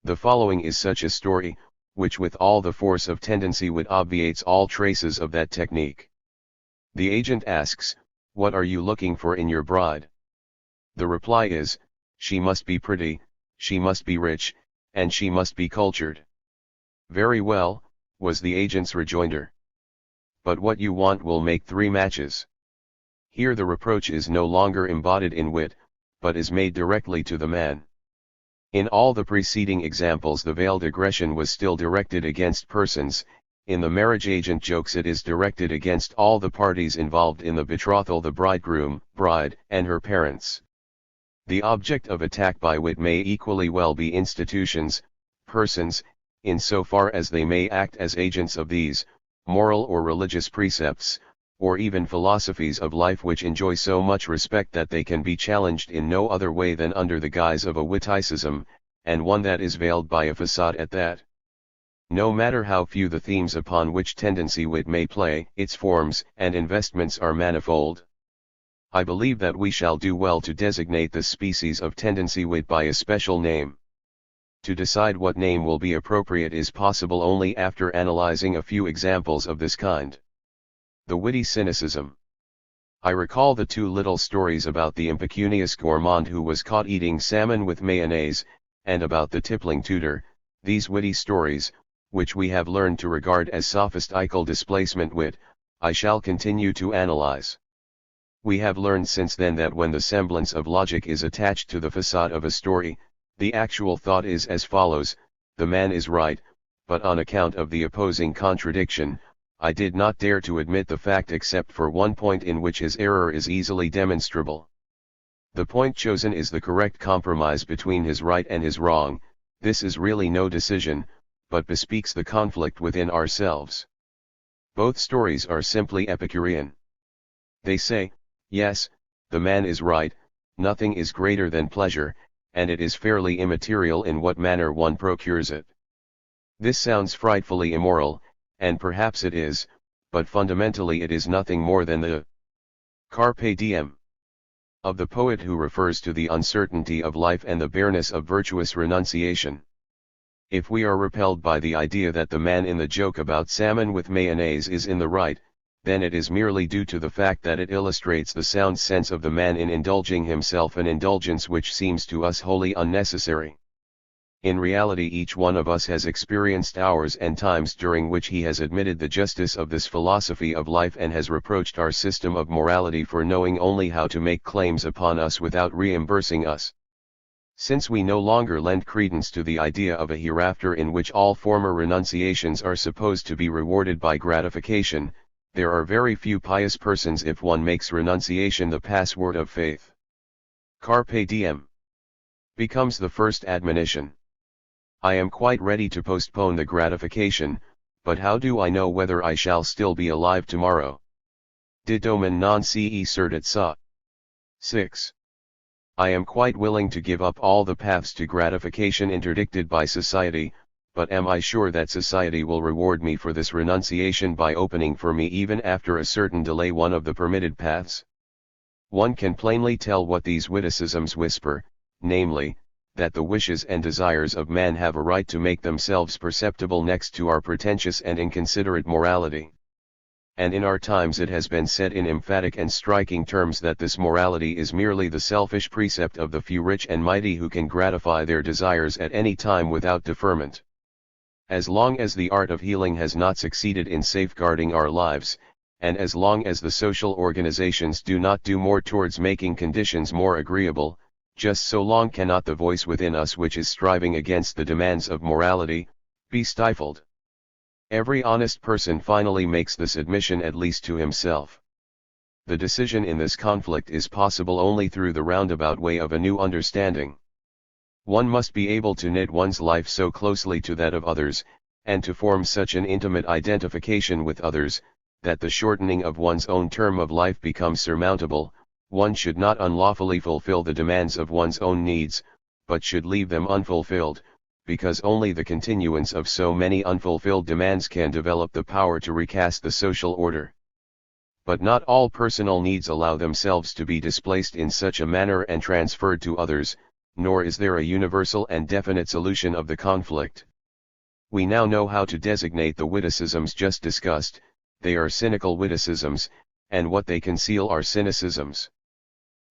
The following is such a story, which with all the force of tendency would obviates all traces of that technique. The agent asks, "What are you looking for in your bride?" The reply is, "She must be pretty, she must be rich, and she must be cultured." "Very well," was the agent's rejoinder. "But what you want will make 3 matches." Here the reproach is no longer embodied in wit, but is made directly to the man. In all the preceding examples the veiled aggression was still directed against persons. In the marriage agent jokes it is directed against all the parties involved in the betrothal: the bridegroom, bride, and her parents. The object of attack by wit may equally well be institutions, persons, in so far as they may act as agents of these, moral or religious precepts, or even philosophies of life which enjoy so much respect that they can be challenged in no other way than under the guise of a witticism, and one that is veiled by a facade at that. No matter how few the themes upon which tendency wit may play, its forms and investments are manifold. I believe that we shall do well to designate this species of tendency wit by a special name. To decide what name will be appropriate is possible only after analyzing a few examples of this kind. The witty cynicism. I recall the 2 little stories about the impecunious gourmand who was caught eating salmon with mayonnaise, and about the tippling tutor. These witty stories, which we have learned to regard as sophistical displacement wit, I shall continue to analyze. We have learned since then that when the semblance of logic is attached to the facade of a story, the actual thought is as follows: the man is right, but on account of the opposing contradiction, I did not dare to admit the fact except for one point in which his error is easily demonstrable. The point chosen is the correct compromise between his right and his wrong. This is really no decision, but bespeaks the conflict within ourselves. Both stories are simply Epicurean. They say, yes, the man is right, nothing is greater than pleasure, and it is fairly immaterial in what manner one procures it. This sounds frightfully immoral, and perhaps it is, but fundamentally it is nothing more than the carpe diem of the poet who refers to the uncertainty of life and the bareness of virtuous renunciation. If we are repelled by the idea that the man in the joke about salmon with mayonnaise is in the right, then it is merely due to the fact that it illustrates the sound sense of the man in indulging himself, an indulgence which seems to us wholly unnecessary. In reality each one of us has experienced hours and times during which he has admitted the justice of this philosophy of life and has reproached our system of morality for knowing only how to make claims upon us without reimbursing us. Since we no longer lend credence to the idea of a hereafter in which all former renunciations are supposed to be rewarded by gratification, there are very few pious persons if one makes renunciation the password of faith. Carpe diem becomes the first admonition. I am quite ready to postpone the gratification, but how do I know whether I shall still be alive tomorrow? Didomen non se certit sa. 6. I am quite willing to give up all the paths to gratification interdicted by society, but am I sure that society will reward me for this renunciation by opening for me even after a certain delay one of the permitted paths? One can plainly tell what these witticisms whisper, namely, that the wishes and desires of man have a right to make themselves perceptible next to our pretentious and inconsiderate morality. And in our times it has been said in emphatic and striking terms that this morality is merely the selfish precept of the few rich and mighty who can gratify their desires at any time without deferment. As long as the art of healing has not succeeded in safeguarding our lives, and as long as the social organizations do not do more towards making conditions more agreeable, just so long cannot the voice within us which is striving against the demands of morality, be stifled. Every honest person finally makes this admission at least to himself. The decision in this conflict is possible only through the roundabout way of a new understanding. One must be able to knit one's life so closely to that of others, and to form such an intimate identification with others, that the shortening of one's own term of life becomes surmountable. One should not unlawfully fulfill the demands of one's own needs, but should leave them unfulfilled, because only the continuance of so many unfulfilled demands can develop the power to recast the social order. But not all personal needs allow themselves to be displaced in such a manner and transferred to others. nor is there a universal and definite solution of the conflict. We now know how to designate the witticisms just discussed. They are cynical witticisms, and what they conceal are cynicisms.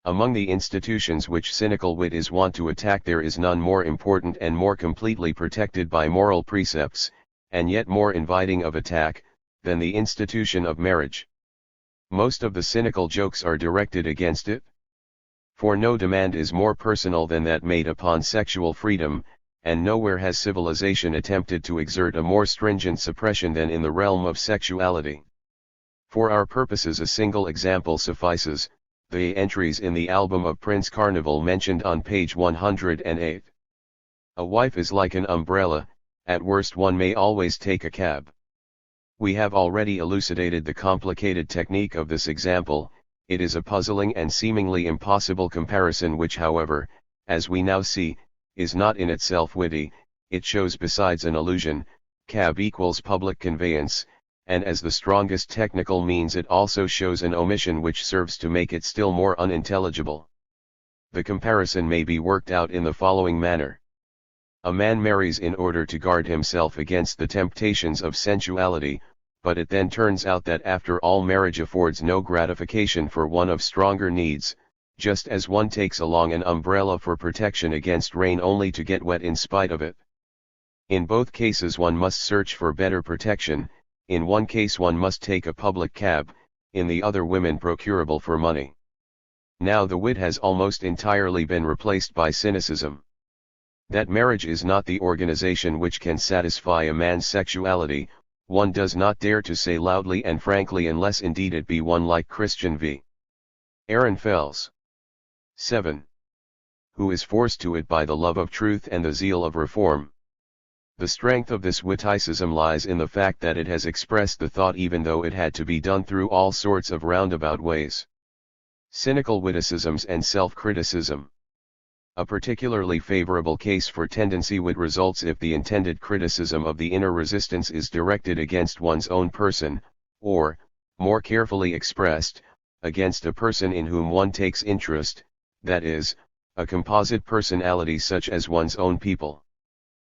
Among the institutions which cynical wit is wont to attack, there is none more important and more completely protected by moral precepts, and yet more inviting of attack, than the institution of marriage. Most of the cynical jokes are directed against it. For no demand is more personal than that made upon sexual freedom, and nowhere has civilization attempted to exert a more stringent suppression than in the realm of sexuality. For our purposes a single example suffices, the entries in the album of Prince Carnival mentioned on page 108. A wife is like an umbrella, at worst one may always take a cab. We have already elucidated the complicated technique of this example. It is a puzzling and seemingly impossible comparison which, however, as we now see, is not in itself witty. It shows, besides an illusion, cab equals public conveyance, and as the strongest technical means it also shows an omission which serves to make it still more unintelligible. The comparison may be worked out in the following manner. A man marries in order to guard himself against the temptations of sensuality, but it then turns out that after all marriage affords no gratification for one of stronger needs, just as one takes along an umbrella for protection against rain only to get wet in spite of it. In both cases one must search for better protection. In one case one must take a public cab, in the other women procurable for money. Now the wit has almost entirely been replaced by cynicism. That marriage is not the organization which can satisfy a man's sexuality, one does not dare to say loudly and frankly, unless indeed it be one like Christian v. Ehrenfels. 7. Who is forced to it by the love of truth and the zeal of reform. The strength of this witticism lies in the fact that it has expressed the thought even though it had to be done through all sorts of roundabout ways. Cynical witticisms and self-criticism. A particularly favorable case for tendency wit results if the intended criticism of the inner resistance is directed against one's own person, or, more carefully expressed, against a person in whom one takes interest, that is, a composite personality such as one's own people.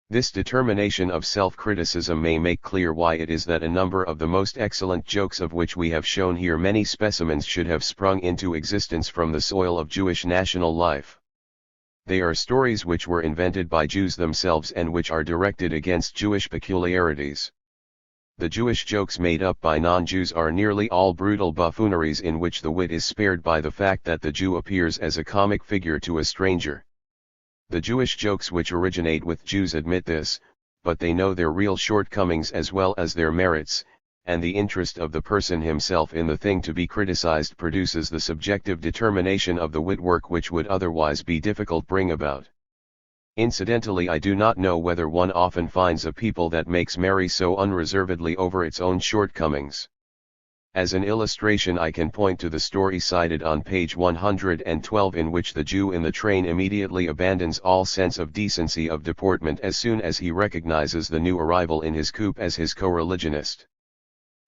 This determination of self-criticism may make clear why it is that a number of the most excellent jokes of which we have shown here many specimens should have sprung into existence from the soil of Jewish national life. They are stories which were invented by Jews themselves and which are directed against Jewish peculiarities. The Jewish jokes made up by non-Jews are nearly all brutal buffooneries in which the wit is spared by the fact that the Jew appears as a comic figure to a stranger. The Jewish jokes which originate with Jews admit this, but they know their real shortcomings as well as their merits, and the interest of the person himself in the thing to be criticized produces the subjective determination of the wit work which would otherwise be difficult bring about. Incidentally, I do not know whether one often finds a people that makes merry so unreservedly over its own shortcomings. As an illustration I can point to the story cited on page 112 in which the Jew in the train immediately abandons all sense of decency of deportment as soon as he recognizes the new arrival in his coupe as his co-religionist.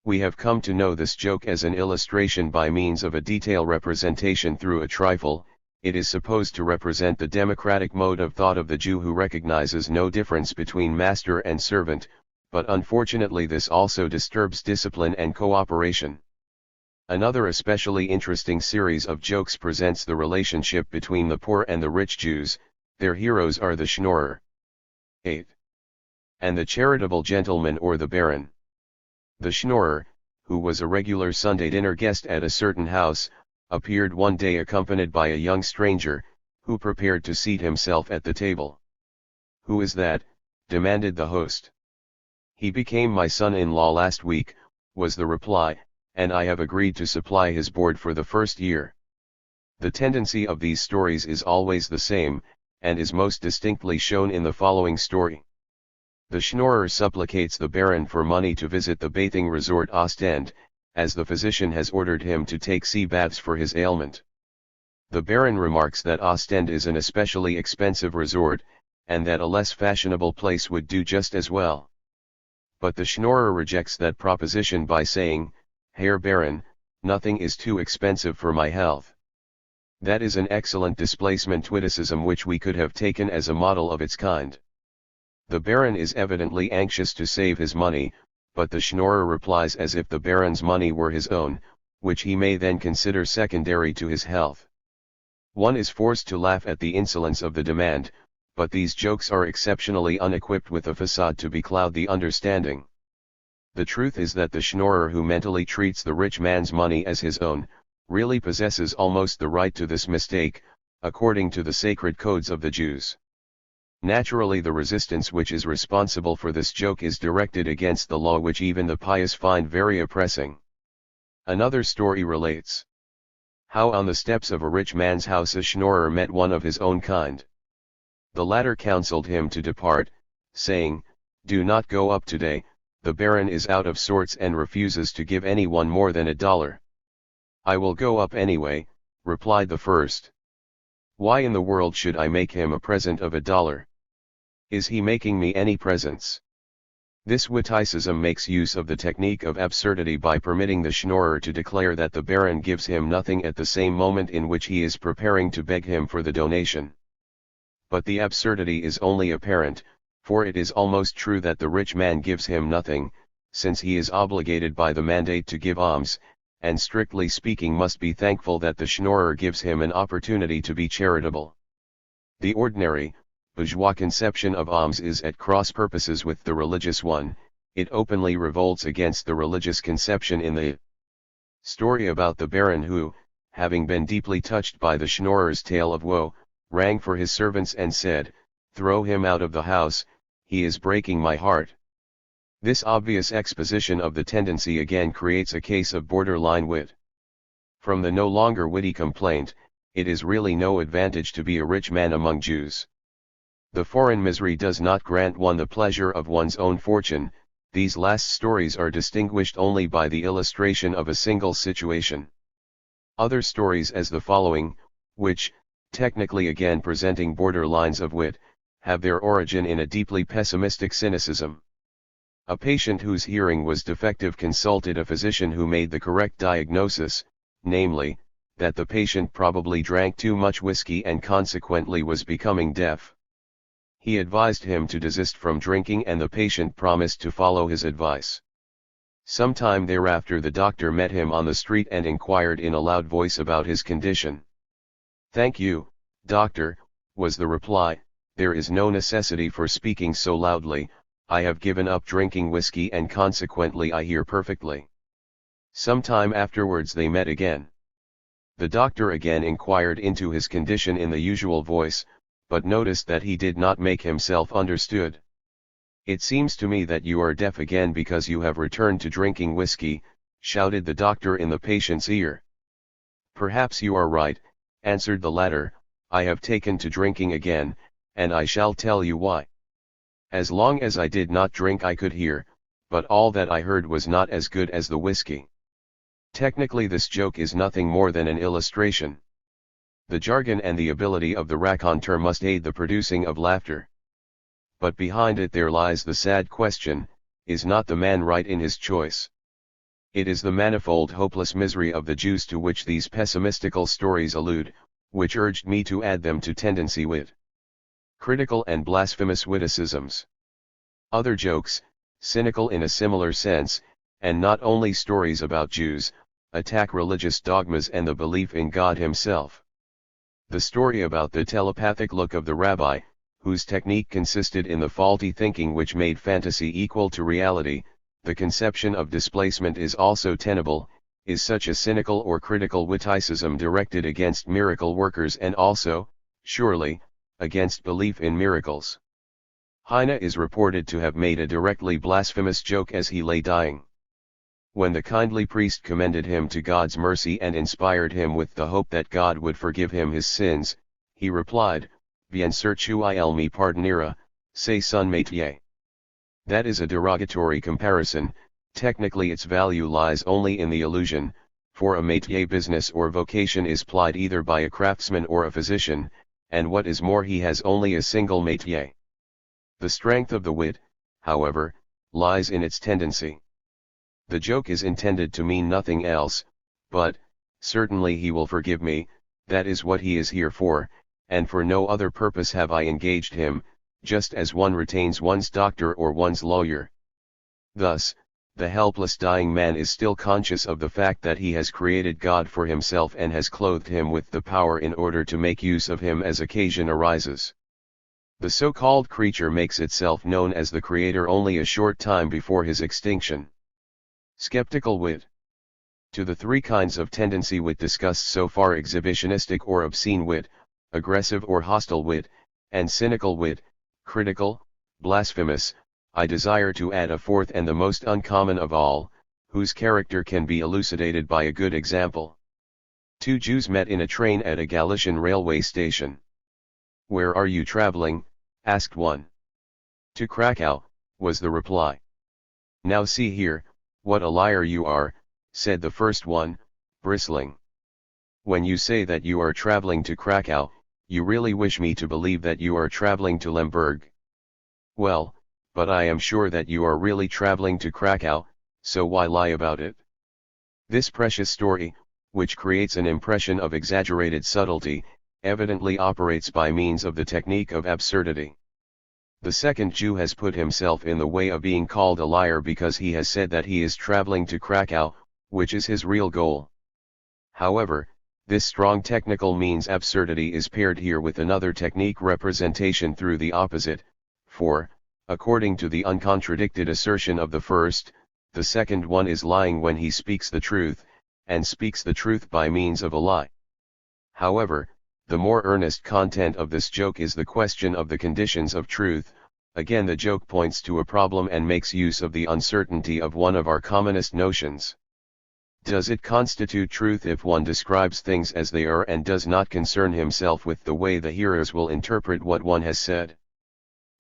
We have come to know this joke as an illustration by means of a detail representation through a trifle. It is supposed to represent the democratic mode of thought of the Jew who recognizes no difference between master and servant, but unfortunately this also disturbs discipline and cooperation. Another especially interesting series of jokes presents the relationship between the poor and the rich Jews. Their heroes are the schnorrer, 8. and the charitable gentleman or the baron. The schnorrer, who was a regular Sunday dinner guest at a certain house, appeared one day accompanied by a young stranger, who prepared to seat himself at the table. "Who is that?" demanded the host. "He became my son-in-law last week," was the reply, "and I have agreed to supply his board for the first year." The tendency of these stories is always the same, and is most distinctly shown in the following story. The schnorrer supplicates the baron for money to visit the bathing resort Ostend, as the physician has ordered him to take sea baths for his ailment. The baron remarks that Ostend is an especially expensive resort, and that a less fashionable place would do just as well. But the schnorrer rejects that proposition by saying, "Herr Baron, nothing is too expensive for my health." That is an excellent displacement witticism which we could have taken as a model of its kind. The Baron is evidently anxious to save his money, but the schnorrer replies as if the Baron's money were his own, which he may then consider secondary to his health. One is forced to laugh at the insolence of the demand, but these jokes are exceptionally unequipped with a facade to becloud the understanding. The truth is that the schnorrer who mentally treats the rich man's money as his own, really possesses almost the right to this mistake, according to the sacred codes of the Jews. Naturally, the resistance which is responsible for this joke is directed against the law which even the pious find very oppressing. Another story relates how on the steps of a rich man's house a schnorrer met one of his own kind. The latter counseled him to depart, saying, "Do not go up today, the Baron is out of sorts and refuses to give anyone more than $1. "I will go up anyway," replied the first. "Why in the world should I make him a present of $1? Is he making me any presents?" This witticism makes use of the technique of absurdity by permitting the schnorrer to declare that the Baron gives him nothing at the same moment in which he is preparing to beg him for the donation. But the absurdity is only apparent, for it is almost true that the rich man gives him nothing, since he is obligated by the mandate to give alms, and strictly speaking must be thankful that the schnorrer gives him an opportunity to be charitable. The ordinary, bourgeois conception of alms is at cross purposes with the religious one. It openly revolts against the religious conception in the story about the Baron who, having been deeply touched by the schnorrer's tale of woe, rang for his servants and said, "Throw him out of the house, he is breaking my heart." This obvious exposition of the tendency again creates a case of borderline wit. From the no longer witty complaint, it is really no advantage to be a rich man among Jews. The foreign misery does not grant one the pleasure of one's own fortune. These last stories are distinguished only by the illustration of a single situation. Other stories as the following, which, technically again presenting borderlines of wit, have their origin in a deeply pessimistic cynicism. A patient whose hearing was defective consulted a physician who made the correct diagnosis, namely, that the patient probably drank too much whiskey and consequently was becoming deaf. He advised him to desist from drinking and the patient promised to follow his advice. Some time thereafter the doctor met him on the street and inquired in a loud voice about his condition. "Thank you, doctor," was the reply, "there is no necessity for speaking so loudly, I have given up drinking whiskey and consequently I hear perfectly." Some time afterwards they met again. The doctor again inquired into his condition in the usual voice, but noticed that he did not make himself understood. "It seems to me that you are deaf again because you have returned to drinking whiskey," shouted the doctor in the patient's ear. "Perhaps you are right," answered the latter, "I have taken to drinking again, and I shall tell you why. As long as I did not drink I could hear, but all that I heard was not as good as the whiskey." Technically this joke is nothing more than an illustration. The jargon and the ability of the raconteur must aid the producing of laughter. But behind it there lies the sad question, is not the man right in his choice? It is the manifold hopeless misery of the Jews to which these pessimistical stories allude, which urged me to add them to tendency wit. Critical and blasphemous witticisms. Other jokes, cynical in a similar sense, and not only stories about Jews, attack religious dogmas and the belief in God himself. The story about the telepathic look of the rabbi, whose technique consisted in the faulty thinking which made fantasy equal to reality, the conception of displacement is also tenable, is such a cynical or critical witticism directed against miracle workers and also, surely, against belief in miracles. Heine is reported to have made a directly blasphemous joke as he lay dying. When the kindly priest commended him to God's mercy and inspired him with the hope that God would forgive him his sins, he replied, "Bien sûr tu il me pardonnera, c'est son métier." That is a derogatory comparison. Technically its value lies only in the illusion, for a métier business or vocation is plied either by a craftsman or a physician, and what is more he has only a single métier. The strength of the wit, however, lies in its tendency. The joke is intended to mean nothing else, but, certainly he will forgive me, That is what he is here for, and for no other purpose have I engaged him, just as one retains one's doctor or one's lawyer. Thus, the helpless dying man is still conscious of the fact that he has created God for himself and has clothed him with the power in order to make use of him as occasion arises. The so-called creature makes itself known as the creator only a short time before his extinction. Skeptical wit. To the three kinds of tendency wit discussed so far, exhibitionistic or obscene wit, aggressive or hostile wit, and cynical wit, critical, blasphemous, I desire to add a fourth and the most uncommon of all, whose character can be elucidated by a good example. Two Jews met in a train at a Galician railway station. "Where are you traveling?" asked one. "To Krakow," was the reply. "Now see here, what a liar you are," said the first one, bristling. "When you say that you are traveling to Krakow, you really wish me to believe that you are traveling to Lemberg. Well, but I am sure that you are really traveling to Krakow, so why lie about it?" This precious story, which creates an impression of exaggerated subtlety, evidently operates by means of the technique of absurdity. The second Jew has put himself in the way of being called a liar because he has said that he is traveling to Krakow, which is his real goal. However, this strong technical means absurdity is paired here with another technique representation through the opposite, for, according to the uncontradicted assertion of the first, the second one is lying when he speaks the truth, and speaks the truth by means of a lie. However, the more earnest content of this joke is the question of the conditions of truth. Again, the joke points to a problem and makes use of the uncertainty of one of our commonest notions. Does it constitute truth if one describes things as they are and does not concern himself with the way the hearers will interpret what one has said?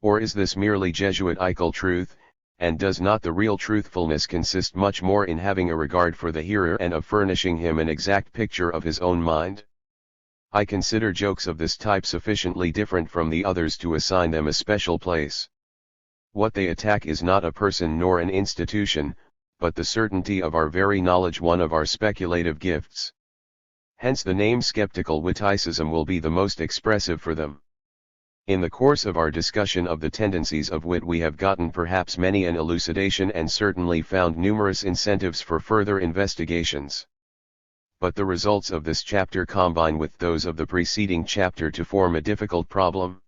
Or is this merely Jesuitical truth, and does not the real truthfulness consist much more in having a regard for the hearer and of furnishing him an exact picture of his own mind? I consider jokes of this type sufficiently different from the others to assign them a special place. What they attack is not a person nor an institution, but the certainty of our very knowledge, one of our speculative gifts. Hence the name skeptical witticism will be the most expressive for them. In the course of our discussion of the tendencies of wit we have gotten perhaps many an elucidation and certainly found numerous incentives for further investigations. But the results of this chapter combine with those of the preceding chapter to form a difficult problem.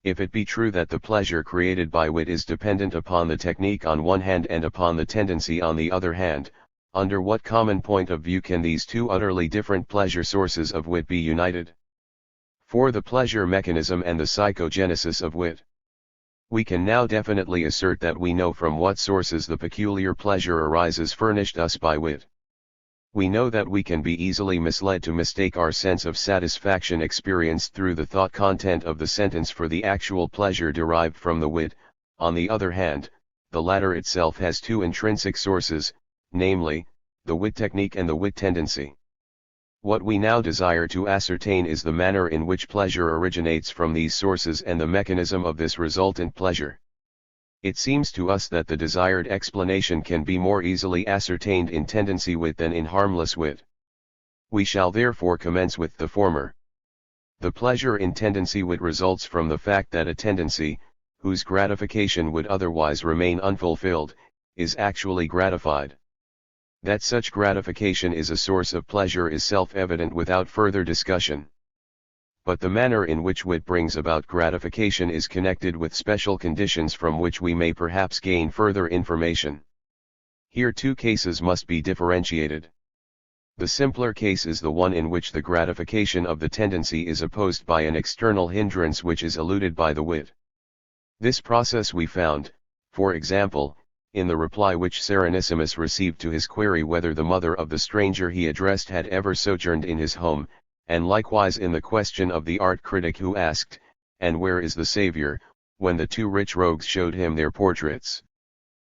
If it be true that the pleasure created by wit is dependent upon the technique on one hand and upon the tendency on the other hand, under what common point of view can these two utterly different pleasure sources of wit be united? For the pleasure mechanism and the psychogenesis of wit. We can now definitely assert that we know from what sources the peculiar pleasure arises furnished us by wit. We know that we can be easily misled to mistake our sense of satisfaction experienced through the thought content of the sentence for the actual pleasure derived from the wit. On the other hand, the latter itself has two intrinsic sources, namely, the wit technique and the wit tendency. What we now desire to ascertain is the manner in which pleasure originates from these sources and the mechanism of this resultant pleasure. It seems to us that the desired explanation can be more easily ascertained in tendency wit than in harmless wit. We shall therefore commence with the former. The pleasure in tendency wit results from the fact that a tendency, whose gratification would otherwise remain unfulfilled, is actually gratified. That such gratification is a source of pleasure is self-evident without further discussion. But the manner in which wit brings about gratification is connected with special conditions from which we may perhaps gain further information. Here two cases must be differentiated. The simpler case is the one in which the gratification of the tendency is opposed by an external hindrance which is eluded by the wit. This process we found, for example, in the reply which Serenissimius received to his query whether the mother of the stranger he addressed had ever sojourned in his home, and likewise in the question of the art critic who asked, "And where is the Saviour?" when the two rich rogues showed him their portraits.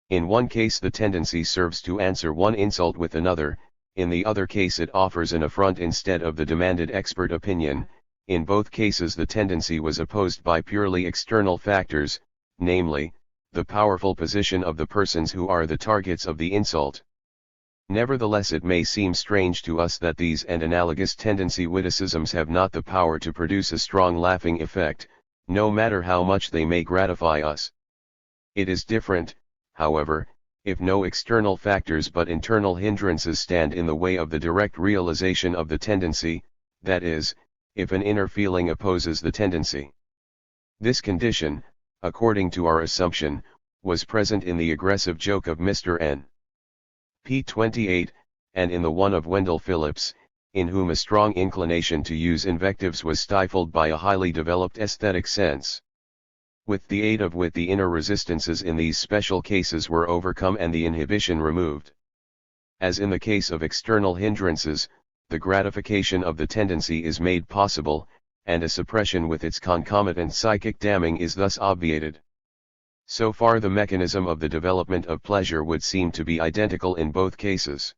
In one case the tendency serves to answer one insult with another, in the other case it offers an affront instead of the demanded expert opinion. In both cases the tendency was opposed by purely external factors, namely, the powerful position of the persons who are the targets of the insult. Nevertheless, it may seem strange to us that these and analogous tendency witticisms have not the power to produce a strong laughing effect, no matter how much they may gratify us. It is different, however, if no external factors but internal hindrances stand in the way of the direct realization of the tendency, that is, if an inner feeling opposes the tendency. This condition, according to our assumption, was present in the aggressive joke of Mr. N. p. 28, and in the one of Wendell Phillips, in whom a strong inclination to use invectives was stifled by a highly developed aesthetic sense. With the aid of wit, the inner resistances in these special cases were overcome and the inhibition removed. As in the case of external hindrances, the gratification of the tendency is made possible, and a suppression with its concomitant psychic damning is thus obviated. So far, the mechanism of the development of pleasure would seem to be identical in both cases.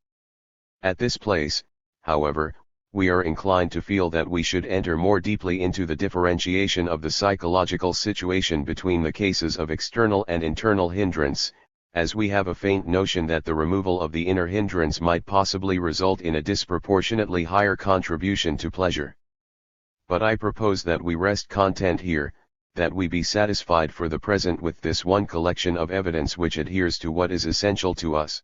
At this place, however, we are inclined to feel that we should enter more deeply into the differentiation of the psychological situation between the cases of external and internal hindrance, as we have a faint notion that the removal of the inner hindrance might possibly result in a disproportionately higher contribution to pleasure. But I propose that we rest content here, that we be satisfied for the present with this one collection of evidence which adheres to what is essential to us.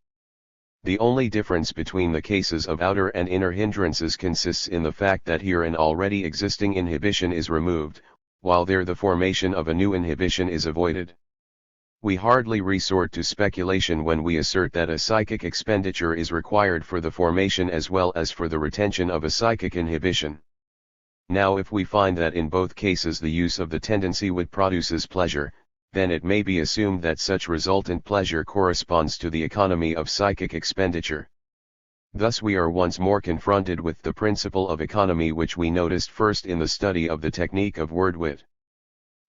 The only difference between the cases of outer and inner hindrances consists in the fact that here an already existing inhibition is removed, while there the formation of a new inhibition is avoided. We hardly resort to speculation when we assert that a psychic expenditure is required for the formation as well as for the retention of a psychic inhibition. Now, if we find that in both cases the use of the tendency wit produces pleasure, then it may be assumed that such resultant pleasure corresponds to the economy of psychic expenditure. Thus we are once more confronted with the principle of economy which we noticed first in the study of the technique of word wit.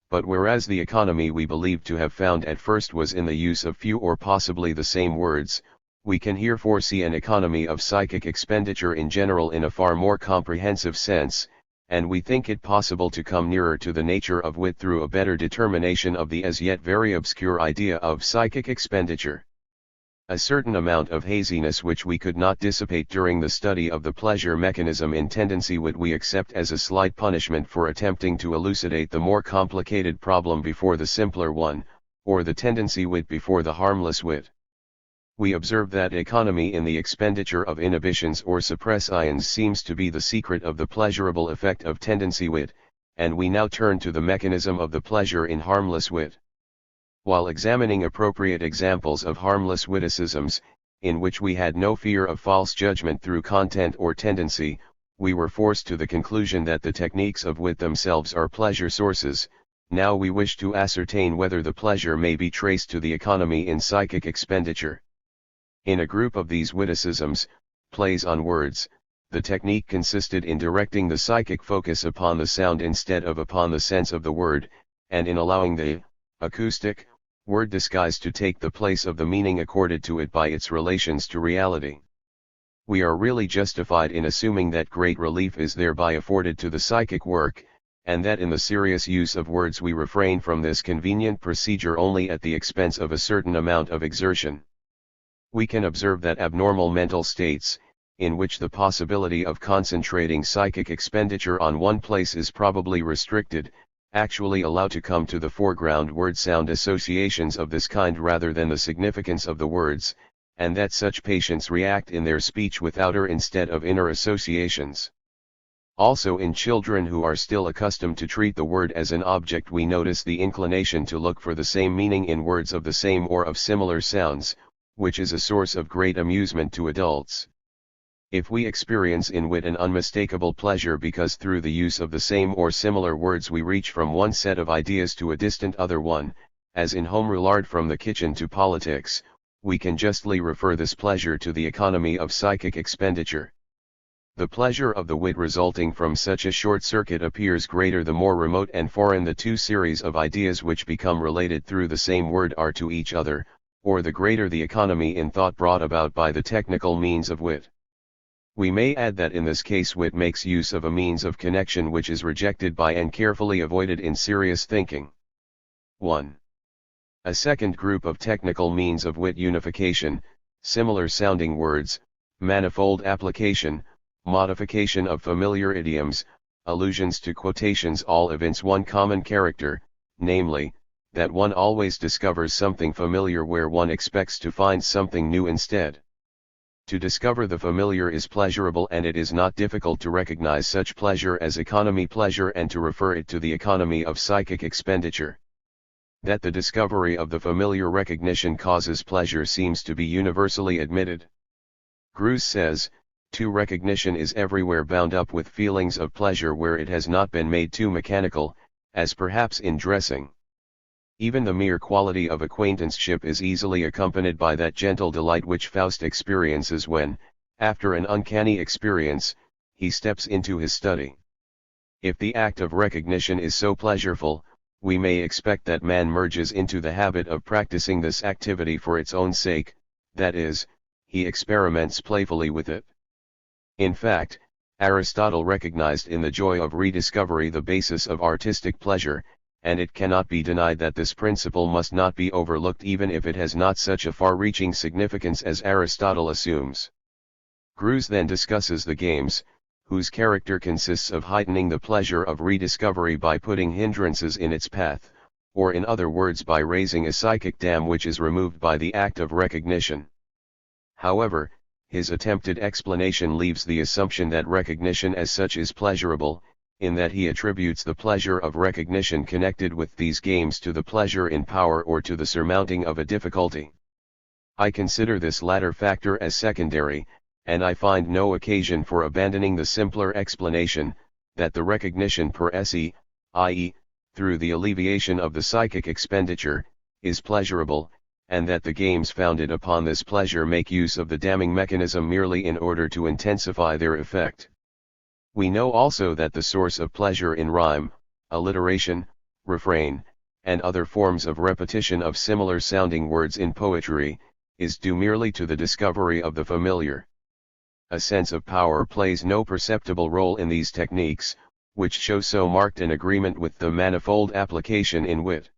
But whereas the economy we believed to have found at first was in the use of few or possibly the same words, we can here foresee an economy of psychic expenditure in general in a far more comprehensive sense, and we think it possible to come nearer to the nature of wit through a better determination of the as yet very obscure idea of psychic expenditure. A certain amount of haziness which we could not dissipate during the study of the pleasure mechanism in tendency wit we accept as a slight punishment for attempting to elucidate the more complicated problem before the simpler one, or the tendency wit before the harmless wit. We observe that economy in the expenditure of inhibitions or suppressions seems to be the secret of the pleasurable effect of tendency wit, and we now turn to the mechanism of the pleasure in harmless wit. While examining appropriate examples of harmless witticisms, in which we had no fear of false judgment through content or tendency, we were forced to the conclusion that the techniques of wit themselves are pleasure sources. Now we wish to ascertain whether the pleasure may be traced to the economy in psychic expenditure. In a group of these witticisms, plays on words, the technique consisted in directing the psychic focus upon the sound instead of upon the sense of the word, and in allowing the acoustic word disguise to take the place of the meaning accorded to it by its relations to reality. We are really justified in assuming that great relief is thereby afforded to the psychic work, and that in the serious use of words we refrain from this convenient procedure only at the expense of a certain amount of exertion. We can observe that abnormal mental states, in which the possibility of concentrating psychic expenditure on one place is probably restricted, actually allow to come to the foreground word-sound associations of this kind rather than the significance of the words, and that such patients react in their speech with outer instead of inner associations. Also in children who are still accustomed to treat the word as an object we notice the inclination to look for the same meaning in words of the same or of similar sounds, which is a source of great amusement to adults. If we experience in wit an unmistakable pleasure because through the use of the same or similar words we reach from one set of ideas to a distant other one, as in Home Roulard from the kitchen to politics, we can justly refer this pleasure to the economy of psychic expenditure. The pleasure of the wit resulting from such a short circuit appears greater the more remote and foreign the two series of ideas which become related through the same word are to each other, or the greater the economy in thought brought about by the technical means of wit. We may add that in this case wit makes use of a means of connection which is rejected by and carefully avoided in serious thinking. 1. A second group of technical means of wit unification, similar sounding words, Manifold application, modification of familiar idioms, allusions to quotations all evince one common character, namely, that one always discovers something familiar where one expects to find something new instead. To discover the familiar is pleasurable, and it is not difficult to recognize such pleasure as economy pleasure and to refer it to the economy of psychic expenditure. That the discovery of the familiar recognition causes pleasure seems to be universally admitted. Gruz says, too, recognition is everywhere bound up with feelings of pleasure where it has not been made too mechanical, as perhaps in dressing. Even the mere quality of acquaintanceship is easily accompanied by that gentle delight which Faust experiences when, after an uncanny experience, he steps into his study. If the act of recognition is so pleasureful, we may expect that man merges into the habit of practicing this activity for its own sake, that is, he experiments playfully with it. In fact, Aristotle recognized in the joy of rediscovery the basis of artistic pleasure, and it cannot be denied that this principle must not be overlooked even if it has not such a far-reaching significance as Aristotle assumes. Gruz then discusses the games, whose character consists of heightening the pleasure of rediscovery by putting hindrances in its path, or in other words by raising a psychic dam which is removed by the act of recognition. However, his attempted explanation leaves the assumption that recognition as such is pleasurable, in that he attributes the pleasure of recognition connected with these games to the pleasure in power or to the surmounting of a difficulty. I consider this latter factor as secondary, and I find no occasion for abandoning the simpler explanation, that the recognition per se, i.e., through the alleviation of the psychic expenditure, is pleasurable, and that the games founded upon this pleasure make use of the damming mechanism merely in order to intensify their effect. We know also that the source of pleasure in rhyme, alliteration, refrain, and other forms of repetition of similar sounding words in poetry, is due merely to the discovery of the familiar. A sense of power plays no perceptible role in these techniques, which show so marked an agreement with the manifold application in wit.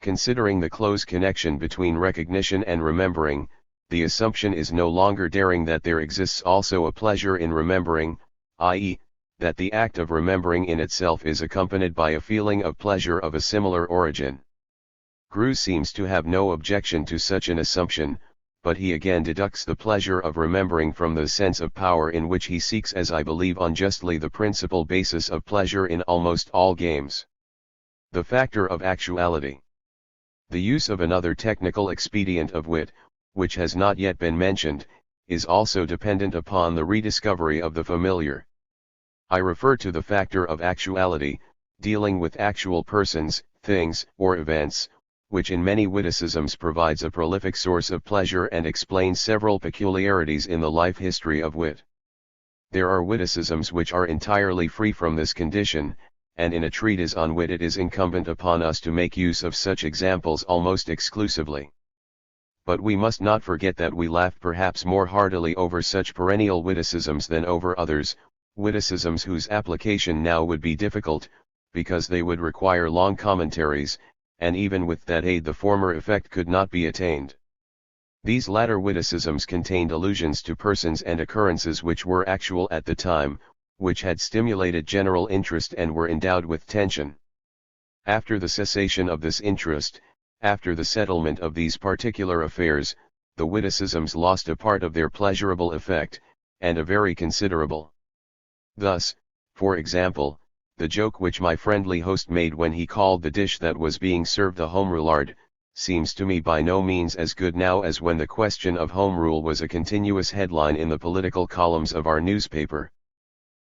Considering the close connection between recognition and remembering, the assumption is no longer daring that there exists also a pleasure in remembering, i.e., that the act of remembering in itself is accompanied by a feeling of pleasure of a similar origin. Gruz seems to have no objection to such an assumption, but he again deducts the pleasure of remembering from the sense of power in which he seeks, as I believe unjustly, the principal basis of pleasure in almost all games. The factor of actuality. The use of another technical expedient of wit, which has not yet been mentioned, is also dependent upon the rediscovery of the familiar. I refer to the factor of actuality, dealing with actual persons, things, or events, which in many witticisms provides a prolific source of pleasure and explains several peculiarities in the life history of wit. There are witticisms which are entirely free from this condition, and in a treatise on wit it is incumbent upon us to make use of such examples almost exclusively. But we must not forget that we laugh perhaps more heartily over such perennial witticisms than over others, witticisms whose application now would be difficult, because they would require long commentaries, and even with that aid the former effect could not be attained. These latter witticisms contained allusions to persons and occurrences which were actual at the time, which had stimulated general interest and were endowed with tension. After the cessation of this interest, after the settlement of these particular affairs, the witticisms lost a part of their pleasurable effect, and a very considerable. Thus, for example, the joke which my friendly host made when he called the dish that was being served a home roulade, seems to me by no means as good now as when the question of home rule was a continuous headline in the political columns of our newspaper.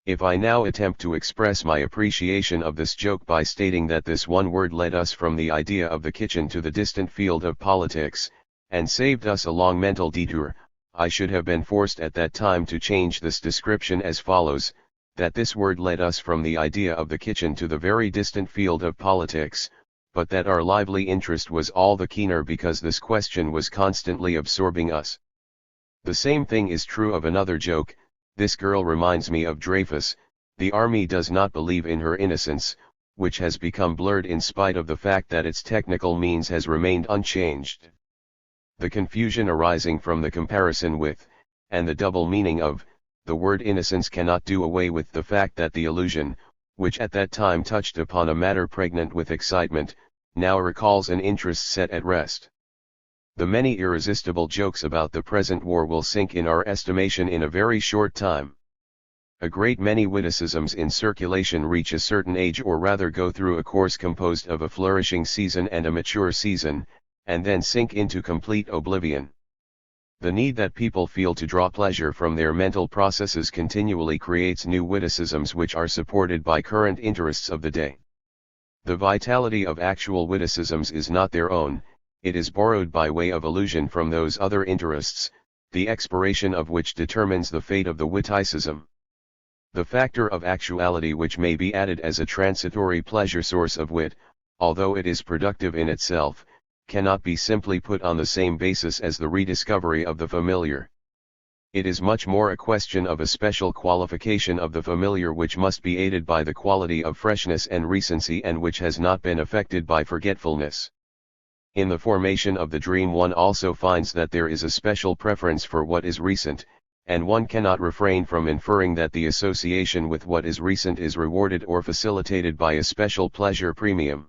If I now attempt to express my appreciation of this joke by stating that this one word led us from the idea of the kitchen to the distant field of politics, and saved us a long mental detour, I should have been forced at that time to change this description as follows: that this word led us from the idea of the kitchen to the very distant field of politics, but that our lively interest was all the keener because this question was constantly absorbing us. The same thing is true of another joke: this girl reminds me of Dreyfus. The army does not believe in her innocence, which has become blurred in spite of the fact that its technical means has remained unchanged. The confusion arising from the comparison with, and the double meaning of the word innocence cannot do away with the fact that the illusion, which at that time touched upon a matter pregnant with excitement, now recalls an interest set at rest. The many irresistible jokes about the present war will sink in our estimation in a very short time. A great many witticisms in circulation reach a certain age, or rather go through a course composed of a flourishing season and a mature season, and then sink into complete oblivion. The need that people feel to draw pleasure from their mental processes continually creates new witticisms which are supported by current interests of the day. The vitality of actual witticisms is not their own, it is borrowed by way of allusion from those other interests, the expiration of which determines the fate of the witticism. The factor of actuality which may be added as a transitory pleasure source of wit, although it is productive in itself, cannot be simply put on the same basis as the rediscovery of the familiar. It is much more a question of a special qualification of the familiar which must be aided by the quality of freshness and recency, and which has not been affected by forgetfulness. In the formation of the dream one also finds that there is a special preference for what is recent, and one cannot refrain from inferring that the association with what is recent is rewarded or facilitated by a special pleasure premium.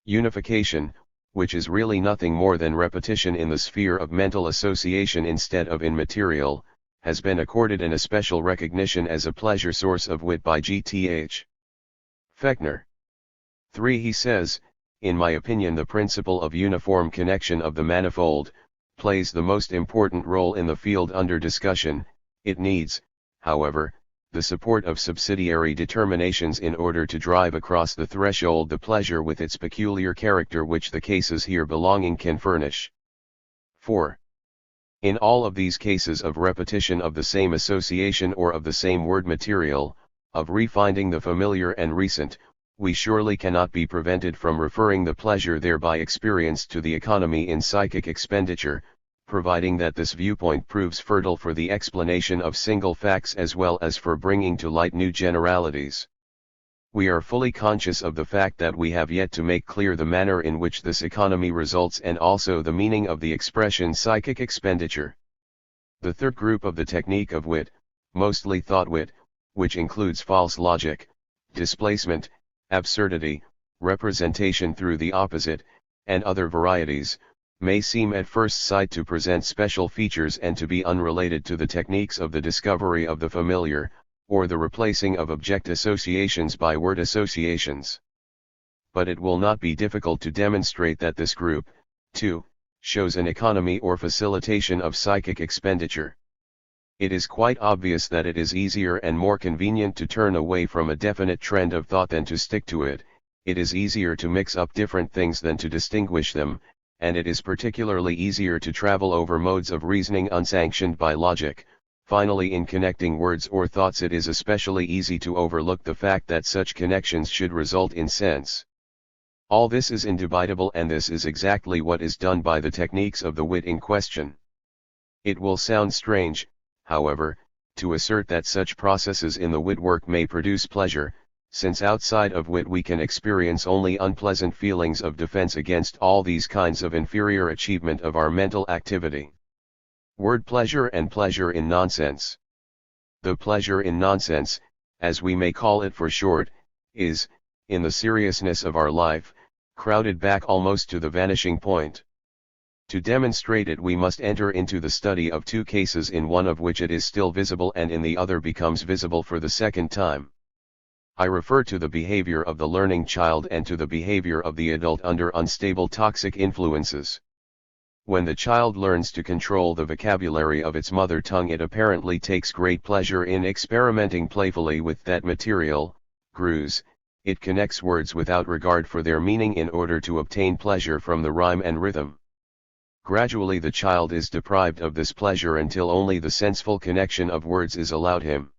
Unification, which is really nothing more than repetition in the sphere of mental association instead of in material, has been accorded an especial recognition as a pleasure source of wit by G.T.H. Fechner. 3. He says, in my opinion the principle of uniform connection of the manifold, plays the most important role in the field under discussion. It needs, however, the support of subsidiary determinations in order to drive across the threshold the pleasure with its peculiar character which the cases here belonging can furnish. 4. In all of these cases of repetition of the same association or of the same word material, of refinding the familiar and recent, we surely cannot be prevented from referring the pleasure thereby experienced to the economy in psychic expenditure, providing that this viewpoint proves fertile for the explanation of single facts as well as for bringing to light new generalities. We are fully conscious of the fact that we have yet to make clear the manner in which this economy results and also the meaning of the expression psychic expenditure. The third group of the technique of wit, mostly thought wit, which includes false logic, displacement, absurdity, representation through the opposite, and other varieties, may seem at first sight to present special features and to be unrelated to the techniques of the discovery of the familiar, or the replacing of object associations by word associations. But it will not be difficult to demonstrate that this group, too, shows an economy or facilitation of psychic expenditure. It is quite obvious that it is easier and more convenient to turn away from a definite trend of thought than to stick to it, it is easier to mix up different things than to distinguish them, and it is particularly easier to travel over modes of reasoning unsanctioned by logic. Finally, in connecting words or thoughts it is especially easy to overlook the fact that such connections should result in sense. All this is indubitable, and this is exactly what is done by the techniques of the wit in question. It will sound strange, however, to assert that such processes in the wit work may produce pleasure, since outside of wit we can experience only unpleasant feelings of defense against all these kinds of inferior achievement of our mental activity. Word pleasure and pleasure in nonsense. The pleasure in nonsense, as we may call it for short, is, in the seriousness of our life, crowded back almost to the vanishing point. To demonstrate it we must enter into the study of two cases, in one of which it is still visible and in the other becomes visible for the second time. I refer to the behavior of the learning child and to the behavior of the adult under unstable toxic influences. When the child learns to control the vocabulary of its mother tongue, it apparently takes great pleasure in experimenting playfully with that material, grooves. It connects words without regard for their meaning in order to obtain pleasure from the rhyme and rhythm. Gradually the child is deprived of this pleasure until only the senseful connection of words is allowed him.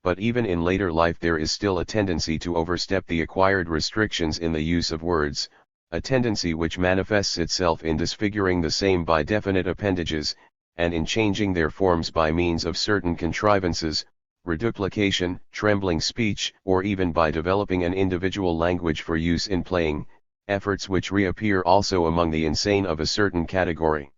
But even in later life there is still a tendency to overstep the acquired restrictions in the use of words, a tendency which manifests itself in disfiguring the same by definite appendages, and in changing their forms by means of certain contrivances, reduplication, trembling speech, or even by developing an individual language for use in playing, efforts which reappear also among the insane of a certain category.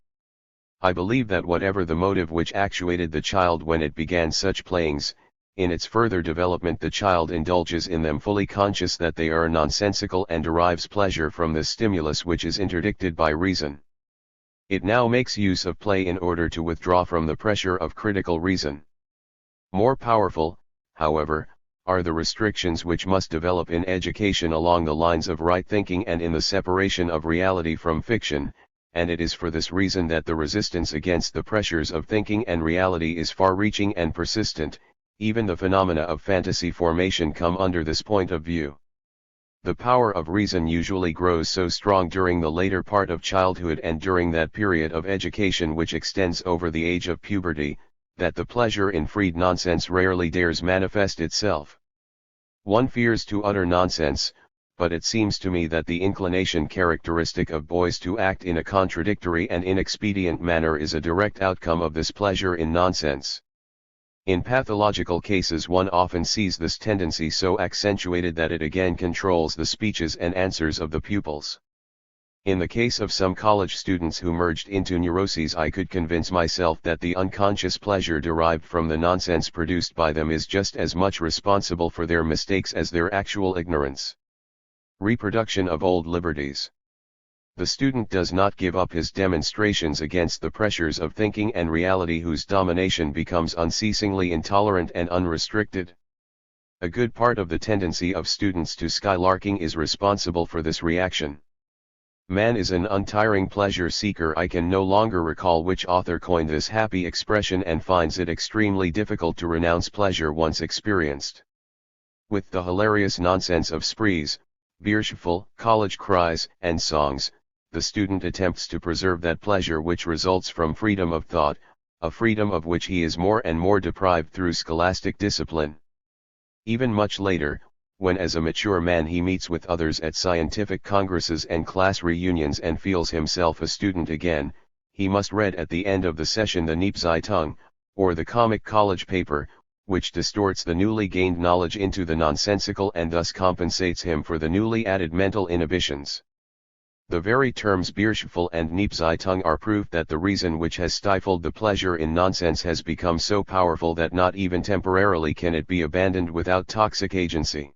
I believe that whatever the motive which actuated the child when it began such playings, in its further development the child indulges in them fully conscious that they are nonsensical and derives pleasure from the stimulus which is interdicted by reason. It now makes use of play in order to withdraw from the pressure of critical reason. More powerful, however, are the restrictions which must develop in education along the lines of right thinking and in the separation of reality from fiction, and it is for this reason that the resistance against the pressures of thinking and reality is far-reaching and persistent. Even the phenomena of fantasy formation come under this point of view. The power of reason usually grows so strong during the later part of childhood and during that period of education which extends over the age of puberty, that the pleasure in freed nonsense rarely dares manifest itself. One fears to utter nonsense, but it seems to me that the inclination characteristic of boys to act in a contradictory and inexpedient manner is a direct outcome of this pleasure in nonsense. In pathological cases one often sees this tendency so accentuated that it again controls the speeches and answers of the pupils. In the case of some college students who merged into neuroses, I could convince myself that the unconscious pleasure derived from the nonsense produced by them is just as much responsible for their mistakes as their actual ignorance. Reproduction of old liberties. The student does not give up his demonstrations against the pressures of thinking and reality whose domination becomes unceasingly intolerant and unrestricted. A good part of the tendency of students to skylarking is responsible for this reaction. Man is an untiring pleasure seeker. I can no longer recall which author coined this happy expression and finds it extremely difficult to renounce pleasure once experienced. With the hilarious nonsense of sprees, bierschafel, college cries, and songs, the student attempts to preserve that pleasure which results from freedom of thought, a freedom of which he is more and more deprived through scholastic discipline. Even much later, when as a mature man he meets with others at scientific congresses and class reunions and feels himself a student again, he must read at the end of the session the Nebenzeitung, or the comic college paper, which distorts the newly gained knowledge into the nonsensical and thus compensates him for the newly added mental inhibitions. The very terms bierschafel and Nebenzeitung are proof that the reason which has stifled the pleasure in nonsense has become so powerful that not even temporarily can it be abandoned without toxic agency.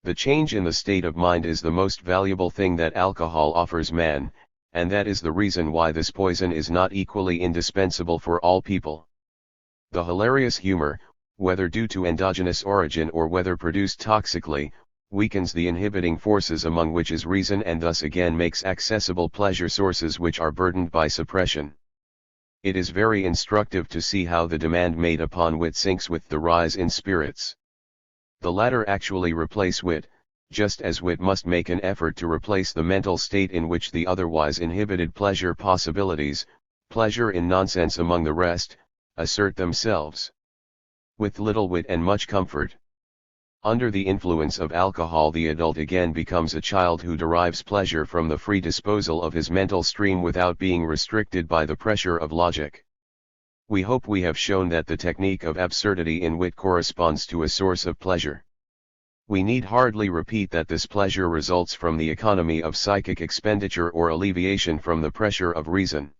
The change in the state of mind is the most valuable thing that alcohol offers man, and that is the reason why this poison is not equally indispensable for all people. The hilarious humor, whether due to endogenous origin or whether produced toxically, weakens the inhibiting forces among which is reason and thus again makes accessible pleasure sources which are burdened by suppression. It is very instructive to see how the demand made upon wit sinks with the rise in spirits. The latter actually replace wit, just as wit must make an effort to replace the mental state in which the otherwise inhibited pleasure possibilities, pleasure in nonsense among the rest, assert themselves. With little wit and much comfort. Under the influence of alcohol the adult again becomes a child who derives pleasure from the free disposal of his mental stream without being restricted by the pressure of logic. We hope we have shown that the technique of absurdity in wit corresponds to a source of pleasure. We need hardly repeat that this pleasure results from the economy of psychic expenditure or alleviation from the pressure of reason.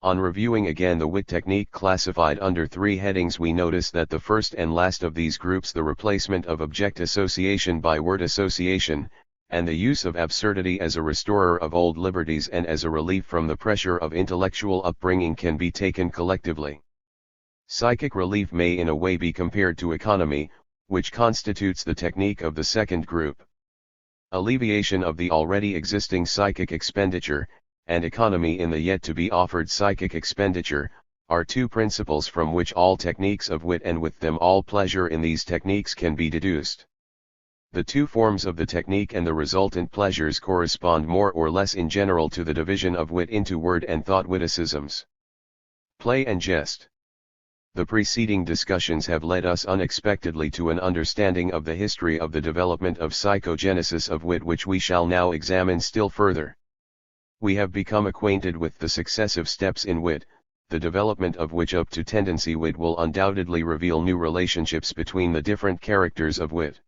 On reviewing again the wit technique classified under three headings, we notice that the first and last of these groups, the replacement of object association by word association, and the use of absurdity as a restorer of old liberties and as a relief from the pressure of intellectual upbringing, can be taken collectively. Psychic relief may in a way be compared to economy, which constitutes the technique of the second group. Alleviation of the already existing psychic expenditure, and economy in the yet-to-be-offered psychic expenditure, are two principles from which all techniques of wit and with them all pleasure in these techniques can be deduced. The two forms of the technique and the resultant pleasures correspond more or less in general to the division of wit into word and thought witticisms. Play and jest. The preceding discussions have led us unexpectedly to an understanding of the history of the development of psychogenesis of wit, which we shall now examine still further. We have become acquainted with the successive steps in wit, the development of which up to tendency wit will undoubtedly reveal new relationships between the different characters of wit.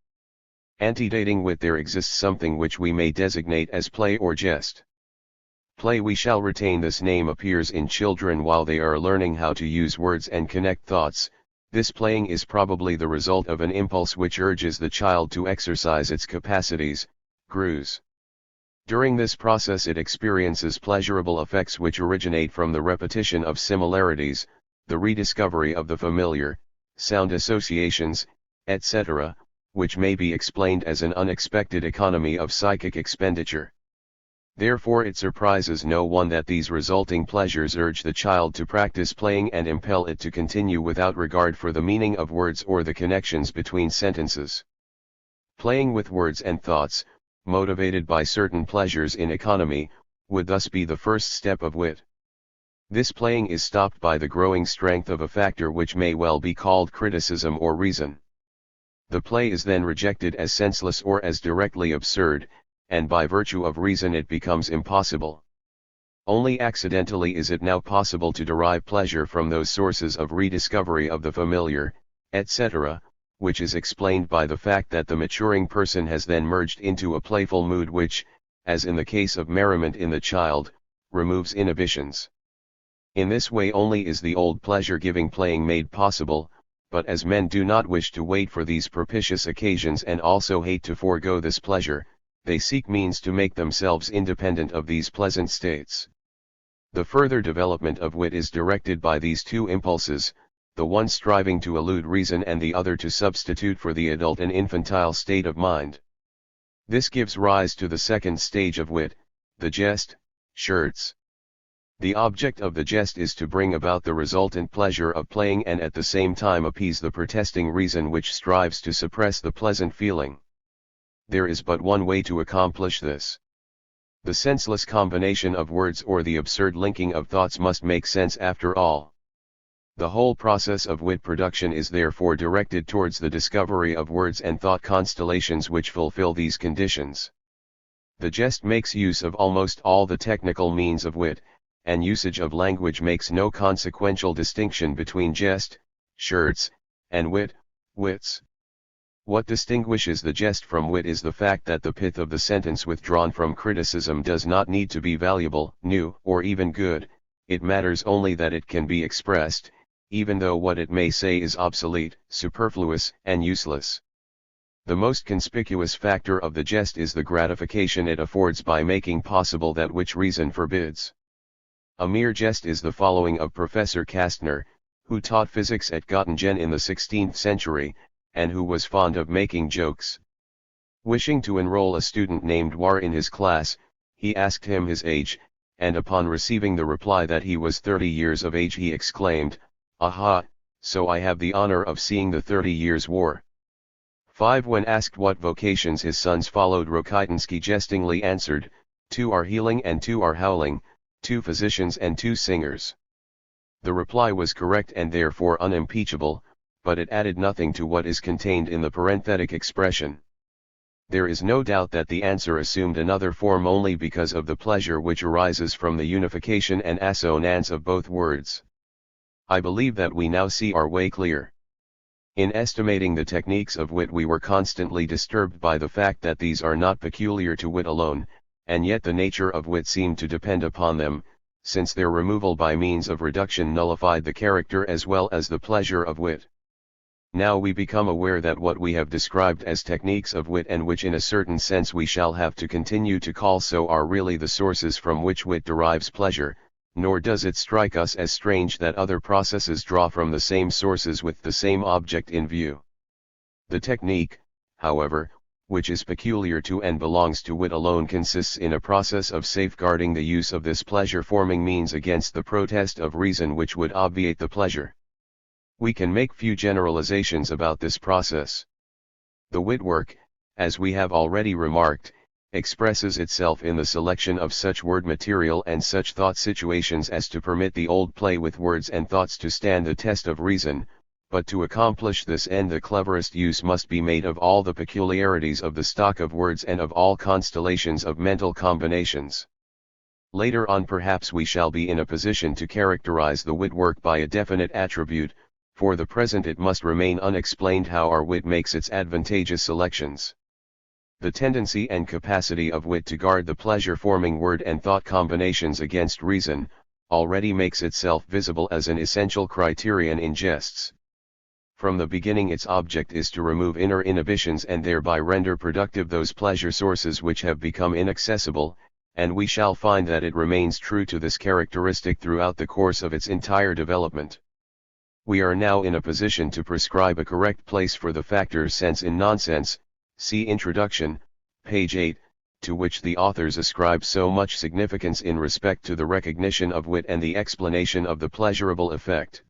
Antedating wit there exists something which we may designate as play or jest. Play. We shall retain this name appears in children while they are learning how to use words and connect thoughts. This playing is probably the result of an impulse which urges the child to exercise its capacities, GRUs. During this process it experiences pleasurable effects which originate from the repetition of similarities, the rediscovery of the familiar, sound associations, etc., which may be explained as an unexpected economy of psychic expenditure. Therefore it surprises no one that these resulting pleasures urge the child to practice playing and impel it to continue without regard for the meaning of words or the connections between sentences. Playing with words and thoughts, motivated by certain pleasures in economy, would thus be the first step of wit. This playing is stopped by the growing strength of a factor which may well be called criticism or reason. The play is then rejected as senseless or as directly absurd, and by virtue of reason it becomes impossible. Only accidentally is it now possible to derive pleasure from those sources of rediscovery of the familiar, etc., which is explained by the fact that the maturing person has then merged into a playful mood which, as in the case of merriment in the child, removes inhibitions. In this way only is the old pleasure-giving playing made possible, but as men do not wish to wait for these propitious occasions and also hate to forego this pleasure, they seek means to make themselves independent of these pleasant states. The further development of wit is directed by these two impulses, the one striving to elude reason and the other to substitute for the adult and infantile state of mind. This gives rise to the second stage of wit, the jest, scherz. The object of the jest is to bring about the resultant pleasure of playing and at the same time appease the protesting reason which strives to suppress the pleasant feeling. There is but one way to accomplish this. The senseless combination of words or the absurd linking of thoughts must make sense after all. The whole process of wit production is therefore directed towards the discovery of words and thought constellations which fulfill these conditions. The jest makes use of almost all the technical means of wit, and usage of language makes no consequential distinction between jest, scherz, and wit, wits. What distinguishes the jest from wit is the fact that the pith of the sentence withdrawn from criticism does not need to be valuable, new, or even good. It matters only that it can be expressed, even though what it may say is obsolete, superfluous, and useless. The most conspicuous factor of the jest is the gratification it affords by making possible that which reason forbids. A mere jest is the following of Professor Kastner, who taught physics at Göttingen in the 16th century, and who was fond of making jokes. Wishing to enroll a student named War in his class, he asked him his age, and upon receiving the reply that he was 30 years of age he exclaimed, "Aha, so I have the honor of seeing the 30 Years' War." 5. When asked what vocations his sons followed, Rokitansky jestingly answered, 2 are healing and 2 are howling, 2 physicians and 2 singers. The reply was correct and therefore unimpeachable, but it added nothing to what is contained in the parenthetic expression. There is no doubt that the answer assumed another form only because of the pleasure which arises from the unification and assonance of both words. I believe that we now see our way clear. In estimating the techniques of wit we were constantly disturbed by the fact that these are not peculiar to wit alone, and yet the nature of wit seemed to depend upon them, since their removal by means of reduction nullified the character as well as the pleasure of wit. Now we become aware that what we have described as techniques of wit and which in a certain sense we shall have to continue to call so are really the sources from which wit derives pleasure, nor does it strike us as strange that other processes draw from the same sources with the same object in view. The technique, however, which is peculiar to and belongs to wit alone consists in a process of safeguarding the use of this pleasure-forming means against the protest of reason which would obviate the pleasure. We can make few generalizations about this process. The wit work, as we have already remarked, expresses itself in the selection of such word material and such thought situations as to permit the old play with words and thoughts to stand the test of reason, but to accomplish this end the cleverest use must be made of all the peculiarities of the stock of words and of all constellations of mental combinations. Later on perhaps we shall be in a position to characterize the wit work by a definite attribute. For the present it must remain unexplained how our wit makes its advantageous selections. The tendency and capacity of wit to guard the pleasure-forming word and thought combinations against reason, already makes itself visible as an essential criterion in jests. From the beginning its object is to remove inner inhibitions and thereby render productive those pleasure sources which have become inaccessible, and we shall find that it remains true to this characteristic throughout the course of its entire development. We are now in a position to prescribe a correct place for the factors sense in nonsense, see Introduction, page 8, to which the authors ascribe so much significance in respect to the recognition of wit and the explanation of the pleasurable effect.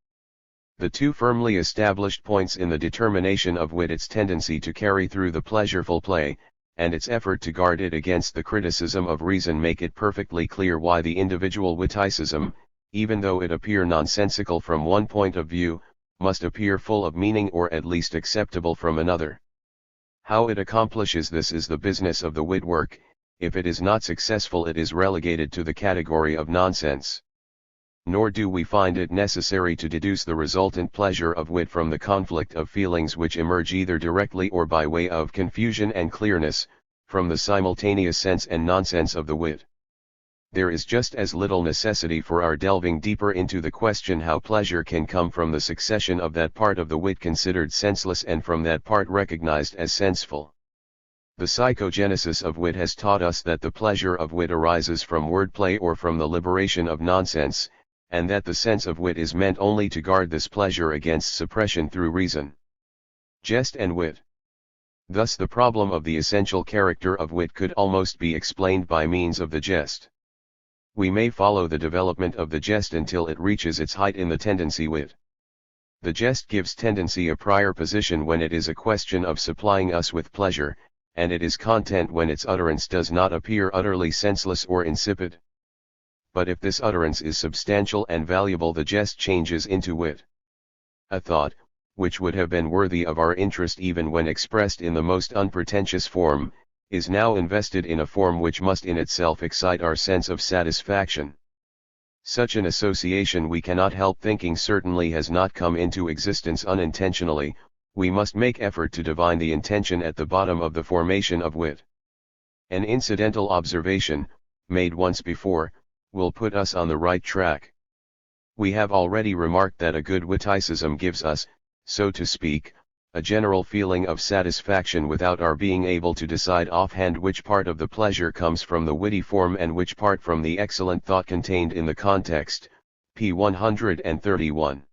The two firmly established points in the determination of wit, its tendency to carry through the pleasureful play, and its effort to guard it against the criticism of reason, make it perfectly clear why the individual witticism, even though it appear nonsensical from one point of view, must appear full of meaning or at least acceptable from another. How it accomplishes this is the business of the wit work. If it is not successful, it is relegated to the category of nonsense. Nor do we find it necessary to deduce the resultant pleasure of wit from the conflict of feelings which emerge either directly or by way of confusion and clearness, from the simultaneous sense and nonsense of the wit. There is just as little necessity for our delving deeper into the question how pleasure can come from the succession of that part of the wit considered senseless and from that part recognized as senseful. The psychogenesis of wit has taught us that the pleasure of wit arises from wordplay or from the liberation of nonsense, and that the sense of wit is meant only to guard this pleasure against suppression through reason. Jest and wit. Thus the problem of the essential character of wit could almost be explained by means of the jest. We may follow the development of the jest until it reaches its height in the tendency wit. The jest gives tendency a prior position when it is a question of supplying us with pleasure, and it is content when its utterance does not appear utterly senseless or insipid. But if this utterance is substantial and valuable, the jest changes into wit. A thought, which would have been worthy of our interest even when expressed in the most unpretentious form, is now invested in a form which must in itself excite our sense of satisfaction. Such an association, we cannot help thinking, certainly has not come into existence unintentionally. We must make effort to divine the intention at the bottom of the formation of wit. An incidental observation, made once before, will put us on the right track. We have already remarked that a good witticism gives us, so to speak, a general feeling of satisfaction without our being able to decide offhand which part of the pleasure comes from the witty form and which part from the excellent thought contained in the context, p. 131.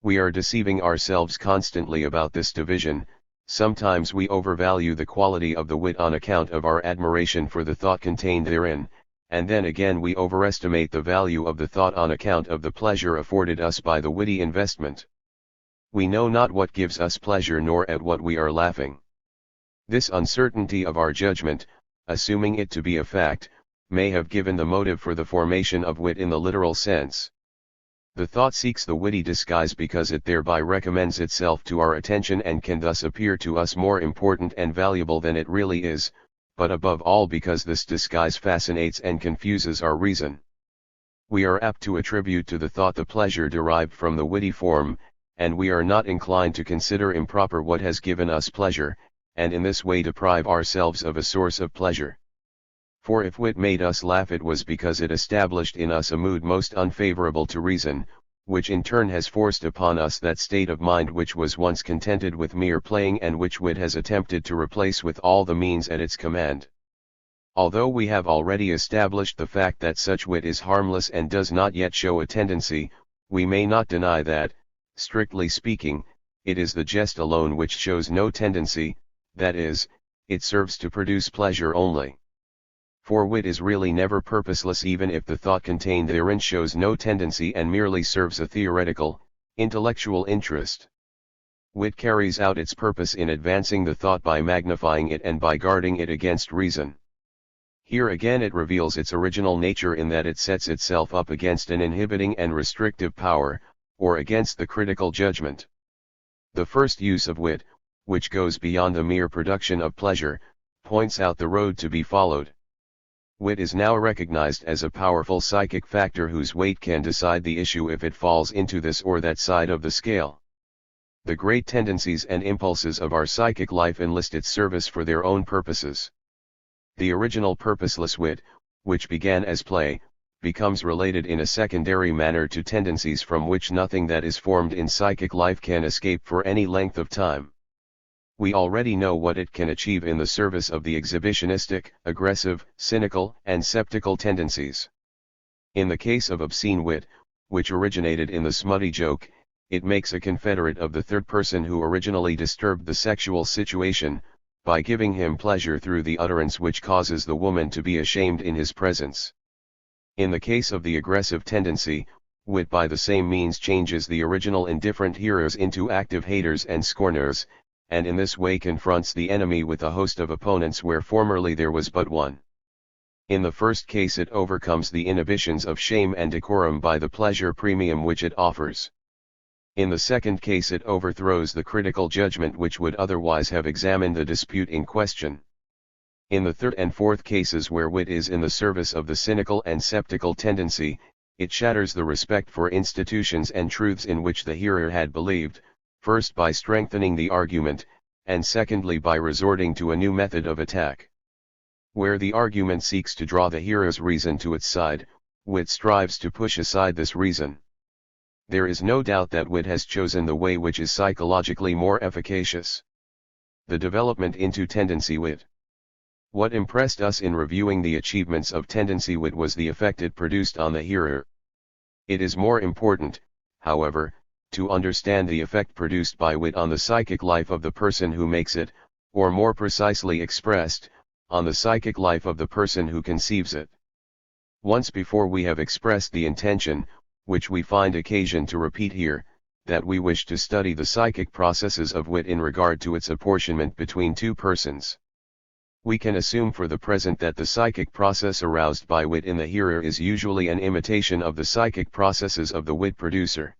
We are deceiving ourselves constantly about this division. Sometimes we overvalue the quality of the wit on account of our admiration for the thought contained therein, and then again we overestimate the value of the thought on account of the pleasure afforded us by the witty investment. We know not what gives us pleasure nor at what we are laughing. This uncertainty of our judgment, assuming it to be a fact, may have given the motive for the formation of wit in the literal sense. The thought seeks the witty disguise because it thereby recommends itself to our attention and can thus appear to us more important and valuable than it really is, but above all because this disguise fascinates and confuses our reason. We are apt to attribute to the thought the pleasure derived from the witty form, and we are not inclined to consider improper what has given us pleasure, and in this way deprive ourselves of a source of pleasure. For if wit made us laugh, it was because it established in us a mood most unfavorable to reason, which in turn has forced upon us that state of mind which was once contented with mere playing and which wit has attempted to replace with all the means at its command. Although we have already established the fact that such wit is harmless and does not yet show a tendency, we may not deny that, strictly speaking, it is the jest alone which shows no tendency, that is, it serves to produce pleasure only. For wit is really never purposeless even if the thought contained therein shows no tendency and merely serves a theoretical, intellectual interest. Wit carries out its purpose in advancing the thought by magnifying it and by guarding it against reason. Here again it reveals its original nature in that it sets itself up against an inhibiting and restrictive power, or against the critical judgment. The first use of wit, which goes beyond the mere production of pleasure, points out the road to be followed. Wit is now recognized as a powerful psychic factor whose weight can decide the issue if it falls into this or that side of the scale. The great tendencies and impulses of our psychic life enlist its service for their own purposes. The original purposeless wit, which began as play, becomes related in a secondary manner to tendencies from which nothing that is formed in psychic life can escape for any length of time. We already know what it can achieve in the service of the exhibitionistic, aggressive, cynical, and sceptical tendencies. In the case of obscene wit, which originated in the smutty joke, it makes a confederate of the third person who originally disturbed the sexual situation, by giving him pleasure through the utterance which causes the woman to be ashamed in his presence. In the case of the aggressive tendency, wit by the same means changes the original indifferent hearers into active haters and scorners, and in this way confronts the enemy with a host of opponents where formerly there was but one. In the first case it overcomes the inhibitions of shame and decorum by the pleasure premium which it offers. In the second case it overthrows the critical judgment which would otherwise have examined the dispute in question. In the third and fourth cases where wit is in the service of the cynical and sceptical tendency, it shatters the respect for institutions and truths in which the hearer had believed, first by strengthening the argument, and secondly by resorting to a new method of attack. Where the argument seeks to draw the hearer's reason to its side, wit strives to push aside this reason. There is no doubt that wit has chosen the way which is psychologically more efficacious. The development into tendency wit. What impressed us in reviewing the achievements of tendency wit was the effect it produced on the hearer. It is more important, however, to understand the effect produced by wit on the psychic life of the person who makes it, or more precisely expressed, on the psychic life of the person who conceives it. Once before we have expressed the intention, which we find occasion to repeat here, that we wish to study the psychic processes of wit in regard to its apportionment between two persons. We can assume for the present that the psychic process aroused by wit in the hearer is usually an imitation of the psychic processes of the wit producer.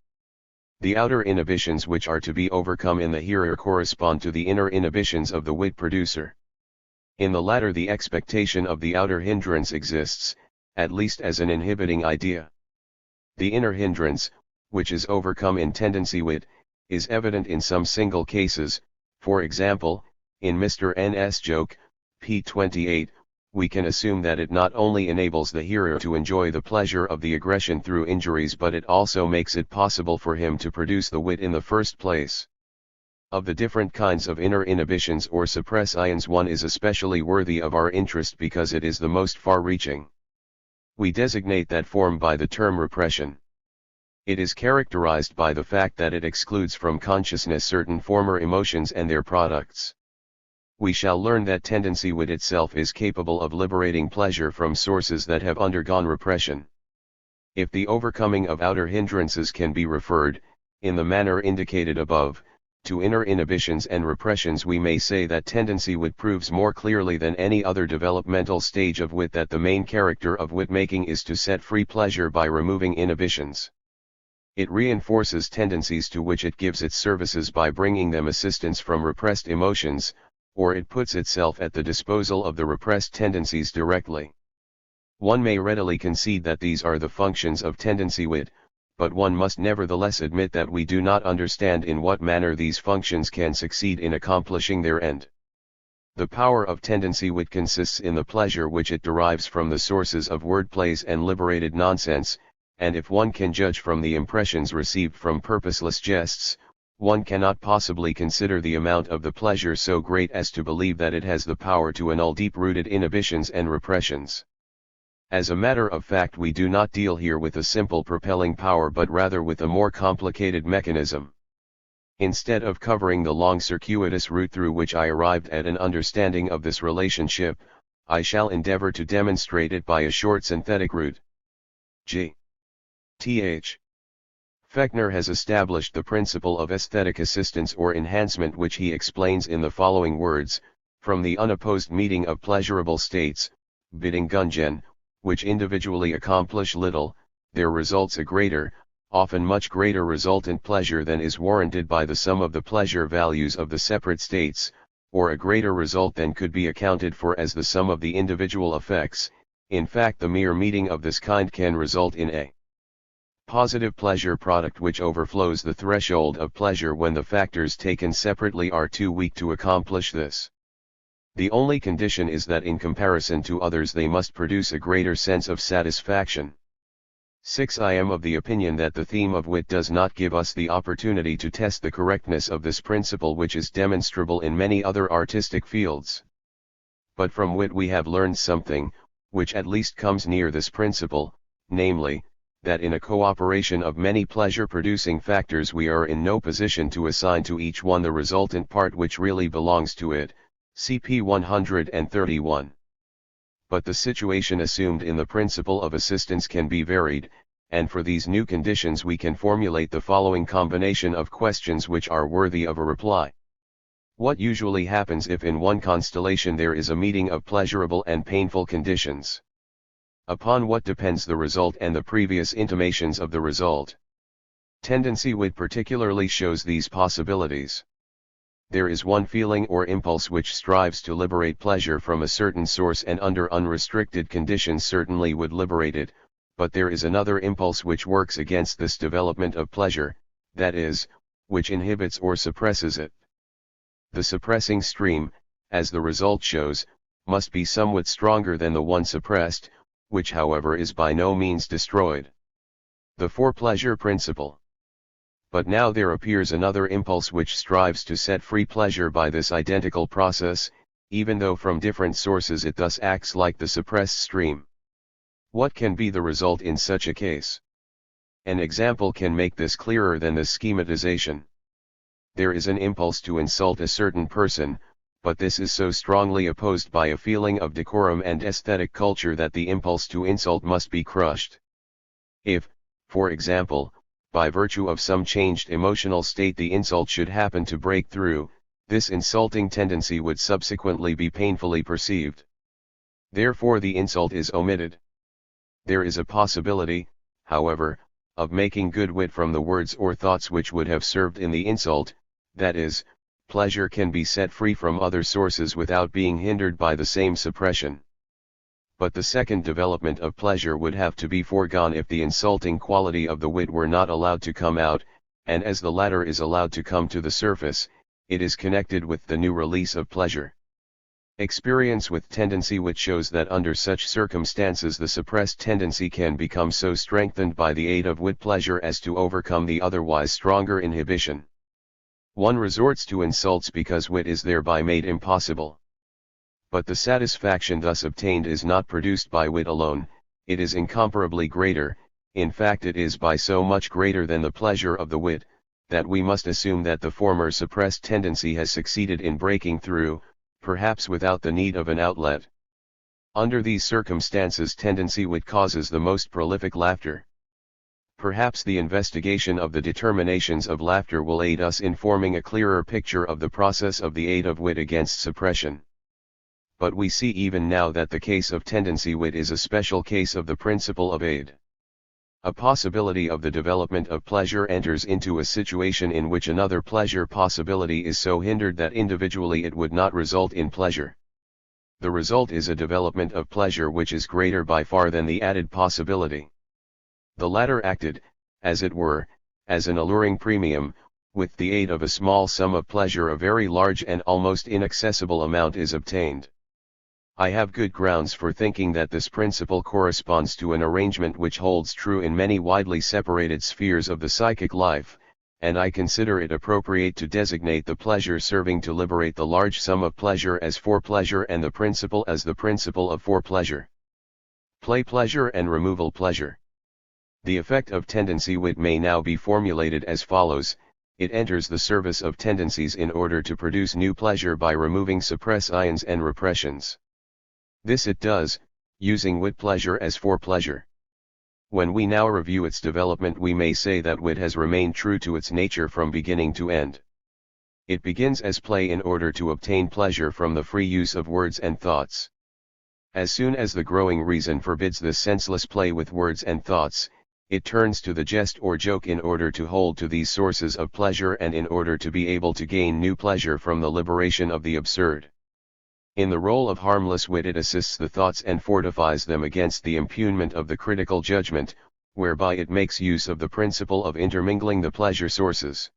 The outer inhibitions which are to be overcome in the hearer correspond to the inner inhibitions of the wit producer. In the latter the expectation of the outer hindrance exists, at least as an inhibiting idea. The inner hindrance, which is overcome in tendency wit, is evident in some single cases. For example, in Mr. N.'s joke, p. 28, we can assume that it not only enables the hearer to enjoy the pleasure of the aggression through injuries but it also makes it possible for him to produce the wit in the first place. Of the different kinds of inner inhibitions or suppressions, one is especially worthy of our interest because it is the most far-reaching. We designate that form by the term repression. It is characterized by the fact that it excludes from consciousness certain former emotions and their products. We shall learn that tendency wit itself is capable of liberating pleasure from sources that have undergone repression. If the overcoming of outer hindrances can be referred, in the manner indicated above, to inner inhibitions and repressions, we may say that tendency wit proves more clearly than any other developmental stage of wit that the main character of wit-making is to set free pleasure by removing inhibitions. It reinforces tendencies to which it gives its services by bringing them assistance from repressed emotions, or it puts itself at the disposal of the repressed tendencies directly. One may readily concede that these are the functions of tendency wit, but one must nevertheless admit that we do not understand in what manner these functions can succeed in accomplishing their end. The power of tendency wit consists in the pleasure which it derives from the sources of wordplays and liberated nonsense, and if one can judge from the impressions received from purposeless jests, one cannot possibly consider the amount of the pleasure so great as to believe that it has the power to annul deep-rooted inhibitions and repressions. As a matter of fact, we do not deal here with a simple propelling power but rather with a more complicated mechanism. Instead of covering the long circuitous route through which I arrived at an understanding of this relationship, I shall endeavor to demonstrate it by a short synthetic route. G. Th. Fechner has established the principle of aesthetic assistance or enhancement, which he explains in the following words: from the unopposed meeting of pleasurable states, Bedingungen, which individually accomplish little, there results a greater, often much greater resultant pleasure than is warranted by the sum of the pleasure values of the separate states, or a greater result than could be accounted for as the sum of the individual effects. In fact, the mere meeting of this kind can result in a Positive pleasure product which overflows the threshold of pleasure when the factors taken separately are too weak to accomplish this. The only condition is that in comparison to others they must produce a greater sense of satisfaction. 6. I am of the opinion that the theme of wit does not give us the opportunity to test the correctness of this principle, which is demonstrable in many other artistic fields. But from wit we have learned something, which at least comes near this principle, namely, that in a cooperation of many pleasure-producing factors we are in no position to assign to each one the resultant part which really belongs to it, cp 131. But the situation assumed in the principle of assistance can be varied, and for these new conditions we can formulate the following combination of questions which are worthy of a reply. What usually happens if in one constellation there is a meeting of pleasurable and painful conditions? Upon what depends the result and the previous intimations of the result? Tendency wit particularly shows these possibilities. There is one feeling or impulse which strives to liberate pleasure from a certain source and under unrestricted conditions certainly would liberate it, but there is another impulse which works against this development of pleasure, that is, which inhibits or suppresses it. The suppressing stream, as the result shows, must be somewhat stronger than the one suppressed, which however is by no means destroyed. The for-pleasure principle. But now there appears another impulse which strives to set free pleasure by this identical process, even though from different sources it thus acts like the suppressed stream. What can be the result in such a case? An example can make this clearer than the schematization. There is an impulse to insult a certain person, but this is so strongly opposed by a feeling of decorum and aesthetic culture that the impulse to insult must be crushed. If, for example, by virtue of some changed emotional state the insult should happen to break through, this insulting tendency would subsequently be painfully perceived. Therefore the insult is omitted. There is a possibility, however, of making good wit from the words or thoughts which would have served in the insult, that is, pleasure can be set free from other sources without being hindered by the same suppression. But the second development of pleasure would have to be foregone if the insulting quality of the wit were not allowed to come out, and as the latter is allowed to come to the surface, it is connected with the new release of pleasure. Experience with tendency wit shows that under such circumstances the suppressed tendency can become so strengthened by the aid of wit pleasure as to overcome the otherwise stronger inhibition. One resorts to insults because wit is thereby made impossible. But the satisfaction thus obtained is not produced by wit alone, it is incomparably greater, in fact it is by so much greater than the pleasure of the wit, that we must assume that the former suppressed tendency has succeeded in breaking through, perhaps without the need of an outlet. Under these circumstances tendency wit causes the most prolific laughter. Perhaps the investigation of the determinations of laughter will aid us in forming a clearer picture of the process of the aid of wit against suppression. But we see even now that the case of tendency wit is a special case of the principle of aid. A possibility of the development of pleasure enters into a situation in which another pleasure possibility is so hindered that individually it would not result in pleasure. The result is a development of pleasure which is greater by far than the added possibility. The latter acted, as it were, as an alluring premium, with the aid of a small sum of pleasure a very large and almost inaccessible amount is obtained. I have good grounds for thinking that this principle corresponds to an arrangement which holds true in many widely separated spheres of the psychic life, and I consider it appropriate to designate the pleasure serving to liberate the large sum of pleasure as for-pleasure and the principle as the principle of for-pleasure. Play pleasure and removal pleasure. The effect of tendency wit may now be formulated as follows: it enters the service of tendencies in order to produce new pleasure by removing suppressions and repressions. This it does, using wit pleasure as for-pleasure. When we now review its development we may say that wit has remained true to its nature from beginning to end. It begins as play in order to obtain pleasure from the free use of words and thoughts. As soon as the growing reason forbids this senseless play with words and thoughts, it turns to the jest or joke in order to hold to these sources of pleasure and in order to be able to gain new pleasure from the liberation of the absurd. In the role of harmless wit it assists the thoughts and fortifies them against the impugnment of the critical judgment, whereby it makes use of the principle of intermingling the pleasure sources.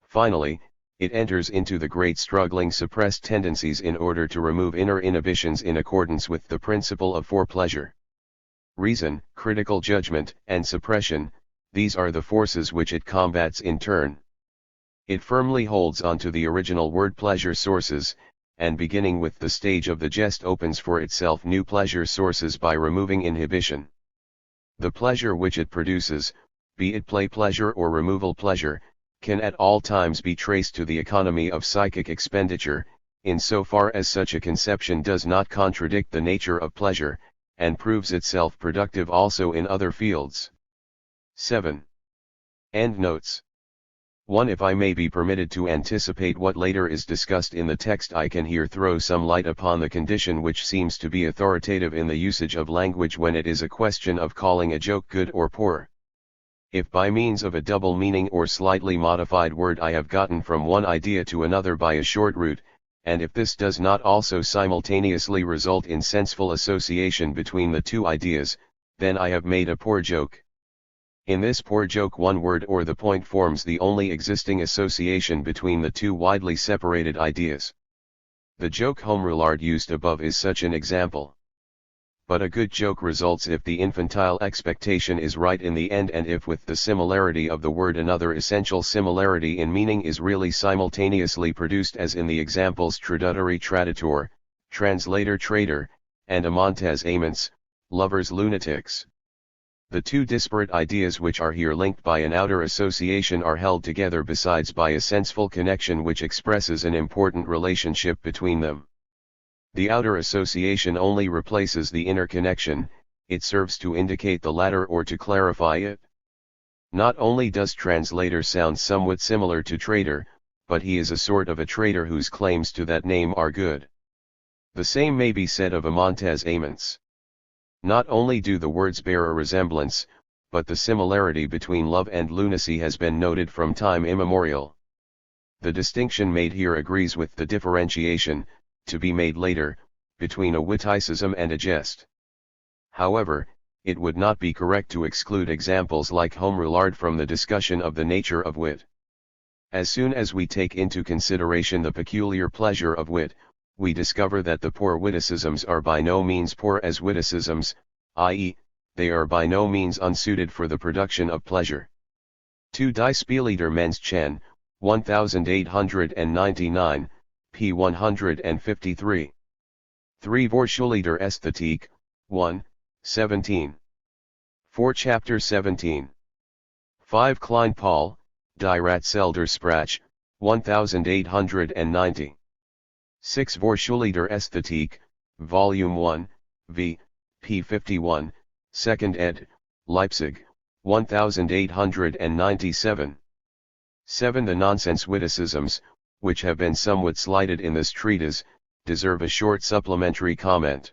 Finally, it enters into the great struggling suppressed tendencies in order to remove inner inhibitions in accordance with the principle of for-pleasure. Reason, critical judgment, and suppression, these are the forces which it combats in turn. It firmly holds on to the original word pleasure sources, and beginning with the stage of the jest opens for itself new pleasure sources by removing inhibition. The pleasure which it produces, be it play pleasure or removal pleasure, can at all times be traced to the economy of psychic expenditure, insofar as such a conception does not contradict the nature of pleasure, and proves itself productive also in other fields. 7. Endnotes. 1. If I may be permitted to anticipate what later is discussed in the text, I can here throw some light upon the condition which seems to be authoritative in the usage of language when it is a question of calling a joke good or poor. If by means of a double meaning or slightly modified word I have gotten from one idea to another by a short route, and if this does not also simultaneously result in senseful association between the two ideas, then I have made a poor joke. In this poor joke one word or the point forms the only existing association between the two widely separated ideas. The joke Homerulard used above is such an example. But a good joke results if the infantile expectation is right in the end, and if with the similarity of the word another essential similarity in meaning is really simultaneously produced, as in the examples traduttore traditor, translator traitor, and amantes amants, lovers lunatics. The two disparate ideas which are here linked by an outer association are held together besides by a senseful connection which expresses an important relationship between them. The outer association only replaces the inner connection, it serves to indicate the latter or to clarify it. Not only does translator sound somewhat similar to traitor, but he is a sort of a traitor whose claims to that name are good. The same may be said of amantes amants. Not only do the words bear a resemblance, but the similarity between love and lunacy has been noted from time immemorial. The distinction made here agrees with the differentiation, to be made later, between a witticism and a jest. However, it would not be correct to exclude examples like Homerulard from the discussion of the nature of wit. As soon as we take into consideration the peculiar pleasure of wit, we discover that the poor witticisms are by no means poor as witticisms, i.e., they are by no means unsuited for the production of pleasure. 2. Die Spiellieder Menschen, 1899, p. 153. 3. Vorschullieder Ästhetik, 1, 17. 4. Chapter 17. 5. Klein Paul, Die Ratzelder Sprach, 1890. 6. Vorschullieder Ästhetik, Volume 1, v. p. 51, 2nd ed., Leipzig, 1897. 7. The nonsense witticisms, which have been somewhat slighted in this treatise, deserve a short supplementary comment.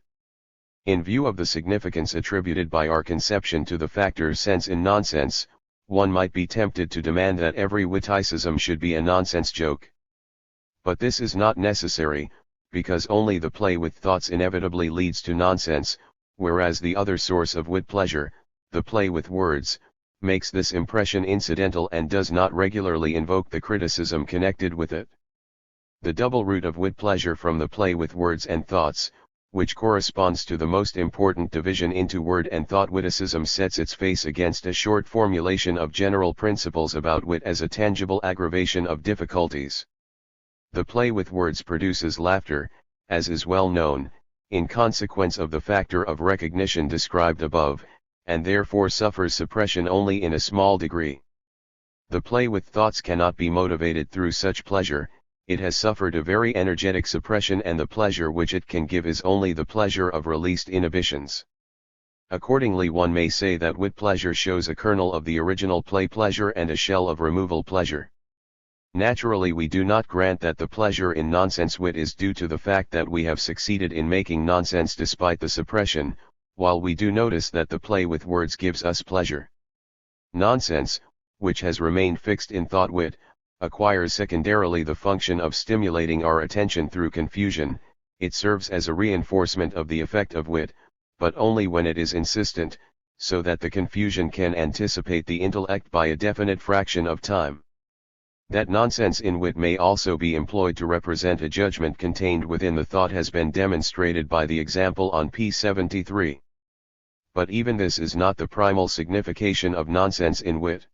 In view of the significance attributed by our conception to the factor sense in nonsense, one might be tempted to demand that every witticism should be a nonsense joke. But this is not necessary, because only the play with thoughts inevitably leads to nonsense, whereas the other source of wit pleasure, the play with words, makes this impression incidental and does not regularly invoke the criticism connected with it. The double root of wit pleasure from the play with words and thoughts, which corresponds to the most important division into word and thought witticism, sets its face against a short formulation of general principles about wit as a tangible aggravation of difficulties. The play with words produces laughter, as is well known, in consequence of the factor of recognition described above, and therefore suffers suppression only in a small degree. The play with thoughts cannot be motivated through such pleasure, it has suffered a very energetic suppression, and the pleasure which it can give is only the pleasure of released inhibitions. Accordingly, one may say that wit pleasure shows a kernel of the original play pleasure and a shell of removal pleasure. Naturally, we do not grant that the pleasure in nonsense wit is due to the fact that we have succeeded in making nonsense despite the suppression, while we do notice that the play with words gives us pleasure. Nonsense, which has remained fixed in thought wit, acquires secondarily the function of stimulating our attention through confusion. It serves as a reinforcement of the effect of wit, but only when it is insistent, so that the confusion can anticipate the intellect by a definite fraction of time. That nonsense in wit may also be employed to represent a judgment contained within the thought has been demonstrated by the example on p. 73. But even this is not the primal signification of nonsense in wit.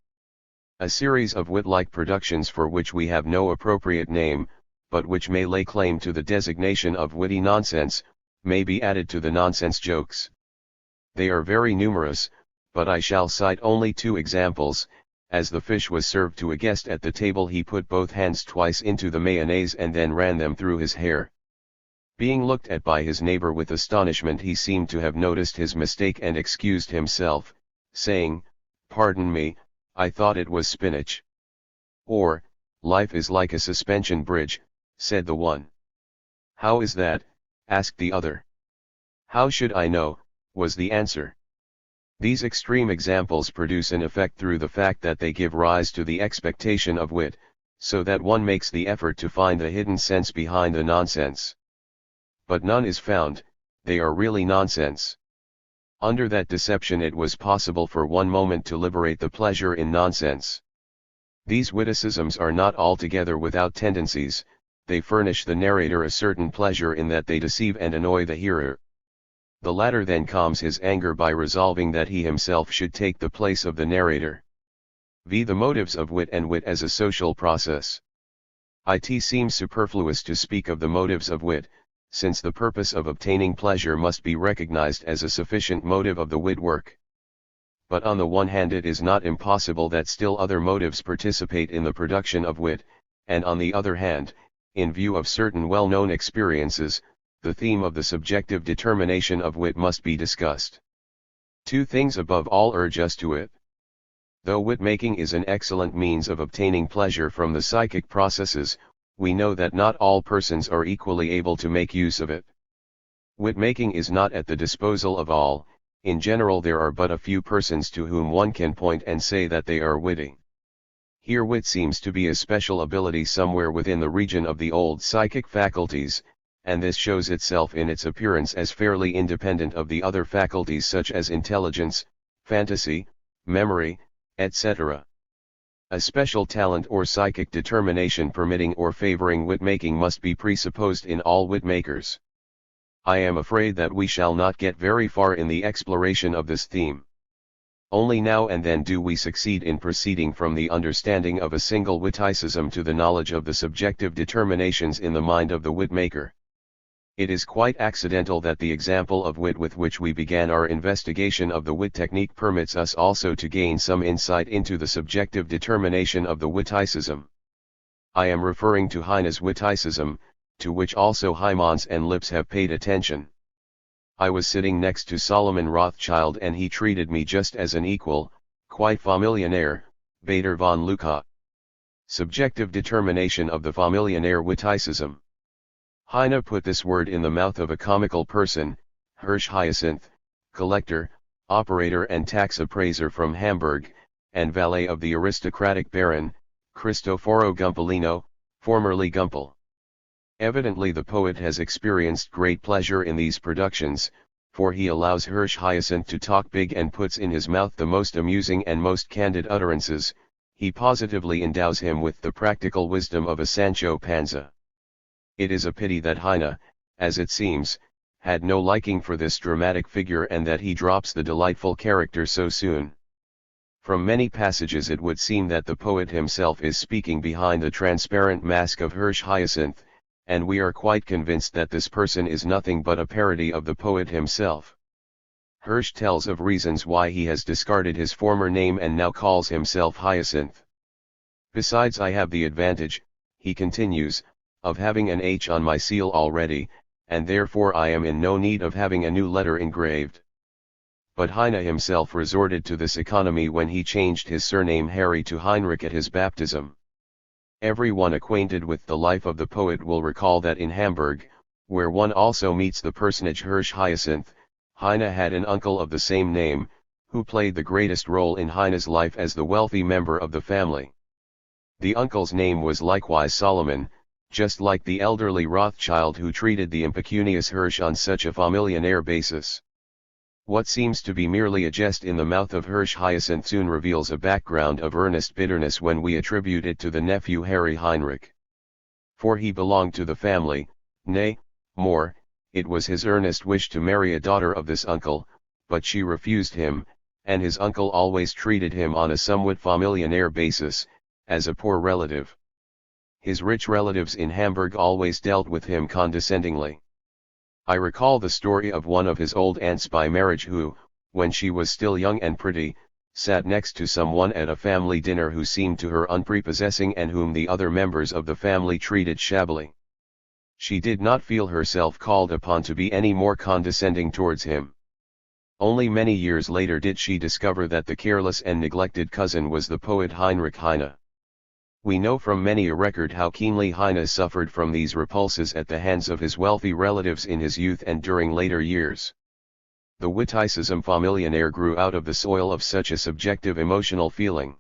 A series of wit-like productions for which we have no appropriate name, but which may lay claim to the designation of witty nonsense, may be added to the nonsense jokes. They are very numerous, but I shall cite only 2 examples. As the fish was served to a guest at the table, he put both hands twice into the mayonnaise and then ran them through his hair. Being looked at by his neighbor with astonishment, he seemed to have noticed his mistake and excused himself, saying, "Pardon me, I thought it was spinach." Or, "Life is like a suspension bridge," said the one. "How is that?" asked the other. "How should I know?" was the answer. These extreme examples produce an effect through the fact that they give rise to the expectation of wit, so that one makes the effort to find the hidden sense behind the nonsense. But none is found, they are really nonsense. Under that deception it was possible for one moment to liberate the pleasure in nonsense. These witticisms are not altogether without tendencies, they furnish the narrator a certain pleasure in that they deceive and annoy the hearer. The latter then calms his anger by resolving that he himself should take the place of the narrator. V. The motives of wit and wit as a social process. It seems superfluous to speak of the motives of wit, since the purpose of obtaining pleasure must be recognized as a sufficient motive of the wit work. But on the one hand it is not impossible that still other motives participate in the production of wit, and on the other hand, in view of certain well-known experiences, the theme of the subjective determination of wit must be discussed. 2 things above all urge us to it. Though wit-making is an excellent means of obtaining pleasure from the psychic processes, we know that not all persons are equally able to make use of it. Wit-making is not at the disposal of all. In general there are but a few persons to whom one can point and say that they are witty. Here wit seems to be a special ability somewhere within the region of the old psychic faculties, and this shows itself in its appearance as fairly independent of the other faculties such as intelligence, fantasy, memory, etc. A special talent or psychic determination permitting or favoring wit-making must be presupposed in all wit-makers. I am afraid that we shall not get very far in the exploration of this theme. Only now and then do we succeed in proceeding from the understanding of a single witticism to the knowledge of the subjective determinations in the mind of the wit-maker. It is quite accidental that the example of wit with which we began our investigation of the wit technique permits us also to gain some insight into the subjective determination of the witticism. I am referring to Heine's witticism, to which also Hymans and Lips have paid attention. I was sitting next to Solomon Rothschild and he treated me just as an equal, quite familiar, Bader von Leucott. Subjective determination of the familiar witticism. Heine put this word in the mouth of a comical person, Hirsch Hyacinth, collector, operator and tax appraiser from Hamburg, and valet of the aristocratic baron, Cristoforo Gumpolino, formerly Gumpel. Evidently the poet has experienced great pleasure in these productions, for he allows Hirsch Hyacinth to talk big and puts in his mouth the most amusing and most candid utterances. He positively endows him with the practical wisdom of a Sancho Panza. It is a pity that Heine, as it seems, had no liking for this dramatic figure and that he drops the delightful character so soon. From many passages it would seem that the poet himself is speaking behind the transparent mask of Hirsch Hyacinth, and we are quite convinced that this person is nothing but a parody of the poet himself. Hirsch tells of reasons why he has discarded his former name and now calls himself Hyacinth. Besides, I have the advantage, he continues, of having an H on my seal already, and therefore I am in no need of having a new letter engraved. But Heine himself resorted to this economy when he changed his surname Harry to Heinrich at his baptism. Everyone acquainted with the life of the poet will recall that in Hamburg, where one also meets the personage Hirsch Hyacinth, Heine had an uncle of the same name, who played the greatest role in Heine's life as the wealthy member of the family. The uncle's name was likewise Solomon, just like the elderly Rothschild who treated the impecunious Hirsch on such a familiar basis. What seems to be merely a jest in the mouth of Hirsch Hyacinth soon reveals a background of earnest bitterness when we attribute it to the nephew Harry Heinrich. For he belonged to the family, nay, more, it was his earnest wish to marry a daughter of this uncle, but she refused him, and his uncle always treated him on a somewhat familiar basis, as a poor relative. His rich relatives in Hamburg always dealt with him condescendingly. I recall the story of one of his old aunts by marriage who, when she was still young and pretty, sat next to someone at a family dinner who seemed to her unprepossessing and whom the other members of the family treated shabbily. She did not feel herself called upon to be any more condescending towards him. Only many years later did she discover that the careless and neglected cousin was the poet Heinrich Heine. We know from many a record how keenly Heine suffered from these repulses at the hands of his wealthy relatives in his youth and during later years. The witticism familiar grew out of the soil of such a subjective emotional feeling.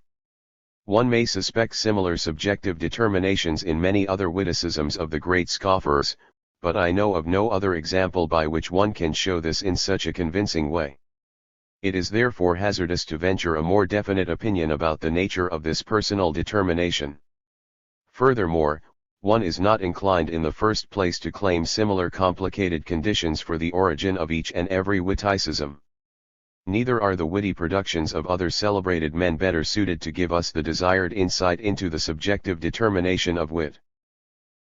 One may suspect similar subjective determinations in many other witticisms of the great scoffers, but I know of no other example by which one can show this in such a convincing way. It is therefore hazardous to venture a more definite opinion about the nature of this personal determination. Furthermore, one is not inclined in the first place to claim similar complicated conditions for the origin of each and every witticism. Neither are the witty productions of other celebrated men better suited to give us the desired insight into the subjective determination of wit.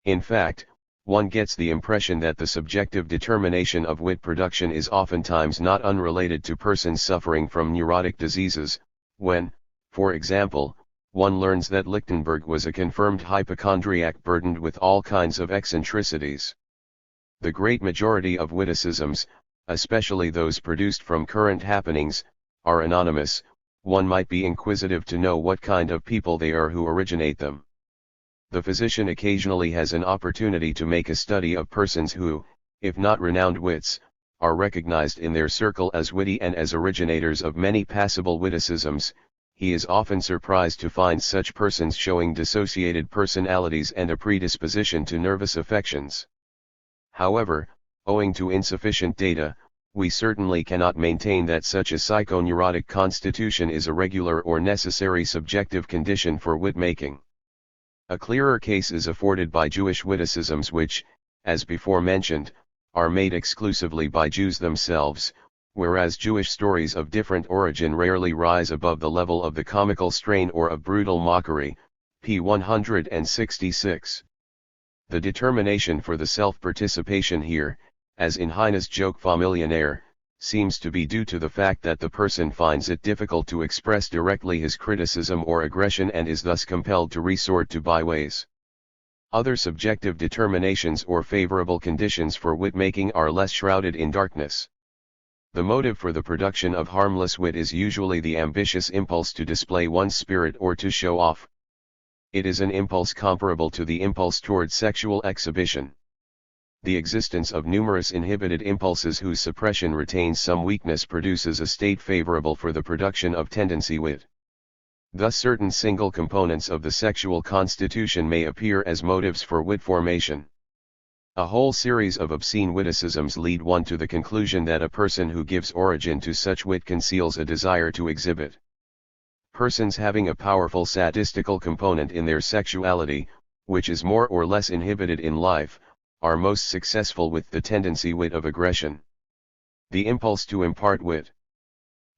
In fact, one gets the impression that the subjective determination of wit production is oftentimes not unrelated to persons suffering from neurotic diseases, when, for example, one learns that Lichtenberg was a confirmed hypochondriac burdened with all kinds of eccentricities. The great majority of witticisms, especially those produced from current happenings, are anonymous. One might be inquisitive to know what kind of people they are who originate them. The physician occasionally has an opportunity to make a study of persons who, if not renowned wits, are recognized in their circle as witty and as originators of many passable witticisms. He is often surprised to find such persons showing dissociated personalities and a predisposition to nervous affections. However, owing to insufficient data, we certainly cannot maintain that such a psychoneurotic constitution is a regular or necessary subjective condition for wit-making. A clearer case is afforded by Jewish witticisms which, as before mentioned, are made exclusively by Jews themselves, whereas Jewish stories of different origin rarely rise above the level of the comical strain or of brutal mockery, p. 166. The determination for the self-participation here, as in Heine's joke familiar, seems to be due to the fact that the person finds it difficult to express directly his criticism or aggression and is thus compelled to resort to byways. Other subjective determinations or favorable conditions for wit-making are less shrouded in darkness. The motive for the production of harmless wit is usually the ambitious impulse to display one's spirit or to show off. It is an impulse comparable to the impulse toward sexual exhibition. The existence of numerous inhibited impulses whose suppression retains some weakness produces a state favorable for the production of tendency wit. Thus certain single components of the sexual constitution may appear as motives for wit formation. A whole series of obscene witticisms lead one to the conclusion that a person who gives origin to such wit conceals a desire to exhibit. Persons having a powerful sadistical component in their sexuality, which is more or less inhibited in life, are most successful with the tendency wit of aggression. The impulse to impart wit.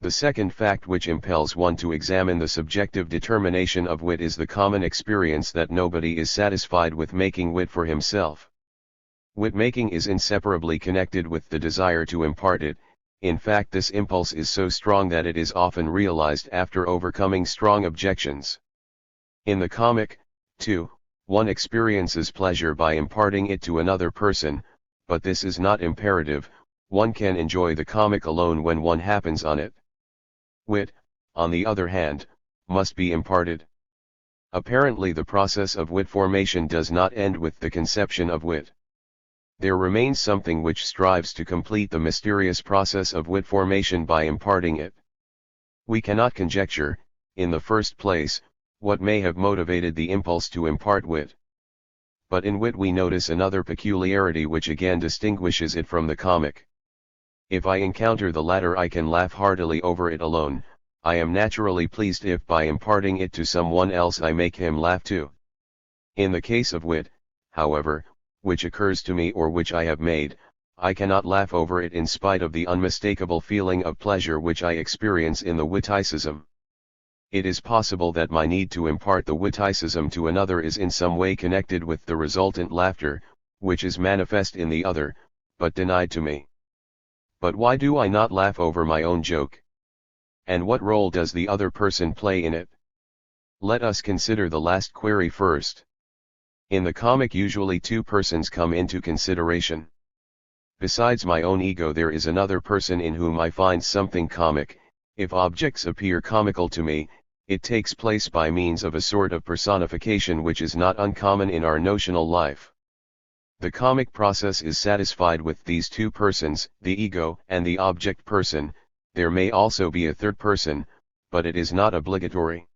The second fact which impels one to examine the subjective determination of wit is the common experience that nobody is satisfied with making wit for himself. Wit-making is inseparably connected with the desire to impart it. In fact, this impulse is so strong that it is often realized after overcoming strong objections. In the comic, too, one experiences pleasure by imparting it to another person, but this is not imperative. One can enjoy the comic alone when one happens on it. Wit, on the other hand, must be imparted. Apparently the process of wit formation does not end with the conception of wit. There remains something which strives to complete the mysterious process of wit formation by imparting it. We cannot conjecture, in the first place, what may have motivated the impulse to impart wit. But in wit we notice another peculiarity which again distinguishes it from the comic. If I encounter the latter I can laugh heartily over it alone. I am naturally pleased if by imparting it to someone else I make him laugh too. In the case of wit, however, which occurs to me or which I have made, I cannot laugh over it in spite of the unmistakable feeling of pleasure which I experience in the witticism. It is possible that my need to impart the witticism to another is in some way connected with the resultant laughter, which is manifest in the other, but denied to me. But why do I not laugh over my own joke? And what role does the other person play in it? Let us consider the last query first. In the comic usually two persons come into consideration. Besides my own ego there is another person in whom I find something comic. If objects appear comical to me, it takes place by means of a sort of personification which is not uncommon in our notional life. The comic process is satisfied with these two persons, the ego and the object person. There may also be a third person, but it is not obligatory.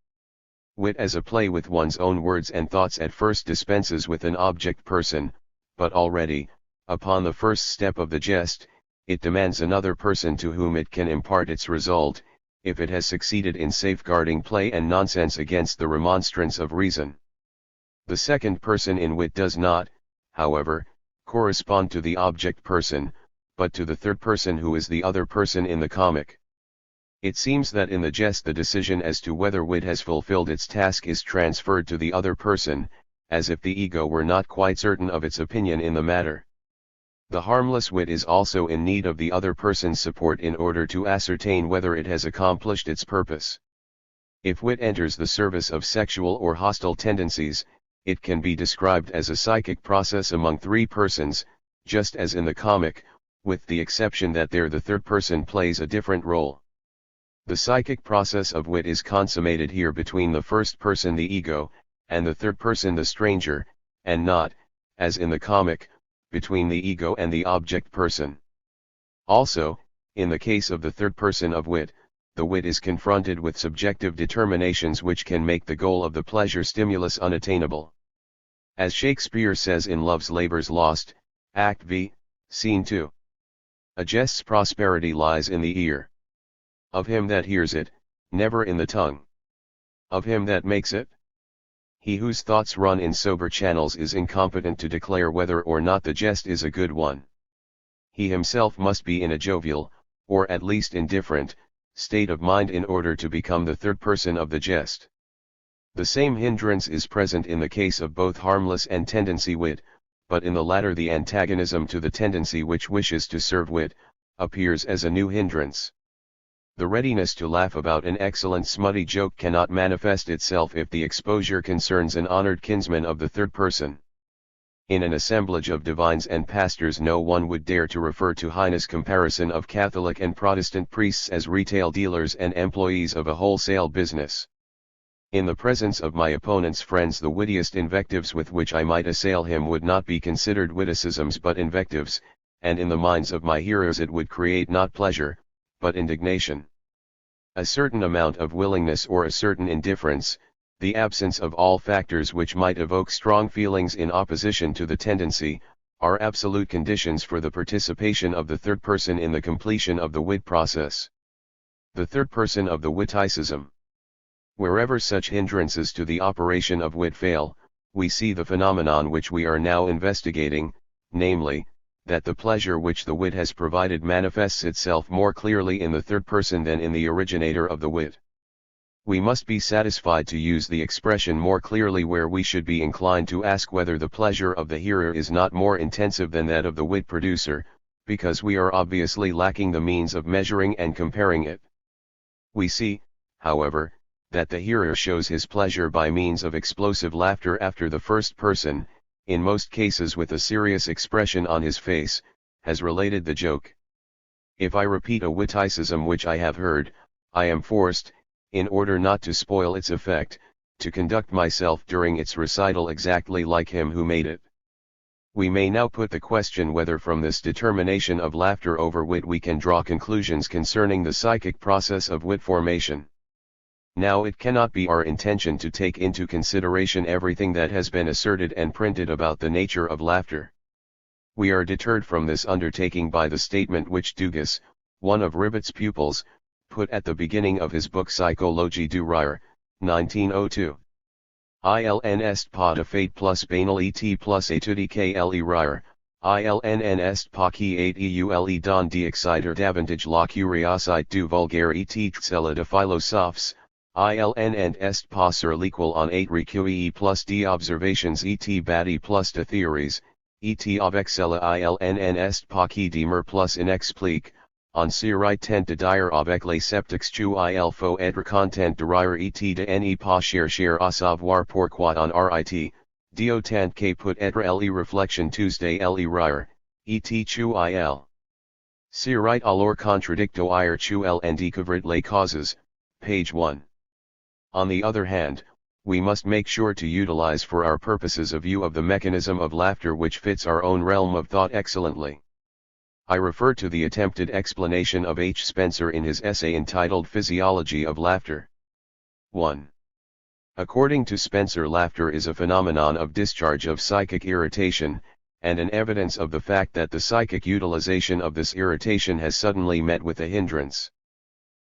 Wit as a play with one's own words and thoughts at first dispenses with an object person, but already, upon the first step of the jest, it demands another person to whom it can impart its result, if it has succeeded in safeguarding play and nonsense against the remonstrance of reason. The second person in wit does not, however, correspond to the object person, but to the third person who is the other person in the comic. It seems that in the jest the decision as to whether wit has fulfilled its task is transferred to the other person, as if the ego were not quite certain of its opinion in the matter. The harmless wit is also in need of the other person's support in order to ascertain whether it has accomplished its purpose. If wit enters the service of sexual or hostile tendencies, it can be described as a psychic process among three persons, just as in the comic, with the exception that there the third person plays a different role. The psychic process of wit is consummated here between the first person the ego, and the third person the stranger, and not, as in the comic, between the ego and the object person. Also, in the case of the third person of wit, the wit is confronted with subjective determinations which can make the goal of the pleasure stimulus unattainable. As Shakespeare says in Love's Labour's Lost, Act V, Scene 2. A jest's prosperity lies in the ear. Of him that hears it, never in the tongue. Of him that makes it. He whose thoughts run in sober channels is incompetent to declare whether or not the jest is a good one. He himself must be in a jovial, or at least indifferent, state of mind in order to become the third person of the jest. The same hindrance is present in the case of both harmless and tendency wit, but in the latter the antagonism to the tendency which wishes to serve wit, appears as a new hindrance. The readiness to laugh about an excellent smutty joke cannot manifest itself if the exposure concerns an honored kinsman of the third person. In an assemblage of divines and pastors no one would dare to refer to heinous comparison of Catholic and Protestant priests as retail dealers and employees of a wholesale business. In the presence of my opponent's friends the wittiest invectives with which I might assail him would not be considered witticisms but invectives, and in the minds of my hearers it would create not pleasure, but indignation. A certain amount of willingness or a certain indifference, the absence of all factors which might evoke strong feelings in opposition to the tendency, are absolute conditions for the participation of the third person in the completion of the wit process. The third person of the witticism. Wherever such hindrances to the operation of wit fail, we see the phenomenon which we are now investigating, namely, that the pleasure which the wit has provided manifests itself more clearly in the third person than in the originator of the wit. We must be satisfied to use the expression more clearly where we should be inclined to ask whether the pleasure of the hearer is not more intensive than that of the wit producer, because we are obviously lacking the means of measuring and comparing it. We see, however, that the hearer shows his pleasure by means of explosive laughter after the first person, in most cases with a serious expression on his face, has related the joke. If I repeat a witticism which I have heard, I am forced, in order not to spoil its effect, to conduct myself during its recital exactly like him who made it. We may now put the question whether from this determination of laughter over wit we can draw conclusions concerning the psychic process of wit formation. Now it cannot be our intention to take into consideration everything that has been asserted and printed about the nature of laughter. We are deterred from this undertaking by the statement which Dugas, one of Ribot's pupils, put at the beginning of his book Psychologie du Rire, 1902. ILN est pas de fait plus banal et plus étude que le rire, ILNN est pas qui est eule don d'exciter davantage la curiosité du vulgaire et celle de philosophes, ILNN est pas sur l'équal en être recueilli plus d'observations et bâti plus de théories, et avec cela ILNN est pas qui demeure plus inexplique, on serait tent de dire avec les sceptiques tu il faut être content de rire et de ne pas chercher à savoir pourquoi on rit, d'autant que peut être les réflexions Tuesday les rire, et tu il. Serait alors contradictoire tu en découvrir les causes, page 1. On the other hand, we must make sure to utilize for our purposes a view of the mechanism of laughter which fits our own realm of thought excellently. I refer to the attempted explanation of H. Spencer in his essay entitled Physiology of Laughter. 1. According to Spencer, laughter is a phenomenon of discharge of psychic irritation, and an evidence of the fact that the psychic utilization of this irritation has suddenly met with a hindrance.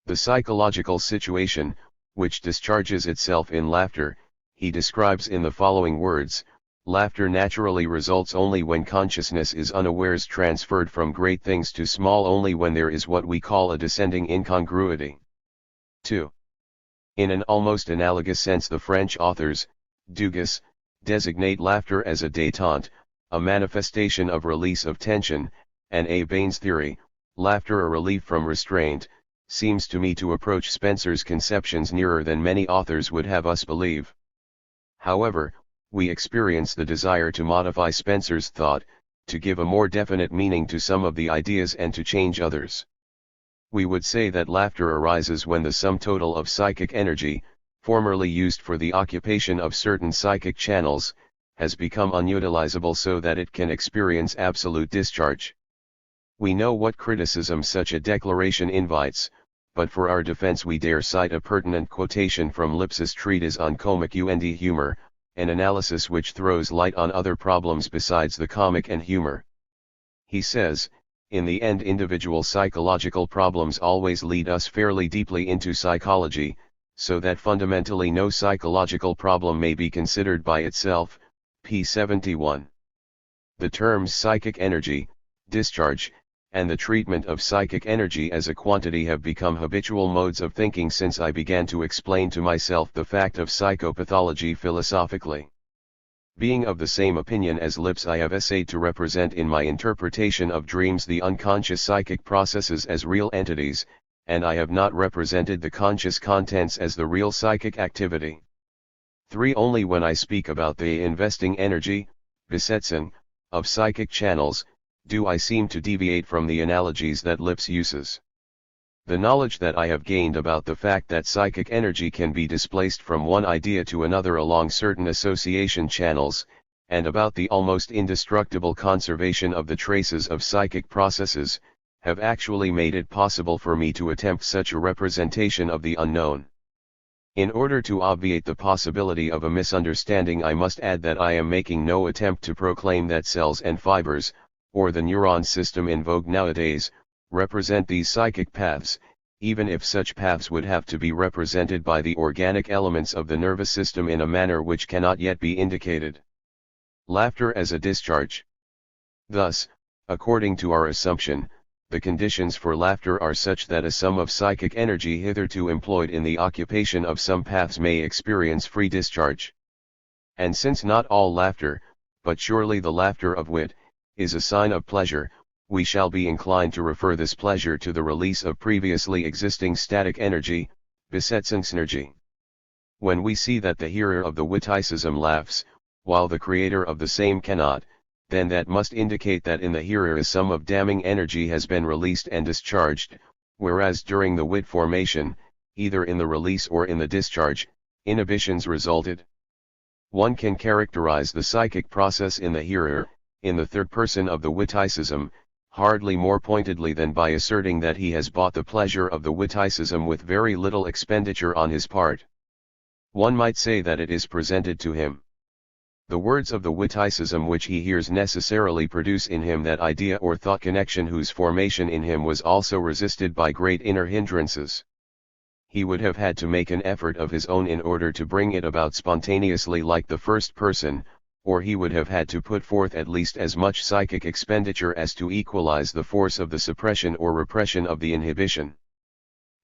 The psychological situation, which discharges itself in laughter, he describes in the following words: laughter naturally results only when consciousness is unawares transferred from great things to small, only when there is what we call a descending incongruity. 2. In an almost analogous sense, the French authors, Dugas, designate laughter as a détente, a manifestation of release of tension, and A. Bain's theory, laughter a relief from restraint, seems to me to approach Spencer's conceptions nearer than many authors would have us believe. However, we experience the desire to modify Spencer's thought, to give a more definite meaning to some of the ideas and to change others. We would say that laughter arises when the sum total of psychic energy, formerly used for the occupation of certain psychic channels, has become unutilizable so that it can experience absolute discharge. We know what criticism such a declaration invites, but for our defense we dare cite a pertinent quotation from Lips's treatise on comic and humor, an analysis which throws light on other problems besides the comic and humor. He says, in the end individual psychological problems always lead us fairly deeply into psychology, so that fundamentally no psychological problem may be considered by itself, p. 71. The terms psychic energy, discharge, and the treatment of psychic energy as a quantity have become habitual modes of thinking since I began to explain to myself the fact of psychopathology philosophically. Being of the same opinion as Lips, I have essayed to represent in my interpretation of dreams the unconscious psychic processes as real entities, and I have not represented the conscious contents as the real psychic activity. 3. Only when I speak about the investing energy, besetzen, of psychic channels, do I seem to deviate from the analogies that Lips uses. The knowledge that I have gained about the fact that psychic energy can be displaced from one idea to another along certain association channels, and about the almost indestructible conservation of the traces of psychic processes, have actually made it possible for me to attempt such a representation of the unknown. In order to obviate the possibility of a misunderstanding, I must add that I am making no attempt to proclaim that cells and fibers, or the neuron system in vogue nowadays, represent these psychic paths, even if such paths would have to be represented by the organic elements of the nervous system in a manner which cannot yet be indicated. Laughter as a discharge. Thus, according to our assumption, the conditions for laughter are such that a sum of psychic energy hitherto employed in the occupation of some paths may experience free discharge. And since not all laughter, but surely the laughter of wit, is a sign of pleasure, we shall be inclined to refer this pleasure to the release of previously existing static energy, Besetzungsenergie. When we see that the hearer of the witticism laughs, while the creator of the same cannot, then that must indicate that in the hearer a sum of damning energy has been released and discharged, whereas during the wit formation, either in the release or in the discharge, inhibitions resulted. One can characterize the psychic process in the hearer, in the third person of the witticism, hardly more pointedly than by asserting that he has bought the pleasure of the witticism with very little expenditure on his part. One might say that it is presented to him. The words of the witticism which he hears necessarily produce in him that idea or thought connection whose formation in him was also resisted by great inner hindrances. He would have had to make an effort of his own in order to bring it about spontaneously like the first person, or he would have had to put forth at least as much psychic expenditure as to equalize the force of the suppression or repression of the inhibition.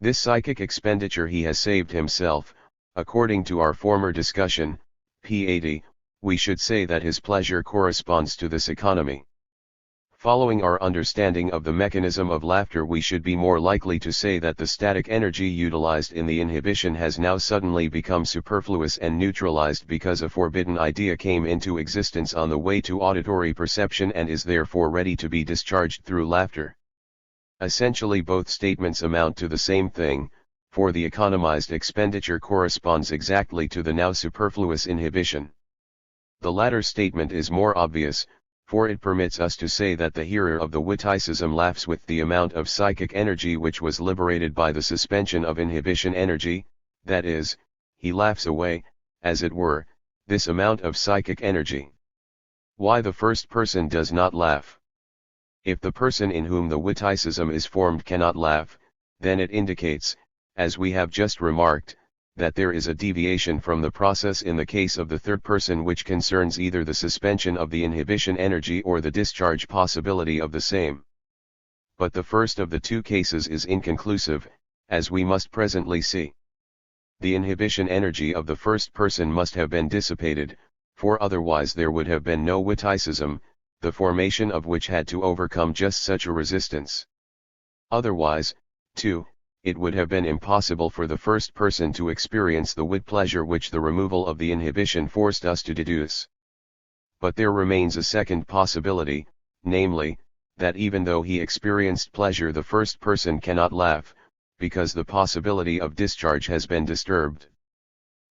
This psychic expenditure he has saved himself. According to our former discussion, p. 80, we should say that his pleasure corresponds to this economy. Following our understanding of the mechanism of laughter, we should be more likely to say that the static energy utilized in the inhibition has now suddenly become superfluous and neutralized because a forbidden idea came into existence on the way to auditory perception and is therefore ready to be discharged through laughter. Essentially both statements amount to the same thing, for the economized expenditure corresponds exactly to the now superfluous inhibition. The latter statement is more obvious, for it permits us to say that the hearer of the witticism laughs with the amount of psychic energy which was liberated by the suspension of inhibition energy, that is, he laughs away, as it were, this amount of psychic energy. Why the first person does not laugh? If the person in whom the witticism is formed cannot laugh, then it indicates, as we have just remarked, that there is a deviation from the process in the case of the third person which concerns either the suspension of the inhibition energy or the discharge possibility of the same. But the first of the two cases is inconclusive, as we must presently see. The inhibition energy of the first person must have been dissipated, for otherwise there would have been no witticism, the formation of which had to overcome just such a resistance. Otherwise, too, it would have been impossible for the first person to experience the wit pleasure which the removal of the inhibition forced us to deduce. But there remains a second possibility, namely, that even though he experienced pleasure the first person cannot laugh, because the possibility of discharge has been disturbed.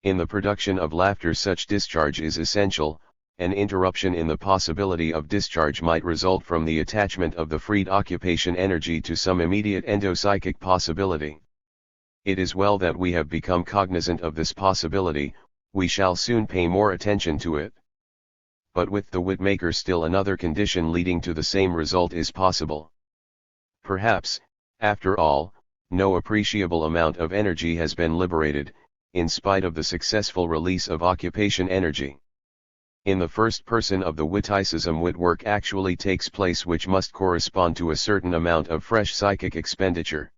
In the production of laughter such discharge is essential. An interruption in the possibility of discharge might result from the attachment of the freed occupation energy to some immediate endopsychic possibility. It is well that we have become cognizant of this possibility, we shall soon pay more attention to it. But with the wit maker still another condition leading to the same result is possible. Perhaps, after all, no appreciable amount of energy has been liberated, in spite of the successful release of occupation energy. In the first person of the witticism wit work actually takes place which must correspond to a certain amount of fresh psychic expenditure.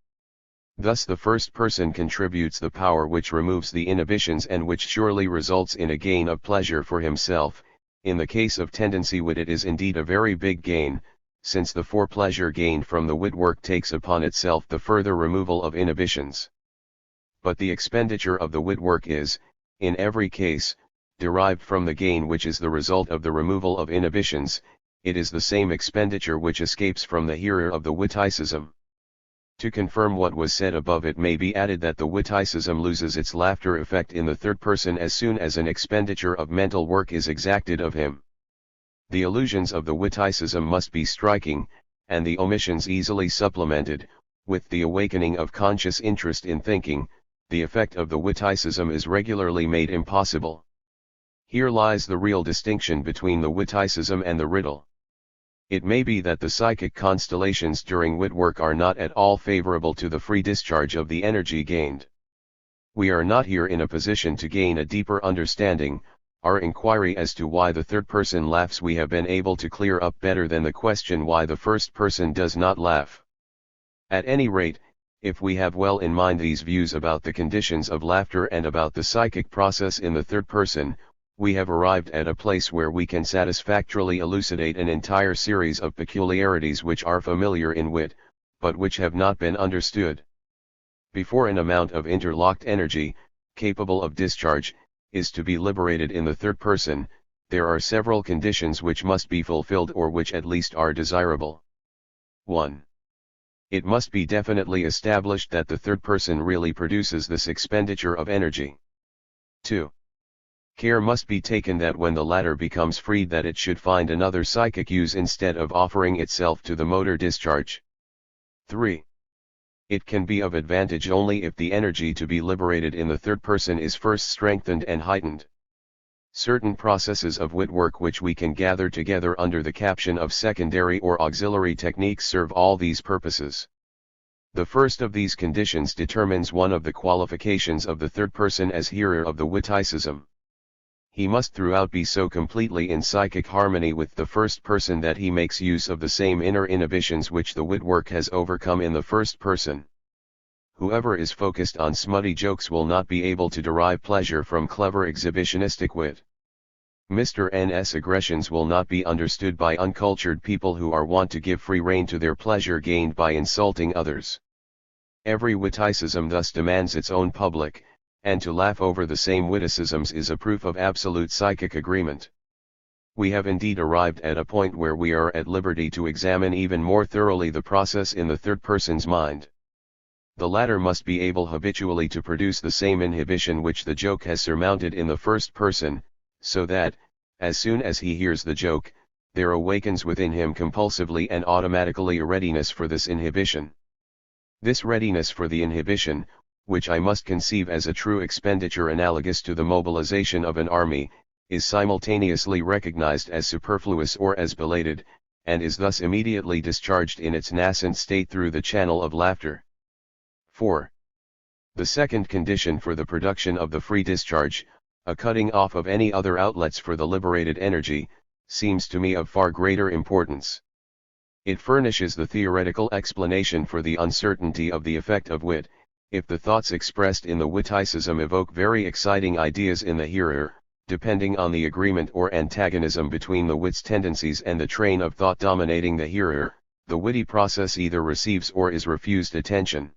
Thus the first person contributes the power which removes the inhibitions and which surely results in a gain of pleasure for himself. In the case of tendency wit it is indeed a very big gain, since the pleasure gained from the wit work takes upon itself the further removal of inhibitions. But the expenditure of the wit work is, in every case, derived from the gain which is the result of the removal of inhibitions. It is the same expenditure which escapes from the hearer of the witticism. To confirm what was said above, it may be added that the witticism loses its laughter effect in the third person as soon as an expenditure of mental work is exacted of him. The illusions of the witticism must be striking, and the omissions easily supplemented. With the awakening of conscious interest in thinking, the effect of the witticism is regularly made impossible. Here lies the real distinction between the witticism and the riddle. It may be that the psychic constellations during wit work are not at all favorable to the free discharge of the energy gained. We are not here in a position to gain a deeper understanding. Our inquiry as to why the third person laughs we have been able to clear up better than the question why the first person does not laugh. At any rate, if we have well in mind these views about the conditions of laughter and about the psychic process in the third person, we have arrived at a place where we can satisfactorily elucidate an entire series of peculiarities which are familiar in wit, but which have not been understood. Before an amount of interlocked energy, capable of discharge, is to be liberated in the third person, there are several conditions which must be fulfilled or which at least are desirable. 1. It must be definitely established that the third person really produces this expenditure of energy. 2. Care must be taken that when the latter becomes freed that it should find another psychic use instead of offering itself to the motor discharge. 3. It can be of advantage only if the energy to be liberated in the third person is first strengthened and heightened. Certain processes of wit work which we can gather together under the caption of secondary or auxiliary techniques serve all these purposes. The first of these conditions determines one of the qualifications of the third person as hearer of the witticism. He must throughout be so completely in psychic harmony with the first person that he makes use of the same inner inhibitions which the wit work has overcome in the first person. Whoever is focused on smutty jokes will not be able to derive pleasure from clever exhibitionistic wit. Mr. N's aggressions will not be understood by uncultured people who are wont to give free rein to their pleasure gained by insulting others. Every witticism thus demands its own public, and to laugh over the same witticisms is a proof of absolute psychic agreement. We have indeed arrived at a point where we are at liberty to examine even more thoroughly the process in the third person's mind. The latter must be able habitually to produce the same inhibition which the joke has surmounted in the first person, so that, as soon as he hears the joke, there awakens within him compulsively and automatically a readiness for this inhibition. This readiness for the inhibition, which I must conceive as a true expenditure analogous to the mobilization of an army, is simultaneously recognized as superfluous or as belated, and is thus immediately discharged in its nascent state through the channel of laughter. 4. The second condition for the production of the free discharge, a cutting off of any other outlets for the liberated energy, seems to me of far greater importance. It furnishes the theoretical explanation for the uncertainty of the effect of wit. If the thoughts expressed in the witticism evoke very exciting ideas in the hearer, depending on the agreement or antagonism between the wit's tendencies and the train of thought dominating the hearer, the witty process either receives or is refused attention.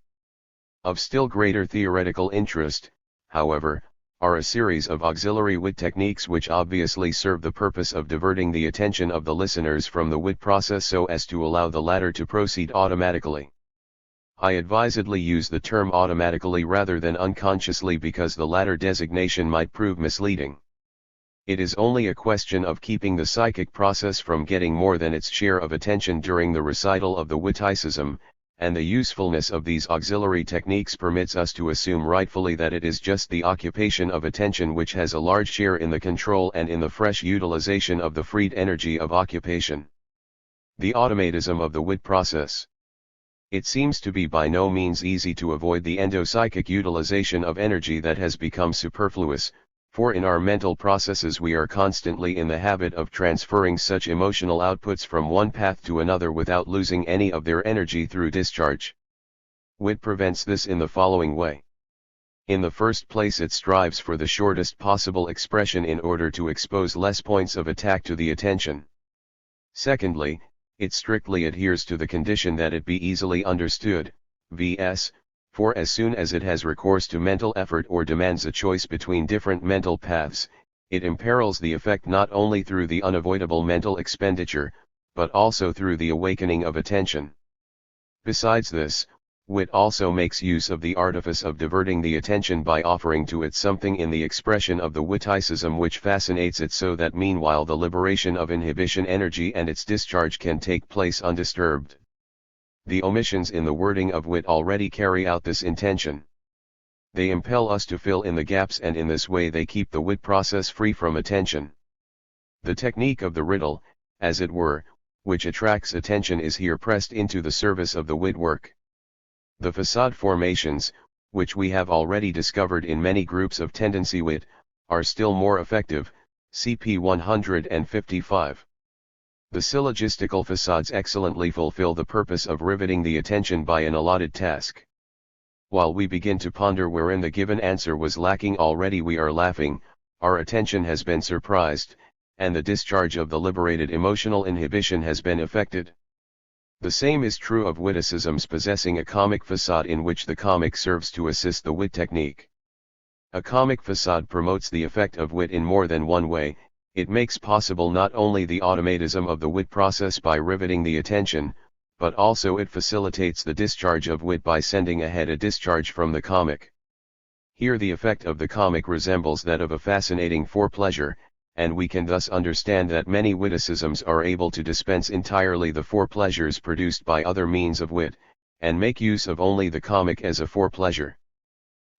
Of still greater theoretical interest, however, are a series of auxiliary wit techniques which obviously serve the purpose of diverting the attention of the listeners from the wit process so as to allow the latter to proceed automatically. I advisedly use the term automatically rather than unconsciously because the latter designation might prove misleading. It is only a question of keeping the psychic process from getting more than its share of attention during the recital of the witticism, and the usefulness of these auxiliary techniques permits us to assume rightfully that it is just the occupation of attention which has a large share in the control and in the fresh utilization of the freed energy of occupation. The automatism of the wit process. It seems to be by no means easy to avoid the endopsychic utilization of energy that has become superfluous, for in our mental processes we are constantly in the habit of transferring such emotional outputs from one path to another without losing any of their energy through discharge. Wit prevents this in the following way. In the first place, it strives for the shortest possible expression in order to expose less points of attack to the attention. Secondly, it strictly adheres to the condition that it be easily understood, vs. for as soon as it has recourse to mental effort or demands a choice between different mental paths, it imperils the effect not only through the unavoidable mental expenditure, but also through the awakening of attention. Besides this, wit also makes use of the artifice of diverting the attention by offering to it something in the expression of the witticism which fascinates it so that meanwhile the liberation of inhibition energy and its discharge can take place undisturbed. The omissions in the wording of wit already carry out this intention. They impel us to fill in the gaps, and in this way they keep the wit process free from attention. The technique of the riddle, as it were, which attracts attention is here pressed into the service of the wit work. The facade formations, which we have already discovered in many groups of tendency wit, are still more effective, cp 155. The syllogistical facades excellently fulfill the purpose of riveting the attention by an allotted task. While we begin to ponder wherein the given answer was lacking, already we are laughing, our attention has been surprised, and the discharge of the liberated emotional inhibition has been effected. The same is true of witticisms possessing a comic facade in which the comic serves to assist the wit technique. A comic facade promotes the effect of wit in more than one way. It makes possible not only the automatism of the wit process by riveting the attention, but also it facilitates the discharge of wit by sending ahead a discharge from the comic. Here the effect of the comic resembles that of a fascinating fore-pleasure, and we can thus understand that many witticisms are able to dispense entirely the fore-pleasures produced by other means of wit, and make use of only the comic as a fore-pleasure.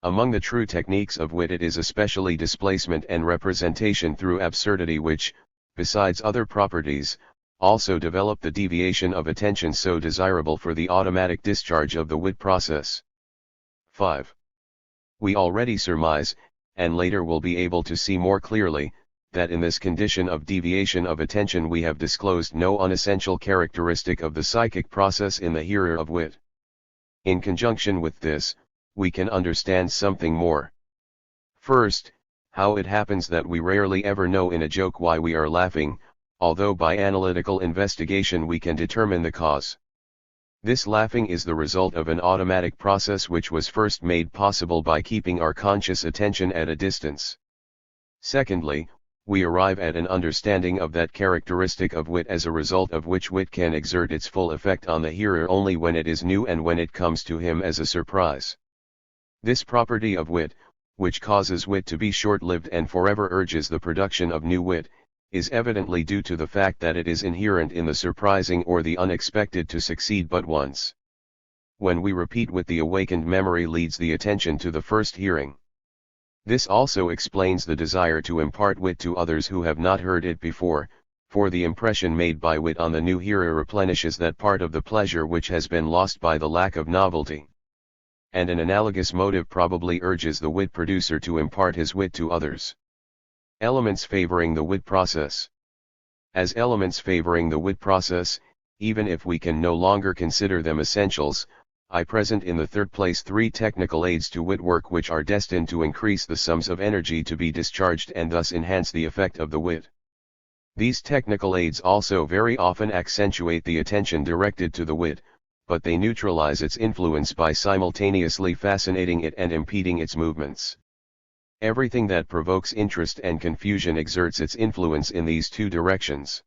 Among the true techniques of wit, it is especially displacement and representation through absurdity which, besides other properties, also develop the deviation of attention so desirable for the automatic discharge of the wit process. 5. We already surmise, and later will be able to see more clearly, that in this condition of deviation of attention we have disclosed no unessential characteristic of the psychic process in the hearer of wit. In conjunction with this, we can understand something more. First, how it happens that we rarely ever know in a joke why we are laughing, although by analytical investigation we can determine the cause. This laughing is the result of an automatic process which was first made possible by keeping our conscious attention at a distance. Secondly, we arrive at an understanding of that characteristic of wit as a result of which wit can exert its full effect on the hearer only when it is new and when it comes to him as a surprise. This property of wit, which causes wit to be short-lived and forever urges the production of new wit, is evidently due to the fact that it is inherent in the surprising or the unexpected to succeed but once. When we repeat wit, the awakened memory leads the attention to the first hearing. This also explains the desire to impart wit to others who have not heard it before, for the impression made by wit on the new hearer replenishes that part of the pleasure which has been lost by the lack of novelty. And an analogous motive probably urges the wit producer to impart his wit to others. Elements favoring the wit process. As elements favoring the wit process, even if we can no longer consider them essentials, I present in the third place 3 technical aids to wit work which are destined to increase the sums of energy to be discharged and thus enhance the effect of the wit. These technical aids also very often accentuate the attention directed to the wit, but they neutralize its influence by simultaneously fascinating it and impeding its movements. Everything that provokes interest and confusion exerts its influence in these 2 directions.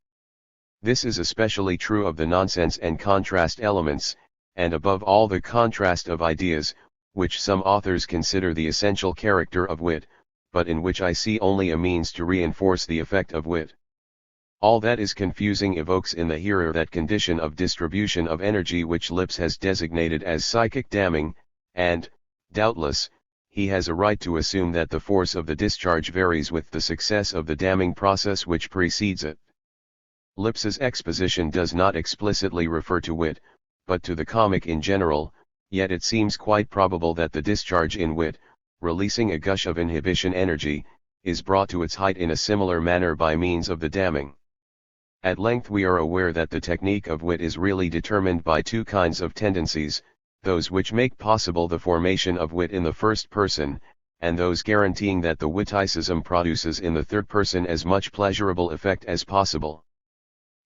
This is especially true of the nonsense and contrast elements, and above all the contrast of ideas, which some authors consider the essential character of wit, but in which I see only a means to reinforce the effect of wit. All that is confusing evokes in the hearer that condition of distribution of energy which Lipps has designated as psychic damming, and, doubtless, he has a right to assume that the force of the discharge varies with the success of the damming process which precedes it. Lipps's exposition does not explicitly refer to wit, but to the comic in general, yet it seems quite probable that the discharge in wit, releasing a gush of inhibition energy, is brought to its height in a similar manner by means of the damming. At length we are aware that the technique of wit is really determined by 2 kinds of tendencies, those which make possible the formation of wit in the first person, and those guaranteeing that the witticism produces in the third person as much pleasurable effect as possible.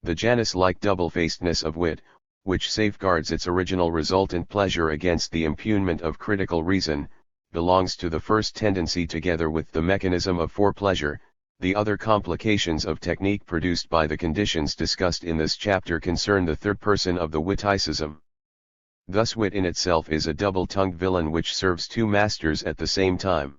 The Janus-like double-facedness of wit, which safeguards its original resultant pleasure against the impugnment of critical reason, belongs to the first tendency together with the mechanism of forepleasure. The other complications of technique produced by the conditions discussed in this chapter concern the third person of the witticism. Thus wit in itself is a double-tongued villain which serves 2 masters at the same time.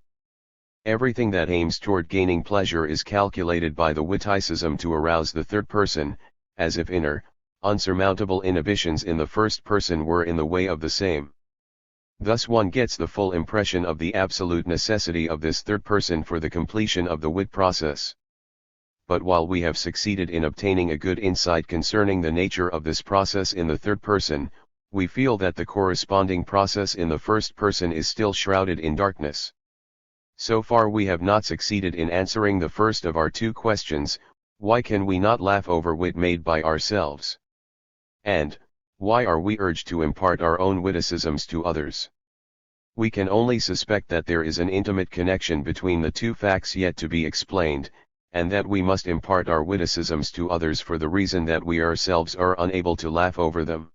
Everything that aims toward gaining pleasure is calculated by the witticism to arouse the third person, as if inner, unsurmountable inhibitions in the first person were in the way of the same. Thus one gets the full impression of the absolute necessity of this third person for the completion of the wit process. But while we have succeeded in obtaining a good insight concerning the nature of this process in the third person, we feel that the corresponding process in the first person is still shrouded in darkness. So far we have not succeeded in answering the first of our 2 questions: why can we not laugh over wit made by ourselves? And, why are we urged to impart our own witticisms to others? We can only suspect that there is an intimate connection between the 2 facts yet to be explained, and that we must impart our witticisms to others for the reason that we ourselves are unable to laugh over them.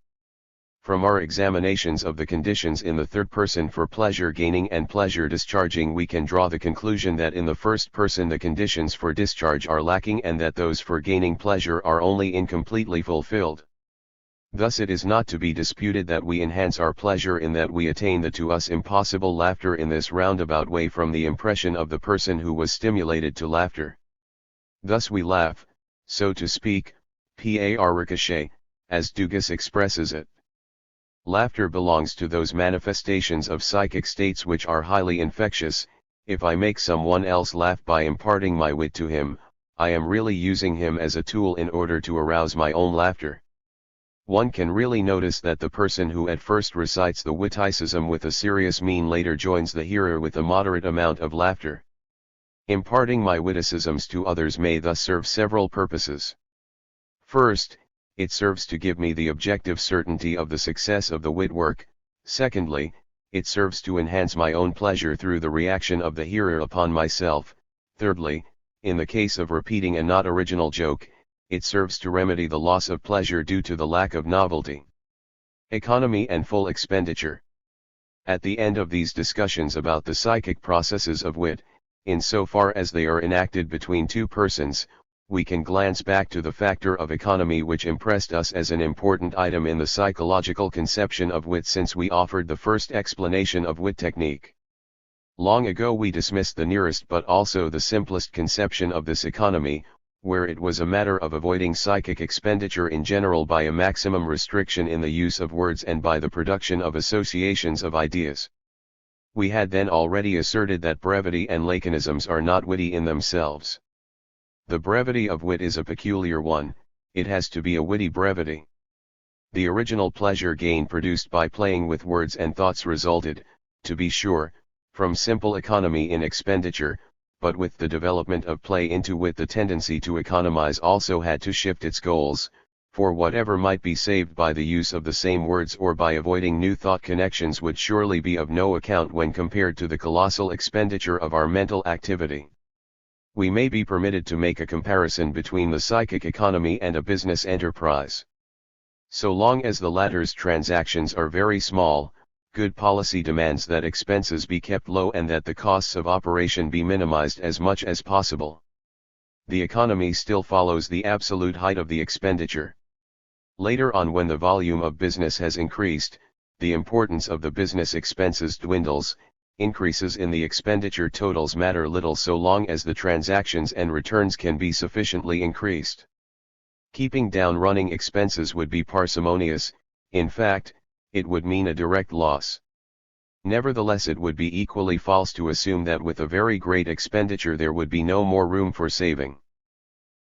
From our examinations of the conditions in the third person for pleasure gaining and pleasure discharging, we can draw the conclusion that in the first person the conditions for discharge are lacking and that those for gaining pleasure are only incompletely fulfilled. Thus it is not to be disputed that we enhance our pleasure in that we attain the to us impossible laughter in this roundabout way from the impression of the person who was stimulated to laughter. Thus we laugh, so to speak, par ricochet, as Dugas expresses it. Laughter belongs to those manifestations of psychic states which are highly infectious. If I make someone else laugh by imparting my wit to him, I am really using him as a tool in order to arouse my own laughter. One can really notice that the person who at first recites the witticism with a serious mien later joins the hearer with a moderate amount of laughter. Imparting my witticisms to others may thus serve several purposes. First, it serves to give me the objective certainty of the success of the wit work. Secondly, it serves to enhance my own pleasure through the reaction of the hearer upon myself. Thirdly, in the case of repeating a not original joke, it serves to remedy the loss of pleasure due to the lack of novelty. Economy and full expenditure. At the end of these discussions about the psychic processes of wit, insofar as they are enacted between two persons, we can glance back to the factor of economy which impressed us as an important item in the psychological conception of wit since we offered the first explanation of wit technique. Long ago we dismissed the nearest but also the simplest conception of this economy, where it was a matter of avoiding psychic expenditure in general by a maximum restriction in the use of words and by the production of associations of ideas. We had then already asserted that brevity and laconisms are not witty in themselves. The brevity of wit is a peculiar one, it has to be a witty brevity. The original pleasure gain produced by playing with words and thoughts resulted, to be sure, from simple economy in expenditure, but with the development of play into wit the tendency to economize also had to shift its goals, for whatever might be saved by the use of the same words or by avoiding new thought connections would surely be of no account when compared to the colossal expenditure of our mental activity. We may be permitted to make a comparison between the psychic economy and a business enterprise. So long as the latter's transactions are very small, good policy demands that expenses be kept low and that the costs of operation be minimized as much as possible. The economy still follows the absolute height of the expenditure. Later on, when the volume of business has increased, the importance of the business expenses dwindles. Increases in the expenditure totals matter little so long as the transactions and returns can be sufficiently increased. Keeping down running expenses would be parsimonious, in fact, it would mean a direct loss. Nevertheless, it would be equally false to assume that with a very great expenditure there would be no more room for saving.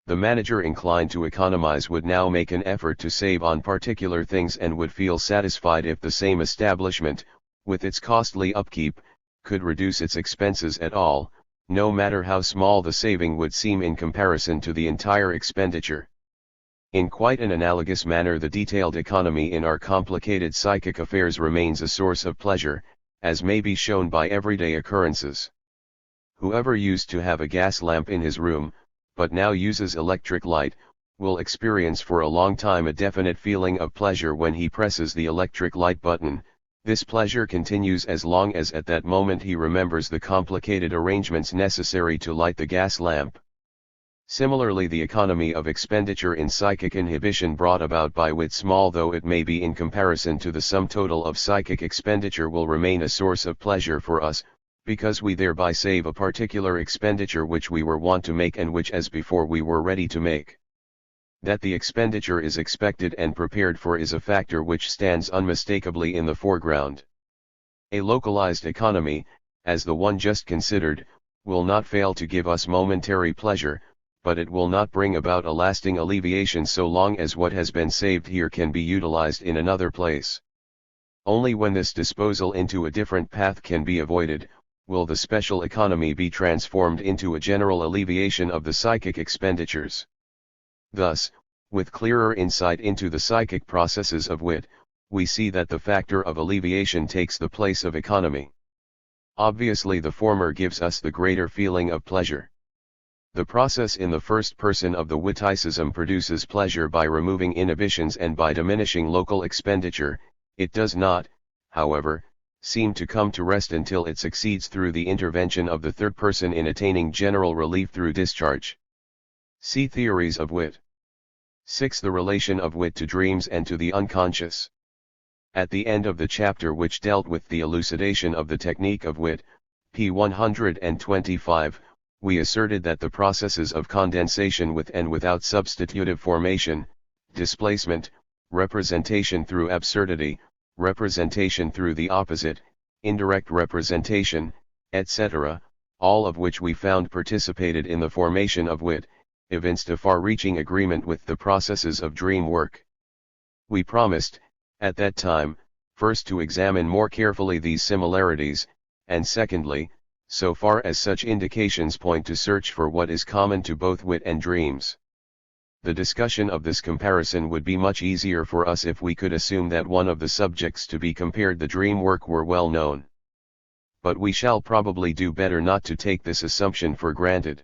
The manager inclined to economize would now make an effort to save on particular things and would feel satisfied if the same establishment, with its costly upkeep, could reduce its expenses at all, no matter how small the saving would seem in comparison to the entire expenditure. In quite an analogous manner, the detailed economy in our complicated psychic affairs remains a source of pleasure, as may be shown by everyday occurrences. Whoever used to have a gas lamp in his room, but now uses electric light, will experience for a long time a definite feeling of pleasure when he presses the electric light button. This pleasure continues as long as at that moment he remembers the complicated arrangements necessary to light the gas lamp. Similarly, the economy of expenditure in psychic inhibition brought about by wit, small though it may be in comparison to the sum total of psychic expenditure, will remain a source of pleasure for us, because we thereby save a particular expenditure which we were wont to make and which as before we were ready to make. That the expenditure is expected and prepared for is a factor which stands unmistakably in the foreground. A localized economy, as the one just considered, will not fail to give us momentary pleasure, but it will not bring about a lasting alleviation so long as what has been saved here can be utilized in another place. Only when this disposal into a different path can be avoided, will the special economy be transformed into a general alleviation of the psychic expenditures. Thus, with clearer insight into the psychic processes of wit, we see that the factor of alleviation takes the place of economy. Obviously, the former gives us the greater feeling of pleasure. The process in the first person of the witticism produces pleasure by removing inhibitions and by diminishing local expenditure. It does not, however, seem to come to rest until it succeeds through the intervention of the third person in attaining general relief through discharge. See Theories of Wit. 6. The relation of wit to dreams and to the unconscious. At the end of the chapter which dealt with the elucidation of the technique of wit, p. 125, we asserted that the processes of condensation with and without substitutive formation, displacement, representation through absurdity, representation through the opposite, indirect representation, etc., all of which we found participated in the formation of wit, evinced a far-reaching agreement with the processes of dream work. We promised, at that time, first to examine more carefully these similarities, and secondly, so far as such indications point to search for what is common to both wit and dreams. The discussion of this comparison would be much easier for us if we could assume that one of the subjects to be compared, the dream work, were well known. But we shall probably do better not to take this assumption for granted.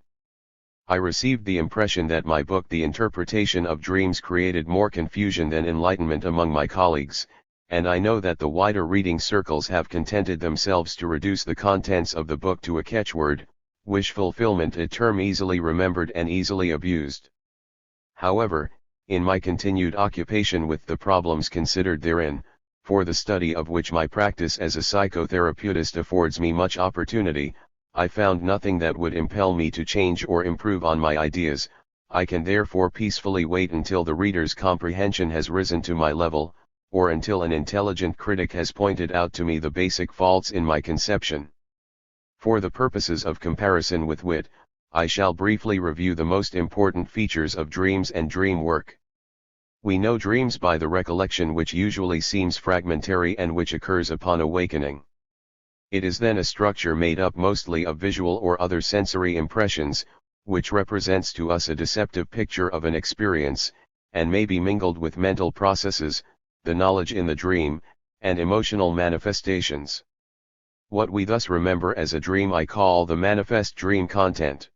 I received the impression that my book, The Interpretation of Dreams, created more confusion than enlightenment among my colleagues, and I know that the wider reading circles have contented themselves to reduce the contents of the book to a catchword, wish fulfillment, a term easily remembered and easily abused. However, in my continued occupation with the problems considered therein, for the study of which my practice as a psychotherapeutist affords me much opportunity, I found nothing that would impel me to change or improve on my ideas. I can therefore peacefully wait until the reader's comprehension has risen to my level, or until an intelligent critic has pointed out to me the basic faults in my conception. For the purposes of comparison with wit, I shall briefly review the most important features of dreams and dream work. We know dreams by the recollection, which usually seems fragmentary and which occurs upon awakening. It is then a structure made up mostly of visual or other sensory impressions, which represents to us a deceptive picture of an experience, and may be mingled with mental processes, the knowledge in the dream, and emotional manifestations. What we thus remember as a dream I call the manifest dream content.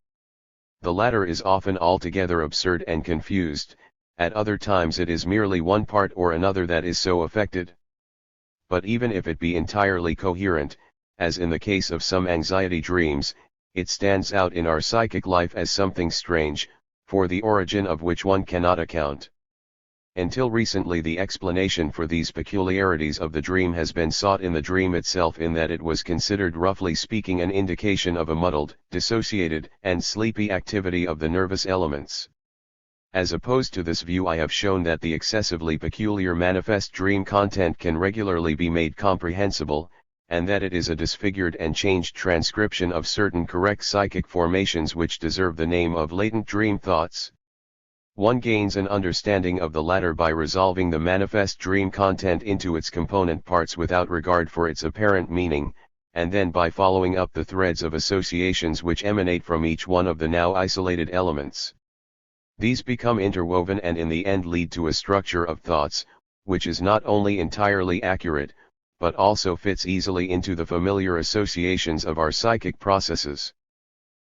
The latter is often altogether absurd and confused, at other times it is merely one part or another that is so affected. But even if it be entirely coherent, as in the case of some anxiety dreams, it stands out in our psychic life as something strange, for the origin of which one cannot account. Until recently, the explanation for these peculiarities of the dream has been sought in the dream itself, in that it was considered, roughly speaking, an indication of a muddled, dissociated, and sleepy activity of the nervous elements. As opposed to this view, I have shown that the excessively peculiar manifest dream content can regularly be made comprehensible, and that it is a disfigured and changed transcription of certain correct psychic formations which deserve the name of latent dream thoughts. One gains an understanding of the latter by resolving the manifest dream content into its component parts without regard for its apparent meaning, and then by following up the threads of associations which emanate from each one of the now isolated elements. These become interwoven and in the end lead to a structure of thoughts, which is not only entirely accurate, but also fits easily into the familiar associations of our psychic processes.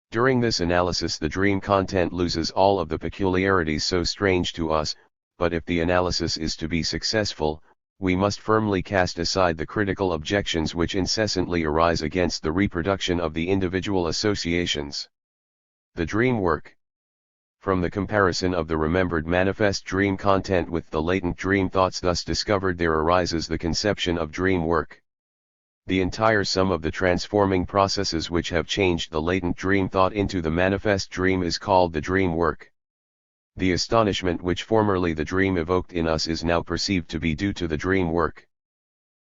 During this analysis, the dream content loses all of the peculiarities so strange to us, but if the analysis is to be successful, we must firmly cast aside the critical objections which incessantly arise against the reproduction of the individual associations. The dream work. From the comparison of the remembered manifest dream content with the latent dream thoughts thus discovered, there arises the conception of dream work. The entire sum of the transforming processes which have changed the latent dream thought into the manifest dream is called the dream work. The astonishment which formerly the dream evoked in us is now perceived to be due to the dream work.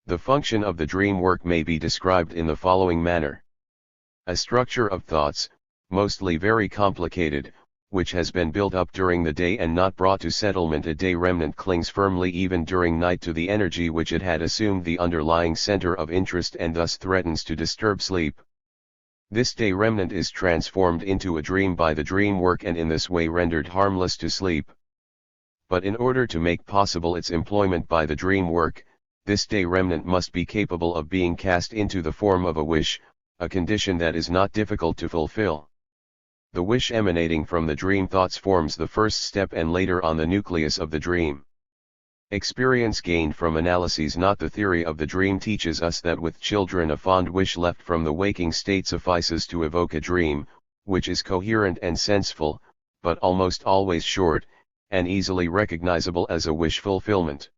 The function of the dream work may be described in the following manner. A structure of thoughts, mostly very complicated, which has been built up during the day and not brought to settlement a day remnant, clings firmly even during night to the energy which it had assumed the underlying center of interest, and thus threatens to disturb sleep. This day remnant is transformed into a dream by the dream work and in this way rendered harmless to sleep. But in order to make possible its employment by the dream work, this day remnant must be capable of being cast into the form of a wish, a condition that is not difficult to fulfill. The wish emanating from the dream thoughts forms the first step and later on the nucleus of the dream. Experience gained from analyses, not the theory of the dream, teaches us that with children a fond wish left from the waking state suffices to evoke a dream, which is coherent and senseful, but almost always short, and easily recognizable as a wish fulfillment.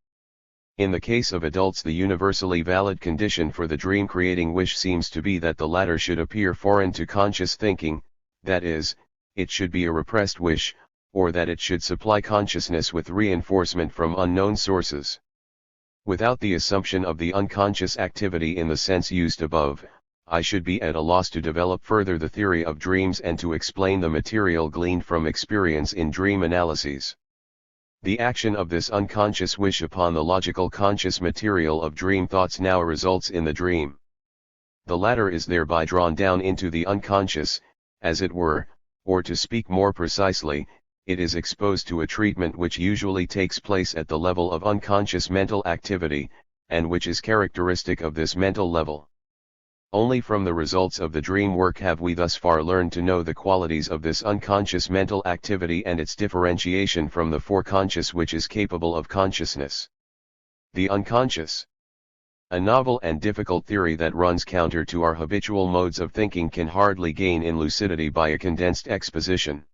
In the case of adults, the universally valid condition for the dream-creating wish seems to be that the latter should appear foreign to conscious thinking, that is, it should be a repressed wish, or that it should supply consciousness with reinforcement from unknown sources. Without the assumption of the unconscious activity in the sense used above, I should be at a loss to develop further the theory of dreams and to explain the material gleaned from experience in dream analyses. The action of this unconscious wish upon the logical conscious material of dream thoughts now results in the dream. The latter is thereby drawn down into the unconscious, as it were, or to speak more precisely, it is exposed to a treatment which usually takes place at the level of unconscious mental activity, and which is characteristic of this mental level. Only from the results of the dream work have we thus far learned to know the qualities of this unconscious mental activity and its differentiation from the foreconscious which is capable of consciousness. The unconscious. A novel and difficult theory that runs counter to our habitual modes of thinking can hardly gain in lucidity by a condensed exposition.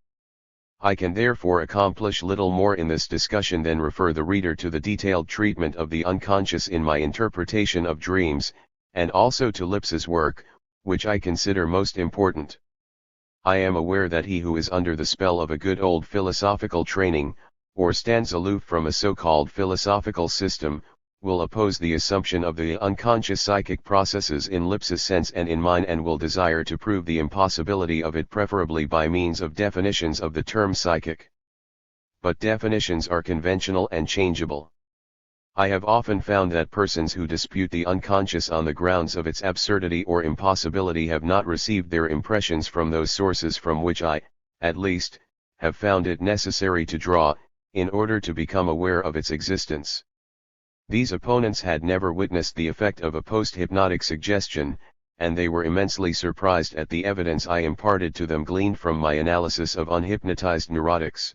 I can therefore accomplish little more in this discussion than refer the reader to the detailed treatment of the unconscious in my interpretation of dreams, and also to Lipps's work, which I consider most important. I am aware that he who is under the spell of a good old philosophical training, or stands aloof from a so-called philosophical system, will oppose the assumption of the unconscious psychic processes in Lipps's sense and in mine, and will desire to prove the impossibility of it preferably by means of definitions of the term psychic. But definitions are conventional and changeable. I have often found that persons who dispute the unconscious on the grounds of its absurdity or impossibility have not received their impressions from those sources from which I, at least, have found it necessary to draw, in order to become aware of its existence. These opponents had never witnessed the effect of a post-hypnotic suggestion, and they were immensely surprised at the evidence I imparted to them gleaned from my analysis of unhypnotized neurotics.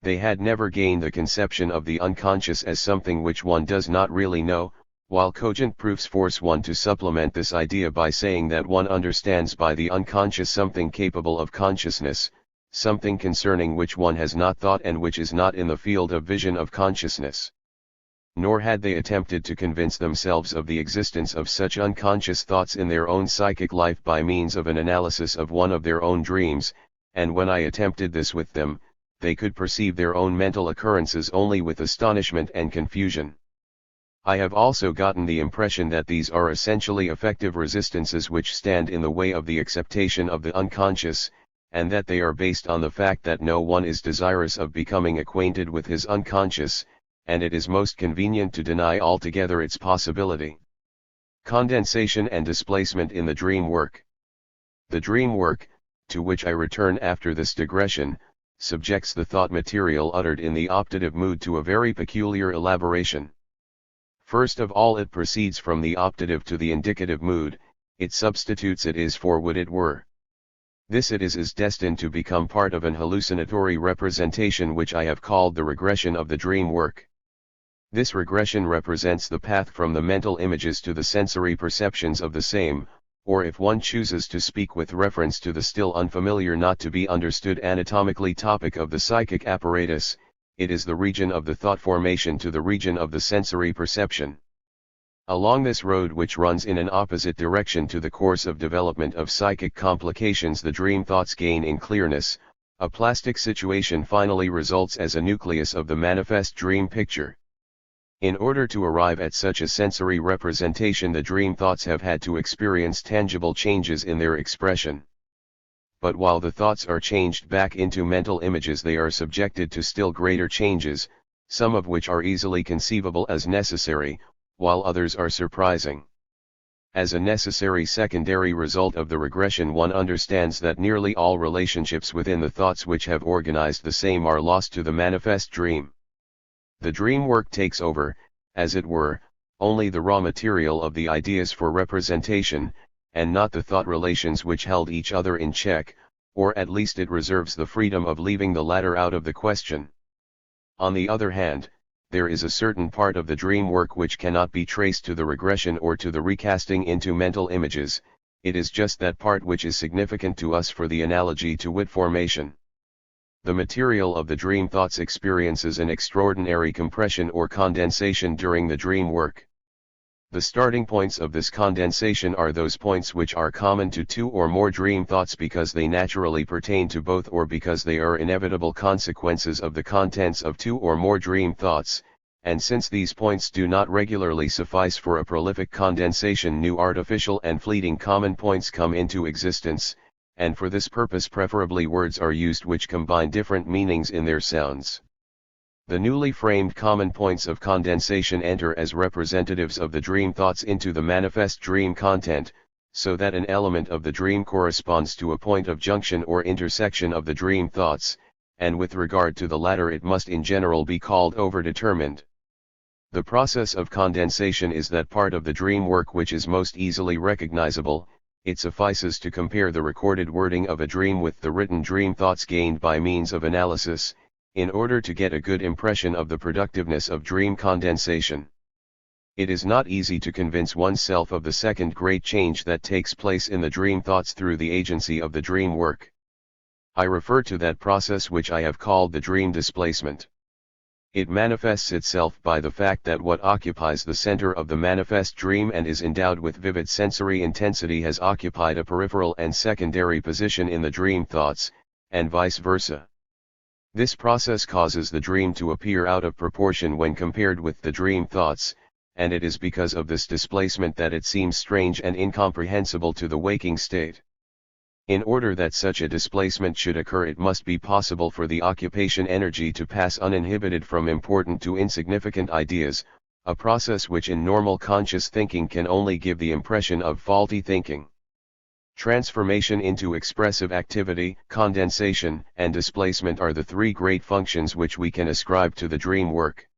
They had never gained the conception of the unconscious as something which one does not really know, while cogent proofs force one to supplement this idea by saying that one understands by the unconscious something capable of consciousness, something concerning which one has not thought and which is not in the field of vision of consciousness. Nor had they attempted to convince themselves of the existence of such unconscious thoughts in their own psychic life by means of an analysis of one of their own dreams, and when I attempted this with them, they could perceive their own mental occurrences only with astonishment and confusion. I have also gotten the impression that these are essentially effective resistances which stand in the way of the acceptation of the unconscious, and that they are based on the fact that no one is desirous of becoming acquainted with his unconscious, and it is most convenient to deny altogether its possibility. Condensation and displacement in the dream work. The dream work, to which I return after this digression, subjects the thought material uttered in the optative mood to a very peculiar elaboration. First of all, it proceeds from the optative to the indicative mood, it substitutes it is for would it were. This it is destined to become part of an hallucinatory representation which I have called the regression of the dream work. This regression represents the path from the mental images to the sensory perceptions of the same, or if one chooses to speak with reference to the still unfamiliar not to be understood anatomically topic of the psychic apparatus, it is the region of the thought formation to the region of the sensory perception. Along this road, which runs in an opposite direction to the course of development of psychic complications, the dream thoughts gain in clearness, a plastic situation finally results as a nucleus of the manifest dream picture. In order to arrive at such a sensory representation, the dream thoughts have had to experience tangible changes in their expression. But while the thoughts are changed back into mental images, they are subjected to still greater changes, some of which are easily conceivable as necessary, while others are surprising. As a necessary secondary result of the regression, one understands that nearly all relationships within the thoughts which have organized the same are lost to the manifest dream. The dream work takes over, as it were, only the raw material of the ideas for representation, and not the thought relations which held each other in check, or at least it reserves the freedom of leaving the latter out of the question. On the other hand, there is a certain part of the dream work which cannot be traced to the regression or to the recasting into mental images. It is just that part which is significant to us for the analogy to wit formation. The material of the dream thoughts experiences an extraordinary compression or condensation during the dream work. The starting points of this condensation are those points which are common to two or more dream thoughts because they naturally pertain to both, or because they are inevitable consequences of the contents of two or more dream thoughts, and since these points do not regularly suffice for a prolific condensation, new artificial and fleeting common points come into existence, and for this purpose preferably words are used which combine different meanings in their sounds. The newly framed common points of condensation enter as representatives of the dream thoughts into the manifest dream content, so that an element of the dream corresponds to a point of junction or intersection of the dream thoughts, and with regard to the latter it must in general be called overdetermined. The process of condensation is that part of the dream work which is most easily recognizable. It suffices to compare the recorded wording of a dream with the written dream thoughts gained by means of analysis, in order to get a good impression of the productiveness of dream condensation. It is not easy to convince oneself of the second great change that takes place in the dream thoughts through the agency of the dream work. I refer to that process which I have called the dream displacement. It manifests itself by the fact that what occupies the center of the manifest dream and is endowed with vivid sensory intensity has occupied a peripheral and secondary position in the dream thoughts, and vice versa. This process causes the dream to appear out of proportion when compared with the dream thoughts, and it is because of this displacement that it seems strange and incomprehensible to the waking state. In order that such a displacement should occur, it must be possible for the occupation energy to pass uninhibited from important to insignificant ideas, a process which in normal conscious thinking can only give the impression of faulty thinking. Transformation into expressive activity, condensation, and displacement are the three great functions which we can ascribe to the dream work.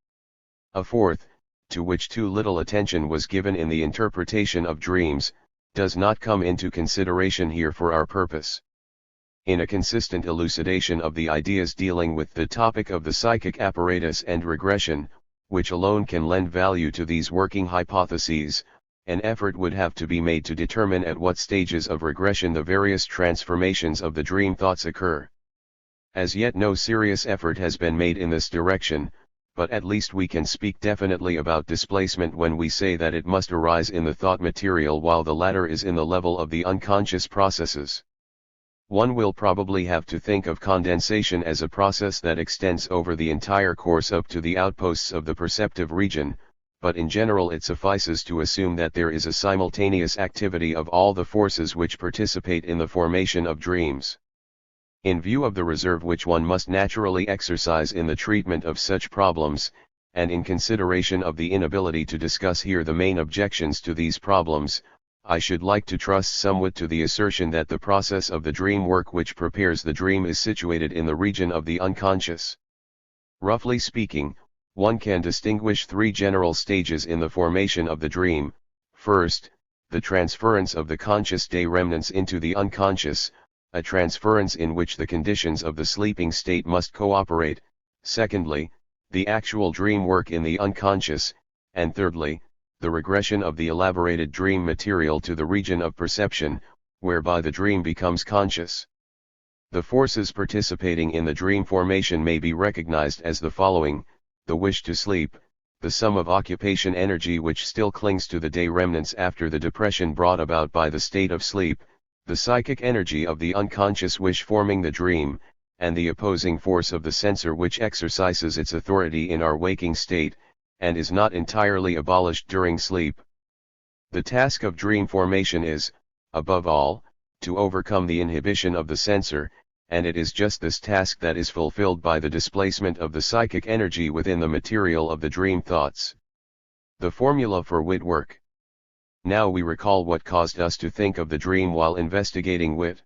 A fourth, to which too little attention was given in the interpretation of dreams, does not come into consideration here for our purpose. In a consistent elucidation of the ideas dealing with the topic of the psychic apparatus and regression, which alone can lend value to these working hypotheses, an effort would have to be made to determine at what stages of regression the various transformations of the dream thoughts occur. As yet no serious effort has been made in this direction, but at least we can speak definitely about displacement when we say that it must arise in the thought material while the latter is in the level of the unconscious processes. One will probably have to think of condensation as a process that extends over the entire course up to the outposts of the perceptive region, but in general it suffices to assume that there is a simultaneous activity of all the forces which participate in the formation of dreams. In view of the reserve which one must naturally exercise in the treatment of such problems, and in consideration of the inability to discuss here the main objections to these problems, I should like to trust somewhat to the assertion that the process of the dream work which prepares the dream is situated in the region of the unconscious. Roughly speaking, one can distinguish three general stages in the formation of the dream. First, the transference of the conscious day remnants into the unconscious, a transference in which the conditions of the sleeping state must cooperate. Secondly, the actual dream work in the unconscious, and thirdly, the regression of the elaborated dream material to the region of perception, whereby the dream becomes conscious. The forces participating in the dream formation may be recognized as the following: the wish to sleep, the sum of occupation energy which still clings to the day remnants after the depression brought about by the state of sleep, the psychic energy of the unconscious wish forming the dream, and the opposing force of the censor which exercises its authority in our waking state, and is not entirely abolished during sleep. The task of dream formation is, above all, to overcome the inhibition of the censor, and it is just this task that is fulfilled by the displacement of the psychic energy within the material of the dream thoughts. The formula for wit work. Now we recall what caused us to think of the dream while investigating wit.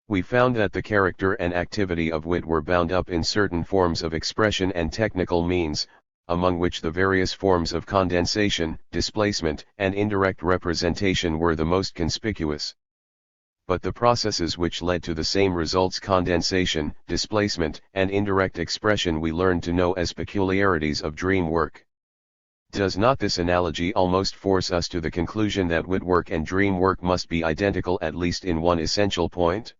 We found that the character and activity of wit were bound up in certain forms of expression and technical means, among which the various forms of condensation, displacement, and indirect representation were the most conspicuous. But the processes which led to the same results, condensation, displacement, and indirect expression, we learned to know as peculiarities of dream work. Does not this analogy almost force us to the conclusion that wit work and dream work must be identical at least in one essential point?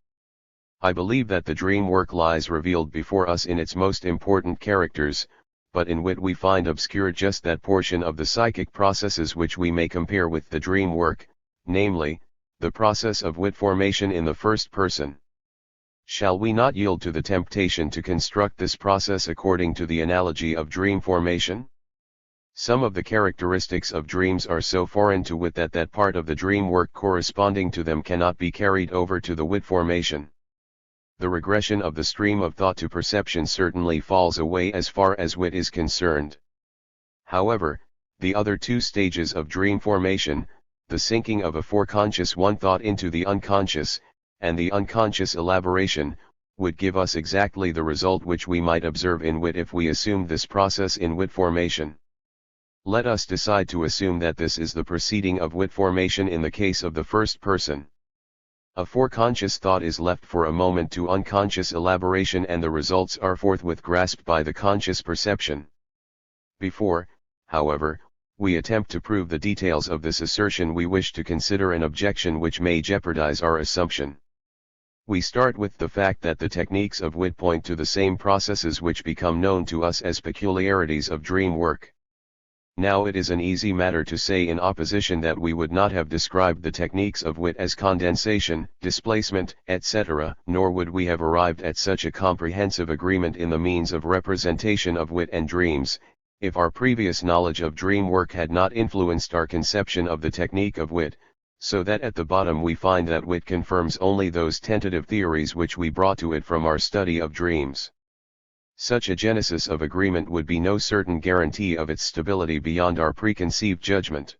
I believe that the dream work lies revealed before us in its most important characters, but in wit we find obscured just that portion of the psychic processes which we may compare with the dream work, namely, the process of wit formation in the first person. Shall we not yield to the temptation to construct this process according to the analogy of dream formation? Some of the characteristics of dreams are so foreign to wit that that part of the dream work corresponding to them cannot be carried over to the wit formation. The regression of the stream of thought to perception certainly falls away as far as wit is concerned. However, the other two stages of dream formation, the sinking of a foreconscious one thought into the unconscious, and the unconscious elaboration, would give us exactly the result which we might observe in wit if we assumed this process in wit formation. Let us decide to assume that this is the proceeding of wit formation in the case of the first person. A foreconscious thought is left for a moment to unconscious elaboration and the results are forthwith grasped by the conscious perception. Before, however, we attempt to prove the details of this assertion, we wish to consider an objection which may jeopardize our assumption. We start with the fact that the techniques of wit point to the same processes which become known to us as peculiarities of dream work. Now it is an easy matter to say in opposition that we would not have described the techniques of wit as condensation, displacement, etc., nor would we have arrived at such a comprehensive agreement in the means of representation of wit and dreams, if our previous knowledge of dream work had not influenced our conception of the technique of wit, so that at the bottom we find that wit confirms only those tentative theories which we brought to it from our study of dreams. Such a genesis of agreement would be no certain guarantee of its stability beyond our preconceived judgment.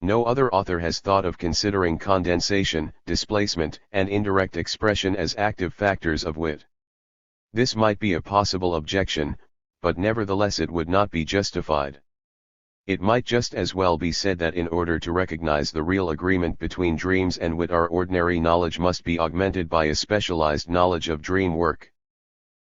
No other author has thought of considering condensation, displacement, and indirect expression as active factors of wit. This might be a possible objection, but nevertheless it would not be justified. It might just as well be said that in order to recognize the real agreement between dreams and wit, our ordinary knowledge must be augmented by a specialized knowledge of dream work.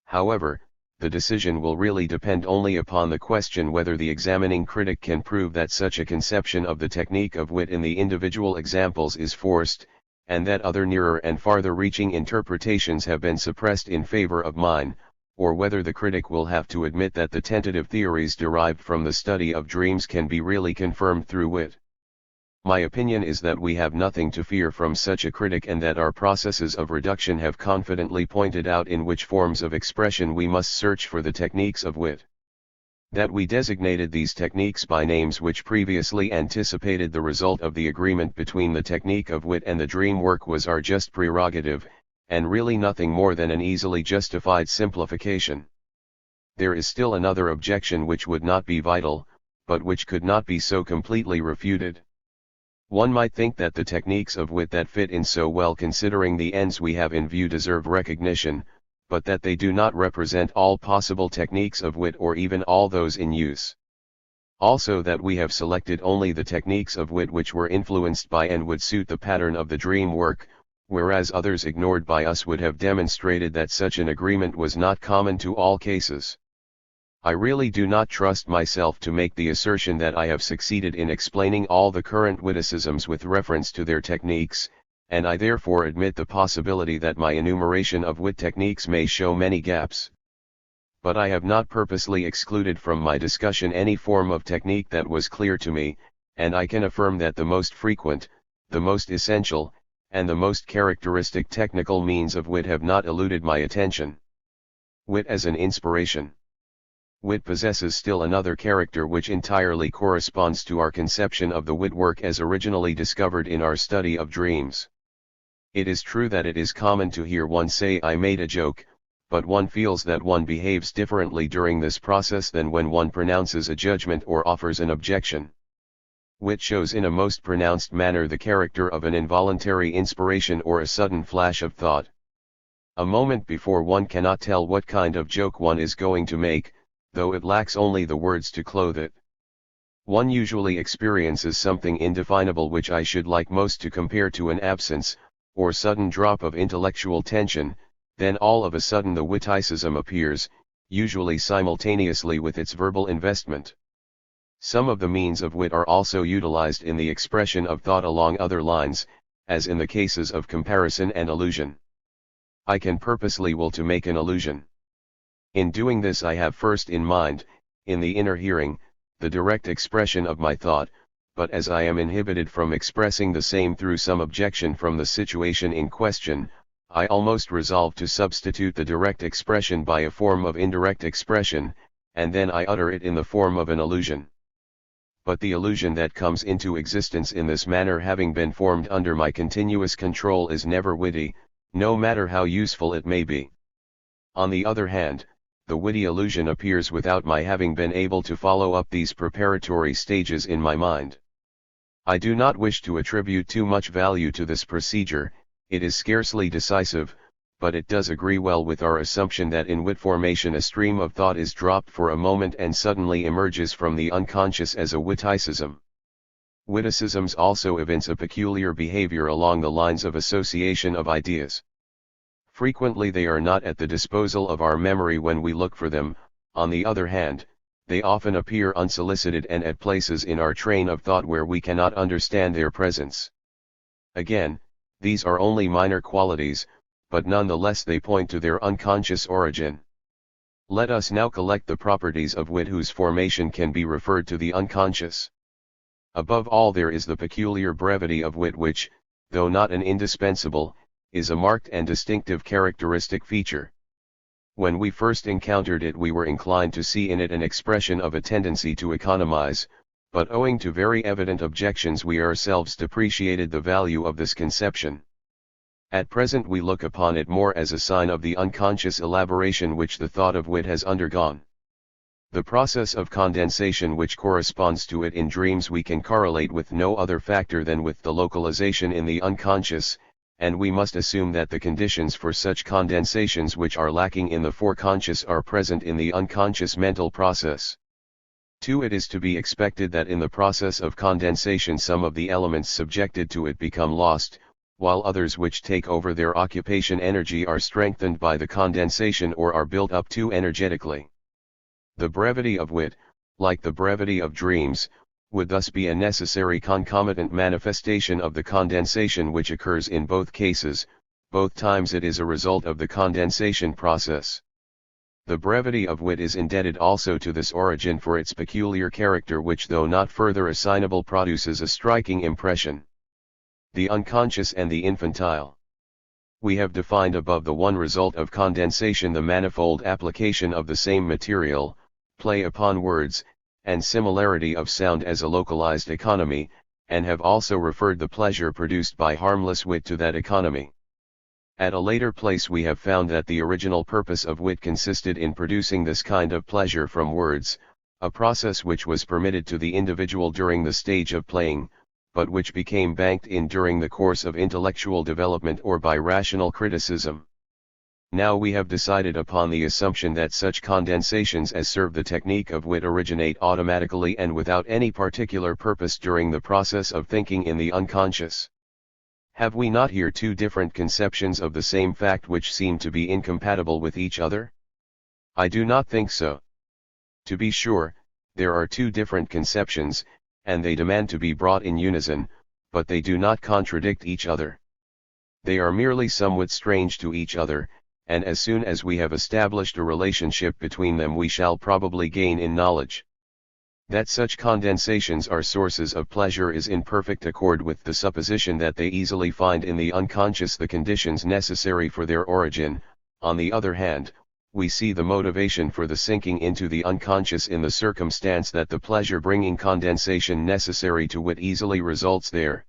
However, the decision will really depend only upon the question whether the examining critic can prove that such a conception of the technique of wit in the individual examples is forced, and that other nearer and farther reaching interpretations have been suppressed in favor of mine, or whether the critic will have to admit that the tentative theories derived from the study of dreams can be really confirmed through wit. My opinion is that we have nothing to fear from such a critic, and that our processes of reduction have confidently pointed out in which forms of expression we must search for the techniques of wit. That we designated these techniques by names which previously anticipated the result of the agreement between the technique of wit and the dream work was our just prerogative, and really nothing more than an easily justified simplification. There is still another objection which would not be vital, but which could not be so completely refuted. One might think that the techniques of wit that fit in so well considering the ends we have in view deserve recognition, but that they do not represent all possible techniques of wit or even all those in use. Also that we have selected only the techniques of wit which were influenced by and would suit the pattern of the dream work, whereas others ignored by us would have demonstrated that such an agreement was not common to all cases. I really do not trust myself to make the assertion that I have succeeded in explaining all the current witticisms with reference to their techniques, and I therefore admit the possibility that my enumeration of wit techniques may show many gaps. But I have not purposely excluded from my discussion any form of technique that was clear to me, and I can affirm that the most frequent, the most essential, and the most characteristic technical means of wit have not eluded my attention. Wit as an inspiration. Wit possesses still another character which entirely corresponds to our conception of the wit work as originally discovered in our study of dreams. It is true that it is common to hear one say "I made a joke," but one feels that one behaves differently during this process than when one pronounces a judgment or offers an objection. Wit shows in a most pronounced manner the character of an involuntary inspiration or a sudden flash of thought. A moment before one cannot tell what kind of joke one is going to make, though it lacks only the words to clothe it. One usually experiences something indefinable which I should like most to compare to an absence, or sudden drop of intellectual tension, then all of a sudden the witticism appears, usually simultaneously with its verbal investment. Some of the means of wit are also utilized in the expression of thought along other lines, as in the cases of comparison and allusion. I can purposely will to make an allusion. In doing this I have first in mind, in the inner hearing, the direct expression of my thought, but as I am inhibited from expressing the same through some objection from the situation in question, I almost resolve to substitute the direct expression by a form of indirect expression, and then I utter it in the form of an allusion. but the illusion that comes into existence in this manner having been formed under my continuous control is never witty, no matter how useful it may be. On the other hand, the witty illusion appears without my having been able to follow up these preparatory stages in my mind. I do not wish to attribute too much value to this procedure, it is scarcely decisive, but it does agree well with our assumption that in wit formation a stream of thought is dropped for a moment and suddenly emerges from the unconscious as a witticism. Witticisms also evince a peculiar behavior along the lines of association of ideas. Frequently they are not at the disposal of our memory when we look for them, on the other hand, they often appear unsolicited and at places in our train of thought where we cannot understand their presence. Again, these are only minor qualities, but nonetheless they point to their unconscious origin. Let us now collect the properties of wit whose formation can be referred to the unconscious. Above all there is the peculiar brevity of wit which, though not an indispensable, is a marked and distinctive characteristic feature. When we first encountered it we were inclined to see in it an expression of a tendency to economize, but owing to very evident objections we ourselves depreciated the value of this conception. At present we look upon it more as a sign of the unconscious elaboration which the thought of wit has undergone. The process of condensation which corresponds to it in dreams we can correlate with no other factor than with the localization in the unconscious, and we must assume that the conditions for such condensations which are lacking in the foreconscious are present in the unconscious mental process. 2. It is to be expected that in the process of condensation some of the elements subjected to it become lost, while others which take over their occupation energy are strengthened by the condensation or are built up too energetically. The brevity of wit, like the brevity of dreams, would thus be a necessary concomitant manifestation of the condensation which occurs in both cases, both times it is a result of the condensation process. The brevity of wit is indebted also to this origin for its peculiar character which though not further assignable produces a striking impression. The unconscious and the infantile. We have defined above the one result of condensation the manifold application of the same material, play upon words, and similarity of sound as a localized economy, and have also referred the pleasure produced by harmless wit to that economy. At a later place we have found that the original purpose of wit consisted in producing this kind of pleasure from words, a process which was permitted to the individual during the stage of playing, but which became banked in during the course of intellectual development or by rational criticism. Now we have decided upon the assumption that such condensations as serve the technique of wit originate automatically and without any particular purpose during the process of thinking in the unconscious. Have we not here two different conceptions of the same fact which seem to be incompatible with each other? I do not think so. To be sure, there are two different conceptions, and they demand to be brought in unison, but they do not contradict each other. They are merely somewhat strange to each other, and as soon as we have established a relationship between them we shall probably gain in knowledge. That such condensations are sources of pleasure is in perfect accord with the supposition that they easily find in the unconscious the conditions necessary for their origin. On the other hand, we see the motivation for the sinking into the unconscious in the circumstance that the pleasure-bringing condensation necessary to wit easily results there.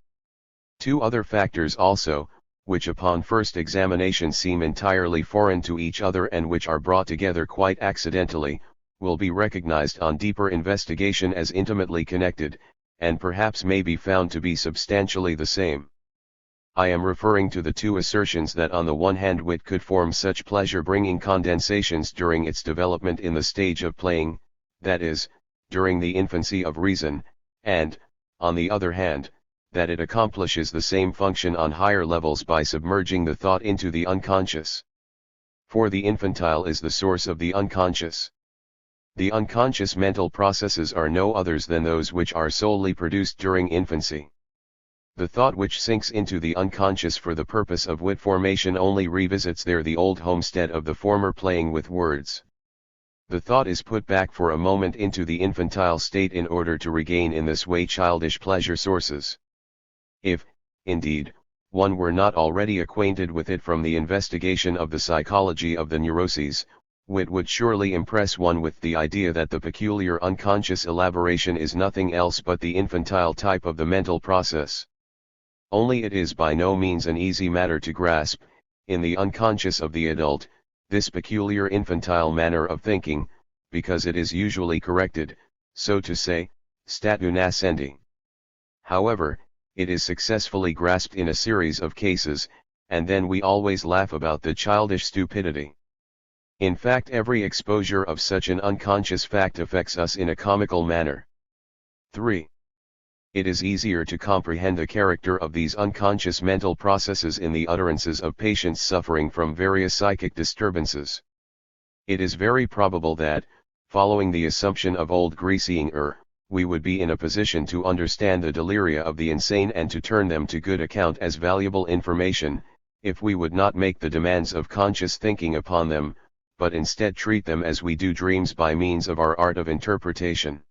Two other factors also, which upon first examination seem entirely foreign to each other and which are brought together quite accidentally, will be recognized on deeper investigation as intimately connected, and perhaps may be found to be substantially the same. I am referring to the two assertions that on the one hand wit could form such pleasure-bringing condensations during its development in the stage of playing, that is, during the infancy of reason, and, on the other hand, that it accomplishes the same function on higher levels by submerging the thought into the unconscious. For the infantile is the source of the unconscious. The unconscious mental processes are no others than those which are solely produced during infancy. The thought which sinks into the unconscious for the purpose of wit formation only revisits there the old homestead of the former playing with words. The thought is put back for a moment into the infantile state in order to regain in this way childish pleasure sources. If, indeed, one were not already acquainted with it from the investigation of the psychology of the neuroses, wit would surely impress one with the idea that the peculiar unconscious elaboration is nothing else but the infantile type of the mental process. Only it is by no means an easy matter to grasp, in the unconscious of the adult, this peculiar infantile manner of thinking, because it is usually corrected, so to say, statu nascendi. However, it is successfully grasped in a series of cases, and then we always laugh about the childish stupidity. In fact, every exposure of such an unconscious fact affects us in a comical manner. 3. It is easier to comprehend the character of these unconscious mental processes in the utterances of patients suffering from various psychic disturbances. It is very probable that, following the assumption of old Greasing we would be in a position to understand the deliria of the insane and to turn them to good account as valuable information, if we would not make the demands of conscious thinking upon them, but instead treat them as we do dreams by means of our art of interpretation.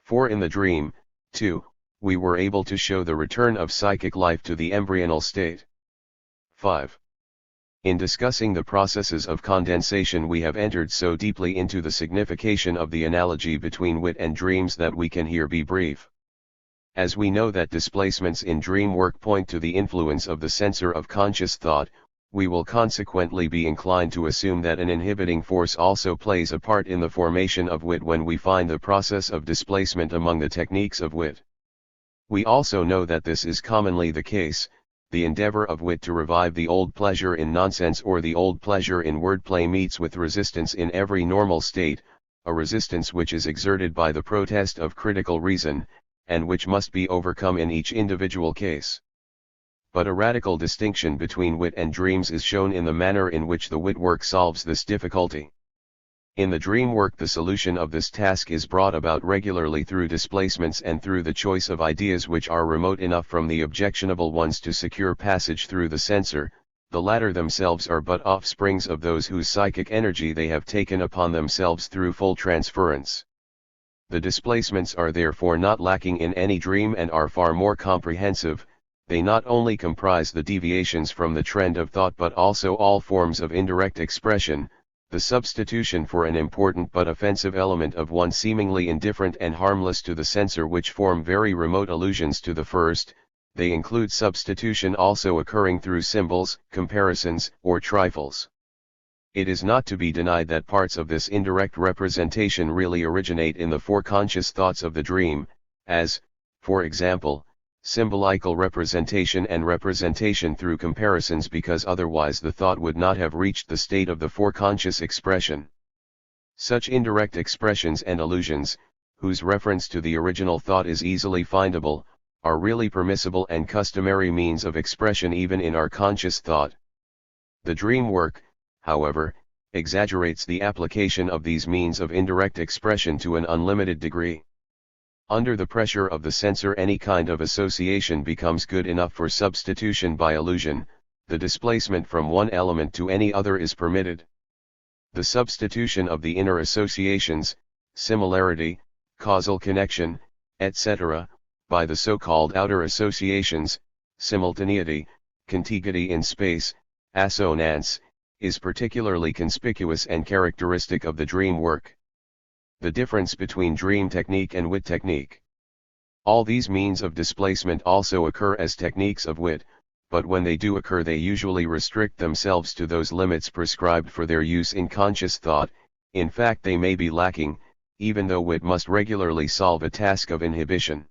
For in the dream, too, we were able to show the return of psychic life to the embryonal state. 5. In discussing the processes of condensation we have entered so deeply into the signification of the analogy between wit and dreams that we can here be brief. As we know that displacements in dream work point to the influence of the censor of conscious thought, we will consequently be inclined to assume that an inhibiting force also plays a part in the formation of wit when we find the process of displacement among the techniques of wit. We also know that this is commonly the case. The endeavor of wit to revive the old pleasure in nonsense or the old pleasure in wordplay meets with resistance in every normal state, a resistance which is exerted by the protest of critical reason, and which must be overcome in each individual case. But a radical distinction between wit and dreams is shown in the manner in which the wit work solves this difficulty. In the dream work the solution of this task is brought about regularly through displacements and through the choice of ideas which are remote enough from the objectionable ones to secure passage through the censor. The latter themselves are but offsprings of those whose psychic energy they have taken upon themselves through full transference. The displacements are therefore not lacking in any dream and are far more comprehensive. They not only comprise the deviations from the trend of thought but also all forms of indirect expression, the substitution for an important but offensive element of one seemingly indifferent and harmless to the censor which form very remote allusions to the first. They include substitution also occurring through symbols, comparisons, or trifles. It is not to be denied that parts of this indirect representation really originate in the foreconscious thoughts of the dream, as, for example, symbolical representation and representation through comparisons, because otherwise the thought would not have reached the state of the foreconscious expression. Such indirect expressions and allusions, whose reference to the original thought is easily findable, are really permissible and customary means of expression even in our conscious thought. The dream work, however, exaggerates the application of these means of indirect expression to an unlimited degree. Under the pressure of the censor any kind of association becomes good enough for substitution by allusion, the displacement from one element to any other is permitted. The substitution of the inner associations, similarity, causal connection, etc., by the so-called outer associations, simultaneity, contiguity in space, assonance, is particularly conspicuous and characteristic of the dream work. The difference between dream technique and wit technique. All these means of displacement also occur as techniques of wit, but when they do occur they usually restrict themselves to those limits prescribed for their use in conscious thought. In fact, they may be lacking, even though wit must regularly solve a task of inhibition.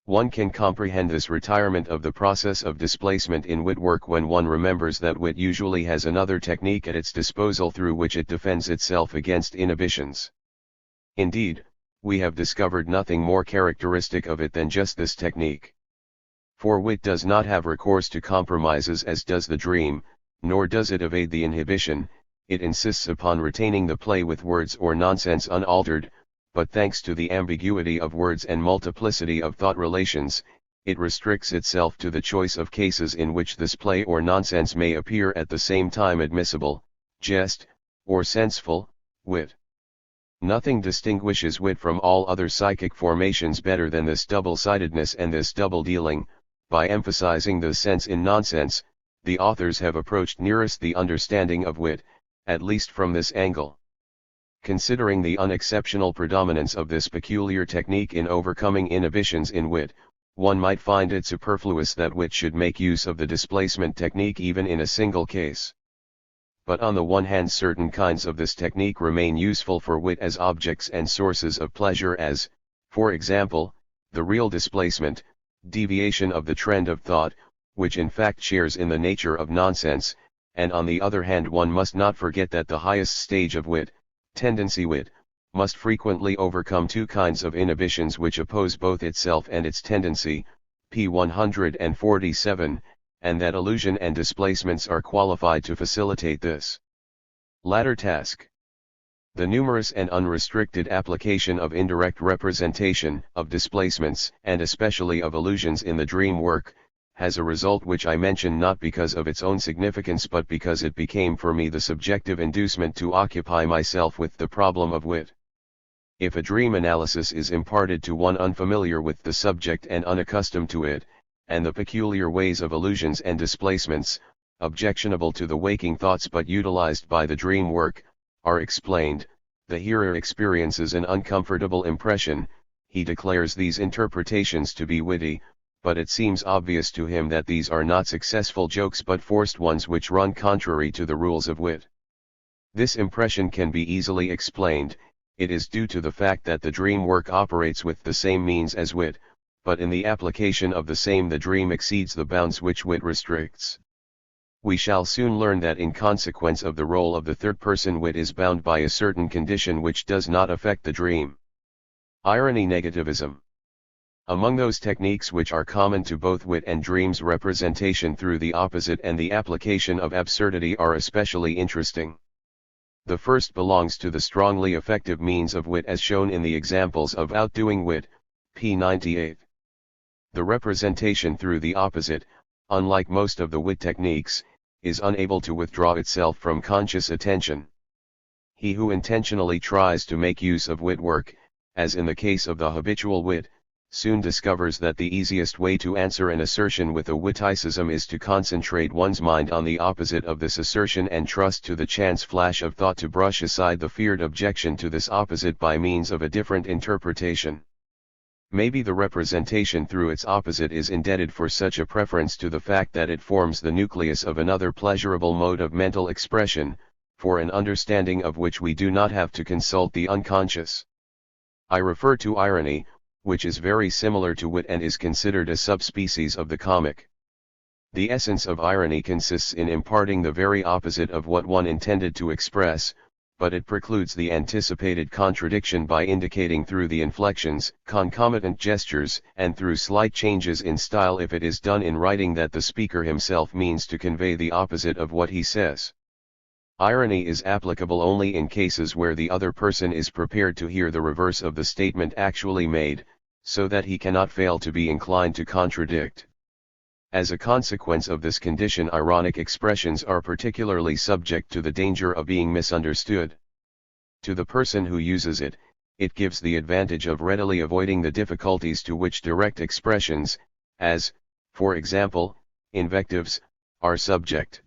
One can comprehend this retirement of the process of displacement in wit work when one remembers that wit usually has another technique at its disposal through which it defends itself against inhibitions. Indeed, we have discovered nothing more characteristic of it than just this technique. For wit does not have recourse to compromises as does the dream, nor does it evade the inhibition. It insists upon retaining the play with words or nonsense unaltered, but thanks to the ambiguity of words and multiplicity of thought relations, it restricts itself to the choice of cases in which this play or nonsense may appear at the same time admissible, jest, or senseful, wit. Nothing distinguishes wit from all other psychic formations better than this double-sidedness and this double dealing. By emphasizing the sense in nonsense, the authors have approached nearest the understanding of wit, at least from this angle. Considering the unexceptional predominance of this peculiar technique in overcoming inhibitions in wit, one might find it superfluous that wit should make use of the displacement technique even in a single case. But on the one hand, certain kinds of this technique remain useful for wit as objects and sources of pleasure, as, for example, the real displacement, deviation of the trend of thought, which in fact shares in the nature of nonsense, and on the other hand one must not forget that the highest stage of wit, tendency wit, must frequently overcome two kinds of inhibitions which oppose both itself and its tendency, p. 147, and that illusion and displacements are qualified to facilitate this latter task. The numerous and unrestricted application of indirect representation, of displacements, and especially of illusions in the dream work, has a result which I mention not because of its own significance but because it became for me the subjective inducement to occupy myself with the problem of wit. If a dream analysis is imparted to one unfamiliar with the subject and unaccustomed to it, and the peculiar ways of illusions and displacements, objectionable to the waking thoughts but utilized by the dream work, are explained, the hearer experiences an uncomfortable impression. He declares these interpretations to be witty, but it seems obvious to him that these are not successful jokes but forced ones which run contrary to the rules of wit. This impression can be easily explained. It is due to the fact that the dream work operates with the same means as wit, but in the application of the same the dream exceeds the bounds which wit restricts. We shall soon learn that in consequence of the role of the third person wit is bound by a certain condition which does not affect the dream. Irony negativism. Among those techniques which are common to both wit and dreams, representation through the opposite and the application of absurdity are especially interesting. The first belongs to the strongly effective means of wit as shown in the examples of outdoing wit, p. 98. The representation through the opposite, unlike most of the wit techniques, is unable to withdraw itself from conscious attention. He who intentionally tries to make use of wit work, as in the case of the habitual wit, soon discovers that the easiest way to answer an assertion with a witticism is to concentrate one's mind on the opposite of this assertion and trust to the chance flash of thought to brush aside the feared objection to this opposite by means of a different interpretation. Maybe the representation through its opposite is indebted for such a preference to the fact that it forms the nucleus of another pleasurable mode of mental expression, for an understanding of which we do not have to consult the unconscious. I refer to irony, which is very similar to wit and is considered a subspecies of the comic. The essence of irony consists in imparting the very opposite of what one intended to express, but it precludes the anticipated contradiction by indicating through the inflections, concomitant gestures, and through slight changes in style if it is done in writing that the speaker himself means to convey the opposite of what he says. Irony is applicable only in cases where the other person is prepared to hear the reverse of the statement actually made, so that he cannot fail to be inclined to contradict. As a consequence of this condition, ironic expressions are particularly subject to the danger of being misunderstood. To the person who uses it, it gives the advantage of readily avoiding the difficulties to which direct expressions, as, for example, invectives, are subject.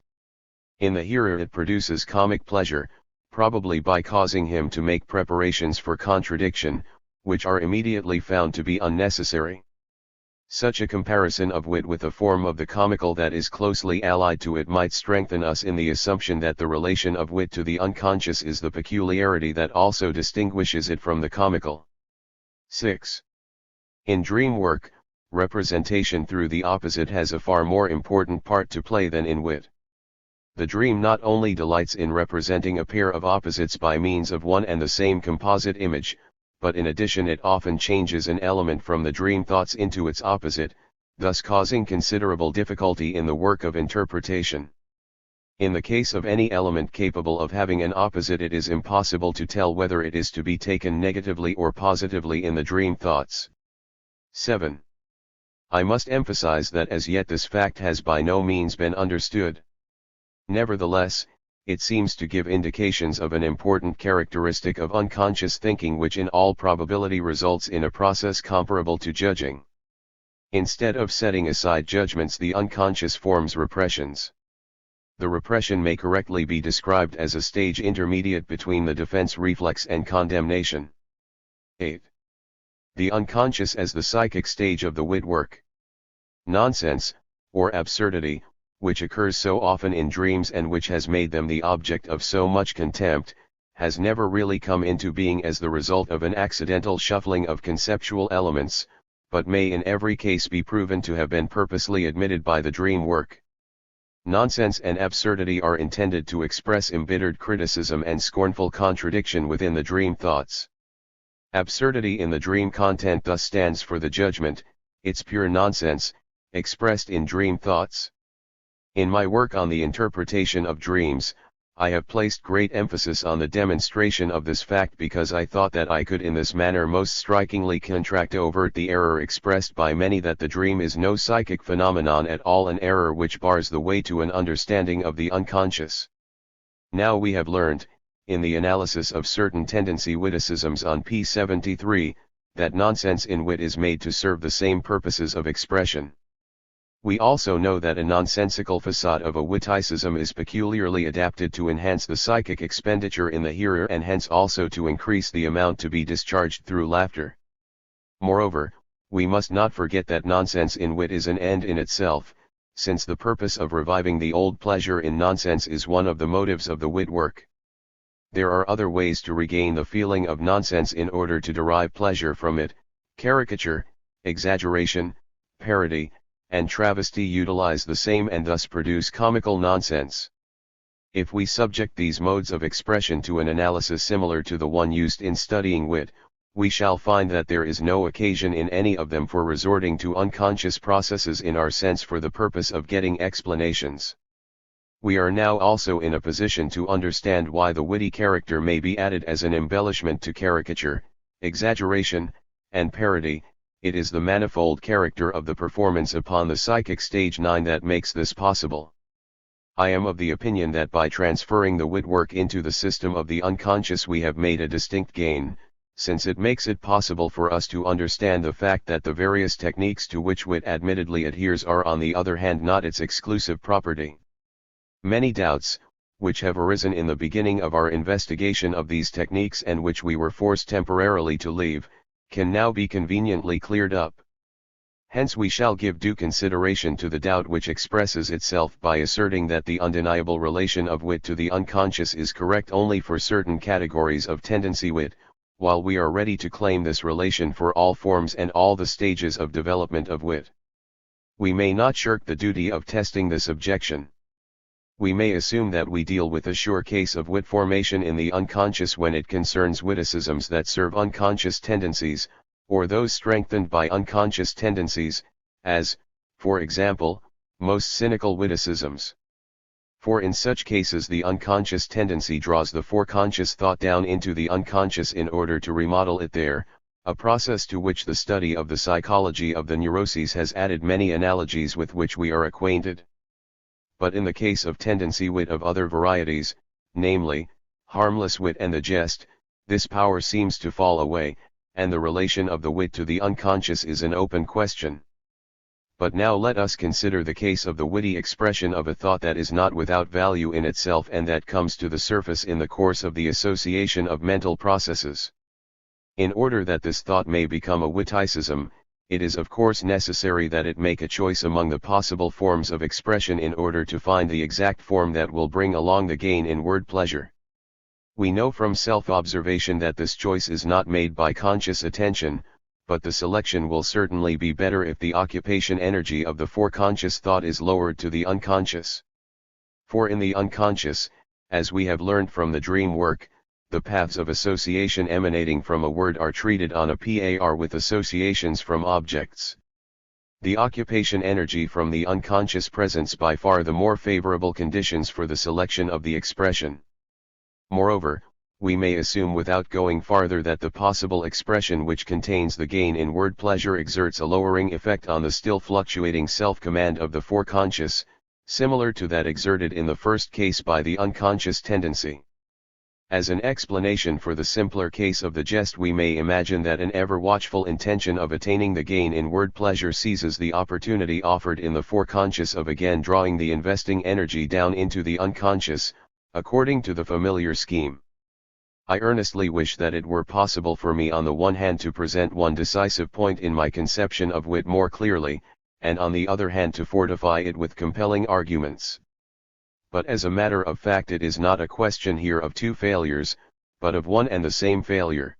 In the hearer it produces comic pleasure, probably by causing him to make preparations for contradiction, which are immediately found to be unnecessary. Such a comparison of wit with a form of the comical that is closely allied to it might strengthen us in the assumption that the relation of wit to the unconscious is the peculiarity that also distinguishes it from the comical. 6. In dream work, representation through the opposite has a far more important part to play than in wit. The dream not only delights in representing a pair of opposites by means of one and the same composite image, but in addition it often changes an element from the dream thoughts into its opposite, thus causing considerable difficulty in the work of interpretation. In the case of any element capable of having an opposite, it is impossible to tell whether it is to be taken negatively or positively in the dream thoughts. 7. I must emphasize that as yet this fact has by no means been understood. Nevertheless, it seems to give indications of an important characteristic of unconscious thinking which in all probability results in a process comparable to judging. Instead of setting aside judgments, the unconscious forms repressions. The repression may correctly be described as a stage intermediate between the defense reflex and condemnation. 8. The unconscious as the psychic stage of the wit work. Nonsense, or absurdity, which occurs so often in dreams and which has made them the object of so much contempt, has never really come into being as the result of an accidental shuffling of conceptual elements, but may in every case be proven to have been purposely admitted by the dream work. Nonsense and absurdity are intended to express embittered criticism and scornful contradiction within the dream thoughts. Absurdity in the dream content thus stands for the judgment, it's pure nonsense, expressed in dream thoughts. In my work on the interpretation of dreams, I have placed great emphasis on the demonstration of this fact because I thought that I could in this manner most strikingly overt the error expressed by many that the dream is no psychic phenomenon at all, an error which bars the way to an understanding of the unconscious. Now we have learned, in the analysis of certain tendency witticisms on p. 73, that nonsense in wit is made to serve the same purposes of expression. We also know that a nonsensical facade of a witticism is peculiarly adapted to enhance the psychic expenditure in the hearer and hence also to increase the amount to be discharged through laughter. Moreover, we must not forget that nonsense in wit is an end in itself, since the purpose of reviving the old pleasure in nonsense is one of the motives of the wit work. There are other ways to regain the feeling of nonsense in order to derive pleasure from it. Caricature, exaggeration, parody, and travesty utilize the same and thus produce comical nonsense. If we subject these modes of expression to an analysis similar to the one used in studying wit, we shall find that there is no occasion in any of them for resorting to unconscious processes in our sense for the purpose of getting explanations. We are now also in a position to understand why the witty character may be added as an embellishment to caricature, exaggeration, and parody. It is the manifold character of the performance upon the psychic stage 9 that makes this possible. I am of the opinion that by transferring the wit work into the system of the unconscious we have made a distinct gain, since it makes it possible for us to understand the fact that the various techniques to which wit admittedly adheres are on the other hand not its exclusive property. Many doubts, which have arisen in the beginning of our investigation of these techniques and which we were forced temporarily to leave, can now be conveniently cleared up. Hence we shall give due consideration to the doubt which expresses itself by asserting that the undeniable relation of wit to the unconscious is correct only for certain categories of tendency wit, while we are ready to claim this relation for all forms and all the stages of development of wit. We may not shirk the duty of testing this objection. We may assume that we deal with a sure case of wit formation in the unconscious when it concerns witticisms that serve unconscious tendencies, or those strengthened by unconscious tendencies, as, for example, most cynical witticisms. For in such cases the unconscious tendency draws the foreconscious thought down into the unconscious in order to remodel it there, a process to which the study of the psychology of the neuroses has added many analogies with which we are acquainted. But in the case of tendency wit of other varieties, namely, harmless wit and the jest, this power seems to fall away, and the relation of the wit to the unconscious is an open question. But now let us consider the case of the witty expression of a thought that is not without value in itself and that comes to the surface in the course of the association of mental processes. In order that this thought may become a witticism, it is of course necessary that it make a choice among the possible forms of expression in order to find the exact form that will bring along the gain in word pleasure. We know from self-observation that this choice is not made by conscious attention, but the selection will certainly be better if the occupation energy of the foreconscious thought is lowered to the unconscious. For in the unconscious, as we have learned from the dream work, the paths of association emanating from a word are treated on a par with associations from objects. The occupation energy from the unconscious presents by far the more favorable conditions for the selection of the expression. Moreover, we may assume without going farther that the possible expression which contains the gain in word pleasure exerts a lowering effect on the still fluctuating self-command of the foreconscious, similar to that exerted in the first case by the unconscious tendency. As an explanation for the simpler case of the jest, we may imagine that an ever-watchful intention of attaining the gain in word pleasure seizes the opportunity offered in the foreconscious of again drawing the investing energy down into the unconscious, according to the familiar scheme. I earnestly wish that it were possible for me on the one hand to present one decisive point in my conception of wit more clearly, and on the other hand to fortify it with compelling arguments. But as a matter of fact, it is not a question here of two failures, but of one and the same failure.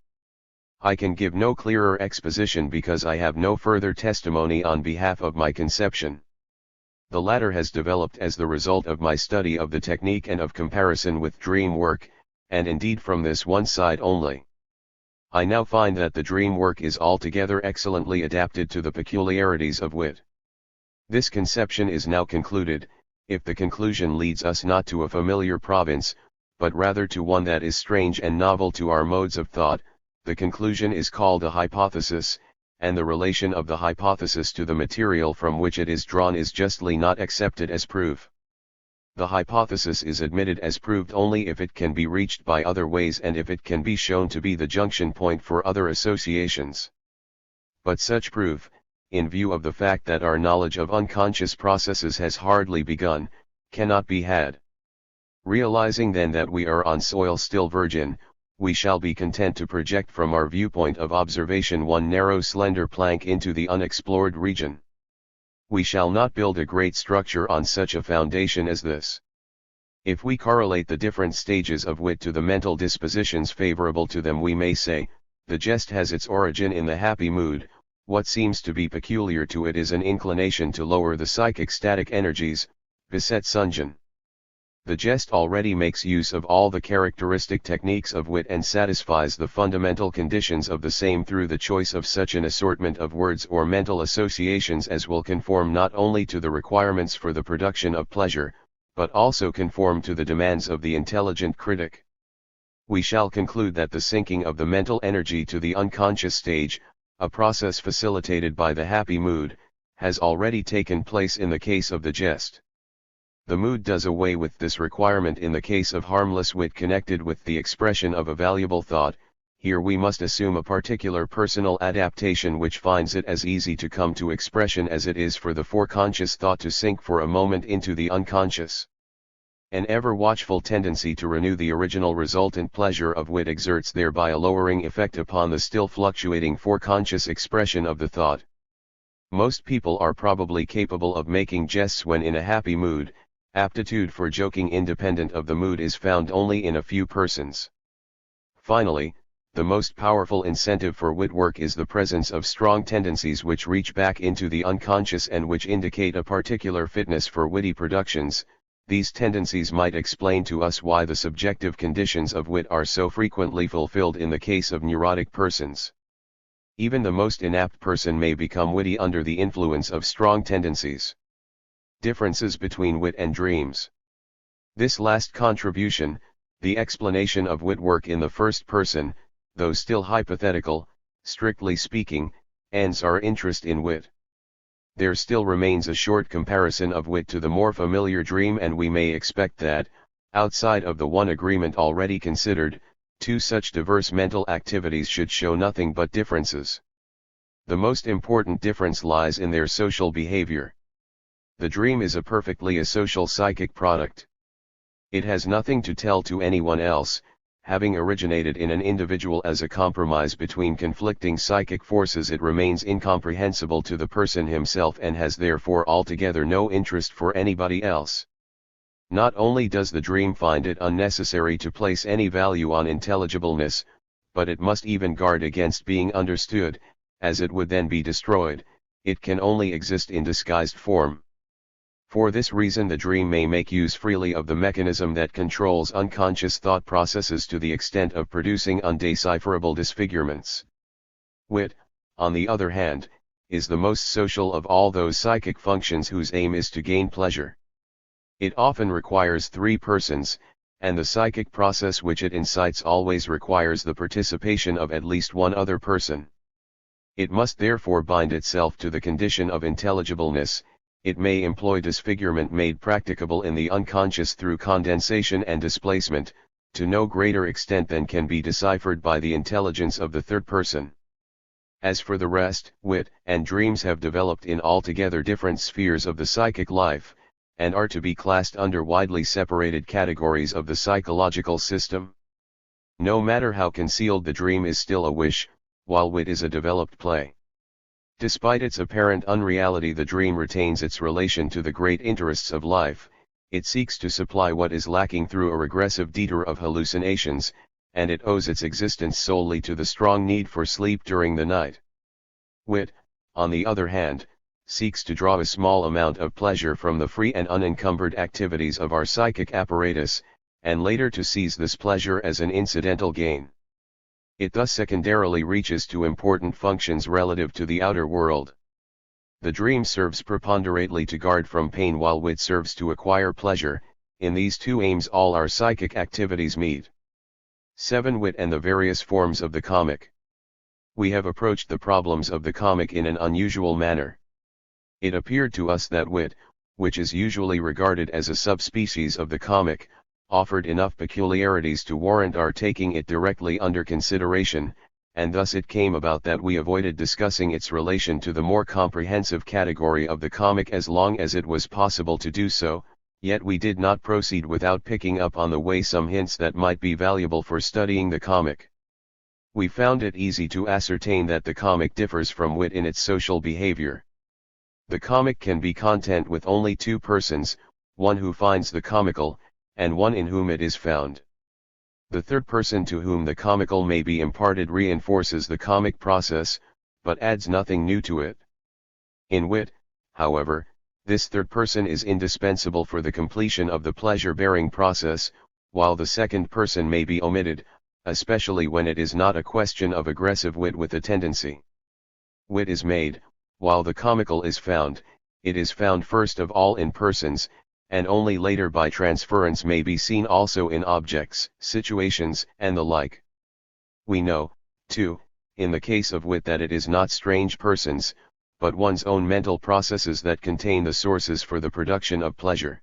I can give no clearer exposition because I have no further testimony on behalf of my conception. The latter has developed as the result of my study of the technique and of comparison with dream work, and indeed from this one side only. I now find that the dream work is altogether excellently adapted to the peculiarities of wit. This conception is now concluded, if the conclusion leads us not to a familiar province, but rather to one that is strange and novel to our modes of thought, the conclusion is called a hypothesis, and the relation of the hypothesis to the material from which it is drawn is justly not accepted as proof. The hypothesis is admitted as proved only if it can be reached by other ways and if it can be shown to be the junction point for other associations. But such proof, in view of the fact that our knowledge of unconscious processes has hardly begun, cannot be had. Realizing then that we are on soil still virgin, we shall be content to project from our viewpoint of observation one narrow slender plank into the unexplored region. We shall not build a great structure on such a foundation as this. If we correlate the different stages of wit to the mental dispositions favorable to them, we may say, the jest has its origin in the happy mood. What seems to be peculiar to it is an inclination to lower the psychic static energies, besetzungen. The jest already makes use of all the characteristic techniques of wit and satisfies the fundamental conditions of the same through the choice of such an assortment of words or mental associations as will conform not only to the requirements for the production of pleasure, but also conform to the demands of the intelligent critic. We shall conclude that the sinking of the mental energy to the unconscious stage, a process facilitated by the happy mood, has already taken place in the case of the jest. The mood does away with this requirement in the case of harmless wit connected with the expression of a valuable thought. Here we must assume a particular personal adaptation which finds it as easy to come to expression as it is for the foreconscious thought to sink for a moment into the unconscious. An ever-watchful tendency to renew the original resultant pleasure of wit exerts thereby a lowering effect upon the still fluctuating foreconscious expression of the thought. Most people are probably capable of making jests when in a happy mood. Aptitude for joking independent of the mood is found only in a few persons. Finally, the most powerful incentive for wit work is the presence of strong tendencies which reach back into the unconscious and which indicate a particular fitness for witty productions. These tendencies might explain to us why the subjective conditions of wit are so frequently fulfilled in the case of neurotic persons. Even the most inapt person may become witty under the influence of strong tendencies. Differences between wit and dreams. This last contribution, the explanation of wit work in the first person, though still hypothetical, strictly speaking, ends our interest in wit. There still remains a short comparison of wit to the more familiar dream, and we may expect that, outside of the one agreement already considered, two such diverse mental activities should show nothing but differences. The most important difference lies in their social behavior. The dream is a perfectly asocial psychic product. It has nothing to tell to anyone else, having originated in an individual as a compromise between conflicting psychic forces. It remains incomprehensible to the person himself and has therefore altogether no interest for anybody else. Not only does the dream find it unnecessary to place any value on intelligibleness, but it must even guard against being understood, as it would then be destroyed. It can only exist in disguised form. For this reason the dream may make use freely of the mechanism that controls unconscious thought processes to the extent of producing undecipherable disfigurements. Wit, on the other hand, is the most social of all those psychic functions whose aim is to gain pleasure. It often requires three persons, and the psychic process which it incites always requires the participation of at least one other person. It must therefore bind itself to the condition of intelligibleness. It may employ disfigurement made practicable in the unconscious through condensation and displacement, to no greater extent than can be deciphered by the intelligence of the third person. As for the rest, wit and dreams have developed in altogether different spheres of the psychic life, and are to be classed under widely separated categories of the psychological system. No matter how concealed the dream is still a wish, while wit is a developed play. Despite its apparent unreality, the dream retains its relation to the great interests of life. It seeks to supply what is lacking through a regressive detour of hallucinations, and it owes its existence solely to the strong need for sleep during the night. Wit, on the other hand, seeks to draw a small amount of pleasure from the free and unencumbered activities of our psychic apparatus, and later to seize this pleasure as an incidental gain. It thus secondarily reaches to important functions relative to the outer world. The dream serves preponderately to guard from pain, while wit serves to acquire pleasure. In these two aims all our psychic activities meet. 7. Wit and the various forms of the comic. We have approached the problems of the comic in an unusual manner. It appeared to us that wit, which is usually regarded as a subspecies of the comic, offered enough peculiarities to warrant our taking it directly under consideration, and thus it came about that we avoided discussing its relation to the more comprehensive category of the comic as long as it was possible to do so, yet we did not proceed without picking up on the way some hints that might be valuable for studying the comic. We found it easy to ascertain that the comic differs from wit in its social behavior. The comic can be content with only two persons, one who finds the comical, and one in whom it is found. The third person to whom the comical may be imparted reinforces the comic process, but adds nothing new to it. In wit, however, this third person is indispensable for the completion of the pleasure-bearing process, while the second person may be omitted, especially when it is not a question of aggressive wit with a tendency. Wit is made, while the comical is found. It is found first of all in persons, and only later by transference may be seen also in objects, situations, and the like. We know, too, in the case of wit that it is not strange persons, but one's own mental processes that contain the sources for the production of pleasure.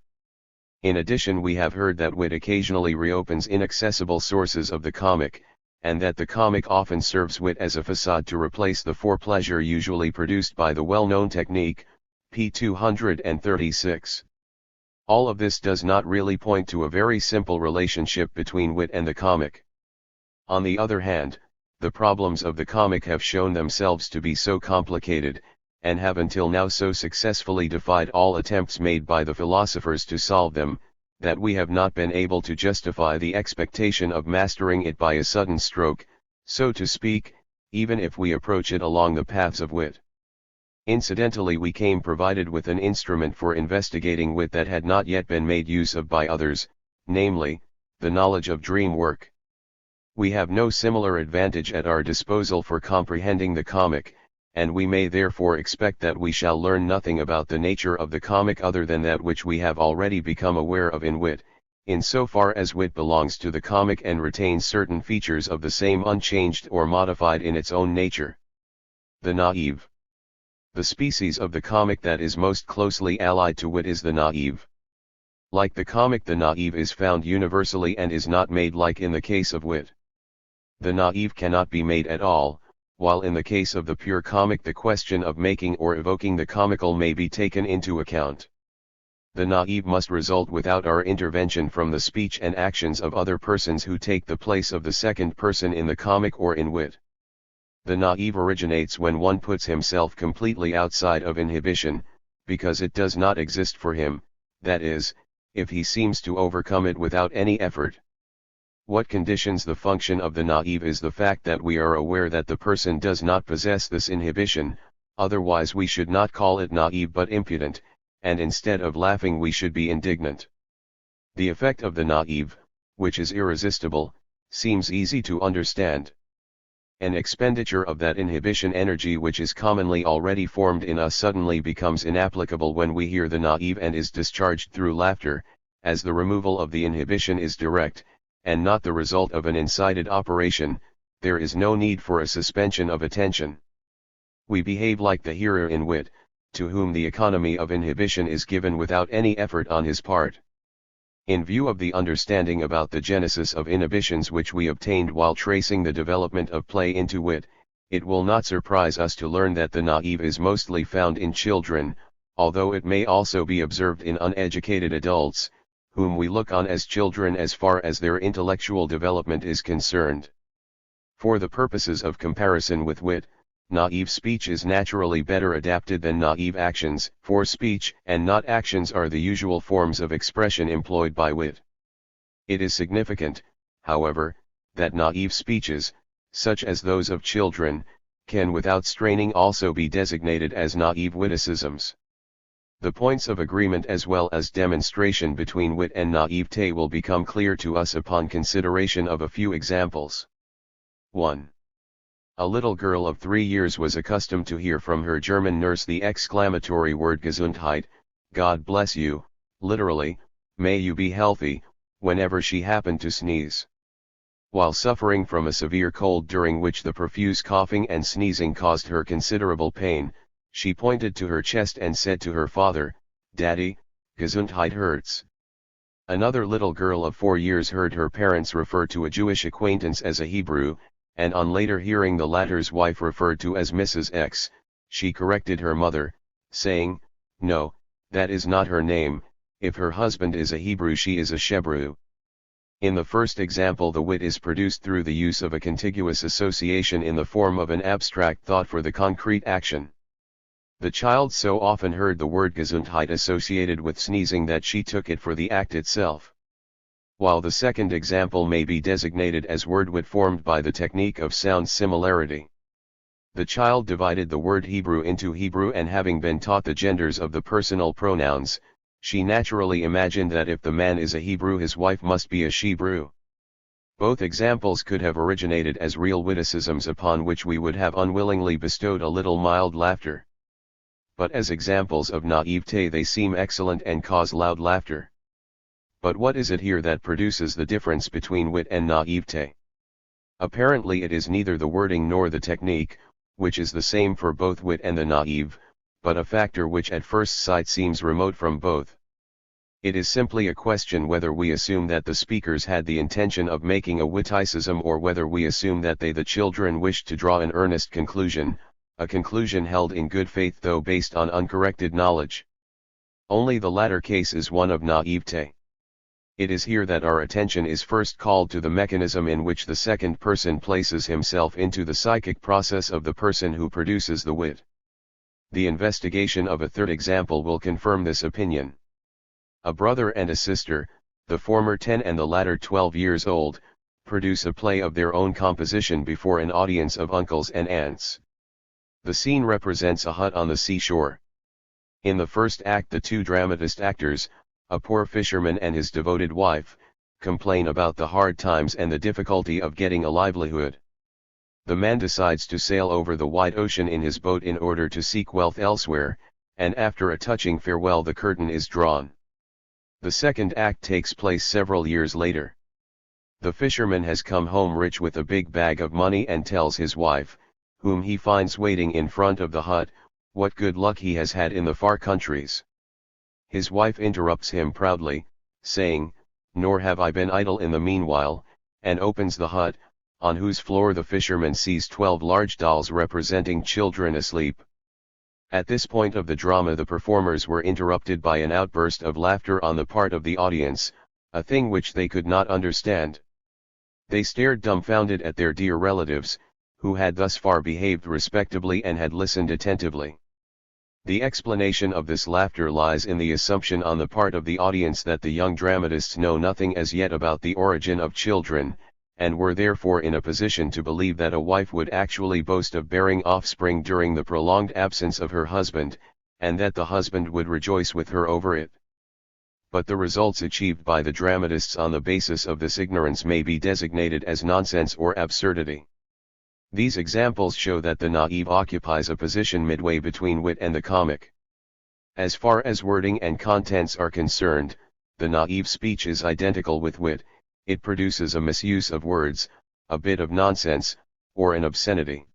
In addition, we have heard that wit occasionally reopens inaccessible sources of the comic, and that the comic often serves wit as a facade to replace the fore-pleasure usually produced by the well-known technique, p. 236. All of this does not really point to a very simple relationship between wit and the comic. On the other hand, the problems of the comic have shown themselves to be so complicated, and have until now so successfully defied all attempts made by the philosophers to solve them, that we have not been able to justify the expectation of mastering it by a sudden stroke, so to speak, even if we approach it along the paths of wit. Incidentally, we came provided with an instrument for investigating wit that had not yet been made use of by others, namely, the knowledge of dream work. We have no similar advantage at our disposal for comprehending the comic, and we may therefore expect that we shall learn nothing about the nature of the comic other than that which we have already become aware of in wit, in so far as wit belongs to the comic and retains certain features of the same unchanged or modified in its own nature. The naive. The species of the comic that is most closely allied to wit is the naive. Like the comic, the naive is found universally and is not made like in the case of wit. The naive cannot be made at all, while in the case of the pure comic the question of making or evoking the comical may be taken into account. The naive must result without our intervention from the speech and actions of other persons who take the place of the second person in the comic or in wit. The naive originates when one puts himself completely outside of inhibition, because it does not exist for him, that is, if he seems to overcome it without any effort. What conditions the function of the naive is the fact that we are aware that the person does not possess this inhibition, otherwise we should not call it naive but impudent, and instead of laughing we should be indignant. The effect of the naive, which is irresistible, seems easy to understand. An expenditure of that inhibition energy which is commonly already formed in us suddenly becomes inapplicable when we hear the naive and is discharged through laughter, as the removal of the inhibition is direct, and not the result of an incited operation. There is no need for a suspension of attention. We behave like the hearer in wit, to whom the economy of inhibition is given without any effort on his part. In view of the understanding about the genesis of inhibitions which we obtained while tracing the development of play into wit, it will not surprise us to learn that the naive is mostly found in children, although it may also be observed in uneducated adults, whom we look on as children as far as their intellectual development is concerned. For the purposes of comparison with wit, naive speech is naturally better adapted than naive actions, for speech and not actions are the usual forms of expression employed by wit. It is significant, however, that naive speeches, such as those of children, can without straining also be designated as naive witticisms. The points of agreement as well as demonstration between wit and naivete will become clear to us upon consideration of a few examples. 1. A little girl of 3 years was accustomed to hear from her German nurse the exclamatory word Gesundheit, God bless you, literally, may you be healthy, whenever she happened to sneeze. While suffering from a severe cold during which the profuse coughing and sneezing caused her considerable pain, she pointed to her chest and said to her father, Daddy, Gesundheit hurts. Another little girl of 4 years heard her parents refer to a Jewish acquaintance as a Hebrew, and on later hearing the latter's wife referred to as Mrs. X, she corrected her mother, saying, No, that is not her name, if her husband is a Hebrew she is a Shebrew. In the first example the wit is produced through the use of a contiguous association in the form of an abstract thought for the concrete action. The child so often heard the word Gesundheit associated with sneezing that she took it for the act itself. While the second example may be designated as word wit formed by the technique of sound similarity. The child divided the word Hebrew into Hebrew, and having been taught the genders of the personal pronouns, she naturally imagined that if the man is a Hebrew his wife must be a Shebrew. Both examples could have originated as real witticisms upon which we would have unwillingly bestowed a little mild laughter. But as examples of naivete they seem excellent and cause loud laughter. But what is it here that produces the difference between wit and naivete? Apparently it is neither the wording nor the technique, which is the same for both wit and the naive, but a factor which at first sight seems remote from both. It is simply a question whether we assume that the speakers had the intention of making a witticism or whether we assume that they the children wished to draw an earnest conclusion, a conclusion held in good faith though based on uncorrected knowledge. Only the latter case is one of naivete. It is here that our attention is first called to the mechanism in which the second person places himself into the psychic process of the person who produces the wit. The investigation of a third example will confirm this opinion. A brother and a sister, the former 10 and the latter 12 years old, produce a play of their own composition before an audience of uncles and aunts. The scene represents a hut on the seashore. In the first act the two dramatist actors, a poor fisherman and his devoted wife, complain about the hard times and the difficulty of getting a livelihood. The man decides to sail over the wide ocean in his boat in order to seek wealth elsewhere, and after a touching farewell the curtain is drawn. The second act takes place several years later. The fisherman has come home rich with a big bag of money and tells his wife, whom he finds waiting in front of the hut, what good luck he has had in the far countries. His wife interrupts him proudly, saying, Nor have I been idle in the meanwhile, and opens the hut, on whose floor the fisherman sees 12 large dolls representing children asleep. At this point of the drama the performers were interrupted by an outburst of laughter on the part of the audience, a thing which they could not understand. They stared dumbfounded at their dear relatives, who had thus far behaved respectably and had listened attentively. The explanation of this laughter lies in the assumption on the part of the audience that the young dramatists know nothing as yet about the origin of children, and were therefore in a position to believe that a wife would actually boast of bearing offspring during the prolonged absence of her husband, and that the husband would rejoice with her over it. But the results achieved by the dramatists on the basis of this ignorance may be designated as nonsense or absurdity. These examples show that the naive occupies a position midway between wit and the comic. As far as wording and contents are concerned, the naive speech is identical with wit. It produces a misuse of words, a bit of nonsense, or an obscenity.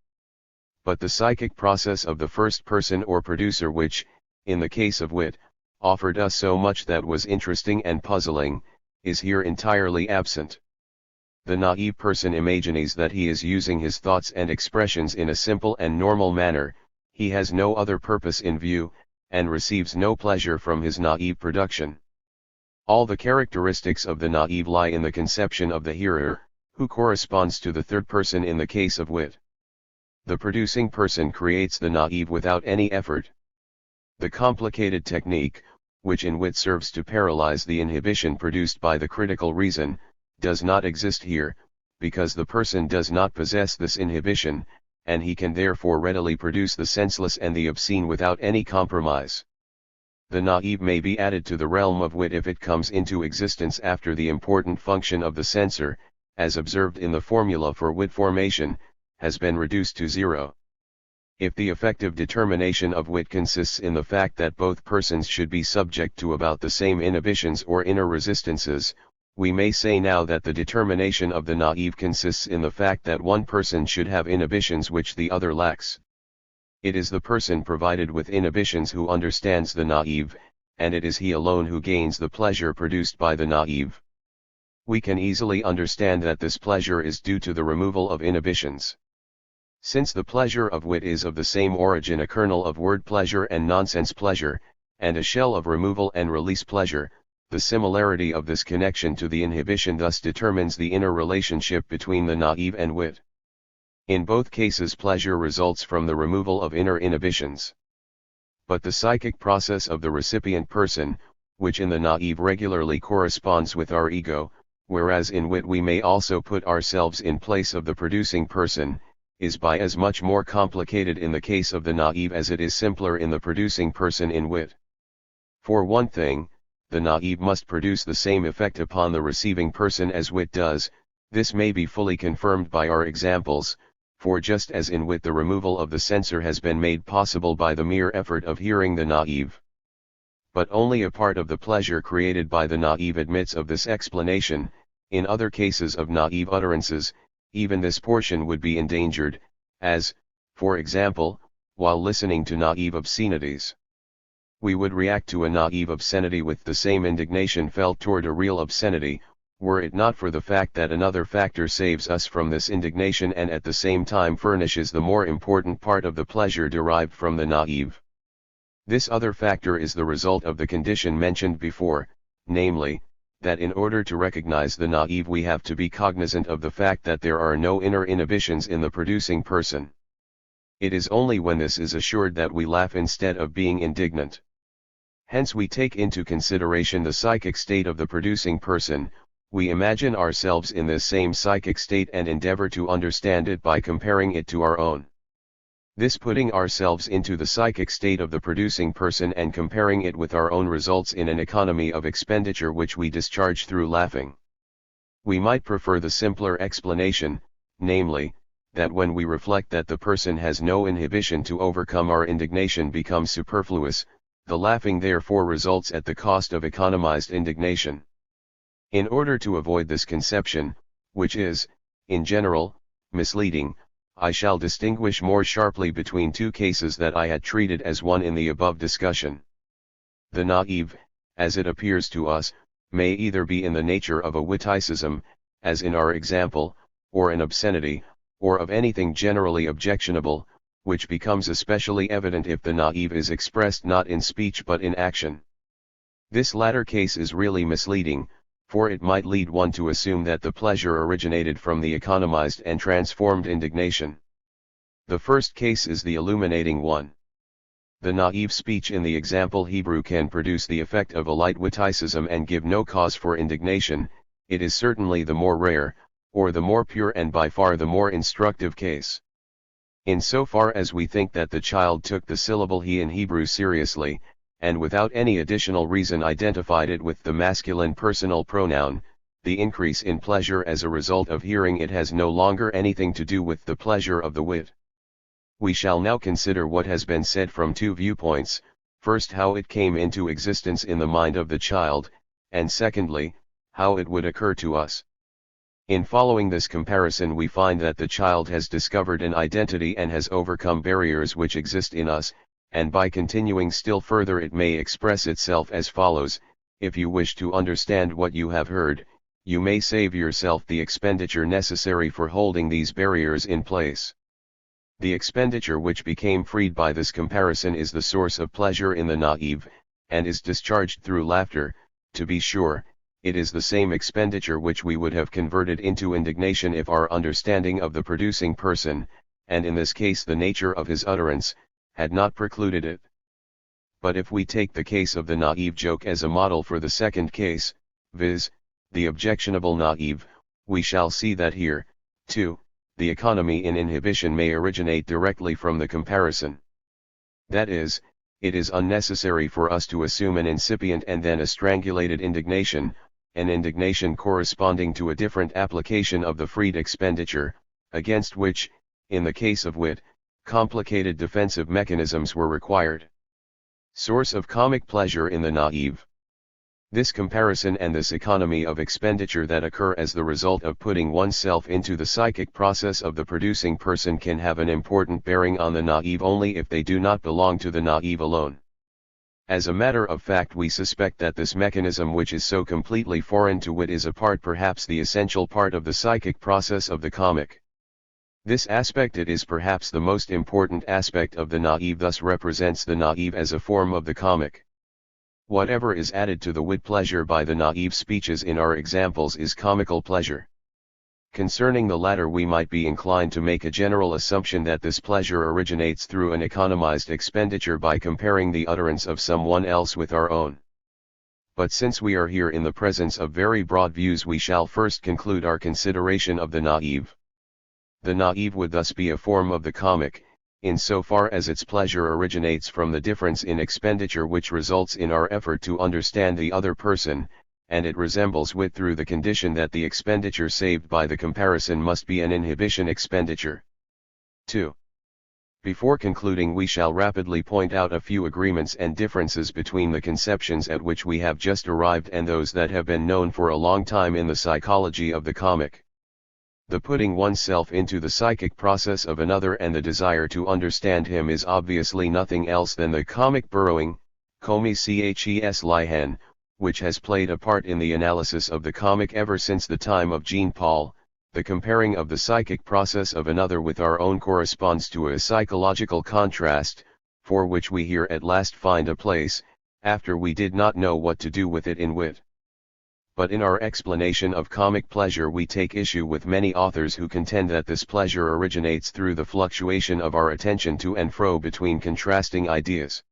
But the psychic process of the first person or producer which, in the case of wit, offered us so much that was interesting and puzzling, is here entirely absent. The naive person imagines that he is using his thoughts and expressions in a simple and normal manner, he has no other purpose in view, and receives no pleasure from his naive production. All the characteristics of the naive lie in the conception of the hearer, who corresponds to the third person in the case of wit. The producing person creates the naive without any effort. The complicated technique, which in wit serves to paralyze the inhibition produced by the critical reason, does not exist here, because the person does not possess this inhibition, and he can therefore readily produce the senseless and the obscene without any compromise. The naive may be added to the realm of wit if it comes into existence after the important function of the censor, as observed in the formula for wit formation, has been reduced to zero. If the effective determination of wit consists in the fact that both persons should be subject to about the same inhibitions or inner resistances, we may say now that the determination of the naive consists in the fact that one person should have inhibitions which the other lacks. It is the person provided with inhibitions who understands the naive, and it is he alone who gains the pleasure produced by the naive. We can easily understand that this pleasure is due to the removal of inhibitions. Since the pleasure of wit is of the same origin, a kernel of word pleasure and nonsense pleasure, and a shell of removal and release pleasure, the similarity of this connection to the inhibition thus determines the inner relationship between the naive and wit. In both cases pleasure results from the removal of inner inhibitions. But the psychic process of the recipient person, which in the naive regularly corresponds with our ego, whereas in wit we may also put ourselves in place of the producing person, is by as much more complicated in the case of the naive as it is simpler in the producing person in wit. For one thing, the naive must produce the same effect upon the receiving person as wit does. This may be fully confirmed by our examples, for just as in wit the removal of the censor has been made possible by the mere effort of hearing the naive. But only a part of the pleasure created by the naive admits of this explanation. In other cases of naive utterances, even this portion would be endangered, as, for example, while listening to naive obscenities. We would react to a naive obscenity with the same indignation felt toward a real obscenity, were it not for the fact that another factor saves us from this indignation and at the same time furnishes the more important part of the pleasure derived from the naive. This other factor is the result of the condition mentioned before, namely, that in order to recognize the naive we have to be cognizant of the fact that there are no inner inhibitions in the producing person. It is only when this is assured that we laugh instead of being indignant. Hence we take into consideration the psychic state of the producing person, we imagine ourselves in this same psychic state and endeavor to understand it by comparing it to our own. This putting ourselves into the psychic state of the producing person and comparing it with our own results in an economy of expenditure which we discharge through laughing. We might prefer the simpler explanation, namely, that when we reflect that the person has no inhibition to overcome our indignation becomes superfluous, the laughing therefore results at the cost of economized indignation. In order to avoid this conception, which is, in general, misleading, I shall distinguish more sharply between two cases that I had treated as one in the above discussion. The naive, as it appears to us, may either be in the nature of a witticism, as in our example, or an obscenity, or of anything generally objectionable, which becomes especially evident if the naive is expressed not in speech but in action. This latter case is really misleading, for it might lead one to assume that the pleasure originated from the economized and transformed indignation. The first case is the illuminating one. The naive speech in the example Hebrew can produce the effect of a light witticism and give no cause for indignation. It is certainly the more rare, or the more pure and by far the more instructive case. In so far as we think that the child took the syllable he in Hebrew seriously, and without any additional reason identified it with the masculine personal pronoun, the increase in pleasure as a result of hearing it has no longer anything to do with the pleasure of the wit. We shall now consider what has been said from two viewpoints, first how it came into existence in the mind of the child, and secondly, how it would occur to us. In following this comparison we find that the child has discovered an identity and has overcome barriers which exist in us, and by continuing still further it may express itself as follows. if you wish to understand what you have heard, you may save yourself the expenditure necessary for holding these barriers in place. The expenditure which became freed by this comparison is the source of pleasure in the naive, and is discharged through laughter. To be sure, it is the same expenditure which we would have converted into indignation if our understanding of the producing person, and in this case the nature of his utterance, had not precluded it. But if we take the case of the naive joke as a model for the second case, viz., the objectionable naive, we shall see that here, too, the economy in inhibition may originate directly from the comparison. That is, it is unnecessary for us to assume an incipient and then a strangulated indignation, an indignation corresponding to a different application of the freed expenditure, against which, in the case of wit, complicated defensive mechanisms were required. Source of comic pleasure in the naive. This comparison and this economy of expenditure that occur as the result of putting oneself into the psychic process of the producing person can have an important bearing on the naive only if they do not belong to the naive alone. As a matter of fact, we suspect that this mechanism, which is so completely foreign to wit, is a part, perhaps the essential part, of the psychic process of the comic. This aspect it is perhaps the most important aspect of the naive, thus represents the naive as a form of the comic. Whatever is added to the wit pleasure by the naive speeches in our examples is comical pleasure. Concerning the latter, we might be inclined to make a general assumption that this pleasure originates through an economized expenditure by comparing the utterance of someone else with our own. But since we are here in the presence of very broad views, we shall first conclude our consideration of the naive. The naive would thus be a form of the comic, in so far as its pleasure originates from the difference in expenditure which results in our effort to understand the other person, and it resembles wit through the condition that the expenditure saved by the comparison must be an inhibition expenditure. 2. Before concluding, we shall rapidly point out a few agreements and differences between the conceptions at which we have just arrived and those that have been known for a long time in the psychology of the comic. The putting oneself into the psychic process of another and the desire to understand him is obviously nothing else than the comic burrowing, commi-ches-lihan, which has played a part in the analysis of the comic ever since the time of Jean-Paul. The comparing of the psychic process of another with our own corresponds to a psychological contrast, for which we here at last find a place, after we did not know what to do with it in wit. But in our explanation of comic pleasure we take issue with many authors who contend that this pleasure originates through the fluctuation of our attention to and fro between contrasting ideas.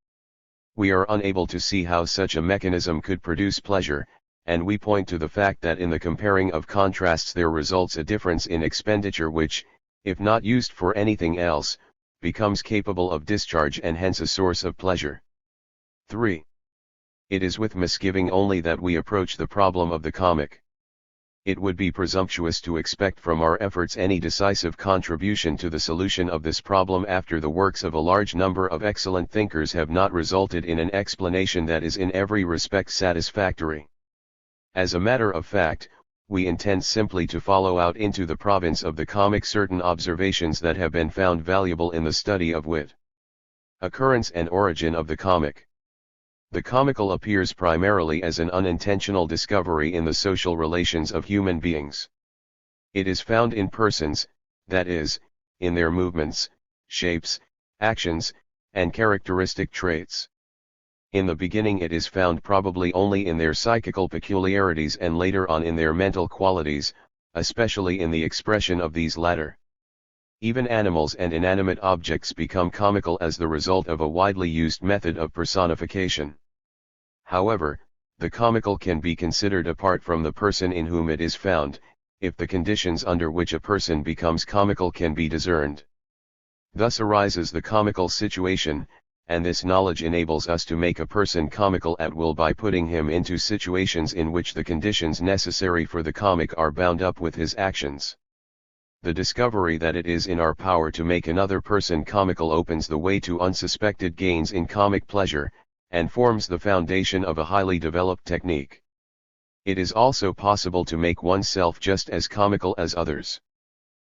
We are unable to see how such a mechanism could produce pleasure, and we point to the fact that in the comparing of contrasts there results a difference in expenditure which, if not used for anything else, becomes capable of discharge and hence a source of pleasure. 3. It is with misgiving only that we approach the problem of the comic. It would be presumptuous to expect from our efforts any decisive contribution to the solution of this problem after the works of a large number of excellent thinkers have not resulted in an explanation that is in every respect satisfactory. As a matter of fact, we intend simply to follow out into the province of the comic certain observations that have been found valuable in the study of wit. Occurrence and origin of the comic. The comical appears primarily as an unintentional discovery in the social relations of human beings. It is found in persons, that is, in their movements, shapes, actions, and characteristic traits. In the beginning it is found probably only in their psychical peculiarities and later on in their mental qualities, especially in the expression of these latter. Even animals and inanimate objects become comical as the result of a widely used method of personification. However, the comical can be considered apart from the person in whom it is found, if the conditions under which a person becomes comical can be discerned. Thus arises the comical situation, and this knowledge enables us to make a person comical at will by putting him into situations in which the conditions necessary for the comic are bound up with his actions. The discovery that it is in our power to make another person comical opens the way to unsuspected gains in comic pleasure, and forms the foundation of a highly developed technique. It is also possible to make oneself just as comical as others.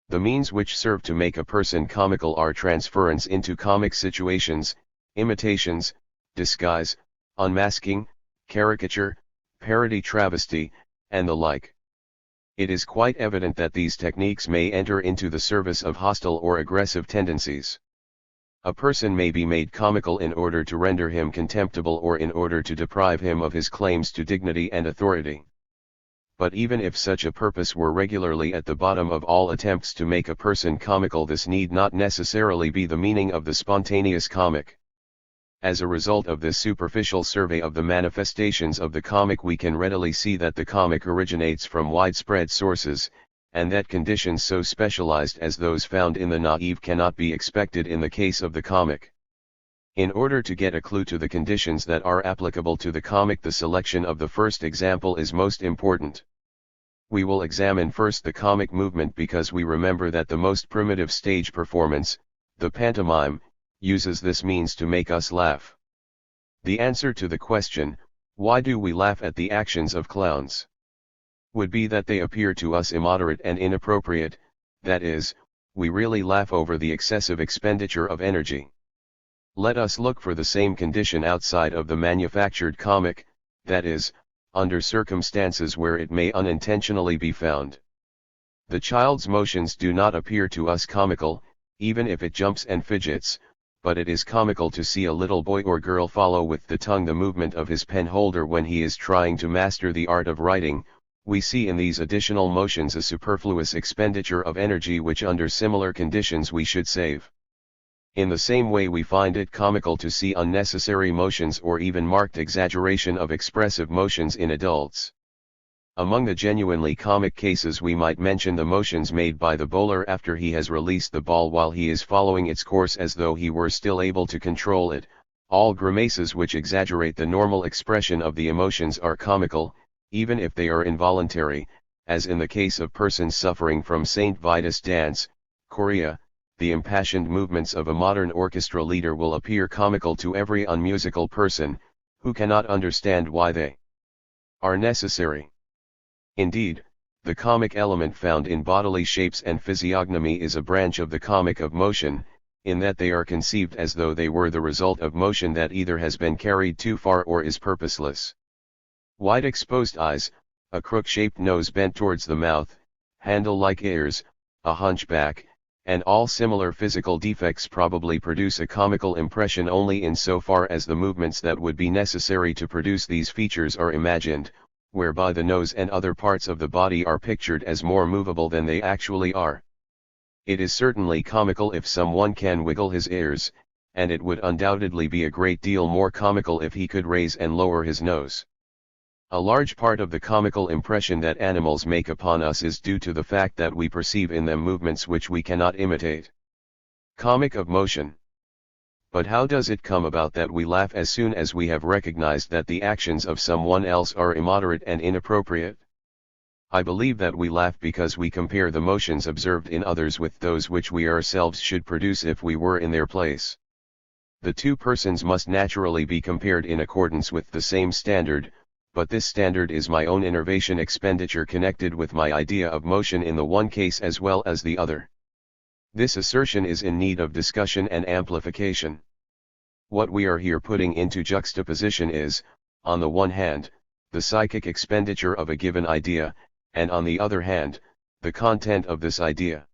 The means which serve to make a person comical are transference into comic situations, imitations, disguise, unmasking, caricature, parody, travesty, and the like. It is quite evident that these techniques may enter into the service of hostile or aggressive tendencies. A person may be made comical in order to render him contemptible or in order to deprive him of his claims to dignity and authority. But even if such a purpose were regularly at the bottom of all attempts to make a person comical, this need not necessarily be the meaning of the spontaneous comic. As a result of this superficial survey of the manifestations of the comic, we can readily see that the comic originates from widespread sources, and that conditions so specialized as those found in the naive cannot be expected in the case of the comic. In order to get a clue to the conditions that are applicable to the comic, the selection of the first example is most important. We will examine first the comic movement because we remember that the most primitive stage performance, the pantomime, uses this means to make us laugh. The answer to the question, why do we laugh at the actions of clowns, would be that they appear to us immoderate and inappropriate, that is, we really laugh over the excessive expenditure of energy. Let us look for the same condition outside of the manufactured comic, that is, under circumstances where it may unintentionally be found. The child's motions do not appear to us comical, even if it jumps and fidgets, but it is comical to see a little boy or girl follow with the tongue the movement of his pen holder when he is trying to master the art of writing. We see in these additional motions a superfluous expenditure of energy which under similar conditions we should save. In the same way we find it comical to see unnecessary motions or even marked exaggeration of expressive motions in adults. Among the genuinely comic cases we might mention the motions made by the bowler after he has released the ball while he is following its course as though he were still able to control it. All grimaces which exaggerate the normal expression of the emotions are comical, even if they are involuntary, as in the case of persons suffering from St. Vitus dance, chorea. The impassioned movements of a modern orchestra leader will appear comical to every unmusical person, who cannot understand why they are necessary. Indeed, the comic element found in bodily shapes and physiognomy is a branch of the comic of motion, in that they are conceived as though they were the result of motion that either has been carried too far or is purposeless. Wide exposed eyes, a crook-shaped nose bent towards the mouth, handle-like ears, a hunchback, and all similar physical defects probably produce a comical impression only in so far as the movements that would be necessary to produce these features are imagined, whereby the nose and other parts of the body are pictured as more movable than they actually are. It is certainly comical if someone can wiggle his ears, and it would undoubtedly be a great deal more comical if he could raise and lower his nose. A large part of the comical impression that animals make upon us is due to the fact that we perceive in them movements which we cannot imitate. Comic of motion. But how does it come about that we laugh as soon as we have recognized that the actions of someone else are immoderate and inappropriate? I believe that we laugh because we compare the motions observed in others with those which we ourselves should produce if we were in their place. The two persons must naturally be compared in accordance with the same standard, but this standard is my own innervation expenditure connected with my idea of motion in the one case as well as the other. This assertion is in need of discussion and amplification. What we are here putting into juxtaposition is, on the one hand, the psychic expenditure of a given idea, and on the other hand, the content of this idea.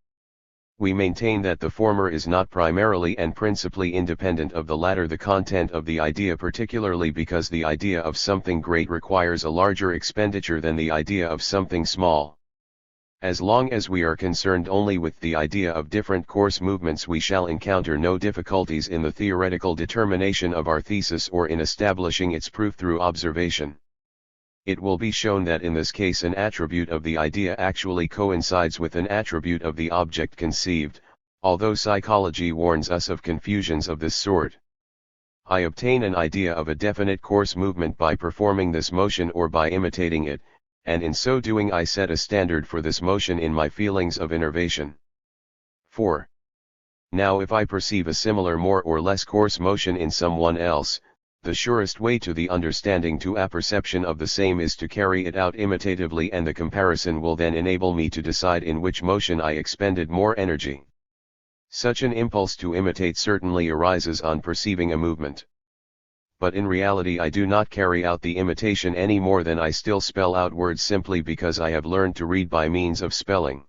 We maintain that the former is not primarily and principally independent of the latter, the content of the idea, particularly because the idea of something great requires a larger expenditure than the idea of something small. As long as we are concerned only with the idea of different course movements, we shall encounter no difficulties in the theoretical determination of our thesis or in establishing its proof through observation. It will be shown that in this case an attribute of the idea actually coincides with an attribute of the object conceived, although psychology warns us of confusions of this sort. I obtain an idea of a definite course movement by performing this motion or by imitating it, and in so doing I set a standard for this motion in my feelings of innervation. 4. Now if I perceive a similar more or less coarse motion in someone else, the surest way to the understanding to apperception of the same is to carry it out imitatively, and the comparison will then enable me to decide in which motion I expended more energy. Such an impulse to imitate certainly arises on perceiving a movement. but in reality I do not carry out the imitation any more than I still spell out words simply because I have learned to read by means of spelling.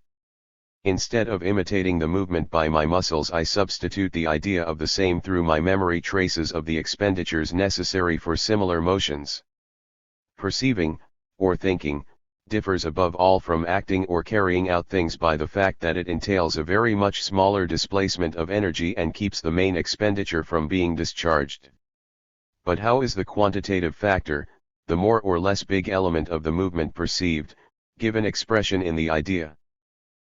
Instead of imitating the movement by my muscles, I substitute the idea of the same through my memory traces of the expenditures necessary for similar motions. Perceiving, or thinking, differs above all from acting or carrying out things by the fact that it entails a very much smaller displacement of energy and keeps the main expenditure from being discharged. But how is the quantitative factor, the more or less big element of the movement perceived, given expression in the idea?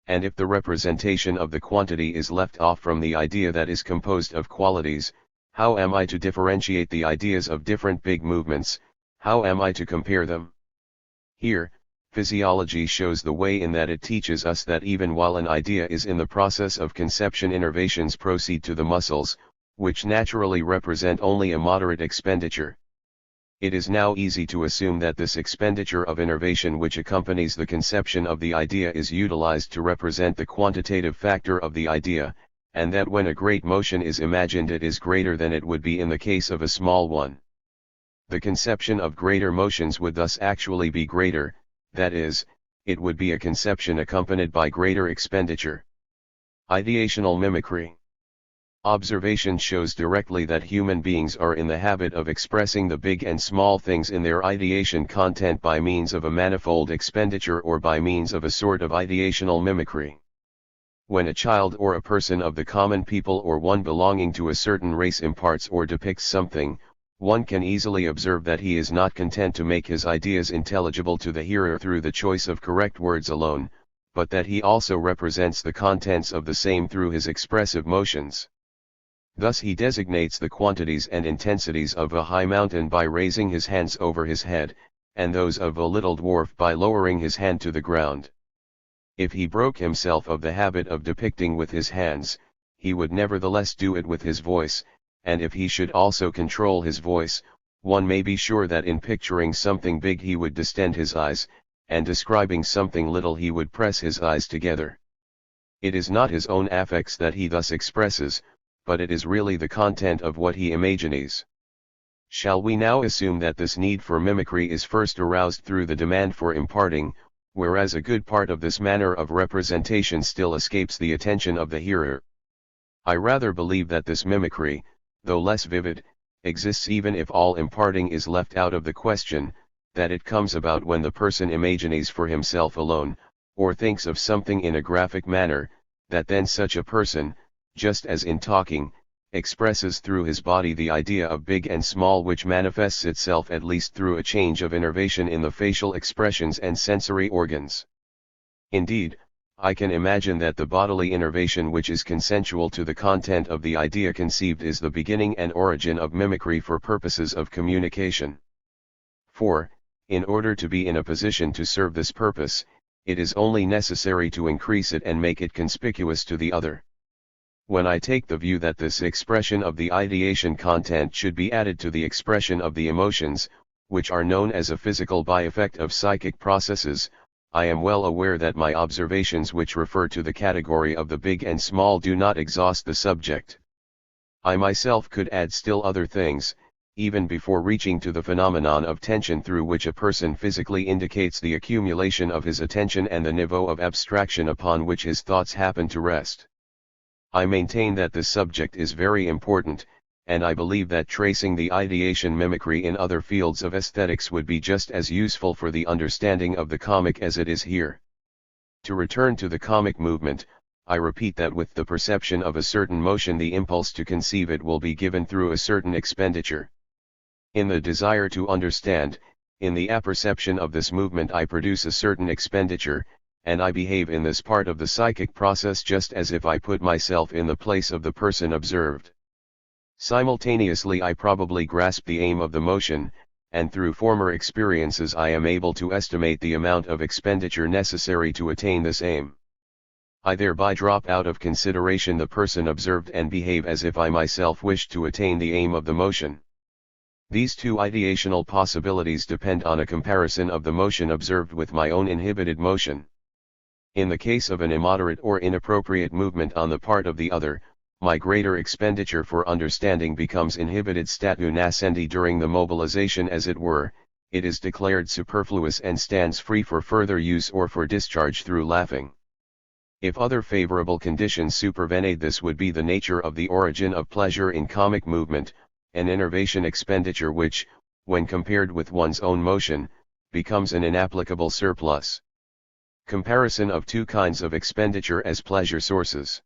And if the representation of the quantity is left off from the idea that is composed of qualities, how am I to differentiate the ideas of different big movements? How am I to compare them? Here, physiology shows the way in that it teaches us that even while an idea is in the process of conception, innervations proceed to the muscles, which naturally represent only a moderate expenditure. It is now easy to assume that this expenditure of innervation which accompanies the conception of the idea is utilized to represent the quantitative factor of the idea, and that when a great motion is imagined it is greater than it would be in the case of a small one. The conception of greater motions would thus actually be greater, that is, it would be a conception accompanied by greater expenditure. Ideational mimicry. Observation shows directly that human beings are in the habit of expressing the big and small things in their ideation content by means of a manifold expenditure or by means of a sort of ideational mimicry. When a child or a person of the common people or one belonging to a certain race imparts or depicts something, one can easily observe that he is not content to make his ideas intelligible to the hearer through the choice of correct words alone, but that he also represents the contents of the same through his expressive motions. Thus he designates the quantities and intensities of a high mountain by raising his hands over his head, and those of a little dwarf by lowering his hand to the ground. If he broke himself of the habit of depicting with his hands, he would nevertheless do it with his voice, and if he should also control his voice, one may be sure that in picturing something big he would distend his eyes, and describing something little he would press his eyes together. It is not his own affects that he thus expresses, but it is really the content of what he imagines. Shall we now assume that this need for mimicry is first aroused through the demand for imparting, whereas a good part of this manner of representation still escapes the attention of the hearer? I rather believe that this mimicry, though less vivid, exists even if all imparting is left out of the question, that it comes about when the person imagines for himself alone, or thinks of something in a graphic manner, that then such a person, just as in talking, expresses through his body the idea of big and small, which manifests itself at least through a change of innervation in the facial expressions and sensory organs. Indeed, I can imagine that the bodily innervation which is consensual to the content of the idea conceived is the beginning and origin of mimicry for purposes of communication. For, in order to be in a position to serve this purpose, it is only necessary to increase it and make it conspicuous to the other. When I take the view that this expression of the ideation content should be added to the expression of the emotions, which are known as a physical by-effect of psychic processes, I am well aware that my observations which refer to the category of the big and small do not exhaust the subject. I myself could add still other things, even before reaching to the phenomenon of tension through which a person physically indicates the accumulation of his attention and the niveau of abstraction upon which his thoughts happen to rest. I maintain that this subject is very important, and I believe that tracing the ideation mimicry in other fields of aesthetics would be just as useful for the understanding of the comic as it is here. To return to the comic movement, I repeat that with the perception of a certain motion the impulse to conceive it will be given through a certain expenditure. In the desire to understand, in the apperception of this movement I produce a certain expenditure, and I behave in this part of the psychic process just as if I put myself in the place of the person observed. Simultaneously I probably grasp the aim of the motion, and through former experiences I am able to estimate the amount of expenditure necessary to attain this aim. I thereby drop out of consideration the person observed and behave as if I myself wished to attain the aim of the motion. These two ideational possibilities depend on a comparison of the motion observed with my own inhibited motion. In the case of an immoderate or inappropriate movement on the part of the other, my greater expenditure for understanding becomes inhibited statu nascendi during the mobilization, as it were, it is declared superfluous and stands free for further use or for discharge through laughing. If other favorable conditions supervened, this would be the nature of the origin of pleasure in comic movement, an innervation expenditure which, when compared with one's own motion, becomes an inapplicable surplus. Comparison of two kinds of expenditure as pleasure sources.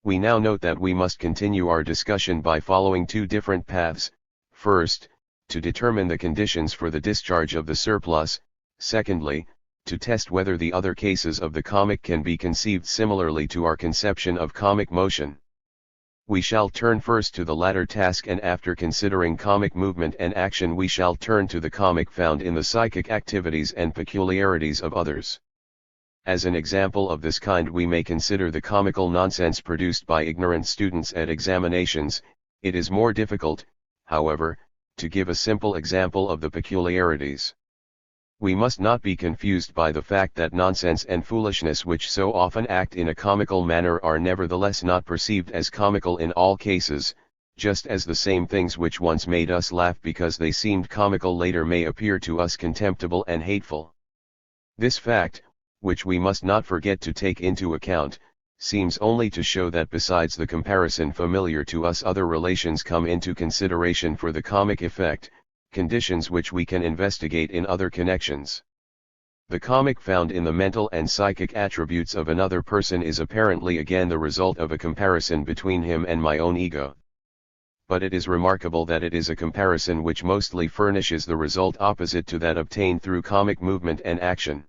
We now note that we must continue our discussion by following two different paths: first, to determine the conditions for the discharge of the surplus; secondly, to test whether the other cases of the comic can be conceived similarly to our conception of comic motion. We shall turn first to the latter task, and after considering comic movement and action we shall turn to the comic found in the psychic activities and peculiarities of others. As an example of this kind we may consider the comical nonsense produced by ignorant students at examinations. It is more difficult, however, to give a simple example of the peculiarities. We must not be confused by the fact that nonsense and foolishness which so often act in a comical manner are nevertheless not perceived as comical in all cases, just as the same things which once made us laugh because they seemed comical later may appear to us contemptible and hateful. This fact, which we must not forget to take into account, seems only to show that besides the comparison familiar to us, other relations come into consideration for the comic effect, conditions which we can investigate in other connections. The comic found in the mental and psychic attributes of another person is apparently again the result of a comparison between him and my own ego. But it is remarkable that it is a comparison which mostly furnishes the result opposite to that obtained through comic movement and action.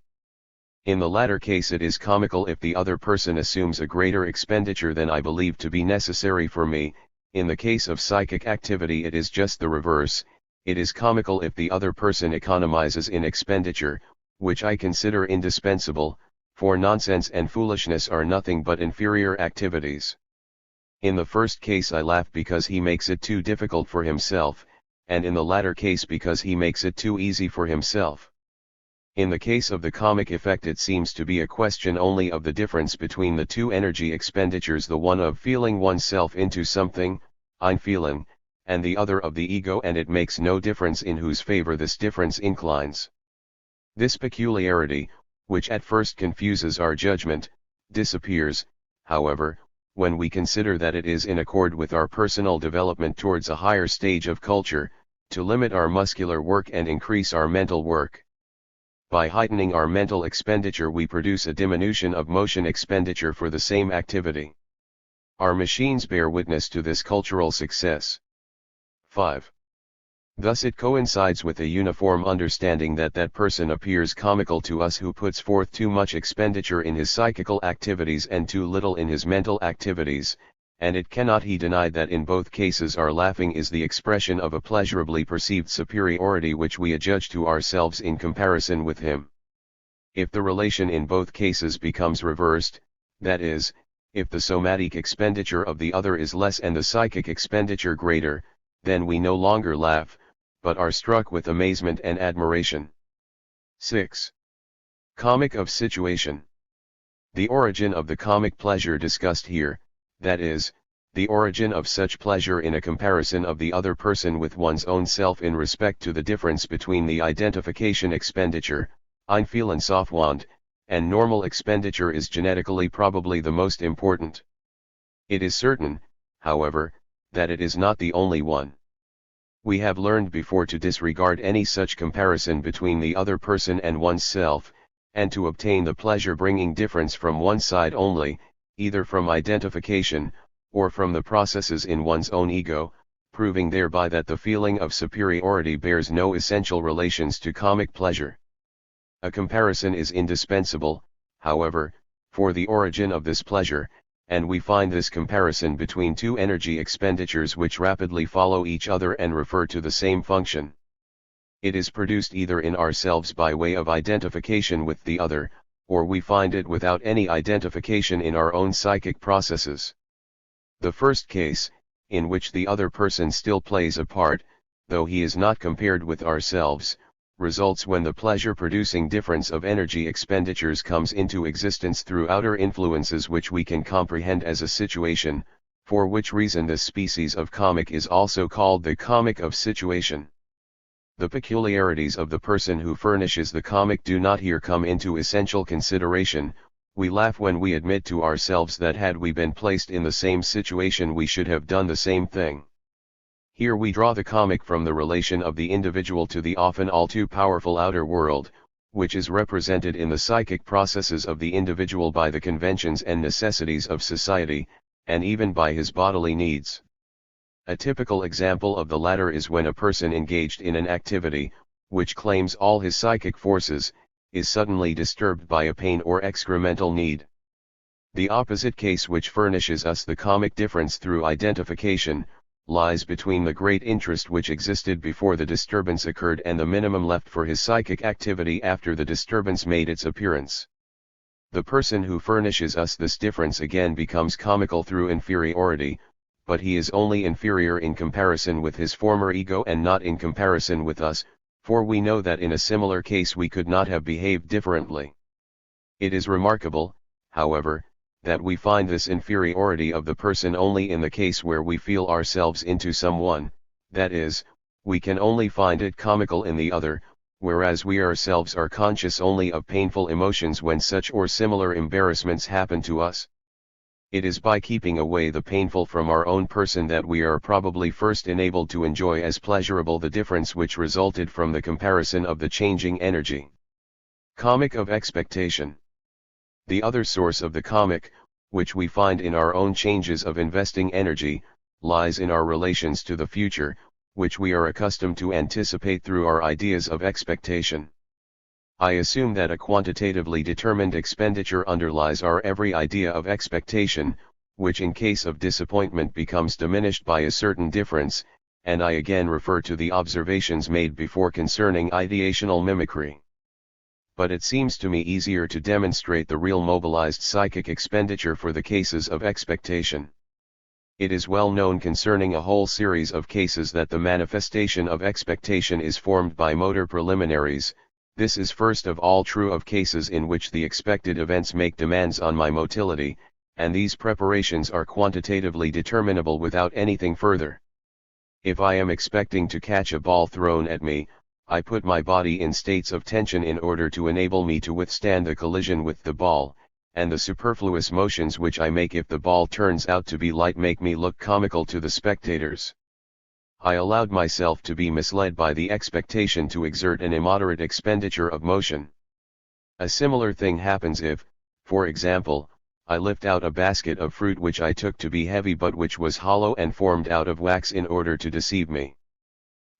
In the latter case it is comical if the other person assumes a greater expenditure than I believe to be necessary for me. In the case of psychic activity it is just the reverse. It is comical if the other person economizes in expenditure, which I consider indispensable, for nonsense and foolishness are nothing but inferior activities. In the first case I laugh because he makes it too difficult for himself, and in the latter case because he makes it too easy for himself. In the case of the comic effect it seems to be a question only of the difference between the two energy expenditures, the one of feeling oneself into something, einfühlen, and the other of the ego, and it makes no difference in whose favor this difference inclines. This peculiarity, which at first confuses our judgment, disappears, however, when we consider that it is in accord with our personal development towards a higher stage of culture, to limit our muscular work and increase our mental work. By heightening our mental expenditure we produce a diminution of motion expenditure for the same activity. Our machines bear witness to this cultural success. 5. Thus it coincides with a uniform understanding that that person appears comical to us who puts forth too much expenditure in his psychical activities and too little in his mental activities, and it cannot be denied that in both cases our laughing is the expression of a pleasurably perceived superiority which we adjudge to ourselves in comparison with him. If the relation in both cases becomes reversed, that is, if the somatic expenditure of the other is less and the psychic expenditure greater, then we no longer laugh, but are struck with amazement and admiration. 6. Comic of situation. The origin of the comic pleasure discussed here, that is, the origin of such pleasure in a comparison of the other person with one's own self in respect to the difference between the identification expenditure, Einfühlungsaufwand, and normal expenditure is genetically probably the most important. It is certain, however, that it is not the only one. We have learned before to disregard any such comparison between the other person and one's self, and to obtain the pleasure-bringing difference from one side only, either from identification, or from the processes in one's own ego, proving thereby that the feeling of superiority bears no essential relations to comic pleasure. A comparison is indispensable, however, for the origin of this pleasure, and we find this comparison between two energy expenditures which rapidly follow each other and refer to the same function. It is produced either in ourselves by way of identification with the other, or we find it without any identification in our own psychic processes. The first case, in which the other person still plays a part, though he is not compared with ourselves, results when the pleasure-producing difference of energy expenditures comes into existence through outer influences which we can comprehend as a situation, for which reason this species of comic is also called the comic of situation. The peculiarities of the person who furnishes the comic do not here come into essential consideration. We laugh when we admit to ourselves that had we been placed in the same situation we should have done the same thing. Here we draw the comic from the relation of the individual to the often all too powerful outer world, which is represented in the psychic processes of the individual by the conventions and necessities of society, and even by his bodily needs. A typical example of the latter is when a person engaged in an activity, which claims all his psychic forces, is suddenly disturbed by a pain or excremental need. The opposite case, which furnishes us the comic difference through identification, lies between the great interest which existed before the disturbance occurred and the minimum left for his psychic activity after the disturbance made its appearance. The person who furnishes us this difference again becomes comical through inferiority, but he is only inferior in comparison with his former ego and not in comparison with us, for we know that in a similar case we could not have behaved differently. It is remarkable, however, that we find this inferiority of the person only in the case where we feel ourselves into someone, that is, we can only find it comical in the other, whereas we ourselves are conscious only of painful emotions when such or similar embarrassments happen to us. It is by keeping away the painful from our own person that we are probably first enabled to enjoy as pleasurable the difference which resulted from the comparison of the changing energy. Comic of expectation. The other source of the comic, which we find in our own changes of investing energy, lies in our relations to the future, which we are accustomed to anticipate through our ideas of expectation. I assume that a quantitatively determined expenditure underlies our every idea of expectation, which in case of disappointment becomes diminished by a certain difference, and I again refer to the observations made before concerning ideational mimicry. But it seems to me easier to demonstrate the real mobilized psychic expenditure for the cases of expectation. It is well known concerning a whole series of cases that the manifestation of expectation is formed by motor preliminaries. This is first of all true of cases in which the expected events make demands on my motility, and these preparations are quantitatively determinable without anything further. If I am expecting to catch a ball thrown at me, I put my body in states of tension in order to enable me to withstand the collision with the ball, and the superfluous motions which I make if the ball turns out to be light make me look comical to the spectators. I allowed myself to be misled by the expectation to exert an immoderate expenditure of motion. A similar thing happens if, for example, I lift out a basket of fruit which I took to be heavy but which was hollow and formed out of wax in order to deceive me.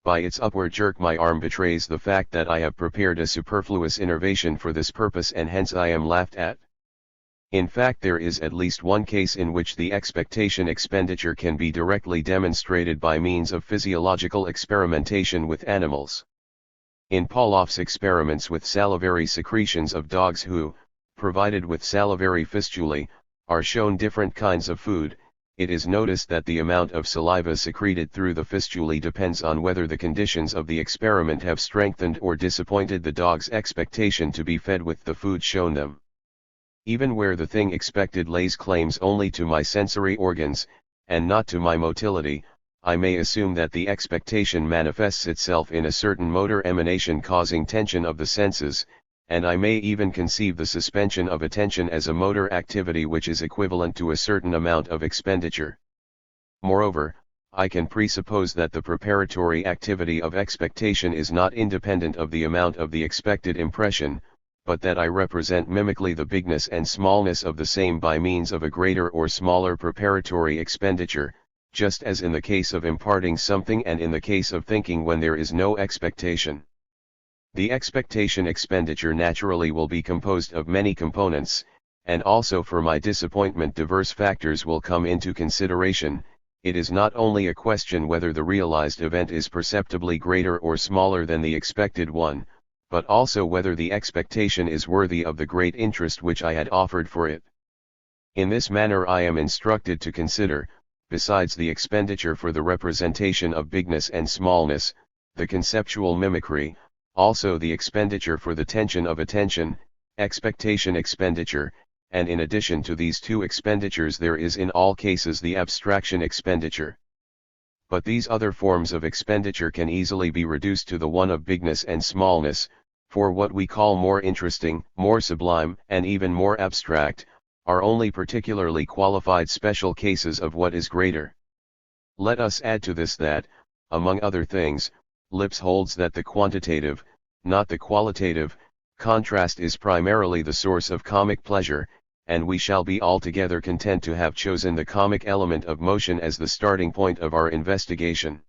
By its upward jerk my arm betrays the fact that I have prepared a superfluous innervation for this purpose, and hence I am laughed at. In fact, there is at least one case in which the expectation expenditure can be directly demonstrated by means of physiological experimentation with animals. In Pavlov's experiments with salivary secretions of dogs who, provided with salivary fistulae, are shown different kinds of food, it is noticed that the amount of saliva secreted through the fistulae depends on whether the conditions of the experiment have strengthened or disappointed the dog's expectation to be fed with the food shown them. Even where the thing expected lays claims only to my sensory organs, and not to my motility, I may assume that the expectation manifests itself in a certain motor emanation causing tension of the senses, and I may even conceive the suspension of attention as a motor activity which is equivalent to a certain amount of expenditure. Moreover, I can presuppose that the preparatory activity of expectation is not independent of the amount of the expected impression, but that I represent mimically the bigness and smallness of the same by means of a greater or smaller preparatory expenditure, just as in the case of imparting something and in the case of thinking when there is no expectation. The expectation expenditure naturally will be composed of many components, and also for my disappointment diverse factors will come into consideration. It is not only a question whether the realized event is perceptibly greater or smaller than the expected one, but also whether the expectation is worthy of the great interest which I had offered for it. In this manner I am instructed to consider, besides the expenditure for the representation of bigness and smallness, the conceptual mimicry, also the expenditure for the tension of attention, expectation expenditure, and in addition to these two expenditures there is in all cases the abstraction expenditure. But these other forms of expenditure can easily be reduced to the one of bigness and smallness, for what we call more interesting, more sublime, and even more abstract, are only particularly qualified special cases of what is greater. Let us add to this that, among other things, Lipps holds that the quantitative, not the qualitative, contrast is primarily the source of comic pleasure, and we shall be altogether content to have chosen the comic element of motion as the starting point of our investigation.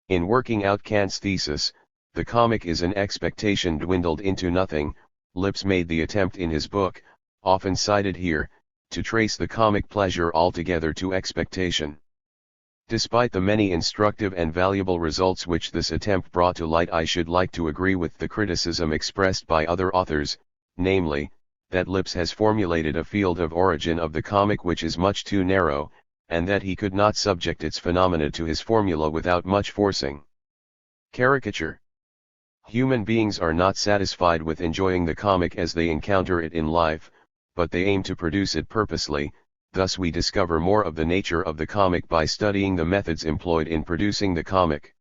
In working out Kant's thesis, the comic is an expectation dwindled into nothing, Lipps made the attempt in his book, often cited here, to trace the comic pleasure altogether to expectation. Despite the many instructive and valuable results which this attempt brought to light, I should like to agree with the criticism expressed by other authors, namely, that Lipps has formulated a field of origin of the comic which is much too narrow, and that he could not subject its phenomena to his formula without much forcing. Caricature. Human beings are not satisfied with enjoying the comic as they encounter it in life, but they aim to produce it purposely. Thus we discover more of the nature of the comic by studying the methods employed in producing the comic.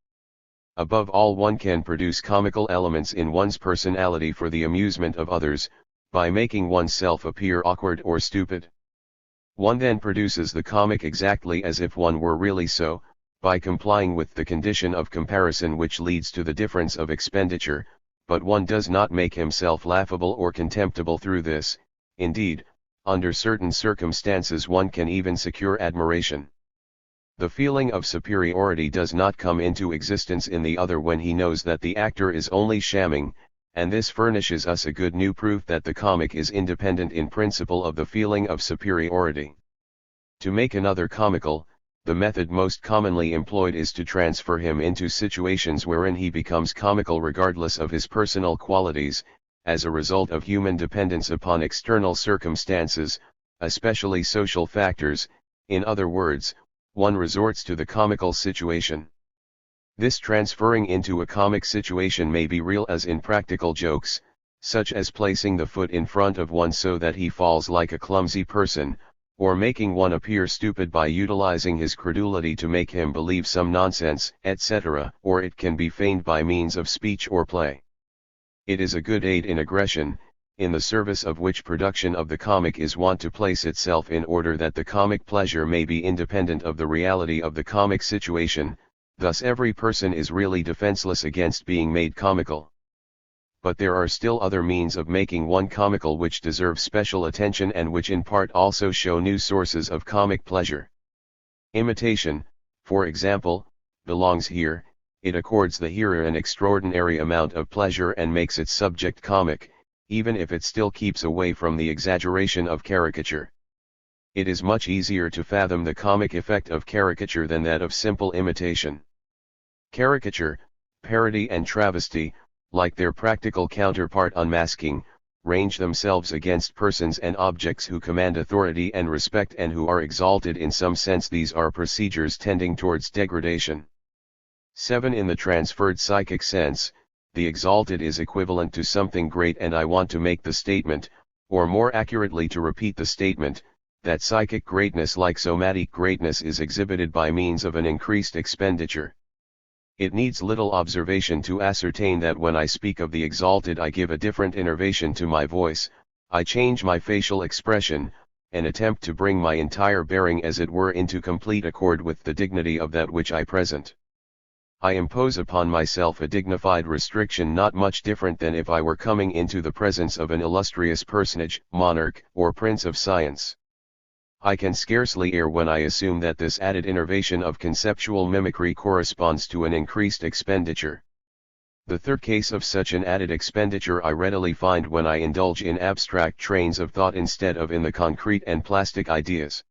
Above all, one can produce comical elements in one's personality for the amusement of others, by making oneself appear awkward or stupid. One then produces the comic exactly as if one were really so, by complying with the condition of comparison which leads to the difference of expenditure, but one does not make himself laughable or contemptible through this. Indeed, under certain circumstances one can even secure admiration. The feeling of superiority does not come into existence in the other when he knows that the actor is only shamming, and this furnishes us a good new proof that the comic is independent in principle of the feeling of superiority. To make another comical, the method most commonly employed is to transfer him into situations wherein he becomes comical regardless of his personal qualities, as a result of human dependence upon external circumstances, especially social factors. In other words, one resorts to the comical situation. This transferring into a comic situation may be real as in practical jokes, such as placing the foot in front of one so that he falls like a clumsy person, or making one appear stupid by utilizing his credulity to make him believe some nonsense, etc., or it can be feigned by means of speech or play. It is a good aid in aggression, in the service of which production of the comic is wont to place itself in order that the comic pleasure may be independent of the reality of the comic situation. Thus every person is really defenseless against being made comical. But there are still other means of making one comical which deserve special attention and which in part also show new sources of comic pleasure. Imitation, for example, belongs here. It accords the hearer an extraordinary amount of pleasure and makes its subject comic, even if it still keeps away from the exaggeration of caricature. It is much easier to fathom the comic effect of caricature than that of simple imitation. Caricature, parody and travesty, like their practical counterpart unmasking, range themselves against persons and objects who command authority and respect and who are exalted in some sense. These are procedures tending towards degradation. 7. In the transferred psychic sense, the exalted is equivalent to something great, and I want to make the statement, or more accurately to repeat the statement, that psychic greatness like somatic greatness is exhibited by means of an increased expenditure. It needs little observation to ascertain that when I speak of the exalted I give a different innervation to my voice, I change my facial expression, and attempt to bring my entire bearing as it were into complete accord with the dignity of that which I present. I impose upon myself a dignified restriction not much different than if I were coming into the presence of an illustrious personage, monarch, or prince of science. I can scarcely err when I assume that this added innervation of conceptual mimicry corresponds to an increased expenditure. The third case of such an added expenditure I readily find when I indulge in abstract trains of thought instead of in the concrete and plastic ideas.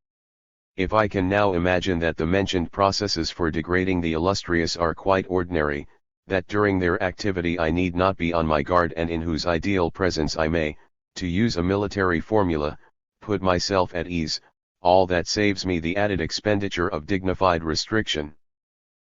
If I can now imagine that the mentioned processes for degrading the illustrious are quite ordinary, that during their activity I need not be on my guard, and in whose ideal presence I may, to use a military formula, put myself at ease, all that saves me the added expenditure of dignified restriction.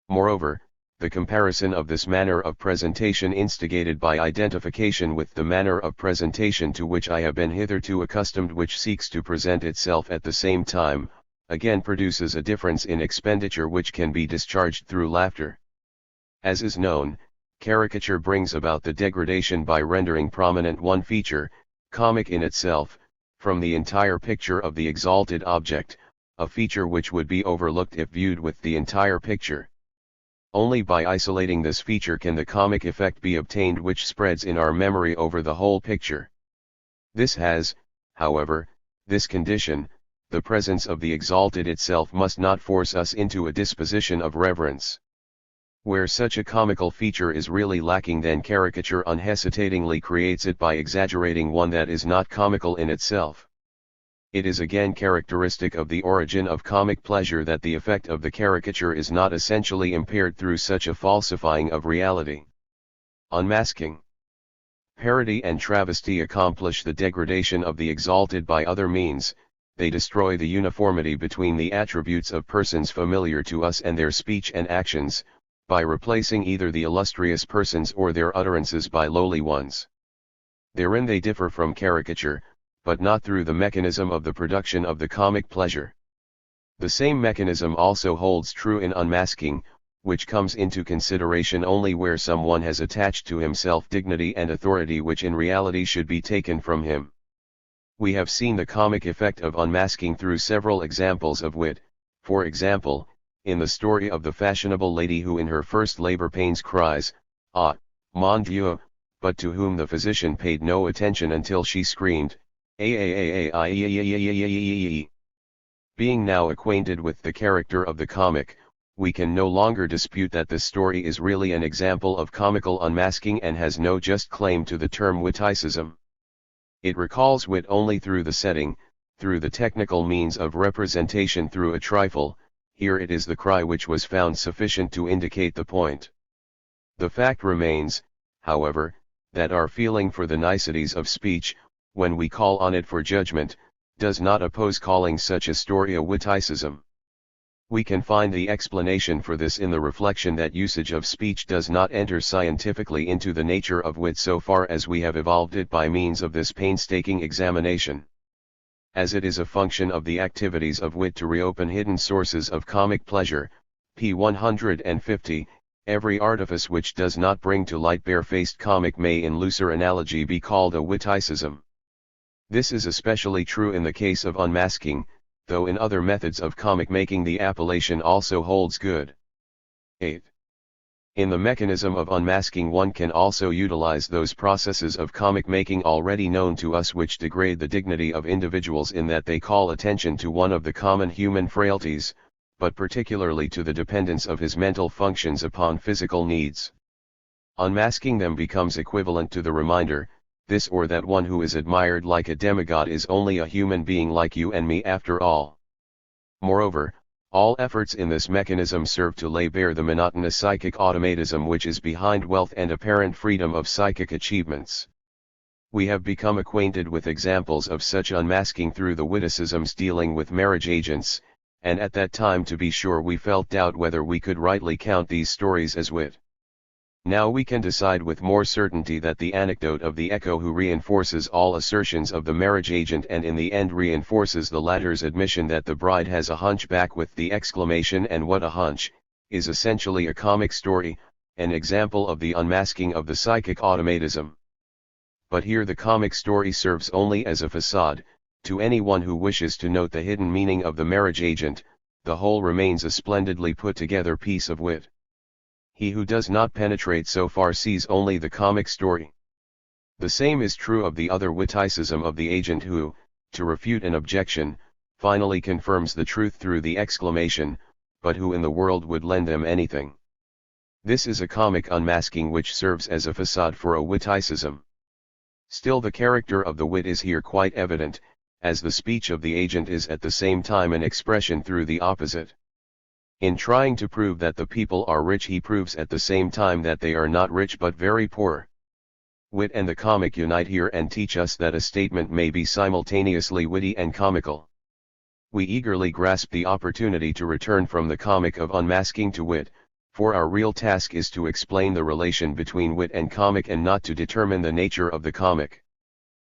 Moreover, the comparison of this manner of presentation instigated by identification with the manner of presentation to which I have been hitherto accustomed, which seeks to present itself at the same time, again produces a difference in expenditure which can be discharged through laughter. As is known, caricature brings about the degradation by rendering prominent one feature, comic in itself, from the entire picture of the exalted object, a feature which would be overlooked if viewed with the entire picture. Only by isolating this feature can the comic effect be obtained which spreads in our memory over the whole picture. This has, however, this condition: the presence of the exalted itself must not force us into a disposition of reverence. Where such a comical feature is really lacking, then caricature unhesitatingly creates it by exaggerating one that is not comical in itself. It is again characteristic of the origin of comic pleasure that the effect of the caricature is not essentially impaired through such a falsifying of reality. Unmasking. Parody and travesty accomplish the degradation of the exalted by other means. They destroy the uniformity between the attributes of persons familiar to us and their speech and actions, by replacing either the illustrious persons or their utterances by lowly ones. Therein they differ from caricature, but not through the mechanism of the production of the comic pleasure. The same mechanism also holds true in unmasking, which comes into consideration only where someone has attached to himself dignity and authority which in reality should be taken from him. We have seen the comic effect of unmasking through several examples of wit. For example, in the story of the fashionable lady who in her first labor pains cries, "Ah, mon Dieu," but to whom the physician paid no attention until she screamed, Being now acquainted with the character of the comic, we can no longer dispute that this story is really an example of comical unmasking and has no just claim to the term witticism. It recalls wit only through the setting, through the technical means of representation, through a trifle. Here it is the cry which was found sufficient to indicate the point. The fact remains, however, that our feeling for the niceties of speech, when we call on it for judgment, does not oppose calling such a story a witticism. We can find the explanation for this in the reflection that usage of speech does not enter scientifically into the nature of wit so far as we have evolved it by means of this painstaking examination. As it is a function of the activities of wit to reopen hidden sources of comic pleasure, p. 150, every artifice which does not bring to light barefaced comic may in looser analogy be called a witticism. This is especially true in the case of unmasking, though in other methods of comic making the appellation also holds good. 8. In the mechanism of unmasking one can also utilize those processes of comic making already known to us which degrade the dignity of individuals in that they call attention to one of the common human frailties, but particularly to the dependence of his mental functions upon physical needs. Unmasking them becomes equivalent to the reminder, this or that one who is admired like a demigod is only a human being like you and me after all. Moreover, all efforts in this mechanism serve to lay bare the monotonous psychic automatism which is behind wealth and apparent freedom of psychic achievements. We have become acquainted with examples of such unmasking through the witticisms dealing with marriage agents, and at that time to be sure we felt doubt whether we could rightly count these stories as wit. Now we can decide with more certainty that the anecdote of the echo who reinforces all assertions of the marriage agent and in the end reinforces the latter's admission that the bride has a hunchback with the exclamation "and what a hunch," is essentially a comic story, an example of the unmasking of the psychic automatism. But here the comic story serves only as a facade. To anyone who wishes to note the hidden meaning of the marriage agent, the whole remains a splendidly put together piece of wit. He who does not penetrate so far sees only the comic story. The same is true of the other witticism of the agent who, to refute an objection, finally confirms the truth through the exclamation, "But who in the world would lend them anything?" This is a comic unmasking which serves as a facade for a witticism. Still the character of the wit is here quite evident, as the speech of the agent is at the same time an expression through the opposite. In trying to prove that the people are rich he proves at the same time that they are not rich but very poor. Wit and the comic unite here and teach us that a statement may be simultaneously witty and comical. We eagerly grasp the opportunity to return from the comic of unmasking to wit, For our real task is to explain the relation between wit and comic and not to determine the nature of the comic.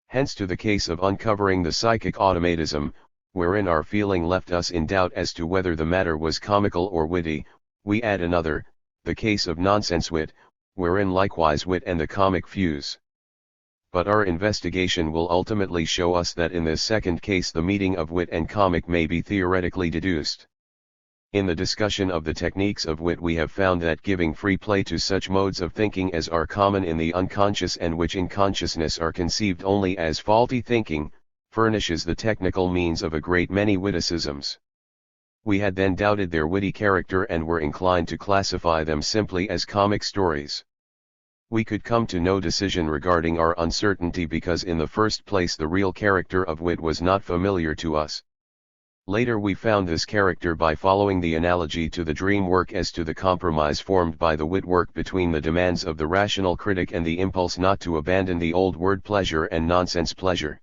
Hence to the case of uncovering the psychic automatism, wherein our feeling left us in doubt as to whether the matter was comical or witty, we add another, the case of nonsense wit, wherein likewise wit and the comic fuse. But our investigation will ultimately show us that in this second case the meeting of wit and comic may be theoretically deduced. In the discussion of the techniques of wit we have found that giving free play to such modes of thinking as are common in the unconscious and which in consciousness are conceived only as faulty thinking, furnishes the technical means of a great many witticisms. We had then doubted their witty character and were inclined to classify them simply as comic stories. We could come to no decision regarding our uncertainty because in the first place the real character of wit was not familiar to us. Later we found this character by following the analogy to the dream work as to the compromise formed by the wit work between the demands of the rational critic and the impulse not to abandon the old word pleasure and nonsense pleasure.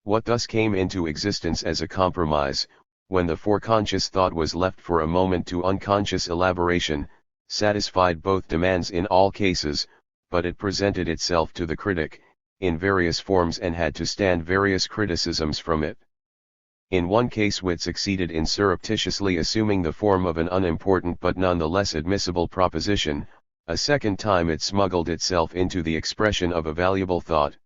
What thus came into existence as a compromise, when the foreconscious thought was left for a moment to unconscious elaboration, satisfied both demands in all cases, but it presented itself to the critic, in various forms and had to stand various criticisms from it. In one case wit succeeded in surreptitiously assuming the form of an unimportant but nonetheless admissible proposition, a second time it smuggled itself into the expression of a valuable thought.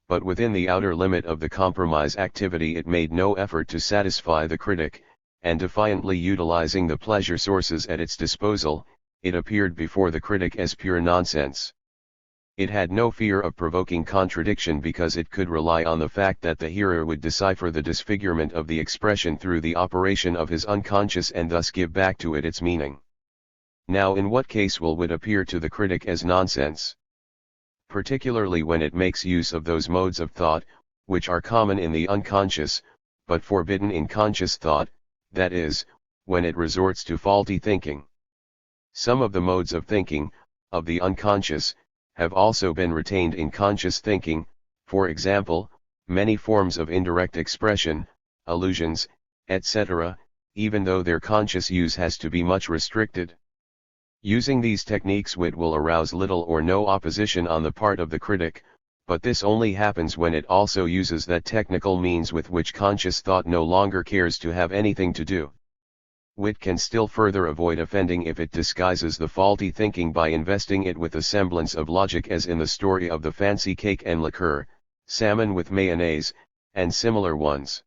But within the outer limit of the compromise activity it made no effort to satisfy the critic, and defiantly utilizing the pleasure sources at its disposal, it appeared before the critic as pure nonsense. It had no fear of provoking contradiction because it could rely on the fact that the hearer would decipher the disfigurement of the expression through the operation of his unconscious and thus give back to it its meaning. Now in what case will wit appear to the critic as nonsense? Particularly when it makes use of those modes of thought, which are common in the unconscious, but forbidden in conscious thought, that is, when it resorts to faulty thinking. Some of the modes of thinking, of the unconscious, have also been retained in conscious thinking, for example, many forms of indirect expression, allusions, etc., even though their conscious use has to be much restricted. Using these techniques wit will arouse little or no opposition on the part of the critic, but this only happens when it also uses that technical means with which conscious thought no longer cares to have anything to do. Wit can still further avoid offending if it disguises the faulty thinking by investing it with a semblance of logic, as in the story of the fancy cake and liqueur, salmon with mayonnaise, and similar ones.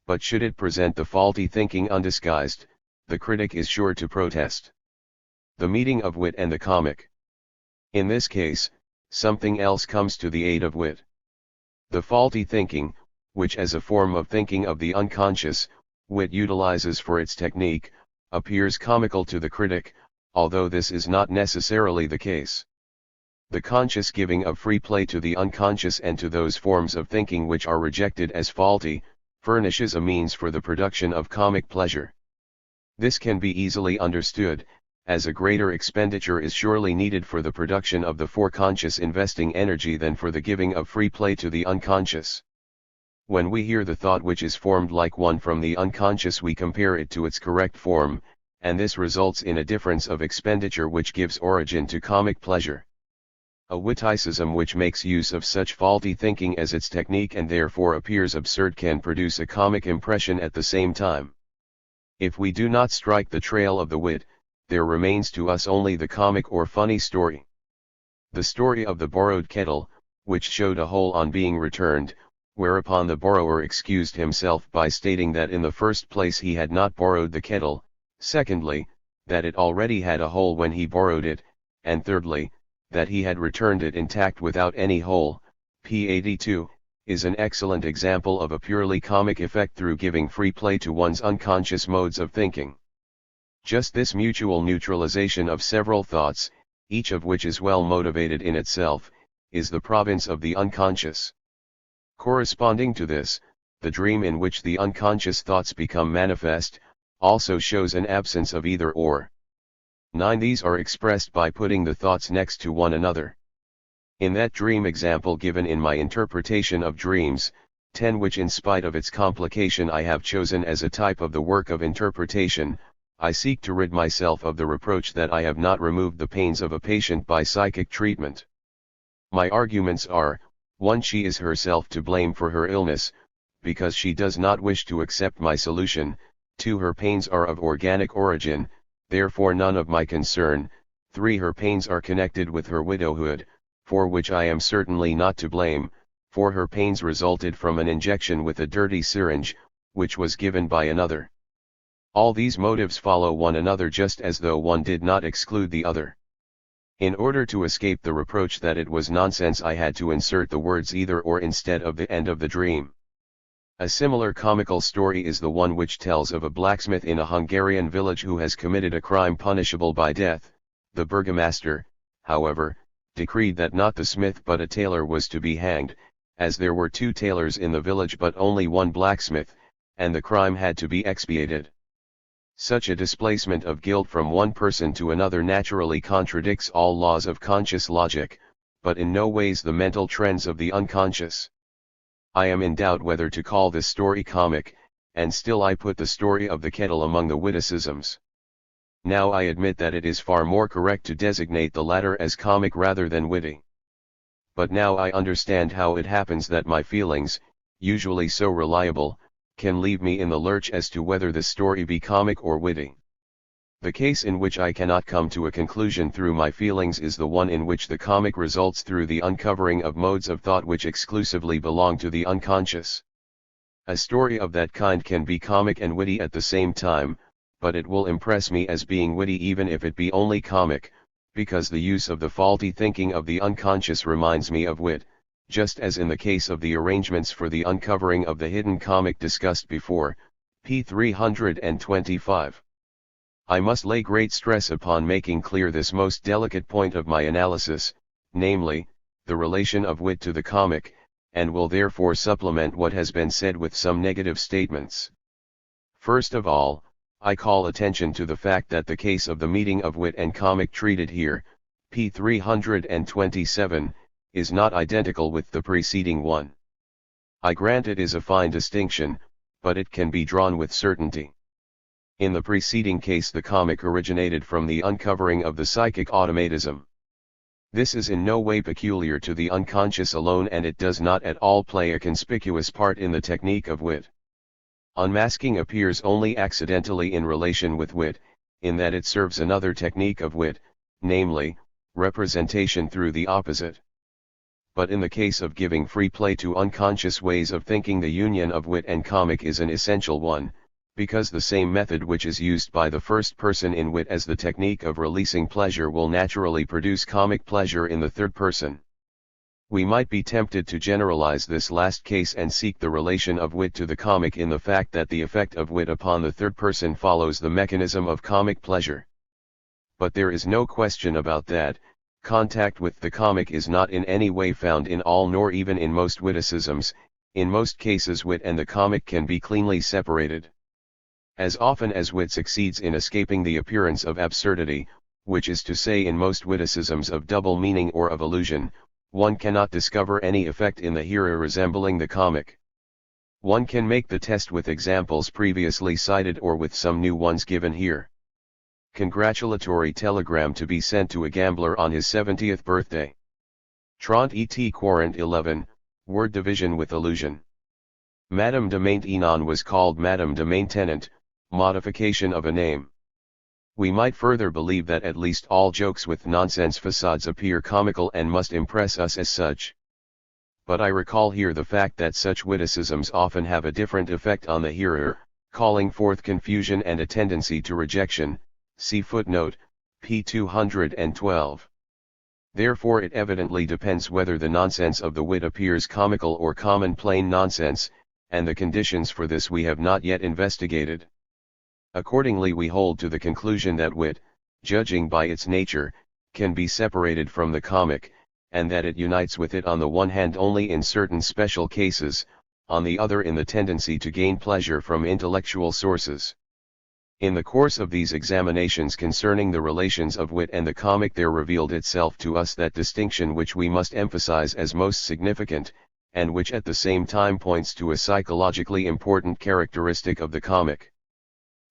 But should it present the faulty thinking undisguised, the critic is sure to protest. The meeting of wit and the comic. In this case, something else comes to the aid of wit. The faulty thinking, which as a form of thinking of the unconscious, wit utilizes for its technique, appears comical to the critic, although this is not necessarily the case. The conscious giving of free play to the unconscious and to those forms of thinking which are rejected as faulty, furnishes a means for the production of comic pleasure. This can be easily understood, as a greater expenditure is surely needed for the production of the foreconscious investing energy than for the giving of free play to the unconscious. When we hear the thought which is formed like one from the unconscious we compare it to its correct form, and this results in a difference of expenditure which gives origin to comic pleasure. A witticism which makes use of such faulty thinking as its technique and therefore appears absurd can produce a comic impression at the same time. If we do not strike the trail of the wit, there remains to us only the comic or funny story. The story of the borrowed kettle, which showed a hole on being returned, whereupon the borrower excused himself by stating that in the first place he had not borrowed the kettle, secondly, that it already had a hole when he borrowed it, and thirdly, that he had returned it intact without any hole, p. 82, is an excellent example of a purely comic effect through giving free play to one's unconscious modes of thinking. Just this mutual neutralization of several thoughts, each of which is well motivated in itself, is the province of the unconscious. Corresponding to this, the dream in which the unconscious thoughts become manifest, also shows an absence of either or. 9. These are expressed by putting the thoughts next to one another. In that dream example given in my interpretation of dreams, 10, which in spite of its complication I have chosen as a type of the work of interpretation, I seek to rid myself of the reproach that I have not removed the pains of a patient by psychic treatment. My arguments are, 1. She is herself to blame for her illness, because she does not wish to accept my solution. 2. Her pains are of organic origin, therefore none of my concern. 3. Her pains are connected with her widowhood, for which I am certainly not to blame, for her pains resulted from an injection with a dirty syringe, which was given by another. All these motives follow one another just as though one did not exclude the other. In order to escape the reproach that it was nonsense, I had to insert the words either or instead of the end of the dream. A similar comical story is the one which tells of a blacksmith in a Hungarian village who has committed a crime punishable by death. The burgomaster, however, decreed that not the smith but a tailor was to be hanged, as there were 2 tailors in the village but only 1 blacksmith, and the crime had to be expiated. Such a displacement of guilt from one person to another naturally contradicts all laws of conscious logic, but in no ways the mental trends of the unconscious. I am in doubt whether to call this story comic, and still I put the story of the kettle among the witticisms. Now I admit that it is far more correct to designate the latter as comic rather than witty. But now I understand how it happens that my feelings, usually so reliable, can leave me in the lurch as to whether the story be comic or witty. The case in which I cannot come to a conclusion through my feelings is the one in which the comic results through the uncovering of modes of thought which exclusively belong to the unconscious. A story of that kind can be comic and witty at the same time, but it will impress me as being witty even if it be only comic, because the use of the faulty thinking of the unconscious reminds me of wit, just as in the case of the arrangements for the uncovering of the hidden comic discussed before, p. 325. I must lay great stress upon making clear this most delicate point of my analysis, namely, the relation of wit to the comic, and will therefore supplement what has been said with some negative statements. First of all, I call attention to the fact that the case of the meeting of wit and comic treated here, p. 327, is not identical with the preceding one. I grant it is a fine distinction, but it can be drawn with certainty. In the preceding case the comic originated from the uncovering of the psychic automatism. This is in no way peculiar to the unconscious alone, and it does not at all play a conspicuous part in the technique of wit. Unmasking appears only accidentally in relation with wit, in that it serves another technique of wit, namely, representation through the opposite. But in the case of giving free play to unconscious ways of thinking, the union of wit and comic is an essential one, because the same method which is used by the first person in wit as the technique of releasing pleasure will naturally produce comic pleasure in the third person. We might be tempted to generalize this last case and seek the relation of wit to the comic in the fact that the effect of wit upon the third person follows the mechanism of comic pleasure. But there is no question about that. Contact with the comic is not in any way found in all nor even in most witticisms. In most cases wit and the comic can be cleanly separated. As often as wit succeeds in escaping the appearance of absurdity, which is to say in most witticisms of double meaning or of illusion, one cannot discover any effect in the hearer resembling the comic. One can make the test with examples previously cited or with some new ones given here. Congratulatory telegram to be sent to a gambler on his 70th birthday. Trente et quarante 11, word division with illusion. Madame de Maintenon was called Madame de Maintenent, modification of a name. We might further believe that at least all jokes with nonsense facades appear comical and must impress us as such. But I recall here the fact that such witticisms often have a different effect on the hearer, calling forth confusion and a tendency to rejection. See footnote, p. 212. Therefore it evidently depends whether the nonsense of the wit appears comical or common plain nonsense, and the conditions for this we have not yet investigated. Accordingly we hold to the conclusion that wit, judging by its nature, can be separated from the comic, and that it unites with it on the one hand only in certain special cases, on the other in the tendency to gain pleasure from intellectual sources. In the course of these examinations concerning the relations of wit and the comic there revealed itself to us that distinction which we must emphasize as most significant, and which at the same time points to a psychologically important characteristic of the comic.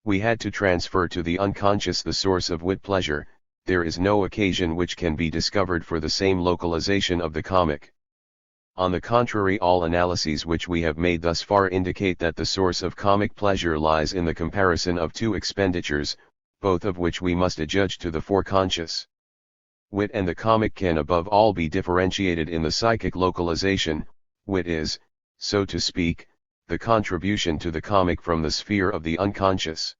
We had to transfer to the unconscious the source of wit pleasure. There is no occasion which can be discovered for the same localization of the comic. On the contrary, all analyses which we have made thus far indicate that the source of comic pleasure lies in the comparison of two expenditures, both of which we must adjudge to the foreconscious. Wit and the comic can above all be differentiated in the psychic localization. Wit is, so to speak, the contribution to the comic from the sphere of the unconscious.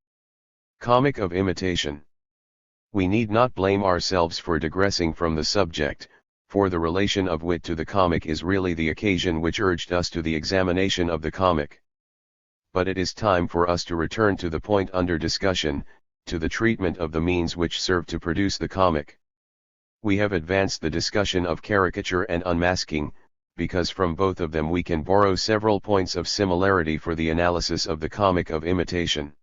Comic of imitation. We need not blame ourselves for digressing from the subject, for the relation of wit to the comic is really the occasion which urged us to the examination of the comic. But it is time for us to return to the point under discussion, to the treatment of the means which serve to produce the comic. We have advanced the discussion of caricature and unmasking, because from both of them we can borrow several points of similarity for the analysis of the comic of imitation.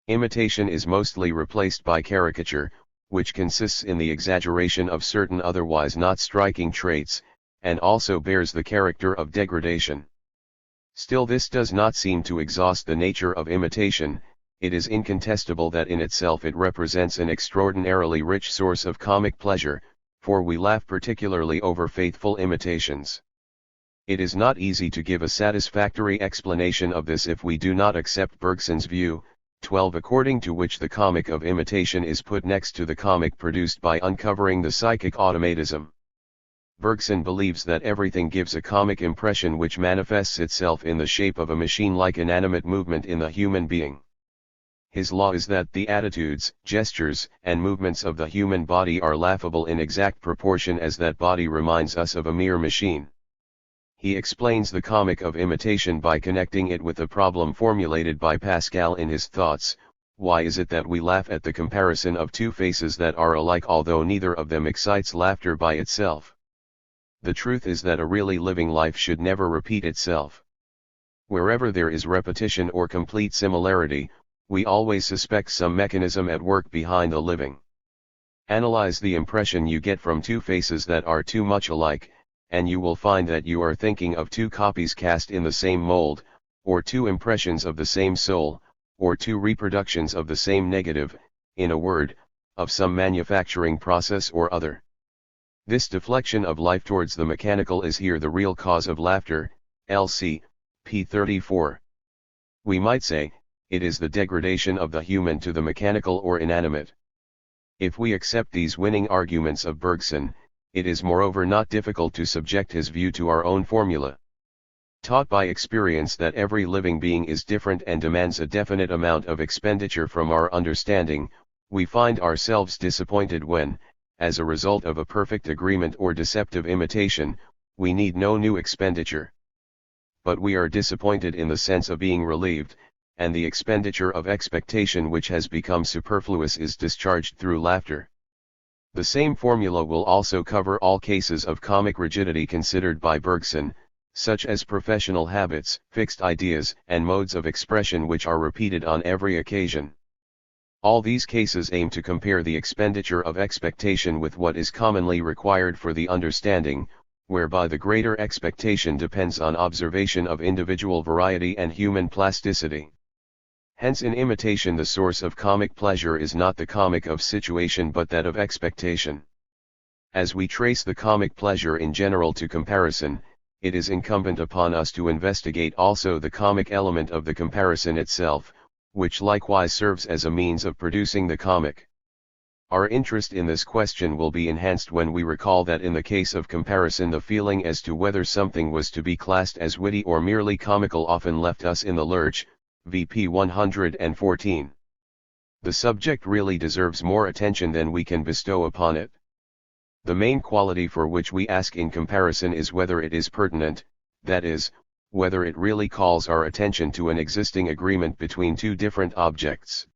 Imitation is mostly replaced by caricature, which consists in the exaggeration of certain otherwise not striking traits, and also bears the character of degradation. Still, this does not seem to exhaust the nature of imitation. It is incontestable that in itself it represents an extraordinarily rich source of comic pleasure, for we laugh particularly over faithful imitations. It is not easy to give a satisfactory explanation of this if we do not accept Bergson's view, 12, according to which the comic of imitation is put next to the comic produced by uncovering the psychic automatism. Bergson believes that everything gives a comic impression which manifests itself in the shape of a machine-like inanimate movement in the human being. His law is that the attitudes, gestures, and movements of the human body are laughable in exact proportion as that body reminds us of a mere machine. He explains the comic of imitation by connecting it with the problem formulated by Pascal in his thoughts: why is it that we laugh at the comparison of two faces that are alike although neither of them excites laughter by itself? The truth is that a really living life should never repeat itself. Wherever there is repetition or complete similarity, we always suspect some mechanism at work behind the living. Analyze the impression you get from two faces that are too much alike, and you will find that you are thinking of two copies cast in the same mold, or two impressions of the same soul, or two reproductions of the same negative, in a word, of some manufacturing process or other. This deflection of life towards the mechanical is here the real cause of laughter. LC, p. 34. We might say, it is the degradation of the human to the mechanical or inanimate. If we accept these winning arguments of Bergson, it is moreover not difficult to subject his view to our own formula. Taught by experience that every living being is different and demands a definite amount of expenditure from our understanding, we find ourselves disappointed when, as a result of a perfect agreement or deceptive imitation, we need no new expenditure. But we are disappointed in the sense of being relieved, and the expenditure of expectation which has become superfluous is discharged through laughter. The same formula will also cover all cases of comic rigidity considered by Bergson, such as professional habits, fixed ideas, and modes of expression which are repeated on every occasion. All these cases aim to compare the expenditure of expectation with what is commonly required for the understanding, whereby the greater expectation depends on observation of individual variety and human plasticity. Hence in imitation the source of comic pleasure is not the comic of situation but that of expectation. As we trace the comic pleasure in general to comparison, it is incumbent upon us to investigate also the comic element of the comparison itself, which likewise serves as a means of producing the comic. Our interest in this question will be enhanced when we recall that in the case of comparison the feeling as to whether something was to be classed as witty or merely comical often left us in the lurch. VP 114. The subject really deserves more attention than we can bestow upon it. The main quality for which we ask in comparison is whether it is pertinent, that is, whether it really calls our attention to an existing agreement between two different objects.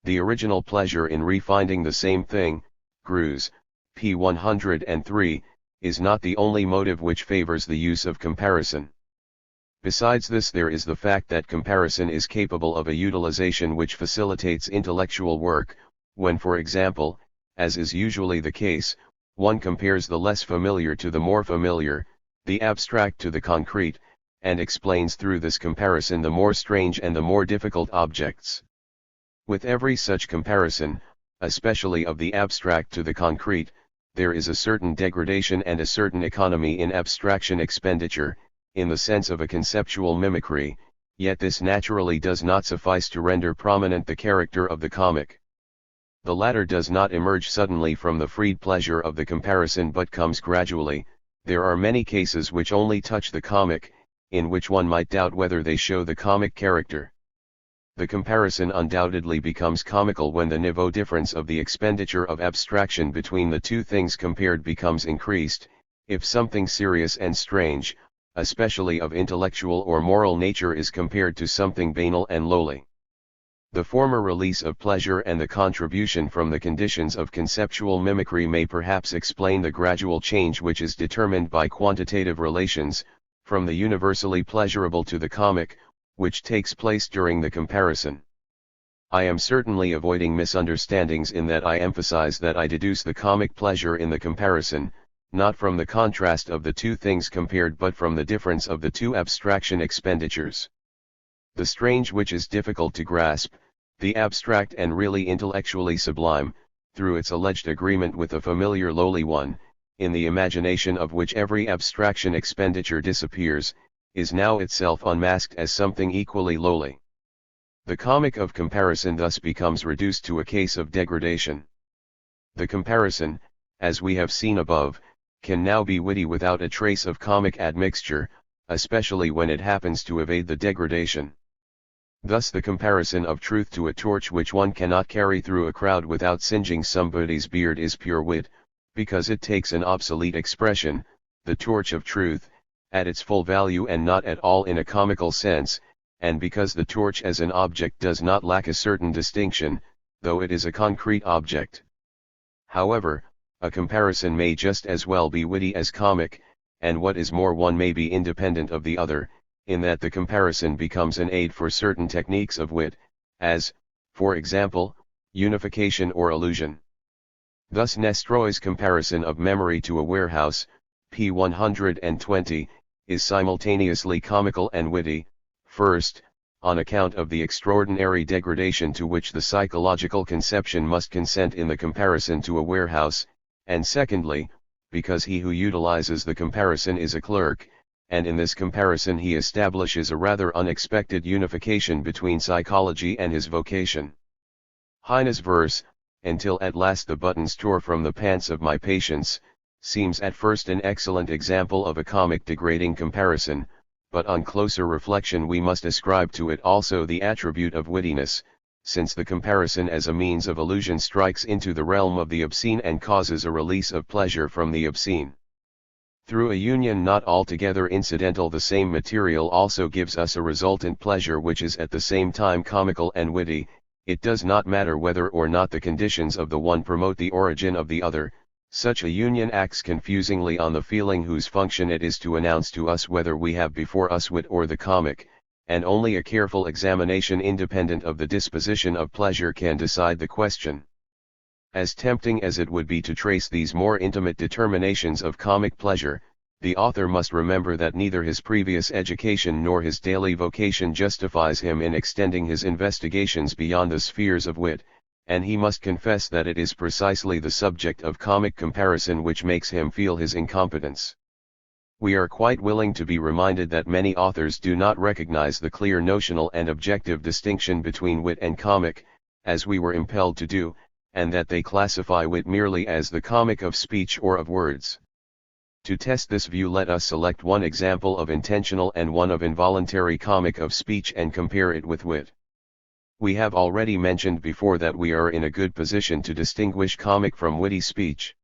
The original pleasure in refinding the same thing, Greuze, p. 103, is not the only motive which favors the use of comparison. Besides this, there is the fact that comparison is capable of a utilization which facilitates intellectual work, when, for example, as is usually the case, one compares the less familiar to the more familiar, the abstract to the concrete, and explains through this comparison the more strange and the more difficult objects. With every such comparison, especially of the abstract to the concrete, there is a certain degradation and a certain economy in abstraction expenditure, in the sense of a conceptual mimicry, yet this naturally does not suffice to render prominent the character of the comic. The latter does not emerge suddenly from the freed pleasure of the comparison but comes gradually. There are many cases which only touch the comic, in which one might doubt whether they show the comic character. The comparison undoubtedly becomes comical when the niveau difference of the expenditure of abstraction between the two things compared becomes increased, if something serious and strange, especially of intellectual or moral nature, is compared to something banal and lowly. The former release of pleasure and the contribution from the conditions of conceptual mimicry may perhaps explain the gradual change which is determined by quantitative relations, from the universally pleasurable to the comic, which takes place during the comparison. I am certainly avoiding misunderstandings in that I emphasize that I deduce the comic pleasure in the comparison, not from the contrast of the two things compared but from the difference of the two abstraction expenditures. The strange which is difficult to grasp, the abstract and really intellectually sublime, through its alleged agreement with the familiar lowly one, in the imagination of which every abstraction expenditure disappears, is now itself unmasked as something equally lowly. The comic of comparison thus becomes reduced to a case of degradation. The comparison, as we have seen above, can now be witty without a trace of comic admixture, especially when it happens to evade the degradation. Thus the comparison of truth to a torch which one cannot carry through a crowd without singeing somebody's beard is pure wit, because it takes an obsolete expression, the torch of truth, at its full value and not at all in a comical sense, and because the torch as an object does not lack a certain distinction, though it is a concrete object. However, a comparison may just as well be witty as comic, and what is more, one may be independent of the other, in that the comparison becomes an aid for certain techniques of wit, as, for example, unification or illusion. Thus Nestroy's comparison of memory to a warehouse, p. 120, is simultaneously comical and witty, first, on account of the extraordinary degradation to which the psychological conception must consent in the comparison to a warehouse, and secondly, because he who utilizes the comparison is a clerk, and in this comparison he establishes a rather unexpected unification between psychology and his vocation. Heine's verse, "Until at last the buttons tore from the pants of my patients," seems at first an excellent example of a comic degrading comparison, but on closer reflection we must ascribe to it also the attribute of wittiness, since the comparison as a means of illusion strikes into the realm of the obscene and causes a release of pleasure from the obscene. Through a union not altogether incidental, the same material also gives us a resultant pleasure which is at the same time comical and witty. It does not matter whether or not the conditions of the one promote the origin of the other. Such a union acts confusingly on the feeling whose function it is to announce to us whether we have before us wit or the comic, and only a careful examination independent of the disposition of pleasure can decide the question. As tempting as it would be to trace these more intimate determinations of comic pleasure, the author must remember that neither his previous education nor his daily vocation justifies him in extending his investigations beyond the spheres of wit, and he must confess that it is precisely the subject of comic comparison which makes him feel his incompetence. We are quite willing to be reminded that many authors do not recognize the clear notional and objective distinction between wit and comic, as we were impelled to do, and that they classify wit merely as the comic of speech or of words. To test this view, let us select one example of intentional and one of involuntary comic of speech and compare it with wit. We have already mentioned before that we are in a good position to distinguish comic from witty speech.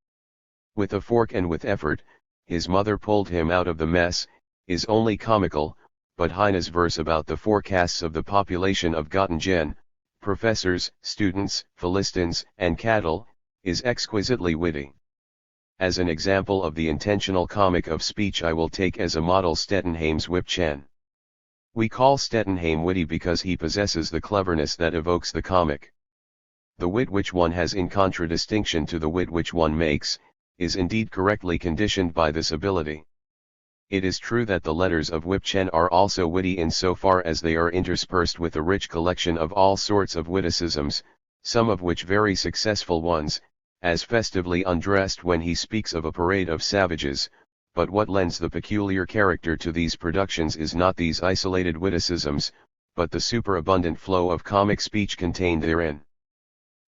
With a fork and with effort, his mother pulled him out of the mess, is only comical, but Heine's verse about the forecasts of the population of Göttingen, professors, students, Philistines, and cattle, is exquisitely witty. As an example of the intentional comic of speech I will take as a model Stettenheim's Whip-Chan. We call Stettenheim witty because he possesses the cleverness that evokes the comic. The wit which one has in contradistinction to the wit which one makes, is indeed correctly conditioned by this ability. It is true that the letters of Wipchen are also witty in so far as they are interspersed with a rich collection of all sorts of witticisms, some of which very successful ones, as festively undressed when he speaks of a parade of savages, but what lends the peculiar character to these productions is not these isolated witticisms, but the superabundant flow of comic speech contained therein.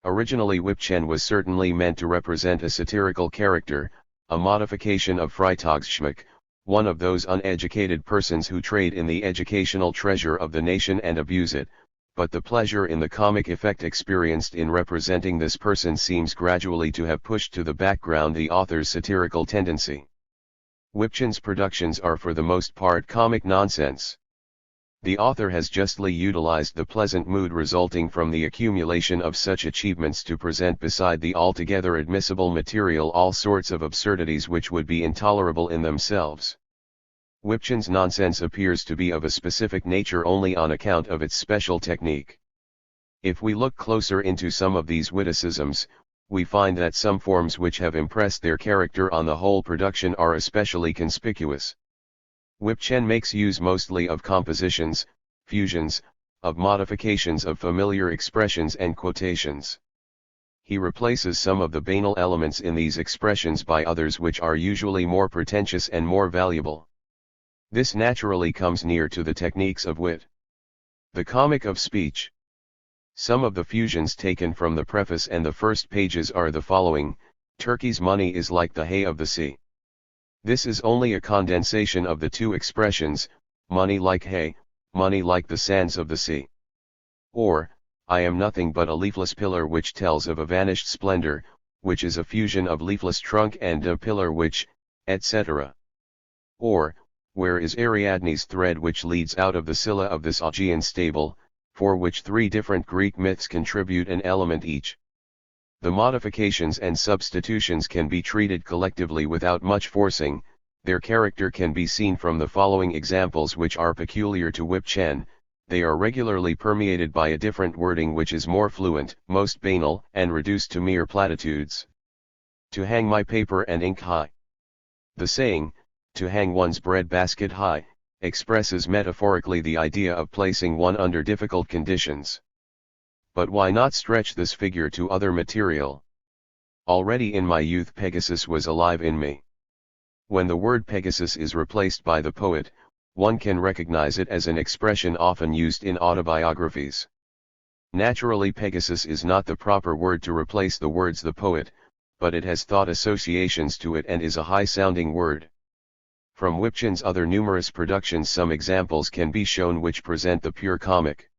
Originally Wipchen was certainly meant to represent a satirical character, a modification of Freitagsschmuck, one of those uneducated persons who trade in the educational treasure of the nation and abuse it, but the pleasure in the comic effect experienced in representing this person seems gradually to have pushed to the background the author's satirical tendency. Wipchen's productions are for the most part comic nonsense. The author has justly utilized the pleasant mood resulting from the accumulation of such achievements to present beside the altogether admissible material all sorts of absurdities which would be intolerable in themselves. Wipchen's nonsense appears to be of a specific nature only on account of its special technique. If we look closer into some of these witticisms, we find that some forms which have impressed their character on the whole production are especially conspicuous. Wipchen makes use mostly of compositions, fusions, of modifications of familiar expressions and quotations. He replaces some of the banal elements in these expressions by others which are usually more pretentious and more valuable. This naturally comes near to the techniques of wit. The comic of speech. Some of the fusions taken from the preface and the first pages are the following: Turkey's money is like the hay of the sea. This is only a condensation of the two expressions, money like hay, money like the sands of the sea. Or, I am nothing but a leafless pillar, which tells of a vanished splendor, which is a fusion of leafless trunk and a pillar which, etc. Or, where is Ariadne's thread which leads out of the Scylla of this Augean stable, for which three different Greek myths contribute an element each. The modifications and substitutions can be treated collectively without much forcing. Their character can be seen from the following examples which are peculiar to Wipchen. They are regularly permeated by a different wording which is more fluent, most banal, and reduced to mere platitudes. To hang my paper and ink high. The saying, to hang one's bread basket high, expresses metaphorically the idea of placing one under difficult conditions. But why not stretch this figure to other material? Already in my youth Pegasus was alive in me. When the word Pegasus is replaced by the poet, one can recognize it as an expression often used in autobiographies. Naturally Pegasus is not the proper word to replace the words the poet, but it has thought associations to it and is a high-sounding word. From Wipchen's other numerous productions some examples can be shown which present the pure comic.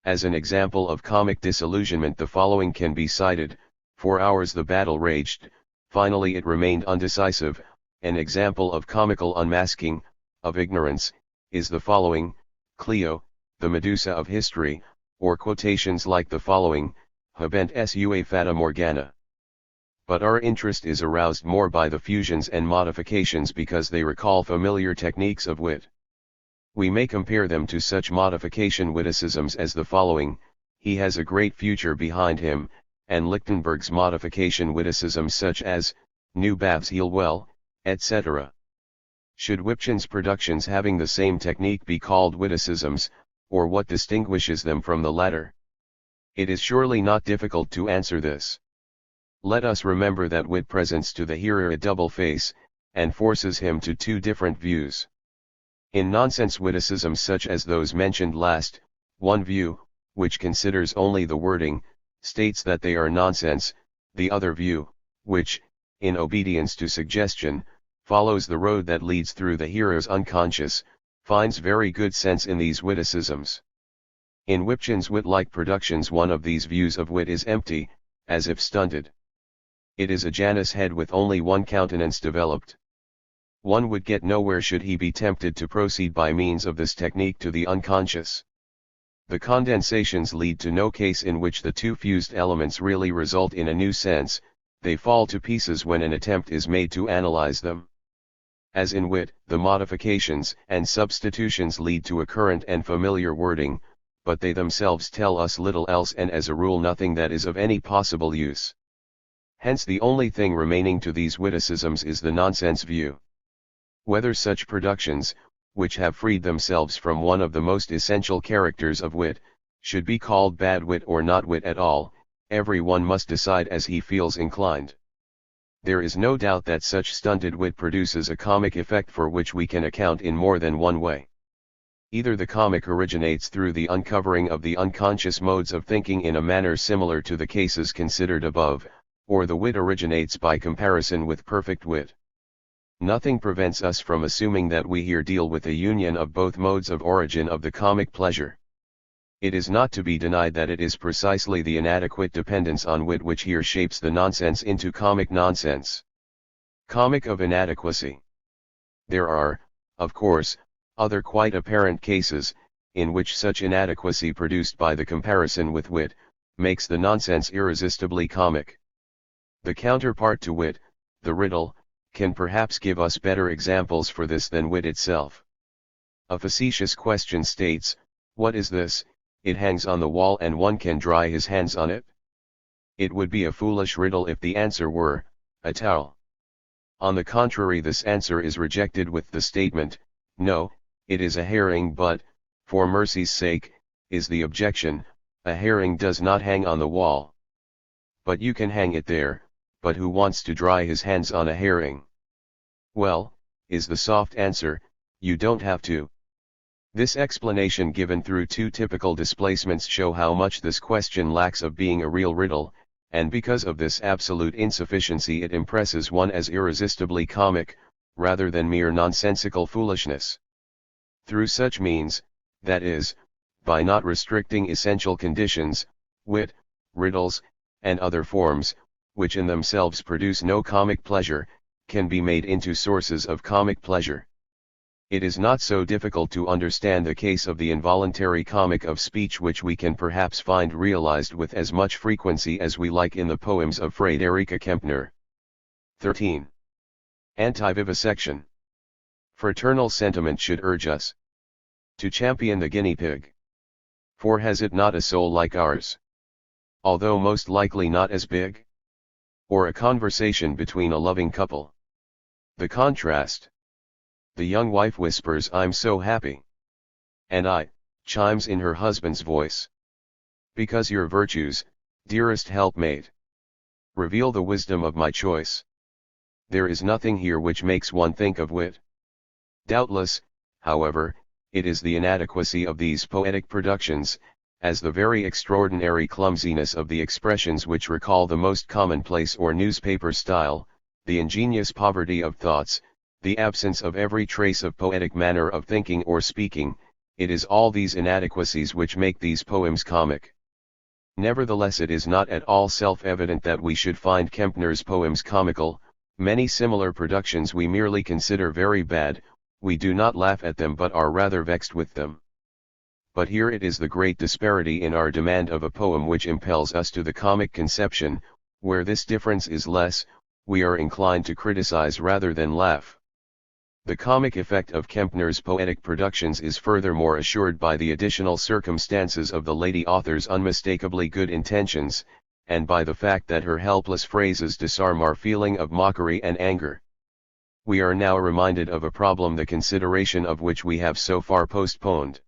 As an example of comic disillusionment the following can be cited: 4 hours the battle raged, finally it remained undecisive. An example of comical unmasking, of ignorance, is the following: Clio, the Medusa of history, or quotations like the following: Habent sua fata morgana. But our interest is aroused more by the fusions and modifications because they recall familiar techniques of wit. We may compare them to such modification witticisms as the following: he has a great future behind him, and Lichtenberg's modification witticisms such as, new baths heal well, etc. Should Wipchen's productions having the same technique be called witticisms, or what distinguishes them from the latter? It is surely not difficult to answer this. Let us remember that wit presents to the hearer a double face, and forces him to two different views. In nonsense witticisms such as those mentioned last, one view, which considers only the wording, states that they are nonsense; the other view, which, in obedience to suggestion, follows the road that leads through the hearer's unconscious, finds very good sense in these witticisms. In Wipchen's wit-like productions one of these views of wit is empty, as if stunted. It is a Janus head with only one countenance developed. One would get nowhere should he be tempted to proceed by means of this technique to the unconscious. The condensations lead to no case in which the two fused elements really result in a new sense; they fall to pieces when an attempt is made to analyze them. As in wit, the modifications and substitutions lead to a current and familiar wording, but they themselves tell us little else and as a rule nothing that is of any possible use. Hence the only thing remaining to these witticisms is the nonsense view. Whether such productions, which have freed themselves from one of the most essential characters of wit, should be called bad wit or not wit at all, every one must decide as he feels inclined. There is no doubt that such stunted wit produces a comic effect for which we can account in more than one way. Either the comic originates through the uncovering of the unconscious modes of thinking in a manner similar to the cases considered above, or the wit originates by comparison with perfect wit. Nothing prevents us from assuming that we here deal with a union of both modes of origin of the comic pleasure. It is not to be denied that it is precisely the inadequate dependence on wit which here shapes the nonsense into comic nonsense. Comic of inadequacy. There are, of course, other quite apparent cases, in which such inadequacy produced by the comparison with wit, makes the nonsense irresistibly comic. The counterpart to wit, the riddle, can perhaps give us better examples for this than wit itself. A facetious question states, "What is this? It hangs on the wall and one can dry his hands on it?" It would be a foolish riddle if the answer were, "A towel." On the contrary, this answer is rejected with the statement, "No, it is a herring, but, for mercy's sake," is the objection, "a herring does not hang on the wall." But you can hang it there, but who wants to dry his hands on a herring? Well, is the soft answer, you don't have to. This explanation given through two typical displacements show how much this question lacks of being a real riddle, and because of this absolute insufficiency it impresses one as irresistibly comic, rather than mere nonsensical foolishness. Through such means, that is, by not restricting essential conditions, wit, riddles, and other forms, which in themselves produce no comic pleasure, can be made into sources of comic pleasure. It is not so difficult to understand the case of the involuntary comic of speech, which we can perhaps find realized with as much frequency as we like in the poems of Friederike Kempner. 13. Anti-vivisection. Fraternal sentiment should urge us to champion the guinea pig. For has it not a soul like ours? Although most likely not as big? Or a conversation between a loving couple. The contrast. The young wife whispers, "I'm so happy." "And I," chimes in her husband's voice. "Because your virtues, dearest helpmate, reveal the wisdom of my choice." There is nothing here which makes one think of wit. Doubtless, however, it is the inadequacy of these poetic productions, as the very extraordinary clumsiness of the expressions which recall the most commonplace or newspaper style, the ingenious poverty of thoughts, the absence of every trace of poetic manner of thinking or speaking, it is all these inadequacies which make these poems comic. Nevertheless, it is not at all self-evident that we should find Kempner's poems comical. Many similar productions we merely consider very bad, we do not laugh at them but are rather vexed with them. But here it is the great disparity in our demand of a poem which impels us to the comic conception, where this difference is less, we are inclined to criticize rather than laugh. The comic effect of Kempner's poetic productions is furthermore assured by the additional circumstances of the lady author's unmistakably good intentions, and by the fact that her helpless phrases disarm our feeling of mockery and anger. We are now reminded of a problem the consideration of which we have so far postponed.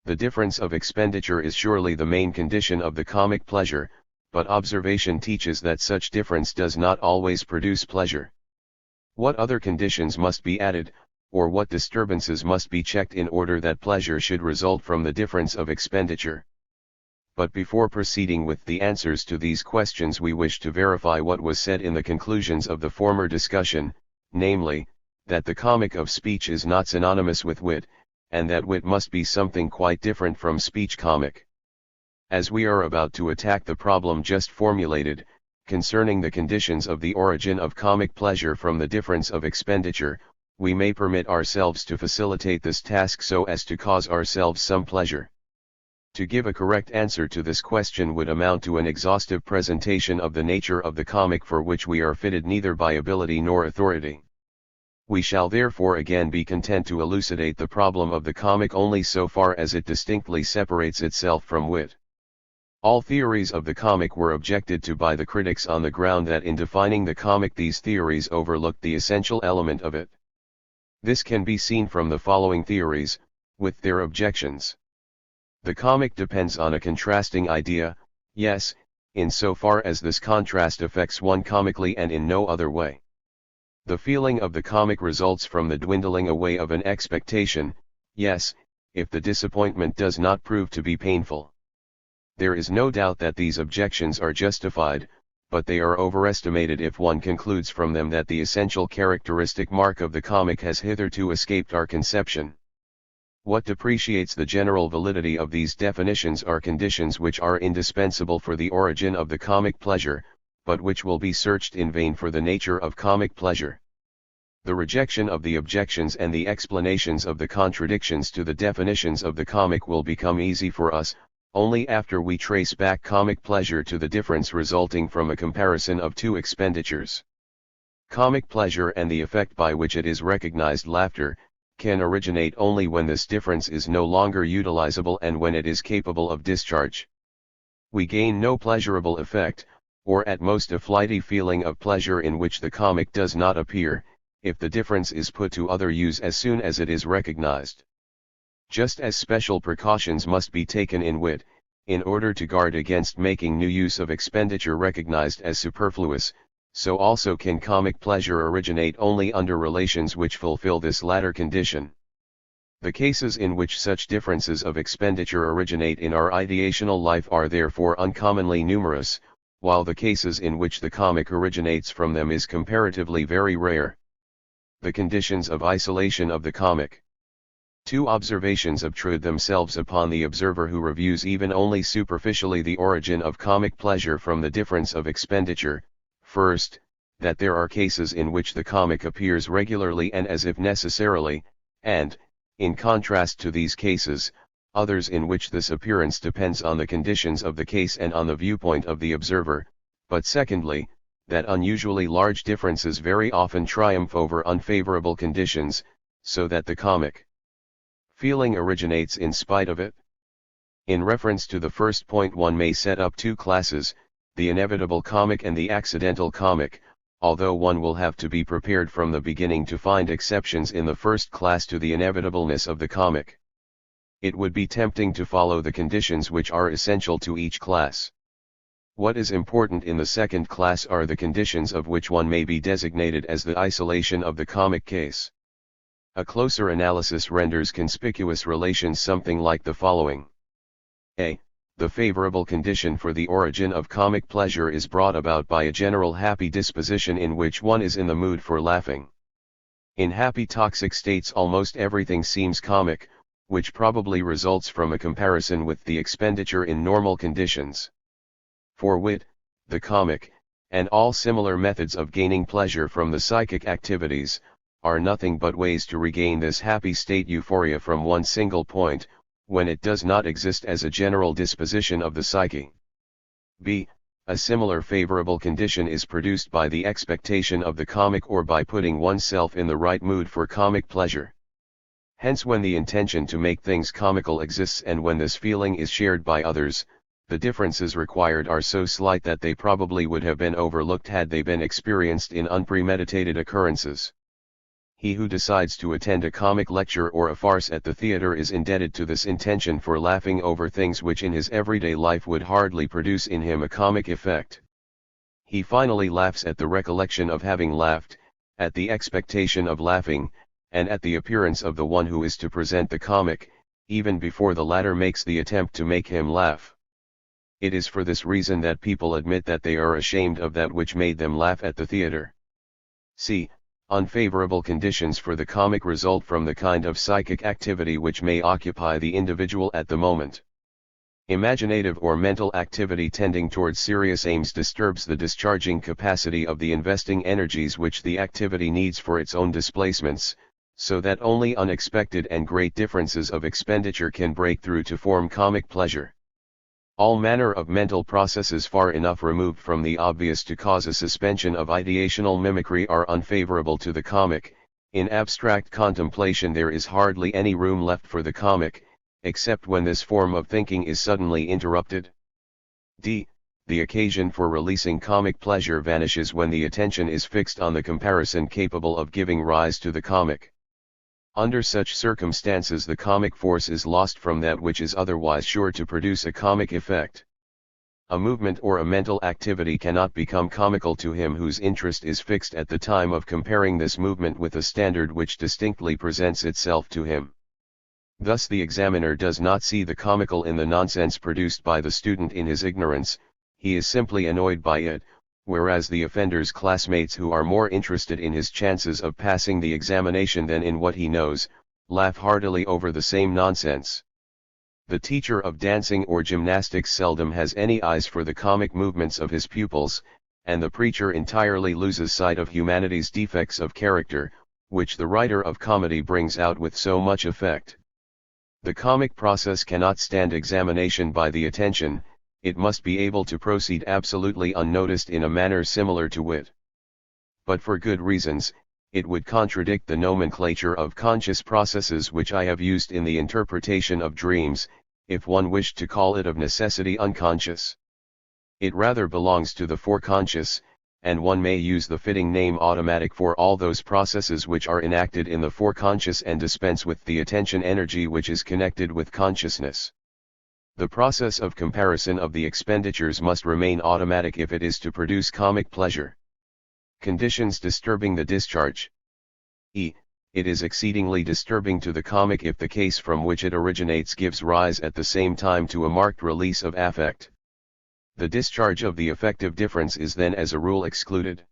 The difference of expenditure is surely the main condition of the comic pleasure, but observation teaches that such difference does not always produce pleasure. What other conditions must be added, or what disturbances must be checked in order that pleasure should result from the difference of expenditure? But before proceeding with the answers to these questions, we wish to verify what was said in the conclusions of the former discussion, namely, that the comic of speech is not synonymous with wit, and that wit must be something quite different from speech comic. As we are about to attack the problem just formulated, concerning the conditions of the origin of comic pleasure from the difference of expenditure, we may permit ourselves to facilitate this task so as to cause ourselves some pleasure. To give a correct answer to this question would amount to an exhaustive presentation of the nature of the comic, for which we are fitted neither by ability nor authority. We shall therefore again be content to elucidate the problem of the comic only so far as it distinctly separates itself from wit. All theories of the comic were objected to by the critics on the ground that in defining the comic these theories overlooked the essential element of it. This can be seen from the following theories, with their objections. The comic depends on a contrasting idea, yes, insofar as this contrast affects one comically and in no other way. The feeling of the comic results from the dwindling away of an expectation, yes, if the disappointment does not prove to be painful. There is no doubt that these objections are justified, but they are overestimated if one concludes from them that the essential characteristic mark of the comic has hitherto escaped our conception. What depreciates the general validity of these definitions are conditions which are indispensable for the origin of the comic pleasure, but which will be searched in vain for the nature of comic pleasure. The rejection of the objections and the explanations of the contradictions to the definitions of the comic will become easy for us, only after we trace back comic pleasure to the difference resulting from a comparison of two expenditures. Comic pleasure and the effect by which it is recognized, laughter, can originate only when this difference is no longer utilizable and when it is capable of discharge. We gain no pleasurable effect, or at most a flighty feeling of pleasure in which the comic does not appear, if the difference is put to other use as soon as it is recognized. Just as special precautions must be taken in wit, in order to guard against making new use of expenditure recognized as superfluous, so also can comic pleasure originate only under relations which fulfill this latter condition. The cases in which such differences of expenditure originate in our ideational life are therefore uncommonly numerous, while the cases in which the comic originates from them is comparatively very rare. The conditions of isolation of the comic. Two observations obtrude themselves upon the observer who reviews even only superficially the origin of comic pleasure from the difference of expenditure. First, that there are cases in which the comic appears regularly and as if necessarily, and, in contrast to these cases, others in which this appearance depends on the conditions of the case and on the viewpoint of the observer, but secondly, that unusually large differences very often triumph over unfavorable conditions, so that the comic feeling originates in spite of it. In reference to the first point, one may set up two classes, the inevitable comic and the accidental comic, although one will have to be prepared from the beginning to find exceptions in the first class to the inevitableness of the comic. It would be tempting to follow the conditions which are essential to each class. What is important in the second class are the conditions of which one may be designated as the isolation of the comic case. A closer analysis renders conspicuous relations something like the following. A. The favorable condition for the origin of comic pleasure is brought about by a general happy disposition in which one is in the mood for laughing. In happy toxic states almost everything seems comic, which probably results from a comparison with the expenditure in normal conditions. For wit, the comic, and all similar methods of gaining pleasure from the psychic activities, are nothing but ways to regain this happy state euphoria from one single point, when it does not exist as a general disposition of the psyche. B. A similar favorable condition is produced by the expectation of the comic or by putting oneself in the right mood for comic pleasure. Hence, when the intention to make things comical exists and when this feeling is shared by others, the differences required are so slight that they probably would have been overlooked had they been experienced in unpremeditated occurrences. He who decides to attend a comic lecture or a farce at the theater is indebted to this intention for laughing over things which in his everyday life would hardly produce in him a comic effect. He finally laughs at the recollection of having laughed, at the expectation of laughing, and at the appearance of the one who is to present the comic, even before the latter makes the attempt to make him laugh. It is for this reason that people admit that they are ashamed of that which made them laugh at the theater. C. Unfavorable conditions for the comic result from the kind of psychic activity which may occupy the individual at the moment. Imaginative or mental activity tending towards serious aims disturbs the discharging capacity of the investing energies which the activity needs for its own displacements, so that only unexpected and great differences of expenditure can break through to form comic pleasure. All manner of mental processes far enough removed from the obvious to cause a suspension of ideational mimicry are unfavorable to the comic. In abstract contemplation there is hardly any room left for the comic, except when this form of thinking is suddenly interrupted. D. The occasion for releasing comic pleasure vanishes when the attention is fixed on the comparison capable of giving rise to the comic. Under such circumstances the comic force is lost from that which is otherwise sure to produce a comic effect. A movement or a mental activity cannot become comical to him whose interest is fixed at the time of comparing this movement with a standard which distinctly presents itself to him. Thus the examiner does not see the comical in the nonsense produced by the student in his ignorance, he is simply annoyed by it, whereas the offender's classmates who are more interested in his chances of passing the examination than in what he knows, laugh heartily over the same nonsense. The teacher of dancing or gymnastics seldom has any eyes for the comic movements of his pupils, and the preacher entirely loses sight of humanity's defects of character, which the writer of comedy brings out with so much effect. The comic process cannot stand examination by the attention, it must be able to proceed absolutely unnoticed in a manner similar to wit. But for good reasons, it would contradict the nomenclature of conscious processes which I have used in the interpretation of dreams, if one wished to call it of necessity unconscious. It rather belongs to the foreconscious, and one may use the fitting name automatic for all those processes which are enacted in the foreconscious and dispense with the attention energy which is connected with consciousness. The process of comparison of the expenditures must remain automatic if it is to produce comic pleasure. Conditions disturbing the discharge. It is exceedingly disturbing to the comic if the case from which it originates gives rise at the same time to a marked release of affect. The discharge of the affective difference is then as a rule excluded.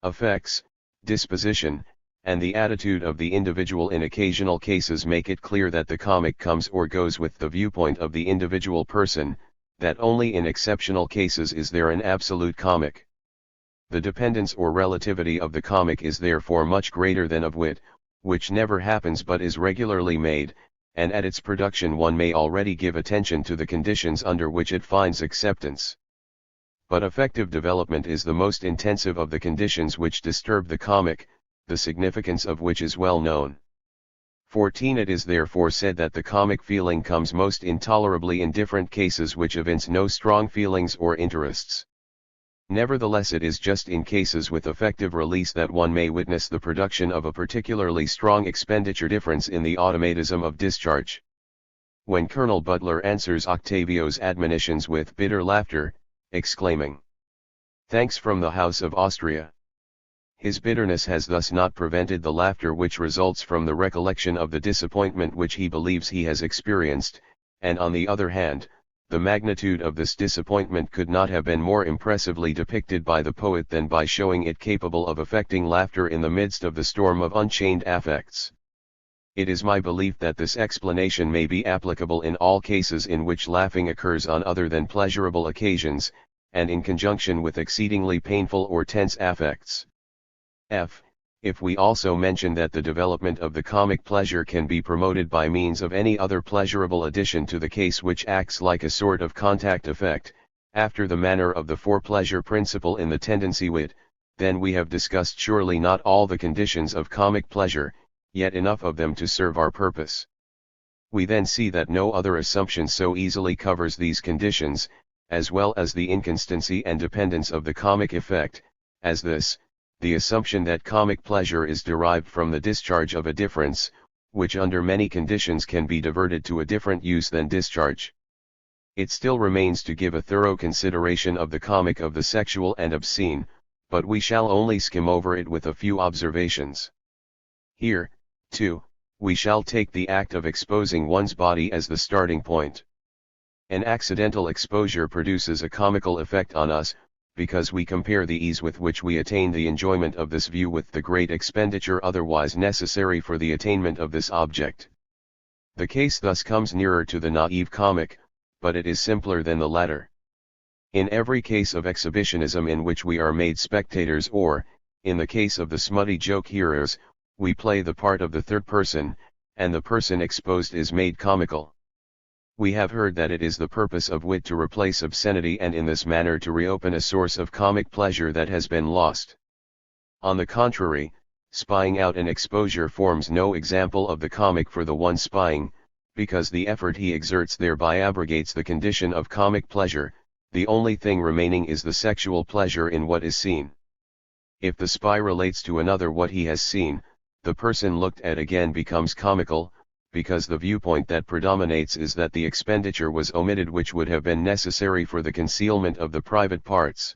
Affects, disposition, and the attitude of the individual in occasional cases make it clear that the comic comes or goes with the viewpoint of the individual person, that only in exceptional cases is there an absolute comic. The dependence or relativity of the comic is therefore much greater than of wit, which never happens but is regularly made, and at its production one may already give attention to the conditions under which it finds acceptance. But affective development is the most intensive of the conditions which disturb the comic, the significance of which is well known. 14. It is therefore said that the comic feeling comes most intolerably in different cases which evince no strong feelings or interests. Nevertheless, it is just in cases with effective release that one may witness the production of a particularly strong expenditure difference in the automatism of discharge. When Colonel Butler answers Octavio's admonitions with bitter laughter, exclaiming, "Thanks from the House of Austria," his bitterness has thus not prevented the laughter which results from the recollection of the disappointment which he believes he has experienced, and on the other hand, the magnitude of this disappointment could not have been more impressively depicted by the poet than by showing it capable of affecting laughter in the midst of the storm of unchained affects. It is my belief that this explanation may be applicable in all cases in which laughing occurs on other than pleasurable occasions, and in conjunction with exceedingly painful or tense affects. If we also mention that the development of the comic pleasure can be promoted by means of any other pleasurable addition to the case which acts like a sort of contact effect, after the manner of the fore-pleasure principle in the tendency wit, then we have discussed surely not all the conditions of comic pleasure, yet enough of them to serve our purpose. We then see that no other assumption so easily covers these conditions, as well as the inconstancy and dependence of the comic effect, as this, the assumption that comic pleasure is derived from the discharge of a difference, which under many conditions can be diverted to a different use than discharge. It still remains to give a thorough consideration of the comic of the sexual and obscene, but we shall only skim over it with a few observations. Here, too, we shall take the act of exposing one's body as the starting point. An accidental exposure produces a comical effect on us, because we compare the ease with which we attain the enjoyment of this view with the great expenditure otherwise necessary for the attainment of this object. The case thus comes nearer to the naive comic, but it is simpler than the latter. In every case of exhibitionism in which we are made spectators or, in the case of the smutty joke hearers, we play the part of the third person, and the person exposed is made comical. We have heard that it is the purpose of wit to replace obscenity and in this manner to reopen a source of comic pleasure that has been lost. On the contrary, spying out an exposure forms no example of the comic for the one spying, because the effort he exerts thereby abrogates the condition of comic pleasure, the only thing remaining is the sexual pleasure in what is seen. If the spy relates to another what he has seen, the person looked at again becomes comical, because the viewpoint that predominates is that the expenditure was omitted which would have been necessary for the concealment of the private parts.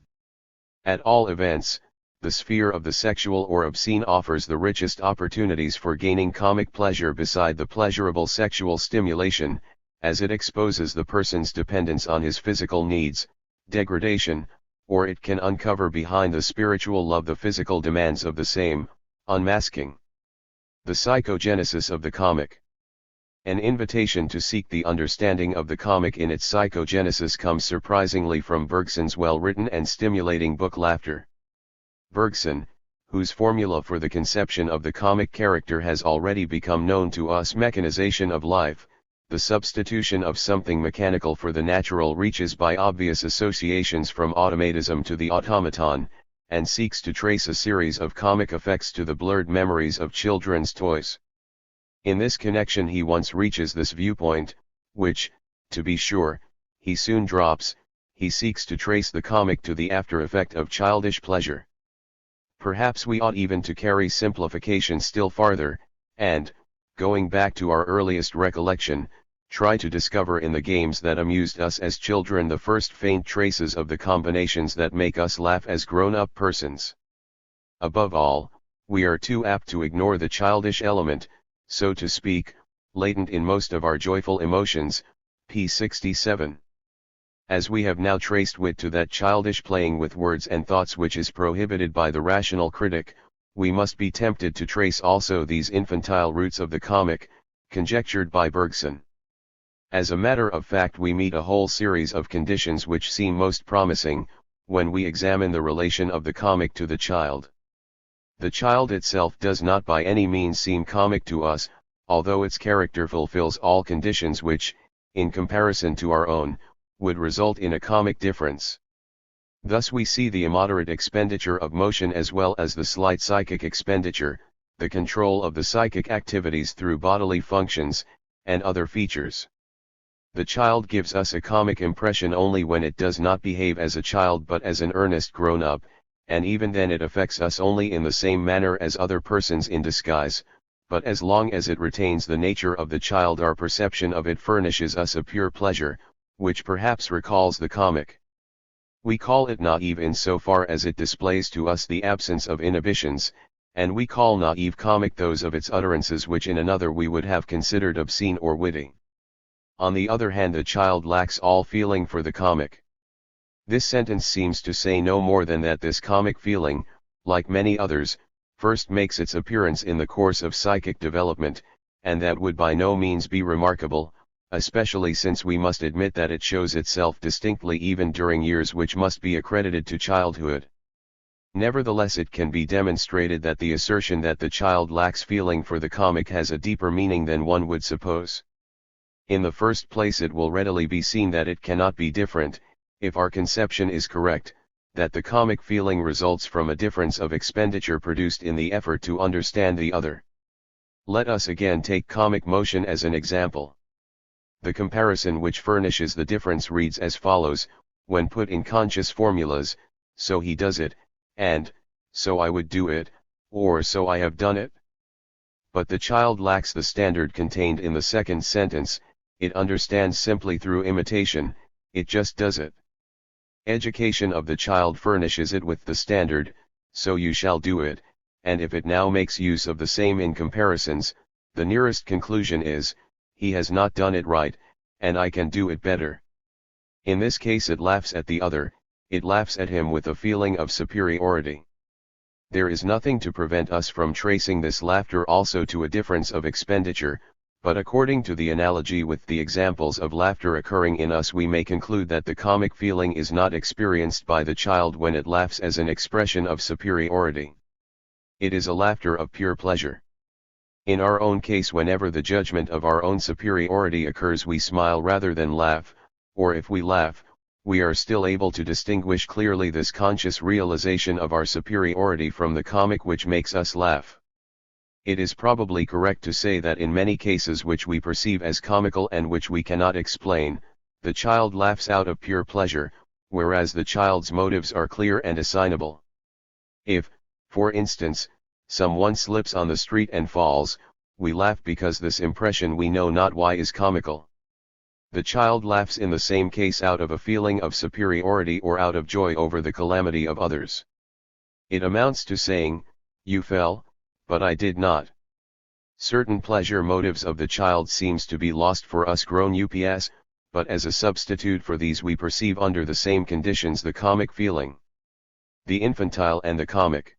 At all events, the sphere of the sexual or obscene offers the richest opportunities for gaining comic pleasure beside the pleasurable sexual stimulation, as it exposes the person's dependence on his physical needs, degradation, or it can uncover behind the spiritual love the physical demands of the same, unmasking the psychogenesis of the comic. An invitation to seek the understanding of the comic in its psychogenesis comes surprisingly from Bergson's well-written and stimulating book Laughter. Bergson, whose formula for the conception of the comic character has already become known to us, mechanization of life, the substitution of something mechanical for the natural, reaches by obvious associations from automatism to the automaton, and seeks to trace a series of comic effects to the blurred memories of children's toys. In this connection he once reaches this viewpoint, which, to be sure, he soon drops. He seeks to trace the comic to the after effect of childish pleasure. Perhaps we ought even to carry simplification still farther, and, going back to our earliest recollection, try to discover in the games that amused us as children the first faint traces of the combinations that make us laugh as grown-up persons. Above all, we are too apt to ignore the childish element, so to speak, latent in most of our joyful emotions, p. 67. As we have now traced wit to that childish playing with words and thoughts which is prohibited by the rational critic, we must be tempted to trace also these infantile roots of the comic, conjectured by Bergson. As a matter of fact, we meet a whole series of conditions which seem most promising, when we examine the relation of the comic to the child. The child itself does not by any means seem comic to us, although its character fulfills all conditions which, in comparison to our own, would result in a comic difference. Thus we see the immoderate expenditure of motion as well as the slight psychic expenditure, the control of the psychic activities through bodily functions, and other features. The child gives us a comic impression only when it does not behave as a child but as an earnest grown-up, and even then it affects us only in the same manner as other persons in disguise, but as long as it retains the nature of the child our perception of it furnishes us a pure pleasure, which perhaps recalls the comic. We call it naive in so far as it displays to us the absence of inhibitions, and we call naive comic those of its utterances which in another we would have considered obscene or witty. On the other hand, the child lacks all feeling for the comic. This sentence seems to say no more than that this comic feeling, like many others, first makes its appearance in the course of psychic development, and that would by no means be remarkable, especially since we must admit that it shows itself distinctly even during years which must be accredited to childhood. Nevertheless, it can be demonstrated that the assertion that the child lacks feeling for the comic has a deeper meaning than one would suppose. In the first place, it will readily be seen that it cannot be different, if our conception is correct, that the comic feeling results from a difference of expenditure produced in the effort to understand the other. Let us again take comic motion as an example. The comparison which furnishes the difference reads as follows: when put in conscious formulas, so he does it, and, so I would do it, or so I have done it. But the child lacks the standard contained in the second sentence. It understands simply through imitation, it just does it. Education of the child furnishes it with the standard, so you shall do it, and if it now makes use of the same in comparisons, the nearest conclusion is, he has not done it right, and I can do it better. In this case it laughs at the other, it laughs at him with a feeling of superiority. There is nothing to prevent us from tracing this laughter also to a difference of expenditure, but according to the analogy with the examples of laughter occurring in us, we may conclude that the comic feeling is not experienced by the child when it laughs as an expression of superiority. It is a laughter of pure pleasure. In our own case, whenever the judgment of our own superiority occurs, we smile rather than laugh, or if we laugh, we are still able to distinguish clearly this conscious realization of our superiority from the comic which makes us laugh. It is probably correct to say that in many cases which we perceive as comical and which we cannot explain, the child laughs out of pure pleasure, whereas the child's motives are clear and assignable. If, for instance, Someone slips on the street and falls, we laugh because this impression we know not why is comical. The child laughs in the same case out of a feeling of superiority or out of joy over the calamity of others. It amounts to saying, "You fell, but I did not." Certain pleasure motives of the child seems to be lost for us grown-ups, but as a substitute for these we perceive under the same conditions the comic feeling. The infantile and the comic.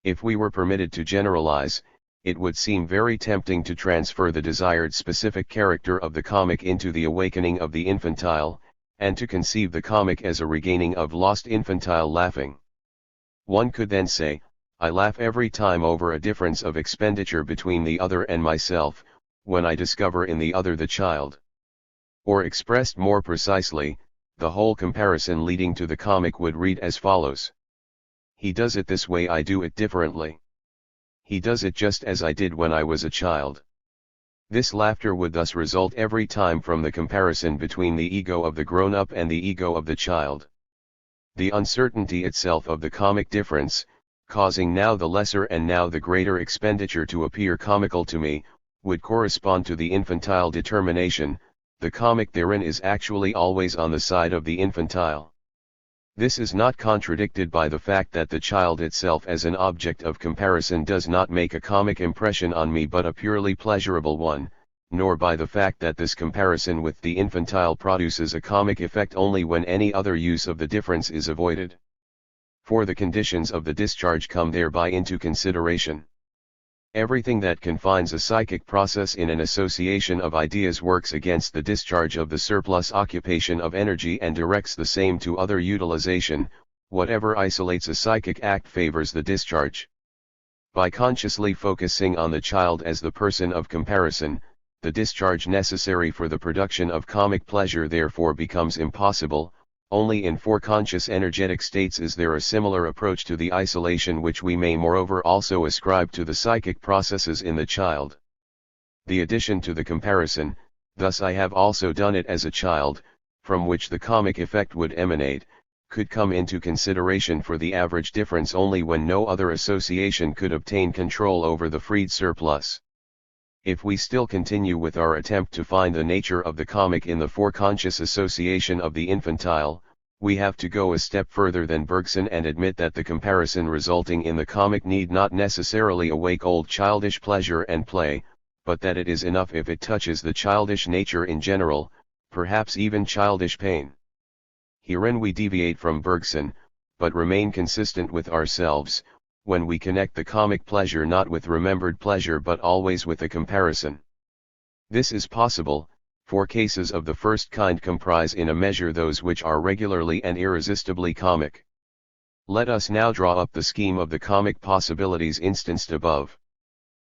If we were permitted to generalize, it would seem very tempting to transfer the desired specific character of the comic into the awakening of the infantile, and to conceive the comic as a regaining of lost infantile laughing. One could then say, I laugh every time over a difference of expenditure between the other and myself, when I discover in the other the child. Or expressed more precisely, the whole comparison leading to the comic would read as follows. He does it this way, I do it differently. He does it just as I did when I was a child. This laughter would thus result every time from the comparison between the ego of the grown-up and the ego of the child. The uncertainty itself of the comic difference, causing now the lesser and now the greater expenditure to appear comical to me, would correspond to the infantile determination. The comic therein is actually always on the side of the infantile. This is not contradicted by the fact that the child itself as an object of comparison does not make a comic impression on me but a purely pleasurable one, nor by the fact that this comparison with the infantile produces a comic effect only when any other use of the difference is avoided. For the conditions of the discharge come thereby into consideration. Everything that confines a psychic process in an association of ideas works against the discharge of the surplus occupation of energy and directs the same to other utilization. Whatever isolates a psychic act favors the discharge. By consciously focusing on the child as the person of comparison, the discharge necessary for the production of comic pleasure therefore becomes impossible. Only in foreconscious energetic states is there a similar approach to the isolation which we may moreover also ascribe to the psychic processes in the child. The addition to the comparison, thus I have also done it as a child, from which the comic effect would emanate, could come into consideration for the average difference only when no other association could obtain control over the freed surplus. If we still continue with our attempt to find the nature of the comic in the foreconscious association of the infantile, we have to go a step further than Bergson and admit that the comparison resulting in the comic need not necessarily awake old childish pleasure and play, but that it is enough if it touches the childish nature in general, perhaps even childish pain. Herein we deviate from Bergson, but remain consistent with ourselves, when we connect the comic pleasure not with remembered pleasure but always with a comparison. This is possible, for cases of the first kind comprise in a measure those which are regularly and irresistibly comic. Let us now draw up the scheme of the comic possibilities instanced above.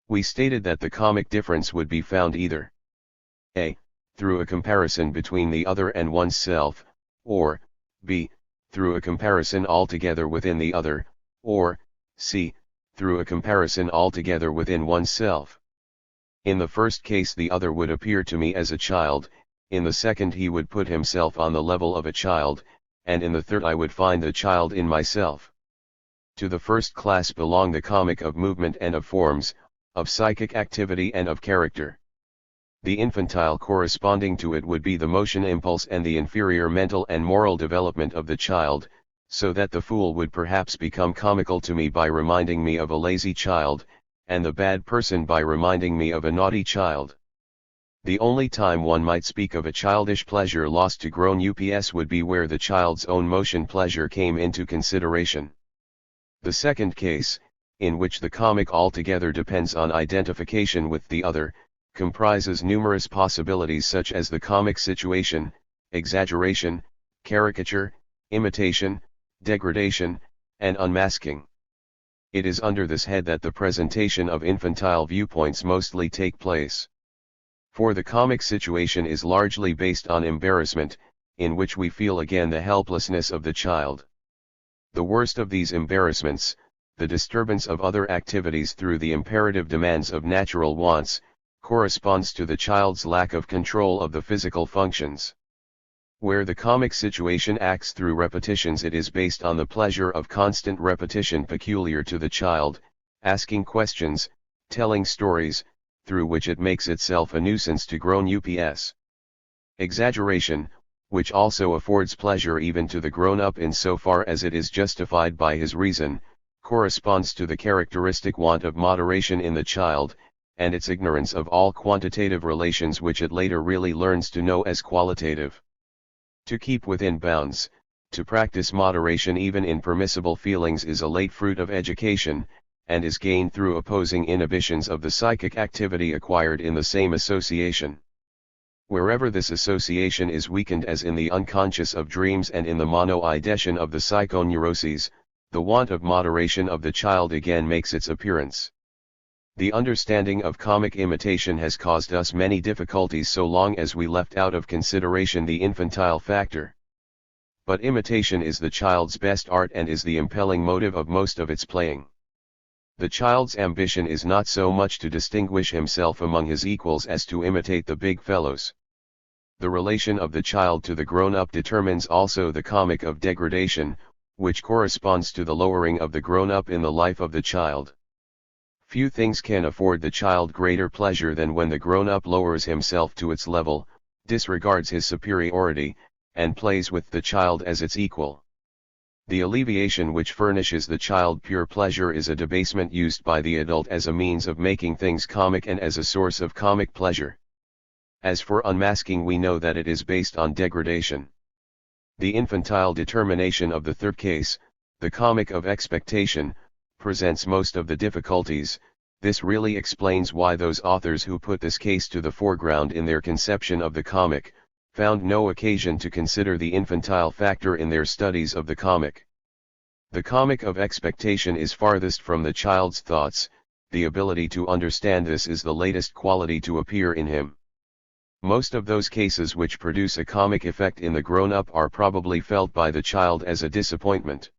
We stated that the comic difference would be found either a. Through a comparison between the other and oneself, or b. Through a comparison altogether within the other, or c. Through a comparison altogether within oneself. In the first case the other would appear to me as a child, in the second he would put himself on the level of a child, and in the third I would find the child in myself. To the first class belong the comic of movement and of forms, of psychic activity and of character. The infantile corresponding to it would be the motion impulse and the inferior mental and moral development of the child, so that the fool would perhaps become comical to me by reminding me of a lazy child, and the bad person by reminding me of a naughty child. The only time one might speak of a childish pleasure lost to grown-ups would be where the child's own motion pleasure came into consideration. The second case, in which the comic altogether depends on identification with the other, comprises numerous possibilities such as the comic situation, exaggeration, caricature, imitation, degradation, and unmasking. It is under this head that the presentation of infantile viewpoints mostly take place. For the comic situation is largely based on embarrassment, in which we feel again the helplessness of the child. The worst of these embarrassments, the disturbance of other activities through the imperative demands of natural wants, corresponds to the child's lack of control of the physical functions. Where the comic situation acts through repetitions, it is based on the pleasure of constant repetition peculiar to the child, asking questions, telling stories, through which it makes itself a nuisance to grown-ups. Exaggeration, which also affords pleasure even to the grown-up insofar as it is justified by his reason, corresponds to the characteristic want of moderation in the child, and its ignorance of all quantitative relations which it later really learns to know as qualitative. To keep within bounds, to practice moderation even in permissible feelings is a late fruit of education, and is gained through opposing inhibitions of the psychic activity acquired in the same association. Wherever this association is weakened, as in the unconscious of dreams and in the monoidation of the psychoneuroses, the want of moderation of the child again makes its appearance. The understanding of comic imitation has caused us many difficulties so long as we left out of consideration the infantile factor. But imitation is the child's best art and is the impelling motive of most of its playing. The child's ambition is not so much to distinguish himself among his equals as to imitate the big fellows. The relation of the child to the grown-up determines also the comic of degradation, which corresponds to the lowering of the grown-up in the life of the child. Few things can afford the child greater pleasure than when the grown-up lowers himself to its level, disregards his superiority, and plays with the child as its equal. The alleviation which furnishes the child pure pleasure is a debasement used by the adult as a means of making things comic and as a source of comic pleasure. As for unmasking, we know that it is based on degradation. The infantile determination of the third case, the comic of expectation, presents most of the difficulties. This really explains why those authors who put this case to the foreground in their conception of the comic, found no occasion to consider the infantile factor in their studies of the comic. The comic of expectation is farthest from the child's thoughts. The ability to understand this is the latest quality to appear in him. Most of those cases which produce a comic effect in the grown-up are probably felt by the child as a disappointment.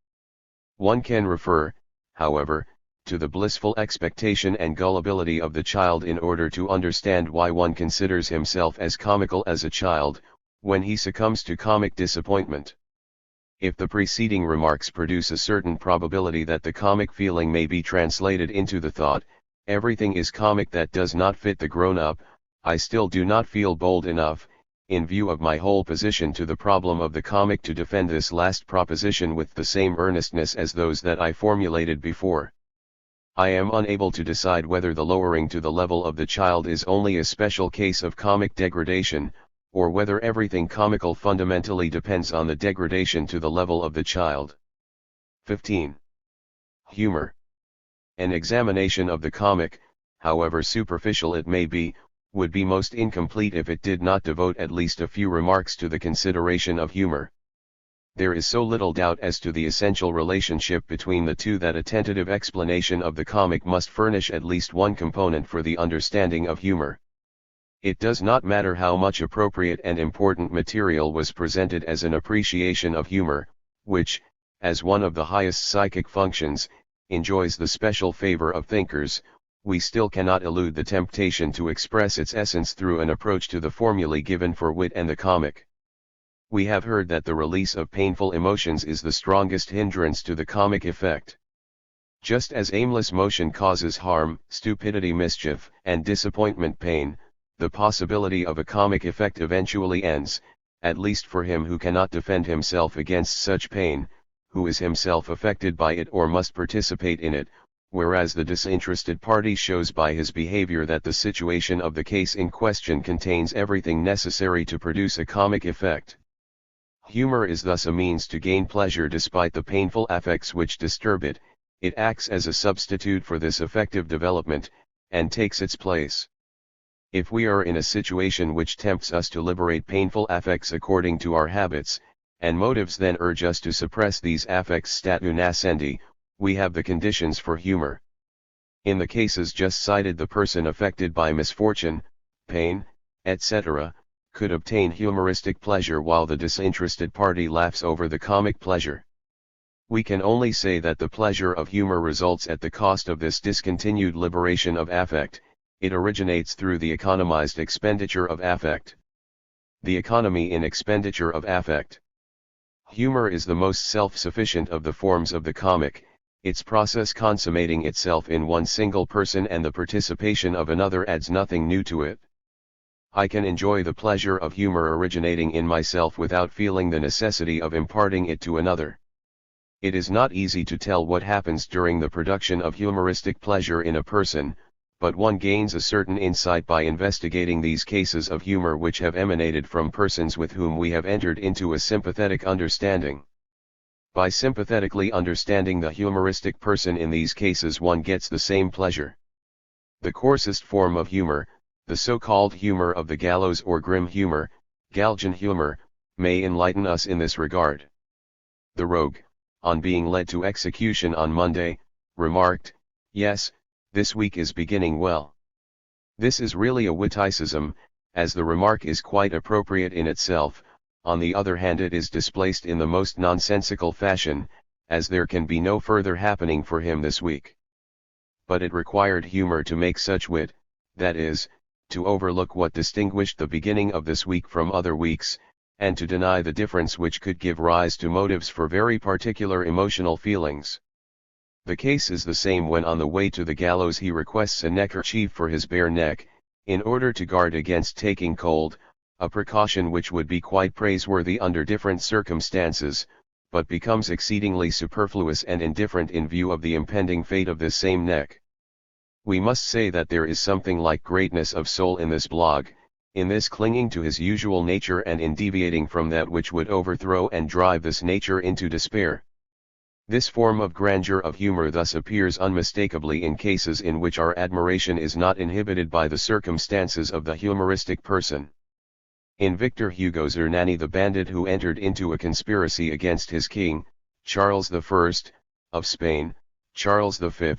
One can refer, however, to the blissful expectation and gullibility of the child in order to understand why one considers himself as comical as a child, when he succumbs to comic disappointment. If the preceding remarks produce a certain probability that the comic feeling may be translated into the thought, everything is comic that does not fit the grown-up, I still do not feel bold enough, in view of my whole position to the problem of the comic, to defend this last proposition with the same earnestness as those that I formulated before. I am unable to decide whether the lowering to the level of the child is only a special case of comic degradation, or whether everything comical fundamentally depends on the degradation to the level of the child. 15. Humor. An examination of the comic, however superficial it may be, would be most incomplete if it did not devote at least a few remarks to the consideration of humor. There is so little doubt as to the essential relationship between the two that a tentative explanation of the comic must furnish at least one component for the understanding of humor. It does not matter how much appropriate and important material was presented as an appreciation of humor, which, as one of the highest psychic functions, enjoys the special favor of thinkers, we still cannot elude the temptation to express its essence through an approach to the formulae given for wit and the comic. We have heard that the release of painful emotions is the strongest hindrance to the comic effect. Just as aimless motion causes harm, stupidity mischief, and disappointment pain, the possibility of a comic effect eventually ends, at least for him who cannot defend himself against such pain, who is himself affected by it or must participate in it, whereas the disinterested party shows by his behavior that the situation of the case in question contains everything necessary to produce a comic effect. Humor is thus a means to gain pleasure despite the painful affects which disturb it. It acts as a substitute for this effective development, and takes its place. If we are in a situation which tempts us to liberate painful affects according to our habits, and motives then urge us to suppress these affects statu nascendi, we have the conditions for humor. In the cases just cited, the person affected by misfortune, pain, etc., could obtain humoristic pleasure while the disinterested party laughs over the comic pleasure. We can only say that the pleasure of humor results at the cost of this discontinued liberation of affect. It originates through the economized expenditure of affect. The economy in expenditure of affect. Humor is the most self-sufficient of the forms of the comic, its process consummating itself in one single person, and the participation of another adds nothing new to it. I can enjoy the pleasure of humor originating in myself without feeling the necessity of imparting it to another. It is not easy to tell what happens during the production of humoristic pleasure in a person, but one gains a certain insight by investigating these cases of humor which have emanated from persons with whom we have entered into a sympathetic understanding. By sympathetically understanding the humoristic person in these cases, one gets the same pleasure. The coarsest form of humor, the so-called humor of the gallows or grim humor, Galgen humor, may enlighten us in this regard. The rogue, on being led to execution on Monday, remarked, "Yes, this week is beginning well." This is really a witticism, as the remark is quite appropriate in itself. On the other hand, it is displaced in the most nonsensical fashion, as there can be no further happening for him this week. But it required humor to make such wit, that is, to overlook what distinguished the beginning of this week from other weeks, and to deny the difference which could give rise to motives for very particular emotional feelings. The case is the same when on the way to the gallows he requests a neckerchief for his bare neck, in order to guard against taking cold, a precaution which would be quite praiseworthy under different circumstances, but becomes exceedingly superfluous and indifferent in view of the impending fate of this same neck. We must say that there is something like greatness of soul in this blog, in this clinging to his usual nature and in deviating from that which would overthrow and drive this nature into despair. This form of grandeur of humor thus appears unmistakably in cases in which our admiration is not inhibited by the circumstances of the humoristic person. In Victor Hugo's Hernani, the bandit who entered into a conspiracy against his king, Charles I, of Spain, Charles V,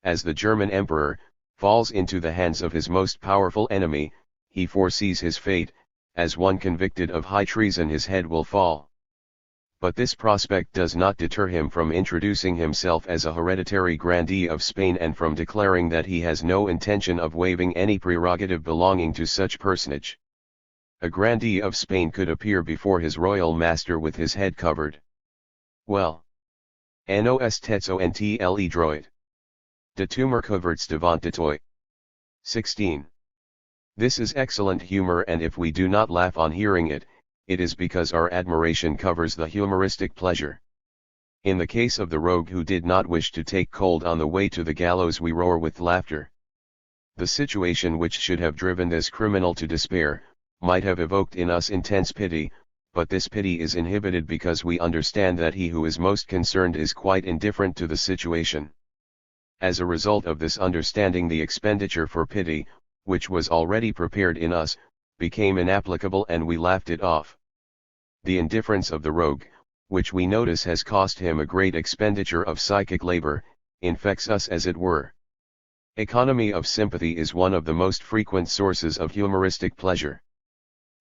as the German emperor, falls into the hands of his most powerful enemy, he foresees his fate, as one convicted of high treason his head will fall. But this prospect does not deter him from introducing himself as a hereditary grandee of Spain and from declaring that he has no intention of waiving any prerogative belonging to such personage. A grandee of Spain could appear before his royal master with his head covered. Well. Nos tetso ntle droit. De tumor coverts devantitoy. 16. This is excellent humor, and if we do not laugh on hearing it, it is because our admiration covers the humoristic pleasure. In the case of the rogue who did not wish to take cold on the way to the gallows, we roar with laughter. The situation which should have driven this criminal to despair, might have evoked in us intense pity, but this pity is inhibited because we understand that he who is most concerned is quite indifferent to the situation. As a result of this understanding, the expenditure for pity, which was already prepared in us, became inapplicable and we laughed it off. The indifference of the rogue, which we notice has cost him a great expenditure of psychic labor, infects us as it were. Economy of sympathy is one of the most frequent sources of humoristic pleasure.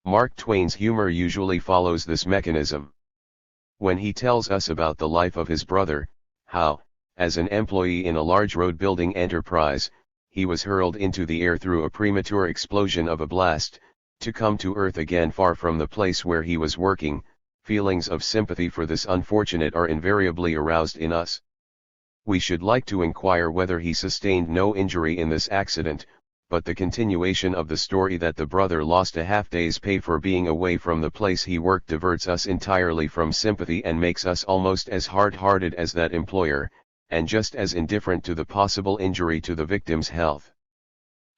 Mark Twain's humor usually follows this mechanism. When he tells us about the life of his brother, how, as an employee in a large road-building enterprise, he was hurled into the air through a premature explosion of a blast, to come to earth again far from the place where he was working, feelings of sympathy for this unfortunate are invariably aroused in us. We should like to inquire whether he sustained no injury in this accident, but the continuation of the story that the brother lost a half-day's pay for being away from the place he worked diverts us entirely from sympathy and makes us almost as hard-hearted as that employer, and just as indifferent to the possible injury to the victim's health.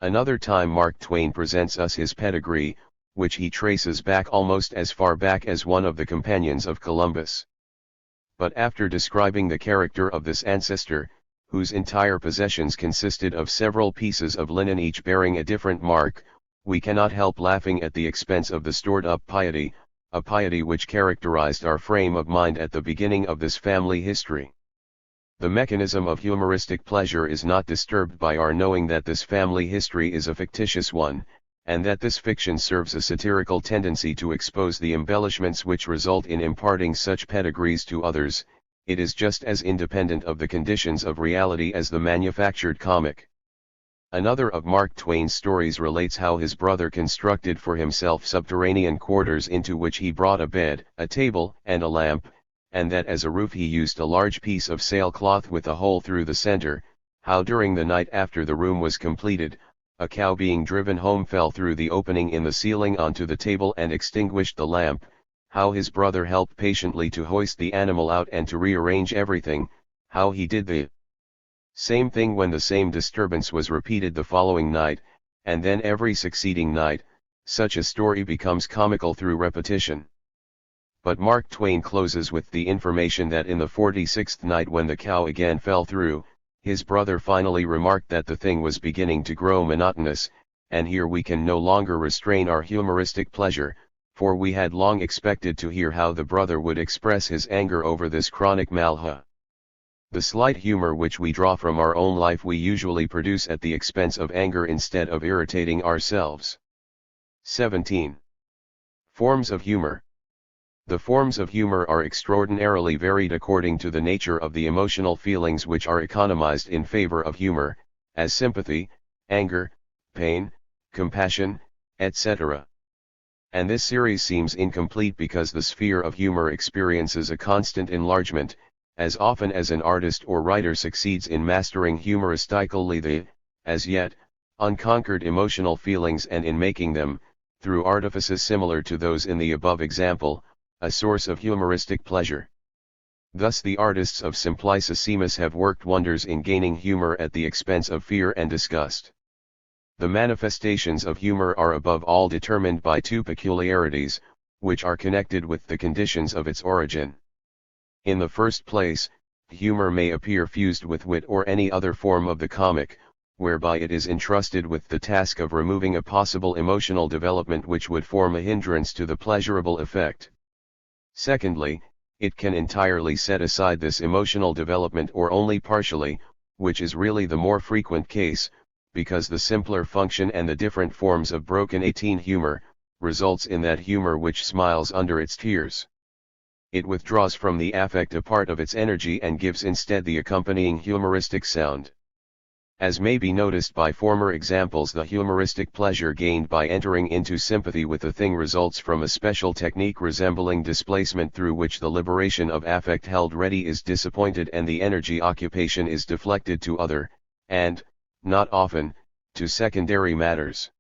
Another time Mark Twain presents us his pedigree, which he traces back almost as far back as one of the companions of Columbus. But after describing the character of this ancestor, whose entire possessions consisted of several pieces of linen each bearing a different mark, we cannot help laughing at the expense of the stored-up piety, a piety which characterized our frame of mind at the beginning of this family history. The mechanism of humoristic pleasure is not disturbed by our knowing that this family history is a fictitious one, and that this fiction serves a satirical tendency to expose the embellishments which result in imparting such pedigrees to others. It is just as independent of the conditions of reality as the manufactured comic. Another of Mark Twain's stories relates how his brother constructed for himself subterranean quarters into which he brought a bed, a table, and a lamp, and that as a roof he used a large piece of sailcloth with a hole through the center, how during the night after the room was completed, a cow being driven home fell through the opening in the ceiling onto the table and extinguished the lamp, how his brother helped patiently to hoist the animal out and to rearrange everything, how he did the same thing when the same disturbance was repeated the following night, and then every succeeding night. Such a story becomes comical through repetition. But Mark Twain closes with the information that in the 46th night when the cow again fell through, his brother finally remarked that the thing was beginning to grow monotonous, and here we can no longer restrain our humoristic pleasure, for we had long expected to hear how the brother would express his anger over this chronic malha. The slight humor which we draw from our own life we usually produce at the expense of anger instead of irritating ourselves. 17. Forms of humor. The forms of humor are extraordinarily varied according to the nature of the emotional feelings which are economized in favor of humor, as sympathy, anger, pain, compassion, etc. And this series seems incomplete because the sphere of humor experiences a constant enlargement, as often as an artist or writer succeeds in mastering humoristically the, as yet, unconquered emotional feelings and in making them, through artifices similar to those in the above example, a source of humoristic pleasure. Thus the artists of Simplicissimus have worked wonders in gaining humor at the expense of fear and disgust. The manifestations of humor are above all determined by two peculiarities, which are connected with the conditions of its origin. In the first place, humor may appear fused with wit or any other form of the comic, whereby it is entrusted with the task of removing a possible emotional development which would form a hindrance to the pleasurable effect. Secondly, it can entirely set aside this emotional development or only partially, which is really the more frequent case, because the simpler function and the different forms of broken 18 humor, results in that humor which smiles under its tears. It withdraws from the affect a part of its energy and gives instead the accompanying humoristic sound. As may be noticed by former examples, the humoristic pleasure gained by entering into sympathy with a thing results from a special technique resembling displacement through which the liberation of affect held ready is disappointed and the energy occupation is deflected to other, and, not often, to secondary matters.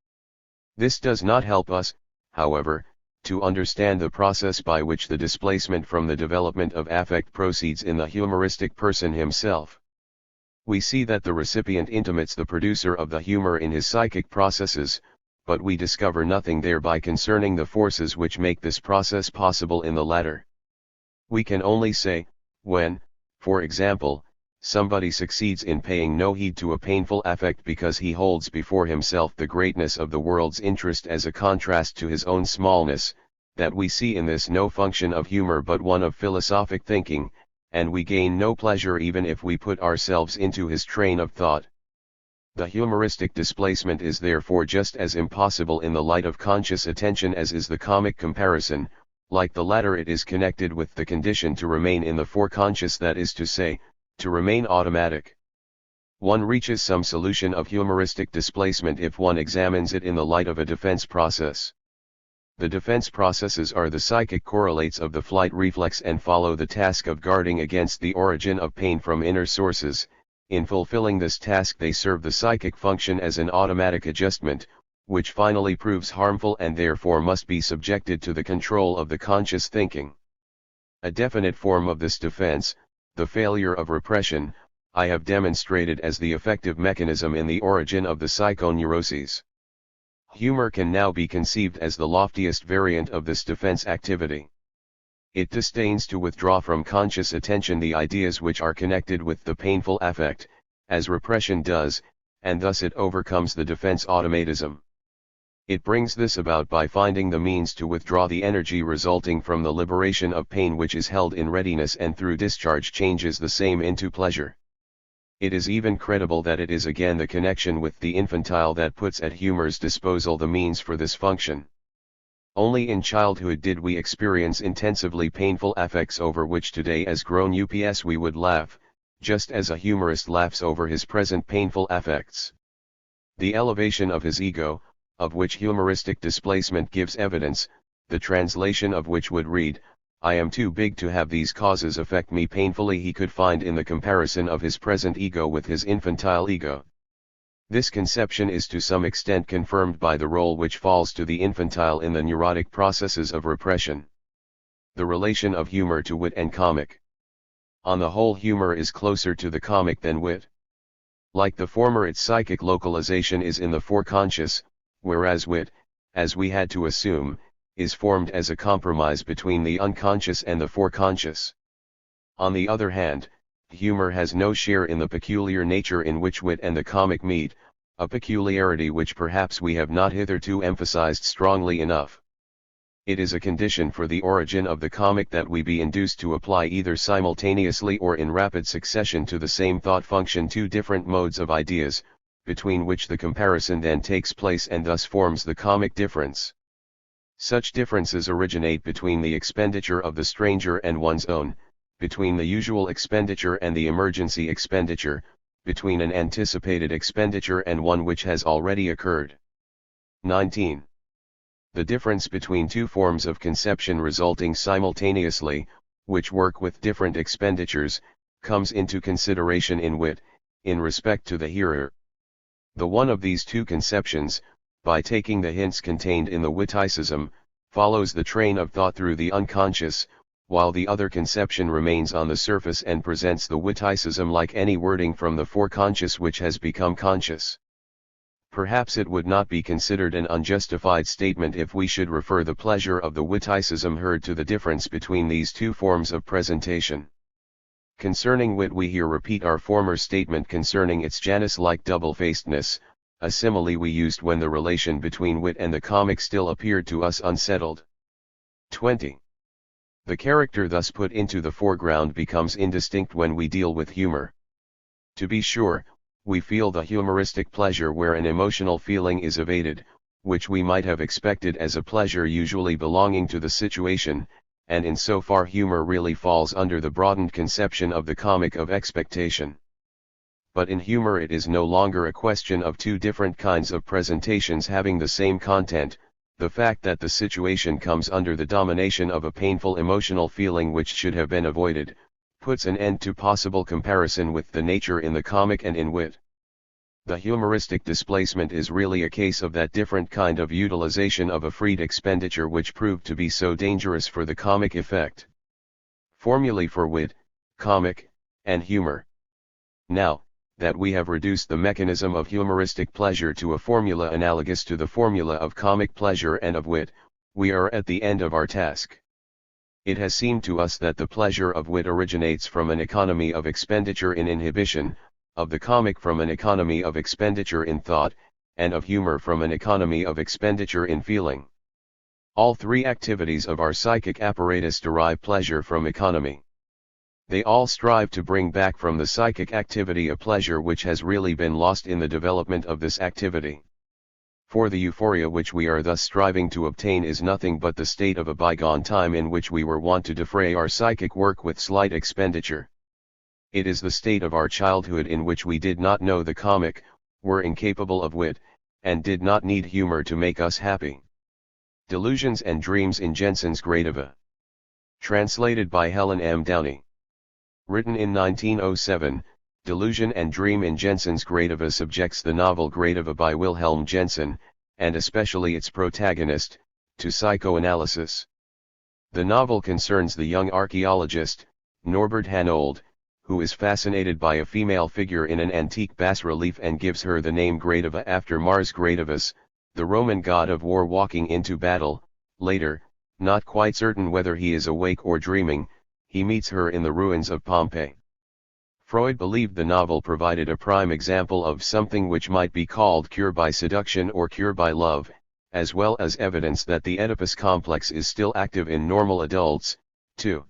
This does not help us, however, to understand the process by which the displacement from the development of affect proceeds in the humoristic person himself. We see that the recipient intimates the producer of the humor in his psychic processes, but we discover nothing thereby concerning the forces which make this process possible in the latter. We can only say, when, for example, somebody succeeds in paying no heed to a painful affect because he holds before himself the greatness of the world's interest as a contrast to his own smallness, that we see in this no function of humor but one of philosophic thinking, and we gain no pleasure even if we put ourselves into his train of thought. The humoristic displacement is therefore just as impossible in the light of conscious attention as is the comic comparison. Like the latter, it is connected with the condition to remain in the foreconscious, that is to say, to remain automatic. One reaches some solution of humoristic displacement if one examines it in the light of a defense process. The defense processes are the psychic correlates of the flight reflex and follow the task of guarding against the origin of pain from inner sources. In fulfilling this task they serve the psychic function as an automatic adjustment, which finally proves harmful and therefore must be subjected to the control of the conscious thinking. A definite form of this defense, the failure of repression, I have demonstrated as the effective mechanism in the origin of the psychoneuroses. Humor can now be conceived as the loftiest variant of this defense activity. It disdains to withdraw from conscious attention the ideas which are connected with the painful affect, as repression does, and thus it overcomes the defense automatism. It brings this about by finding the means to withdraw the energy resulting from the liberation of pain which is held in readiness and through discharge changes the same into pleasure. It is even credible that it is again the connection with the infantile that puts at humor's disposal the means for this function. Only in childhood did we experience intensively painful affects over which today as grown ups we would laugh, just as a humorist laughs over his present painful affects. The elevation of his ego, of which humoristic displacement gives evidence, the translation of which would read, I am too big to have these causes affect me painfully, he could find in the comparison of his present ego with his infantile ego. This conception is to some extent confirmed by the role which falls to the infantile in the neurotic processes of repression. The relation of humor to wit and comic. On the whole, humor is closer to the comic than wit. Like the former, its psychic localization is in the foreconscious, whereas wit, as we had to assume, is formed as a compromise between the unconscious and the foreconscious. On the other hand, humor has no share in the peculiar nature in which wit and the comic meet, a peculiarity which perhaps we have not hitherto emphasized strongly enough. It is a condition for the origin of the comic that we be induced to apply either simultaneously or in rapid succession to the same thought function two different modes of ideas, between which the comparison then takes place and thus forms the comic difference. Such differences originate between the expenditure of the stranger and one's own, between the usual expenditure and the emergency expenditure, between an anticipated expenditure and one which has already occurred. 19. The difference between two forms of conception resulting simultaneously, which work with different expenditures, comes into consideration in wit, in respect to the hearer. The one of these two conceptions, by taking the hints contained in the witticism, follows the train of thought through the unconscious, while the other conception remains on the surface and presents the witticism like any wording from the foreconscious which has become conscious. Perhaps it would not be considered an unjustified statement if we should refer the pleasure of the witticism heard to the difference between these two forms of presentation. Concerning wit, we here repeat our former statement concerning its Janus-like double-facedness, a simile we used when the relation between wit and the comic still appeared to us unsettled. 20. The character thus put into the foreground becomes indistinct when we deal with humor. To be sure, we feel the humoristic pleasure where an emotional feeling is evaded, which we might have expected as a pleasure usually belonging to the situation, and in so far humor really falls under the broadened conception of the comic of expectation. But in humor it is no longer a question of two different kinds of presentations having the same content. The fact that the situation comes under the domination of a painful emotional feeling which should have been avoided, puts an end to possible comparison with the nature in the comic and in wit. The humoristic displacement is really a case of that different kind of utilization of a freed expenditure which proved to be so dangerous for the comic effect. Formulae for wit, comic, and humor. Now, that we have reduced the mechanism of humoristic pleasure to a formula analogous to the formula of comic pleasure and of wit, we are at the end of our task. It has seemed to us that the pleasure of wit originates from an economy of expenditure in inhibition, of the comic from an economy of expenditure in thought, and of humor from an economy of expenditure in feeling. All three activities of our psychic apparatus derive pleasure from economy. They all strive to bring back from the psychic activity a pleasure which has really been lost in the development of this activity. For the euphoria which we are thus striving to obtain is nothing but the state of a bygone time in which we were wont to defray our psychic work with slight expenditure. It is the state of our childhood in which we did not know the comic, were incapable of wit, and did not need humor to make us happy. Delusions and Dreams in JENSEN'S GRADIVA. Translated by Helen M. Downey. Written in 1907, Delusion and Dream in JENSEN'S GRADIVA subjects the novel Gradiva by Wilhelm Jensen, and especially its protagonist, to psychoanalysis. The novel concerns the young archaeologist, Norbert Hanold, who is fascinated by a female figure in an antique bas-relief and gives her the name Gradiva after Mars Gradivus, the Roman god of war walking into battle. Later, not quite certain whether he is awake or dreaming, he meets her in the ruins of Pompeii. Freud believed the novel provided a prime example of something which might be called cure by seduction or cure by love, as well as evidence that the Oedipus complex is still active in normal adults, too.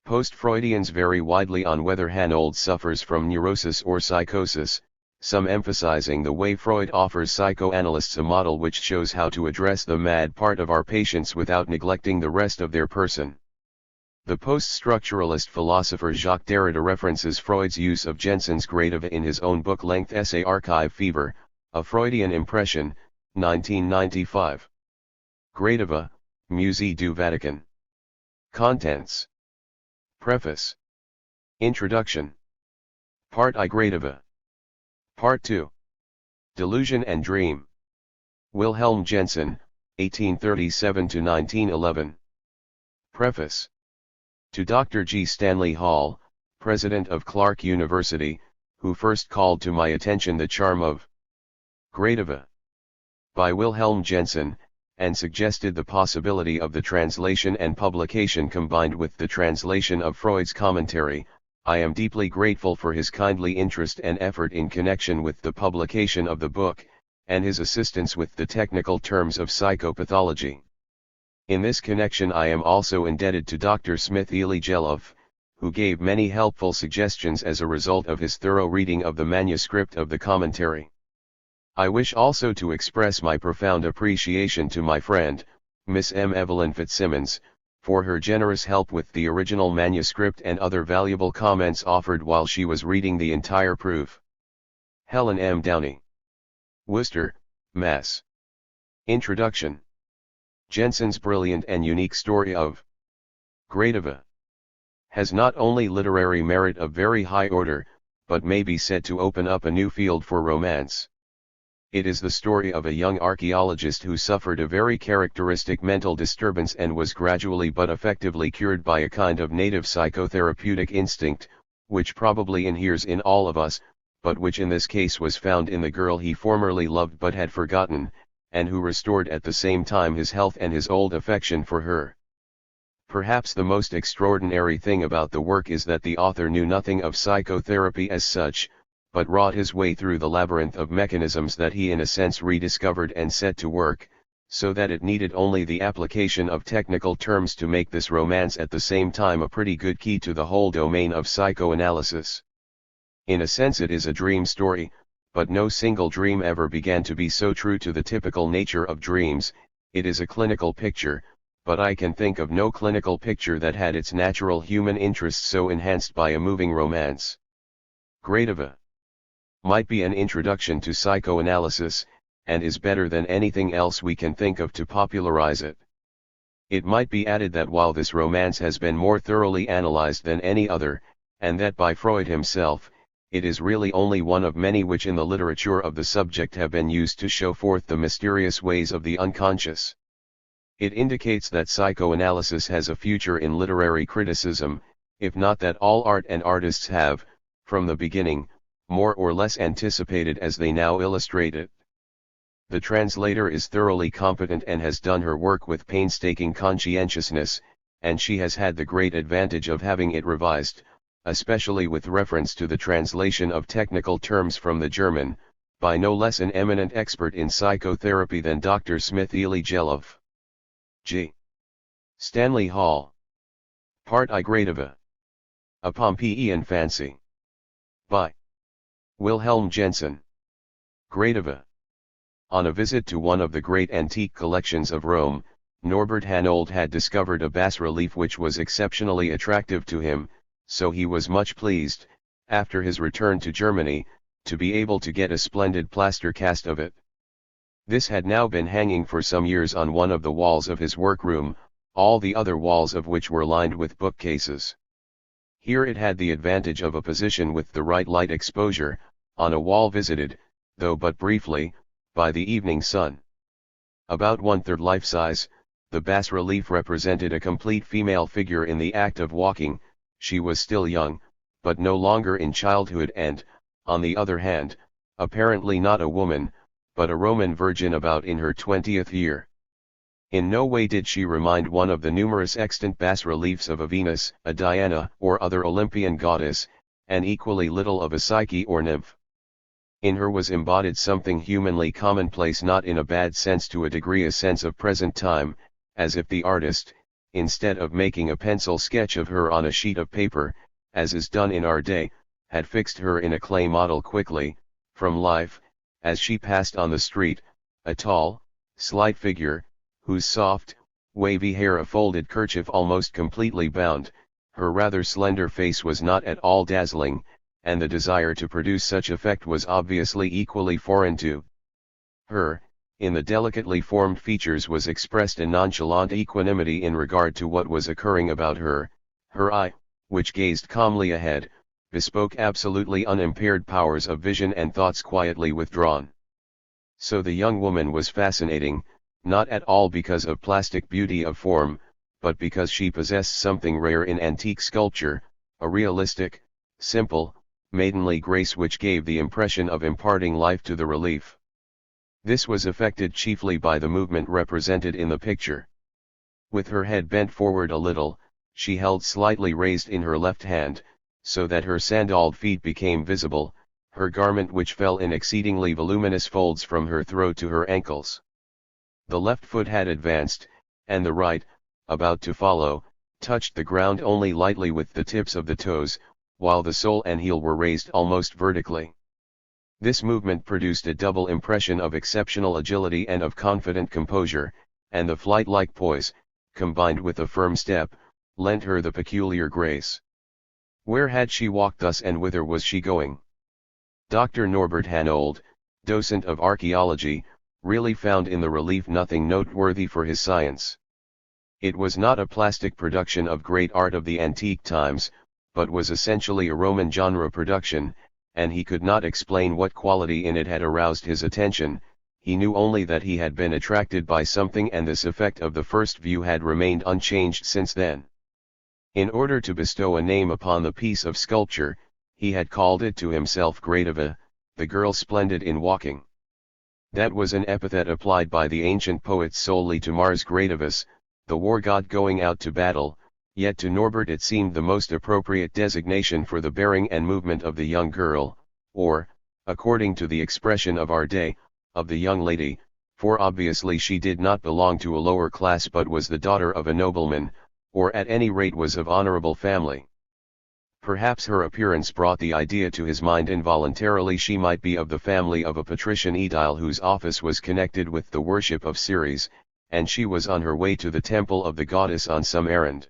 Post-Freudians vary widely on whether Hanold suffers from neurosis or psychosis, some emphasizing the way Freud offers psychoanalysts a model which shows how to address the mad part of our patients without neglecting the rest of their person. The post-structuralist philosopher Jacques Derrida references Freud's use of Jensen's Gradiva in his own book-length essay Archive Fever, A Freudian Impression, 1995. Gradiva, Musée du Vatican. Contents. Preface. Introduction. Part I. Gradiva. Part 2. Delusion and Dream. Wilhelm Jensen, 1837–1911. Preface. To Dr. G. Stanley Hall, President of Clark University, who first called to my attention the charm of Gradiva by Wilhelm Jensen, and suggested the possibility of the translation and publication combined with the translation of Freud's commentary, I am deeply grateful for his kindly interest and effort in connection with the publication of the book, and his assistance with the technical terms of psychopathology. In this connection I am also indebted to Dr. Smith Ely Jelloff, who gave many helpful suggestions as a result of his thorough reading of the manuscript of the commentary. I wish also to express my profound appreciation to my friend, Miss M. Evelyn Fitzsimmons, for her generous help with the original manuscript and other valuable comments offered while she was reading the entire proof. Helen M. Downey. Worcester, Mass. Introduction. Jensen's brilliant and unique story of Gradiva has not only literary merit of very high order, but may be said to open up a new field for romance. It is the story of a young archaeologist who suffered a very characteristic mental disturbance and was gradually but effectively cured by a kind of native psychotherapeutic instinct, which probably inheres in all of us, but which in this case was found in the girl he formerly loved but had forgotten, and who restored at the same time his health and his old affection for her. Perhaps the most extraordinary thing about the work is that the author knew nothing of psychotherapy as such, but wrought his way through the labyrinth of mechanisms that he in a sense rediscovered and set to work, so that it needed only the application of technical terms to make this romance at the same time a pretty good key to the whole domain of psychoanalysis. In a sense it is a dream story, but no single dream ever began to be so true to the typical nature of dreams. It is a clinical picture, but I can think of no clinical picture that had its natural human interest so enhanced by a moving romance. Gradiva might be an introduction to psychoanalysis, and is better than anything else we can think of to popularize it. It might be added that while this romance has been more thoroughly analyzed than any other, and that by Freud himself, it is really only one of many which in the literature of the subject have been used to show forth the mysterious ways of the unconscious. It indicates that psychoanalysis has a future in literary criticism, if not that all art and artists have, from the beginning, more or less anticipated as they now illustrate it. The translator is thoroughly competent and has done her work with painstaking conscientiousness, and she has had the great advantage of having it revised, especially with reference to the translation of technical terms from the German, by no less an eminent expert in psychotherapy than Dr. Smith Ely Jelloff. G. Stanley Hall. Part I. Gradiva. A Pompeian Fancy. By Wilhelm Jensen. Gradiva. On a visit to one of the great antique collections of Rome, Norbert Hanold had discovered a bas-relief which was exceptionally attractive to him, so he was much pleased, after his return to Germany, to be able to get a splendid plaster cast of it. This had now been hanging for some years on one of the walls of his workroom, all the other walls of which were lined with bookcases. Here it had the advantage of a position with the right light exposure, on a wall visited, though but briefly, by the evening sun. About 1/3 life-size, the bas-relief represented a complete female figure in the act of walking. She was still young, but no longer in childhood and, on the other hand, apparently not a woman, but a Roman virgin about in her 20th year. In no way did she remind one of the numerous extant bas-reliefs of a Venus, a Diana, or other Olympian goddess, and equally little of a Psyche or nymph. In her was embodied something humanly commonplace, not in a bad sense, to a degree a sense of present time, as if the artist, instead of making a pencil sketch of her on a sheet of paper, as is done in our day, had fixed her in a clay model quickly, from life, as she passed on the street, a tall, slight figure, whose soft, wavy hair a folded kerchief almost completely bound. Her rather slender face was not at all dazzling, and the desire to produce such effect was obviously equally foreign to her. in the delicately formed features was expressed a nonchalant equanimity in regard to what was occurring about her. Her eye, which gazed calmly ahead, bespoke absolutely unimpaired powers of vision and thoughts quietly withdrawn. So the young woman was fascinating, not at all because of plastic beauty of form, but because she possessed something rare in antique sculpture, a realistic, simple, maidenly grace which gave the impression of imparting life to the relief. This was effected chiefly by the movement represented in the picture. With her head bent forward a little, she held slightly raised in her left hand, so that her sandaled feet became visible, her garment which fell in exceedingly voluminous folds from her throat to her ankles. The left foot had advanced, and the right, about to follow, touched the ground only lightly with the tips of the toes, while the sole and heel were raised almost vertically. This movement produced a double impression of exceptional agility and of confident composure, and the flight-like poise, combined with a firm step, lent her the peculiar grace. Where had she walked thus and whither was she going? Dr. Norbert Hanold, docent of archaeology, really found in the relief nothing noteworthy for his science. It was not a plastic production of great art of the antique times, but was essentially a Roman genre production, and he could not explain what quality in it had aroused his attention. He knew only that he had been attracted by something, and this effect of the first view had remained unchanged since then. In order to bestow a name upon the piece of sculpture, he had called it to himself Gradiva, the girl splendid in walking. That was an epithet applied by the ancient poets solely to Mars Gradivus, the war god going out to battle, yet to Norbert it seemed the most appropriate designation for the bearing and movement of the young girl, or, according to the expression of our day, of the young lady, for obviously she did not belong to a lower class but was the daughter of a nobleman, or at any rate was of honorable family. Perhaps her appearance brought the idea to his mind involuntarily she might be of the family of a patrician aedile whose office was connected with the worship of Ceres, and she was on her way to the temple of the goddess on some errand.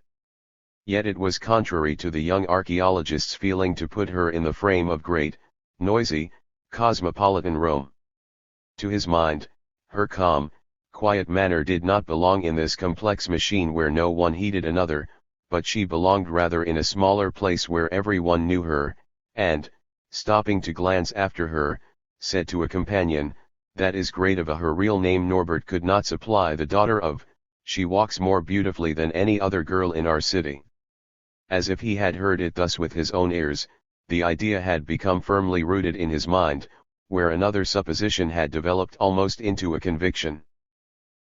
Yet it was contrary to the young archaeologist's feeling to put her in the frame of great, noisy, cosmopolitan Rome. To his mind, her calm, quiet manner did not belong in this complex machine where no one heeded another, but she belonged rather in a smaller place where everyone knew her, and, stopping to glance after her, said to a companion, "That is Gradiva." Her real name Norbert could not supply. The daughter of, she walks more beautifully than any other girl in our city. As if he had heard it thus with his own ears, the idea had become firmly rooted in his mind, where another supposition had developed almost into a conviction.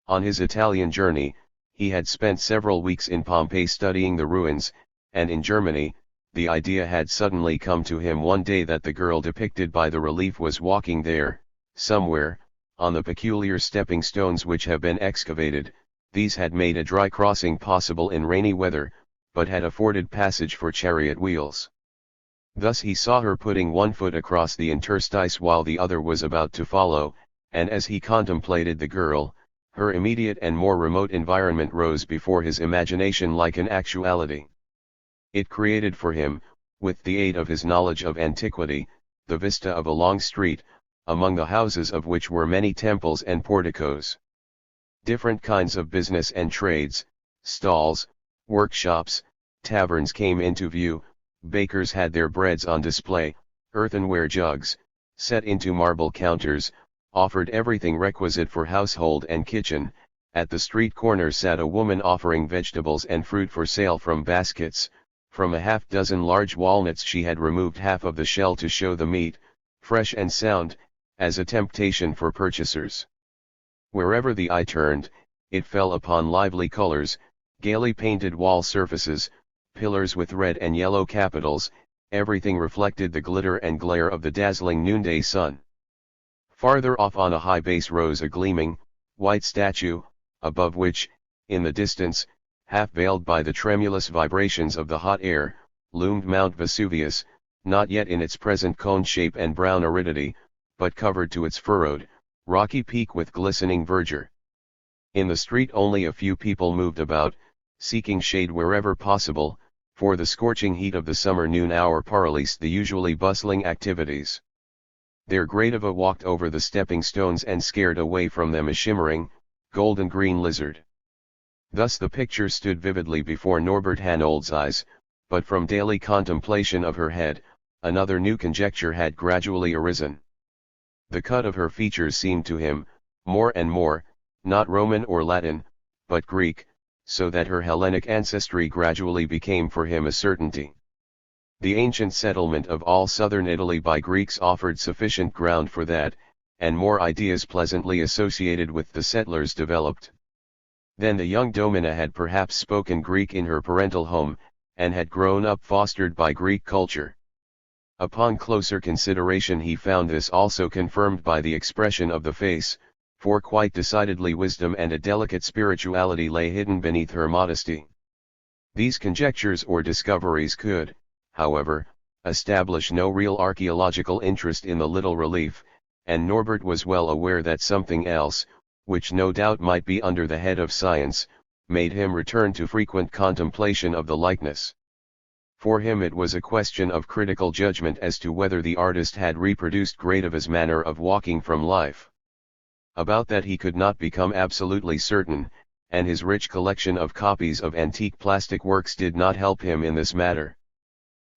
On his Italian journey, he had spent several weeks in Pompeii studying the ruins, and in Germany, the idea had suddenly come to him one day that the girl depicted by the relief was walking there, somewhere, on the peculiar stepping stones which have been excavated. These had made a dry crossing possible in rainy weather, but had afforded passage for chariot wheels. Thus he saw her putting one foot across the interstice while the other was about to follow, and as he contemplated the girl, her immediate and more remote environment rose before his imagination like an actuality. It created for him, with the aid of his knowledge of antiquity, the vista of a long street, among the houses of which were many temples and porticos. Different kinds of business and trades, stalls, workshops, taverns came into view, bakers had their breads on display, earthenware jugs, set into marble counters, offered everything requisite for household and kitchen. At the street corner sat a woman offering vegetables and fruit for sale from baskets. From a half-dozen large walnuts she had removed half of the shell to show the meat, fresh and sound, as a temptation for purchasers. Wherever the eye turned, it fell upon lively colors, gaily painted wall surfaces, pillars with red and yellow capitals. Everything reflected the glitter and glare of the dazzling noonday sun. Farther off on a high base rose a gleaming, white statue, above which, in the distance, half veiled by the tremulous vibrations of the hot air, loomed Mount Vesuvius, not yet in its present cone shape and brown aridity, but covered to its furrowed, rocky peak with glistening verdure. In the street only a few people moved about, seeking shade wherever possible, for the scorching heat of the summer noon hour paralysed the usually bustling activities. There Gradiva walked over the stepping stones and scared away from them a shimmering, golden-green lizard. Thus the picture stood vividly before Norbert Hanold's eyes, but from daily contemplation of her head, another new conjecture had gradually arisen. The cut of her features seemed to him, more and more, not Roman or Latin, but Greek, so that her Hellenic ancestry gradually became for him a certainty. The ancient settlement of all southern Italy by Greeks offered sufficient ground for that, and more ideas pleasantly associated with the settlers developed. Then the young Domina had perhaps spoken Greek in her parental home, and had grown up fostered by Greek culture. Upon closer consideration he found this also confirmed by the expression of the face, for quite decidedly wisdom and a delicate spirituality lay hidden beneath her modesty. These conjectures or discoveries could, however, establish no real archaeological interest in the little relief, and Norbert was well aware that something else, which no doubt might be under the head of science, made him return to frequent contemplation of the likeness. For him it was a question of critical judgment as to whether the artist had reproduced Gradiva's manner of walking from life. About that he could not become absolutely certain, and his rich collection of copies of antique plastic works did not help him in this matter.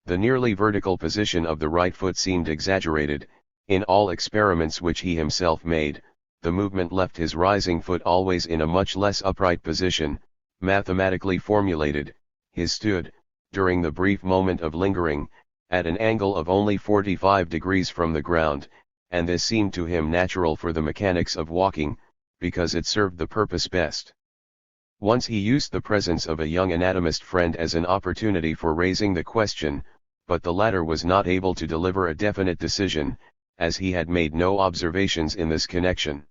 The nearly vertical position of the right foot seemed exaggerated. In all experiments which he himself made, the movement left his rising foot always in a much less upright position. Mathematically formulated, his stood, during the brief moment of lingering, at an angle of only 45 degrees from the ground, and this seemed to him natural for the mechanics of walking, because it served the purpose best. Once he used the presence of a young anatomist friend as an opportunity for raising the question, but the latter was not able to deliver a definite decision, as he had made no observations in this connection.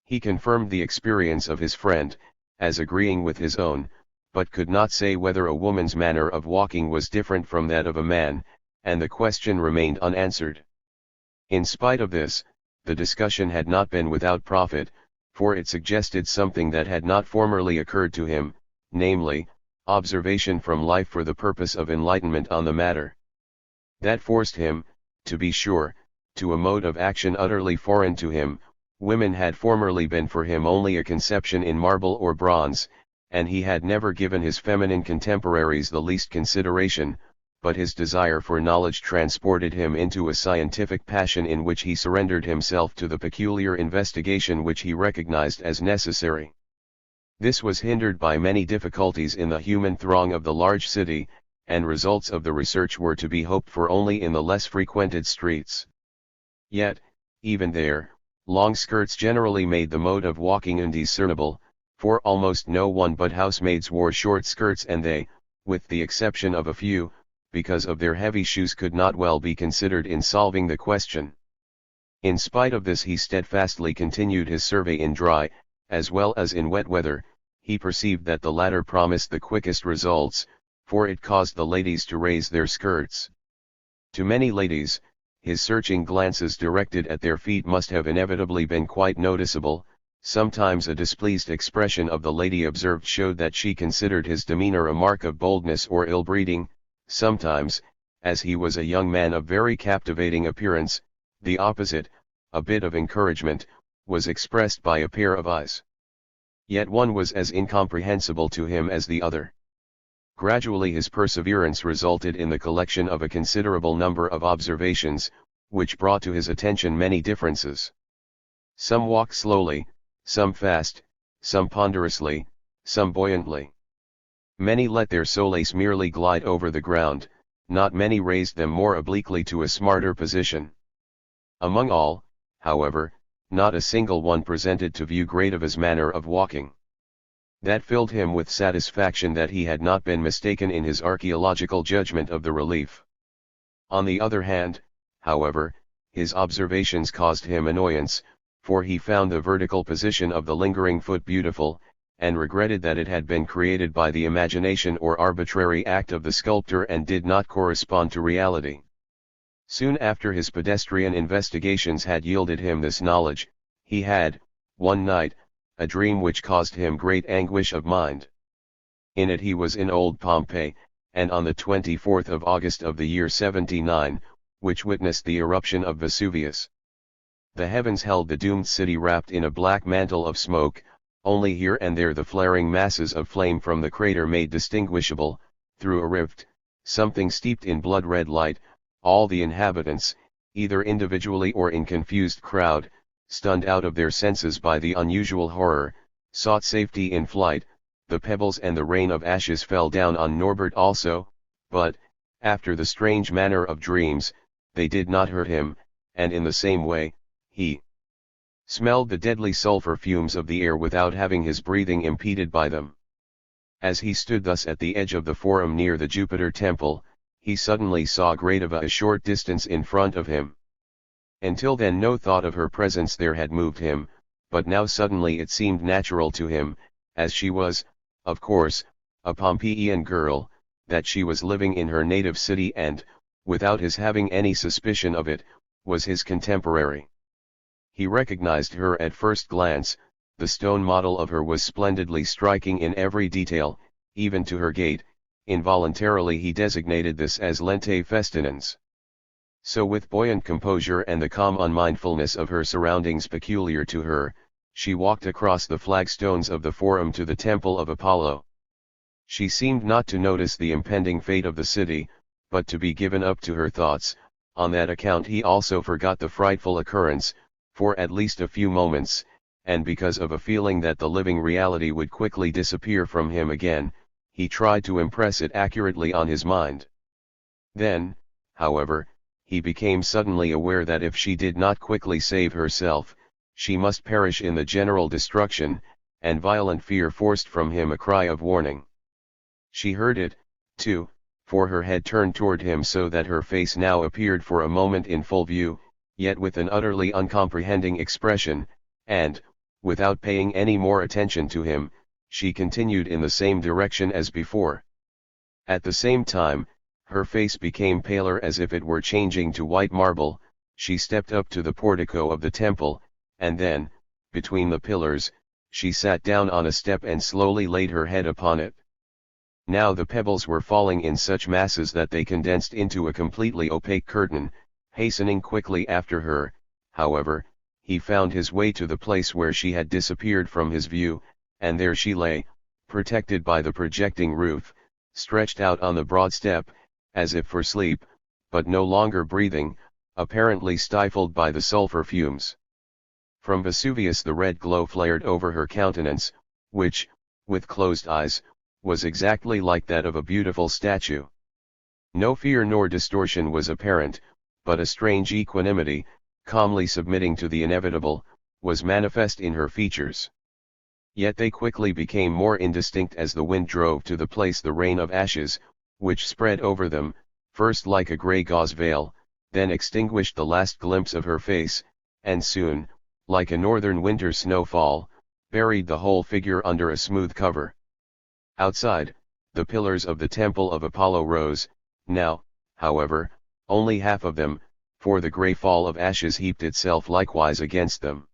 He confirmed the experience of his friend, as agreeing with his own, but could not say whether a woman's manner of walking was different from that of a man, and the question remained unanswered. In spite of this, the discussion had not been without profit, for it suggested something that had not formerly occurred to him, namely, observation from life for the purpose of enlightenment on the matter. That forced him, to be sure, to a mode of action utterly foreign to him. Women had formerly been for him only a conception in marble or bronze, and he had never given his feminine contemporaries the least consideration, but his desire for knowledge transported him into a scientific passion in which he surrendered himself to the peculiar investigation which he recognized as necessary. This was hindered by many difficulties in the human throng of the large city, and results of the research were to be hoped for only in the less frequented streets. Yet, even there, long skirts generally made the mode of walking indiscernible, for almost no one but housemaids wore short skirts, and they, with the exception of a few, because of their heavy shoes, could not well be considered in solving the question. In spite of this he steadfastly continued his survey in dry, as well as in wet weather. He perceived that the latter promised the quickest results, for it caused the ladies to raise their skirts. To many ladies, his searching glances directed at their feet must have inevitably been quite noticeable. Sometimes a displeased expression of the lady observed showed that she considered his demeanor a mark of boldness or ill-breeding. Sometimes, as he was a young man of very captivating appearance, the opposite, a bit of encouragement, was expressed by a pair of eyes. Yet one was as incomprehensible to him as the other. Gradually his perseverance resulted in the collection of a considerable number of observations, which brought to his attention many differences. Some walked slowly, some fast, some ponderously, some buoyantly. Many let their soles merely glide over the ground, not many raised them more obliquely to a smarter position. Among all, however, not a single one presented to view Gradiva's manner of walking. That filled him with satisfaction that he had not been mistaken in his archaeological judgment of the relief. On the other hand, however, his observations caused him annoyance, for he found the vertical position of the lingering foot beautiful, and regretted that it had been created by the imagination or arbitrary act of the sculptor and did not correspond to reality. Soon after his pedestrian investigations had yielded him this knowledge, he had, one night, a dream which caused him great anguish of mind. In it he was in old Pompeii, and on the 24th of August of the year 79, which witnessed the eruption of Vesuvius. The heavens held the doomed city wrapped in a black mantle of smoke, only here and there the flaring masses of flame from the crater made distinguishable, through a rift, something steeped in blood-red light. All the inhabitants, either individually or in confused crowd, stunned out of their senses by the unusual horror, sought safety in flight. The pebbles and the rain of ashes fell down on Norbert also, but, after the strange manner of dreams, they did not hurt him, and in the same way, he smelled the deadly sulfur fumes of the air without having his breathing impeded by them. As he stood thus at the edge of the forum near the Jupiter temple, he suddenly saw Gradiva a short distance in front of him. Until then no thought of her presence there had moved him, but now suddenly it seemed natural to him, as she was, of course, a Pompeian girl, that she was living in her native city and, without his having any suspicion of it, was his contemporary. He recognized her at first glance. The stone model of her was splendidly striking in every detail, even to her gait. Involuntarily he designated this as lente festinens. So with buoyant composure and the calm unmindfulness of her surroundings peculiar to her, she walked across the flagstones of the forum to the temple of Apollo. She seemed not to notice the impending fate of the city, but to be given up to her thoughts. On that account he also forgot the frightful occurrence, for at least a few moments, and because of a feeling that the living reality would quickly disappear from him again, he tried to impress it accurately on his mind. Then, however, he became suddenly aware that if she did not quickly save herself, she must perish in the general destruction, and violent fear forced from him a cry of warning. She heard it, too, for her head turned toward him so that her face now appeared for a moment in full view, yet with an utterly uncomprehending expression, and, without paying any more attention to him, she continued in the same direction as before. At the same time, her face became paler as if it were changing to white marble. She stepped up to the portico of the temple, and then, between the pillars, she sat down on a step and slowly laid her head upon it. Now the pebbles were falling in such masses that they condensed into a completely opaque curtain. Hastening quickly after her, however, he found his way to the place where she had disappeared from his view, and there she lay, protected by the projecting roof, stretched out on the broad step, as if for sleep, but no longer breathing, apparently stifled by the sulfur fumes. From Vesuvius the red glow flared over her countenance, which, with closed eyes, was exactly like that of a beautiful statue. No fear nor distortion was apparent, but a strange equanimity, calmly submitting to the inevitable, was manifest in her features. Yet they quickly became more indistinct as the wind drove to the place the rain of ashes, which spread over them, first like a grey gauze veil, then extinguished the last glimpse of her face, and soon, like a northern winter snowfall, buried the whole figure under a smooth cover. Outside, the pillars of the temple of Apollo rose, now, however, only half of them, for the grey fall of ashes heaped itself likewise against them.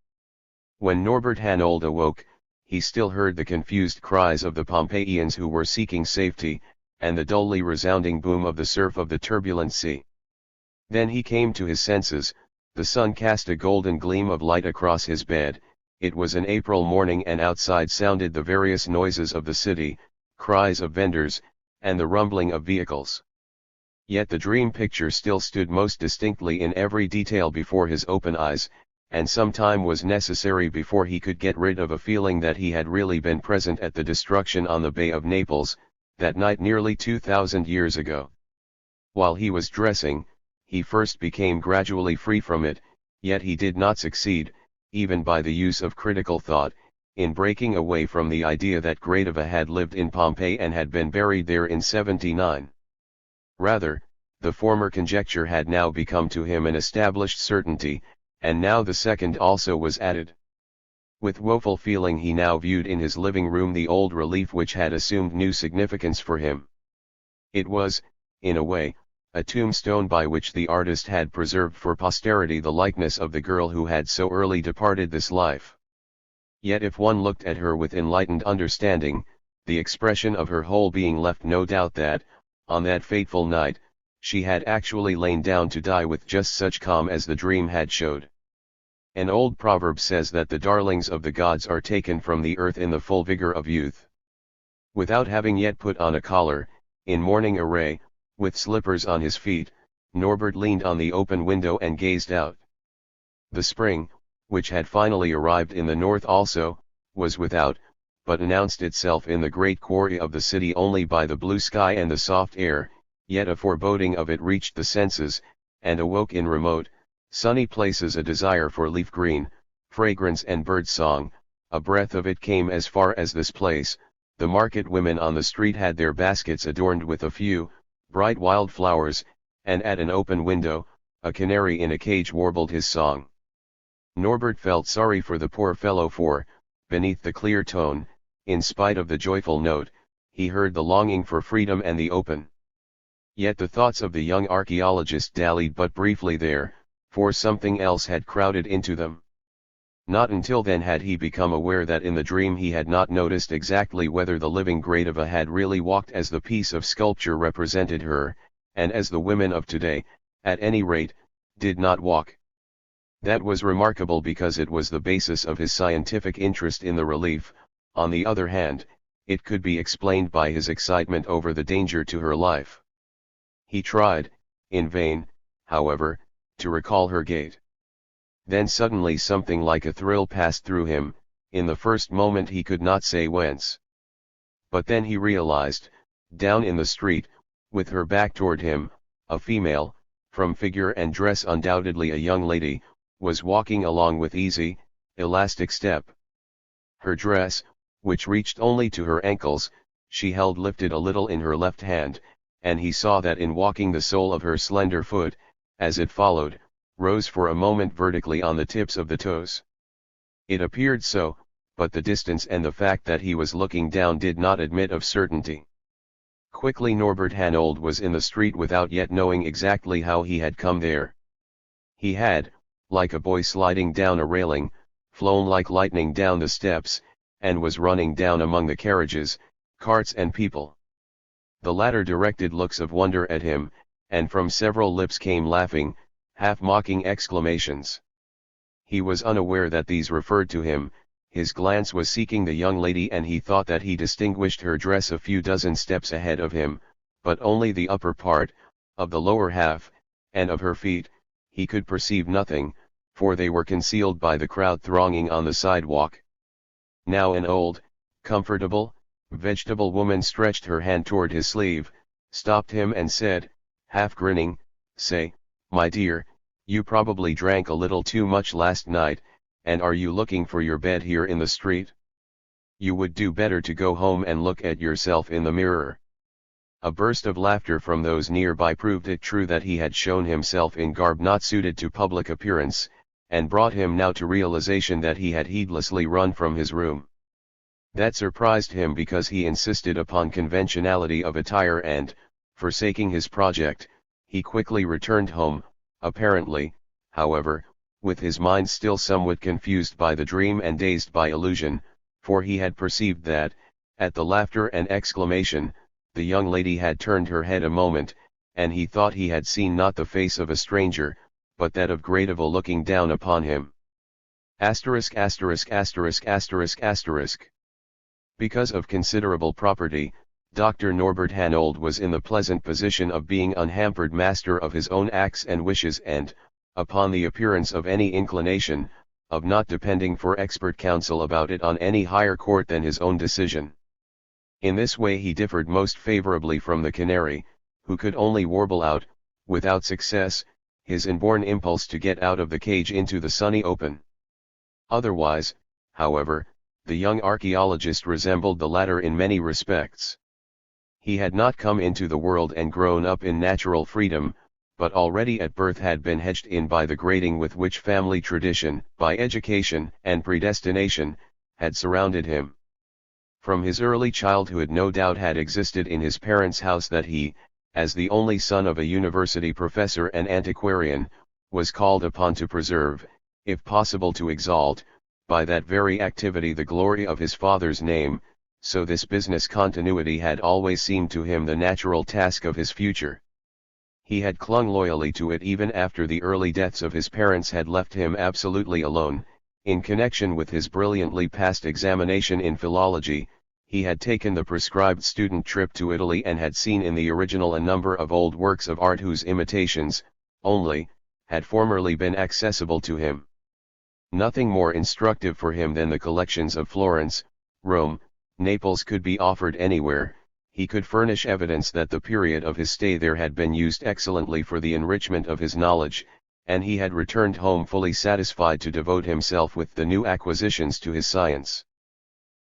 When Norbert Hanold awoke, he still heard the confused cries of the Pompeians who were seeking safety, and the dully resounding boom of the surf of the turbulent sea. Then he came to his senses. The sun cast a golden gleam of light across his bed. It was an April morning and outside sounded the various noises of the city, cries of vendors, and the rumbling of vehicles. Yet the dream picture still stood most distinctly in every detail before his open eyes, and some time was necessary before he could get rid of a feeling that he had really been present at the destruction on the Bay of Naples, that night nearly 2,000 years ago. While he was dressing, he first became gradually free from it, yet he did not succeed, even by the use of critical thought, in breaking away from the idea that Gradiva had lived in Pompeii and had been buried there in 79. Rather, the former conjecture had now become to him an established certainty, and now the second also was added. With woeful feeling he now viewed in his living room the old relief which had assumed new significance for him. It was, in a way, a tombstone by which the artist had preserved for posterity the likeness of the girl who had so early departed this life. Yet if one looked at her with enlightened understanding, the expression of her whole being left no doubt that, on that fateful night, she had actually lain down to die with just such calm as the dream had showed. An old proverb says that the darlings of the gods are taken from the earth in the full vigor of youth. Without having yet put on a collar, in morning array, with slippers on his feet, Norbert leaned on the open window and gazed out. The spring, which had finally arrived in the north also, was without, but announced itself in the great quarry of the city only by the blue sky and the soft air, yet a foreboding of it reached the senses, and awoke in remote, sunny places a desire for leaf green, fragrance and bird song. A breath of it came as far as this place. The market women on the street had their baskets adorned with a few bright wild flowers, and at an open window, a canary in a cage warbled his song. Norbert felt sorry for the poor fellow, for, beneath the clear tone, in spite of the joyful note, he heard the longing for freedom and the open. Yet the thoughts of the young archaeologist dallied but briefly there, for something else had crowded into them. Not until then had he become aware that in the dream he had not noticed exactly whether the living Gradiva had really walked as the piece of sculpture represented her, and as the women of today, at any rate, did not walk. That was remarkable because it was the basis of his scientific interest in the relief. On the other hand, it could be explained by his excitement over the danger to her life. He tried, in vain, however, to recall her gait. Then suddenly something like a thrill passed through him. In the first moment he could not say whence. But then he realized, down in the street, with her back toward him, a female, from figure and dress undoubtedly a young lady, was walking along with easy, elastic step. Her dress, which reached only to her ankles, she held lifted a little in her left hand, and he saw that in walking the sole of her slender foot, as it followed, rose for a moment vertically on the tips of the toes. It appeared so, but the distance and the fact that he was looking down did not admit of certainty. Quickly Norbert Hanold was in the street without yet knowing exactly how he had come there. He had, like a boy sliding down a railing, flown like lightning down the steps, and was running down among the carriages, carts and people. The latter directed looks of wonder at him, and from several lips came laughing, half-mocking exclamations. He was unaware that these referred to him. His glance was seeking the young lady and he thought that he distinguished her dress a few dozen steps ahead of him, but only the upper part, of the lower half, and of her feet. He could perceive nothing, for they were concealed by the crowd thronging on the sidewalk. Now an old, comfortable, vegetable woman stretched her hand toward his sleeve, stopped him and said, half grinning, "Say, my dear, you probably drank a little too much last night, and are you looking for your bed here in the street? You would do better to go home and look at yourself in the mirror." A burst of laughter from those nearby proved it true that he had shown himself in garb not suited to public appearance, and brought him now to realization that he had heedlessly run from his room. That surprised him because he insisted upon conventionality of attire and, forsaking his project, he quickly returned home, apparently, however, with his mind still somewhat confused by the dream and dazed by illusion, for he had perceived that, at the laughter and exclamation, the young lady had turned her head a moment, and he thought he had seen not the face of a stranger, but that of Gradiva looking down upon him. Asterisk asterisk asterisk asterisk asterisk. Because of considerable property, Dr. Norbert Hanold was in the pleasant position of being unhampered master of his own acts and wishes and, upon the appearance of any inclination, of not depending for expert counsel about it on any higher court than his own decision. In this way he differed most favorably from the canary, who could only warble out, without success, his inborn impulse to get out of the cage into the sunny open. Otherwise, however, the young archaeologist resembled the latter in many respects. He had not come into the world and grown up in natural freedom, but already at birth had been hedged in by the grating with which family tradition, by education and predestination, had surrounded him. From his early childhood no doubt had existed in his parents' house that he, as the only son of a university professor and antiquarian, was called upon to preserve, if possible to exalt, by that very activity the glory of his father's name, so this business continuity had always seemed to him the natural task of his future. He had clung loyally to it even after the early deaths of his parents had left him absolutely alone. In connection with his brilliantly passed examination in philology, he had taken the prescribed student trip to Italy and had seen in the original a number of old works of art whose imitations, only, had formerly been accessible to him. Nothing more instructive for him than the collections of Florence, Rome, Naples could be offered anywhere. He could furnish evidence that the period of his stay there had been used excellently for the enrichment of his knowledge, and he had returned home fully satisfied to devote himself with the new acquisitions to his science.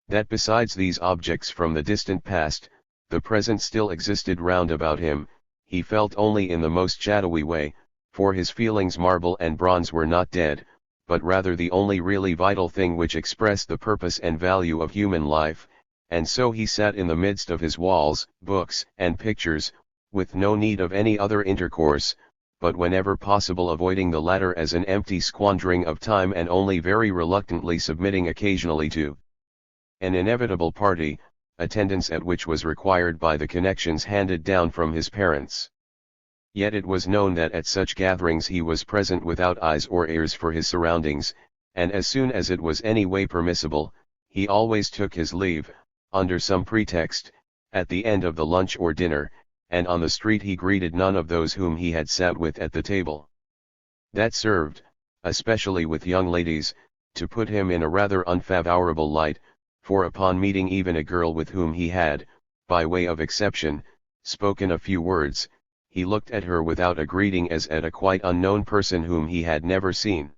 That besides these objects from the distant past, the present still existed round about him, he felt only in the most shadowy way, for his feelings marble and bronze were not dead, but rather the only really vital thing which expressed the purpose and value of human life, and so he sat in the midst of his walls, books, and pictures, with no need of any other intercourse, but whenever possible avoiding the latter as an empty squandering of time and only very reluctantly submitting occasionally to an inevitable party, attendance at which was required by the connections handed down from his parents. Yet it was known that at such gatherings he was present without eyes or ears for his surroundings, and as soon as it was any way permissible, he always took his leave, under some pretext, at the end of the lunch or dinner, and on the street he greeted none of those whom he had sat with at the table. That served, especially with young ladies, to put him in a rather unfavorable light, for upon meeting even a girl with whom he had, by way of exception, spoken a few words, he looked at her without a greeting as at a quite unknown person whom he had never seen.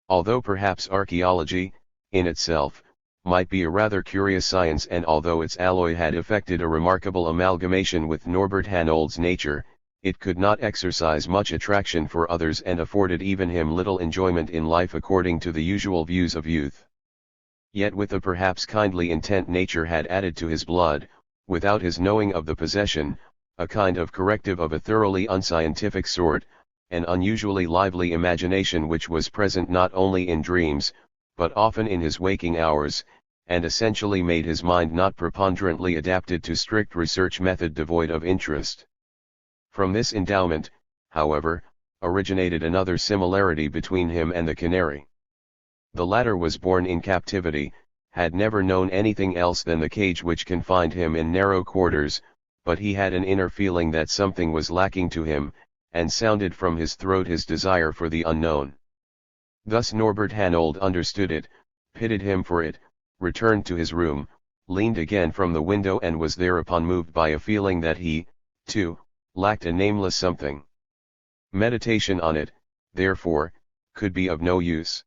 Although perhaps archaeology, in itself, might be a rather curious science, and although its alloy had effected a remarkable amalgamation with Norbert Hanold's nature, it could not exercise much attraction for others and afforded even him little enjoyment in life according to the usual views of youth. Yet with a perhaps kindly intent nature had added to his blood, without his knowing of the possession, a kind of corrective of a thoroughly unscientific sort, an unusually lively imagination which was present not only in dreams, but often in his waking hours, and essentially made his mind not preponderantly adapted to strict research method devoid of interest. From this endowment, however, originated another similarity between him and the canary. The latter was born in captivity, had never known anything else than the cage which confined him in narrow quarters, but he had an inner feeling that something was lacking to him, and sounded from his throat his desire for the unknown. Thus Norbert Hanold understood it, pitied him for it, returned to his room, leaned again from the window and was thereupon moved by a feeling that he, too, lacked a nameless something. Meditation on it, therefore, could be of no use.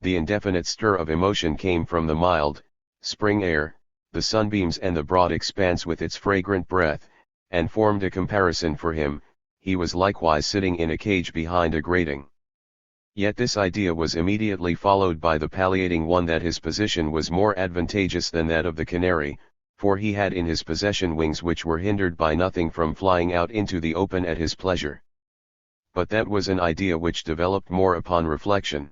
The indefinite stir of emotion came from the mild, spring air, the sunbeams and the broad expanse with its fragrant breath, and formed a comparison for him. He was likewise sitting in a cage behind a grating. Yet this idea was immediately followed by the palliating one that his position was more advantageous than that of the canary, for he had in his possession wings which were hindered by nothing from flying out into the open at his pleasure. But that was an idea which developed more upon reflection.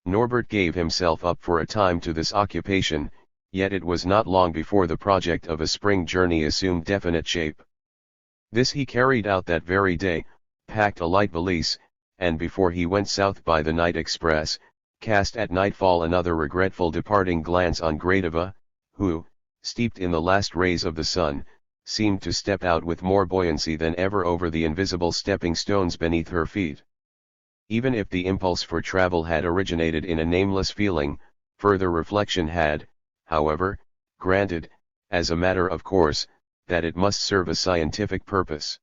Norbert gave himself up for a time to this occupation, yet it was not long before the project of a spring journey assumed definite shape. This he carried out that very day, packed a light valise, and before he went south by the night express, cast at nightfall another regretful departing glance on Gradiva, who, steeped in the last rays of the sun, seemed to step out with more buoyancy than ever over the invisible stepping stones beneath her feet. Even if the impulse for travel had originated in a nameless feeling, further reflection had, however, granted, as a matter of course, that it must serve a scientific purpose.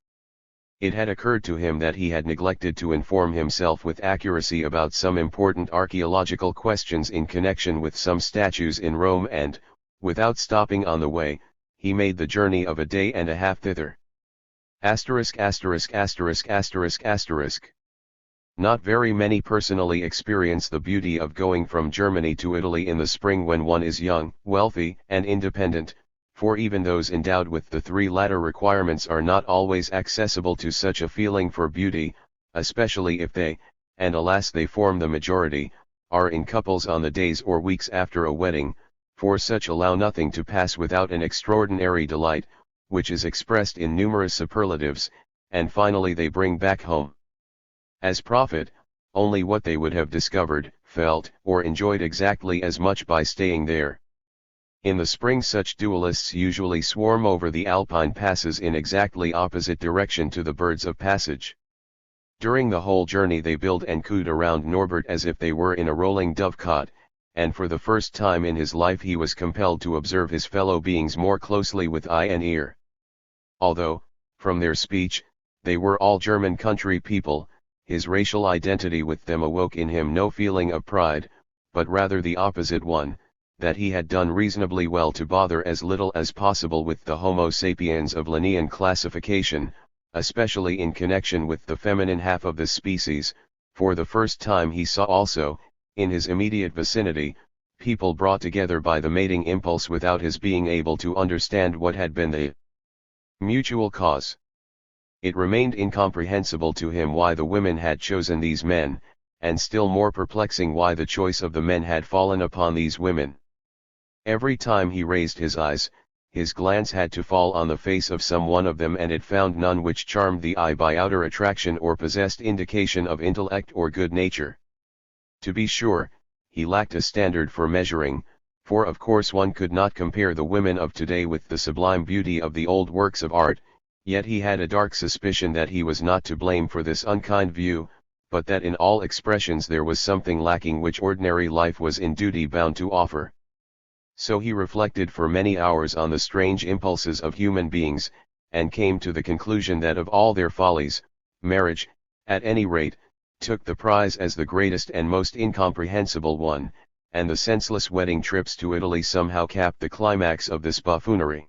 It had occurred to him that he had neglected to inform himself with accuracy about some important archaeological questions in connection with some statues in Rome, and, without stopping on the way, he made the journey of a day and a half thither. Not very many personally experience the beauty of going from Germany to Italy in the spring when one is young, wealthy, and independent, for even those endowed with the three latter requirements are not always accessible to such a feeling for beauty, especially if they, and alas they form the majority, are in couples on the days or weeks after a wedding, for such allow nothing to pass without an extraordinary delight, which is expressed in numerous superlatives, and finally they bring back home as profit only what they would have discovered, felt, or enjoyed exactly as much by staying there. In the spring such duelists usually swarm over the Alpine passes in exactly opposite direction to the birds of passage. During the whole journey they build and cooed around Norbert as if they were in a rolling dovecot, and for the first time in his life he was compelled to observe his fellow beings more closely with eye and ear. Although, from their speech, they were all German country people, his racial identity with them awoke in him no feeling of pride, but rather the opposite one, that he had done reasonably well to bother as little as possible with the Homo sapiens of Linnean classification, especially in connection with the feminine half of the species. For the first time he saw also, in his immediate vicinity, people brought together by the mating impulse without his being able to understand what had been the mutual cause. It remained incomprehensible to him why the women had chosen these men, and still more perplexing why the choice of the men had fallen upon these women. Every time he raised his eyes, his glance had to fall on the face of some one of them, and it found none which charmed the eye by outer attraction or possessed indication of intellect or good nature. To be sure, he lacked a standard for measuring, for of course one could not compare the women of today with the sublime beauty of the old works of art, yet he had a dark suspicion that he was not to blame for this unkind view, but that in all expressions there was something lacking which ordinary life was in duty bound to offer. So he reflected for many hours on the strange impulses of human beings, and came to the conclusion that of all their follies, marriage, at any rate, took the prize as the greatest and most incomprehensible one, and the senseless wedding trips to Italy somehow capped the climax of this buffoonery.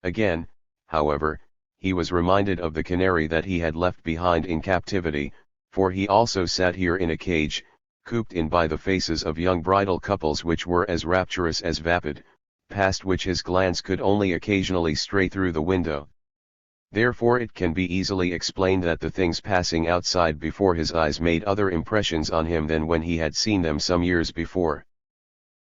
Again, however, he was reminded of the canary that he had left behind in captivity, for he also sat here in a cage, cooped in by the faces of young bridal couples which were as rapturous as vapid, past which his glance could only occasionally stray through the window. Therefore it can be easily explained that the things passing outside before his eyes made other impressions on him than when he had seen them some years before.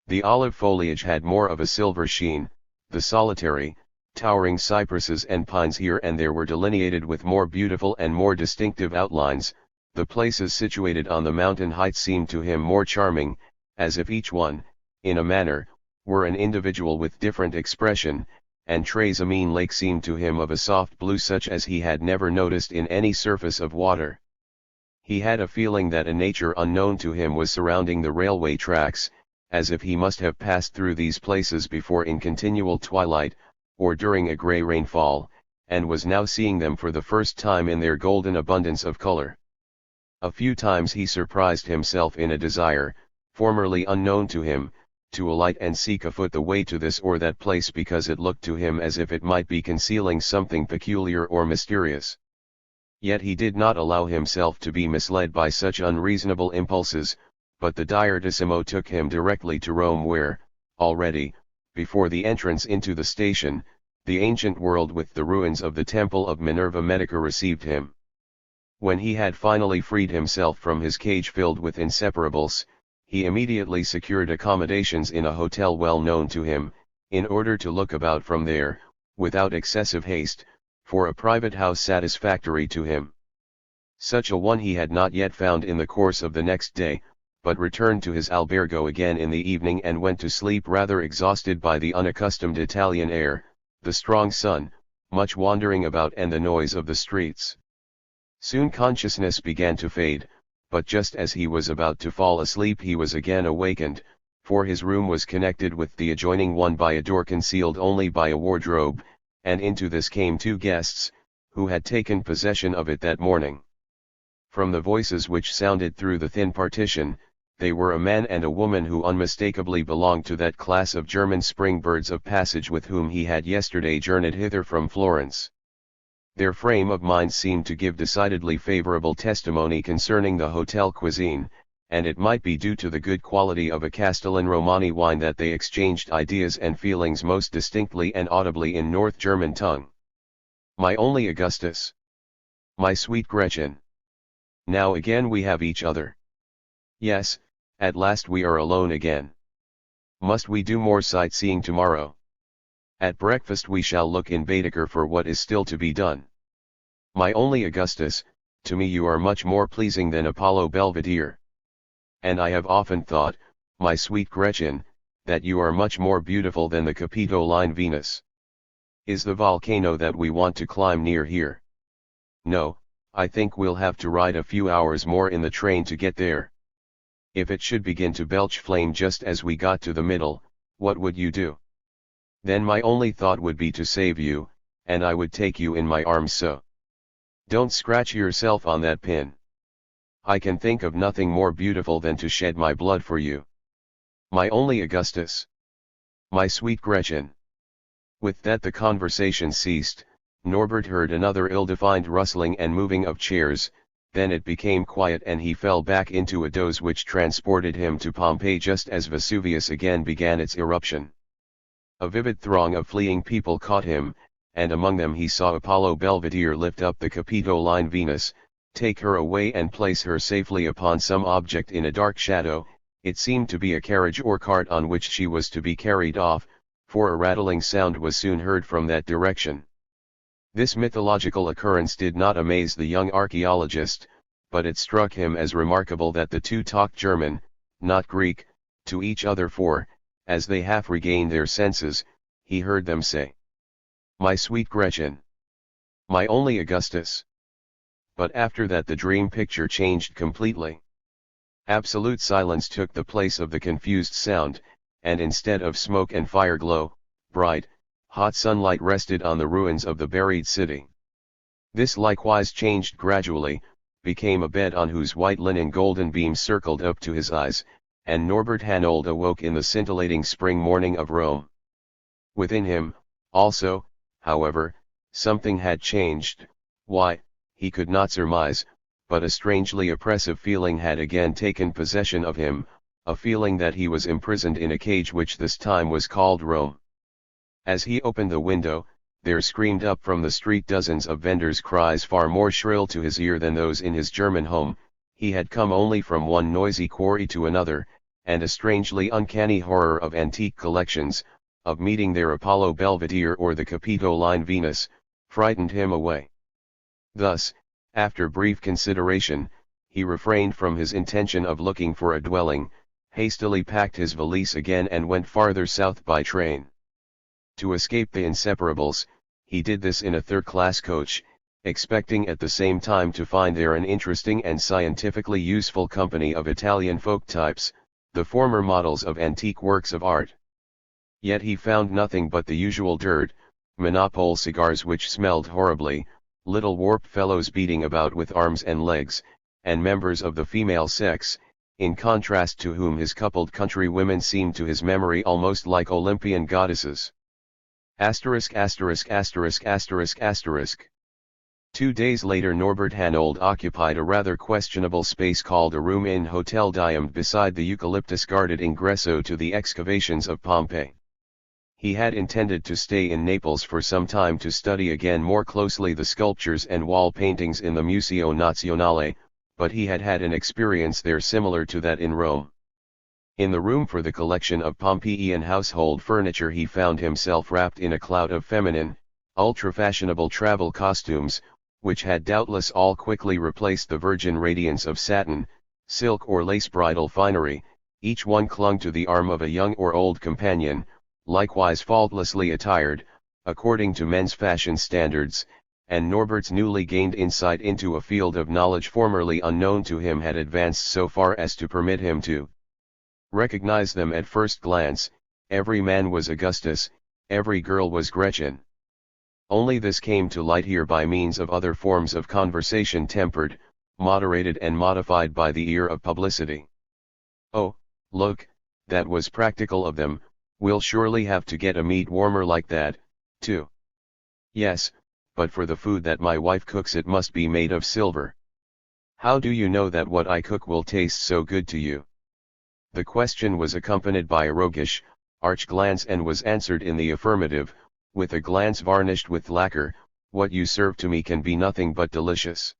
The olive foliage had more of a silver sheen, the solitary, towering cypresses and pines here and there were delineated with more beautiful and more distinctive outlines, the places situated on the mountain heights seemed to him more charming, as if each one, in a manner, were an individual with different expression, and Trasimene Lake seemed to him of a soft blue such as he had never noticed in any surface of water. He had a feeling that a nature unknown to him was surrounding the railway tracks, as if he must have passed through these places before in continual twilight, or during a grey rainfall, and was now seeing them for the first time in their golden abundance of color. A few times he surprised himself in a desire, formerly unknown to him, to alight and seek afoot the way to this or that place because it looked to him as if it might be concealing something peculiar or mysterious. Yet he did not allow himself to be misled by such unreasonable impulses, but the direttissimo took him directly to Rome where, already, before the entrance into the station, the ancient world with the ruins of the temple of Minerva Medica received him. When he had finally freed himself from his cage filled with inseparables, he immediately secured accommodations in a hotel well known to him, in order to look about from there, without excessive haste, for a private house satisfactory to him. Such a one he had not yet found in the course of the next day, but returned to his albergo again in the evening and went to sleep rather exhausted by the unaccustomed Italian air, the strong sun, much wandering about and the noise of the streets. Soon consciousness began to fade, but just as he was about to fall asleep he was again awakened, for his room was connected with the adjoining one by a door concealed only by a wardrobe, and into this came two guests, who had taken possession of it that morning. From the voices which sounded through the thin partition, they were a man and a woman who unmistakably belonged to that class of German spring birds of passage with whom he had yesterday journeyed hither from Florence. Their frame of mind seemed to give decidedly favorable testimony concerning the hotel cuisine, and it might be due to the good quality of a Castellan Romani wine that they exchanged ideas and feelings most distinctly and audibly in North German tongue. "My only Augustus! My sweet Gretchen! Now again we have each other. Yes, at last we are alone again. Must we do more sightseeing tomorrow? At breakfast we shall look in Baedeker for what is still to be done. My only Augustus, to me you are much more pleasing than Apollo Belvedere. And I have often thought, my sweet Gretchen, that you are much more beautiful than the Capitoline Venus. Is the volcano that we want to climb near here? No, I think we'll have to ride a few hours more in the train to get there. If it should begin to belch flame just as we got to the middle, what would you do? Then my only thought would be to save you, and I would take you in my arms so. Don't scratch yourself on that pin. I can think of nothing more beautiful than to shed my blood for you. My only Augustus. My sweet Gretchen. With that the conversation ceased. Norbert heard another ill-defined rustling and moving of chairs, then it became quiet and he fell back into a doze which transported him to Pompeii just as Vesuvius again began its eruption. A vivid throng of fleeing people caught him, and among them he saw Apollo Belvedere lift up the Capitoline Venus, take her away and place her safely upon some object in a dark shadow. It seemed to be a carriage or cart on which she was to be carried off, for a rattling sound was soon heard from that direction. This mythological occurrence did not amaze the young archaeologist, but it struck him as remarkable that the two talked German, not Greek, to each other for, as they half regained their senses, he heard them say, "My sweet Gretchen. My only Augustus." But after that the dream picture changed completely. Absolute silence took the place of the confused sound, and instead of smoke and fire glow, bright, hot sunlight rested on the ruins of the buried city. This likewise changed gradually, became a bed on whose white linen golden beams circled up to his eyes, and Norbert Hanold awoke in the scintillating spring morning of Rome. Within him, also, however, something had changed. Why, he could not surmise, but a strangely oppressive feeling had again taken possession of him, a feeling that he was imprisoned in a cage which this time was called Rome. As he opened the window, there screamed up from the street dozens of vendors' cries far more shrill to his ear than those in his German home. He had come only from one noisy quarry to another, and a strangely uncanny horror of antique collections, of meeting their Apollo Belvedere or the Capitoline Venus, frightened him away. Thus, after brief consideration, he refrained from his intention of looking for a dwelling, hastily packed his valise again and went farther south by train. To escape the inseparables, he did this in a third-class coach, expecting at the same time to find there an interesting and scientifically useful company of Italian folk types, the former models of antique works of art. Yet he found nothing but the usual dirt, monopole cigars which smelled horribly, little warped fellows beating about with arms and legs, and members of the female sex, in contrast to whom his coupled countrywomen seemed to his memory almost like Olympian goddesses. *********. 2 days later Norbert Hanold occupied a rather questionable space called a room in Hotel Diamond beside the eucalyptus guarded ingresso to the excavations of Pompeii. He had intended to stay in Naples for some time to study again more closely the sculptures and wall paintings in the Museo Nazionale, but he had had an experience there similar to that in Rome. In the room for the collection of Pompeian household furniture he found himself wrapped in a cloud of feminine, ultra-fashionable travel costumes, which had doubtless all quickly replaced the virgin radiance of satin, silk or lace bridal finery. Each one clung to the arm of a young or old companion, likewise faultlessly attired, according to men's fashion standards, and Norbert's newly gained insight into a field of knowledge formerly unknown to him had advanced so far as to permit him to recognize them at first glance. Every man was Augustus, every girl was Gretchen. Only this came to light here by means of other forms of conversation tempered, moderated and modified by the ear of publicity. "Oh, look, that was practical of them, we'll surely have to get a meat warmer like that, too." "Yes, but for the food that my wife cooks it must be made of silver." "How do you know that what I cook will taste so good to you?" The question was accompanied by a roguish, arch glance and was answered in the affirmative, with a glance varnished with lacquer. "What you serve to me can be nothing but delicious."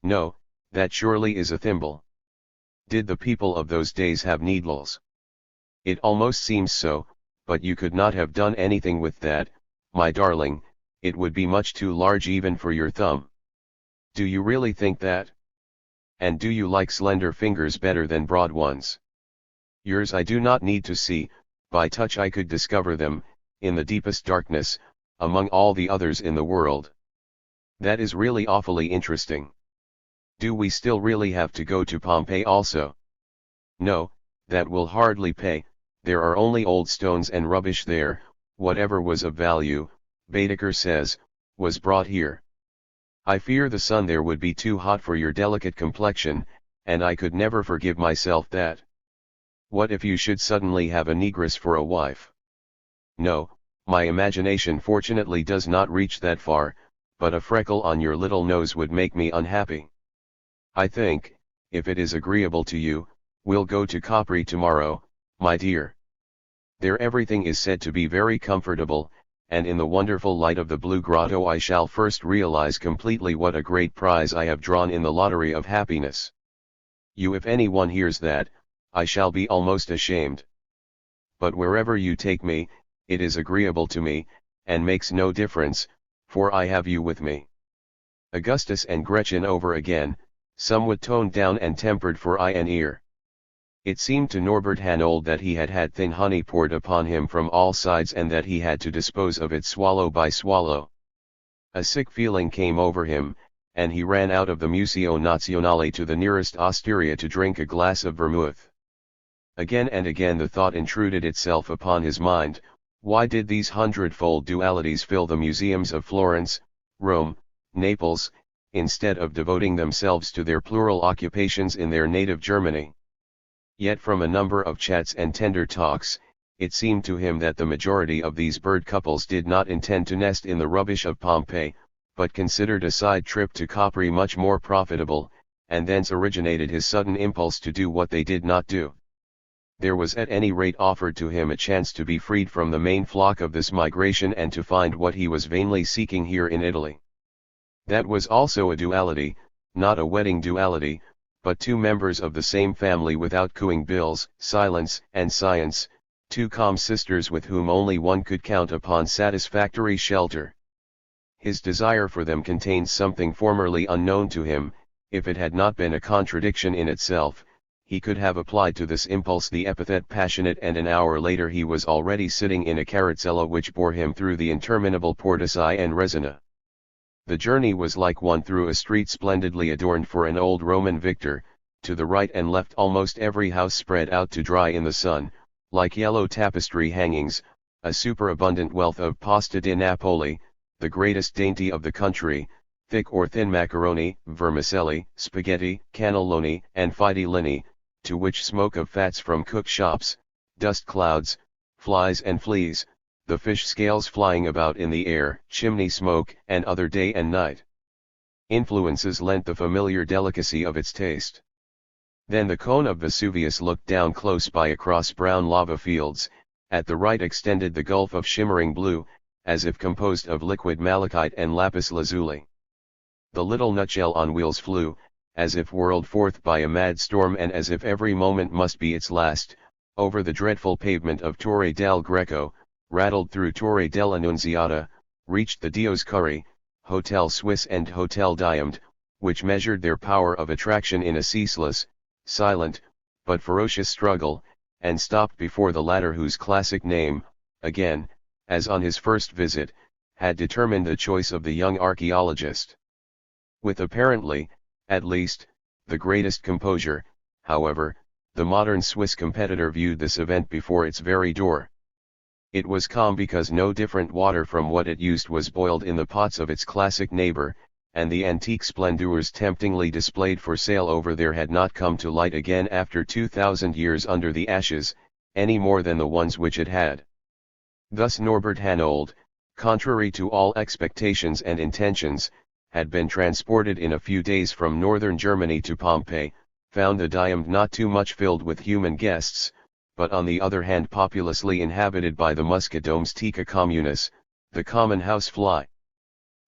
"No, that surely is a thimble." "Did the people of those days have needles?" "It almost seems so, but you could not have done anything with that, my darling, it would be much too large even for your thumb." Do you really think that? And do you like slender fingers better than broad ones? Yours I do not need to see, by touch I could discover them, in the deepest darkness, among all the others in the world. That is really awfully interesting. Do we still really have to go to Pompeii also? No, that will hardly pay, there are only old stones and rubbish there, whatever was of value, Baedeker says, was brought here. I fear the sun there would be too hot for your delicate complexion, and I could never forgive myself that. What if you should suddenly have a negress for a wife? No, my imagination fortunately does not reach that far, but a freckle on your little nose would make me unhappy. I think, if it is agreeable to you, we'll go to Capri tomorrow, my dear. There everything is said to be very comfortable, and in the wonderful light of the Blue Grotto I shall first realize completely what a great prize I have drawn in the lottery of happiness. If anyone hears that, I shall be almost ashamed. But wherever you take me, it is agreeable to me, and makes no difference, for I have you with me. Augustus and Gretchen over again, somewhat toned down and tempered for eye and ear. It seemed to Norbert Hanold that he had had thin honey poured upon him from all sides and that he had to dispose of it swallow by swallow. A sick feeling came over him, and he ran out of the Museo Nazionale to the nearest osteria to drink a glass of vermouth. Again and again the thought intruded itself upon his mind, why did these hundredfold dualities fill the museums of Florence, Rome, Naples, instead of devoting themselves to their plural occupations in their native Germany? Yet from a number of chats and tender talks, it seemed to him that the majority of these bird couples did not intend to nest in the rubbish of Pompeii, but considered a side trip to Capri much more profitable, and thence originated his sudden impulse to do what they did not do. There was at any rate offered to him a chance to be freed from the main flock of this migration and to find what he was vainly seeking here in Italy. That was also a duality, not a wedding duality, but two members of the same family without cooing bills, silence and science, two calm sisters with whom only one could count upon satisfactory shelter. His desire for them contained something formerly unknown to him. If it had not been a contradiction in itself, he could have applied to this impulse the epithet passionate, and an hour later he was already sitting in a carrozzella which bore him through the interminable Portici and Resina. The journey was like one through a street splendidly adorned for an old Roman victor. To the right and left almost every house spread out to dry in the sun, like yellow tapestry hangings, a superabundant wealth of pasta di Napoli, the greatest dainty of the country, thick or thin macaroni, vermicelli, spaghetti, cannelloni, and fidilini, to which smoke of fats from cook shops, dust clouds, flies and fleas, the fish scales flying about in the air, chimney smoke, and other day and night influences lent the familiar delicacy of its taste. Then the cone of Vesuvius looked down close by across brown lava fields. At the right extended the gulf of shimmering blue, as if composed of liquid malachite and lapis lazuli. The little nutshell on wheels flew, as if whirled forth by a mad storm and as if every moment must be its last, over the dreadful pavement of Torre del Greco, rattled through Torre dell'Annunziata, reached the Dioscuri, Hotel Swiss and Hotel Diamond, which measured their power of attraction in a ceaseless, silent, but ferocious struggle, and stopped before the latter whose classic name, again, as on his first visit, had determined the choice of the young archaeologist. With apparently, at least, the greatest composure, however, the modern Swiss competitor viewed this event before its very door. It was calm because no different water from what it used was boiled in the pots of its classic neighbor, and the antique splendors temptingly displayed for sale over there had not come to light again after 2,000 years under the ashes, any more than the ones which it had. Thus Norbert Hanold, contrary to all expectations and intentions, had been transported in a few days from northern Germany to Pompeii, found the Diamond not too much filled with human guests, but on the other hand populously inhabited by the Muscodomestica communis, the common housefly.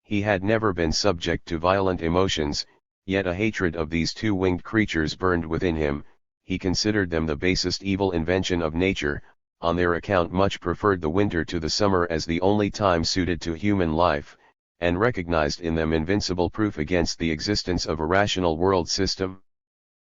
He had never been subject to violent emotions, yet a hatred of these two-winged creatures burned within him. He considered them the basest evil invention of nature, on their account much preferred the winter to the summer as the only time suited to human life, and recognized in them invincible proof against the existence of a rational world system?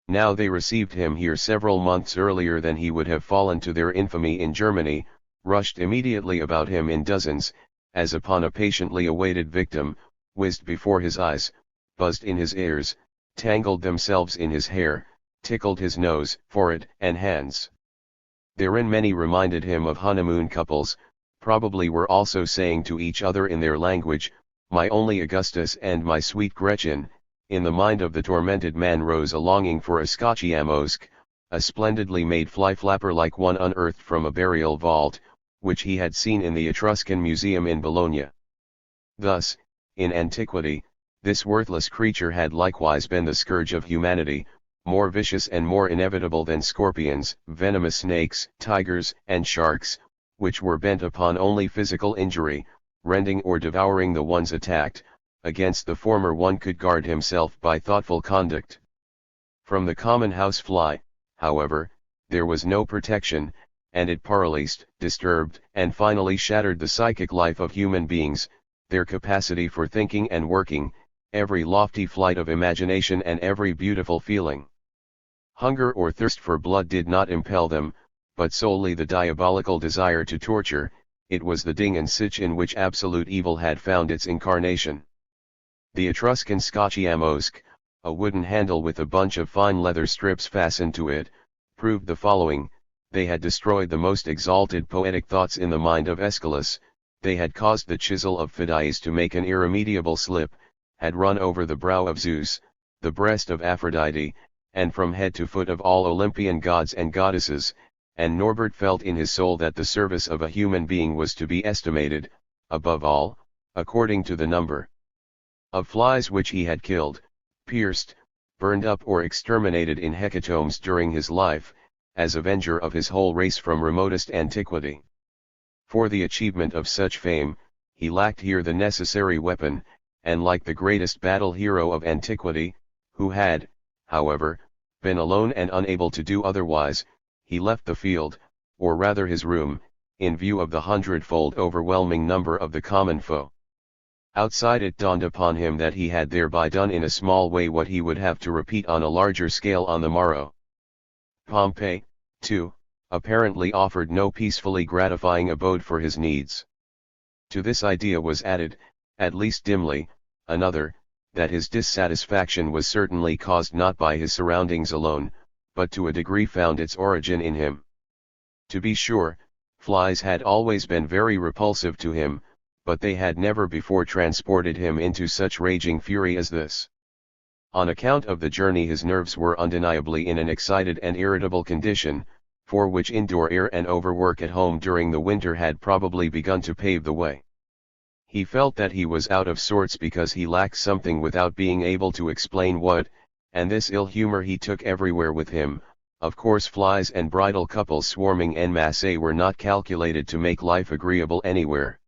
Now they received him here several months earlier than he would have fallen to their infamy in Germany, rushed immediately about him in dozens, as upon a patiently awaited victim, whizzed before his eyes, buzzed in his ears, tangled themselves in his hair, tickled his nose, forehead, and hands. Therein many reminded him of honeymoon couples, probably were also saying to each other in their language, "My only Augustus and my sweet Gretchen." In the mind of the tormented man rose a longing for a Scotchiamosk, a splendidly made fly-flapper like one unearthed from a burial vault, which he had seen in the Etruscan Museum in Bologna. Thus, in antiquity, this worthless creature had likewise been the scourge of humanity, more vicious and more inevitable than scorpions, venomous snakes, tigers, and sharks, which were bent upon only physical injury, rending or devouring the ones attacked. Against the former one could guard himself by thoughtful conduct. From the common house fly, however, there was no protection, and it paralyzed, disturbed, and finally shattered the psychic life of human beings, their capacity for thinking and working, every lofty flight of imagination and every beautiful feeling. Hunger or thirst for blood did not impel them, but solely the diabolical desire to torture. It was the ding and sitch in which absolute evil had found its incarnation. The Etruscan Scotchiamosk, a wooden handle with a bunch of fine leather strips fastened to it, proved the following: they had destroyed the most exalted poetic thoughts in the mind of Aeschylus, they had caused the chisel of Phidias to make an irremediable slip, had run over the brow of Zeus, the breast of Aphrodite, and from head to foot of all Olympian gods and goddesses, and Norbert felt in his soul that the service of a human being was to be estimated, above all, according to the number of flies which he had killed, pierced, burned up or exterminated in hecatombs during his life, as avenger of his whole race from remotest antiquity. For the achievement of such fame, he lacked here the necessary weapon, and like the greatest battle hero of antiquity, who had, however, been alone and unable to do otherwise, he left the field, or rather his room, in view of the hundredfold overwhelming number of the common foe. Outside it dawned upon him that he had thereby done in a small way what he would have to repeat on a larger scale on the morrow. Pompey, too, apparently offered no peacefully gratifying abode for his needs. To this idea was added, at least dimly, another, that his dissatisfaction was certainly caused not by his surroundings alone, but to a degree found its origin in him. To be sure, flies had always been very repulsive to him, but they had never before transported him into such raging fury as this. On account of the journey his nerves were undeniably in an excited and irritable condition, for which indoor air and overwork at home during the winter had probably begun to pave the way. He felt that he was out of sorts because he lacked something without being able to explain what, and this ill humor he took everywhere with him. Of course flies and bridal couples swarming en masse were not calculated to make life agreeable anywhere.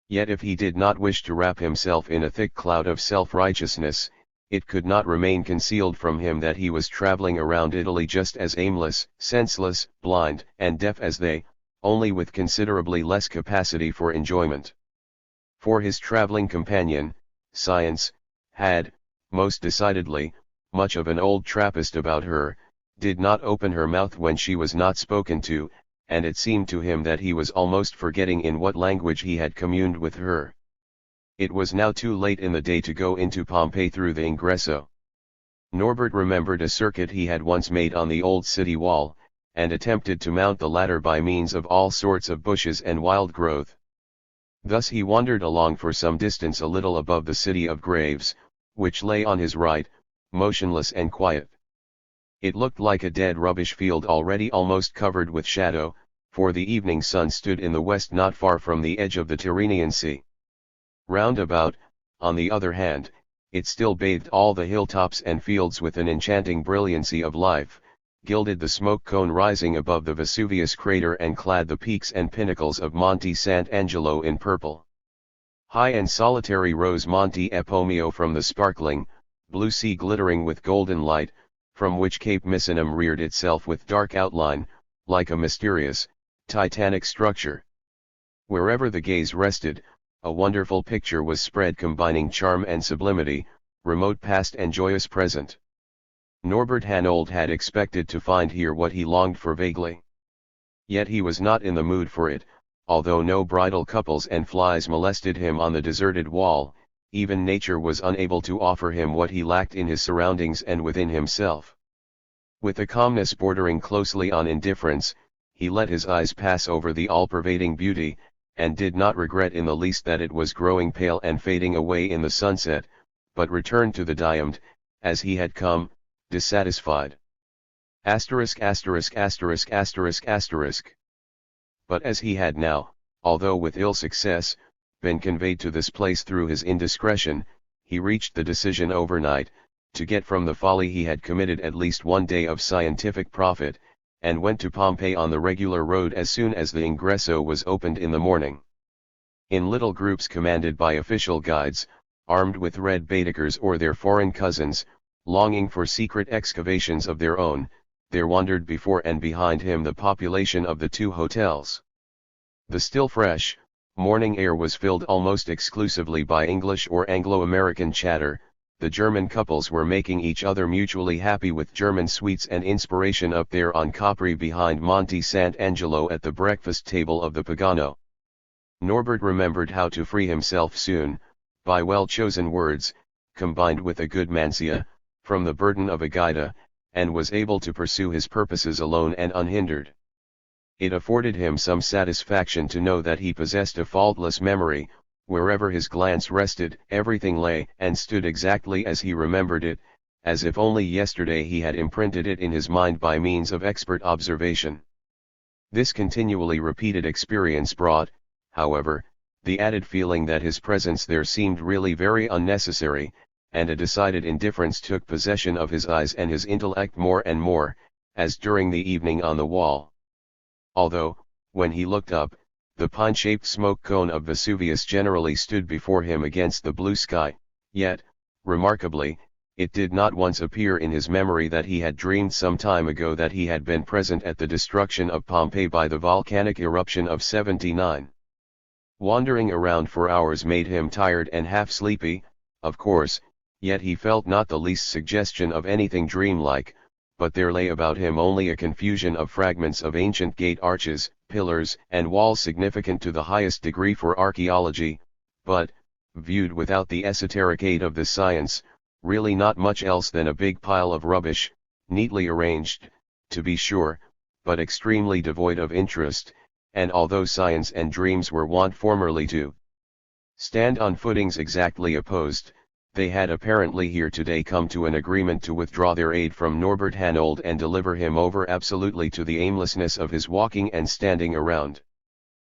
Yet if he did not wish to wrap himself in a thick cloud of self-righteousness, it could not remain concealed from him that he was traveling around Italy just as aimless, senseless, blind, and deaf as they, only with considerably less capacity for enjoyment. For his traveling companion, Science, had, most decidedly, much of an old Trappist about her, did not open her mouth when she was not spoken to, and it seemed to him that he was almost forgetting in what language he had communed with her. It was now too late in the day to go into Pompeii through the ingresso. Norbert remembered a circuit he had once made on the old city wall, and attempted to mount the ladder by means of all sorts of bushes and wild growth. Thus he wandered along for some distance a little above the city of Graves, which lay on his right, motionless and quiet. It looked like a dead rubbish field already almost covered with shadow, for the evening sun stood in the west not far from the edge of the Tyrrhenian Sea. Round about, on the other hand, it still bathed all the hilltops and fields with an enchanting brilliancy of life, gilded the smoke cone rising above the Vesuvius crater and clad the peaks and pinnacles of Monte Sant'Angelo in purple. High and solitary rose Monte Epomeo from the sparkling, blue sea glittering with golden light, from which Cape Misenum reared itself with dark outline, like a mysterious, titanic structure. Wherever the gaze rested, a wonderful picture was spread combining charm and sublimity, remote past and joyous present. Norbert Hanold had expected to find here what he longed for vaguely. Yet he was not in the mood for it, although no bridal couples and flies molested him on the deserted wall, even nature was unable to offer him what he lacked in his surroundings and within himself. With a calmness bordering closely on indifference, he let his eyes pass over the all-pervading beauty, and did not regret in the least that it was growing pale and fading away in the sunset, but returned to the diamond, as he had come, dissatisfied. Asterisk asterisk asterisk asterisk asterisk. But as he had now, although with ill success, been conveyed to this place through his indiscretion, he reached the decision overnight, to get from the folly he had committed at least one day of scientific profit, and went to Pompeii on the regular road as soon as the ingresso was opened in the morning. In little groups commanded by official guides, armed with red Baedekers or their foreign cousins, longing for secret excavations of their own, there wandered before and behind him the population of the two hotels. The still fresh, morning air was filled almost exclusively by English or Anglo-American chatter. The German couples were making each other mutually happy with German sweets and inspiration up there on Capri behind Monte Sant'Angelo at the breakfast table of the Pagano. Norbert remembered how to free himself soon, by well-chosen words, combined with a good mansia, from the burden of a guida, and was able to pursue his purposes alone and unhindered. It afforded him some satisfaction to know that he possessed a faultless memory. Wherever his glance rested, everything lay and stood exactly as he remembered it, as if only yesterday he had imprinted it in his mind by means of expert observation. This continually repeated experience brought, however, the added feeling that his presence there seemed really very unnecessary, and a decided indifference took possession of his eyes and his intellect more and more, as during the evening on the wall. Although, when he looked up, the pine-shaped smoke cone of Vesuvius generally stood before him against the blue sky, yet, remarkably, it did not once appear in his memory that he had dreamed some time ago that he had been present at the destruction of Pompeii by the volcanic eruption of 79. Wandering around for hours made him tired and half sleepy, of course, yet he felt not the least suggestion of anything dreamlike, but there lay about him only a confusion of fragments of ancient gate arches, pillars, and walls significant to the highest degree for archaeology, but, viewed without the esoteric aid of the science, really not much else than a big pile of rubbish, neatly arranged, to be sure, but extremely devoid of interest, and although science and dreams were wont formerly to stand on footings exactly opposed, they had apparently here today come to an agreement to withdraw their aid from Norbert Hanold and deliver him over absolutely to the aimlessness of his walking and standing around.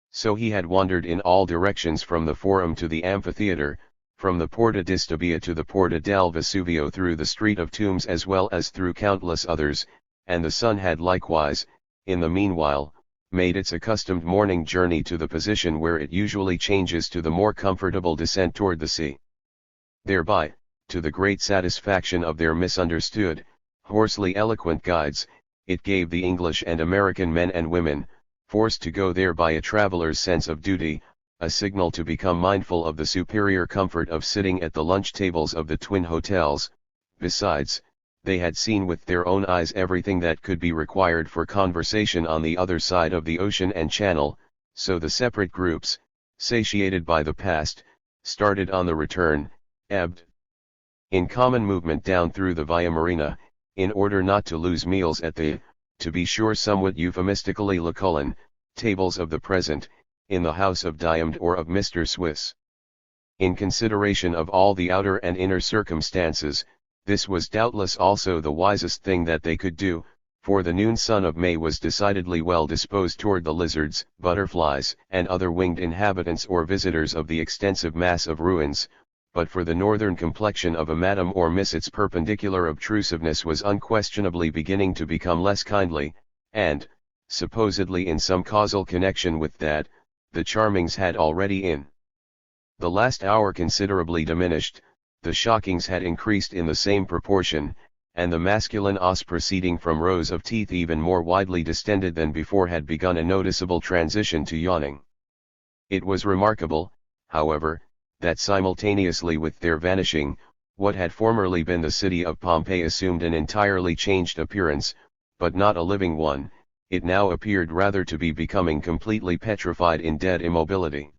So he had wandered in all directions from the Forum to the amphitheater, from the Porta di Stabia to the Porta del Vesuvio, through the Street of Tombs as well as through countless others, and the sun had likewise, in the meanwhile, made its accustomed morning journey to the position where it usually changes to the more comfortable descent toward the sea. Thereby, to the great satisfaction of their misunderstood, hoarsely eloquent guides, it gave the English and American men and women, forced to go there by a traveler's sense of duty, a signal to become mindful of the superior comfort of sitting at the lunch tables of the twin hotels. Besides, they had seen with their own eyes everything that could be required for conversation on the other side of the ocean and channel, so the separate groups, satiated by the past, started on the return, ebbed in common movement down through the Via Marina, in order not to lose meals at the, to be sure somewhat euphemistically Lucullan, tables of the present, in the house of Diamond or of Mr. Swiss. In consideration of all the outer and inner circumstances, this was doubtless also the wisest thing that they could do, for the noon sun of May was decidedly well disposed toward the lizards, butterflies, and other winged inhabitants or visitors of the extensive mass of ruins, but for the northern complexion of a Madame or Miss its perpendicular obtrusiveness was unquestionably beginning to become less kindly, and, supposedly in some causal connection with that, the Charmings had already in the last hour considerably diminished, the Shockings had increased in the same proportion, and the masculine os proceeding from rows of teeth even more widely distended than before had begun a noticeable transition to yawning. It was remarkable, however, that simultaneously with their vanishing, what had formerly been the city of Pompeii assumed an entirely changed appearance, but not a living one. It now appeared rather to be becoming completely petrified in dead immobility.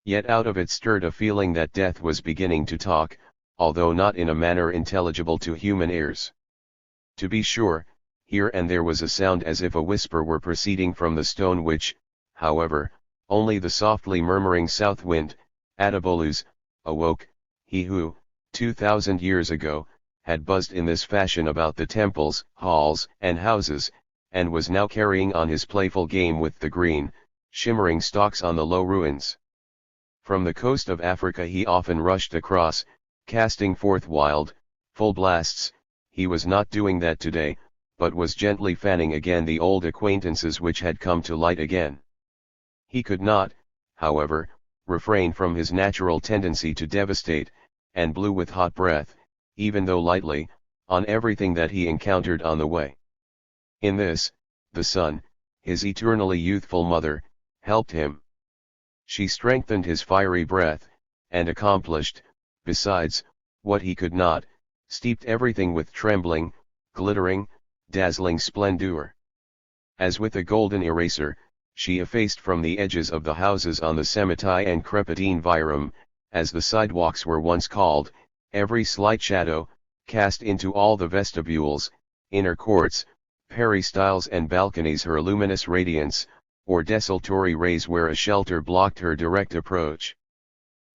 Yet out of it stirred a feeling that death was beginning to talk, although not in a manner intelligible to human ears. To be sure, here and there was a sound as if a whisper were proceeding from the stone which, however, only the softly murmuring south wind, Atabolus, awoke, he who, 2000 years ago, had buzzed in this fashion about the temples, halls, and houses, and was now carrying on his playful game with the green, shimmering stalks on the low ruins. From the coast of Africa he often rushed across, casting forth wild, full blasts. He was not doing that today, but was gently fanning again the old acquaintances which had come to light again. He could not, however, refrain from his natural tendency to devastate, and blew with hot breath, even though lightly, on everything that he encountered on the way. In this, the sun, his eternally youthful mother, helped him. She strengthened his fiery breath, and accomplished, besides, what he could not, steeped everything with trembling, glittering, dazzling splendor. As with a golden eraser, she effaced from the edges of the houses on the Semitai and Crepidine Virum, as the sidewalks were once called, every slight shadow, cast into all the vestibules, inner courts, peristyles and balconies her luminous radiance, or desultory rays where a shelter blocked her direct approach.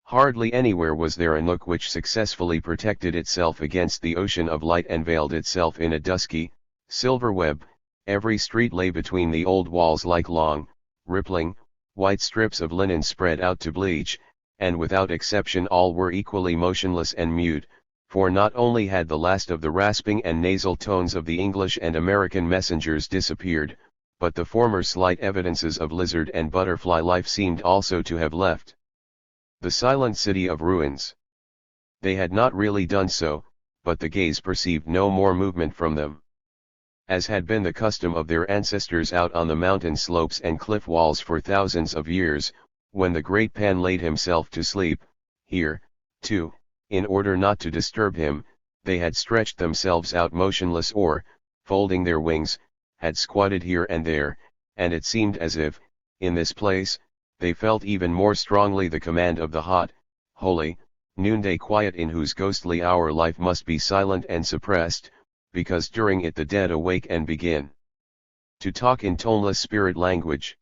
Hardly anywhere was there a nook which successfully protected itself against the ocean of light and veiled itself in a dusky, silver web. Every street lay between the old walls like long, rippling, white strips of linen spread out to bleach, and without exception all were equally motionless and mute, for not only had the last of the rasping and nasal tones of the English and American messengers disappeared, but the former slight evidences of lizard and butterfly life seemed also to have left the silent city of ruins. They had not really done so, but the gaze perceived no more movement from them. As had been the custom of their ancestors out on the mountain slopes and cliff walls for thousands of years, when the great Pan laid himself to sleep, here, too, in order not to disturb him, they had stretched themselves out motionless or, folding their wings, had squatted here and there, and it seemed as if, in this place, they felt even more strongly the command of the hot, holy, noonday quiet in whose ghostly hour life must be silent and suppressed, because during it the dead awake and begin to talk in toneless spirit language.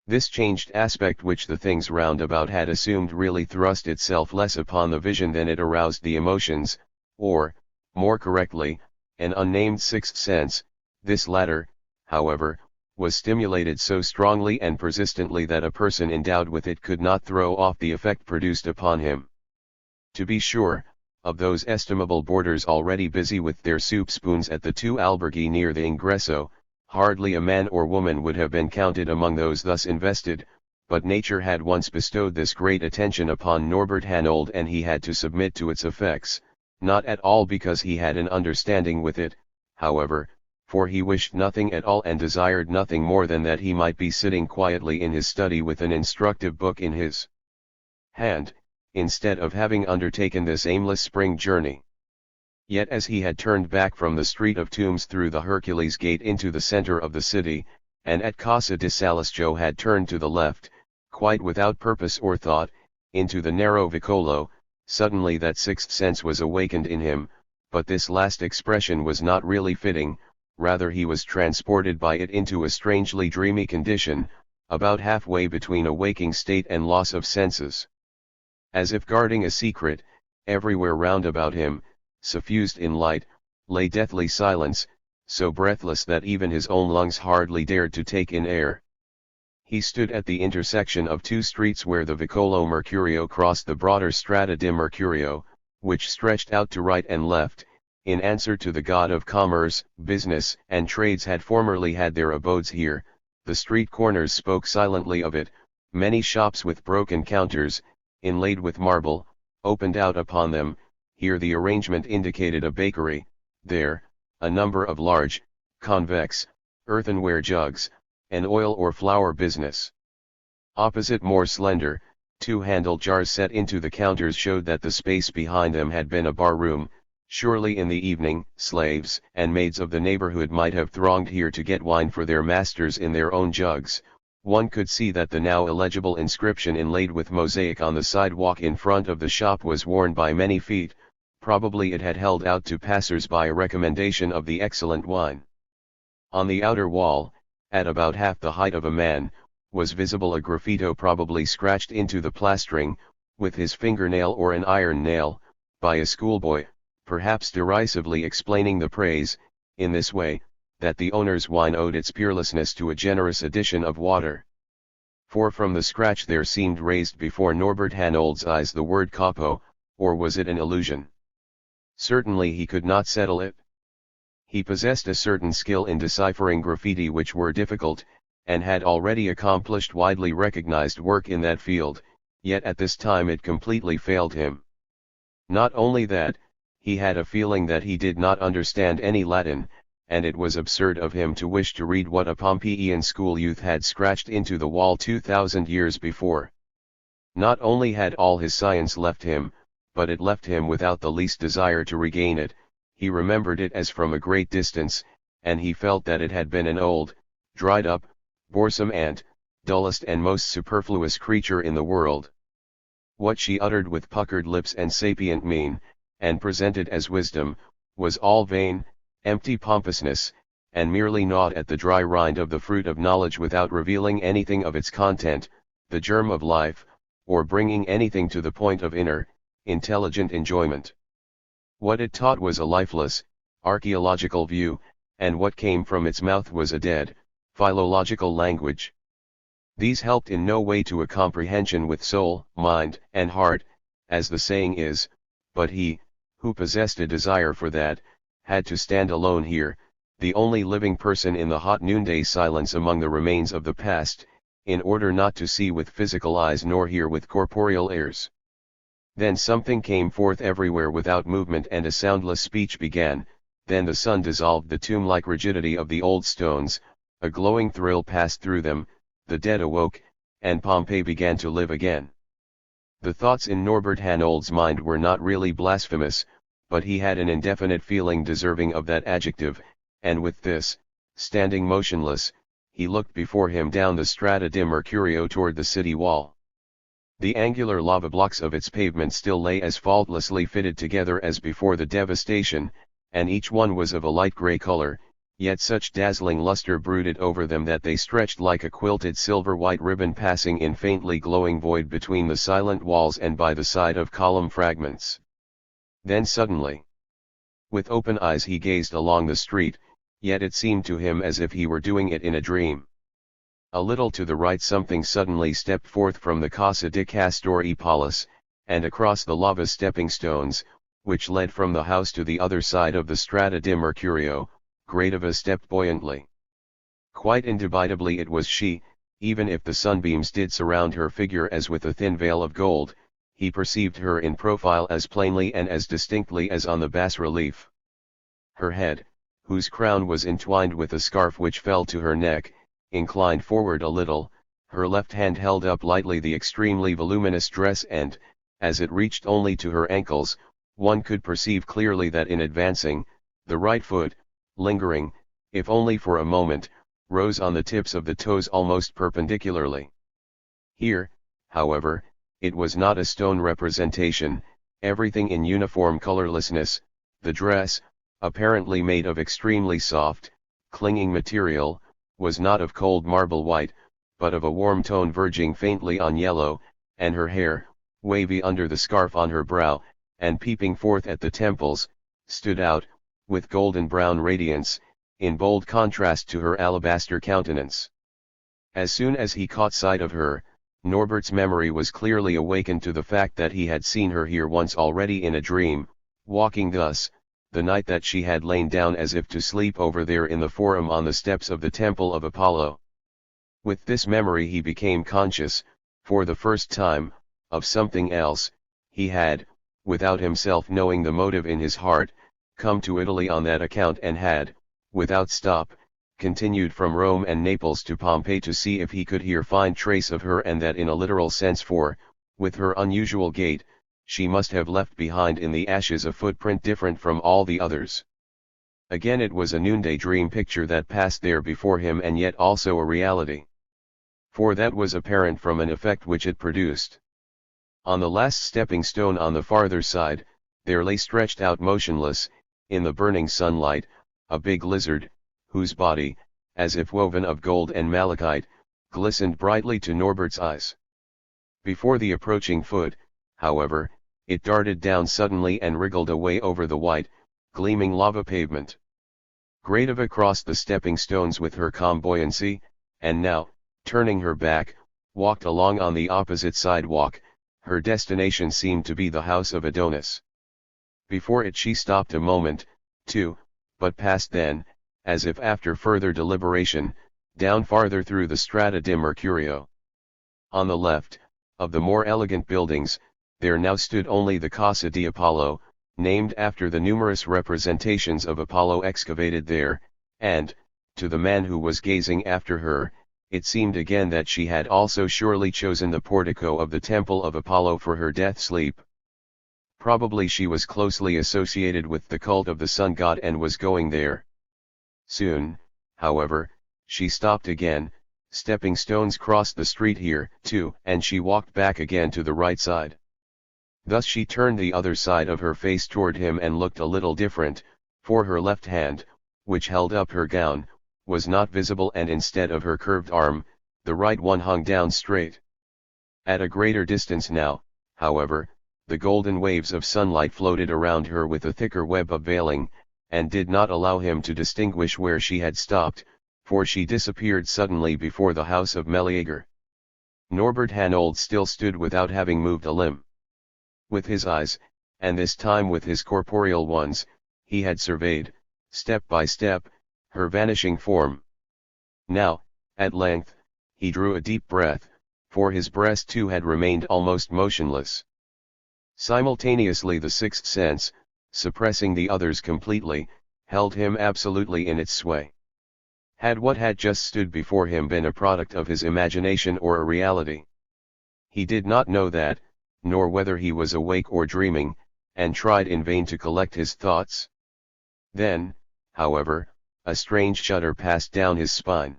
This changed aspect which the things round about had assumed really thrust itself less upon the vision than it aroused the emotions, or, more correctly, an unnamed sixth sense. This latter, however, was stimulated so strongly and persistently that a person endowed with it could not throw off the effect produced upon him. To be sure, of those estimable boarders already busy with their soup spoons at the two alberghi near the ingresso, hardly a man or woman would have been counted among those thus invested, but nature had once bestowed this great attention upon Norbert Hanold and he had to submit to its effects, not at all because he had an understanding with it, however, for he wished nothing at all and desired nothing more than that he might be sitting quietly in his study with an instructive book in his hand, instead of having undertaken this aimless spring journey. Yet as he had turned back from the Street of Tombs through the Hercules Gate into the center of the city, and at Casa di Saliscio had turned to the left, quite without purpose or thought, into the narrow vicolo, suddenly that sixth sense was awakened in him, but this last expression was not really fitting, rather he was transported by it into a strangely dreamy condition, about halfway between a waking state and loss of senses. As if guarding a secret, everywhere round about him, suffused in light, lay deathly silence, so breathless that even his own lungs hardly dared to take in air. He stood at the intersection of two streets where the Vicolo Mercurio crossed the broader Strada di Mercurio, which stretched out to right and left, in answer to the god of commerce, business, and trades had formerly had their abodes here. The street corners spoke silently of it, many shops with broken counters, inlaid with marble, opened out upon them. Here the arrangement indicated a bakery, there, a number of large, convex, earthenware jugs, an oil or flour business. Opposite more slender, Two handled jars set into the counters showed that the space behind them had been a bar room. Surely in the evening, slaves and maids of the neighborhood might have thronged here to get wine for their masters in their own jugs. One could see that the now illegible inscription inlaid with mosaic on the sidewalk in front of the shop was worn by many feet. Probably it had held out to passers-by a recommendation of the excellent wine. On the outer wall, at about half the height of a man, was visible a graffito probably scratched into the plastering, with his fingernail or an iron nail, by a schoolboy, perhaps derisively explaining the praise, in this way, that the owner's wine owed its peerlessness to a generous addition of water. For from the scratch there seemed raised before Norbert Hanold's eyes the word capo, or was it an illusion? Certainly he could not settle it. He possessed a certain skill in deciphering graffiti which were difficult, and had already accomplished widely recognized work in that field, yet at this time it completely failed him. Not only that, he had a feeling that he did not understand any Latin, and it was absurd of him to wish to read what a Pompeian school youth had scratched into the wall 2,000 years before. Not only had all his science left him, but it left him without the least desire to regain it. He remembered it as from a great distance, and he felt that it had been an old, dried up, boresome ant, dullest and most superfluous creature in the world. What she uttered with puckered lips and sapient mien, and presented as wisdom, was all vain, empty pompousness, and merely gnawed at the dry rind of the fruit of knowledge without revealing anything of its content, the germ of life, or bringing anything to the point of inner, intelligent enjoyment. What it taught was a lifeless, archaeological view, and what came from its mouth was a dead, philological language. These helped in no way to a comprehension with soul, mind, and heart, as the saying is, but he, who possessed a desire for that, had to stand alone here, the only living person in the hot noonday silence among the remains of the past, in order not to see with physical eyes nor hear with corporeal ears. Then something came forth everywhere without movement and a soundless speech began. Then the sun dissolved the tomb-like rigidity of the old stones, a glowing thrill passed through them, the dead awoke, and Pompeii began to live again. The thoughts in Norbert Hanold's mind were not really blasphemous, but he had an indefinite feeling deserving of that adjective, and with this, standing motionless, he looked before him down the Strada di Mercurio toward the city wall. The angular lava blocks of its pavement still lay as faultlessly fitted together as before the devastation, and each one was of a light gray color, yet such dazzling luster brooded over them that they stretched like a quilted silver-white ribbon passing in faintly glowing void between the silent walls and by the side of column fragments. Then suddenly, with open eyes he gazed along the street, yet it seemed to him as if he were doing it in a dream. A little to the right something suddenly stepped forth from the Casa di Castor Paulus, and across the lava stepping stones, which led from the house to the other side of the Strada di Mercurio, Gradiva stepped buoyantly. Quite indubitably it was she, even if the sunbeams did surround her figure as with a thin veil of gold. He perceived her in profile as plainly and as distinctly as on the bas-relief. Her head, whose crown was entwined with a scarf which fell to her neck, inclined forward a little, her left hand held up lightly the extremely voluminous dress and, as it reached only to her ankles, one could perceive clearly that in advancing, the right foot, lingering, if only for a moment, rose on the tips of the toes almost perpendicularly. Here, however, it was not a stone representation, everything in uniform colorlessness. The dress, apparently made of extremely soft, clinging material, was not of cold marble white, but of a warm tone verging faintly on yellow, and her hair, wavy under the scarf on her brow, and peeping forth at the temples, stood out, with golden brown radiance, in bold contrast to her alabaster countenance. As soon as he caught sight of her, Norbert's memory was clearly awakened to the fact that he had seen her here once already in a dream, walking thus, the night that she had lain down as if to sleep over there in the forum on the steps of the Temple of Apollo. With this memory he became conscious, for the first time, of something else. He had, without himself knowing the motive in his heart, come to Italy on that account and had, without stop, continued from Rome and Naples to Pompeii to see if he could here find trace of her, and that in a literal sense, for, With her unusual gait, she must have left behind in the ashes a footprint different from all the others. Again it was a noonday dream picture that passed there before him, and yet also a reality. For that was apparent from an effect which it produced. On the last stepping stone on the farther side, there lay stretched out motionless, in the burning sunlight, a big lizard, whose body, as if woven of gold and malachite, glistened brightly to Norbert's eyes. Before the approaching foot, however, it darted down suddenly and wriggled away over the white, gleaming lava pavement. Gradiva crossed the stepping stones with her calm buoyancy, and now, turning her back, walked along on the opposite sidewalk. Her destination seemed to be the house of Adonis. Before it she stopped a moment, too, but passed then, as if after further deliberation, down farther through the Strada di Mercurio. On the left, of the more elegant buildings, there now stood only the Casa di Apollo, named after the numerous representations of Apollo excavated there, and, to the man who was gazing after her, it seemed again that she had also surely chosen the portico of the temple of Apollo for her death sleep. Probably she was closely associated with the cult of the sun god and was going there. Soon, however, she stopped again. Stepping stones crossed the street here, too, and she walked back again to the right side. Thus she turned the other side of her face toward him and looked a little different, for her left hand, which held up her gown, was not visible, and instead of her curved arm, the right one hung down straight. At a greater distance now, however, the golden waves of sunlight floated around her with a thicker web of veiling, and did not allow him to distinguish where she had stopped, for she disappeared suddenly before the house of Meleager. Norbert Hanold still stood without having moved a limb. With his eyes, and this time with his corporeal ones, he had surveyed, step by step, her vanishing form. Now, at length, he drew a deep breath, for his breast too had remained almost motionless. Simultaneously the sixth sense, suppressing the others completely, held him absolutely in its sway. Had what had just stood before him been a product of his imagination or a reality? He did not know that, nor whether he was awake or dreaming, and tried in vain to collect his thoughts. Then, however, a strange shudder passed down his spine.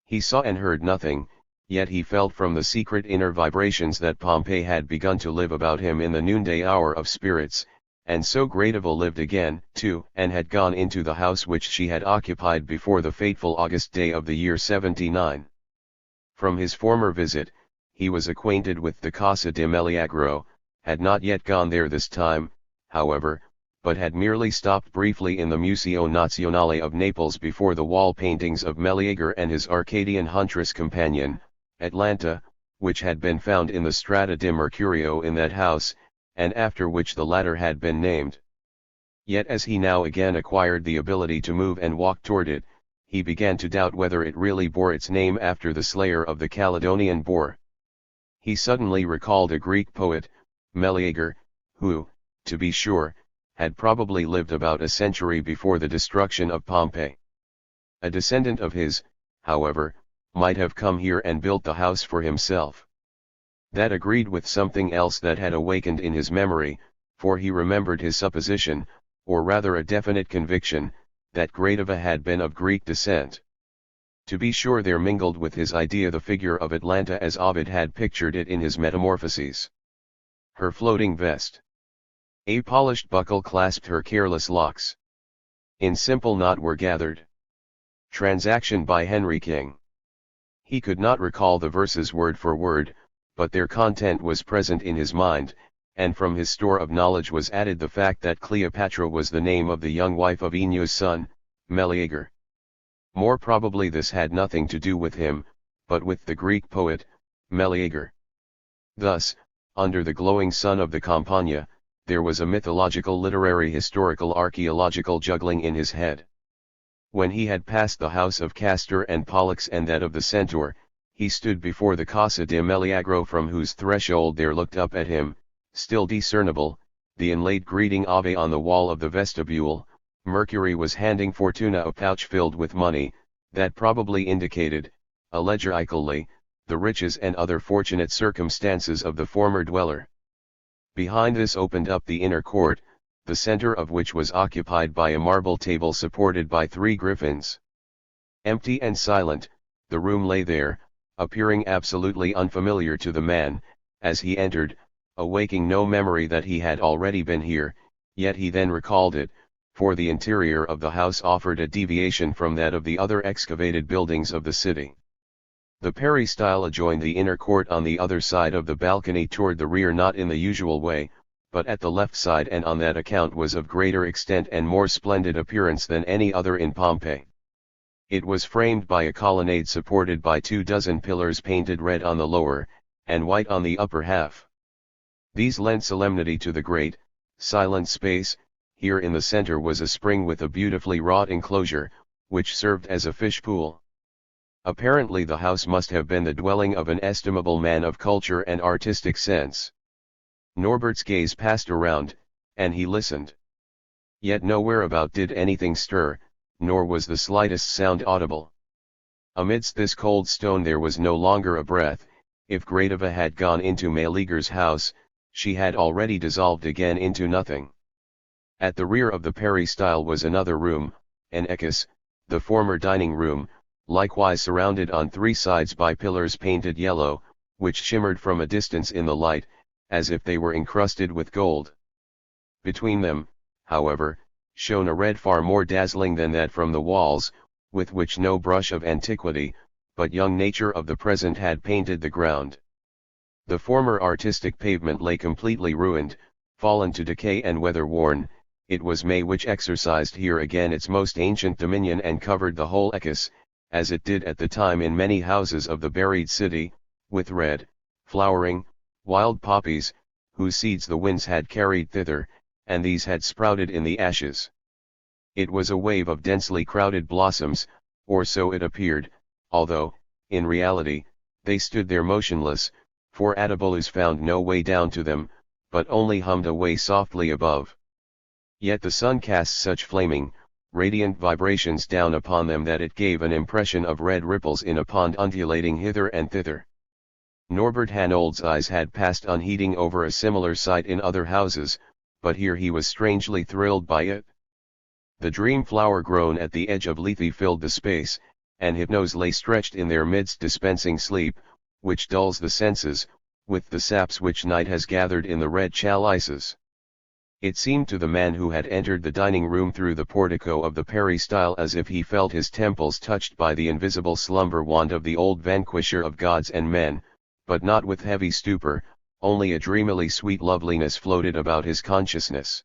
He saw and heard nothing, yet he felt from the secret inner vibrations that Pompey had begun to live about him in the noonday hour of spirits, and so Gradiva lived again, too, and had gone into the house which she had occupied before the fateful August day of the year 79. From his former visit, he was acquainted with the Casa di Meleagro, had not yet gone there this time, however, but had merely stopped briefly in the Museo Nazionale of Naples before the wall paintings of Meleager and his Arcadian huntress companion, Atalanta, which had been found in the Strada di Mercurio in that house, and after which the latter had been named. Yet as he now again acquired the ability to move and walk toward it, he began to doubt whether it really bore its name after the slayer of the Caledonian boar. He suddenly recalled a Greek poet, Meleager, who, to be sure, had probably lived about a century before the destruction of Pompeii. A descendant of his, however, might have come here and built the house for himself. That agreed with something else that had awakened in his memory, for he remembered his supposition, or rather a definite conviction, that Gradiva had been of Greek descent. To be sure, there mingled with his idea the figure of Atalanta as Ovid had pictured it in his Metamorphoses. Her floating vest. A polished buckle clasped her careless locks. In simple knot were gathered. Transaction by Henry King. He could not recall the verses word for word, but their content was present in his mind, and from his store of knowledge was added the fact that Cleopatra was the name of the young wife of Ino's son, Meleager. More probably this had nothing to do with him, but with the Greek poet, Meleager. Thus, under the glowing sun of the Campagna, there was a mythological, literary, historical, archaeological juggling in his head. When he had passed the house of Castor and Pollux and that of the Centaur, he stood before the Casa di Meleagro, from whose threshold there looked up at him, still discernible, the inlaid greeting Ave on the wall of the vestibule. Mercury was handing Fortuna a pouch filled with money, that probably indicated, allegorically, the riches and other fortunate circumstances of the former dweller. Behind this opened up the inner court, the center of which was occupied by a marble table supported by 3 griffins. Empty and silent, the room lay there, appearing absolutely unfamiliar to the man, as he entered, awaking no memory that he had already been here, yet he then recalled it, for the interior of the house offered a deviation from that of the other excavated buildings of the city. The peristyle adjoined the inner court on the other side of the balcony toward the rear, not in the usual way, but at the left side, and on that account was of greater extent and more splendid appearance than any other in Pompeii. It was framed by a colonnade supported by 24 pillars painted red on the lower, and white on the upper half. These lent solemnity to the great, silent space. Here in the center was a spring with a beautifully wrought enclosure, which served as a fish pool. Apparently the house must have been the dwelling of an estimable man of culture and artistic sense. Norbert's gaze passed around, and he listened. Yet nowhere about did anything stir, nor was the slightest sound audible. Amidst this cold stone there was no longer a breath. If Gradiva had gone into Meleager's house, she had already dissolved again into nothing. At the rear of the peristyle was another room, an ekis, the former dining room, likewise surrounded on 3 sides by pillars painted yellow, which shimmered from a distance in the light, as if they were encrusted with gold. Between them, however, shone a red far more dazzling than that from the walls, with which no brush of antiquity, but young nature of the present had painted the ground. The former artistic pavement lay completely ruined, fallen to decay and weather-worn. It was May which exercised here again its most ancient dominion and covered the whole ekis, as it did at the time in many houses of the buried city, with red, flowering, wild poppies, whose seeds the winds had carried thither, and these had sprouted in the ashes. It was a wave of densely crowded blossoms, or so it appeared, although, in reality, they stood there motionless, for Atabolus found no way down to them, but only hummed away softly above. Yet the sun cast such flaming, radiant vibrations down upon them that it gave an impression of red ripples in a pond undulating hither and thither. Norbert Hanold's eyes had passed unheeding over a similar sight in other houses, but here he was strangely thrilled by it. The dream flower grown at the edge of Lethe filled the space, and Hypnose lay stretched in their midst dispensing sleep, which dulls the senses, with the saps which night has gathered in the red chalices. It seemed to the man who had entered the dining room through the portico of the peristyle as if he felt his temples touched by the invisible slumber wand of the old vanquisher of gods and men, but not with heavy stupor, only a dreamily sweet loveliness floated about his consciousness.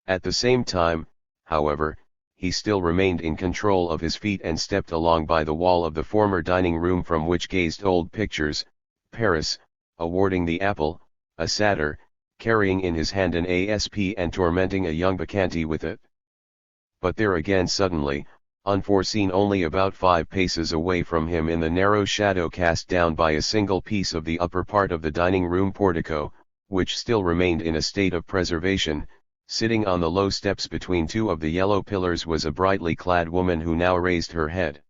At the same time, however, he still remained in control of his feet and stepped along by the wall of the former dining room from which gazed old pictures, Paris, awarding the apple, a satyr, carrying in his hand an asp and tormenting a young bacchante with it. But there again suddenly, unforeseen only about 5 paces away from him in the narrow shadow cast down by a single piece of the upper part of the dining room portico, which still remained in a state of preservation, sitting on the low steps between 2 of the yellow pillars was a brightly clad woman who now raised her head.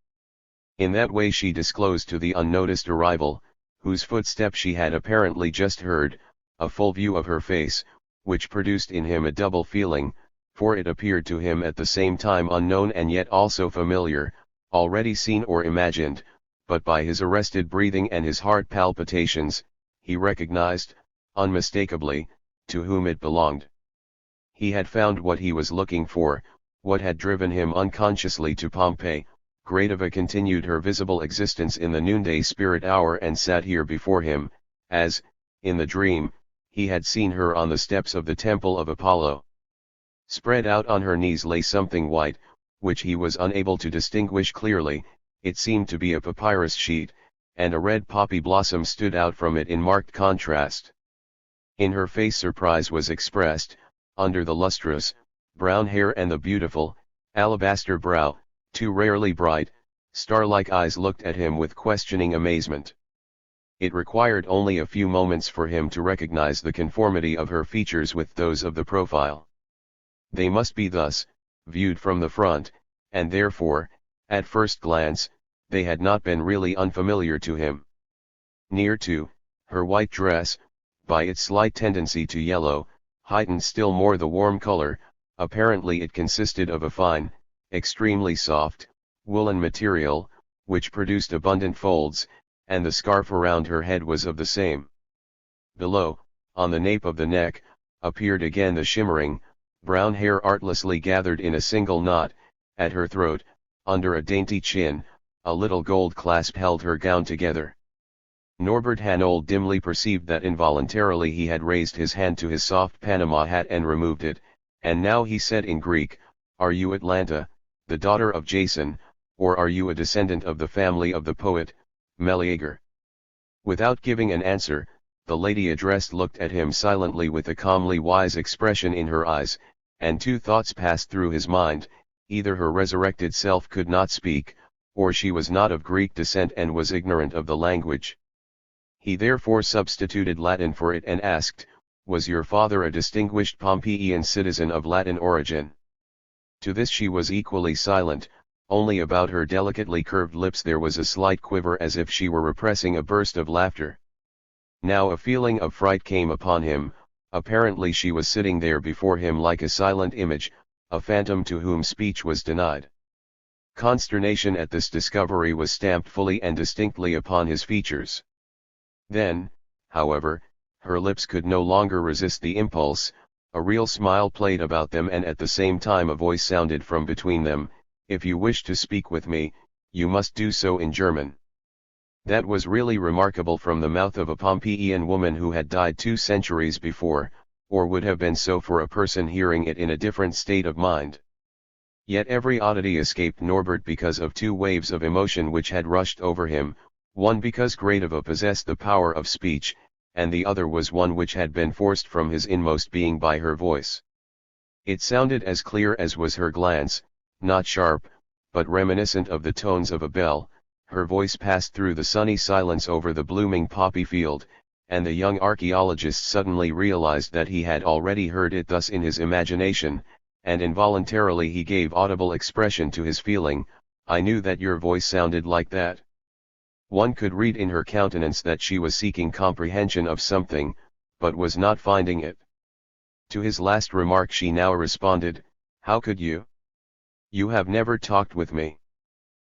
In that way she disclosed to the unnoticed arrival, whose footstep she had apparently just heard, a full view of her face, which produced in him a double feeling, for it appeared to him at the same time unknown and yet also familiar, already seen or imagined, but by his arrested breathing and his heart palpitations, he recognized, unmistakably, to whom it belonged. He had found what he was looking for, what had driven him unconsciously to Pompeii. Gradiva continued her visible existence in the noonday spirit hour and sat here before him, as, in the dream, he had seen her on the steps of the temple of Apollo. Spread out on her knees lay something white, which he was unable to distinguish clearly. It seemed to be a papyrus sheet, and a red poppy blossom stood out from it in marked contrast. In her face surprise was expressed, under the lustrous, brown hair and the beautiful, alabaster brow, 2 rarely bright, star-like eyes looked at him with questioning amazement. It required only a few moments for him to recognize the conformity of her features with those of the profile. They must be thus, viewed from the front, and therefore, at first glance, they had not been really unfamiliar to him. Near to, her white dress, by its slight tendency to yellow, heightened still more the warm color. Apparently it consisted of a fine, extremely soft, woolen material, which produced abundant folds, and the scarf around her head was of the same. Below, on the nape of the neck, appeared again the shimmering, brown hair artlessly gathered in a single knot. At her throat, under a dainty chin, a little gold clasp held her gown together. Norbert Hanold dimly perceived that involuntarily he had raised his hand to his soft Panama hat and removed it, and now he said in Greek, "Are you Atlanta, the daughter of Jason, or are you a descendant of the family of the poet, Meleager?" Without giving an answer, the lady addressed looked at him silently with a calmly wise expression in her eyes, and two thoughts passed through his mind: either her resurrected self could not speak, or she was not of Greek descent and was ignorant of the language. He therefore substituted Latin for it and asked, "Was your father a distinguished Pompeian citizen of Latin origin?" To this she was equally silent, only about her delicately curved lips there was a slight quiver as if she were repressing a burst of laughter. Now a feeling of fright came upon him. Apparently she was sitting there before him like a silent image, a phantom to whom speech was denied. Consternation at this discovery was stamped fully and distinctly upon his features. Then, however, her lips could no longer resist the impulse, a real smile played about them and at the same time a voice sounded from between them, "If you wish to speak with me, you must do so in German." That was really remarkable from the mouth of a Pompeian woman who had died 2 centuries before, or would have been so for a person hearing it in a different state of mind. Yet every oddity escaped Norbert because of 2 waves of emotion which had rushed over him, one because Gradiva possessed the power of speech, and the other was one which had been forced from his inmost being by her voice. It sounded as clear as was her glance, not sharp, but reminiscent of the tones of a bell. Her voice passed through the sunny silence over the blooming poppy field, and the young archaeologist suddenly realized that he had already heard it thus in his imagination, and involuntarily he gave audible expression to his feeling, "I knew that your voice sounded like that." One could read in her countenance that she was seeking comprehension of something, but was not finding it. To his last remark she now responded, "How could you? You have never talked with me."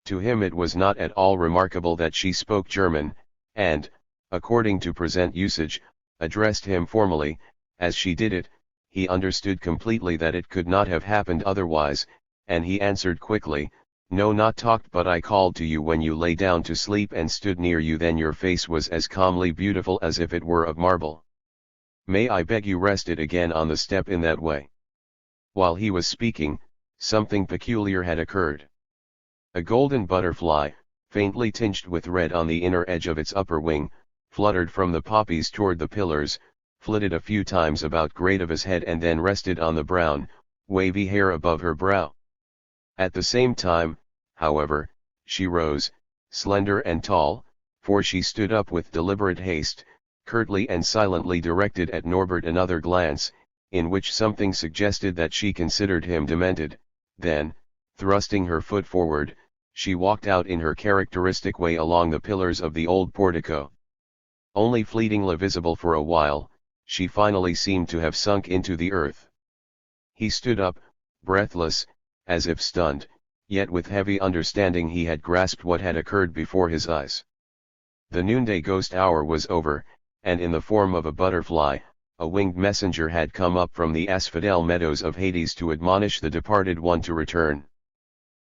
To him it was not at all remarkable that she spoke German, and, according to present usage, addressed him formally. As she did it, he understood completely that it could not have happened otherwise, and he answered quickly, "No, not talked, but I called to you when you lay down to sleep and stood near you. Then your face was as calmly beautiful as if it were of marble. May I beg you rest it again on the step in that way?" While he was speaking, something peculiar had occurred. A golden butterfly, faintly tinged with red on the inner edge of its upper wing, fluttered from the poppies toward the pillars, flitted a few times about Gradiva's head and then rested on the brown, wavy hair above her brow. At the same time, however, she rose, slender and tall, for she stood up with deliberate haste, curtly and silently directed at Norbert another glance, in which something suggested that she considered him demented. Then, thrusting her foot forward, she walked out in her characteristic way along the pillars of the old portico. Only fleetingly visible for a while, she finally seemed to have sunk into the earth. He stood up, breathless, as if stunned, yet with heavy understanding he had grasped what had occurred before his eyes. The noonday ghost hour was over, and in the form of a butterfly, a winged messenger had come up from the asphodel meadows of Hades to admonish the departed one to return.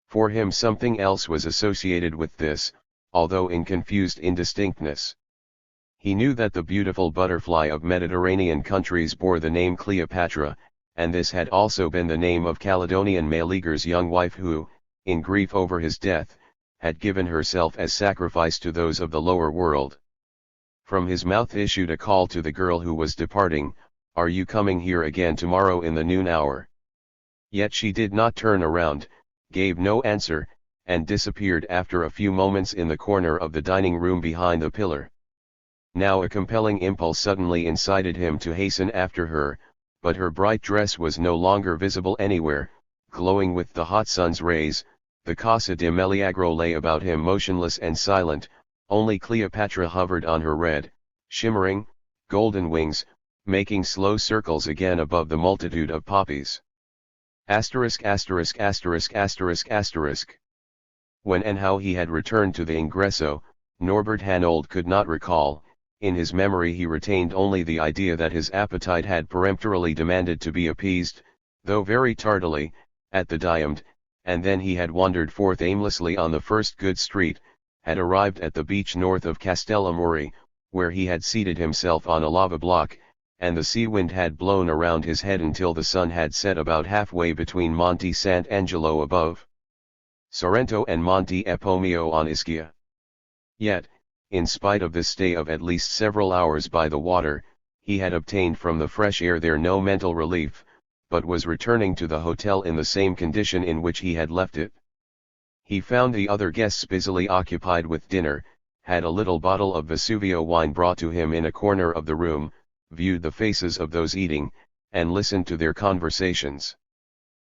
For him something else was associated with this, although in confused indistinctness. He knew that the beautiful butterfly of Mediterranean countries bore the name Cleopatra, and this had also been the name of Caledonian Meleager's young wife who, in grief over his death, had given herself as sacrifice to those of the lower world. From his mouth issued a call to the girl who was departing, "Are you coming here again tomorrow in the noon hour?" Yet she did not turn around, gave no answer, and disappeared after a few moments in the corner of the dining room behind the pillar. Now a compelling impulse suddenly incited him to hasten after her, but her bright dress was no longer visible anywhere. Glowing with the hot sun's rays, the Casa de Meleagro lay about him motionless and silent, only Cleopatra hovered on her red, shimmering, golden wings, making slow circles again above the multitude of poppies. Asterisk asterisk asterisk asterisk asterisk. When and how he had returned to the ingresso, Norbert Hanold could not recall. In his memory he retained only the idea that his appetite had peremptorily demanded to be appeased, though very tardily, at the Diamond, and then he had wandered forth aimlessly on the first good street, had arrived at the beach north of Castellamore, where he had seated himself on a lava block, and the sea wind had blown around his head until the sun had set about halfway between Monte Sant'Angelo above Sorrento and Monte Epomeo on Ischia. Yet, in spite of this stay of at least several hours by the water, he had obtained from the fresh air there no mental relief, but was returning to the hotel in the same condition in which he had left it. He found the other guests busily occupied with dinner, had a little bottle of Vesuvio wine brought to him in a corner of the room, viewed the faces of those eating, and listened to their conversations.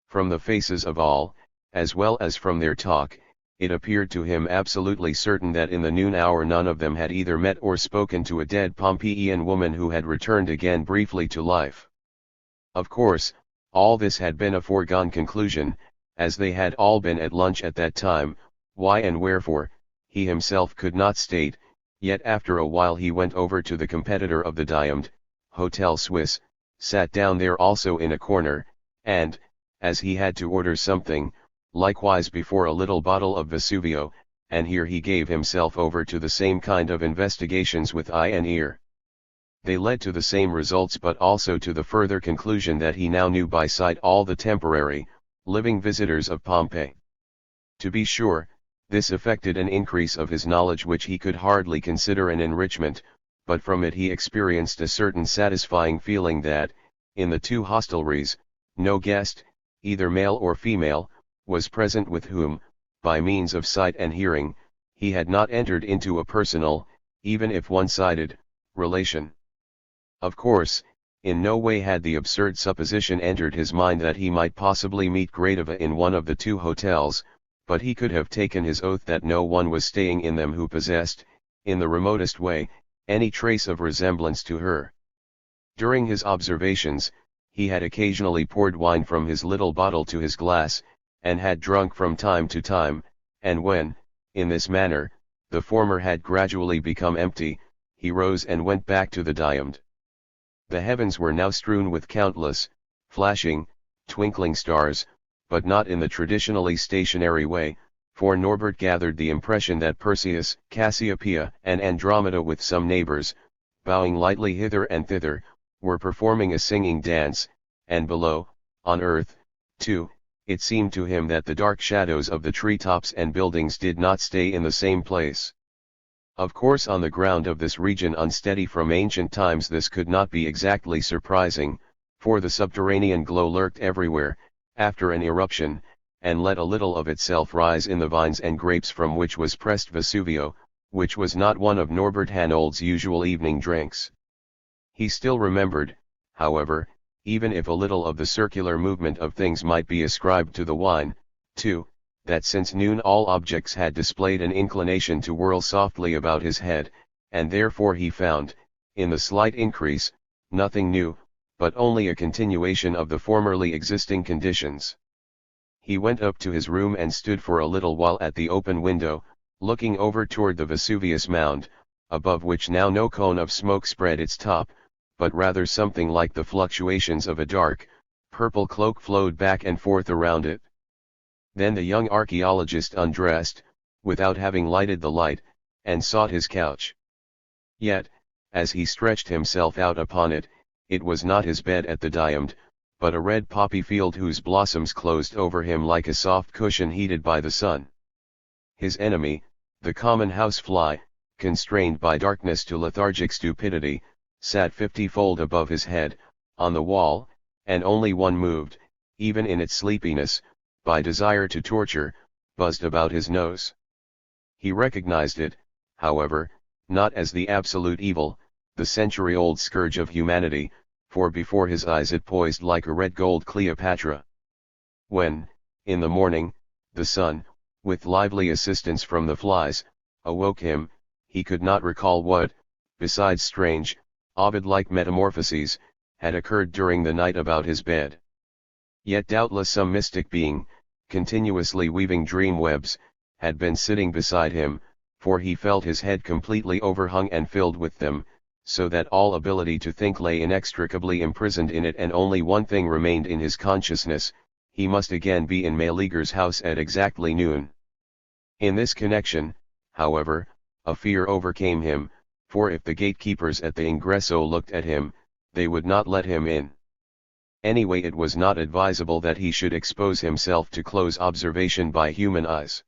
From the faces of all, as well as from their talk, it appeared to him absolutely certain that in the noon hour none of them had either met or spoken to a dead Pompeian woman who had returned again briefly to life. Of course, all this had been a foregone conclusion, as they had all been at lunch at that time. Why and wherefore, he himself could not state, yet after a while he went over to the competitor of the Diamond, Hotel Suisse, sat down there also in a corner, and, as he had to order something, likewise before a little bottle of Vesuvio, and here he gave himself over to the same kind of investigations with eye and ear. They led to the same results, but also to the further conclusion that he now knew by sight all the temporary, living visitors of Pompeii. To be sure, this effected an increase of his knowledge which he could hardly consider an enrichment, but from it he experienced a certain satisfying feeling that, in the two hostelries, no guest, either male or female, was present with whom, by means of sight and hearing, he had not entered into a personal, even if one-sided, relation. Of course, in no way had the absurd supposition entered his mind that he might possibly meet Gradiva in one of the two hotels, but he could have taken his oath that no one was staying in them who possessed, in the remotest way, any trace of resemblance to her. During his observations, he had occasionally poured wine from his little bottle to his glass, and had drunk from time to time, and when, in this manner, the former had gradually become empty, he rose and went back to the Diamond. The heavens were now strewn with countless, flashing, twinkling stars, but not in the traditionally stationary way, for Norbert gathered the impression that Perseus, Cassiopeia, and Andromeda with some neighbors, bowing lightly hither and thither, were performing a singing dance, and below, on earth, too, it seemed to him that the dark shadows of the treetops and buildings did not stay in the same place. Of course, on the ground of this region unsteady from ancient times, this could not be exactly surprising, for the subterranean glow lurked everywhere, after an eruption, and let a little of itself rise in the vines and grapes from which was pressed Vesuvio, which was not one of Norbert Hanold's usual evening drinks. He still remembered, however, even if a little of the circular movement of things might be ascribed to the wine, too, that since noon all objects had displayed an inclination to whirl softly about his head, and therefore he found, in the slight increase, nothing new, but only a continuation of the formerly existing conditions. He went up to his room and stood for a little while at the open window, looking over toward the Vesuvius mound, above which now no cone of smoke spread its top, but rather something like the fluctuations of a dark, purple cloak flowed back and forth around it. Then the young archaeologist undressed, without having lighted the light, and sought his couch. Yet, as he stretched himself out upon it, it was not his bed at the Diamond, but a red poppy field whose blossoms closed over him like a soft cushion heated by the sun. His enemy, the common housefly, constrained by darkness to lethargic stupidity, sat 50-fold above his head, on the wall, and only one moved, even in its sleepiness, by desire to torture, buzzed about his nose. He recognized it, however, not as the absolute evil, the century-old scourge of humanity, for before his eyes it poised like a red-gold Cleopatra. When, in the morning, the sun, with lively assistance from the flies, awoke him, he could not recall what, besides strange, Ovid-like metamorphoses, had occurred during the night about his bed. Yet doubtless some mystic being, continuously weaving dream webs, had been sitting beside him, for he felt his head completely overhung and filled with them, so that all ability to think lay inextricably imprisoned in it, and only one thing remained in his consciousness: he must again be in Meleager's house at exactly noon. In this connection, however, a fear overcame him, for if the gatekeepers at the ingresso looked at him, they would not let him in. Anyway, it was not advisable that he should expose himself to close observation by human eyes.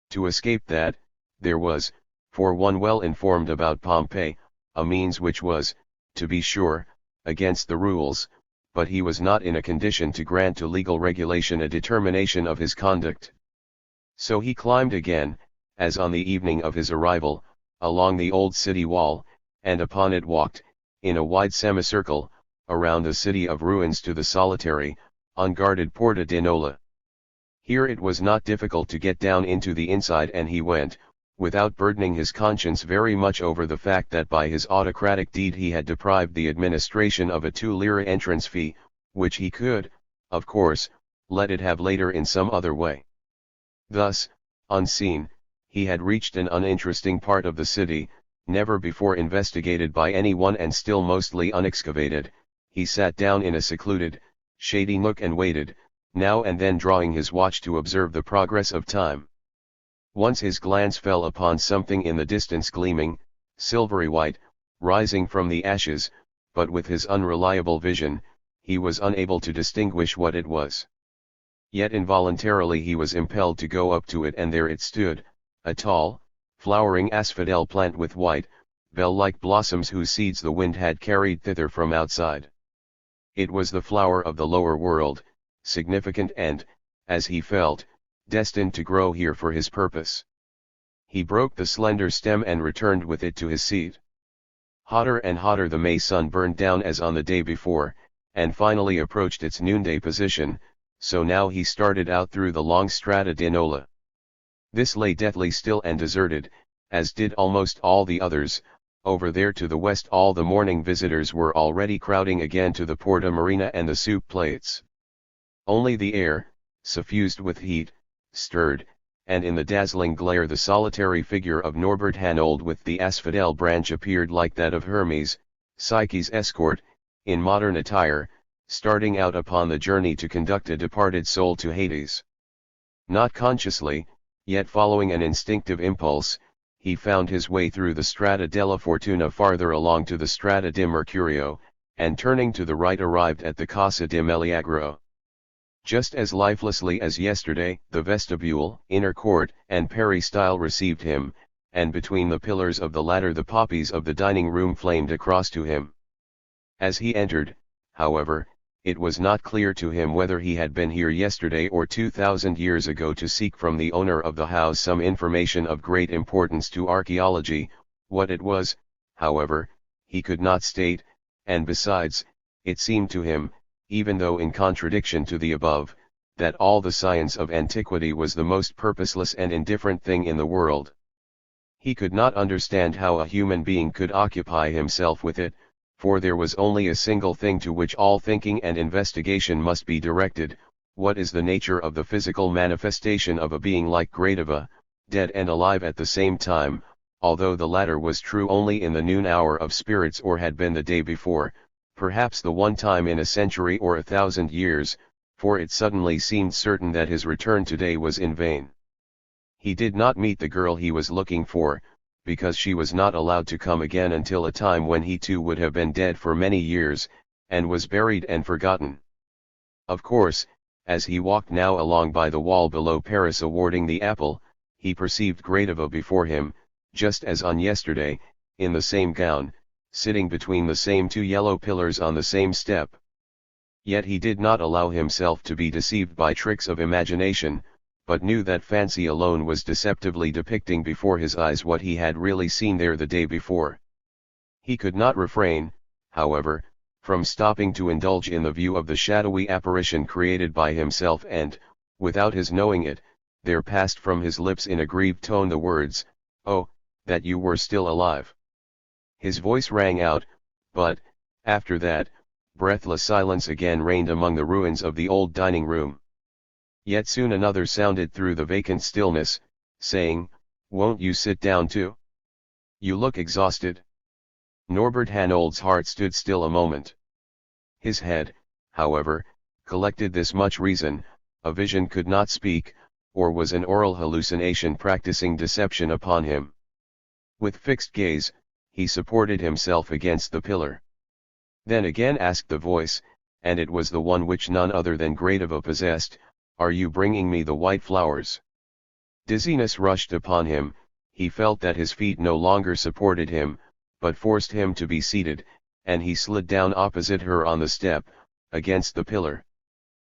To escape that, there was, for one well informed about Pompeii, a means which was, to be sure, against the rules, but he was not in a condition to grant to legal regulation a determination of his conduct. So he climbed again, as on the evening of his arrival, along the old city wall, and upon it walked, in a wide semicircle, around the city of ruins to the solitary, unguarded Porta di Nola. Here it was not difficult to get down into the inside, and he went, without burdening his conscience very much over the fact that by his autocratic deed he had deprived the administration of a 2 lira entrance fee, which he could, of course, let it have later in some other way. Thus, unseen, he had reached an uninteresting part of the city, never before investigated by anyone and still mostly unexcavated. He sat down in a secluded, shady nook and waited, now and then drawing his watch to observe the progress of time. Once his glance fell upon something in the distance gleaming, silvery white, rising from the ashes, but with his unreliable vision, he was unable to distinguish what it was. Yet involuntarily he was impelled to go up to it, and there it stood, a tall, flowering asphodel plant with white, bell-like blossoms whose seeds the wind had carried thither from outside. It was the flower of the lower world, significant and, as he felt, destined to grow here for his purpose. He broke the slender stem and returned with it to his seat. Hotter and hotter the May sun burned down as on the day before, and finally approached its noonday position, so now he started out through the long Strada di Nola. This lay deathly still and deserted, as did almost all the others. Over there to the west all the morning visitors were already crowding again to the Porta Marina and the soup plates. Only the air, suffused with heat, stirred, and in the dazzling glare the solitary figure of Norbert Hanold with the asphodel branch appeared like that of Hermes, Psyche's escort, in modern attire, starting out upon the journey to conduct a departed soul to Hades. Not consciously, yet following an instinctive impulse, he found his way through the Strada della Fortuna farther along to the Strada di Mercurio, and turning to the right arrived at the Casa di Meleagro. Just as lifelessly as yesterday, the vestibule, inner court, and peristyle received him, and between the pillars of the latter the poppies of the dining room flamed across to him. As he entered, however, it was not clear to him whether he had been here yesterday or 2,000 years ago to seek from the owner of the house some information of great importance to archaeology. What it was, however, he could not state, and besides, it seemed to him, even though in contradiction to the above, that all the science of antiquity was the most purposeless and indifferent thing in the world. He could not understand how a human being could occupy himself with it, for there was only a single thing to which all thinking and investigation must be directed: what is the nature of the physical manifestation of a being like Gradiva, dead and alive at the same time, although the latter was true only in the noon hour of spirits or had been the day before, perhaps the one time in a century or 1,000 years, for it suddenly seemed certain that his return today was in vain. He did not meet the girl he was looking for, because she was not allowed to come again until a time when he too would have been dead for many years, and was buried and forgotten. Of course, as he walked now along by the wall below Paris awarding the apple, he perceived Gradiva before him, just as on yesterday, in the same gown, sitting between the same 2 yellow pillars on the same step. Yet he did not allow himself to be deceived by tricks of imagination, but knew that fancy alone was deceptively depicting before his eyes what he had really seen there the day before. He could not refrain, however, from stopping to indulge in the view of the shadowy apparition created by himself, and, without his knowing it, there passed from his lips in a grieved tone the words, "Oh, that you were still alive. His voice rang out, but, after that, breathless silence again reigned among the ruins of the old dining room. Yet soon another sounded through the vacant stillness, saying, "Won't you sit down too? You look exhausted." Norbert Hanold's heart stood still a moment. His head, however, collected this much reason: a vision could not speak, or was an oral hallucination practicing deception upon him. With fixed gaze, he supported himself against the pillar. Then again asked the voice, and it was the one which none other than Gradiva possessed, "Are you bringing me the white flowers?" Dizziness rushed upon him. He felt that his feet no longer supported him, but forced him to be seated, and he slid down opposite her on the step, against the pillar.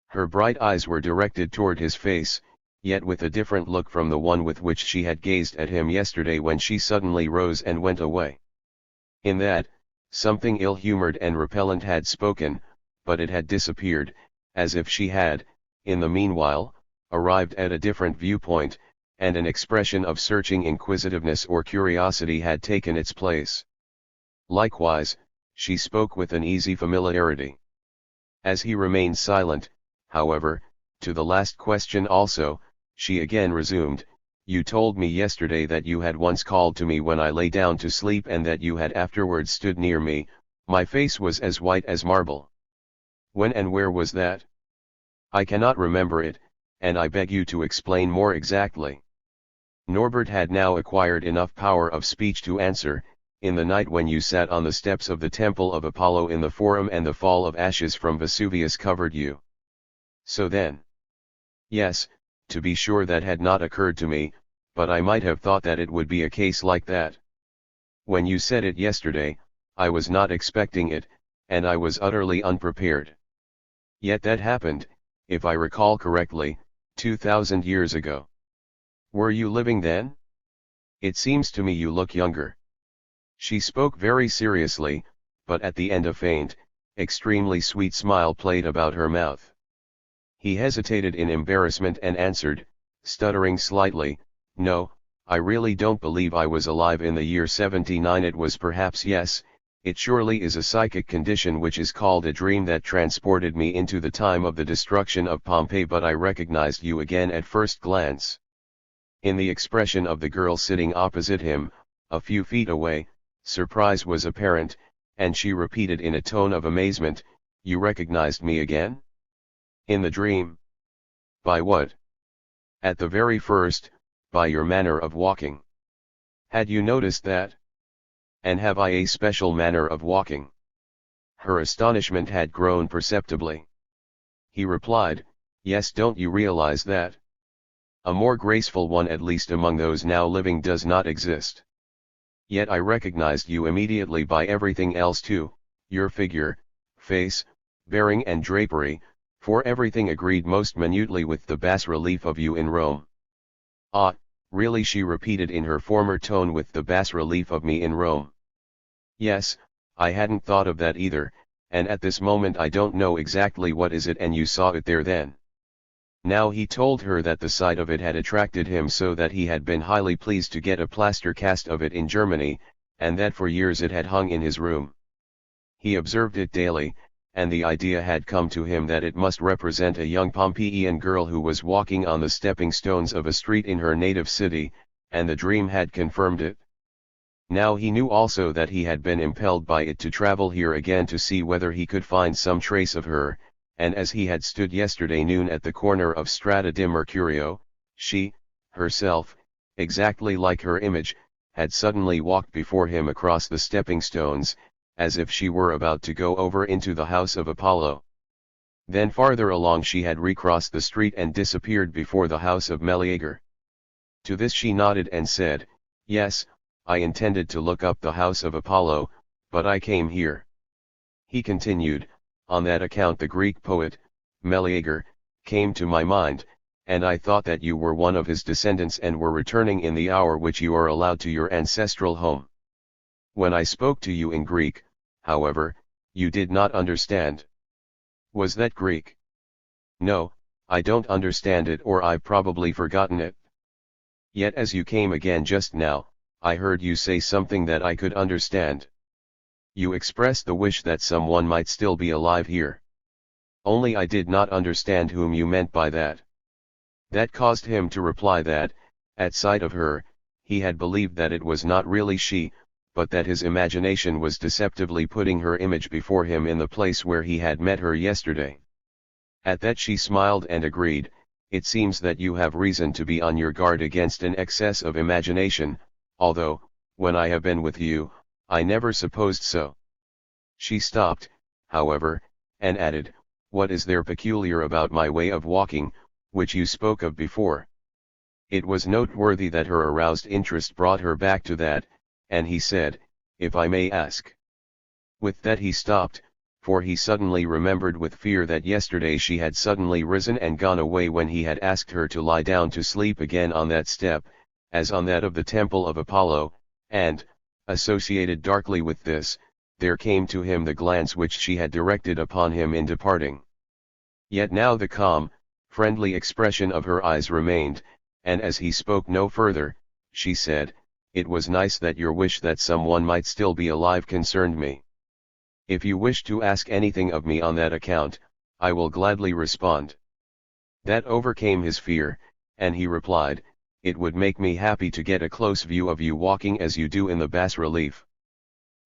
Her bright eyes were directed toward his face, yet with a different look from the one with which she had gazed at him yesterday when she suddenly rose and went away. In that, something ill-humored and repellent had spoken, but it had disappeared, as if she had, in the meanwhile, arrived at a different viewpoint, and an expression of searching inquisitiveness or curiosity had taken its place. Likewise, she spoke with an easy familiarity. As he remained silent, however, to the last question also, she again resumed, "You told me yesterday that you had once called to me when I lay down to sleep and that you had afterwards stood near me. My face was as white as marble. When and where was that? I cannot remember it, and I beg you to explain more exactly." Norbert had now acquired enough power of speech to answer, "In the night when you sat on the steps of the Temple of Apollo in the Forum and the fall of ashes from Vesuvius covered you." "So then?" "Yes, to be sure that had not occurred to me, but I might have thought that it would be a case like that. When you said it yesterday, I was not expecting it, and I was utterly unprepared. Yet that happened, if I recall correctly, 2000 years ago. Were you living then? It seems to me you look younger." She spoke very seriously, but at the end a faint, extremely sweet smile played about her mouth. He hesitated in embarrassment and answered, stuttering slightly, "No, I really don't believe I was alive in the year 79. It was perhaps yes, it surely is a psychic condition which is called a dream that transported me into the time of the destruction of Pompeii, but I recognized you again at first glance." In the expression of the girl sitting opposite him, a few feet away, surprise was apparent, and she repeated in a tone of amazement, "You recognized me again? In the dream? By what?" "At the very first, by your manner of walking." "Had you noticed that? And have I a special manner of walking?" Her astonishment had grown perceptibly. He replied, "Yes, don't you realize that? A more graceful one, at least among those now living, does not exist. Yet I recognized you immediately by everything else too, your figure, face, bearing and drapery, for everything agreed most minutely with the bas-relief of you in Rome." "Ah, really?" she repeated in her former tone, "with the bas-relief of me in Rome?" "Yes, I hadn't thought of that either, and at this moment I don't know exactly what is it, and you saw it there then." Now he told her that the sight of it had attracted him so that he had been highly pleased to get a plaster cast of it in Germany, and that for years it had hung in his room. He observed it daily, and the idea had come to him that it must represent a young Pompeian girl who was walking on the stepping stones of a street in her native city, and the dream had confirmed it. Now he knew also that he had been impelled by it to travel here again to see whether he could find some trace of her, and as he had stood yesterday noon at the corner of Strada di Mercurio, she, herself, exactly like her image, had suddenly walked before him across the stepping stones, as if she were about to go over into the house of Apollo. Then farther along she had recrossed the street and disappeared before the house of Meleager. To this she nodded and said, "Yes, I intended to look up the house of Apollo, but I came here." He continued, "On that account the Greek poet, Meleager, came to my mind, and I thought that you were one of his descendants and were returning in the hour which you are allowed to your ancestral home. When I spoke to you in Greek, however, you did not understand." "Was that Greek?" "No, I don't understand it, or I've probably forgotten it. Yet as you came again just now, I heard you say something that I could understand. You expressed the wish that someone might still be alive here. Only I did not understand whom you meant by that. That caused him to reply that, at sight of her, he had believed that it was not really she, but that his imagination was deceptively putting her image before him in the place where he had met her yesterday. At that she smiled and agreed, "It seems that you have reason to be on your guard against an excess of imagination, although, when I have been with you, I never supposed so." She stopped, however, and added, "What is there peculiar about my way of walking, which you spoke of before?" It was noteworthy that her aroused interest brought her back to that, and he said, "If I may ask." With that he stopped, for he suddenly remembered with fear that yesterday she had suddenly risen and gone away when he had asked her to lie down to sleep again on that step, as on that of the temple of Apollo, and, associated darkly with this, there came to him the glance which she had directed upon him in departing. Yet now the calm, friendly expression of her eyes remained, and as he spoke no further, she said, "It was nice that your wish that someone might still be alive concerned me. If you wish to ask anything of me on that account, I will gladly respond." That overcame his fear, and he replied, "It would make me happy to get a close view of you walking as you do in the bas-relief."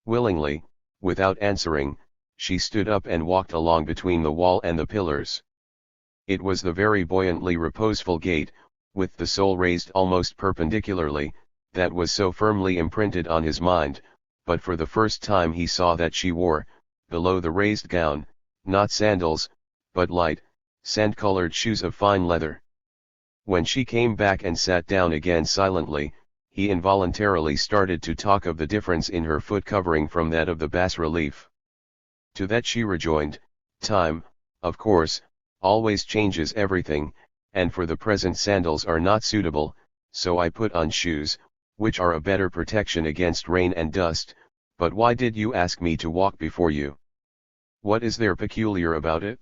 Willingly, without answering, she stood up and walked along between the wall and the pillars. It was the very buoyantly reposeful gait, with the sole raised almost perpendicularly, that was so firmly imprinted on his mind, but for the first time he saw that she wore, below the raised gown, not sandals, but light, sand-colored shoes of fine leather. When she came back and sat down again silently, he involuntarily started to talk of the difference in her foot covering from that of the bas-relief. To that she rejoined, "Time, of course, always changes everything, and for the present sandals are not suitable, so I put on shoes, which are a better protection against rain and dust. But why did you ask me to walk before you? What is there peculiar about it?"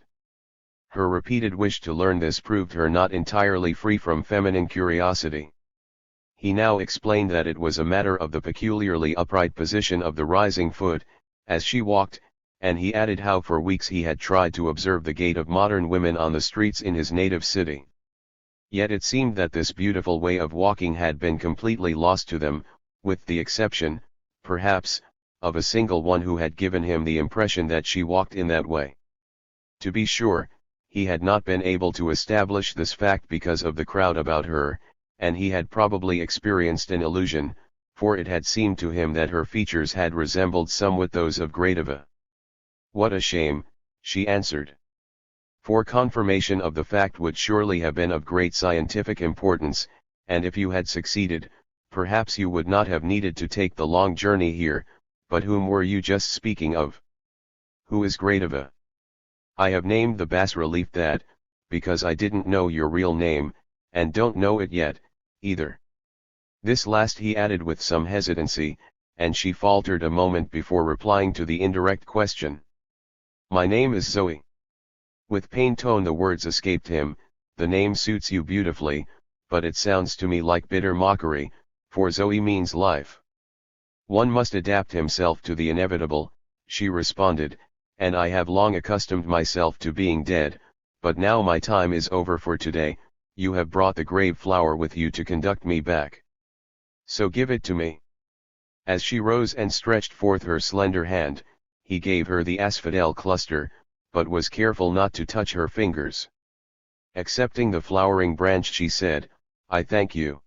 Her repeated wish to learn this proved her not entirely free from feminine curiosity. He now explained that it was a matter of the peculiarly upright position of the rising foot, as she walked, and he added how for weeks he had tried to observe the gait of modern women on the streets in his native city. Yet it seemed that this beautiful way of walking had been completely lost to them, with the exception, perhaps, of a single one who had given him the impression that she walked in that way. To be sure, he had not been able to establish this fact because of the crowd about her, and he had probably experienced an illusion, for it had seemed to him that her features had resembled somewhat those of Gradiva. "What a shame," she answered. "For confirmation of the fact would surely have been of great scientific importance, and if you had succeeded, perhaps you would not have needed to take the long journey here. But whom were you just speaking of? Who is Gradiva?" "I have named the bas-relief that, because I didn't know your real name, and don't know it yet, either." This last he added with some hesitancy, and she faltered a moment before replying to the indirect question. "My name is Zoe." With pained tone the words escaped him, "The name suits you beautifully, but it sounds to me like bitter mockery, for Zoe means life." "One must adapt himself to the inevitable," she responded, "and I have long accustomed myself to being dead, but now my time is over for today. You have brought the grave flower with you to conduct me back. So give it to me." As she rose and stretched forth her slender hand, he gave her the asphodel cluster, but was careful not to touch her fingers. Accepting the flowering branch she said, "I thank you.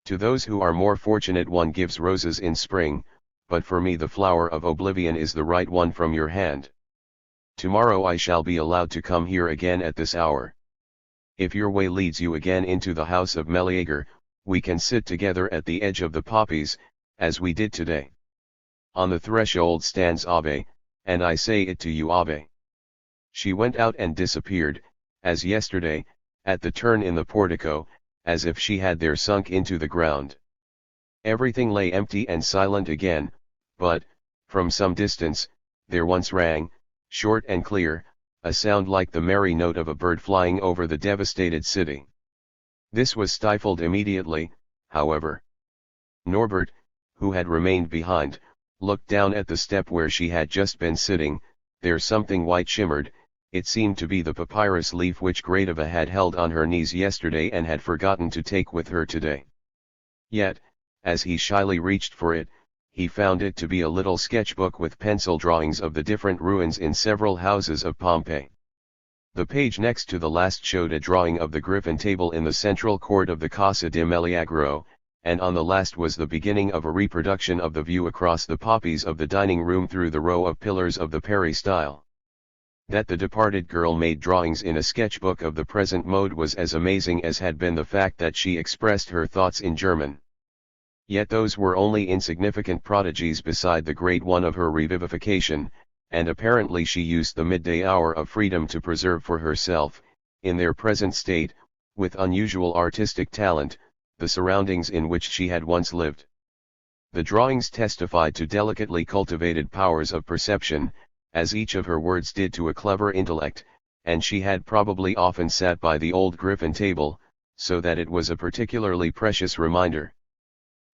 To those who are more fortunate one gives roses in spring, but for me the flower of oblivion is the right one from your hand. Tomorrow I shall be allowed to come here again at this hour. If your way leads you again into the house of Meleager, we can sit together at the edge of the poppies, as we did today. On the threshold stands Ave, and I say it to you Ave." She went out and disappeared, as yesterday, at the turn in the portico, as if she had there sunk into the ground. Everything lay empty and silent again, but, from some distance, there once rang, short and clear, a sound like the merry note of a bird flying over the devastated city. This was stifled immediately, however. "Norbert," who had remained behind, looked down at the step where she had just been sitting. There something white shimmered. It seemed to be the papyrus leaf which Gradiva had held on her knees yesterday and had forgotten to take with her today. Yet, as he shyly reached for it, he found it to be a little sketchbook with pencil drawings of the different ruins in several houses of Pompeii. The page next to the last showed a drawing of the griffin table in the central court of the Casa di Meleagro, and on the last was the beginning of a reproduction of the view across the poppies of the dining room through the row of pillars of the Peri style. That the departed girl made drawings in a sketchbook of the present mode was as amazing as had been the fact that she expressed her thoughts in German. Yet those were only insignificant prodigies beside the great one of her revivification, and apparently she used the midday hour of freedom to preserve for herself, in their present state, with unusual artistic talent, the surroundings in which she had once lived. The drawings testified to delicately cultivated powers of perception, as each of her words did to a clever intellect, and she had probably often sat by the old griffin table, so that it was a particularly precious reminder.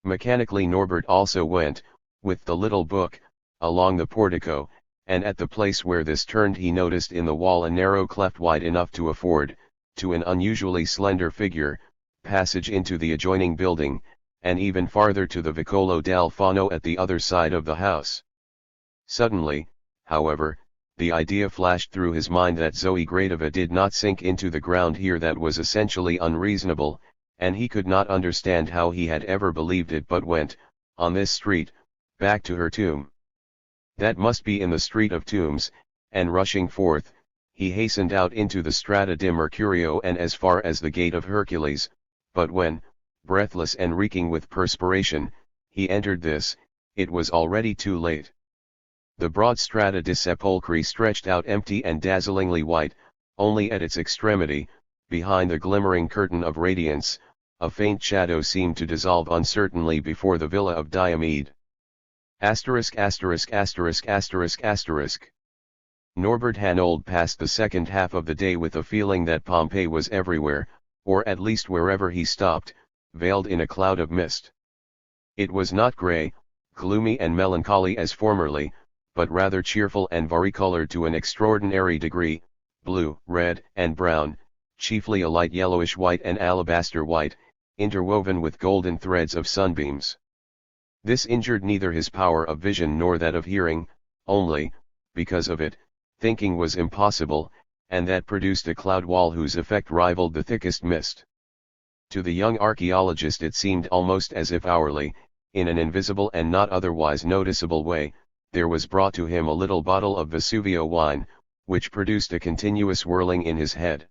Mechanically Norbert also went, with the little book, along the portico, and at the place where this turned he noticed in the wall a narrow cleft wide enough to afford, to an unusually slender figure, passage into the adjoining building, and even farther to the Vicolo del Fauno at the other side of the house. Suddenly, however, the idea flashed through his mind that Zoe Gradiva did not sink into the ground here. That was essentially unreasonable, and he could not understand how he had ever believed it, but went, on this street, back to her tomb. That must be in the Street of Tombs, and rushing forth, he hastened out into the Strada di Mercurio and as far as the Gate of Hercules, but when, breathless and reeking with perspiration, he entered this, it was already too late. The broad Strada di Sepolcri stretched out empty and dazzlingly white, only at its extremity, behind the glimmering curtain of radiance, a faint shadow seemed to dissolve uncertainly before the villa of Diomede. ************** Norbert Hanold passed the second half of the day with a feeling that Pompeii was everywhere, or at least wherever he stopped, veiled in a cloud of mist. It was not grey, gloomy and melancholy as formerly, but rather cheerful and varicolored to an extraordinary degree, blue, red, and brown, chiefly a light yellowish white and alabaster white, interwoven with golden threads of sunbeams. This injured neither his power of vision nor that of hearing, only, because of it, thinking was impossible, and that produced a cloud wall whose effect rivaled the thickest mist. To the young archaeologist it seemed almost as if hourly, in an invisible and not otherwise noticeable way, there was brought to him a little bottle of Vesuvio wine, which produced a continuous whirling in his head.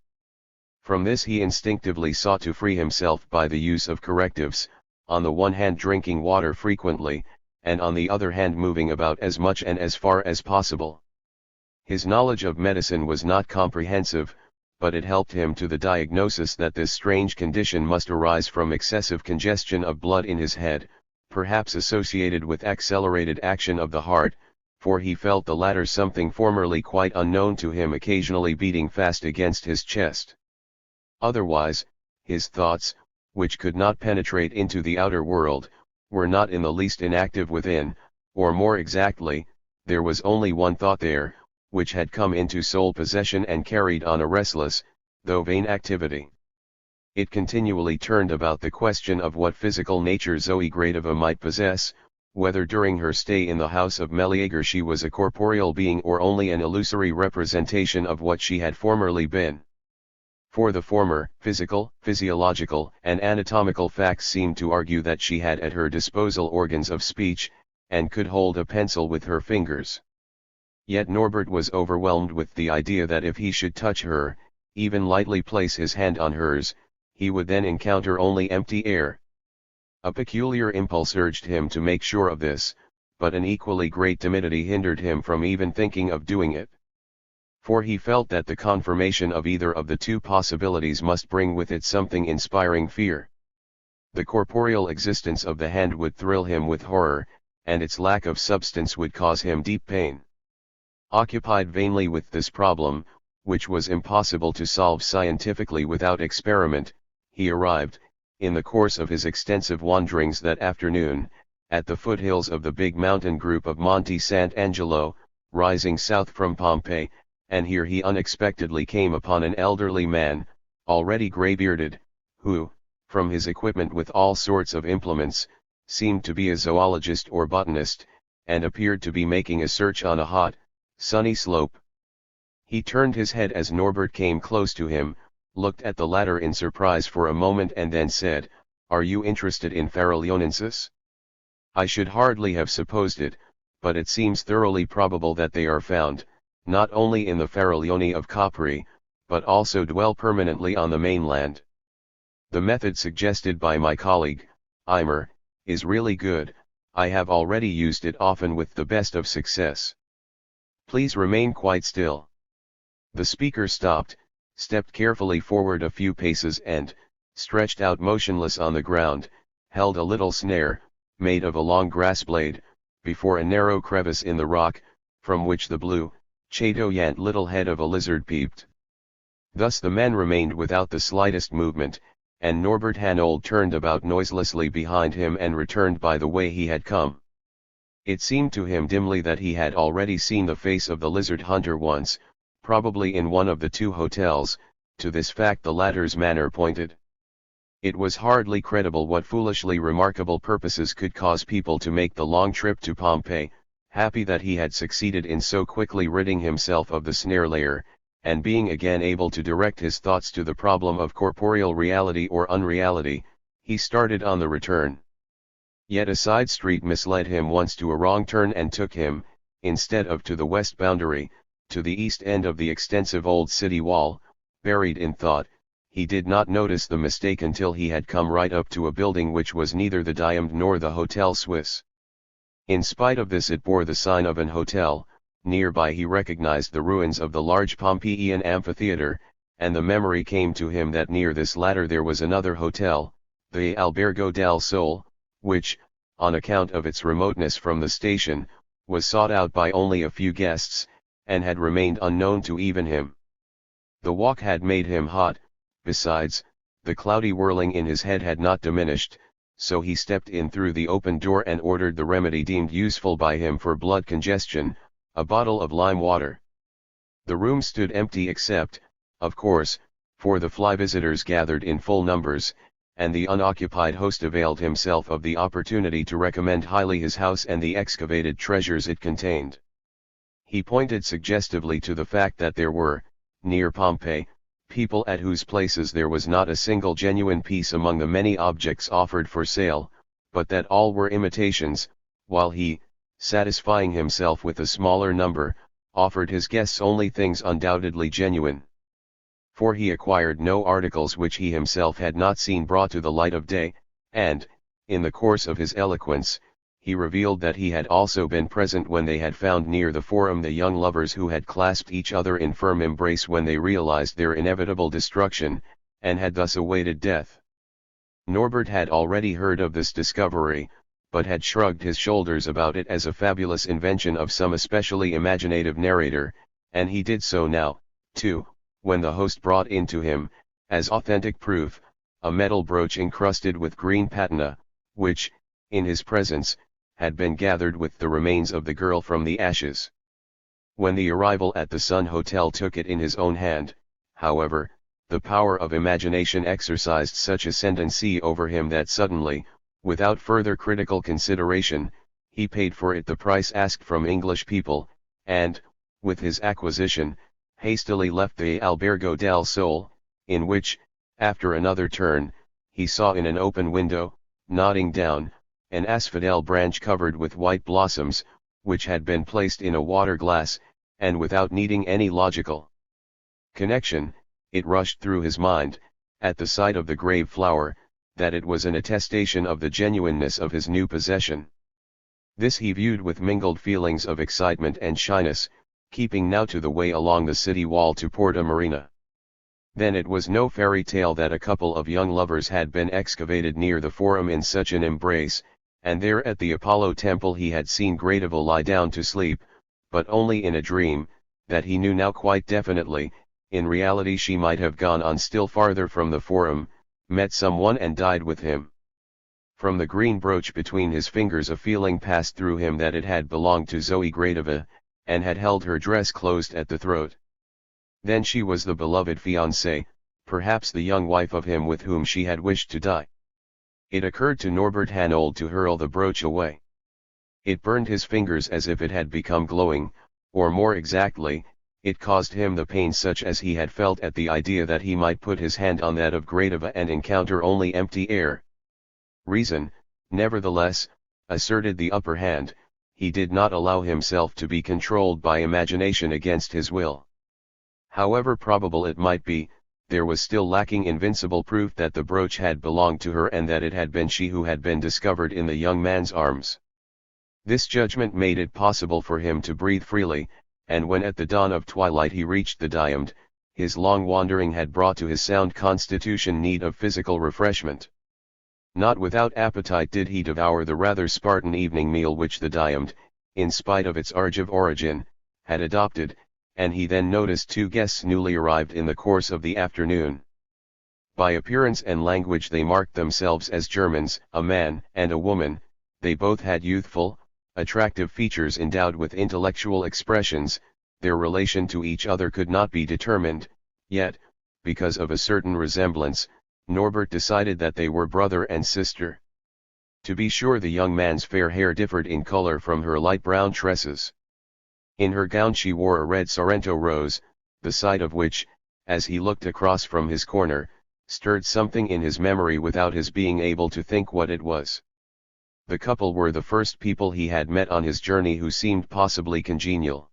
From this he instinctively sought to free himself by the use of correctives, on the one hand drinking water frequently, and on the other hand moving about as much and as far as possible. His knowledge of medicine was not comprehensive, but it helped him to the diagnosis that this strange condition must arise from excessive congestion of blood in his head, perhaps associated with accelerated action of the heart, for he felt the latter something formerly quite unknown to him occasionally beating fast against his chest. Otherwise, his thoughts, which could not penetrate into the outer world, were not in the least inactive within, or more exactly, there was only one thought there, which had come into sole possession and carried on a restless, though vain activity. It continually turned about the question of what physical nature Zoe Gradiva might possess, whether during her stay in the house of Meleager she was a corporeal being or only an illusory representation of what she had formerly been. For the former, physical, physiological, and anatomical facts seemed to argue that she had at her disposal organs of speech, and could hold a pencil with her fingers. Yet Norbert was overwhelmed with the idea that if he should touch her, even lightly place his hand on hers, he would then encounter only empty air. A peculiar impulse urged him to make sure of this, but an equally great timidity hindered him from even thinking of doing it. For he felt that the confirmation of either of the two possibilities must bring with it something inspiring fear. The corporeal existence of the hand would thrill him with horror, and its lack of substance would cause him deep pain. Occupied vainly with this problem, which was impossible to solve scientifically without experiment, he arrived, in the course of his extensive wanderings that afternoon, at the foothills of the big mountain group of Monte Sant'Angelo, rising south from Pompeii, and here he unexpectedly came upon an elderly man, already grey-bearded, who, from his equipment with all sorts of implements, seemed to be a zoologist or botanist, and appeared to be making a search on a hot, sunny slope. He turned his head as Norbert came close to him, looked at the latter in surprise for a moment and then said, "Are you interested in Farallionensis? I should hardly have supposed it, but it seems thoroughly probable that they are found, not only in the Faraglioni of Capri, but also dwell permanently on the mainland. The method suggested by my colleague, Eimer, is really good. I have already used it often with the best of success. Please remain quite still." The speaker stopped, stepped carefully forward a few paces and, stretched out motionless on the ground, held a little snare, made of a long grass blade, before a narrow crevice in the rock, from which the blue, chatoyant little head of a lizard peeped. Thus the man remained without the slightest movement, and Norbert Hanold turned about noiselessly behind him and returned by the way he had come. It seemed to him dimly that he had already seen the face of the lizard hunter once, probably in one of the two hotels. To this fact the latter's manner pointed. It was hardly credible what foolishly remarkable purposes could cause people to make the long trip to Pompeii, happy that he had succeeded in so quickly ridding himself of the snare-layer, and being again able to direct his thoughts to the problem of corporeal reality or unreality, he started on the return. Yet a side street misled him once to a wrong turn and took him, instead of to the west boundary, to the east end of the extensive old city wall. Buried in thought, he did not notice the mistake until he had come right up to a building which was neither the Diamond nor the Hotel Suisse. In spite of this it bore the sign of an hotel. Nearby he recognized the ruins of the large Pompeian amphitheater, and the memory came to him that near this latter there was another hotel, the Albergo del Sole, which, on account of its remoteness from the station, was sought out by only a few guests, and had remained unknown to even him. The walk had made him hot, besides, the cloudy whirling in his head had not diminished, so he stepped in through the open door and ordered the remedy deemed useful by him for blood congestion, a bottle of lime water. The room stood empty except, of course, for the fly visitors gathered in full numbers, and the unoccupied host availed himself of the opportunity to recommend highly his house and the excavated treasures it contained. He pointed suggestively to the fact that there were, near Pompeii, people at whose places there was not a single genuine piece among the many objects offered for sale, but that all were imitations, while he, satisfying himself with a smaller number, offered his guests only things undoubtedly genuine. For he acquired no articles which he himself had not seen brought to the light of day, and, in the course of his eloquence, he revealed that he had also been present when they had found near the Forum the young lovers who had clasped each other in firm embrace when they realized their inevitable destruction, and had thus awaited death. Norbert had already heard of this discovery, but had shrugged his shoulders about it as a fabulous invention of some especially imaginative narrator, and he did so now, too, when the host brought in to him, as authentic proof, a metal brooch encrusted with green patina, which, in his presence, had been gathered with the remains of the girl from the ashes. When the arrival at the Sun Hotel took it in his own hand, however, the power of imagination exercised such ascendancy over him that suddenly, without further critical consideration, he paid for it the price asked from English people, and, with his acquisition, hastily left the Albergo del Sole, in which, after another turn, he saw in an open window, nodding down, an asphodel branch covered with white blossoms, which had been placed in a water glass, and without needing any logical connection, it rushed through his mind, at the sight of the grave flower, that it was an attestation of the genuineness of his new possession. This he viewed with mingled feelings of excitement and shyness, keeping now to the way along the city wall to Porta Marina. Then it was no fairy tale that a couple of young lovers had been excavated near the Forum in such an embrace, and there at the Apollo temple he had seen Gradiva lie down to sleep, but only in a dream, that he knew now quite definitely. In reality she might have gone on still farther from the Forum, met someone and died with him. From the green brooch between his fingers a feeling passed through him that it had belonged to Zoe Gradiva, and had held her dress closed at the throat. Then she was the beloved fiancée, perhaps the young wife of him with whom she had wished to die. It occurred to Norbert Hanold to hurl the brooch away. It burned his fingers as if it had become glowing, or more exactly, it caused him the pain such as he had felt at the idea that he might put his hand on that of Gradiva and encounter only empty air. Reason, nevertheless, asserted the upper hand. He did not allow himself to be controlled by imagination against his will. However probable it might be, there was still lacking invincible proof that the brooch had belonged to her and that it had been she who had been discovered in the young man's arms. This judgment made it possible for him to breathe freely, and when at the dawn of twilight he reached the Diamond, his long wandering had brought to his sound constitution need of physical refreshment. Not without appetite did he devour the rather Spartan evening meal which the Diamond, in spite of its Argive origin, had adopted, and he then noticed two guests newly arrived in the course of the afternoon. By appearance and language they marked themselves as Germans, a man and a woman. They both had youthful, attractive features endowed with intellectual expressions. Their relation to each other could not be determined, yet, because of a certain resemblance, Norbert decided that they were brother and sister. To be sure, the young man's fair hair differed in color from her light brown tresses. In her gown she wore a red Sorrento rose, the sight of which, as he looked across from his corner, stirred something in his memory without his being able to think what it was. The couple were the first people he had met on his journey who seemed possibly congenial.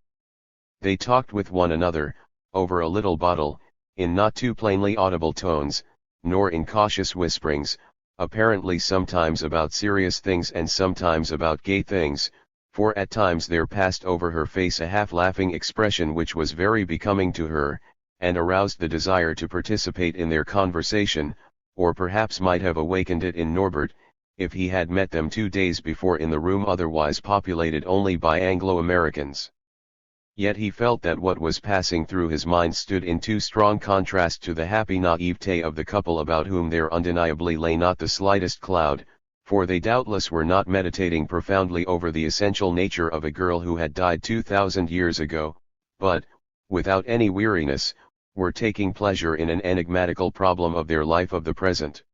They talked with one another, over a little bottle, in not too plainly audible tones, nor in cautious whisperings, apparently sometimes about serious things and sometimes about gay things, for at times there passed over her face a half-laughing expression which was very becoming to her, and aroused the desire to participate in their conversation, or perhaps might have awakened it in Norbert, if he had met them 2 days before in the room otherwise populated only by Anglo-Americans. Yet he felt that what was passing through his mind stood in too strong contrast to the happy naivete of the couple about whom there undeniably lay not the slightest cloud, for they doubtless were not meditating profoundly over the essential nature of a girl who had died 2,000 years ago, but, without any weariness, were taking pleasure in an enigmatical problem of their life of the present.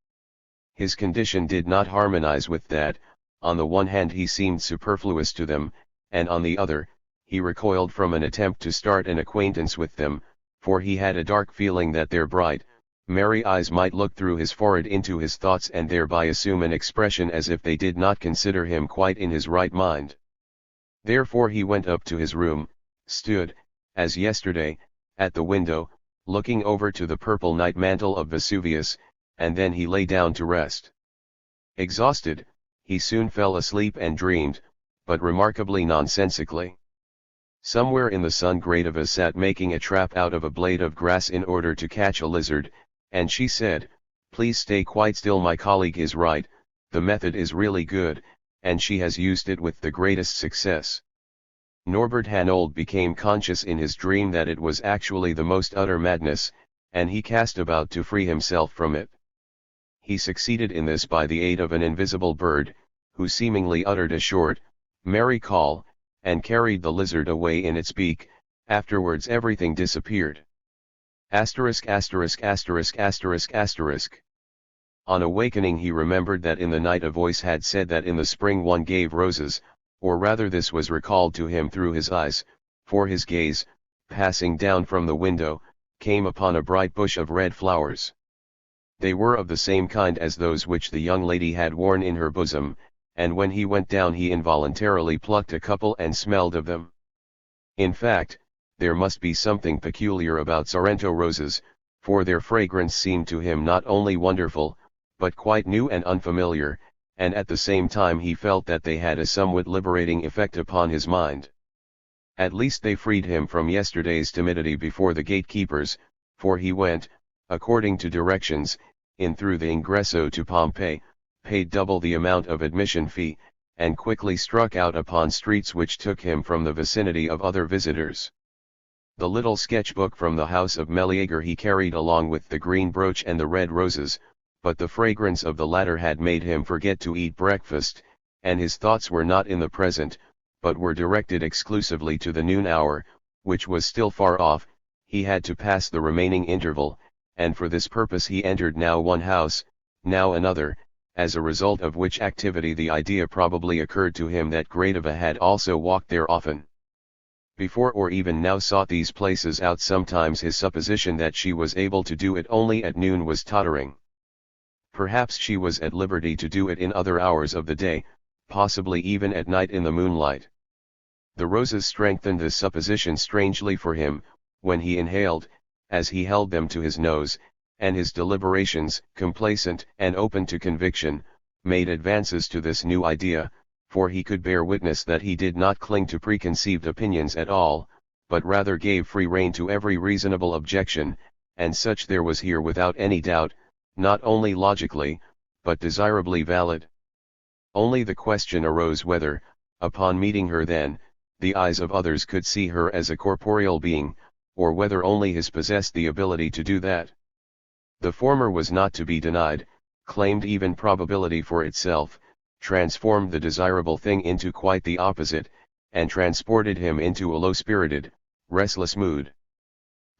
His condition did not harmonize with that. On the one hand he seemed superfluous to them, and on the other, he recoiled from an attempt to start an acquaintance with them, for he had a dark feeling that their bright, merry eyes might look through his forehead into his thoughts and thereby assume an expression as if they did not consider him quite in his right mind. Therefore he went up to his room, stood, as yesterday, at the window, looking over to the purple night mantle of Vesuvius, and then he lay down to rest. Exhausted, he soon fell asleep and dreamed, but remarkably nonsensically. Somewhere in the sun Gradiva sat making a trap out of a blade of grass in order to catch a lizard, and she said, "Please stay quite still, my colleague is right, the method is really good, and she has used it with the greatest success." Norbert Hanold became conscious in his dream that it was actually the most utter madness, and he cast about to free himself from it. He succeeded in this by the aid of an invisible bird, who seemingly uttered a short, merry call, and carried the lizard away in its beak. Afterwards everything disappeared. Asterisk asterisk asterisk asterisk asterisk. On awakening he remembered that in the night a voice had said that in the spring one gave roses, or rather this was recalled to him through his eyes, for his gaze, passing down from the window, came upon a bright bush of red flowers. They were of the same kind as those which the young lady had worn in her bosom, and when he went down he involuntarily plucked a couple and smelled of them. In fact, there must be something peculiar about Sorrento roses, for their fragrance seemed to him not only wonderful, but quite new and unfamiliar, and at the same time he felt that they had a somewhat liberating effect upon his mind. At least they freed him from yesterday's timidity before the gatekeepers, for he went, according to directions, in through the ingresso to Pompeii, paid double the amount of admission fee, and quickly struck out upon streets which took him from the vicinity of other visitors. The little sketchbook from the house of Meleager he carried along with the green brooch and the red roses, but the fragrance of the latter had made him forget to eat breakfast, and his thoughts were not in the present, but were directed exclusively to the noon hour, which was still far off. He had to pass the remaining interval, and for this purpose he entered now one house, now another, as a result of which activity the idea probably occurred to him that Gradiva had also walked there often before or even now sought these places out. Sometimes his supposition that she was able to do it only at noon was tottering. Perhaps she was at liberty to do it in other hours of the day, possibly even at night in the moonlight. The roses strengthened this supposition strangely for him, when he inhaled, as he held them to his nose, and his deliberations, complacent and open to conviction, made advances to this new idea, for he could bear witness that he did not cling to preconceived opinions at all, but rather gave free rein to every reasonable objection, and such there was here without any doubt, not only logically, but desirably valid. Only the question arose whether, upon meeting her then, the eyes of others could see her as a corporeal being, or whether only his possessed the ability to do that. The former was not to be denied, claimed even probability for itself, transformed the desirable thing into quite the opposite, and transported him into a low-spirited, restless mood.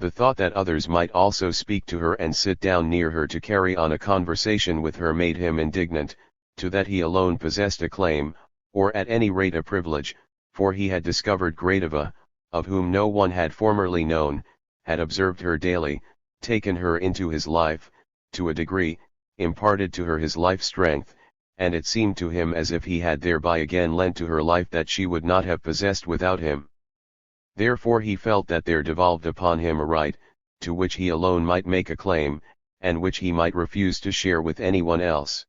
The thought that others might also speak to her and sit down near her to carry on a conversation with her made him indignant, to that he alone possessed a claim, or at any rate a privilege, for he had discovered Gradiva, of whom no one had formerly known, had observed her daily, taken her into his life, to a degree, imparted to her his life strength, and it seemed to him as if he had thereby again lent to her life that she would not have possessed without him. Therefore he felt that there devolved upon him a right, to which he alone might make a claim, and which he might refuse to share with anyone else.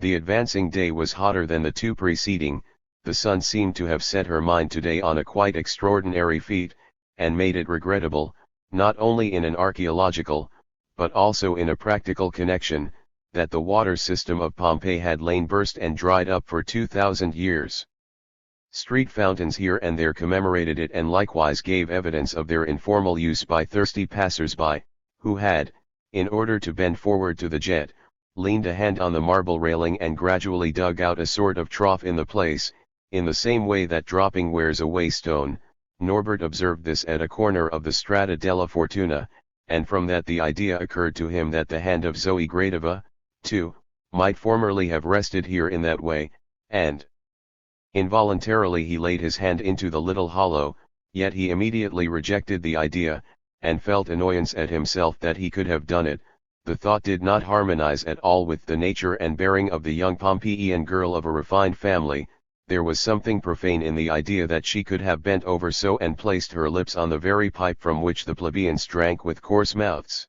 The advancing day was hotter than the two preceding. The sun seemed to have set her mind today on a quite extraordinary feat, and made it regrettable, not only in an archaeological, but also in a practical connection, that the water system of Pompeii had lain burst and dried up for 2,000 years. Street fountains here and there commemorated it and likewise gave evidence of their informal use by thirsty passers-by, who had, in order to bend forward to the jet, leaned a hand on the marble railing and gradually dug out a sort of trough in the place, in the same way that dropping wears away stone. Norbert observed this at a corner of the Strada della Fortuna, and from that the idea occurred to him that the hand of Zoe Gradiva, too, might formerly have rested here in that way, and involuntarily he laid his hand into the little hollow, yet he immediately rejected the idea, and felt annoyance at himself that he could have done it. The thought did not harmonize at all with the nature and bearing of the young Pompeian girl of a refined family. There was something profane in the idea that she could have bent over so and placed her lips on the very pipe from which the plebeians drank with coarse mouths.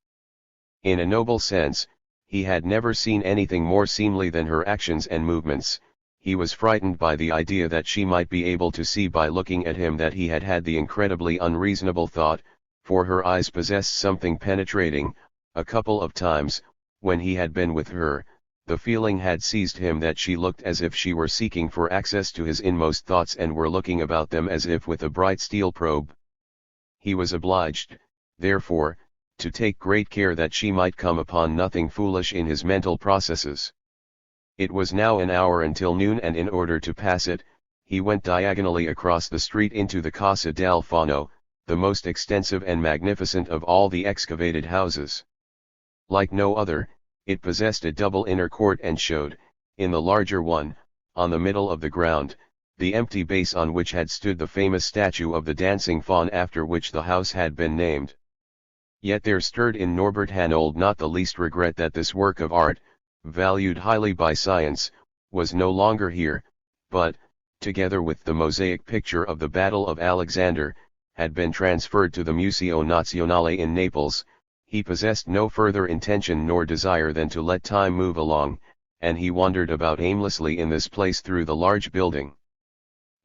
In a noble sense, he had never seen anything more seemly than her actions and movements. He was frightened by the idea that she might be able to see by looking at him that he had had the incredibly unreasonable thought, for her eyes possessed something penetrating. A couple of times, when he had been with her, the feeling had seized him that she looked as if she were seeking for access to his inmost thoughts and were looking about them as if with a bright steel probe. He was obliged, therefore, to take great care that she might come upon nothing foolish in his mental processes. It was now an hour until noon, and in order to pass it, he went diagonally across the street into the Casa del Fauno, the most extensive and magnificent of all the excavated houses. Like no other, it possessed a double inner court and showed, in the larger one, on the middle of the ground, the empty base on which had stood the famous statue of the dancing faun after which the house had been named. Yet there stirred in Norbert Hanold not the least regret that this work of art, valued highly by science, was no longer here, but, together with the mosaic picture of the Battle of Alexander, had been transferred to the Museo Nazionale in Naples. He possessed no further intention nor desire than to let time move along, and he wandered about aimlessly in this place through the large building.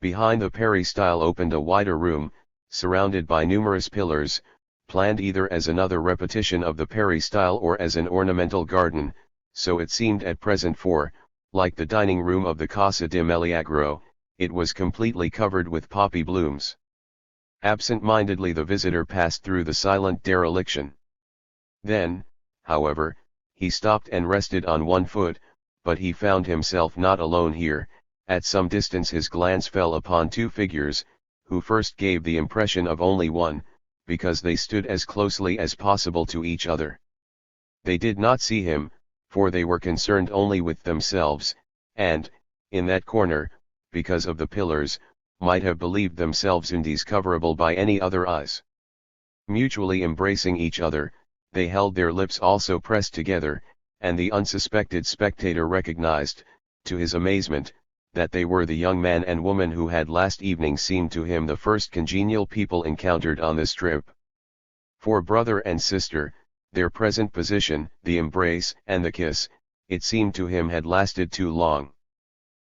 Behind the peristyle opened a wider room, surrounded by numerous pillars, planned either as another repetition of the peristyle or as an ornamental garden, so it seemed at present, for, like the dining room of the Casa de Meleagro, it was completely covered with poppy blooms. Absent-mindedly the visitor passed through the silent dereliction. Then, however, He stopped and rested on one foot, but he found himself not alone here. At some distance his glance fell upon two figures, who first gave the impression of only one, because they stood as closely as possible to each other. They did not see him, for they were concerned only with themselves, and, in that corner, because of the pillars, might have believed themselves indiscoverable by any other eyes. Mutually embracing each other, they held their lips also pressed together, and the unsuspected spectator recognized, to his amazement, that they were the young man and woman who had last evening seemed to him the first congenial people encountered on this trip. For brother and sister, their present position, the embrace and the kiss, it seemed to him had lasted too long.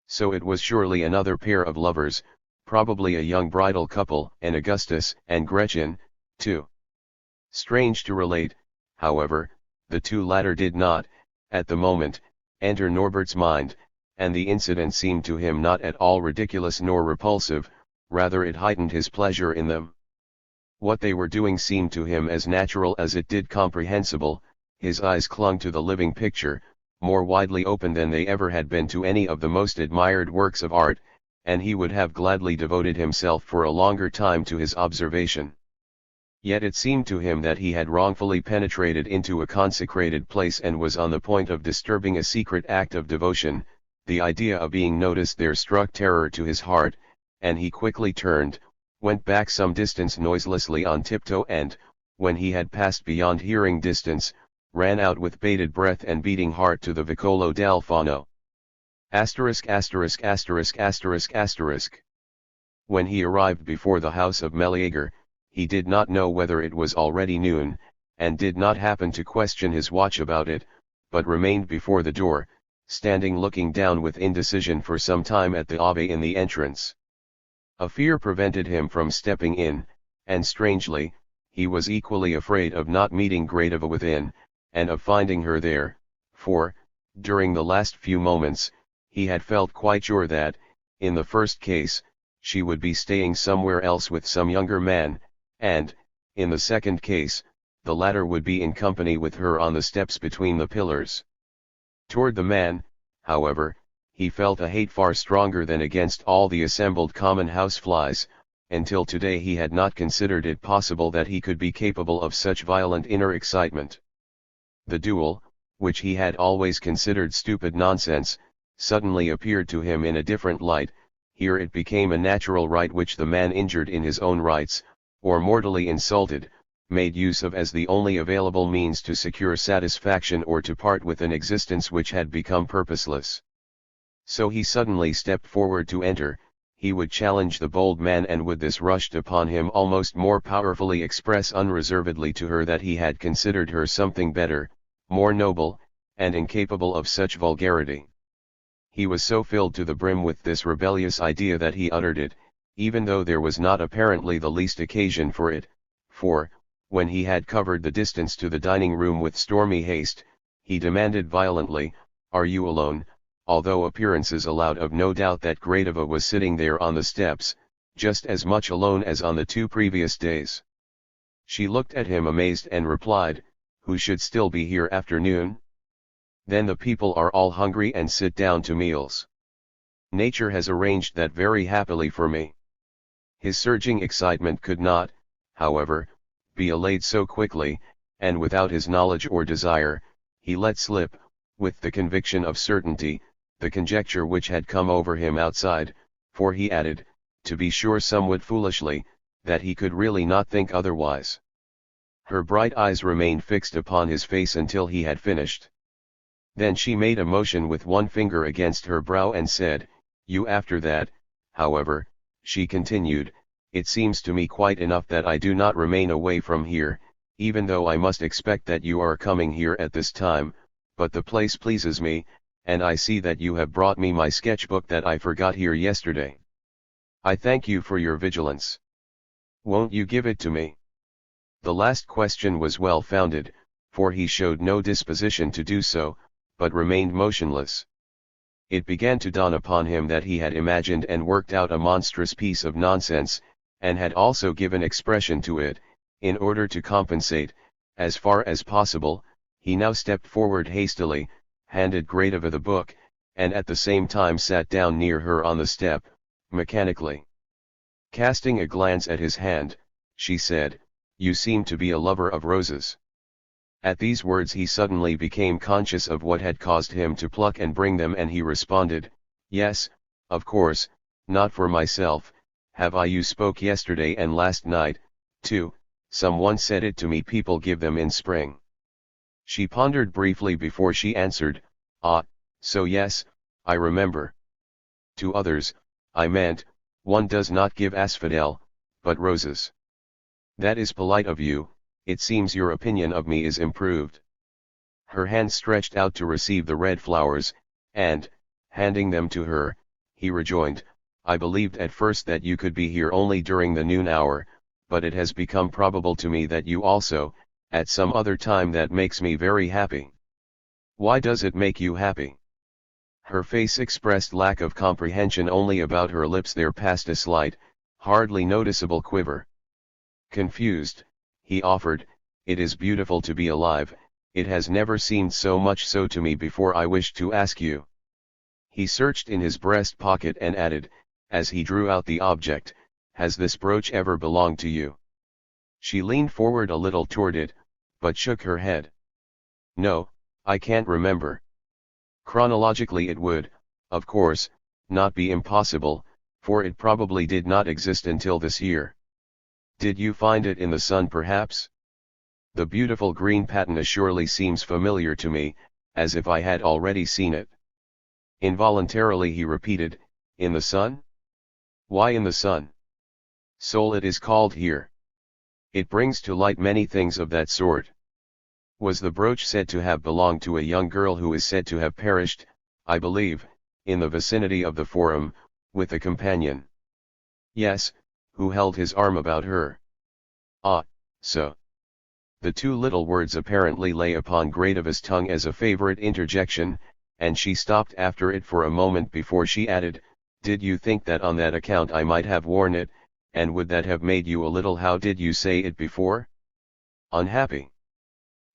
So it was surely another pair of lovers, probably a young bridal couple, and Augustus and Gretchen, too. Strange to relate, however, the two latter did not, at the moment, enter Norbert's mind, and the incident seemed to him not at all ridiculous nor repulsive, rather it heightened his pleasure in them. What they were doing seemed to him as natural as it did comprehensible. His eyes clung to the living picture, more widely open than they ever had been to any of the most admired works of art, and he would have gladly devoted himself for a longer time to his observation. Yet it seemed to him that he had wrongfully penetrated into a consecrated place and was on the point of disturbing a secret act of devotion. The idea of being noticed there struck terror to his heart, and he quickly turned, went back some distance noiselessly on tiptoe and, when he had passed beyond hearing distance, ran out with bated breath and beating heart to the Vicolo d'Alfano. When he arrived before the house of Meleager, he did not know whether it was already noon, and did not happen to question his watch about it, but remained before the door, standing looking down with indecision for some time at the Ave in the entrance. A fear prevented him from stepping in, and strangely, he was equally afraid of not meeting Gradiva within, and of finding her there, for, during the last few moments, he had felt quite sure that, in the first case, she would be staying somewhere else with some younger man, and, in the second case, the latter would be in company with her on the steps between the pillars. Toward the man, however, he felt a hate far stronger than against all the assembled common houseflies. Until today he had not considered it possible that he could be capable of such violent inner excitement. The duel, which he had always considered stupid nonsense, suddenly appeared to him in a different light. Here it became a natural right which the man injured in his own rights, or mortally insulted, made use of as the only available means to secure satisfaction or to part with an existence which had become purposeless. So he suddenly stepped forward to enter. He would challenge the bold man, and with this rushed upon him almost more powerfully express unreservedly to her that he had considered her something better, more noble, and incapable of such vulgarity. He was so filled to the brim with this rebellious idea that he uttered it, even though there was not apparently the least occasion for it, for, when he had covered the distance to the dining room with stormy haste, he demanded violently, "Are you alone?" although appearances allowed of no doubt that Gradiva was sitting there on the steps, just as much alone as on the 2 previous days. She looked at him amazed and replied, "Who should still be here after noon? Then the people are all hungry and sit down to meals. Nature has arranged that very happily for me." His surging excitement could not, however, be allayed so quickly, and without his knowledge or desire, he let slip, with the conviction of certainty, the conjecture which had come over him outside, for he added, to be sure somewhat foolishly, that he could really not think otherwise. Her bright eyes remained fixed upon his face until he had finished. Then she made a motion with one finger against her brow and said, "You after that, however," she continued, "it seems to me quite enough that I do not remain away from here, even though I must expect that you are coming here at this time, but the place pleases me, and I see that you have brought me my sketchbook that I forgot here yesterday. I thank you for your vigilance. Won't you give it to me?" The last question was well founded, for he showed no disposition to do so, but remained motionless. It began to dawn upon him that he had imagined and worked out a monstrous piece of nonsense, and had also given expression to it. In order to compensate, as far as possible, He now stepped forward hastily, handed Gradiva the book, and at the same time sat down near her on the step, mechanically. Casting a glance at his hand, she said, "You seem to be a lover of roses." At these words he suddenly became conscious of what had caused him to pluck and bring them, and he responded, "Yes, of course, not for myself, have I. You spoke yesterday and last night, too, someone said it to me, people give them in spring." She pondered briefly before she answered, "Ah, so yes, I remember. To others, I meant, one does not give asphodel, but roses. That is polite of you, it seems your opinion of me is improved." Her hand stretched out to receive the red flowers, and, handing them to her, he rejoined, "I believed at first that you could be here only during the noon hour, but it has become probable to me that you also, at some other time. That makes me very happy." "Why does it make you happy?" Her face expressed lack of comprehension, only about her lips there passed a slight, hardly noticeable quiver. Confused, he offered, "It is beautiful to be alive, it has never seemed so much so to me before. I wish to ask you." He searched in his breast pocket and added, as he drew out the object, "Has this brooch ever belonged to you?" She leaned forward a little toward it, but shook her head. "No, I can't remember. Chronologically it would, of course, not be impossible, for it probably did not exist until this year. Did you find it in the sun perhaps? The beautiful green patina surely seems familiar to me, as if I had already seen it." Involuntarily he repeated, "In the sun? Why in the sun? Soul it is called here. It brings to light many things of that sort." Was the brooch said to have belonged to a young girl who is said to have perished, I believe, in the vicinity of the Forum, with a companion? "Yes, who held his arm about her." "Ah, so." The two little words apparently lay upon Gradiva's tongue as a favorite interjection, and she stopped after it for a moment before she added, "Did you think that on that account I might have worn it, and would that have made you a little, how did you say it before? Unhappy?"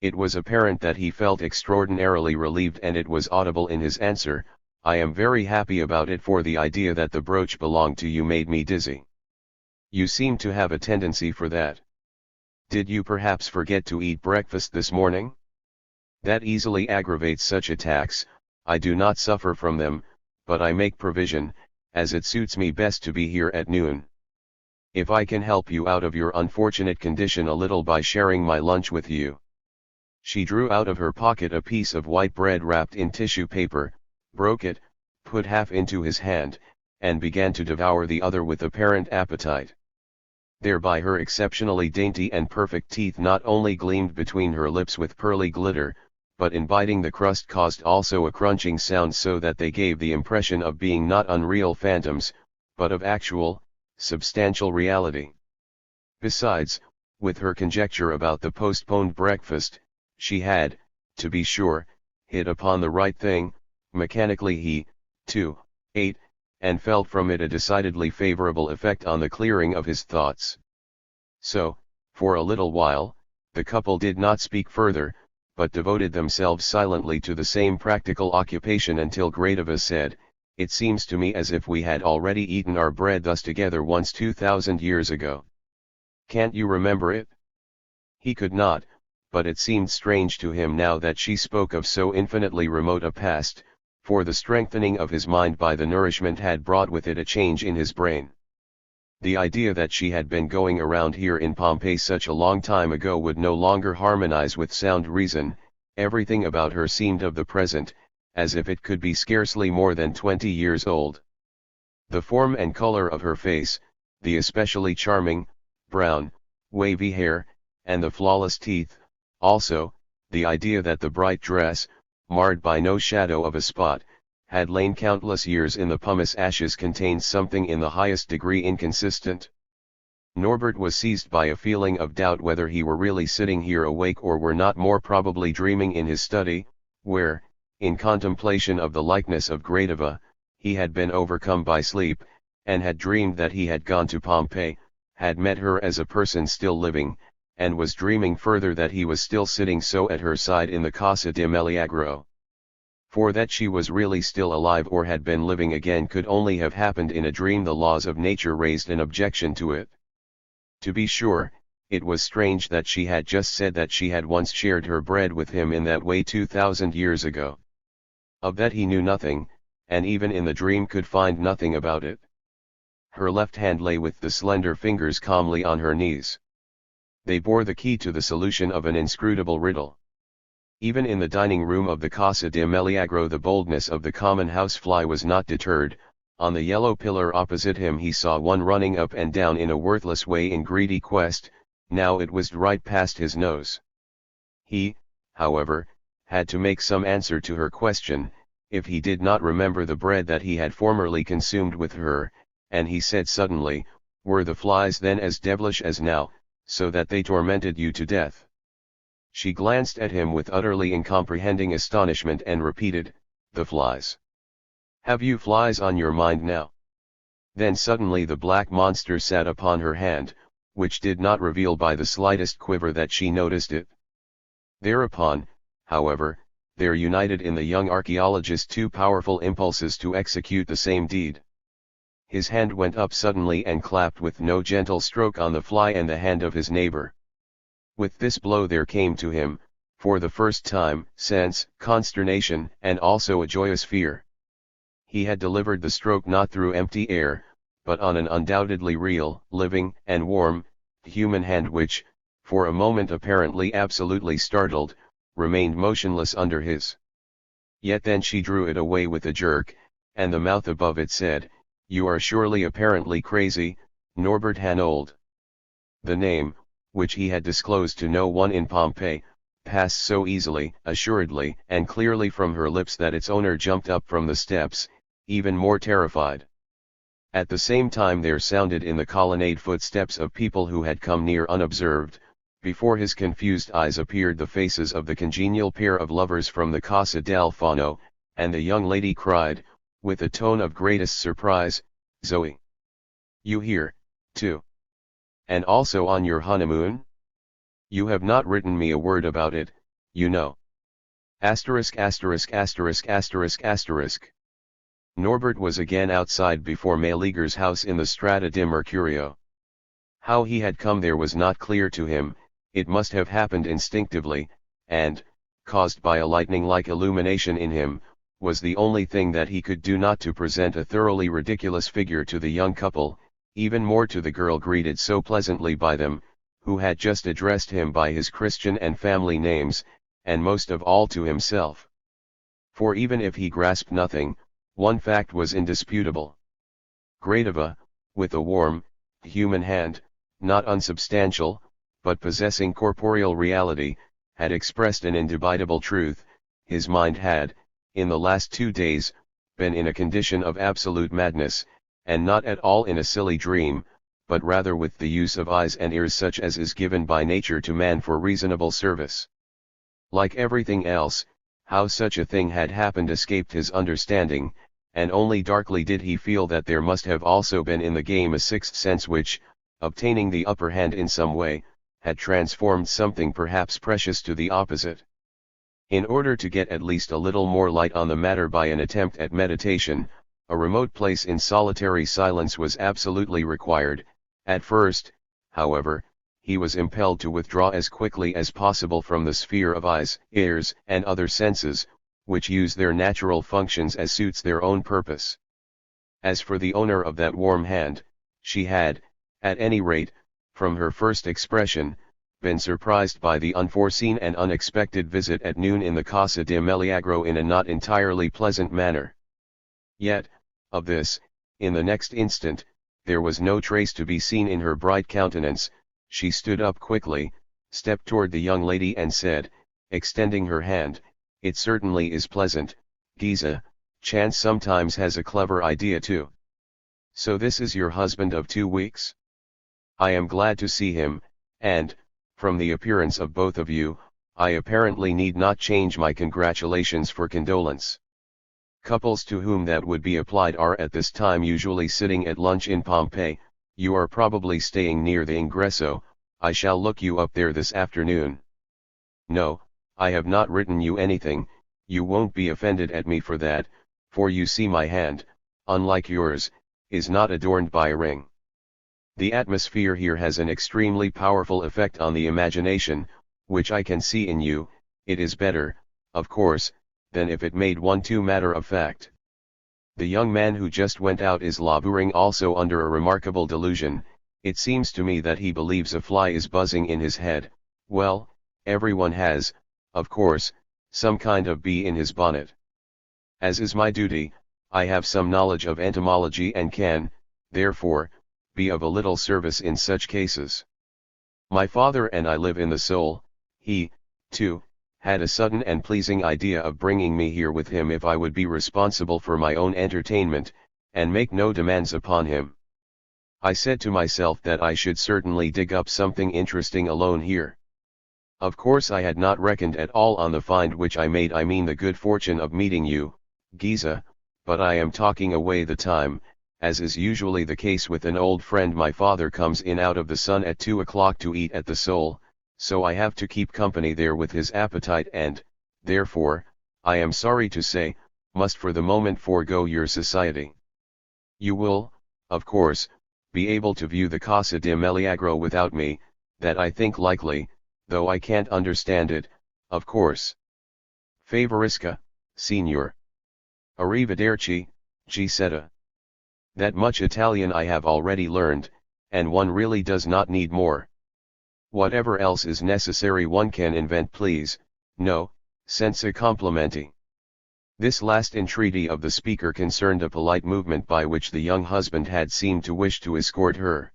It was apparent that he felt extraordinarily relieved, and it was audible in his answer, "I am very happy about it, for the idea that the brooch belonged to you made me dizzy." "You seem to have a tendency for that. Did you perhaps forget to eat breakfast this morning?" "That easily aggravates such attacks. I do not suffer from them, but I make provision, as it suits me best to be here at noon. If I can help you out of your unfortunate condition a little by sharing my lunch with you." She drew out of her pocket a piece of white bread wrapped in tissue paper, broke it, put half into his hand, and began to devour the other with apparent appetite. Thereby her exceptionally dainty and perfect teeth not only gleamed between her lips with pearly glitter, but in biting the crust caused also a crunching sound, so that they gave the impression of being not unreal phantoms, but of actual, substantial reality. Besides, with her conjecture about the postponed breakfast, she had, to be sure, hit upon the right thing. Mechanically he, too, ate, and felt from it a decidedly favorable effect on the clearing of his thoughts. So, for a little while, the couple did not speak further, but devoted themselves silently to the same practical occupation until Gradiva said, "It seems to me as if we had already eaten our bread thus together once 2000 years ago. Can't you remember it?" He could not, but it seemed strange to him now that she spoke of so infinitely remote a past, for the strengthening of his mind by the nourishment had brought with it a change in his brain. The idea that she had been going around here in Pompeii such a long time ago would no longer harmonize with sound reason. Everything about her seemed of the present, as if it could be scarcely more than 20 years old. The form and color of her face, the especially charming, brown, wavy hair, and the flawless teeth, also, the idea that the bright dress, marred by no shadow of a spot, had lain countless years in the pumice ashes, contained something in the highest degree inconsistent. Norbert was seized by a feeling of doubt whether he were really sitting here awake or were not more probably dreaming in his study, where, in contemplation of the likeness of Gradiva, he had been overcome by sleep, and had dreamed that he had gone to Pompeii, had met her as a person still living, and was dreaming further that he was still sitting so at her side in the Casa de Meleagro. For that she was really still alive or had been living again could only have happened in a dream. The laws of nature raised an objection to it. To be sure, it was strange that she had just said that she had once shared her bread with him in that way 2,000 years ago. Of that he knew nothing, and even in the dream could find nothing about it. Her left hand lay with the slender fingers calmly on her knees. They bore the key to the solution of an inscrutable riddle. Even in the dining room of the Casa de Meleagro the boldness of the common housefly was not deterred. On the yellow pillar opposite him he saw one running up and down in a worthless way in greedy quest. Now it whizzed right past his nose. He, however, had to make some answer to her question, if he did not remember the bread that he had formerly consumed with her, and he said suddenly, "Were the flies then as devilish as now, so that they tormented you to death?" She glanced at him with utterly incomprehending astonishment and repeated, "The flies? Have you flies on your mind now?" Then suddenly the black monster sat upon her hand, which did not reveal by the slightest quiver that she noticed it. Thereupon, however, there united in the young archaeologist two powerful impulses to execute the same deed. His hand went up suddenly and clapped with no gentle stroke on the fly and the hand of his neighbor. With this blow there came to him, for the first time, sense, consternation, and also a joyous fear. He had delivered the stroke not through empty air, but on an undoubtedly real, living, and warm, human hand which, for a moment apparently absolutely startled, remained motionless under his. Yet then she drew it away with a jerk, and the mouth above it said, "You are surely apparently crazy, Norbert Hanold." The name, which he had disclosed to no one in Pompeii, passed so easily, assuredly, and clearly from her lips that its owner jumped up from the steps, even more terrified. At the same time there sounded in the colonnade footsteps of people who had come near unobserved. Before his confused eyes appeared the faces of the congenial pair of lovers from the Casa del Fano, and the young lady cried, with a tone of greatest surprise, "Zoe! You here, too? And also on your honeymoon? You have not written me a word about it, you know." Asterisk asterisk asterisk asterisk asterisk. Norbert was again outside before Meleager's house in the Strada di Mercurio. How he had come there was not clear to him. It must have happened instinctively, and, caused by a lightning-like illumination in him, was the only thing that he could do not to present a thoroughly ridiculous figure to the young couple, even more to the girl greeted so pleasantly by them, who had just addressed him by his Christian and family names, and most of all to himself. For even if he grasped nothing, one fact was indisputable. Gradiva, with a warm, human hand, not unsubstantial, but possessing corporeal reality, had expressed an indubitable truth. His mind had, in the last 2 days, been in a condition of absolute madness, and not at all in a silly dream, but rather with the use of eyes and ears such as is given by nature to man for reasonable service. Like everything else, how such a thing had happened escaped his understanding, and only darkly did he feel that there must have also been in the game a sixth sense which, obtaining the upper hand in some way, had transformed something perhaps precious to the opposite. In order to get at least a little more light on the matter by an attempt at meditation, a remote place in solitary silence was absolutely required. At first, however, he was impelled to withdraw as quickly as possible from the sphere of eyes, ears, and other senses, which use their natural functions as suits their own purpose. As for the owner of that warm hand, she had, at any rate, from her first expression, been surprised by the unforeseen and unexpected visit at noon in the Casa de Meleagro in a not entirely pleasant manner. Yet, of this, in the next instant, there was no trace to be seen in her bright countenance. She stood up quickly, stepped toward the young lady and said, extending her hand, "It certainly is pleasant, Giza. Chance sometimes has a clever idea too. So this is your husband of 2 weeks? I am glad to see him, and, from the appearance of both of you, I apparently need not change my congratulations for condolence. Couples to whom that would be applied are at this time usually sitting at lunch in Pompeii. You are probably staying near the Ingresso, I shall look you up there this afternoon. No, I have not written you anything, you won't be offended at me for that, for you see my hand, unlike yours, is not adorned by a ring. The atmosphere here has an extremely powerful effect on the imagination, which I can see in you. It is better, of course, than if it made one too matter of fact. The young man who just went out is laboring also under a remarkable delusion. It seems to me that he believes a fly is buzzing in his head. Well, everyone has, of course, some kind of bee in his bonnet. As is my duty, I have some knowledge of entomology and can, therefore, be of a little service in such cases. My father and I live in the soul. He, too, had a sudden and pleasing idea of bringing me here with him if I would be responsible for my own entertainment, and make no demands upon him. I said to myself that I should certainly dig up something interesting alone here. Of course I had not reckoned at all on the find which I made, I mean the good fortune of meeting you, Giza, but I am talking away the time, as is usually the case with an old friend. My father comes in out of the sun at 2 o'clock to eat at the Soul, so I have to keep company there with his appetite and, therefore, I am sorry to say, must for the moment forego your society. You will, of course, be able to view the Casa de Meleagro without me, that I think likely, though I can't understand it, of course. Favorisca, signor. Arrivederci, Gisetta. That much Italian I have already learned, and one really does not need more. Whatever else is necessary one can invent, please, no, senza complimenti. This last entreaty of the speaker concerned a polite movement by which the young husband had seemed to wish to escort her.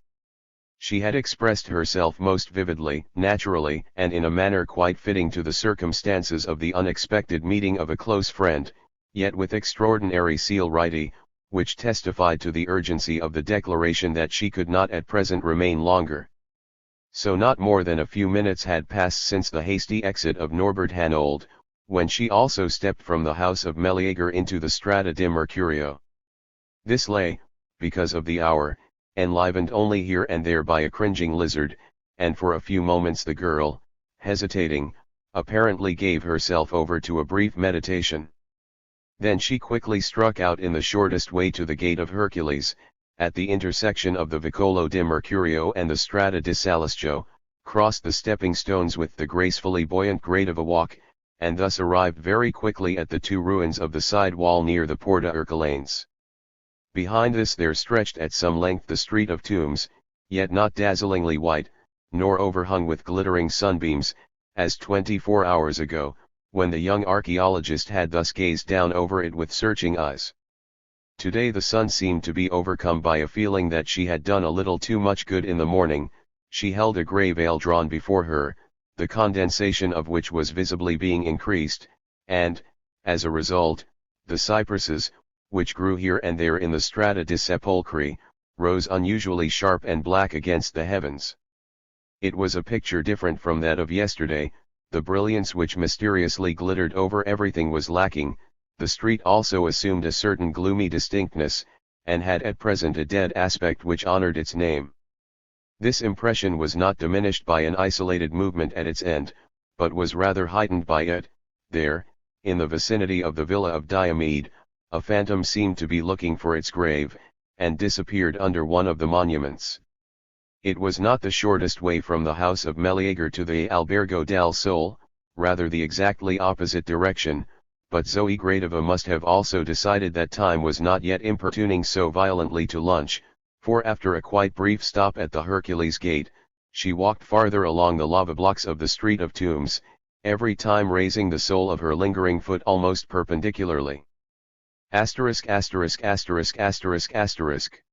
She had expressed herself most vividly, naturally, and in a manner quite fitting to the circumstances of the unexpected meeting of a close friend, yet with extraordinary celerity, which testified to the urgency of the declaration that she could not at present remain longer. So not more than a few minutes had passed since the hasty exit of Norbert Hanold, when she also stepped from the house of Meleager into the Strada di Mercurio. This lay, because of the hour, enlivened only here and there by a cringing lizard, and for a few moments the girl, hesitating, apparently gave herself over to a brief meditation. Then she quickly struck out in the shortest way to the Gate of Hercules, at the intersection of the Vicolo di Mercurio and the Strada di Saliscio, crossed the stepping stones with the gracefully buoyant Gradiva walk, and thus arrived very quickly at the two ruins of the side wall near the Porta Ercolanes. Behind this there stretched at some length the Street of Tombs, yet not dazzlingly white, nor overhung with glittering sunbeams, as 24 hours ago, when the young archaeologist had thus gazed down over it with searching eyes. Today the sun seemed to be overcome by a feeling that she had done a little too much good in the morning. She held a grey veil drawn before her, the condensation of which was visibly being increased, and, as a result, the cypresses, which grew here and there in the Strada di Sepolcri, rose unusually sharp and black against the heavens. It was a picture different from that of yesterday. The brilliance which mysteriously glittered over everything was lacking. The street also assumed a certain gloomy distinctness, and had at present a dead aspect which honored its name. This impression was not diminished by an isolated movement at its end, but was rather heightened by it. There, in the vicinity of the Villa of Diomede, a phantom seemed to be looking for its grave, and disappeared under one of the monuments. It was not the shortest way from the house of Meleager to the Albergo del Sole, rather the exactly opposite direction, but Zoe Gradiva must have also decided that time was not yet importuning so violently to lunch, for after a quite brief stop at the Hercules Gate, she walked farther along the lava blocks of the Street of Tombs, every time raising the sole of her lingering foot almost perpendicularly. Asterisk asterisk asterisk asterisk asterisk.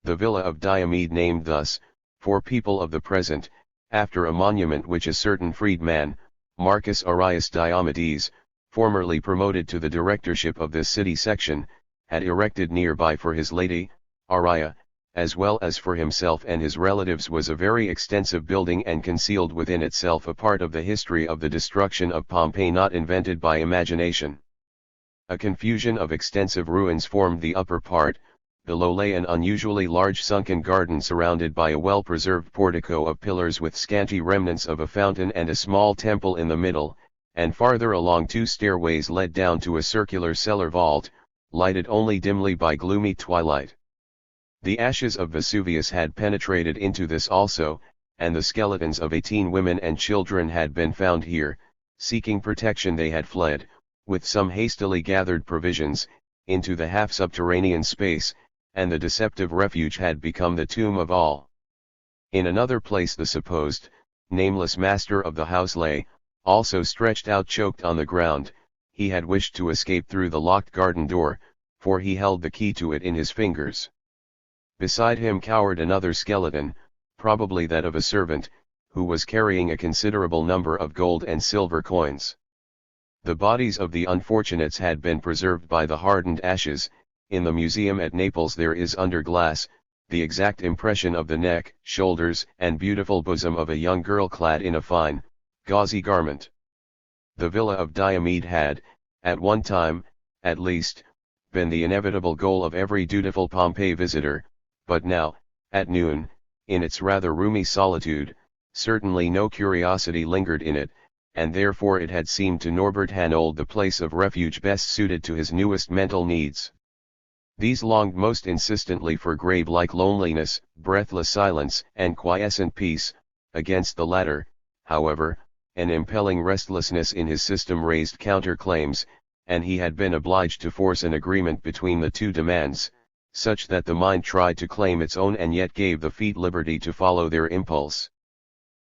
The Villa of Diomede named thus, for people of the present, after a monument which a certain freedman, Marcus Arius Diomedes, formerly promoted to the directorship of this city section, had erected nearby for his lady, Aria, as well as for himself and his relatives. Was a very extensive building and concealed within itself a part of the history of the destruction of Pompeii not invented by imagination. A confusion of extensive ruins formed the upper part, below lay an unusually large sunken garden surrounded by a well-preserved portico of pillars with scanty remnants of a fountain and a small temple in the middle, and farther along 2 stairways led down to a circular cellar vault, lighted only dimly by gloomy twilight. The ashes of Vesuvius had penetrated into this also, and the skeletons of 18 women and children had been found here. Seeking protection they had fled, with some hastily gathered provisions, into the half-subterranean space, and the deceptive refuge had become the tomb of all. In another place the supposed, nameless master of the house lay, also stretched out choked on the ground. He had wished to escape through the locked garden door, for he held the key to it in his fingers. Beside him cowered another skeleton, probably that of a servant, who was carrying a considerable number of gold and silver coins. The bodies of the unfortunates had been preserved by the hardened ashes. In the museum at Naples there is under glass, the exact impression of the neck, shoulders, and beautiful bosom of a young girl clad in a fine, gauzy garment. The villa of Diomede had, at one time, at least, been the inevitable goal of every dutiful Pompeii visitor, but now, at noon, in its rather roomy solitude, certainly no curiosity lingered in it, and therefore it had seemed to Norbert Hanold the place of refuge best suited to his newest mental needs. These longed most insistently for grave-like loneliness, breathless silence, and quiescent peace. Against the latter, however, an impelling restlessness in his system raised counter-claims, and he had been obliged to force an agreement between the 2 demands, such that the mind tried to claim its own and yet gave the feet liberty to follow their impulse.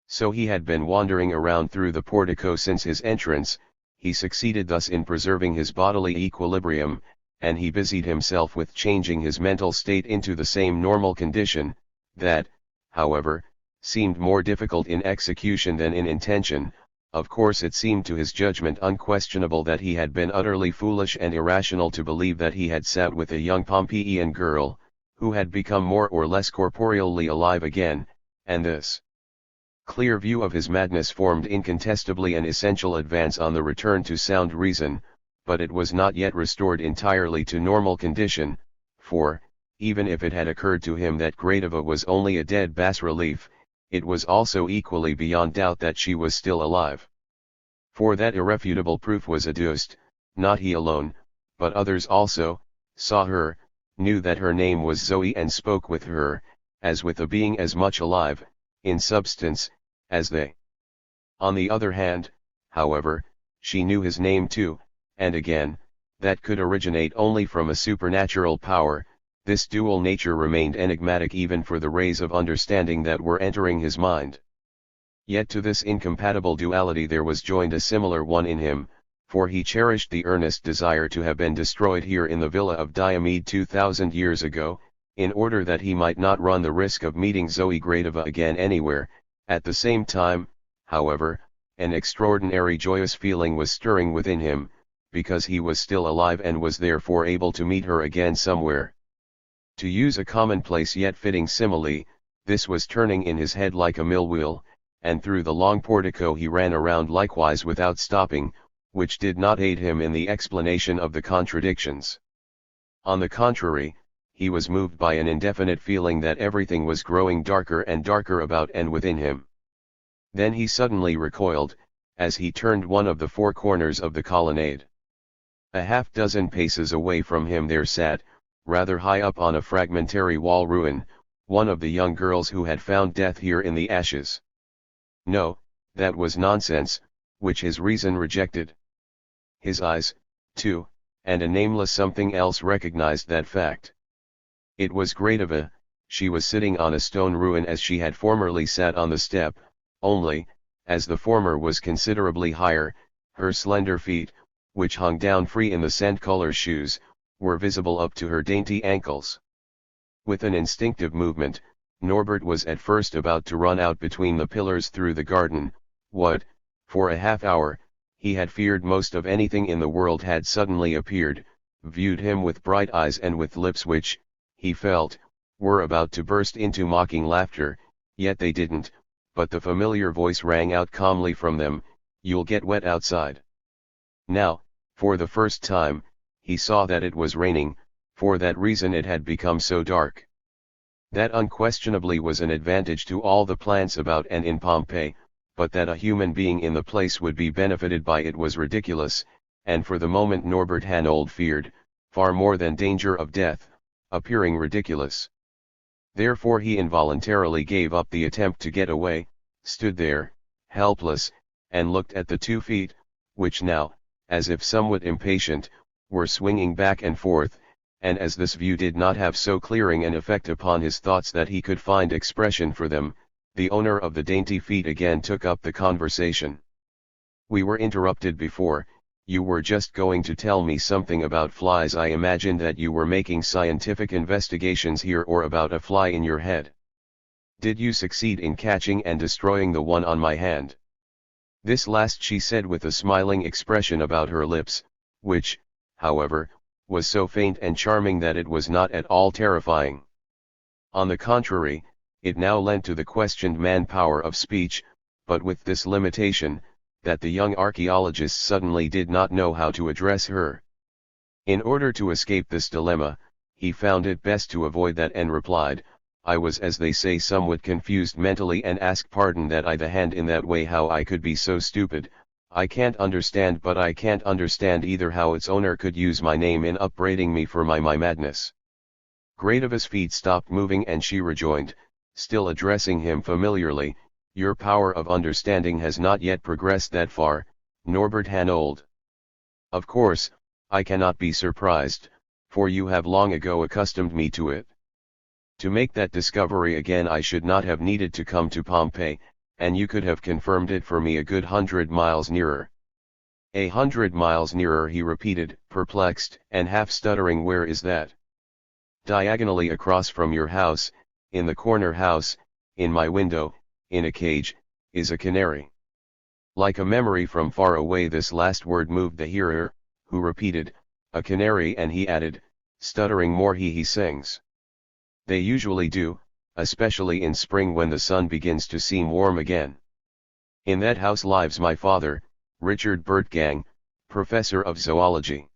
So he had been wandering around through the portico since his entrance. He succeeded thus in preserving his bodily equilibrium, and he busied himself with changing his mental state into the same normal condition. That, however, seemed more difficult in execution than in intention. Of course it seemed to his judgment unquestionable that he had been utterly foolish and irrational to believe that he had sat with a young Pompeian girl, who had become more or less corporeally alive again, and this clear view of his madness formed incontestably an essential advance on the return to sound reason, but it was not yet restored entirely to normal condition, for, even if it had occurred to him that Gradiva was only a dead bas-relief, it was also equally beyond doubt that she was still alive. For that irrefutable proof was adduced, not he alone, but others also, saw her, knew that her name was Zoe and spoke with her, as with a being as much alive, in substance, as they. On the other hand, however, she knew his name too, and again, that could originate only from a supernatural power. This dual nature remained enigmatic even for the rays of understanding that were entering his mind. Yet to this incompatible duality there was joined a similar one in him, for he cherished the earnest desire to have been destroyed here in the villa of Diomede 2000 years ago, in order that he might not run the risk of meeting Zoe Gradiva again anywhere. At the same time, however, an extraordinary joyous feeling was stirring within him, because he was still alive and was therefore able to meet her again somewhere. To use a commonplace yet fitting simile, this was turning in his head like a mill wheel, and through the long portico he ran around likewise without stopping, which did not aid him in the explanation of the contradictions. On the contrary, he was moved by an indefinite feeling that everything was growing darker and darker about and within him. Then he suddenly recoiled, as he turned one of the 4 corners of the colonnade. A half-dozen paces away from him there sat, rather high up on a fragmentary wall ruin, one of the young girls who had found death here in the ashes. No, that was nonsense, which his reason rejected. His eyes, too, and a nameless something else recognized that fact. It was Gradiva. She was sitting on a stone ruin as she had formerly sat on the step, only, as the former was considerably higher, her slender feet, which hung down free in the scent-color shoes, were visible up to her dainty ankles. With an instinctive movement, Norbert was at first about to run out between the pillars through the garden. What, for a half-hour, he had feared most of anything in the world had suddenly appeared, viewed him with bright eyes and with lips which, he felt, were about to burst into mocking laughter, yet they didn't, but the familiar voice rang out calmly from them, "You'll get wet outside." Now, for the first time, he saw that it was raining, for that reason it had become so dark. That unquestionably was an advantage to all the plants about and in Pompeii, but that a human being in the place would be benefited by it was ridiculous, and for the moment Norbert Hanold feared, far more than danger of death, appearing ridiculous. Therefore he involuntarily gave up the attempt to get away, stood there, helpless, and looked at the 2 feet, which now, as if somewhat impatient, were swinging back and forth, and as this view did not have so clearing an effect upon his thoughts that he could find expression for them, the owner of the dainty feet again took up the conversation. "We were interrupted before. You were just going to tell me something about flies. I imagined that you were making scientific investigations here or about a fly in your head. Did you succeed in catching and destroying the one on my hand?" This last she said with a smiling expression about her lips, which, however, was so faint and charming that it was not at all terrifying. On the contrary, it now lent to the questioned man power of speech, but with this limitation, that the young archaeologist suddenly did not know how to address her. In order to escape this dilemma, he found it best to avoid that and replied, "I was, as they say, somewhat confused mentally and ask pardon that I the hand in that way. How I could be so stupid, I can't understand, but I can't understand either how its owner could use my name in upbraiding me for my madness." Gradiva's feet stopped moving and she rejoined, still addressing him familiarly, "Your power of understanding has not yet progressed that far, Norbert Hanold. Of course, I cannot be surprised, for you have long ago accustomed me to it. To make that discovery again I should not have needed to come to Pompeii, and you could have confirmed it for me a good 100 miles nearer." "100 miles nearer," he repeated, perplexed and half stuttering. "Where is that?" "Diagonally across from your house, in the corner house, in my window, in a cage, is a canary." Like a memory from far away this last word moved the hearer, who repeated, "A canary," and he added, stuttering more, he sings. "They usually do, especially in spring when the sun begins to seem warm again. In that house lives my father, Richard Bertgang, professor of zoology."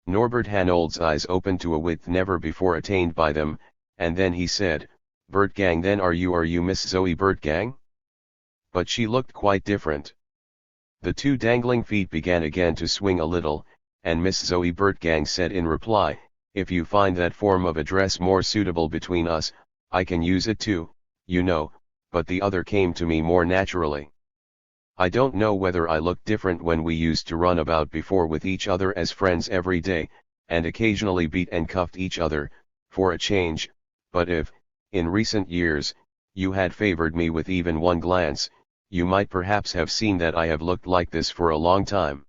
Norbert Hanold's eyes opened to a width never before attained by them, and then he said, "Bertgang, then are you Miss Zoe Bertgang?" But she looked quite different. The 2 dangling feet began again to swing a little, and Miss Zoe Bertgang said in reply, "If you find that form of address more suitable between us, I can use it too, you know, but the other came to me more naturally. I don't know whether I looked different when we used to run about before with each other as friends every day, and occasionally beat and cuffed each other, for a change, but if, in recent years, you had favored me with even one glance, you might perhaps have seen that I have looked like this for a long time.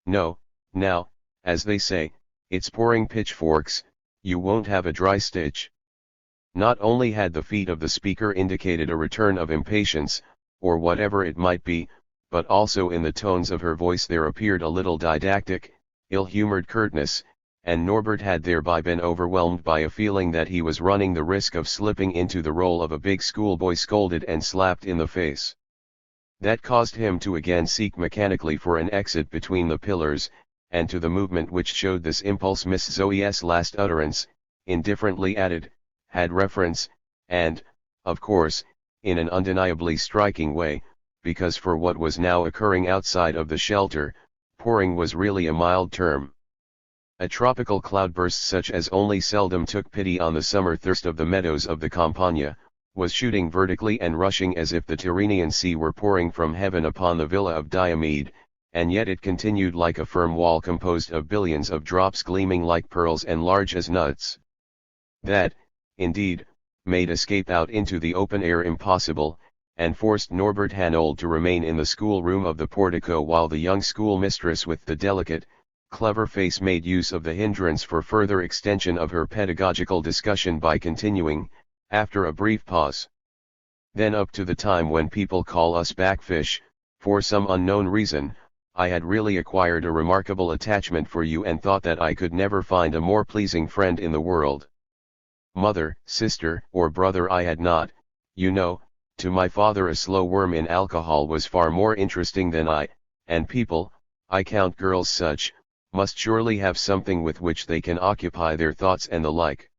No, now, as they say, it's pouring pitchforks, you won't have a dry stitch." Not only had the feet of the speaker indicated a return of impatience, or whatever it might be, but also in the tones of her voice there appeared a little didactic, ill-humored curtness, and Norbert had thereby been overwhelmed by a feeling that he was running the risk of slipping into the role of a big schoolboy scolded and slapped in the face. That caused him to again seek mechanically for an exit between the pillars, and to the movement which showed this impulse Miss Zoe's last utterance, indifferently added, had reference, and, of course, in an undeniably striking way, because for what was now occurring outside of the shelter, pouring was really a mild term. A tropical cloudburst such as only seldom took pity on the summer thirst of the meadows of the Campagna, was shooting vertically and rushing as if the Tyrrhenian Sea were pouring from heaven upon the villa of Diomede, and yet it continued like a firm wall composed of billions of drops gleaming like pearls and large as nuts. That, indeed, made escape out into the open air impossible, and forced Norbert Hanold to remain in the schoolroom of the portico while the young schoolmistress with the delicate, clever face made use of the hindrance for further extension of her pedagogical discussion by continuing, after a brief pause. "Then up to the time when people call us backfish, for some unknown reason, I had really acquired a remarkable attachment for you and thought that I could never find a more pleasing friend in the world. Mother, sister, or brother I had not, you know. To my father a slow worm in alcohol was far more interesting than I, and people, I count girls such, must surely have something with which they can occupy their thoughts and the like.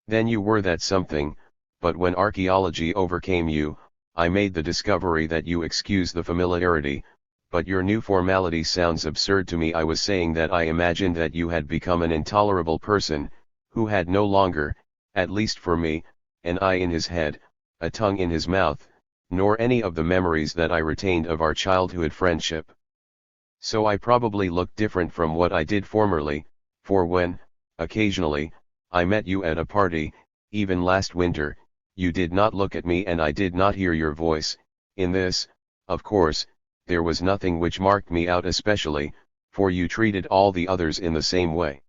Then you were that something, but when archaeology overcame you, I made the discovery that you excuse the familiarity, but your new formality sounds absurd to me. I was saying that I imagined that you had become an intolerable person, who had no longer, at least for me, an eye in his head, a tongue in his mouth, nor any of the memories that I retained of our childhood friendship. So I probably looked different from what I did formerly, for when, occasionally, I met you at a party, even last winter, you did not look at me and I did not hear your voice. In this, of course, there was nothing which marked me out especially, for you treated all the others in the same way.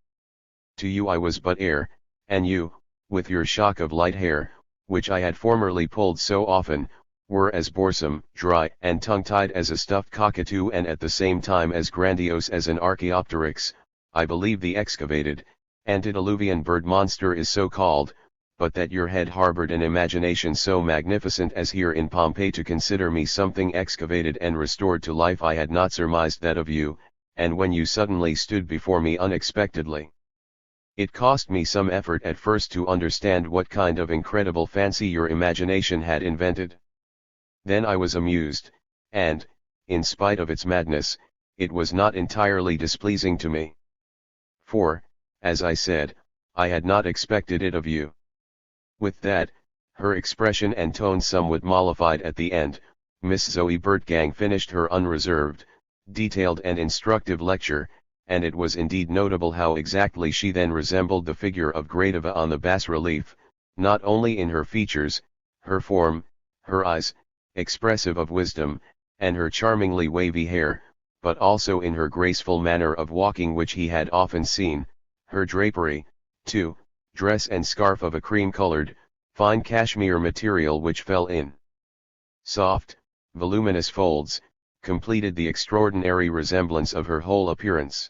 To you I was but air, and you, with your shock of light hair, which I had formerly pulled so often, were as boresome, dry, and tongue-tied as a stuffed cockatoo, and at the same time as grandiose as an Archaeopteryx. I believe the excavated, antediluvian bird monster is so called, but that your head harbored an imagination so magnificent as here in Pompeii to consider me something excavated and restored to life. I had not surmised that of you, and when you suddenly stood before me unexpectedly, it cost me some effort at first to understand what kind of incredible fancy your imagination had invented. Then I was amused, and, in spite of its madness, it was not entirely displeasing to me. For, as I said, I had not expected it of you. With that, her expression and tone somewhat mollified at the end, Miss Zoe Burtgang finished her unreserved, detailed and instructive lecture, and it was indeed notable how exactly she then resembled the figure of Gradiva on the bas-relief, not only in her features, her form, her eyes, expressive of wisdom, and her charmingly wavy hair, but also in her graceful manner of walking which he had often seen, her drapery, too, dress and scarf of a cream-colored, fine cashmere material which fell in soft, voluminous folds, completed the extraordinary resemblance of her whole appearance.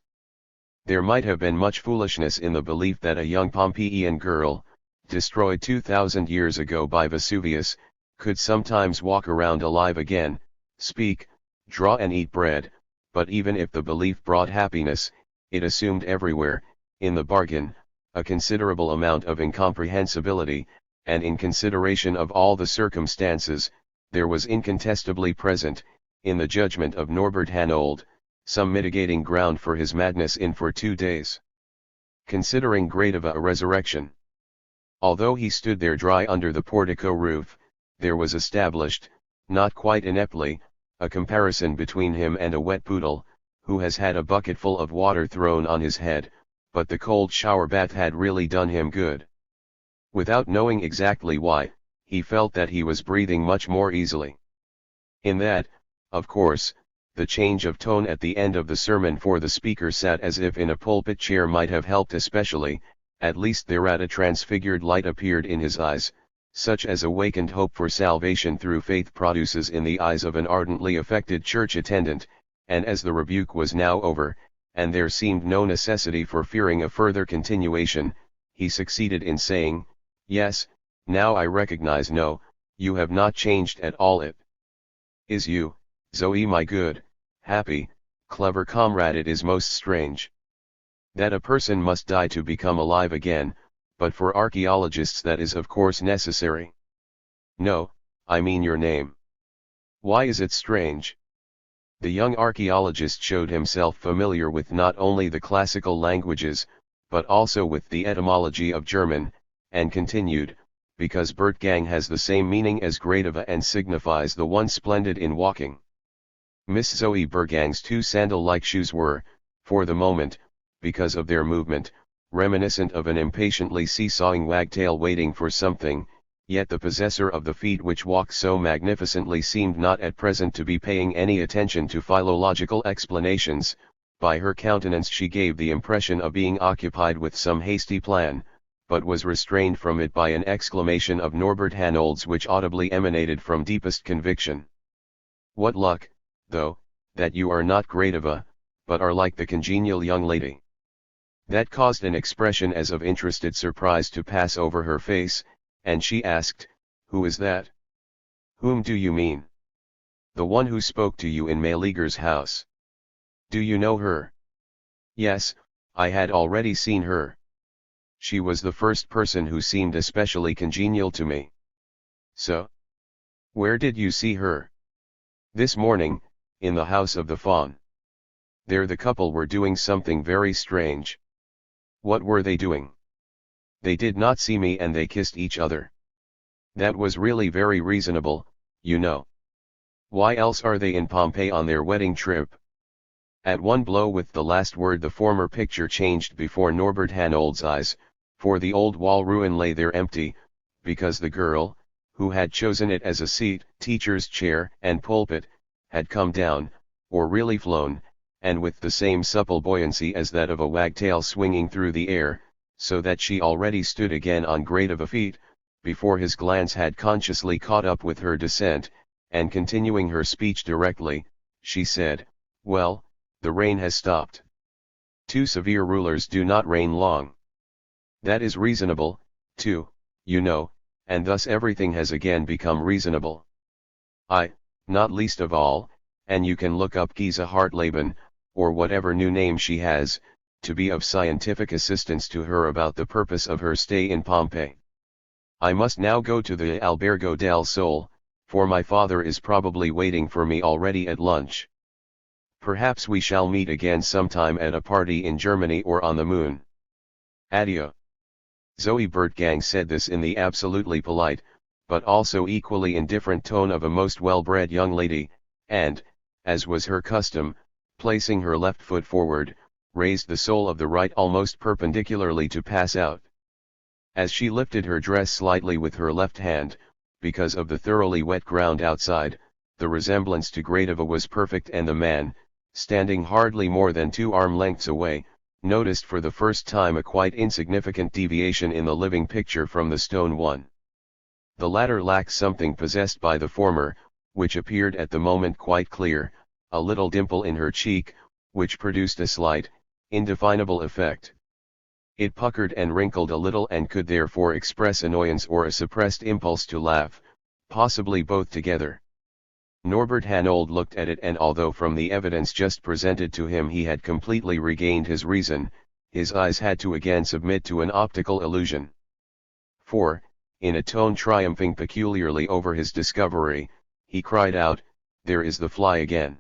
There might have been much foolishness in the belief that a young Pompeian girl, destroyed 2,000 years ago by Vesuvius, could sometimes walk around alive again, speak, draw and eat bread, but even if the belief brought happiness, it assumed everywhere, in the bargain, a considerable amount of incomprehensibility, and in consideration of all the circumstances, there was incontestably present, in the judgment of Norbert Hanold, some mitigating ground for his madness in for 2 days. Considering Gradiva a resurrection. Although he stood there dry under the portico roof, there was established, not quite ineptly, a comparison between him and a wet poodle, who has had a bucketful of water thrown on his head, but the cold shower bath had really done him good. Without knowing exactly why, he felt that he was breathing much more easily. In that, of course, the change of tone at the end of the sermon, for the speaker sat as if in a pulpit chair, might have helped especially. At least thereat a transfigured light appeared in his eyes, such as awakened hope for salvation through faith produces in the eyes of an ardently affected church attendant, and as the rebuke was now over, and there seemed no necessity for fearing a further continuation, he succeeded in saying, "Yes, now I recognize. No, you have not changed at all. It is you, Zoe, my good, happy, clever comrade. It is most strange that a person must die to become alive again, but for archaeologists that is of course necessary. No, I mean your name. Why is it strange?" The young archaeologist showed himself familiar with not only the classical languages, but also with the etymology of German, and continued, "Because Burtgang has the same meaning as Gradiva and signifies the one splendid in walking." Miss Zoe Burtgang's 2 sandal-like shoes were, for the moment, because of their movement, reminiscent of an impatiently seesawing wagtail waiting for something, yet the possessor of the feet which walked so magnificently seemed not at present to be paying any attention to philological explanations. By her countenance she gave the impression of being occupied with some hasty plan, but was restrained from it by an exclamation of Norbert Hanold's which audibly emanated from deepest conviction. "What luck, though, that you are not Gradiva, but are like the congenial young lady." That caused an expression as of interested surprise to pass over her face, and she asked, "Who is that?" "Whom do you mean?" "The one who spoke to you in Meleager's house. Do you know her?" Yes, I had already seen her. She was the first person who seemed especially congenial to me. So? Where did you see her? This morning, in the house of the faun. There the couple were doing something very strange. What were they doing? They did not see me and they kissed each other. That was really very reasonable, you know. Why else are they in Pompeii on their wedding trip? At one blow with the last word the former picture changed before Norbert Hanold's eyes, for the old wall ruin lay there empty, because the girl, who had chosen it as a seat, teacher's chair and pulpit, had come down, or really flown, and with the same supple buoyancy as that of a wagtail swinging through the air, so that she already stood again on Gradiva feet, before his glance had consciously caught up with her descent, and continuing her speech directly, she said, "Well, the rain has stopped. Two severe rulers do not reign long. That is reasonable, too, you know, and thus everything has again become reasonable. I, not least of all, and you can look up Giza Hartleben, or whatever new name she has, to be of scientific assistance to her about the purpose of her stay in Pompeii. I must now go to the Albergo del Sole, for my father is probably waiting for me already at lunch. Perhaps we shall meet again sometime at a party in Germany or on the moon. Adieu." Zoe Bertgang said this in the absolutely polite, but also equally indifferent tone of a most well-bred young lady, and, as was her custom, placing her left foot forward, raised the sole of the right almost perpendicularly to pass out. As she lifted her dress slightly with her left hand, because of the thoroughly wet ground outside, the resemblance to Gradiva was perfect, and the man, standing hardly more than 2 arm lengths away, noticed for the first time a quite insignificant deviation in the living picture from the stone one. The latter lacked something possessed by the former, which appeared at the moment quite clear, a little dimple in her cheek, which produced a slight, indefinable effect. It puckered and wrinkled a little and could therefore express annoyance or a suppressed impulse to laugh, possibly both together. Norbert Hanold looked at it, and although from the evidence just presented to him he had completely regained his reason, his eyes had to again submit to an optical illusion. For, in a tone triumphing peculiarly over his discovery, he cried out, "There is the fly again."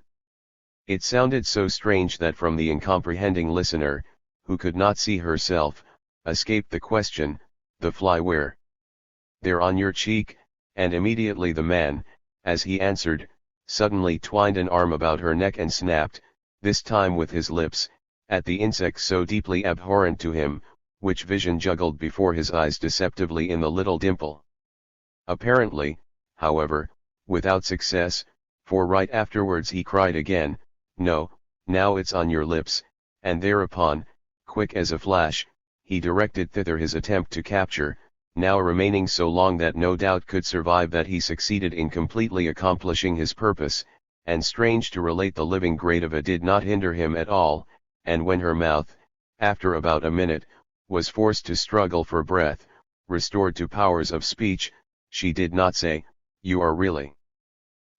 It sounded so strange that from the incomprehending listener, who could not see herself, escaped the question, "The fly where?" "There on your cheek," and immediately the man, as he answered, suddenly twined an arm about her neck and snapped, this time with his lips, at the insect so deeply abhorrent to him, which vision juggled before his eyes deceptively in the little dimple. Apparently, however, without success, for right afterwards he cried again, "No, now it's on your lips," and thereupon, quick as a flash, he directed thither his attempt to capture, now remaining so long that no doubt could survive that he succeeded in completely accomplishing his purpose, and strange to relate the living Gradiva did not hinder him at all, and when her mouth, after about a minute, was forced to struggle for breath, restored to powers of speech, she did not say, "You are really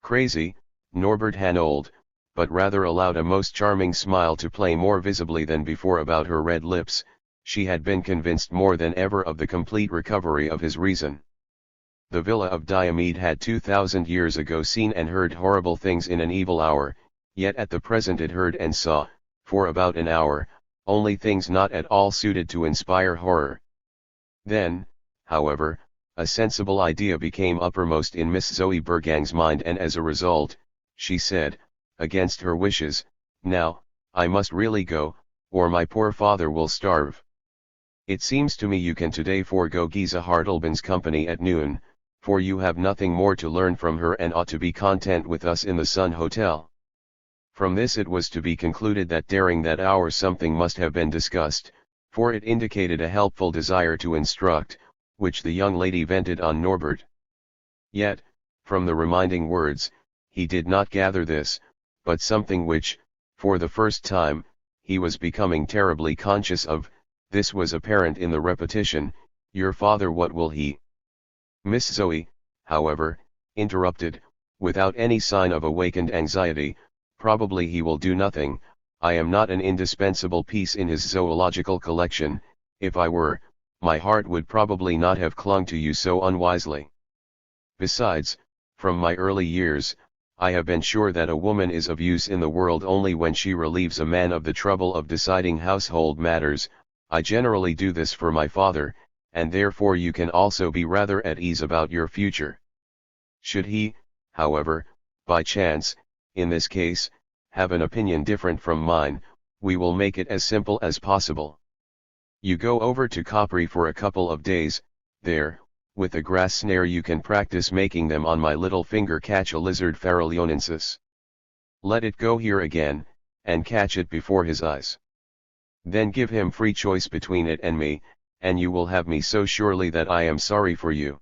crazy, Norbert Hanold," but rather allowed a most charming smile to play more visibly than before about her red lips. She had been convinced more than ever of the complete recovery of his reason. The villa of Diomede had 2000 years ago seen and heard horrible things in an evil hour, yet at the present it heard and saw, for about an hour, only things not at all suited to inspire horror. Then, however, a sensible idea became uppermost in Miss Zoe Bergang's mind, and as a result, she said, against her wishes, "Now, I must really go, or my poor father will starve. It seems to me you can today forego Giza Hartlben's company at noon, for you have nothing more to learn from her and ought to be content with us in the Sun Hotel." From this it was to be concluded that during that hour something must have been discussed, for it indicated a helpful desire to instruct, which the young lady vented on Norbert. Yet, from the reminding words, he did not gather this, but something which, for the first time, he was becoming terribly conscious of. This was apparent in the repetition, "Your father, what will he?" Miss Zoe, however, interrupted, without any sign of awakened anxiety, "Probably he will do nothing, I am not an indispensable piece in his zoological collection. If I were, my heart would probably not have clung to you so unwisely. Besides, from my early years, I have been sure that a woman is of use in the world only when she relieves a man of the trouble of deciding household matters. I generally do this for my father, and therefore you can also be rather at ease about your future. Should he, however, by chance, in this case, have an opinion different from mine, we will make it as simple as possible. You go over to Capri for a couple of days. There, with a grass snare you can practice making them on my little finger catch a lizard Pharalionensis. Let it go here again, and catch it before his eyes. Then give him free choice between it and me, and you will have me so surely that I am sorry for you.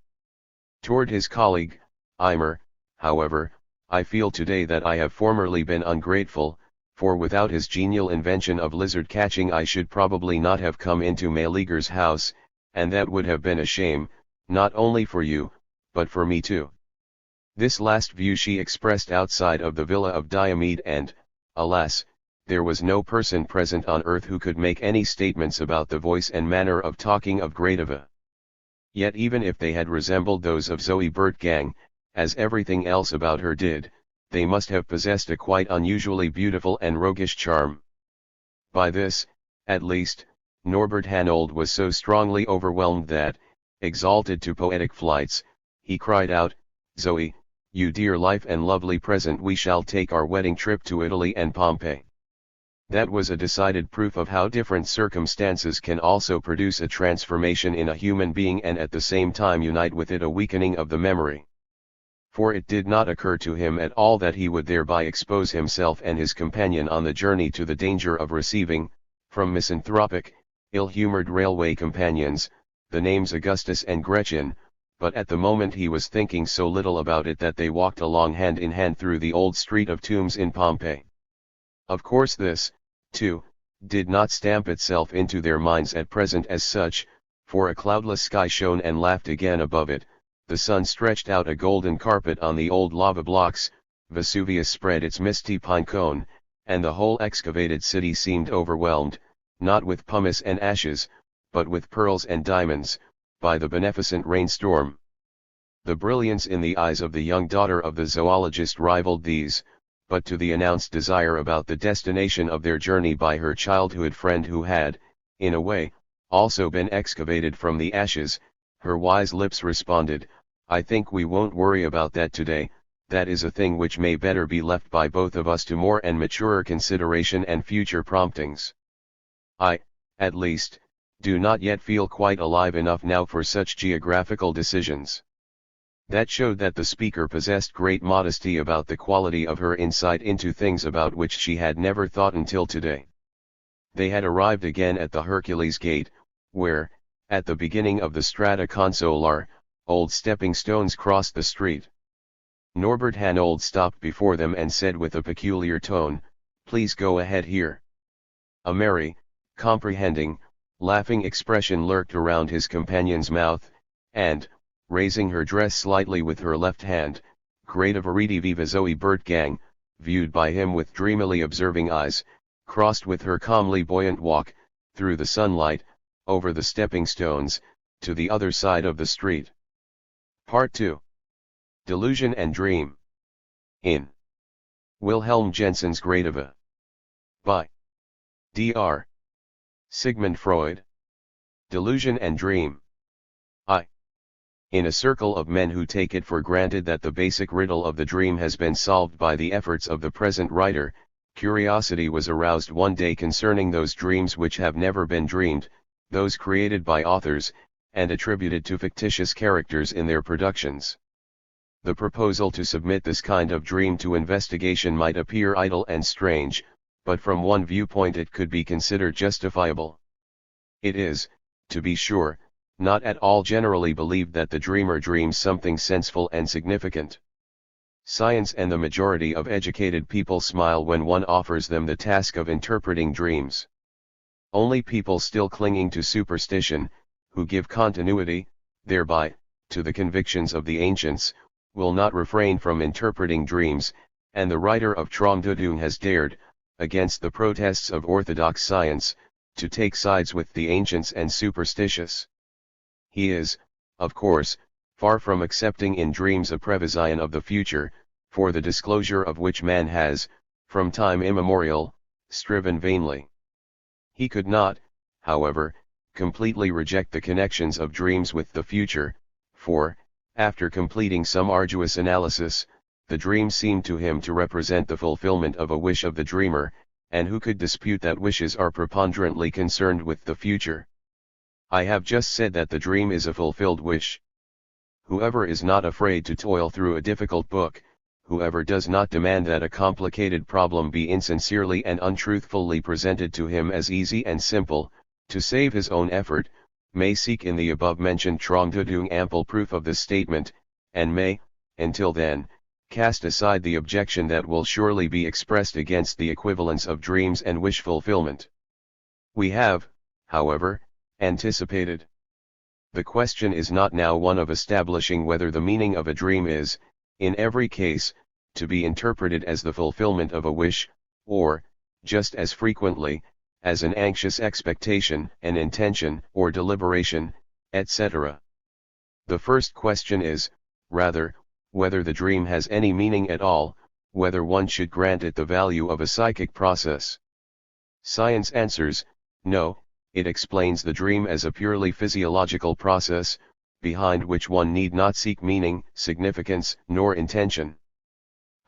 Toward his colleague, Eimer, however, I feel today that I have formerly been ungrateful, for without his genial invention of lizard catching I should probably not have come into Meleager's house, and that would have been a shame, not only for you, but for me too. This last view she expressed outside of the villa of Diomede, and, alas, there was no person present on earth who could make any statements about the voice and manner of talking of Gradiva. Yet even if they had resembled those of Zoe Bertgang, as everything else about her did, they must have possessed a quite unusually beautiful and roguish charm. By this, at least, Norbert Hanold was so strongly overwhelmed that, exalted to poetic flights, he cried out, "Zoe, you dear life and lovely present, we shall take our wedding trip to Italy and Pompeii." That was a decided proof of how different circumstances can also produce a transformation in a human being and at the same time unite with it a weakening of the memory. For it did not occur to him at all that he would thereby expose himself and his companion on the journey to the danger of receiving, from misanthropic, ill-humored railway companions, the names Augustus and Gretchen, but at the moment he was thinking so little about it that they walked along hand in hand through the old street of tombs in Pompeii. Of course this, too, did not stamp itself into their minds at present as such, for a cloudless sky shone and laughed again above it, the sun stretched out a golden carpet on the old lava blocks, Vesuvius spread its misty pine cone, and the whole excavated city seemed overwhelmed, not with pumice and ashes, but with pearls and diamonds, by the beneficent rainstorm. The brilliance in the eyes of the young daughter of the zoologist rivaled these, but to the announced desire about the destination of their journey by her childhood friend who had, in a way, also been excavated from the ashes, her wise lips responded, "I think we won't worry about that today, that is a thing which may better be left by both of us to more and maturer consideration and future promptings. I, at least, do not yet feel quite alive enough now for such geographical decisions." That showed that the speaker possessed great modesty about the quality of her insight into things about which she had never thought until today. They had arrived again at the Hercules Gate, where, at the beginning of the Strada Consular, old stepping stones crossed the street. Norbert Hanold stopped before them and said with a peculiar tone, "Please go ahead here." A merry, comprehending, laughing expression lurked around his companion's mouth, and, raising her dress slightly with her left hand, Gradiva Zoe Bertgang, viewed by him with dreamily observing eyes, crossed with her calmly buoyant walk, through the sunlight, over the stepping stones, to the other side of the street. Part 2. Delusion and Dream. In Wilhelm Jensen's Gradiva. By Dr. Sigmund Freud. Delusion and Dream. In a circle of men who take it for granted that the basic riddle of the dream has been solved by the efforts of the present writer, curiosity was aroused one day concerning those dreams which have never been dreamed, those created by authors, and attributed to fictitious characters in their productions. The proposal to submit this kind of dream to investigation might appear idle and strange, but from one viewpoint it could be considered justifiable. It is, to be sure, not at all generally believed that the dreamer dreams something senseful and significant. Science and the majority of educated people smile when one offers them the task of interpreting dreams. Only people still clinging to superstition, who give continuity, thereby, to the convictions of the ancients, will not refrain from interpreting dreams, and the writer of Traumdeutung has dared, against the protests of orthodox science, to take sides with the ancients and superstitious. He is, of course, far from accepting in dreams a prevision of the future, for the disclosure of which man has, from time immemorial, striven vainly. He could not, however, completely reject the connections of dreams with the future, for, after completing some arduous analysis, the dream seemed to him to represent the fulfillment of a wish of the dreamer, and who could dispute that wishes are preponderantly concerned with the future? I have just said that the dream is a fulfilled wish. Whoever is not afraid to toil through a difficult book, whoever does not demand that a complicated problem be insincerely and untruthfully presented to him as easy and simple, to save his own effort, may seek in the above-mentioned Traumdeutung ample proof of this statement, and may, until then, cast aside the objection that will surely be expressed against the equivalence of dreams and wish fulfillment. We have, however, anticipated. The question is not now one of establishing whether the meaning of a dream is, in every case, to be interpreted as the fulfillment of a wish, or, just as frequently, as an anxious expectation, an intention, or deliberation, etc. The first question is, rather, whether the dream has any meaning at all, whether one should grant it the value of a psychic process. Science answers, no. It explains the dream as a purely physiological process, behind which one need not seek meaning, significance, nor intention.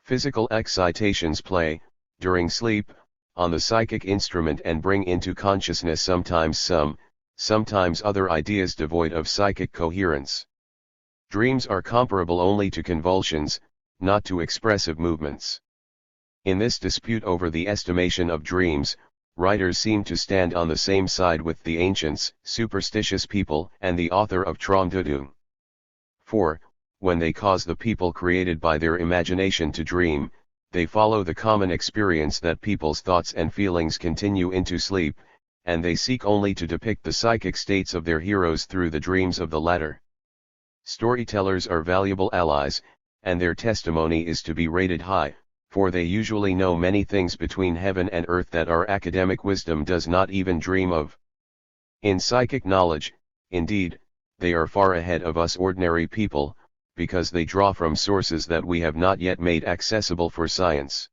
Physical excitations play, during sleep, on the psychic instrument and bring into consciousness sometimes some, sometimes other ideas devoid of psychic coherence. Dreams are comparable only to convulsions, not to expressive movements. In this dispute over the estimation of dreams, writers seem to stand on the same side with the ancients, superstitious people, and the author of Traumdeutung. For, when they cause the people created by their imagination to dream, they follow the common experience that people's thoughts and feelings continue into sleep, and they seek only to depict the psychic states of their heroes through the dreams of the latter. Storytellers are valuable allies, and their testimony is to be rated high, for they usually know many things between heaven and earth that our academic wisdom does not even dream of. In psychic knowledge, indeed, they are far ahead of us ordinary people, because they draw from sources that we have not yet made accessible for science.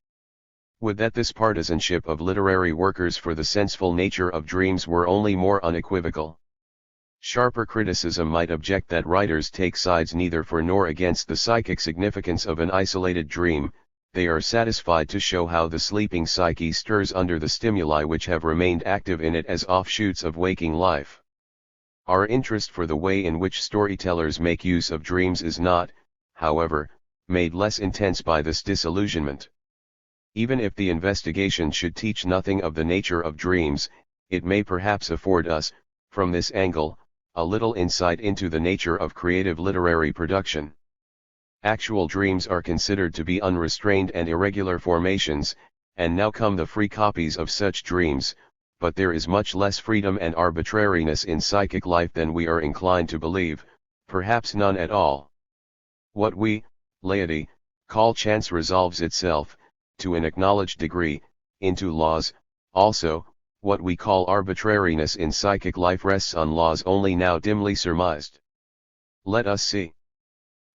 Would that this partisanship of literary workers for the senseful nature of dreams were only more unequivocal. Sharper criticism might object that writers take sides neither for nor against the psychic significance of an isolated dream. They are satisfied to show how the sleeping psyche stirs under the stimuli which have remained active in it as offshoots of waking life. Our interest for the way in which storytellers make use of dreams is not, however, made less intense by this disillusionment. Even if the investigation should teach nothing of the nature of dreams, it may perhaps afford us, from this angle, a little insight into the nature of creative literary production. Actual dreams are considered to be unrestrained and irregular formations, and now come the free copies of such dreams, but there is much less freedom and arbitrariness in psychic life than we are inclined to believe, perhaps none at all. What we, laity, call chance resolves itself, to an acknowledged degree, into laws. Also, what we call arbitrariness in psychic life rests on laws only now dimly surmised. Let us see.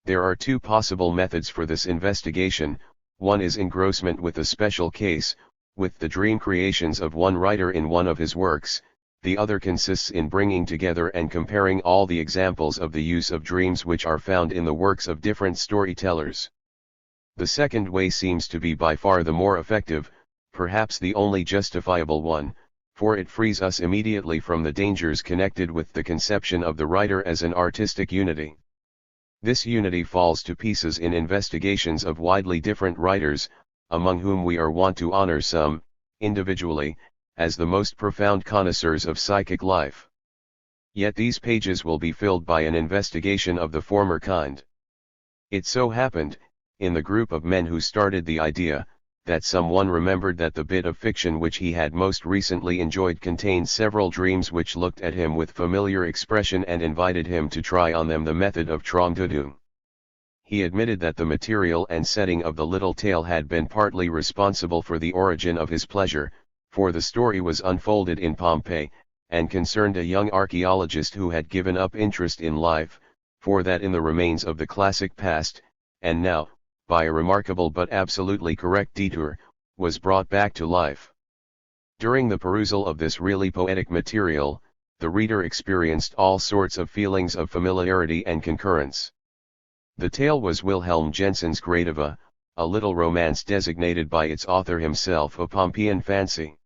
There are two possible methods for this investigation. One is engrossment with a special case, with the dream creations of one writer in one of his works. The other consists in bringing together and comparing all the examples of the use of dreams which are found in the works of different storytellers. The second way seems to be by far the more effective, perhaps the only justifiable one, for it frees us immediately from the dangers connected with the conception of the writer as an artistic unity. This unity falls to pieces in investigations of widely different writers, among whom we are wont to honor some, individually, as the most profound connoisseurs of psychic life. Yet these pages will be filled by an investigation of the former kind. It so happened, in the group of men who started the idea, that someone remembered that the bit of fiction which he had most recently enjoyed contained several dreams which looked at him with familiar expression and invited him to try on them the method of Traumdeutung. He admitted that the material and setting of the little tale had been partly responsible for the origin of his pleasure, for the story was unfolded in Pompeii, and concerned a young archaeologist who had given up interest in life, for that in the remains of the classic past, and now, by a remarkable but absolutely correct detour, was brought back to life. During the perusal of this really poetic material, the reader experienced all sorts of feelings of familiarity and concurrence. The tale was Wilhelm Jensen's Gradiva, a little romance designated by its author himself a Pompeian fancy.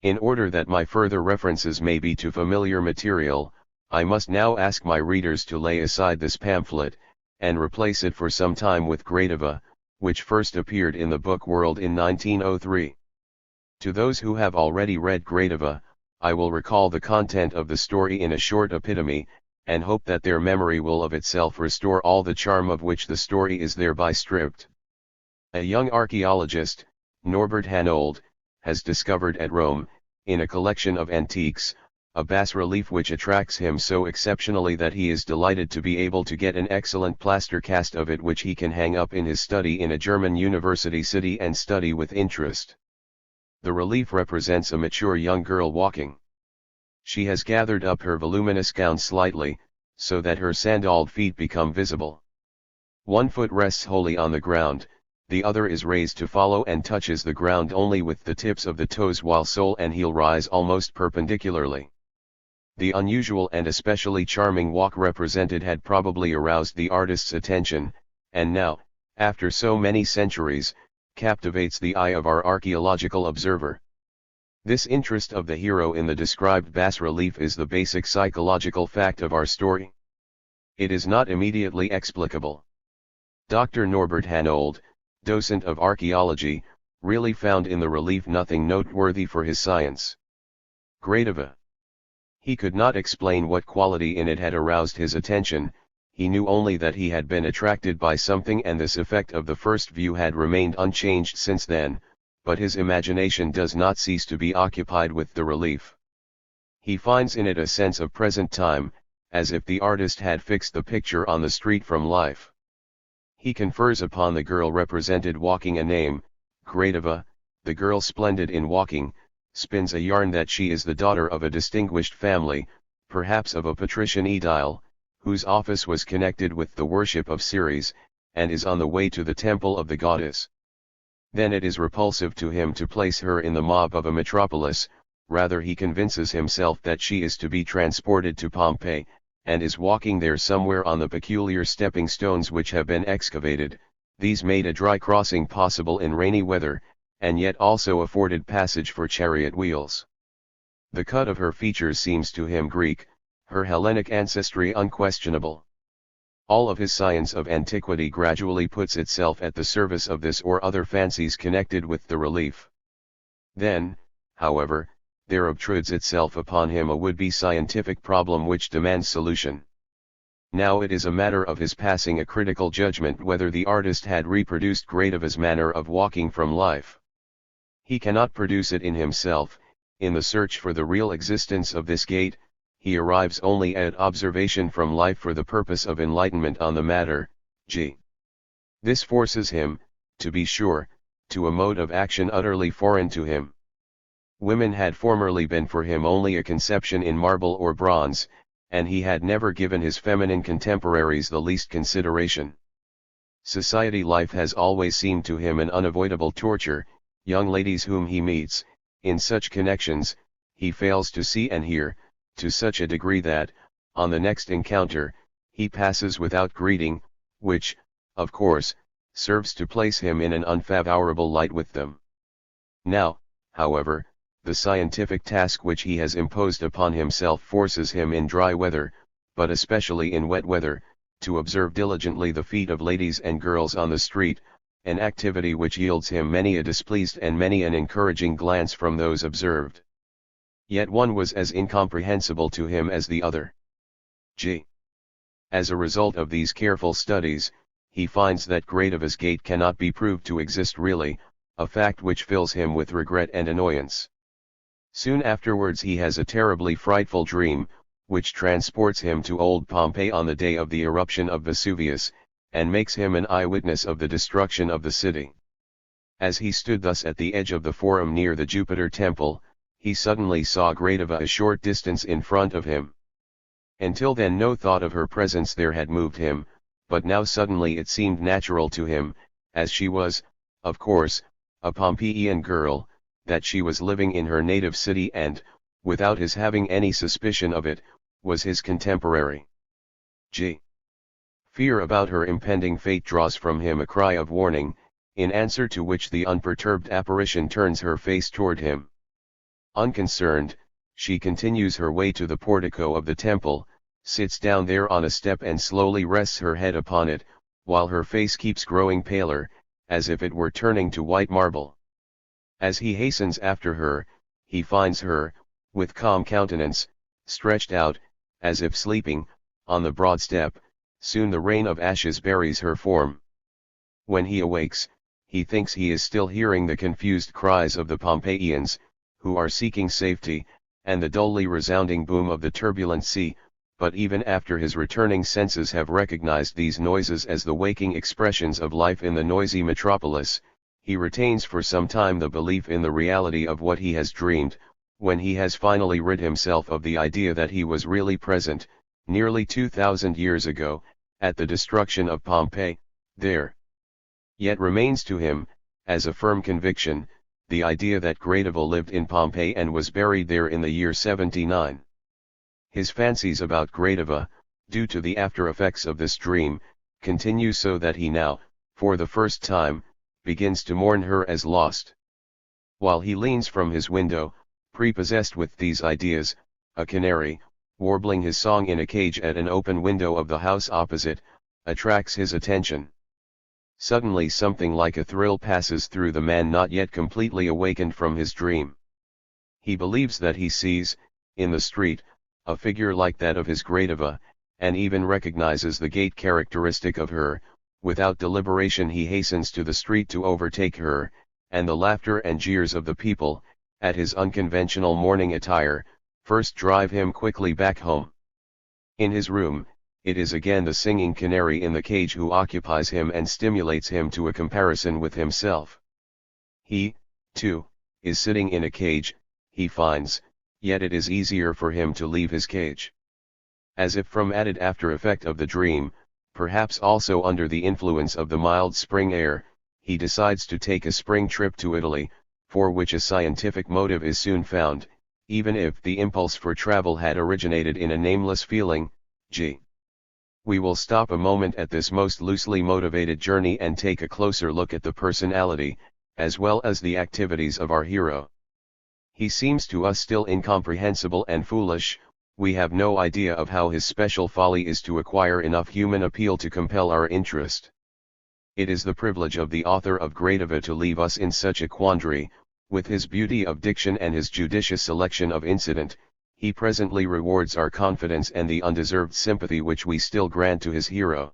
In order that my further references may be to familiar material, I must now ask my readers to lay aside this pamphlet, and replace it for some time with Gradiva, which first appeared in the book World in 1903. To those who have already read Gradiva, I will recall the content of the story in a short epitome, and hope that their memory will of itself restore all the charm of which the story is thereby stripped. A young archaeologist, Norbert Hanold, has discovered at Rome, in a collection of antiques, a bas-relief which attracts him so exceptionally that he is delighted to be able to get an excellent plaster cast of it which he can hang up in his study in a German university city and study with interest. The relief represents a mature young girl walking. She has gathered up her voluminous gown slightly, so that her sandaled feet become visible. One foot rests wholly on the ground, the other is raised to follow and touches the ground only with the tips of the toes, while sole and heel rise almost perpendicularly. The unusual and especially charming walk represented had probably aroused the artist's attention, and now, after so many centuries, captivates the eye of our archaeological observer. This interest of the hero in the described bas-relief is the basic psychological fact of our story. It is not immediately explicable. Dr. Norbert Hanold, docent of archaeology, really found in the relief nothing noteworthy for his science. Gradiva. He could not explain what quality in it had aroused his attention, he knew only that he had been attracted by something, and this effect of the first view had remained unchanged since then, but his imagination does not cease to be occupied with the relief. He finds in it a sense of present time, as if the artist had fixed the picture on the street from life. He confers upon the girl represented walking a name, Gradiva. The girl, splendid in walking, spins a yarn that she is the daughter of a distinguished family, perhaps of a patrician aedile, whose office was connected with the worship of Ceres, and is on the way to the temple of the goddess. Then it is repulsive to him to place her in the mob of a metropolis, rather he convinces himself that she is to be transported to Pompeii, and is walking there somewhere on the peculiar stepping stones which have been excavated. These made a dry crossing possible in rainy weather, and yet also afforded passage for chariot wheels. The cut of her features seems to him Greek, her Hellenic ancestry unquestionable. All of his science of antiquity gradually puts itself at the service of this or other fancies connected with the relief. Then, however, there obtrudes itself upon him a would-be scientific problem which demands solution. Now it is a matter of his passing a critical judgment whether the artist had reproduced Gradiva's manner of walking from life. He cannot produce it in himself. In the search for the real existence of this gait, he arrives only at observation from life for the purpose of enlightenment on the matter. This forces him, to be sure, to a mode of action utterly foreign to him. Women had formerly been for him only a conception in marble or bronze, and he had never given his feminine contemporaries the least consideration. Society life has always seemed to him an unavoidable torture. Young ladies whom he meets, in such connections, he fails to see and hear, to such a degree that, on the next encounter, he passes without greeting, which, of course, serves to place him in an unfavorable light with them. Now, however, the scientific task which he has imposed upon himself forces him in dry weather, but especially in wet weather, to observe diligently the feet of ladies and girls on the street, an activity which yields him many a displeased and many an encouraging glance from those observed. Yet one was as incomprehensible to him as the other. As a result of these careful studies, he finds that Gradiva's gait cannot be proved to exist really, a fact which fills him with regret and annoyance. Soon afterwards he has a terribly frightful dream, which transports him to old Pompeii on the day of the eruption of Vesuvius, and makes him an eyewitness of the destruction of the city. As he stood thus at the edge of the forum near the Jupiter temple, he suddenly saw Gradiva a short distance in front of him. Until then no thought of her presence there had moved him, but now suddenly it seemed natural to him, as she was, of course, a Pompeian girl, that she was living in her native city and, without his having any suspicion of it, was his contemporary. Fear about her impending fate draws from him a cry of warning, in answer to which the unperturbed apparition turns her face toward him. Unconcerned, she continues her way to the portico of the temple, sits down there on a step and slowly rests her head upon it, while her face keeps growing paler, as if it were turning to white marble. As he hastens after her, he finds her, with calm countenance, stretched out, as if sleeping, on the broad step. Soon the rain of ashes buries her form. When he awakes, he thinks he is still hearing the confused cries of the Pompeians, who are seeking safety, and the dully resounding boom of the turbulent sea, but even after his returning senses have recognized these noises as the waking expressions of life in the noisy metropolis, he retains for some time the belief in the reality of what he has dreamed. When he has finally rid himself of the idea that he was really present, nearly 2,000 years ago, at the destruction of Pompeii, there yet remains to him, as a firm conviction, the idea that Gradiva lived in Pompeii and was buried there in the year 79. His fancies about Gradiva, due to the after effects of this dream, continue so that he now, for the first time, begins to mourn her as lost. While he leans from his window, prepossessed with these ideas, a canary, warbling his song in a cage at an open window of the house opposite, attracts his attention. Suddenly something like a thrill passes through the man not yet completely awakened from his dream. He believes that he sees, in the street, a figure like that of his Gradiva, and even recognizes the gait characteristic of her. Without deliberation he hastens to the street to overtake her, and the laughter and jeers of the people, at his unconventional morning attire, first drive him quickly back home. In his room, it is again the singing canary in the cage who occupies him and stimulates him to a comparison with himself. He, too, is sitting in a cage, he finds, yet it is easier for him to leave his cage. As if from added after effect of the dream, perhaps also under the influence of the mild spring air, he decides to take a spring trip to Italy, for which a scientific motive is soon found, even if the impulse for travel had originated in a nameless feeling. We will stop a moment at this most loosely motivated journey and take a closer look at the personality, as well as the activities of our hero. He seems to us still incomprehensible and foolish. We have no idea of how his special folly is to acquire enough human appeal to compel our interest. It is the privilege of the author of Gradiva to leave us in such a quandary. With his beauty of diction and his judicious selection of incident, he presently rewards our confidence and the undeserved sympathy which we still grant to his hero.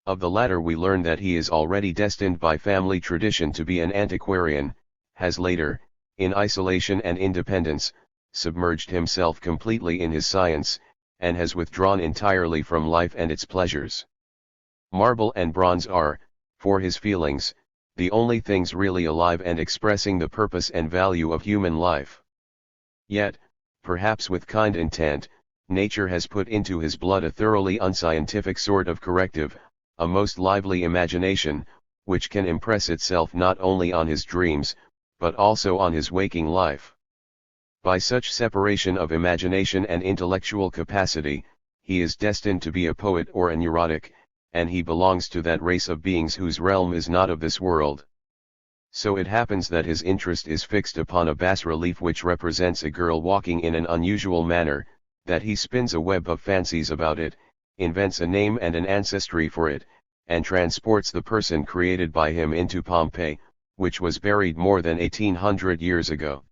Of the latter we learn that he is already destined by family tradition to be an antiquarian, has later, in isolation and independence, submerged himself completely in his science, and has withdrawn entirely from life and its pleasures. Marble and bronze are, for his feelings, the only things really alive and expressing the purpose and value of human life. Yet, perhaps with kind intent, nature has put into his blood a thoroughly unscientific sort of corrective, a most lively imagination, which can impress itself not only on his dreams, but also on his waking life. By such separation of imagination and intellectual capacity, he is destined to be a poet or a neurotic, and he belongs to that race of beings whose realm is not of this world. So it happens that his interest is fixed upon a bas-relief which represents a girl walking in an unusual manner, that he spins a web of fancies about it, invents a name and an ancestry for it, and transports the person created by him into Pompeii, which was buried more than 1800 years ago.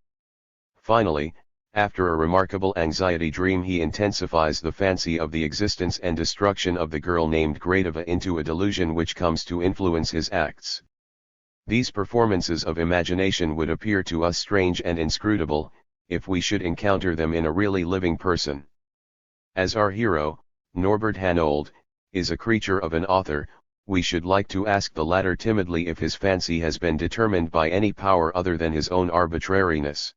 Finally, after a remarkable anxiety dream he intensifies the fancy of the existence and destruction of the girl named Gradiva into a delusion which comes to influence his acts. These performances of imagination would appear to us strange and inscrutable, if we should encounter them in a really living person. As our hero, Norbert Hanold, is a creature of an author, we should like to ask the latter timidly if his fancy has been determined by any power other than his own arbitrariness.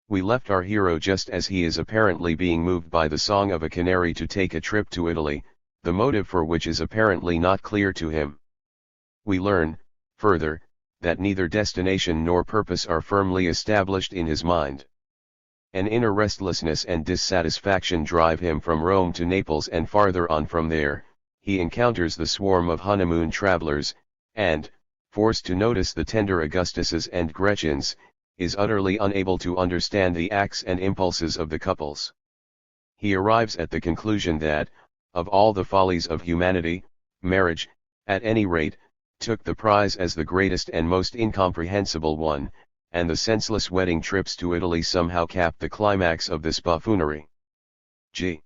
We left our hero just as he is apparently being moved by the song of a canary to take a trip to Italy, the motive for which is apparently not clear to him. We learn, further, that neither destination nor purpose are firmly established in his mind. An inner restlessness and dissatisfaction drive him from Rome to Naples, and farther on from there, he encounters the swarm of honeymoon travelers, and, forced to notice the tender Augustuses and Gretchens, is utterly unable to understand the acts and impulses of the couples. He arrives at the conclusion that, of all the follies of humanity, marriage, at any rate, took the prize as the greatest and most incomprehensible one, and the senseless wedding trips to Italy somehow capped the climax of this buffoonery. G.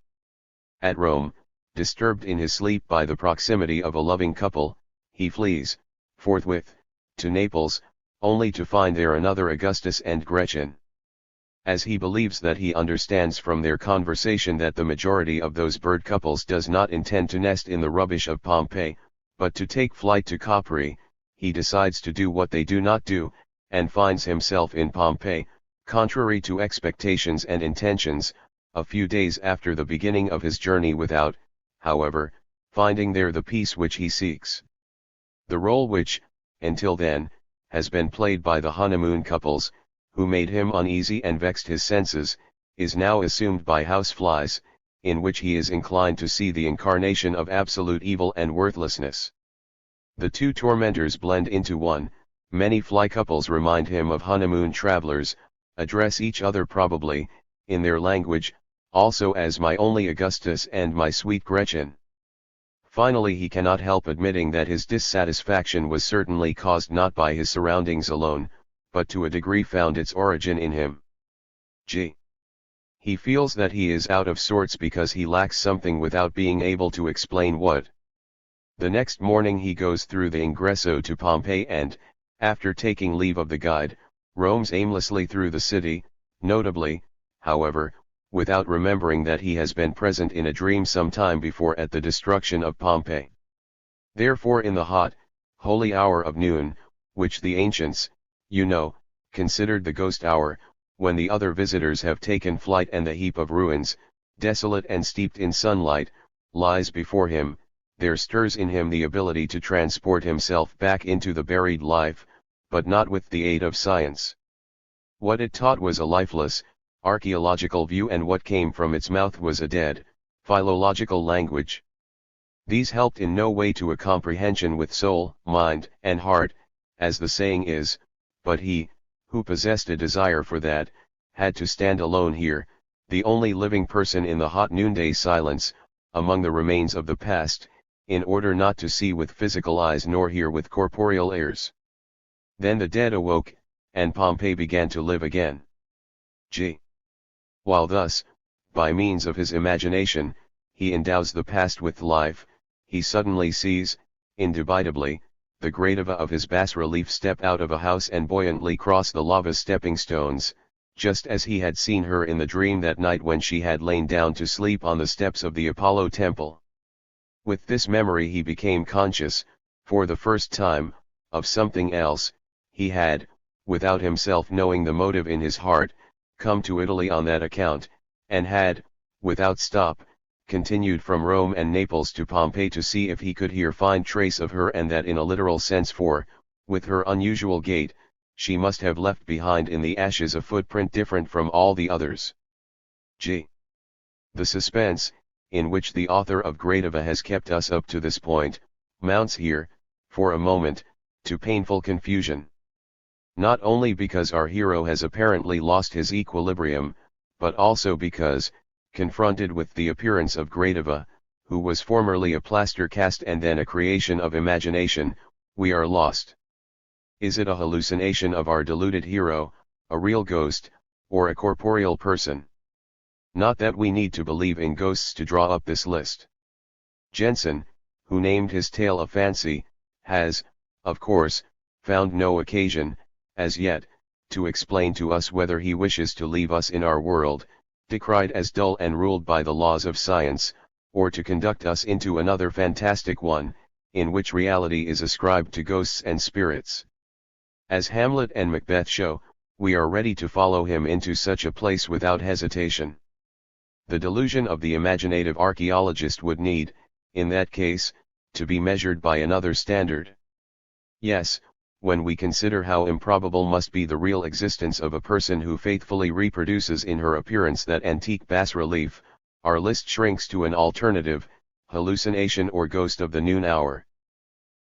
At Rome, disturbed in his sleep by the proximity of a loving couple, he flees, forthwith, to Naples, only to find there another Augustus and Gretchen. As he believes that he understands from their conversation that the majority of those bird couples does not intend to nest in the rubbish of Pompeii, but to take flight to Capri, he decides to do what they do not do, and finds himself in Pompeii, contrary to expectations and intentions, a few days after the beginning of his journey, without, however, finding there the peace which he seeks. The role which, until then, has been played by the honeymoon couples, who made him uneasy and vexed his senses, is now assumed by houseflies, in which he is inclined to see the incarnation of absolute evil and worthlessness. The two tormentors blend into one. Many fly couples remind him of honeymoon travelers, address each other probably, in their language, also as my only Augustus and my sweet Gretchen. Finally, he cannot help admitting that his dissatisfaction was certainly caused not by his surroundings alone, but to a degree found its origin in him. G. He feels that he is out of sorts because he lacks something without being able to explain what. The next morning he goes through the ingresso to Pompeii and, after taking leave of the guide, roams aimlessly through the city, notably, however, without remembering that he has been present in a dream some time before at the destruction of Pompeii. Therefore, in the hot, holy hour of noon, which the ancients, you know, considered the ghost hour, when the other visitors have taken flight and the heap of ruins, desolate and steeped in sunlight, lies before him, there stirs in him the ability to transport himself back into the buried life, but not with the aid of science. What it taught was a lifeless, archaeological view, and what came from its mouth was a dead, philological language. These helped in no way to a comprehension with soul, mind, and heart, as the saying is, but he, who possessed a desire for that, had to stand alone here, the only living person in the hot noonday silence, among the remains of the past, in order not to see with physical eyes nor hear with corporeal ears. Then the dead awoke, and Pompeii began to live again. G. While thus, by means of his imagination, he endows the past with life, he suddenly sees, indubitably, the Gradiva of his bas-relief step out of a house and buoyantly cross the lava stepping stones, just as he had seen her in the dream that night when she had lain down to sleep on the steps of the Apollo temple. With this memory he became conscious, for the first time, of something else. He had, without himself knowing the motive in his heart, come to Italy on that account, and had, without stop, continued from Rome and Naples to Pompeii to see if he could here find trace of her, and that in a literal sense, for, with her unusual gait, she must have left behind in the ashes a footprint different from all the others. G. The suspense, in which the author of Gradiva has kept us up to this point, mounts here, for a moment, to painful confusion. Not only because our hero has apparently lost his equilibrium, but also because, confronted with the appearance of Gradiva, who was formerly a plaster cast and then a creation of imagination, we are lost. Is it a hallucination of our deluded hero, a real ghost, or a corporeal person? Not that we need to believe in ghosts to draw up this list. Jensen, who named his tale a fancy, has, of course, found no occasion, as yet, to explain to us whether he wishes to leave us in our world, decried as dull and ruled by the laws of science, or to conduct us into another fantastic one, in which reality is ascribed to ghosts and spirits. As Hamlet and Macbeth show, we are ready to follow him into such a place without hesitation. The delusion of the imaginative archaeologist would need, in that case, to be measured by another standard. Yes, when we consider how improbable must be the real existence of a person who faithfully reproduces in her appearance that antique bas-relief, our list shrinks to an alternative, hallucination or ghost of the noon hour.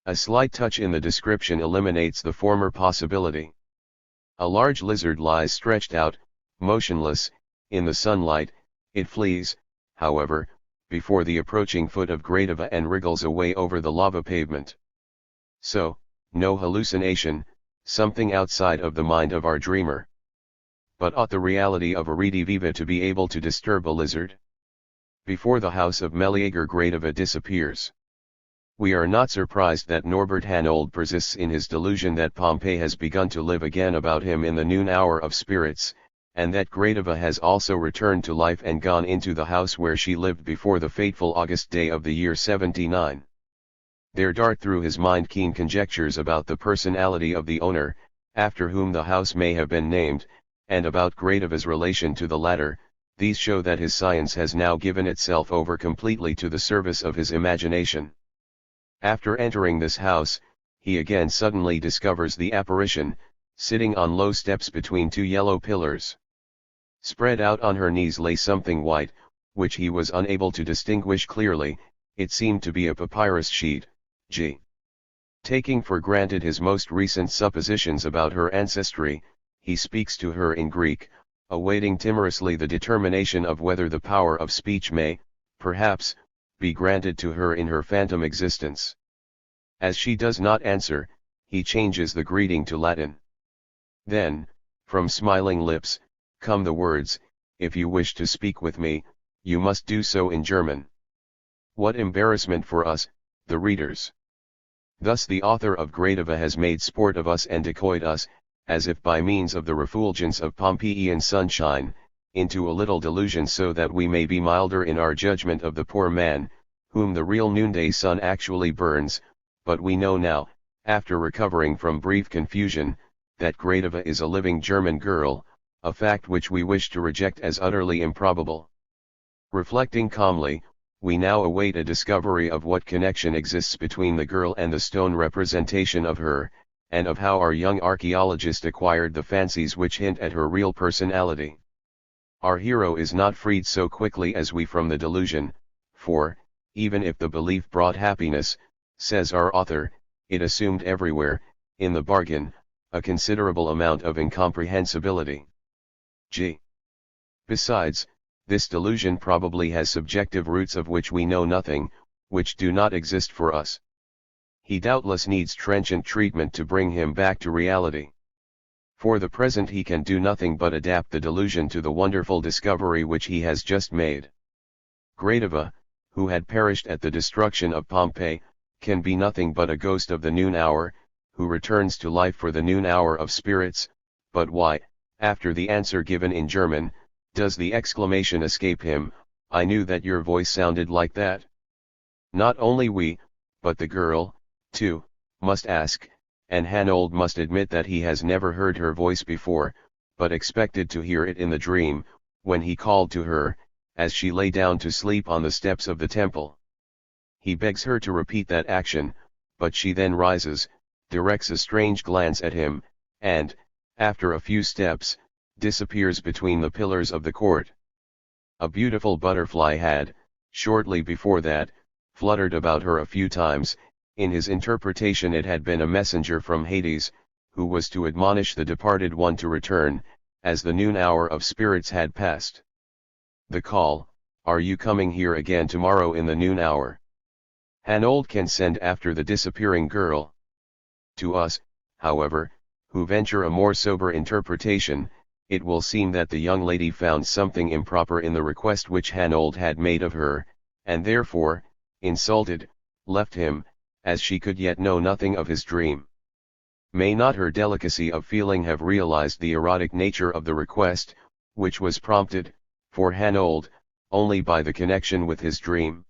A slight touch in the description eliminates the former possibility. A large lizard lies stretched out, motionless, in the sunlight. It flees, however, before the approaching foot of Gradiva and wriggles away over the lava pavement. So, no hallucination, something outside of the mind of our dreamer. But ought the reality of a Rediviva to be able to disturb a lizard? Before the house of Meleager Gradiva disappears. We are not surprised that Norbert Hanold persists in his delusion that Pompeii has begun to live again about him in the noon hour of spirits, and that Gradiva has also returned to life and gone into the house where she lived before the fateful August day of the year 79. There dart through his mind keen conjectures about the personality of the owner, after whom the house may have been named, and about Gradiva's relation to the latter. These show that his science has now given itself over completely to the service of his imagination. After entering this house, he again suddenly discovers the apparition, sitting on low steps between two yellow pillars. Spread out on her knees lay something white, which he was unable to distinguish clearly. It seemed to be a papyrus sheet. G. Taking for granted his most recent suppositions about her ancestry, he speaks to her in Greek, awaiting timorously the determination of whether the power of speech may, perhaps, be granted to her in her phantom existence. As she does not answer, he changes the greeting to Latin. Then, from smiling lips, come the words, "If you wish to speak with me, you must do so in German." What embarrassment for us, the readers! Thus the author of Gradiva has made sport of us and decoyed us, as if by means of the refulgence of Pompeian sunshine, into a little delusion so that we may be milder in our judgment of the poor man, whom the real noonday sun actually burns. But we know now, after recovering from brief confusion, that Gradiva is a living German girl, a fact which we wish to reject as utterly improbable. Reflecting calmly, we now await a discovery of what connection exists between the girl and the stone representation of her, and of how our young archaeologist acquired the fancies which hint at her real personality. Our hero is not freed so quickly as we from the delusion, for, even if the belief brought happiness, says our author, it assumed everywhere, in the bargain, a considerable amount of incomprehensibility. G. Besides, this delusion probably has subjective roots of which we know nothing, which do not exist for us. He doubtless needs trenchant treatment to bring him back to reality. For the present he can do nothing but adapt the delusion to the wonderful discovery which he has just made. Gradiva, who had perished at the destruction of Pompeii, can be nothing but a ghost of the noon hour, who returns to life for the noon hour of spirits. But why, after the answer given in German, does the exclamation escape him, "I knew that your voice sounded like that"? Not only we, but the girl, too, must ask, and Hanold must admit that he has never heard her voice before, but expected to hear it in the dream, when he called to her, as she lay down to sleep on the steps of the temple. He begs her to repeat that action, but she then rises, directs a strange glance at him, and, after a few steps, disappears between the pillars of the court. A beautiful butterfly had, shortly before that, fluttered about her a few times. In his interpretation it had been a messenger from Hades, who was to admonish the departed one to return, as the noon hour of spirits had passed. The call, "Are you coming here again tomorrow in the noon hour?" Hanold can send after the disappearing girl. To us, however, who venture a more sober interpretation, it will seem that the young lady found something improper in the request which Hanold had made of her, and therefore, insulted, left him, as she could yet know nothing of his dream. May not her delicacy of feeling have realized the erotic nature of the request, which was prompted, for Hanold, only by the connection with his dream?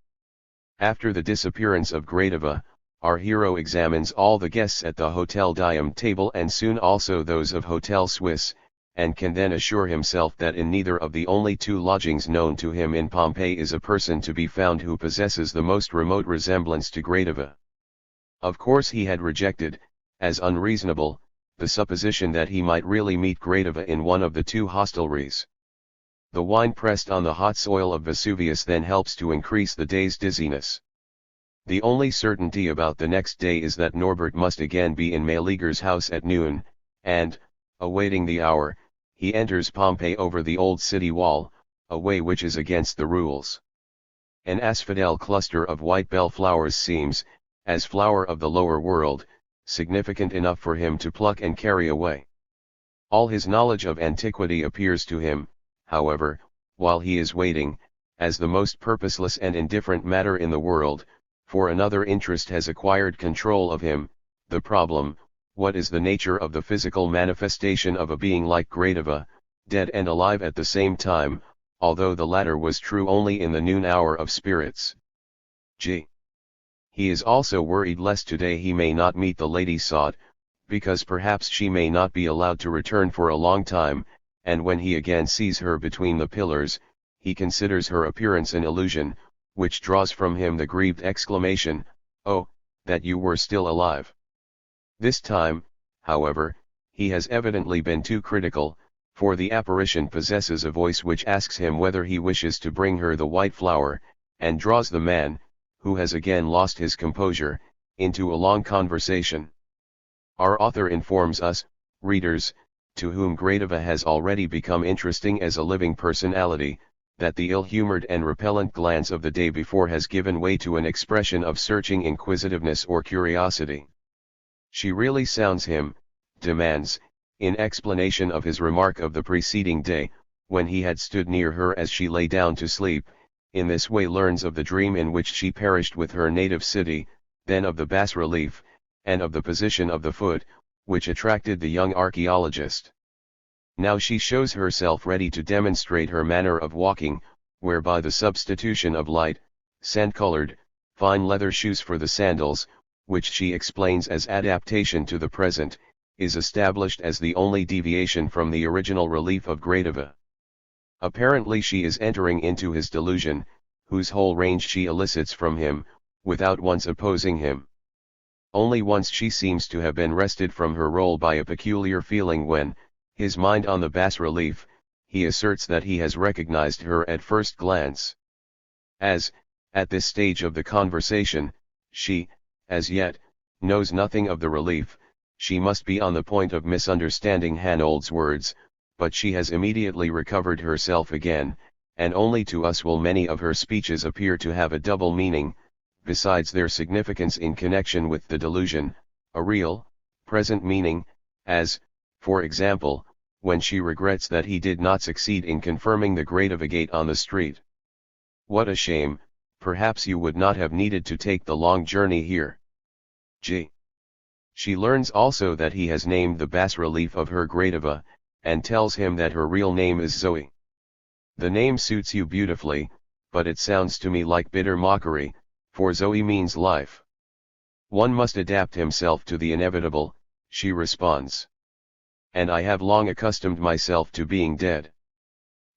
After the disappearance of Gradiva, Our hero examines all the guests at the Hotel Diem table and soon also those of Hotel Swiss, and can then assure himself that in neither of the only 2 lodgings known to him in Pompeii is a person to be found who possesses the most remote resemblance to Gradiva. Of course he had rejected, as unreasonable, the supposition that he might really meet Gradiva in one of the 2 hostelries. The wine pressed on the hot soil of Vesuvius then helps to increase the day's dizziness. The only certainty about the next day is that Norbert must again be in Meleager's house at noon, and, awaiting the hour, he enters Pompeii over the old city wall, a way which is against the rules. An asphodel cluster of white bell flowers seems, as flower of the lower world, significant enough for him to pluck and carry away. All his knowledge of antiquity appears to him, however, while he is waiting, as the most purposeless and indifferent matter in the world, for another interest has acquired control of him, the problem: what is the nature of the physical manifestation of a being like Gradiva, dead and alive at the same time, although the latter was true only in the noon hour of spirits. G. He is also worried lest today he may not meet the lady sought, because perhaps she may not be allowed to return for a long time, and when he again sees her between the pillars, he considers her appearance an illusion, which draws from him the grieved exclamation, "Oh, that you were still alive!" This time, however, he has evidently been too critical, for the apparition possesses a voice which asks him whether he wishes to bring her the white flower, and draws the man, who has again lost his composure, into a long conversation. Our author informs us, readers, to whom Gradiva has already become interesting as a living personality, that the ill-humored and repellent glance of the day before has given way to an expression of searching inquisitiveness or curiosity. She really sounds him, demands, in explanation of his remark of the preceding day, when he had stood near her as she lay down to sleep, in this way learns of the dream in which she perished with her native city, then of the bas-relief, and of the position of the foot, which attracted the young archaeologist. Now she shows herself ready to demonstrate her manner of walking, whereby the substitution of light, sand-colored, fine leather shoes for the sandals, which she explains as adaptation to the present, is established as the only deviation from the original relief of Gradiva. Apparently she is entering into his delusion, whose whole range she elicits from him, without once opposing him. Only once she seems to have been wrested from her role by a peculiar feeling when, his mind on the bas-relief, he asserts that he has recognized her at first glance. As, at this stage of the conversation, she, as yet, knows nothing of the relief, she must be on the point of misunderstanding Hanold's words, but she has immediately recovered herself again, and only to us will many of her speeches appear to have a double meaning, besides their significance in connection with the delusion, a real, present meaning, as, for example, when she regrets that he did not succeed in confirming the Gradiva gate on the street. What a shame, perhaps you would not have needed to take the long journey here. G. She learns also that he has named the bas-relief of her Gradiva, and tells him that her real name is Zoe. The name suits you beautifully, but it sounds to me like bitter mockery, for Zoe means life. One must adapt himself to the inevitable, she responds. And I have long accustomed myself to being dead.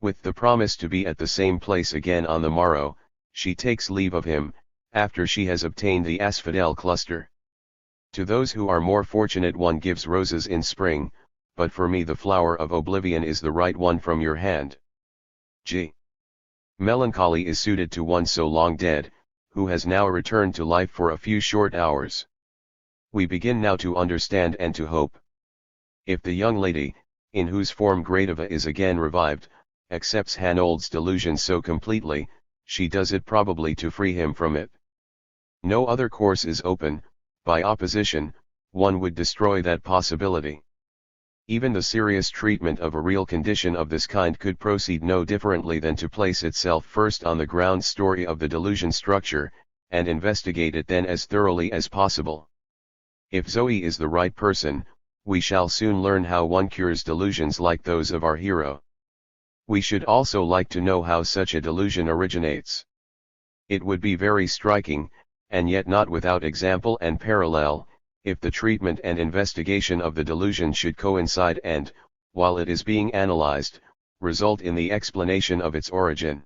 With the promise to be at the same place again on the morrow, she takes leave of him, after she has obtained the asphodel cluster. To those who are more fortunate one gives roses in spring, but for me the flower of oblivion is the right one from your hand. G. Melancholy is suited to one so long dead, who has now returned to life for a few short hours. We begin now to understand and to hope. If the young lady, in whose form Gradiva is again revived, accepts Hanold's delusion so completely, she does it probably to free him from it. No other course is open; by opposition, one would destroy that possibility. Even the serious treatment of a real condition of this kind could proceed no differently than to place itself first on the ground story of the delusion structure, and investigate it then as thoroughly as possible. If Zoe is the right person, we shall soon learn how one cures delusions like those of our hero. We should also like to know how such a delusion originates. It would be very striking, and yet not without example and parallel, if the treatment and investigation of the delusion should coincide and, while it is being analyzed, result in the explanation of its origin.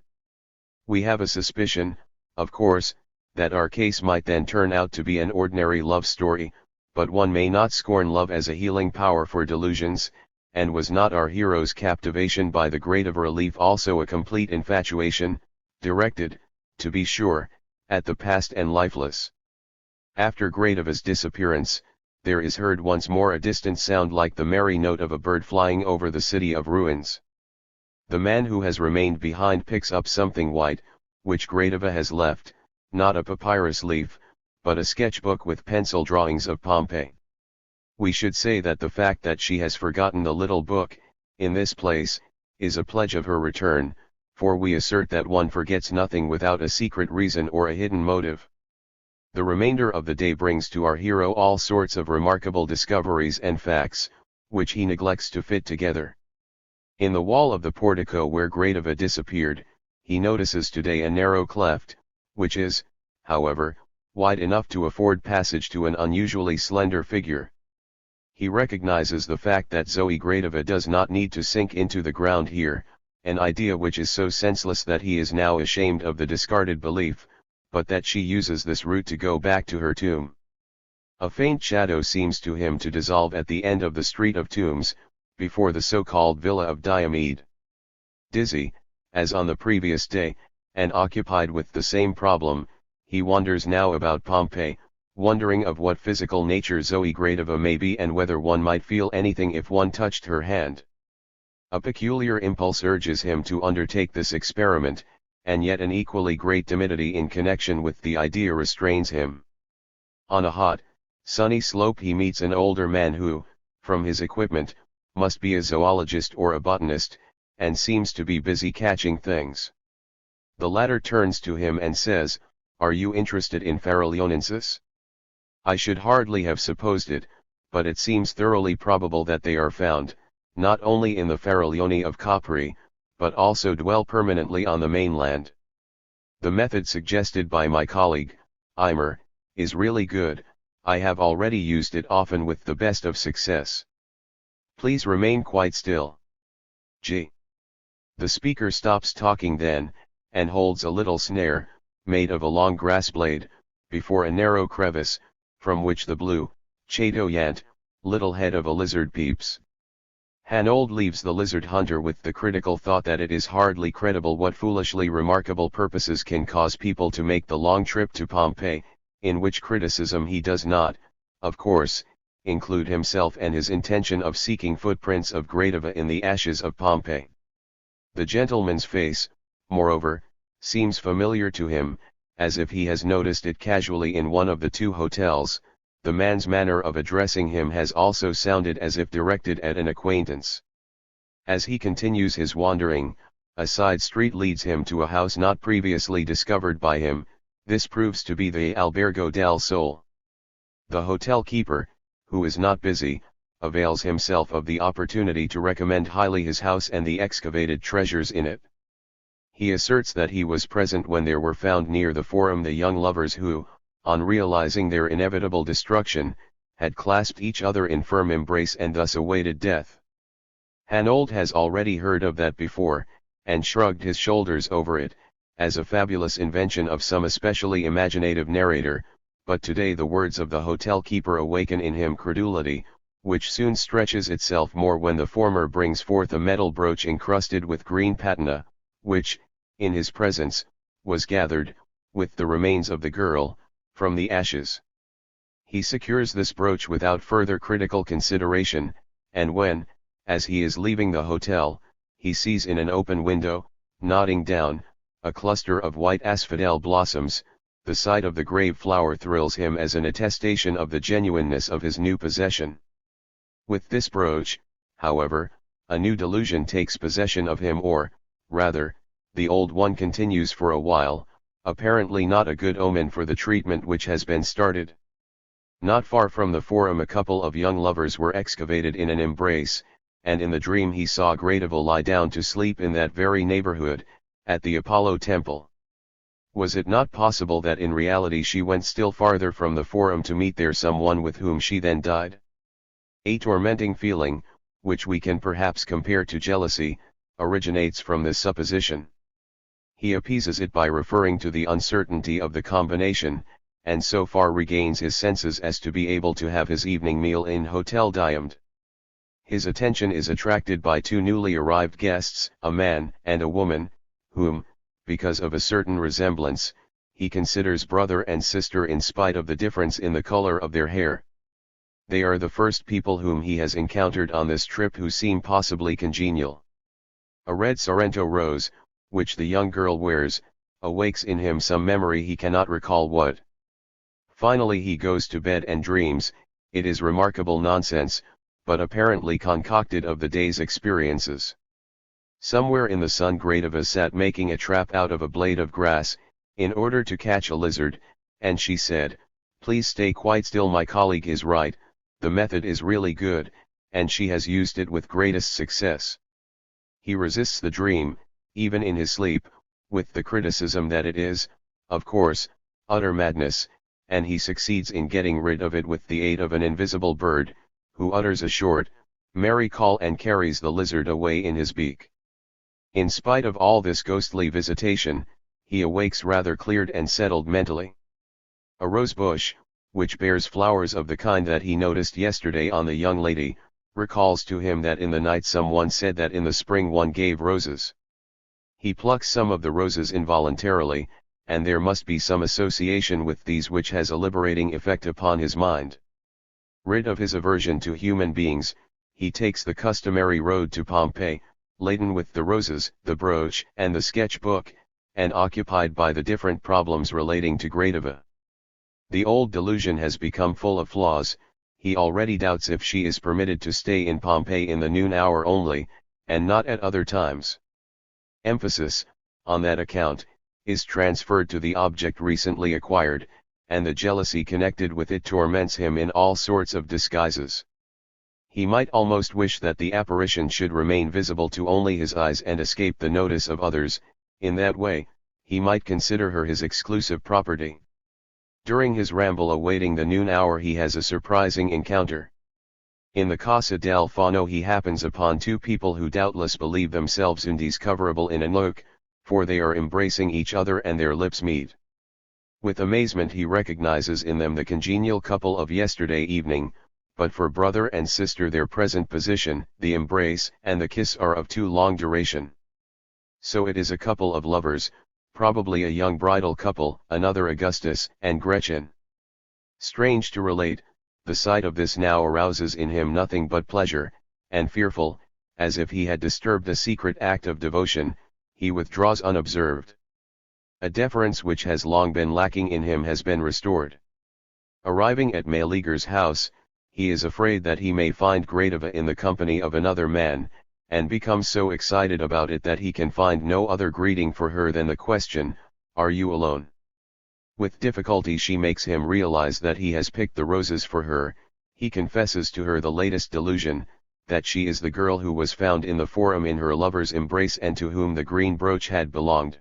We have a suspicion, of course, that our case might then turn out to be an ordinary love story, but one may not scorn love as a healing power for delusions, and was not our hero's captivation by the gradative relief also a complete infatuation, directed, to be sure, at the past and lifeless? After Gradiva's disappearance, there is heard once more a distant sound like the merry note of a bird flying over the city of ruins. The man who has remained behind picks up something white, which Gradiva has left, not a papyrus leaf, but a sketchbook with pencil drawings of Pompeii. We should say that the fact that she has forgotten the little book, in this place, is a pledge of her return, for we assert that one forgets nothing without a secret reason or a hidden motive. The remainder of the day brings to our hero all sorts of remarkable discoveries and facts, which he neglects to fit together. In the wall of the portico where Gradiva disappeared, he notices today a narrow cleft, which is, however, wide enough to afford passage to an unusually slender figure. He recognizes the fact that Zoe Gradiva does not need to sink into the ground here, an idea which is so senseless that he is now ashamed of the discarded belief, but that she uses this route to go back to her tomb. A faint shadow seems to him to dissolve at the end of the Street of Tombs, before the so-called Villa of Diomede. Dizzy, as on the previous day, and occupied with the same problem, he wanders now about Pompeii, wondering of what physical nature Zoe Gradiva may be and whether one might feel anything if one touched her hand. A peculiar impulse urges him to undertake this experiment, and yet an equally great timidity in connection with the idea restrains him. On a hot, sunny slope he meets an older man who, from his equipment, must be a zoologist or a botanist, and seems to be busy catching things. The latter turns to him and says, "Are you interested in Farallionensis? I should hardly have supposed it, but it seems thoroughly probable that they are found, not only in the Farallioni of Capri, but also dwell permanently on the mainland. The method suggested by my colleague, Eimer, is really good. I have already used it often with the best of success. Please remain quite still. G." The speaker stops talking then, and holds a little snare, made of a long grass blade, before a narrow crevice, from which the blue, chatoyant, little head of a lizard peeps. Hanold leaves the lizard hunter with the critical thought that it is hardly credible what foolishly remarkable purposes can cause people to make the long trip to Pompeii, in which criticism he does not, of course, include himself and his intention of seeking footprints of Gradiva in the ashes of Pompeii. The gentleman's face, moreover, seems familiar to him, as if he has noticed it casually in one of the two hotels. The man's manner of addressing him has also sounded as if directed at an acquaintance. As he continues his wandering, a side street leads him to a house not previously discovered by him. This proves to be the Albergo del Sole. The hotel keeper, who is not busy, avails himself of the opportunity to recommend highly his house and the excavated treasures in it. He asserts that he was present when there were found near the Forum the young lovers who, on realizing their inevitable destruction, had clasped each other in firm embrace and thus awaited death. Hanold has already heard of that before, and shrugged his shoulders over it, as a fabulous invention of some especially imaginative narrator, but today the words of the hotel keeper awaken in him credulity, which soon stretches itself more when the former brings forth a metal brooch encrusted with green patina, which, in his presence, was gathered, with the remains of the girl, from the ashes. He secures this brooch without further critical consideration, and when, as he is leaving the hotel, he sees in an open window, nodding down, a cluster of white asphodel blossoms, the sight of the grave flower thrills him as an attestation of the genuineness of his new possession. With this brooch, however, a new delusion takes possession of him, or, rather, the old one continues for a while, apparently not a good omen for the treatment which has been started. Not far from the Forum a couple of young lovers were excavated in an embrace, and in the dream he saw Gradiva lie down to sleep in that very neighborhood, at the Apollo temple. Was it not possible that in reality she went still farther from the forum to meet there someone with whom she then died? A tormenting feeling, which we can perhaps compare to jealousy, originates from this supposition. He appeases it by referring to the uncertainty of the combination, and so far regains his senses as to be able to have his evening meal in Hotel Diamond. His attention is attracted by two newly arrived guests, a man and a woman, whom, because of a certain resemblance, he considers brother and sister in spite of the difference in the color of their hair. They are the first people whom he has encountered on this trip who seem possibly congenial. A red Sorrento rose, which the young girl wears, awakes in him some memory he cannot recall what. Finally he goes to bed and dreams. It is remarkable nonsense, but apparently concocted of the day's experiences. Somewhere in the sun Gradiva sat making a trap out of a blade of grass, in order to catch a lizard, and she said, "Please stay quite still, my colleague is right, the method is really good, and she has used it with greatest success." He resists the dream, even in his sleep, with the criticism that it is, of course, utter madness, and he succeeds in getting rid of it with the aid of an invisible bird, who utters a short, merry call and carries the lizard away in his beak. In spite of all this ghostly visitation, he awakes rather cleared and settled mentally. A rose bush, which bears flowers of the kind that he noticed yesterday on the young lady, recalls to him that in the night someone said that in the spring one gave roses. He plucks some of the roses involuntarily, and there must be some association with these which has a liberating effect upon his mind. Rid of his aversion to human beings, he takes the customary road to Pompeii, laden with the roses, the brooch, and the sketch-book, and occupied by the different problems relating to Gradiva. The old delusion has become full of flaws. He already doubts if she is permitted to stay in Pompeii in the noon hour only, and not at other times. Emphasis, on that account, is transferred to the object recently acquired, and the jealousy connected with it torments him in all sorts of disguises. He might almost wish that the apparition should remain visible to only his eyes and escape the notice of others. In that way, he might consider her his exclusive property. During his ramble awaiting the noon hour he has a surprising encounter. In the Casa del Fauno he happens upon two people who doubtless believe themselves indiscoverable in a nook, for they are embracing each other and their lips meet. With amazement he recognizes in them the congenial couple of yesterday evening, but for brother and sister their present position, the embrace and the kiss are of too long duration. So it is a couple of lovers, probably a young bridal couple, another Augustus and Gretchen. Strange to relate, the sight of this now arouses in him nothing but pleasure, and fearful, as if he had disturbed a secret act of devotion, he withdraws unobserved. A deference which has long been lacking in him has been restored. Arriving at Meleager's house, he is afraid that he may find Gradiva in the company of another man, and becomes so excited about it that he can find no other greeting for her than the question, "Are you alone?" With difficulty she makes him realize that he has picked the roses for her. He confesses to her the latest delusion, that she is the girl who was found in the forum in her lover's embrace and to whom the green brooch had belonged.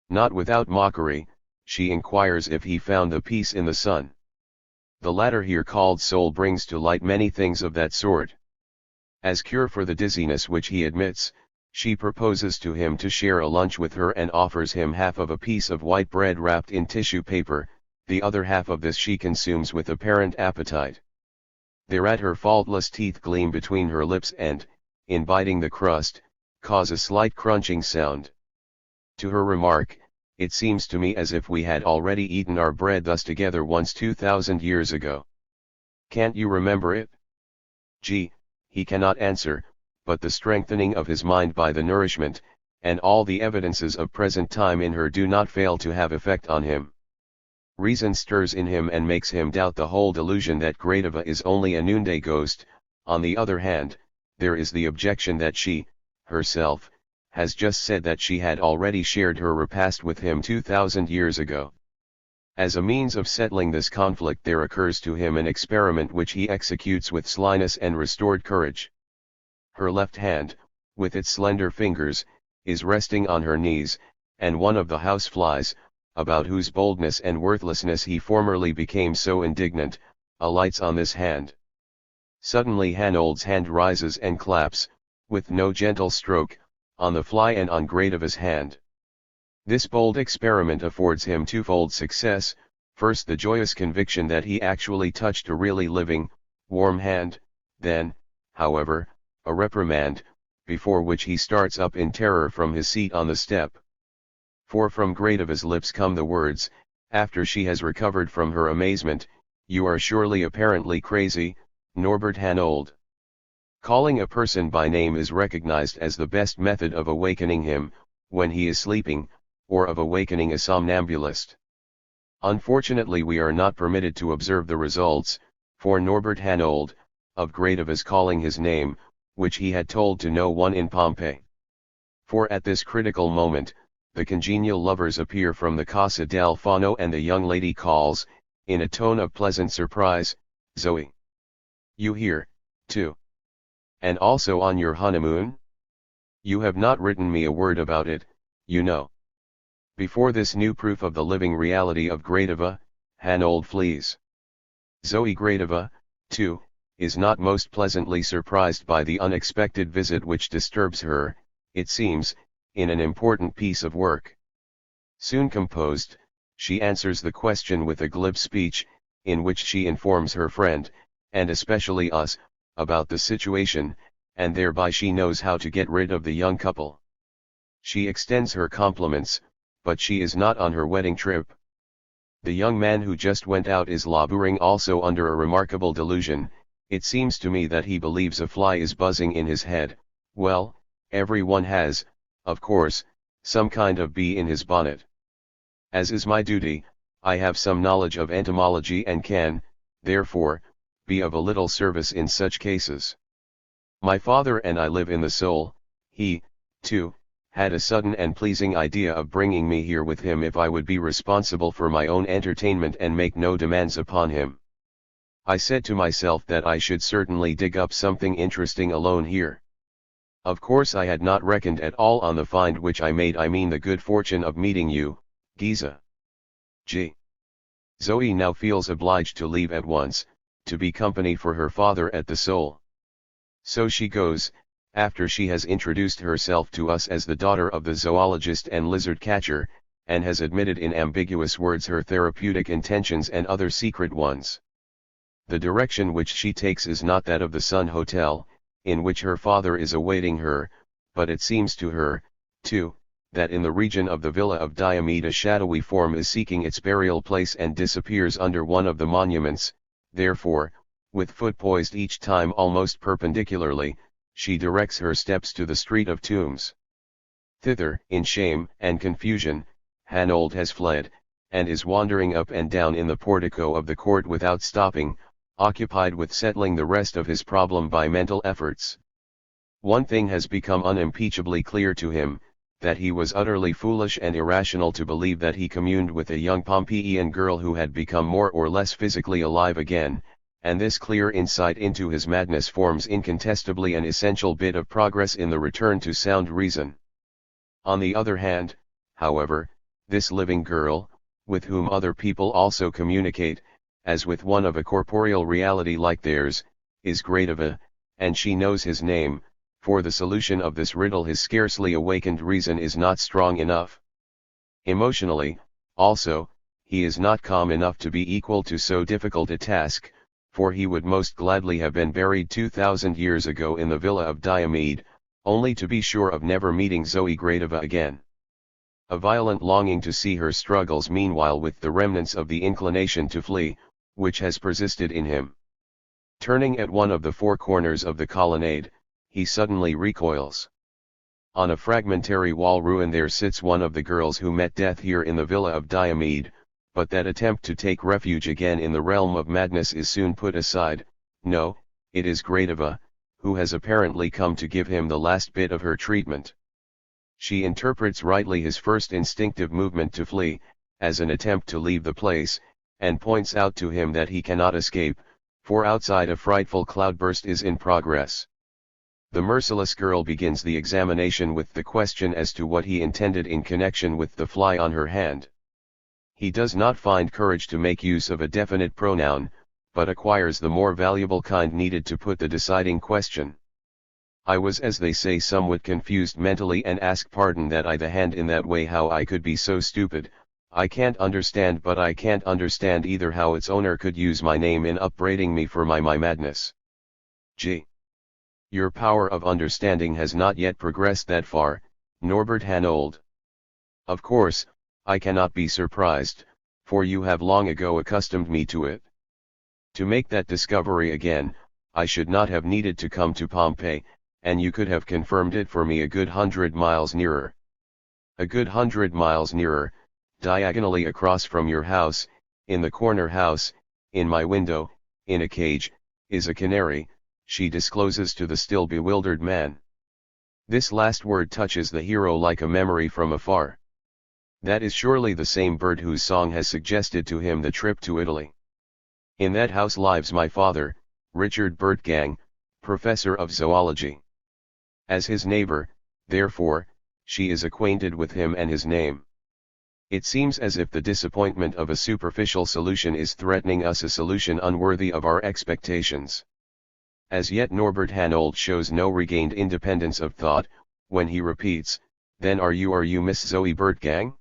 Not without mockery, she inquires if he found the piece in the sun. The latter here called soul brings to light many things of that sort. As cure for the dizziness which he admits, she proposes to him to share a lunch with her and offers him half of a piece of white bread wrapped in tissue paper. The other half of this she consumes with apparent appetite. Thereat her faultless teeth gleam between her lips and, in biting the crust, cause a slight crunching sound. To her remark, "It seems to me as if we had already eaten our bread thus together once 2000 years ago. Can't you remember it?" He cannot answer, but the strengthening of his mind by the nourishment, and all the evidences of present time in her do not fail to have effect on him. Reason stirs in him and makes him doubt the whole delusion that Gradiva is only a noonday ghost. On the other hand, there is the objection that she, herself, has just said that she had already shared her repast with him 2000 years ago. As a means of settling this conflict there occurs to him an experiment which he executes with slyness and restored courage. Her left hand, with its slender fingers, is resting on her knees, and one of the house flies, about whose boldness and worthlessness he formerly became so indignant, alights on this hand. Suddenly Hanold's hand rises and claps, with no gentle stroke, on the fly and on Gradiva's hand. This bold experiment affords him twofold success: first, the joyous conviction that he actually touched a really living, warm hand; then, however, a reprimand, before which he starts up in terror from his seat on the step. For from Gradiva's lips come the words, after she has recovered from her amazement, "You are surely apparently crazy, Norbert Hanold." Calling a person by name is recognized as the best method of awakening him, when he is sleeping, or of awakening a somnambulist. Unfortunately we are not permitted to observe the results, for Norbert Hanold, of Gradiva's calling his name, which he had told to no one in Pompeii. For at this critical moment, the congenial lovers appear from the Casa del Fauno, and the young lady calls, in a tone of pleasant surprise, "Zoe! You here, too? And also on your honeymoon? You have not written me a word about it, you know." Before this new proof of the living reality of Gradiva, Hanold flees. Zoe Gradiva, too, is not most pleasantly surprised by the unexpected visit which disturbs her, it seems, in an important piece of work. Soon composed, she answers the question with a glib speech, in which she informs her friend, and especially us, about the situation, and thereby she knows how to get rid of the young couple. She extends her compliments, but she is not on her wedding trip. The young man who just went out is laboring also under a remarkable delusion. It seems to me that he believes a fly is buzzing in his head. Well, everyone has, of course, some kind of bee in his bonnet. As is my duty, I have some knowledge of entomology and can, therefore, be of a little service in such cases. My father and I live in the soul. He, too, had a sudden and pleasing idea of bringing me here with him if I would be responsible for my own entertainment and make no demands upon him. I said to myself that I should certainly dig up something interesting alone here. Of course I had not reckoned at all on the find which I made, I mean the good fortune of meeting you, Giza. G. Zoe now feels obliged to leave at once, to be company for her father at the Soul. So she goes, after she has introduced herself to us as the daughter of the zoologist and lizard catcher, and has admitted in ambiguous words her therapeutic intentions and other secret ones. The direction which she takes is not that of the Sun Hotel, in which her father is awaiting her, but it seems to her, too, that in the region of the Villa of Diomede a shadowy form is seeking its burial place and disappears under one of the monuments. Therefore, with foot poised each time almost perpendicularly, she directs her steps to the Street of Tombs. Thither, in shame and confusion, Hanold has fled, and is wandering up and down in the portico of the court without stopping, occupied with settling the rest of his problem by mental efforts. One thing has become unimpeachably clear to him, that he was utterly foolish and irrational to believe that he communed with a young Pompeian girl who had become more or less physically alive again, and this clear insight into his madness forms incontestably an essential bit of progress in the return to sound reason. On the other hand, however, this living girl, with whom other people also communicate, as with one of a corporeal reality like theirs, is Gradiva, and she knows his name. For the solution of this riddle his scarcely awakened reason is not strong enough. Emotionally, also, he is not calm enough to be equal to so difficult a task, for he would most gladly have been buried 2,000 years ago in the Villa of Diomede, only to be sure of never meeting Zoe Gradiva again. A violent longing to see her struggles meanwhile with the remnants of the inclination to flee, which has persisted in him. Turning at one of the four corners of the colonnade, he suddenly recoils. On a fragmentary wall ruin there sits one of the girls who met death here in the Villa of Diomede, but that attempt to take refuge again in the realm of madness is soon put aside. No, it is Gradiva, who has apparently come to give him the last bit of her treatment. She interprets rightly his first instinctive movement to flee, as an attempt to leave the place, and points out to him that he cannot escape, for outside a frightful cloudburst is in progress. The merciless girl begins the examination with the question as to what he intended in connection with the fly on her hand. He does not find courage to make use of a definite pronoun, but acquires the more valuable kind needed to put the deciding question. I was, as they say, somewhat confused mentally and ask pardon that I the hand in that way, how I could be so stupid. I can't understand, but I can't understand either how its owner could use my name in upbraiding me for my madness. G. Your power of understanding has not yet progressed that far, Norbert Hanold. Of course, I cannot be surprised, for you have long ago accustomed me to it. To make that discovery again, I should not have needed to come to Pompeii, and you could have confirmed it for me a good 100 miles nearer. A good 100 miles nearer, diagonally across from your house, in the corner house, in my window, in a cage, is a canary, she discloses to the still bewildered man. This last word touches the hero like a memory from afar. That is surely the same bird whose song has suggested to him the trip to Italy. In that house lives my father, Richard Burtgang, professor of zoology. As his neighbor, therefore, she is acquainted with him and his name. It seems as if the disappointment of a superficial solution is threatening us a solution unworthy of our expectations. As yet Norbert Hanold shows no regained independence of thought, when he repeats, "Then are you Miss Zoe Burtgang?"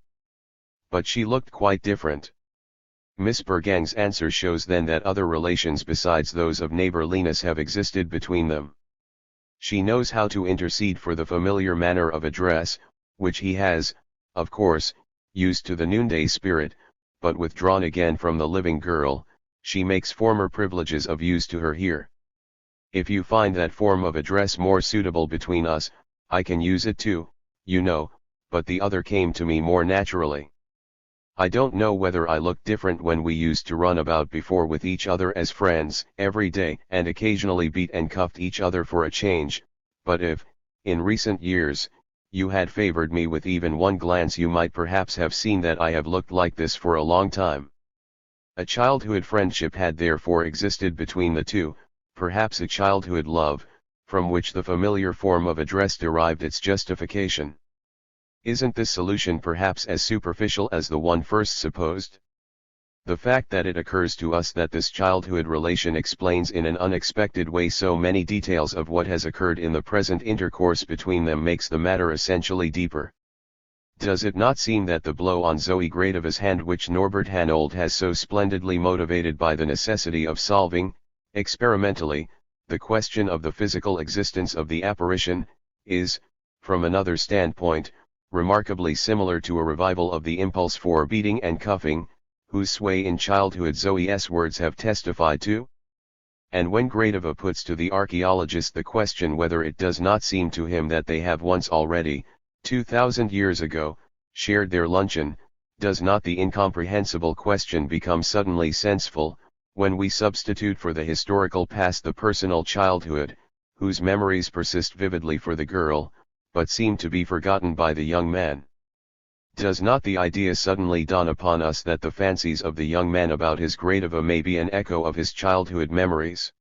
But she looked quite different. Miss Burtgang's answer shows then that other relations besides those of neighborliness have existed between them. She knows how to intercede for the familiar manner of address, which he has, of course, used to the noonday spirit, but withdrawn again from the living girl. She makes former privileges of use to her here. If you find that form of address more suitable between us, I can use it too, you know, but the other came to me more naturally. I don't know whether I looked different when we used to run about before with each other as friends every day and occasionally beat and cuffed each other for a change, but if, in recent years, you had favored me with even one glance, you might perhaps have seen that I have looked like this for a long time. A childhood friendship had therefore existed between the two, perhaps a childhood love, from which the familiar form of address derived its justification. Isn't this solution perhaps as superficial as the one first supposed? The fact that it occurs to us that this childhood relation explains in an unexpected way so many details of what has occurred in the present intercourse between them makes the matter essentially deeper. Does it not seem that the blow on Zoe Gradiva's hand, which Norbert Hanold has so splendidly motivated by the necessity of solving, experimentally, the question of the physical existence of the apparition, is, from another standpoint, remarkably similar to a revival of the impulse for beating and cuffing, whose sway in childhood Zoe's words have testified to? And when Gradiva puts to the archaeologist the question whether it does not seem to him that they have once already, 2,000 years ago, shared their luncheon, does not the incomprehensible question become suddenly senseful, when we substitute for the historical past the personal childhood, whose memories persist vividly for the girl, but seem to be forgotten by the young man? Does not the idea suddenly dawn upon us that the fancies of the young man about his Gradiva may be an echo of his childhood memories?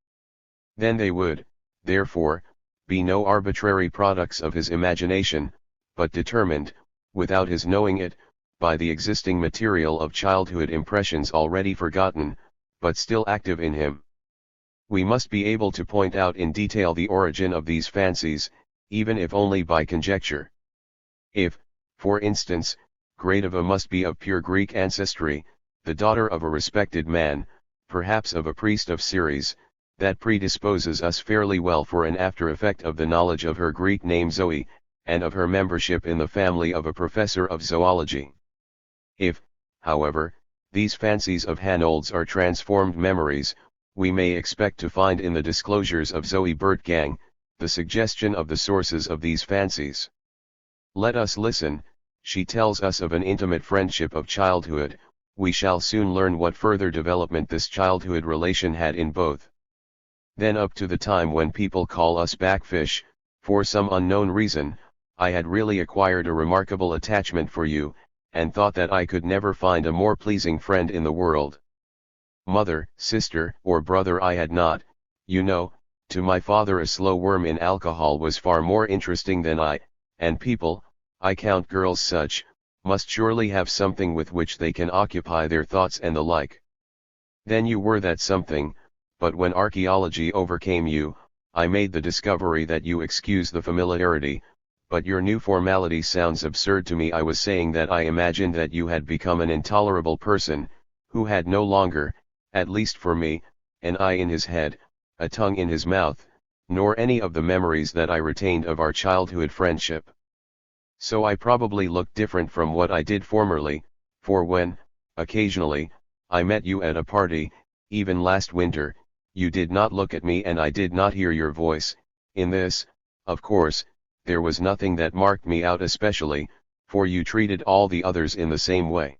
Then they would, therefore, be no arbitrary products of his imagination, but determined, without his knowing it, by the existing material of childhood impressions already forgotten, but still active in him. We must be able to point out in detail the origin of these fancies, even if only by conjecture. If, for instance, Gradiva must be of pure Greek ancestry, the daughter of a respected man, perhaps of a priest of Ceres, that predisposes us fairly well for an after effect of the knowledge of her Greek name Zoe, and of her membership in the family of a professor of zoology. If, however, these fancies of Hanold's are transformed memories, we may expect to find in the disclosures of Zoe Burtgang, the suggestion of the sources of these fancies. Let us listen. She tells us of an intimate friendship of childhood. We shall soon learn what further development this childhood relation had in both. Then up to the time when people call us backfish, for some unknown reason, I had really acquired a remarkable attachment for you, and thought that I could never find a more pleasing friend in the world. Mother, sister, or brother I had not, you know. To my father a slow worm in alcohol was far more interesting than I, and people, I count girls such, must surely have something with which they can occupy their thoughts and the like. Then you were that something, but when archaeology overcame you, I made the discovery that you excuse the familiarity, but your new formality sounds absurd to me. I was saying that I imagined that you had become an intolerable person, who had no longer, at least for me, an eye in his head, a tongue in his mouth, nor any of the memories that I retained of our childhood friendship. So I probably looked different from what I did formerly, for when, occasionally, I met you at a party, even last winter, you did not look at me and I did not hear your voice. In this, of course, there was nothing that marked me out especially, for you treated all the others in the same way.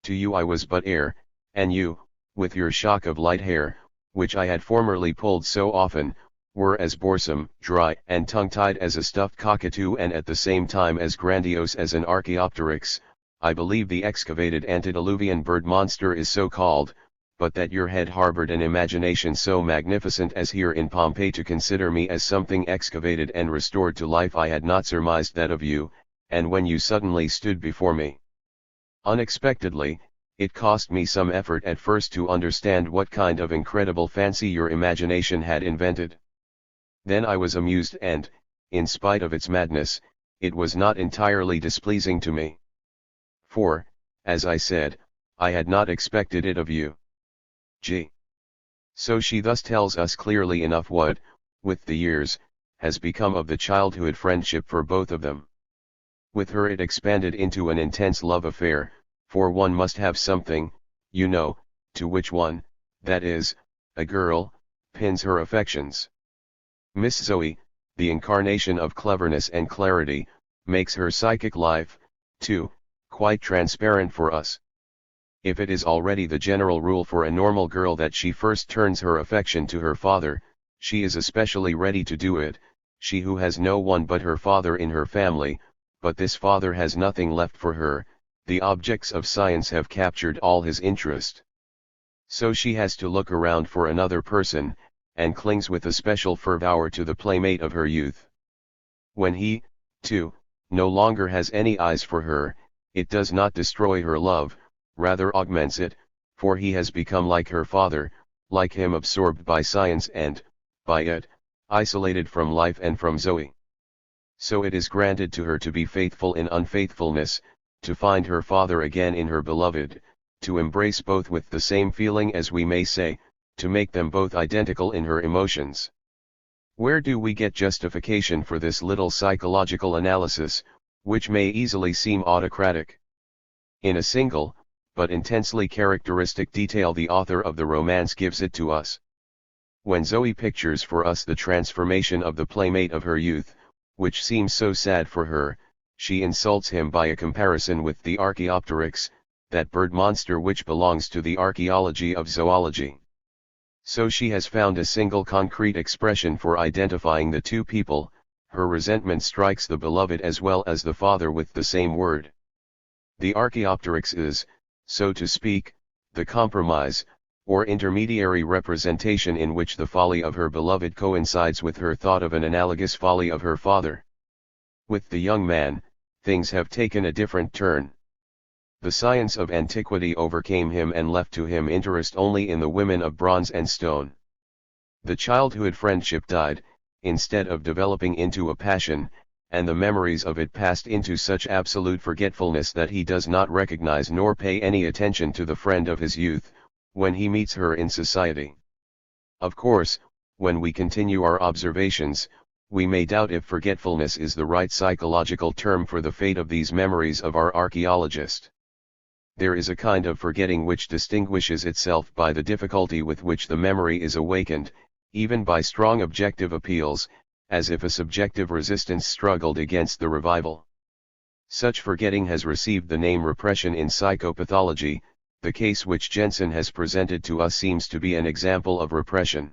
To you I was but air, and you, with your shock of light hair, which I had formerly pulled so often, were as boresome, dry, and tongue-tied as a stuffed cockatoo, and at the same time as grandiose as an Archaeopteryx. I believe the excavated antediluvian bird monster is so called, but that your head harbored an imagination so magnificent as here in Pompeii to consider me as something excavated and restored to life. I had not surmised that of you, and when you suddenly stood before me unexpectedly, it cost me some effort at first to understand what kind of incredible fancy your imagination had invented. Then I was amused and, in spite of its madness, it was not entirely displeasing to me. For, as I said, I had not expected it of you. G. So she thus tells us clearly enough what, with the years, has become of the childhood friendship for both of them. With her it expanded into an intense love affair, for one must have something, you know, to which one, that is, a girl, pins her affections. Miss Zoe, the incarnation of cleverness and clarity, makes her psychic life, too, quite transparent for us. If it is already the general rule for a normal girl that she first turns her affection to her father, she is especially ready to do it, she who has no one but her father in her family, but this father has nothing left for her, the objects of science have captured all his interest. So she has to look around for another person, and clings with especial fervor to the playmate of her youth. When he, too, no longer has any eyes for her, it does not destroy her love, rather augments it, for he has become like her father, like him absorbed by science and, by it, isolated from life and from Zoe. So it is granted to her to be faithful in unfaithfulness, to find her father again in her beloved, to embrace both with the same feeling, as we may say, to make them both identical in her emotions. Where do we get justification for this little psychological analysis, which may easily seem autocratic? In a single, but intensely characteristic detail the author of the romance gives it to us. When Zoe pictures for us the transformation of the playmate of her youth, which seems so sad for her, she insults him by a comparison with the Archaeopteryx, that bird monster which belongs to the archaeology of zoology. So she has found a single concrete expression for identifying the two people. Her resentment strikes the beloved as well as the father with the same word. The Archaeopteryx is, so to speak, the compromise, or intermediary representation in which the folly of her beloved coincides with her thought of an analogous folly of her father. With the young man, things have taken a different turn. The science of antiquity overcame him and left to him interest only in the women of bronze and stone. The childhood friendship died, instead of developing into a passion, and the memories of it passed into such absolute forgetfulness that he does not recognize nor pay any attention to the friend of his youth, when he meets her in society. Of course, when we continue our observations, we may doubt if forgetfulness is the right psychological term for the fate of these memories of our archaeologist. There is a kind of forgetting which distinguishes itself by the difficulty with which the memory is awakened, even by strong objective appeals, as if a subjective resistance struggled against the revival. Such forgetting has received the name repression in psychopathology. The case which Jensen has presented to us seems to be an example of repression.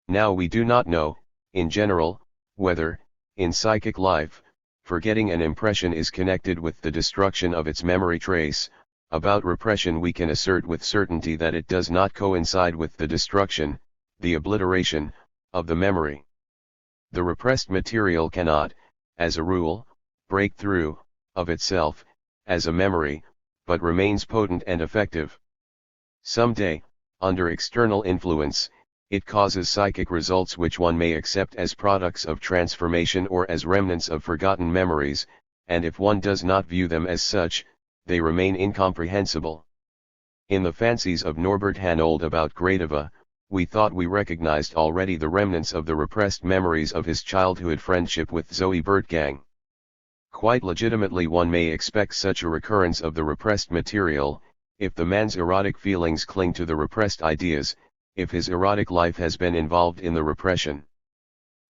Now we do not know, in general, whether, in psychic life, forgetting an impression is connected with the destruction of its memory trace. About repression we can assert with certainty that it does not coincide with the destruction, the obliteration, of the memory. The repressed material cannot, as a rule, break through, of itself, as a memory, but remains potent and effective. Someday, under external influence, it causes psychic results which one may accept as products of transformation or as remnants of forgotten memories, and if one does not view them as such, they remain incomprehensible. In the fancies of Norbert Hanold about Gradiva, we thought we recognized already the remnants of the repressed memories of his childhood friendship with Zoe Bertgang. Quite legitimately one may expect such a recurrence of the repressed material, if the man's erotic feelings cling to the repressed ideas, if his erotic life has been involved in the repression.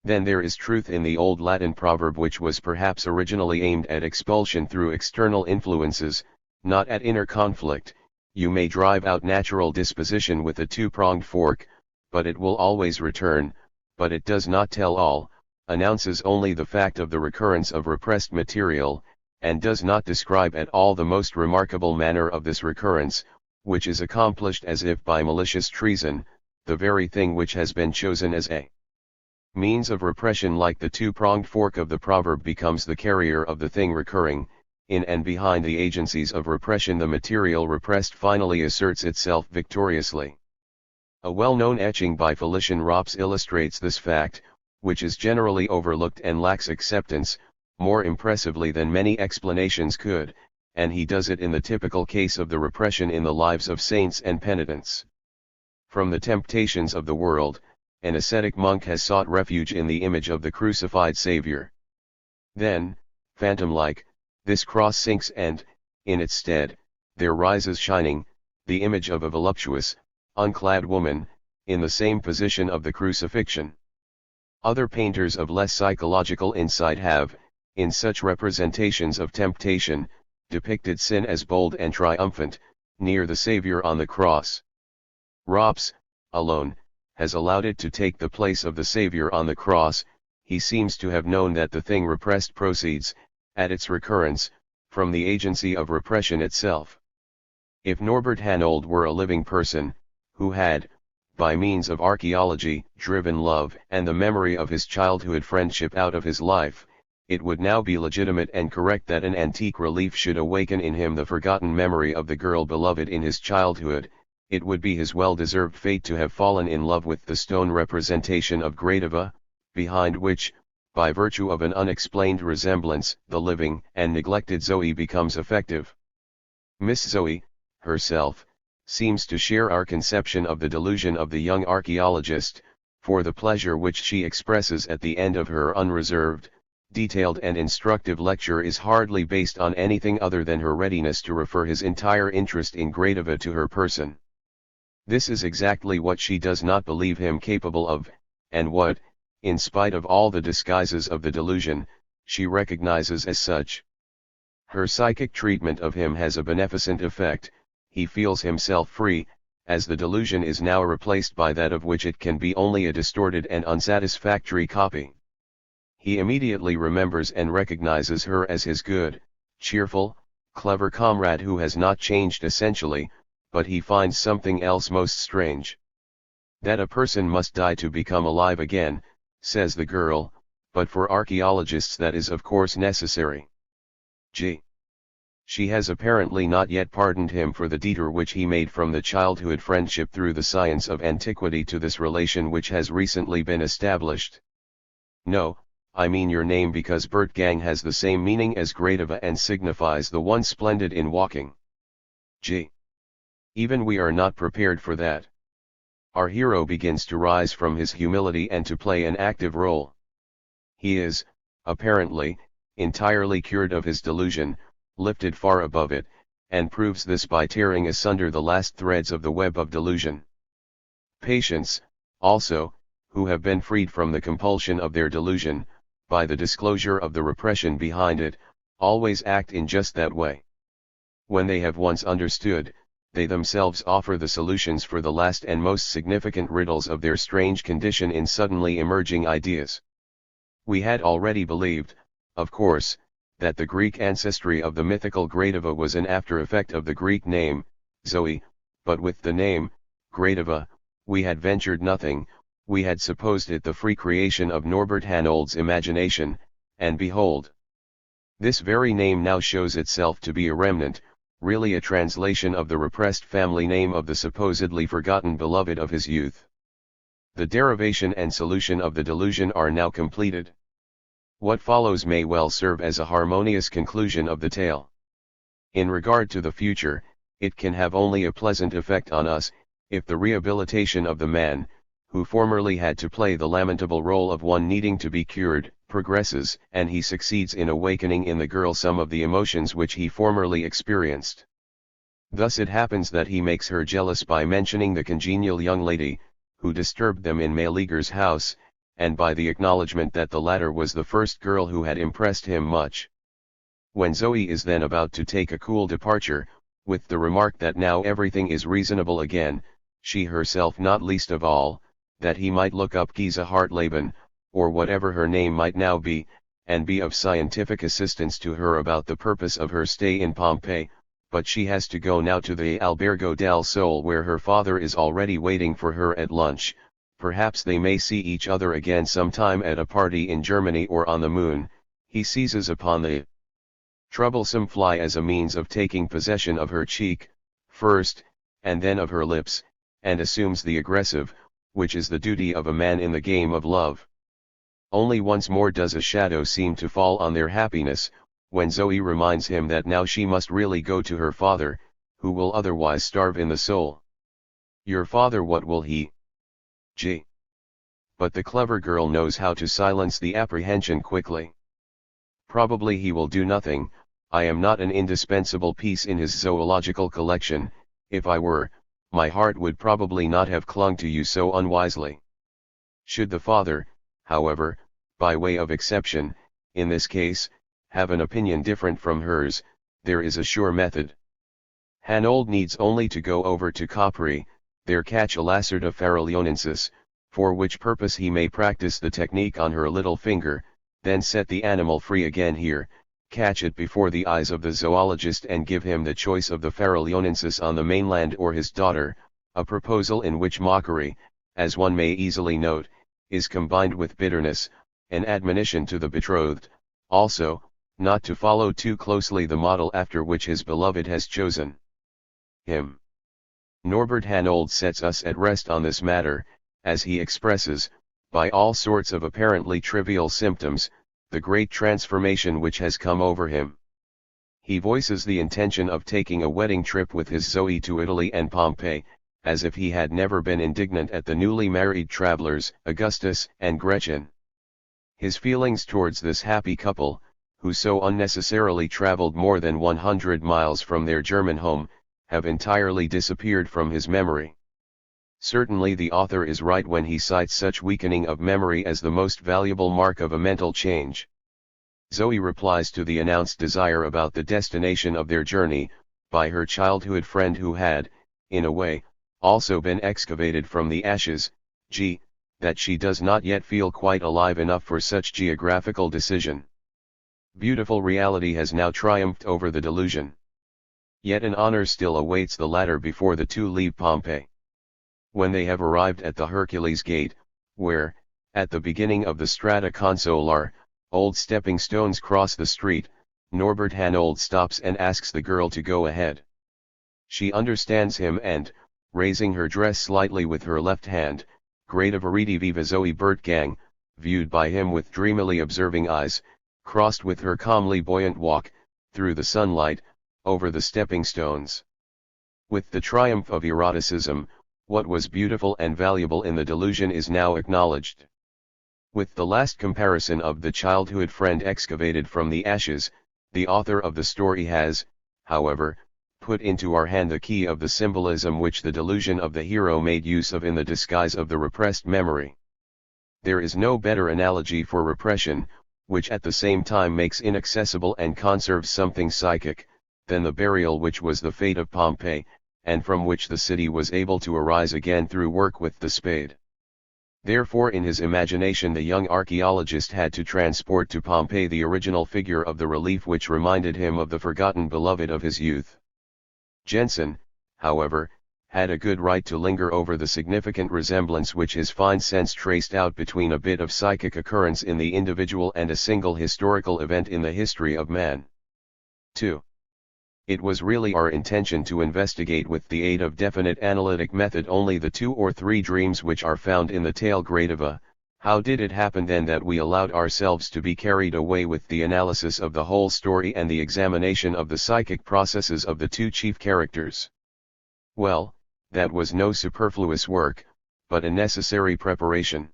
Then there is truth in the old Latin proverb which was perhaps originally aimed at expulsion through external influences, not at inner conflict. You may drive out natural disposition with a two-pronged fork, but it will always return, but it does not tell all, announces only the fact of the recurrence of repressed material, and does not describe at all the most remarkable manner of this recurrence, which is accomplished as if by malicious treason, the very thing which has been chosen as a means of repression, like the two-pronged fork of the proverb, becomes the carrier of the thing recurring. In and behind the agencies of repression the material repressed finally asserts itself victoriously. A well-known etching by Felician Rops illustrates this fact, which is generally overlooked and lacks acceptance, more impressively than many explanations could, and he does it in the typical case of the repression in the lives of saints and penitents. From the temptations of the world, an ascetic monk has sought refuge in the image of the crucified Savior. Then, phantom-like, this cross sinks and, in its stead, there rises shining, the image of a voluptuous, unclad woman, in the same position of the crucifixion. Other painters of less psychological insight have, in such representations of temptation, depicted sin as bold and triumphant, near the Savior on the cross. Rops, alone, has allowed it to take the place of the Savior on the cross. He seems to have known that the thing repressed proceeds, at its recurrence, from the agency of repression itself. If Norbert Hanold were a living person, who had, by means of archaeology, driven love and the memory of his childhood friendship out of his life, it would now be legitimate and correct that an antique relief should awaken in him the forgotten memory of the girl beloved in his childhood. It would be his well-deserved fate to have fallen in love with the stone representation of Gradiva, behind which, by virtue of an unexplained resemblance, the living and neglected Zoe becomes effective. Miss Zoe, herself, seems to share our conception of the delusion of the young archaeologist, for the pleasure which she expresses at the end of her unreserved, detailed and instructive lecture is hardly based on anything other than her readiness to refer his entire interest in Gradiva to her person. This is exactly what she does not believe him capable of, and what, in spite of all the disguises of the delusion, she recognizes as such. Her psychic treatment of him has a beneficent effect. He feels himself free, as the delusion is now replaced by that of which it can be only a distorted and unsatisfactory copy. He immediately remembers and recognizes her as his good, cheerful, clever comrade who has not changed essentially, but he finds something else most strange. That a person must die to become alive again, says the girl, but for archaeologists that is of course necessary. G. She has apparently not yet pardoned him for the detour which he made from the childhood friendship through the science of antiquity to this relation which has recently been established. No, I mean your name, because Bertgang has the same meaning as Gradiva and signifies the one splendid in walking. G. Even we are not prepared for that. Our hero begins to rise from his humility and to play an active role. He is, apparently, entirely cured of his delusion, lifted far above it, and proves this by tearing asunder the last threads of the web of delusion. Patients, also, who have been freed from the compulsion of their delusion, by the disclosure of the repression behind it, always act in just that way. When they have once understood, they themselves offer the solutions for the last and most significant riddles of their strange condition in suddenly emerging ideas. We had already believed, of course, that the Greek ancestry of the mythical Gradiva was an after-effect of the Greek name, Zoe, but with the name, Gradiva, we had ventured nothing. We had supposed it the free creation of Norbert Hanold's imagination, and behold, This very name now shows itself to be a remnant, really a translation of the repressed family name of the supposedly forgotten beloved of his youth. The derivation and solution of the delusion are now completed. What follows may well serve as a harmonious conclusion of the tale. In regard to the future, it can have only a pleasant effect on us, if the rehabilitation of the man, who formerly had to play the lamentable role of one needing to be cured, progresses, and he succeeds in awakening in the girl some of the emotions which he formerly experienced. Thus it happens that he makes her jealous by mentioning the congenial young lady, who disturbed them in Meleager's house, and by the acknowledgement that the latter was the first girl who had impressed him much. When Zoe is then about to take a cool departure, with the remark that now everything is reasonable again, she herself not least of all, that he might look up Giza Hartleben, or whatever her name might now be, and be of scientific assistance to her about the purpose of her stay in Pompeii, but she has to go now to the Albergo del Sole where her father is already waiting for her at lunch. Perhaps they may see each other again sometime at a party in Germany or on the moon. He seizes upon the troublesome fly as a means of taking possession of her cheek, first, and then of her lips, and assumes the aggressive, which is the duty of a man in the game of love. Only once more does a shadow seem to fall on their happiness, when Zoe reminds him that now she must really go to her father, who will otherwise starve in the soul. Your father, what will he? G. But the clever girl knows how to silence the apprehension quickly. Probably he will do nothing. I am not an indispensable piece in his zoological collection. If I were, my heart would probably not have clung to you so unwisely. Should the father, however, by way of exception, in this case, have an opinion different from hers, there is a sure method. Hanold needs only to go over to Capri, there catch a Lacerta farallionensis, for which purpose he may practice the technique on her little finger, then set the animal free again here, catch it before the eyes of the zoologist and give him the choice of the farallionensis on the mainland or his daughter, a proposal in which mockery, as one may easily note, is combined with bitterness, an admonition to the betrothed, also, not to follow too closely the model after which his beloved has chosen him. Norbert Hanold sets us at rest on this matter, as he expresses, by all sorts of apparently trivial symptoms, the great transformation which has come over him. He voices the intention of taking a wedding trip with his Zoe to Italy and Pompeii, as if he had never been indignant at the newly married travelers, Augustus and Gretchen. His feelings towards this happy couple, who so unnecessarily traveled more than 100 miles from their German home, have entirely disappeared from his memory. Certainly the author is right when he cites such weakening of memory as the most valuable mark of a mental change. Zoe replies to the announced desire about the destination of their journey, by her childhood friend who had, in a way, also been excavated from the ashes, g. that she does not yet feel quite alive enough for such geographical decision. Beautiful reality has now triumphed over the delusion. Yet an honor still awaits the latter before the two leave Pompeii. When they have arrived at the Hercules Gate, where, at the beginning of the Strada Consular, old stepping stones cross the street, Norbert Hanold stops and asks the girl to go ahead. She understands him and, raising her dress slightly with her left hand, Gradiva Zoe Bertgang, viewed by him with dreamily observing eyes, crossed with her calmly buoyant walk, through the sunlight, over the stepping stones. With the triumph of eroticism, what was beautiful and valuable in the delusion is now acknowledged. With the last comparison of the childhood friend excavated from the ashes, the author of the story has, however, put into our hand the key of the symbolism which the delusion of the hero made use of in the disguise of the repressed memory. There is no better analogy for repression, which at the same time makes inaccessible and conserves something psychic, than the burial which was the fate of Pompeii, and from which the city was able to arise again through work with the spade. Therefore in his imagination the young archaeologist had to transport to Pompeii the original figure of the relief which reminded him of the forgotten beloved of his youth. Jensen, however, had a good right to linger over the significant resemblance which his fine sense traced out between a bit of psychic occurrence in the individual and a single historical event in the history of man. 2. It was really our intention to investigate with the aid of definite analytic method only the 2 or 3 dreams which are found in the tale Gradiva. How did it happen then that we allowed ourselves to be carried away with the analysis of the whole story and the examination of the psychic processes of the 2 chief characters? Well, that was no superfluous work, but a necessary preparation.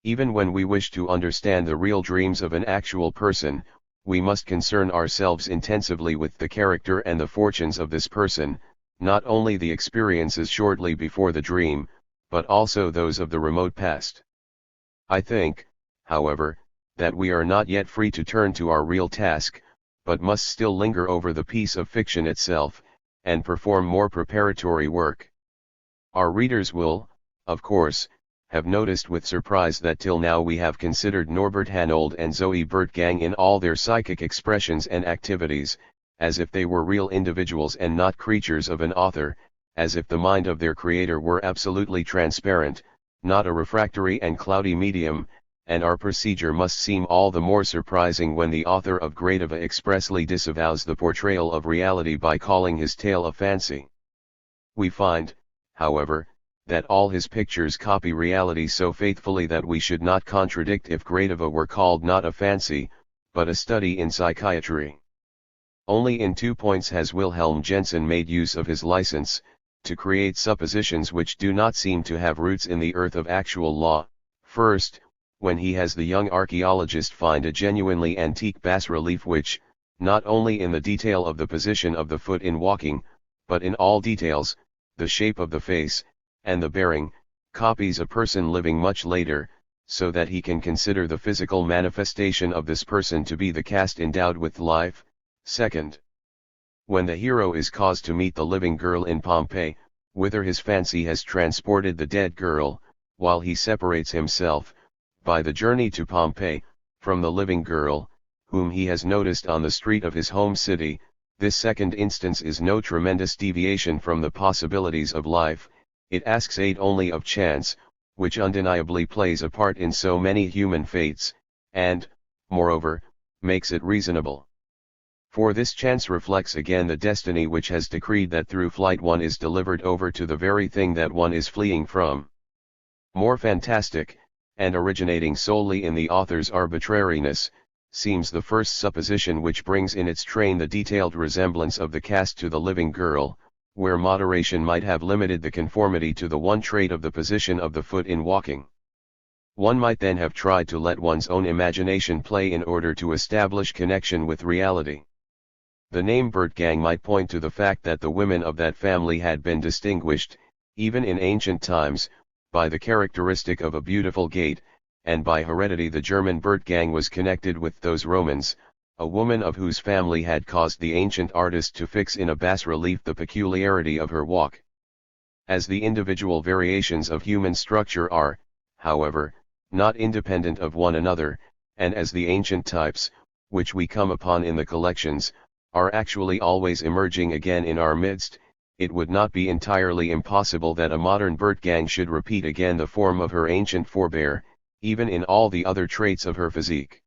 Even when we wish to understand the real dreams of an actual person, we must concern ourselves intensively with the character and the fortunes of this person, not only the experiences shortly before the dream, but also those of the remote past. I think, however, that we are not yet free to turn to our real task, but must still linger over the piece of fiction itself, and perform more preparatory work. Our readers will, of course, have noticed with surprise that till now we have considered Norbert Hanold and Zoe Bertgang in all their psychic expressions and activities, as if they were real individuals and not creatures of an author, as if the mind of their creator were absolutely transparent, not a refractory and cloudy medium, and our procedure must seem all the more surprising when the author of Gradiva expressly disavows the portrayal of reality by calling his tale a fancy. We find, however, that all his pictures copy reality so faithfully that we should not contradict if Gradiva were called not a fancy, but a study in psychiatry. Only in 2 points has Wilhelm Jensen made use of his license, to create suppositions which do not seem to have roots in the earth of actual law. First, when he has the young archaeologist find a genuinely antique bas-relief which, not only in the detail of the position of the foot in walking, but in all details, the shape of the face, and the bearing, copies a person living much later, so that he can consider the physical manifestation of this person to be the cast endowed with life. Second, when the hero is caused to meet the living girl in Pompeii, whither his fancy has transported the dead girl, while he separates himself, by the journey to Pompeii, from the living girl, whom he has noticed on the street of his home city, this second instance is no tremendous deviation from the possibilities of life, it asks aid only of chance, which undeniably plays a part in so many human fates, and, moreover, makes it reasonable. For this chance reflects again the destiny which has decreed that through flight one is delivered over to the very thing that one is fleeing from. More fantastic, and originating solely in the author's arbitrariness, seems the first supposition which brings in its train the detailed resemblance of the cast to the living girl, where moderation might have limited the conformity to the one trait of the position of the foot in walking. One might then have tried to let one's own imagination play in order to establish connection with reality. The name Bertgang might point to the fact that the women of that family had been distinguished, even in ancient times, by the characteristic of a beautiful gait, and by heredity the German Bertgang was connected with those Romans, a woman of whose family had caused the ancient artist to fix in a bas-relief the peculiarity of her walk. As the individual variations of human structure are, however, not independent of one another, and as the ancient types, which we come upon in the collections, are actually always emerging again in our midst, it would not be entirely impossible that a modern Bertgang should repeat again the form of her ancient forebear, even in all the other traits of her physique.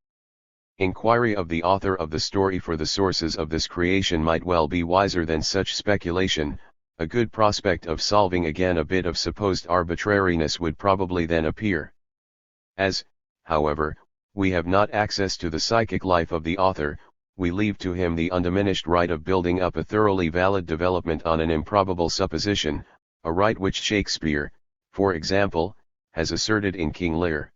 Inquiry of the author of the story for the sources of this creation might well be wiser than such speculation. A good prospect of solving again a bit of supposed arbitrariness would probably then appear. As, however, we have not access to the psychic life of the author, we leave to him the undiminished right of building up a thoroughly valid development on an improbable supposition, a right which Shakespeare, for example, has asserted in King Lear.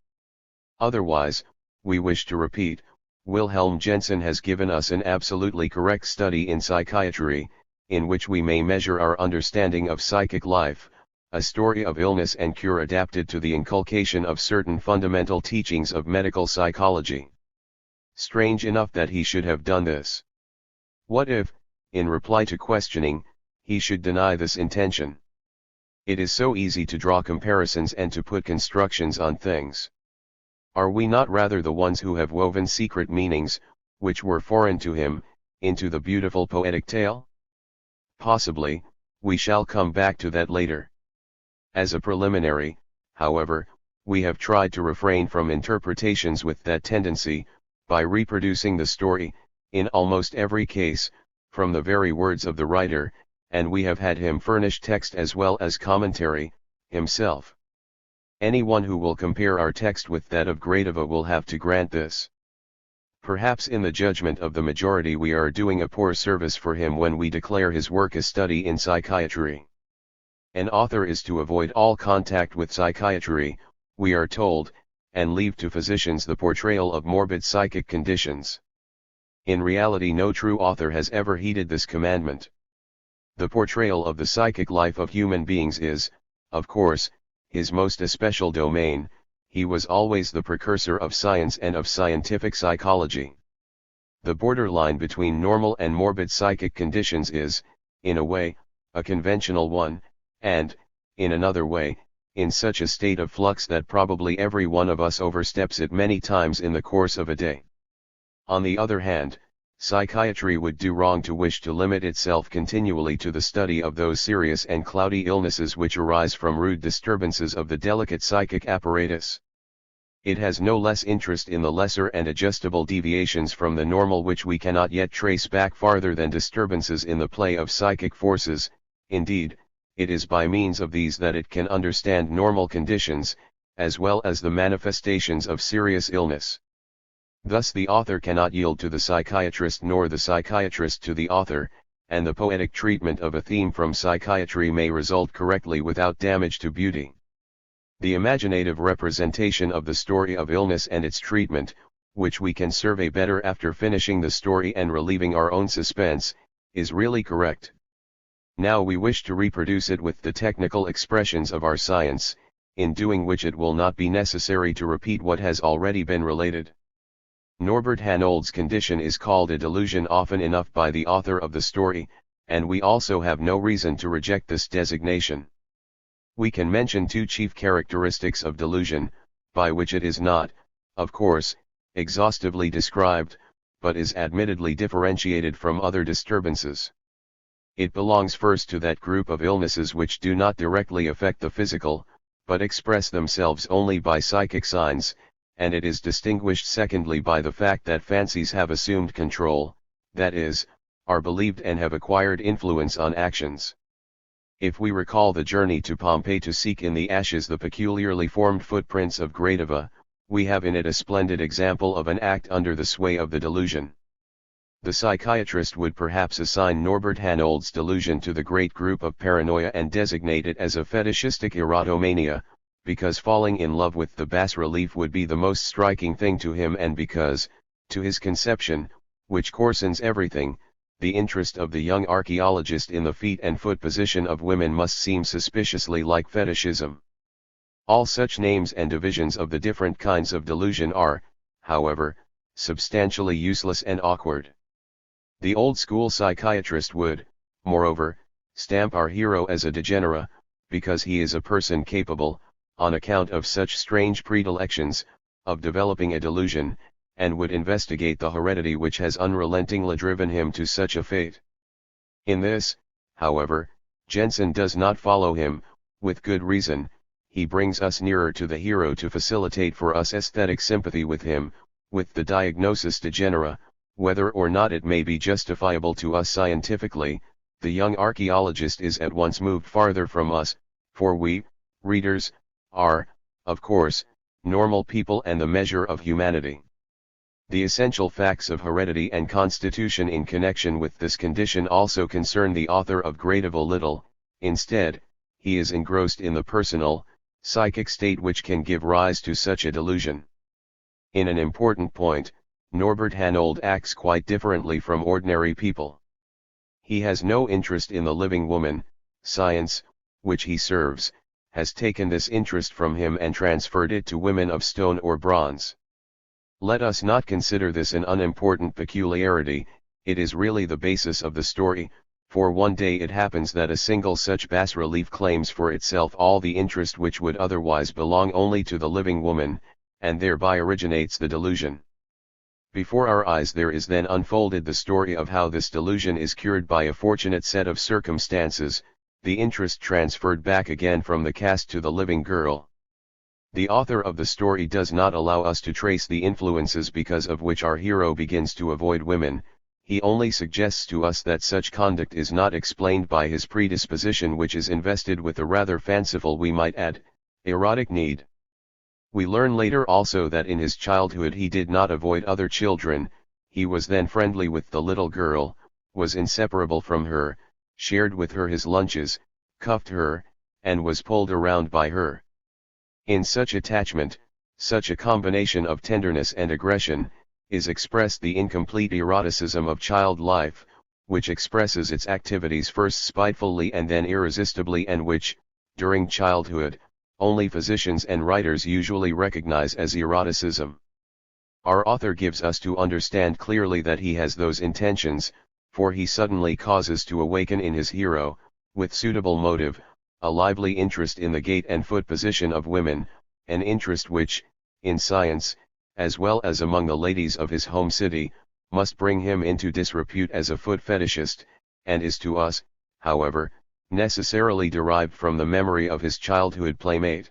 Otherwise, we wish to repeat, Wilhelm Jensen has given us an absolutely correct study in psychiatry, in which we may measure our understanding of psychic life, a story of illness and cure adapted to the inculcation of certain fundamental teachings of medical psychology. Strange enough that he should have done this. What if, in reply to questioning, he should deny this intention? It is so easy to draw comparisons and to put constructions on things. Are we not rather the ones who have woven secret meanings, which were foreign to him, into the beautiful poetic tale? Possibly, We shall come back to that later. As a preliminary, however, we have tried to refrain from interpretations with that tendency, by reproducing the story, in almost every case, from the very words of the writer, and we have had him furnish text as well as commentary, himself. Anyone who will compare our text with that of Gradiva will have to grant this. Perhaps in the judgment of the majority we are doing a poor service for him when we declare his work a study in psychiatry. An author is to avoid all contact with psychiatry, we are told, and leave to physicians the portrayal of morbid psychic conditions. In reality, no true author has ever heeded this commandment. The portrayal of the psychic life of human beings is, of course, his most especial domain. He was always the precursor of science and of scientific psychology. The borderline between normal and morbid psychic conditions is, in a way, a conventional one, and, in another way, in such a state of flux that probably every one of us oversteps it many times in the course of a day. On the other hand, psychiatry would do wrong to wish to limit itself continually to the study of those serious and cloudy illnesses which arise from rude disturbances of the delicate psychic apparatus. It has no less interest in the lesser and adjustable deviations from the normal which we cannot yet trace back farther than disturbances in the play of psychic forces. Indeed, it is by means of these that it can understand normal conditions, as well as the manifestations of serious illness. Thus the author cannot yield to the psychiatrist nor the psychiatrist to the author, and the poetic treatment of a theme from psychiatry may result correctly without damage to beauty. The imaginative representation of the story of illness and its treatment, which we can survey better after finishing the story and relieving our own suspense, is really correct. Now we wish to reproduce it with the technical expressions of our science, in doing which it will not be necessary to repeat what has already been related. Norbert Hanold's condition is called a delusion often enough by the author of the story, and we also have no reason to reject this designation. We can mention two chief characteristics of delusion, by which it is not, of course, exhaustively described, but is admittedly differentiated from other disturbances. It belongs first to that group of illnesses which do not directly affect the physical, but express themselves only by psychic signs, and it is distinguished secondly by the fact that fancies have assumed control, that is, are believed and have acquired influence on actions. If we recall the journey to Pompeii to seek in the ashes the peculiarly formed footprints of Gradiva, we have in it a splendid example of an act under the sway of the delusion. The psychiatrist would perhaps assign Norbert Hanold's delusion to the great group of paranoia and designate it as a fetishistic erotomania, because falling in love with the bas-relief would be the most striking thing to him, and because, to his conception, which coarsens everything, the interest of the young archaeologist in the feet and foot position of women must seem suspiciously like fetishism. All such names and divisions of the different kinds of delusion are, however, substantially useless and awkward. The old-school psychiatrist would, moreover, stamp our hero as a degenerate, because he is a person capable, on account of such strange predilections, of developing a delusion, and would investigate the heredity which has unrelentingly driven him to such a fate. In this, however, Jensen does not follow him, with good reason. He brings us nearer to the hero to facilitate for us aesthetic sympathy with him, with the diagnosis degenera. Whether or not it may be justifiable to us scientifically, the young archaeologist is at once moved farther from us, for we, readers, are, of course, normal people and the measure of humanity. The essential facts of heredity and constitution in connection with this condition also concern the author of Gradiva little. Instead, he is engrossed in the personal, psychic state which can give rise to such a delusion. In an important point, Norbert Hanold acts quite differently from ordinary people. He has no interest in the living woman. Science, which he serves, has taken this interest from him and transferred it to women of stone or bronze. Let us not consider this an unimportant peculiarity, it is really the basis of the story, for one day it happens that a single such bas-relief claims for itself all the interest which would otherwise belong only to the living woman, and thereby originates the delusion. Before our eyes there is then unfolded the story of how this delusion is cured by a fortunate set of circumstances, the interest transferred back again from the cast to the living girl. The author of the story does not allow us to trace the influences because of which our hero begins to avoid women, he only suggests to us that such conduct is not explained by his predisposition, which is invested with a rather fanciful, we might add, erotic need. We learn later also that in his childhood he did not avoid other children, he was then friendly with the little girl, was inseparable from her, shared with her his lunches, cuffed her, and was pulled around by her. In such attachment, such a combination of tenderness and aggression, is expressed the incomplete eroticism of child life, which expresses its activities first spitefully and then irresistibly, and which, during childhood, only physicians and writers usually recognize as eroticism. Our author gives us to understand clearly that he has those intentions, for he suddenly causes to awaken in his hero, with suitable motive, a lively interest in the gait and foot position of women, an interest which, in science, as well as among the ladies of his home city, must bring him into disrepute as a foot fetishist, and is to us, however, necessarily derived from the memory of his childhood playmate.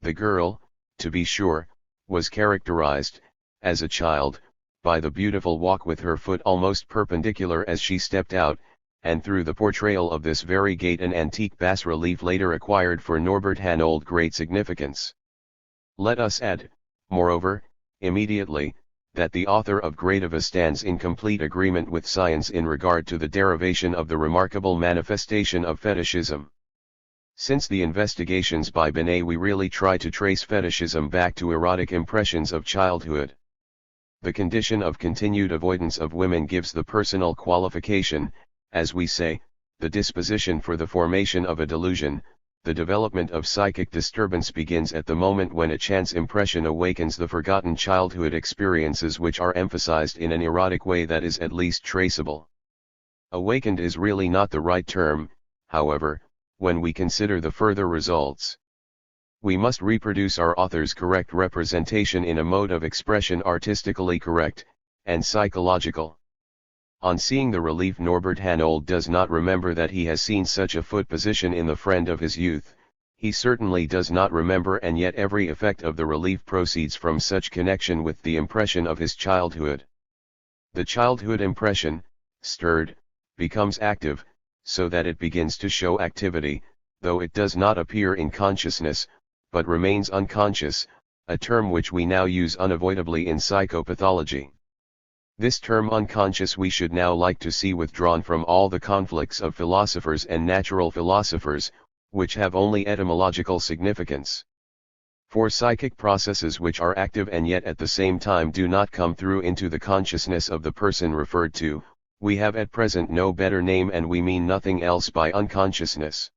The girl, to be sure, was characterized, as a child, by the beautiful walk with her foot almost perpendicular as she stepped out, and through the portrayal of this very gait an antique bas-relief later acquired for Norbert Hanold great significance. Let us add, moreover, immediately, that the author of Gradiva stands in complete agreement with science in regard to the derivation of the remarkable manifestation of fetishism. Since the investigations by Binet we really try to trace fetishism back to erotic impressions of childhood. The condition of continued avoidance of women gives the personal qualification, as we say, the disposition for the formation of a delusion. The development of psychic disturbance begins at the moment when a chance impression awakens the forgotten childhood experiences which are emphasized in an erotic way that is at least traceable. Awakened is really not the right term, however, when we consider the further results. We must reproduce our author's correct representation in a mode of expression artistically correct, and psychological. On seeing the relief, Norbert Hanold does not remember that he has seen such a foot position in the friend of his youth, he certainly does not remember, and yet every effect of the relief proceeds from such connection with the impression of his childhood. The childhood impression, stirred, becomes active, so that it begins to show activity, though it does not appear in consciousness, but remains unconscious, a term which we now use unavoidably in psychopathology. This term unconscious we should now like to see withdrawn from all the conflicts of philosophers and natural philosophers, which have only etymological significance. For psychic processes which are active and yet at the same time do not come through into the consciousness of the person referred to, we have at present no better name, and we mean nothing else by unconsciousness.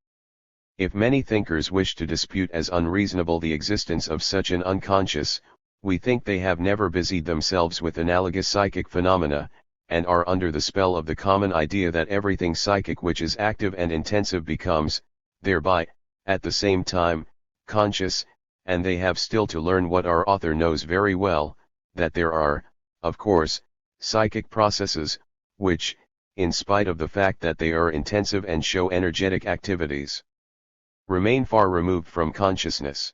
If many thinkers wish to dispute as unreasonable the existence of such an unconscious, we think they have never busied themselves with analogous psychic phenomena, and are under the spell of the common idea that everything psychic which is active and intensive becomes, thereby, at the same time, conscious, and they have still to learn what our author knows very well, that there are, of course, psychic processes, which, in spite of the fact that they are intensive and show energetic activities, remain far removed from consciousness.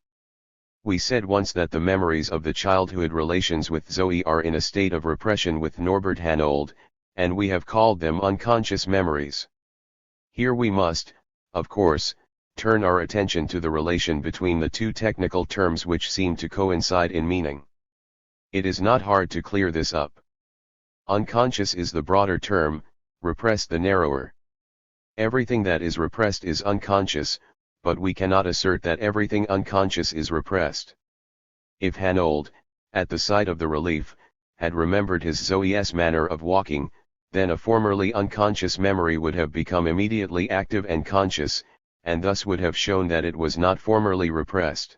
We said once that the memories of the childhood relations with Zoe are in a state of repression with Norbert Hanold, and we have called them unconscious memories. Here we must, of course, turn our attention to the relation between the two technical terms which seem to coincide in meaning. It is not hard to clear this up. Unconscious is the broader term, repressed the narrower. Everything that is repressed is unconscious, but we cannot assert that everything unconscious is repressed. If Hanold, at the sight of the relief, had remembered his Zoe's manner of walking, then a formerly unconscious memory would have become immediately active and conscious, and thus would have shown that it was not formerly repressed.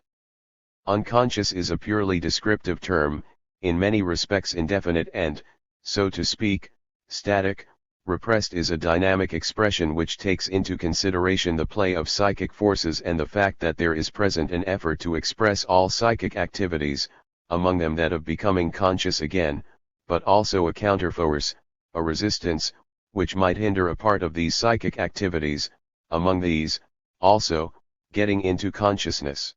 Unconscious is a purely descriptive term, in many respects indefinite and, so to speak, static. Repressed is a dynamic expression which takes into consideration the play of psychic forces and the fact that there is present an effort to express all psychic activities, among them that of becoming conscious again, but also a counterforce, a resistance, which might hinder a part of these psychic activities, among these, also, getting into consciousness.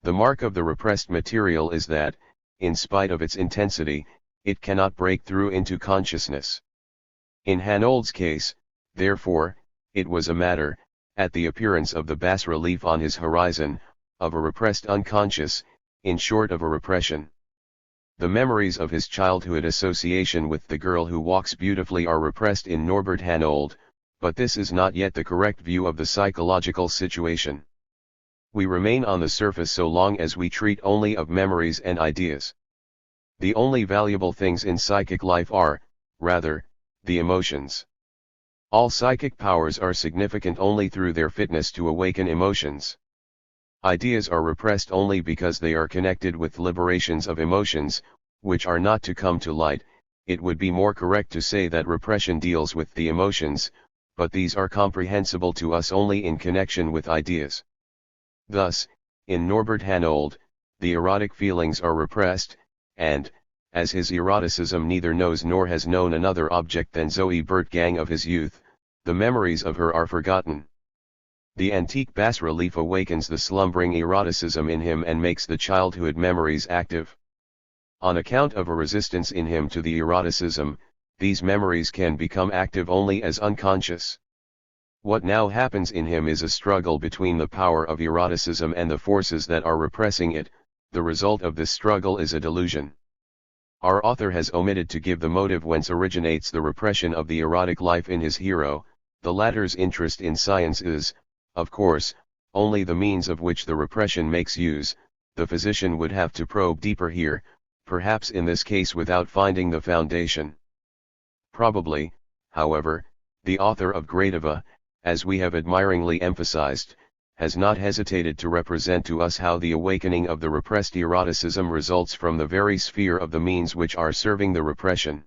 The mark of the repressed material is that, in spite of its intensity, it cannot break through into consciousness. In Hanold's case, therefore, it was a matter, at the appearance of the bas-relief on his horizon, of a repressed unconscious, in short of a repression. The memories of his childhood association with the girl who walks beautifully are repressed in Norbert Hanold, but this is not yet the correct view of the psychological situation. We remain on the surface so long as we treat only of memories and ideas. The only valuable things in psychic life are, rather, the emotions. All psychic powers are significant only through their fitness to awaken emotions. Ideas are repressed only because they are connected with liberations of emotions, which are not to come to light. It would be more correct to say that repression deals with the emotions, but these are comprehensible to us only in connection with ideas. Thus, in Norbert Hanold, the erotic feelings are repressed, and, as his eroticism neither knows nor has known another object than Zoe Bertgang of his youth, the memories of her are forgotten. The antique bas-relief awakens the slumbering eroticism in him and makes the childhood memories active. On account of a resistance in him to the eroticism, these memories can become active only as unconscious. What now happens in him is a struggle between the power of eroticism and the forces that are repressing it. The result of this struggle is a delusion. Our author has omitted to give the motive whence originates the repression of the erotic life in his hero. The latter's interest in science is, of course, only the means of which the repression makes use. The physician would have to probe deeper here, perhaps in this case without finding the foundation. Probably, however, the author of Gradiva, as we have admiringly emphasized, has not hesitated to represent to us how the awakening of the repressed eroticism results from the very sphere of the means which are serving the repression.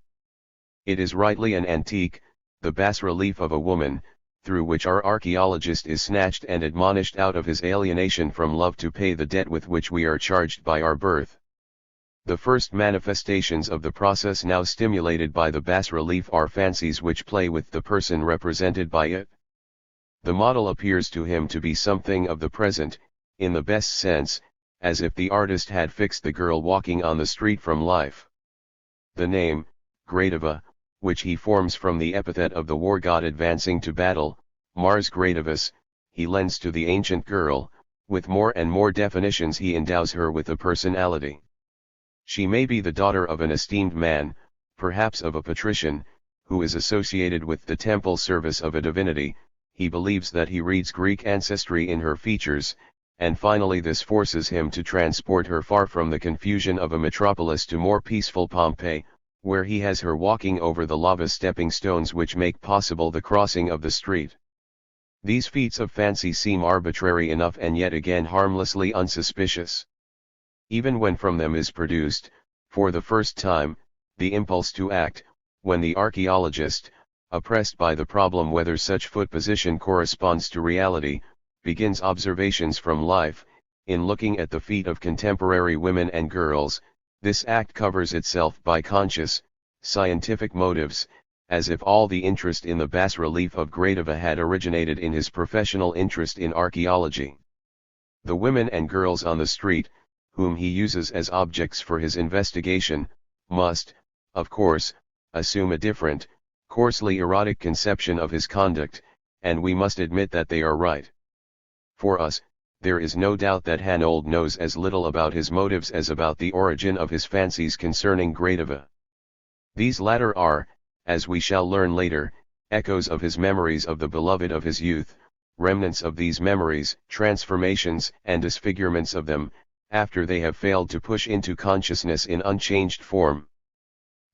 It is rightly an antique, the bas-relief of a woman, through which our archaeologist is snatched and admonished out of his alienation from love to pay the debt with which we are charged by our birth. The first manifestations of the process now stimulated by the bas-relief are fancies which play with the person represented by it. The model appears to him to be something of the present, in the best sense, as if the artist had fixed the girl walking on the street from life. The name, Gradiva, which he forms from the epithet of the war god advancing to battle, Mars Gradivus, he lends to the ancient girl. With more and more definitions he endows her with a personality. She may be the daughter of an esteemed man, perhaps of a patrician, who is associated with the temple service of a divinity. He believes that he reads Greek ancestry in her features, and finally this forces him to transport her far from the confusion of a metropolis to more peaceful Pompeii, where he has her walking over the lava stepping stones which make possible the crossing of the street. These feats of fancy seem arbitrary enough and yet again harmlessly unsuspicious. Even when from them is produced, for the first time, the impulse to act, when the archaeologist, oppressed by the problem whether such foot position corresponds to reality, begins observations from life, in looking at the feet of contemporary women and girls, this act covers itself by conscious, scientific motives, as if all the interest in the bas-relief of Gradiva had originated in his professional interest in archaeology. The women and girls on the street, whom he uses as objects for his investigation, must, of course, assume a different, coarsely erotic conception of his conduct, and we must admit that they are right. For us, there is no doubt that Hanold knows as little about his motives as about the origin of his fancies concerning Gradiva. These latter are, as we shall learn later, echoes of his memories of the beloved of his youth, remnants of these memories, transformations and disfigurements of them, after they have failed to push into consciousness in unchanged form.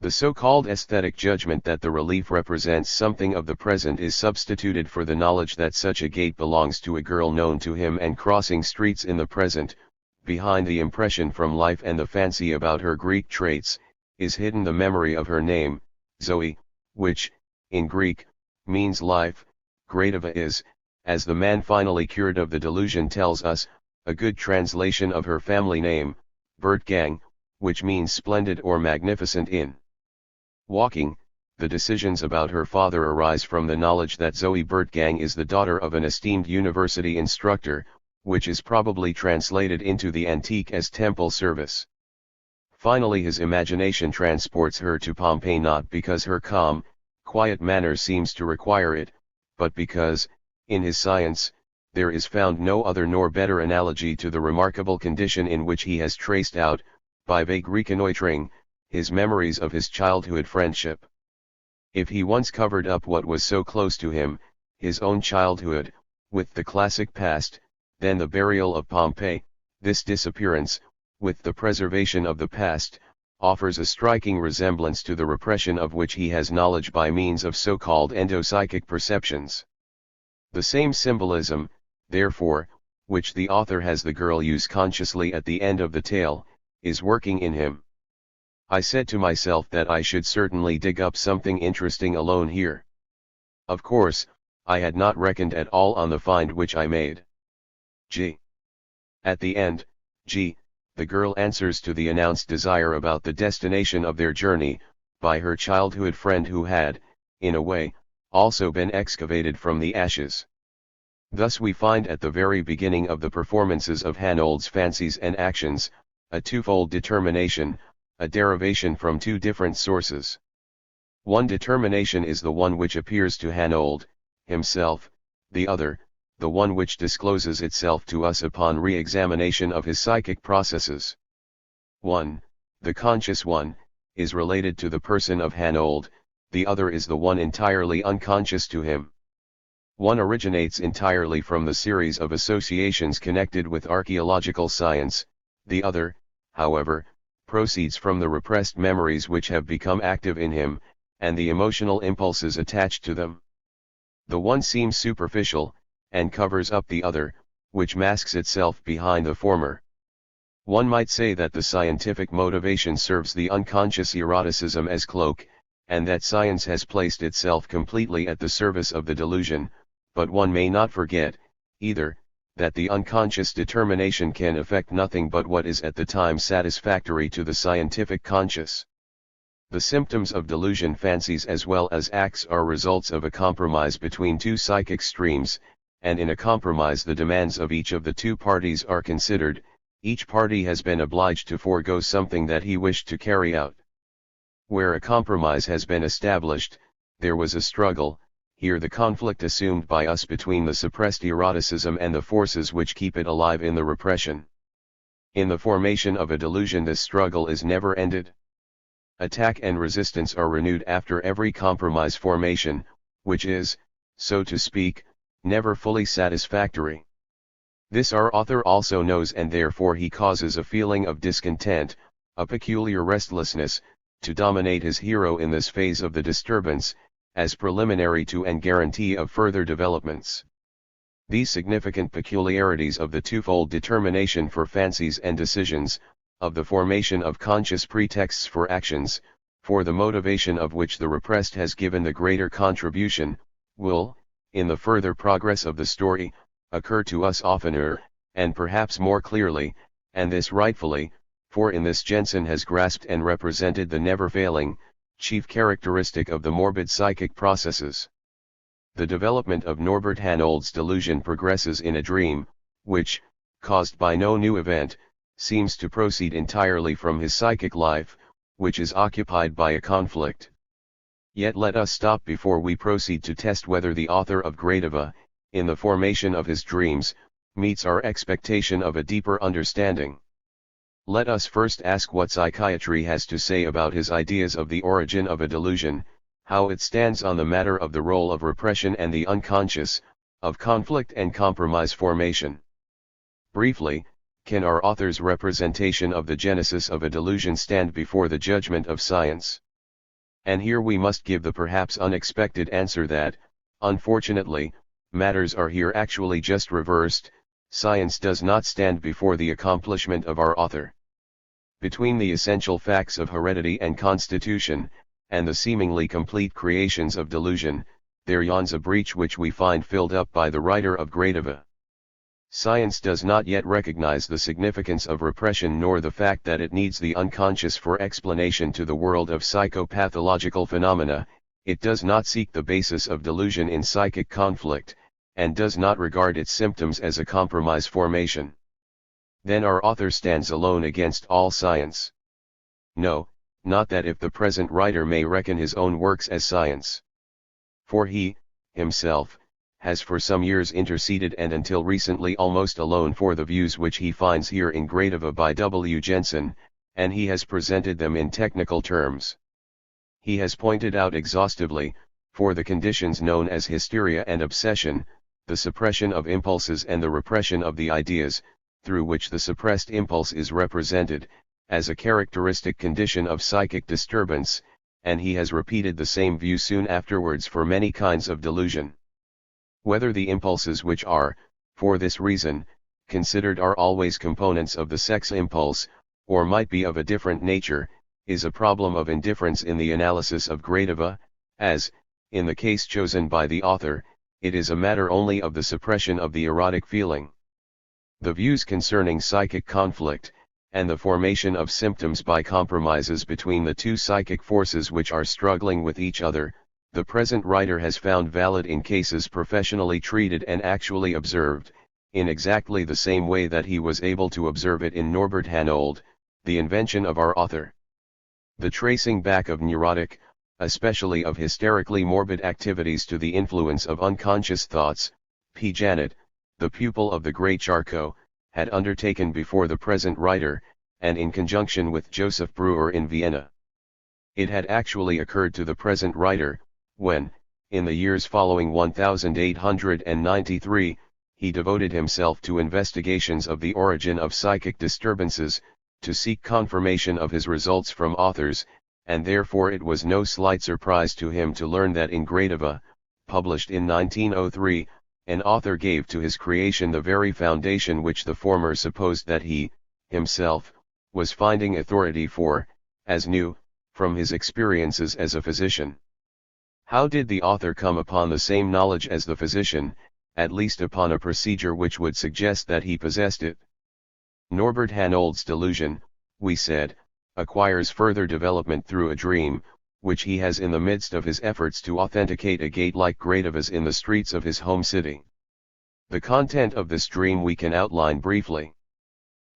The so-called aesthetic judgment that the relief represents something of the present is substituted for the knowledge that such a gait belongs to a girl known to him and crossing streets in the present. Behind the impression from life and the fancy about her Greek traits, is hidden the memory of her name, Zoe, which, in Greek, means life. Gradiva is, as the man finally cured of the delusion tells us, a good translation of her family name, Bertgang, which means splendid or magnificent in walking. The decisions about her father arise from the knowledge that Zoe Bertgang is the daughter of an esteemed university instructor, which is probably translated into the antique as temple service. Finally, his imagination transports her to Pompeii not because her calm, quiet manner seems to require it, but because, in his science, there is found no other nor better analogy to the remarkable condition in which he has traced out, by vague reconnoitering, his memories of his childhood friendship. If he once covered up what was so close to him, his own childhood, with the classic past, then the burial of Pompeii, this disappearance, with the preservation of the past, offers a striking resemblance to the repression of which he has knowledge by means of so-called endopsychic perceptions. The same symbolism, therefore, which the author has the girl use consciously at the end of the tale, is working in him. I said to myself that I should certainly dig up something interesting alone here. Of course, I had not reckoned at all on the find which I made. G. At the end, G. The girl answers to the announced desire about the destination of their journey, by her childhood friend who had, in a way, also been excavated from the ashes. Thus we find at the very beginning of the performances of Hanold's fancies and actions, a twofold determination, a derivation from two different sources. One determination is the one which appears to Hanold, himself, the other, the one which discloses itself to us upon re-examination of his psychic processes. One, the conscious one, is related to the person of Hanold, the other is the one entirely unconscious to him. One originates entirely from the series of associations connected with archaeological science, the other, however, proceeds from the repressed memories which have become active in him, and the emotional impulses attached to them. The one seems superficial, and covers up the other, which masks itself behind the former. One might say that the scientific motivation serves the unconscious eroticism as cloak, and that science has placed itself completely at the service of the delusion, but one may not forget, either, that the unconscious determination can effect nothing but what is at the time satisfactory to the scientific conscious. The symptoms of delusion fancies as well as acts are results of a compromise between two psychic streams, and in a compromise the demands of each of the two parties are considered, each party has been obliged to forego something that he wished to carry out. Where a compromise has been established, there was a struggle, here the conflict assumed by us between the suppressed eroticism and the forces which keep it alive in the repression. In the formation of a delusion this struggle is never ended. Attack and resistance are renewed after every compromise formation, which is, so to speak, never fully satisfactory. This our author also knows, and therefore he causes a feeling of discontent, a peculiar restlessness, to dominate his hero in this phase of the disturbance, as preliminary to and guarantee of further developments. These significant peculiarities of the twofold determination for fancies and decisions, of the formation of conscious pretexts for actions, for the motivation of which the repressed has given the greater contribution, will, in the further progress of the story, occur to us oftener, and perhaps more clearly, and this rightfully, for in this Jensen has grasped and represented the never-failing, chief characteristic of the morbid psychic processes. The development of Norbert Hanold's delusion progresses in a dream, which, caused by no new event, seems to proceed entirely from his psychic life, which is occupied by a conflict. Yet let us stop before we proceed to test whether the author of Gradiva, in the formation of his dreams, meets our expectation of a deeper understanding. Let us first ask what psychiatry has to say about his ideas of the origin of a delusion, how it stands on the matter of the role of repression and the unconscious, of conflict and compromise formation. Briefly, can our author's representation of the genesis of a delusion stand before the judgment of science? And here we must give the perhaps unexpected answer that, unfortunately, matters are here actually just reversed. Science does not stand before the accomplishment of our author. Between the essential facts of heredity and constitution, and the seemingly complete creations of delusion, there yawns a breach which we find filled up by the writer of Gradiva. Science does not yet recognize the significance of repression nor the fact that it needs the unconscious for explanation to the world of psychopathological phenomena, It does not seek the basis of delusion in psychic conflict, and does not regard its symptoms as a compromise formation. Then our author stands alone against all science. No, not that if the present writer may reckon his own works as science. For he, himself, has for some years interceded and until recently almost alone for the views which he finds here in Gradiva by W. Jensen, and he has presented them in technical terms. He has pointed out exhaustively, for the conditions known as hysteria and obsession, the suppression of impulses and the repression of the ideas, through which the suppressed impulse is represented, as a characteristic condition of psychic disturbance, and he has repeated the same view soon afterwards for many kinds of delusion. Whether the impulses which are, for this reason, considered are always components of the sex impulse, or might be of a different nature, is a problem of indifference in the analysis of Gradiva, as, in the case chosen by the author, it is a matter only of the suppression of the erotic feeling. The views concerning psychic conflict, and the formation of symptoms by compromises between the two psychic forces which are struggling with each other, the present writer has found valid in cases professionally treated and actually observed, in exactly the same way that he was able to observe it in Norbert Hanold, the invention of our author. The tracing back of neurotic, especially of hysterically morbid activities to the influence of unconscious thoughts, P. Janet, the pupil of the great Charcot, had undertaken before the present writer, and in conjunction with Joseph Breuer in Vienna. It had actually occurred to the present writer, when, in the years following 1893, he devoted himself to investigations of the origin of psychic disturbances, to seek confirmation of his results from authors, and therefore it was no slight surprise to him to learn that in Gradiva, published in 1903, an author gave to his creation the very foundation which the former supposed that he, himself, was finding authority for, as new, from his experiences as a physician. How did the author come upon the same knowledge as the physician, at least upon a procedure which would suggest that he possessed it? Norbert Hanold's delusion, we said, acquires further development through a dream, which he has in the midst of his efforts to authenticate a gate like Gradiva's in the streets of his home city. The content of this dream we can outline briefly.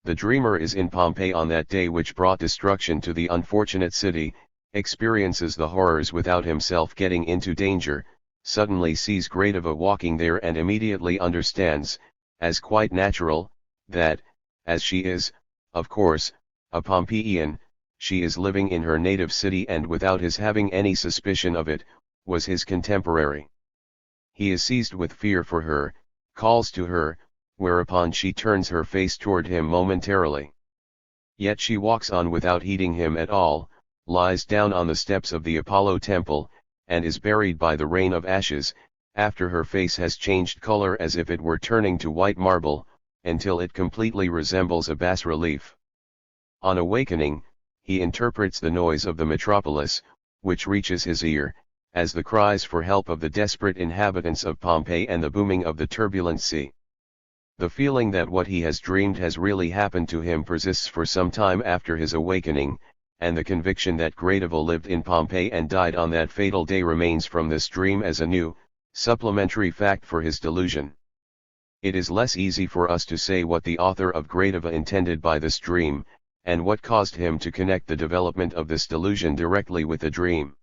The dreamer is in Pompeii on that day which brought destruction to the unfortunate city, experiences the horrors without himself getting into danger, suddenly sees Gradiva walking there and immediately understands, as quite natural, that, as she is, of course, a Pompeian, she is living in her native city and without his having any suspicion of it, was his contemporary. He is seized with fear for her, calls to her, whereupon she turns her face toward him momentarily. Yet she walks on without heeding him at all, lies down on the steps of the Apollo temple, and is buried by the rain of ashes, after her face has changed color as if it were turning to white marble, until it completely resembles a bas-relief. On awakening, he interprets the noise of the metropolis, which reaches his ear, as the cries for help of the desperate inhabitants of Pompeii and the booming of the turbulent sea. The feeling that what he has dreamed has really happened to him persists for some time after his awakening, and the conviction that Gradiva lived in Pompeii and died on that fatal day remains from this dream as a new, supplementary fact for his delusion. It is less easy for us to say what the author of Gradiva intended by this dream, and what caused him to connect the development of this delusion directly with the dream.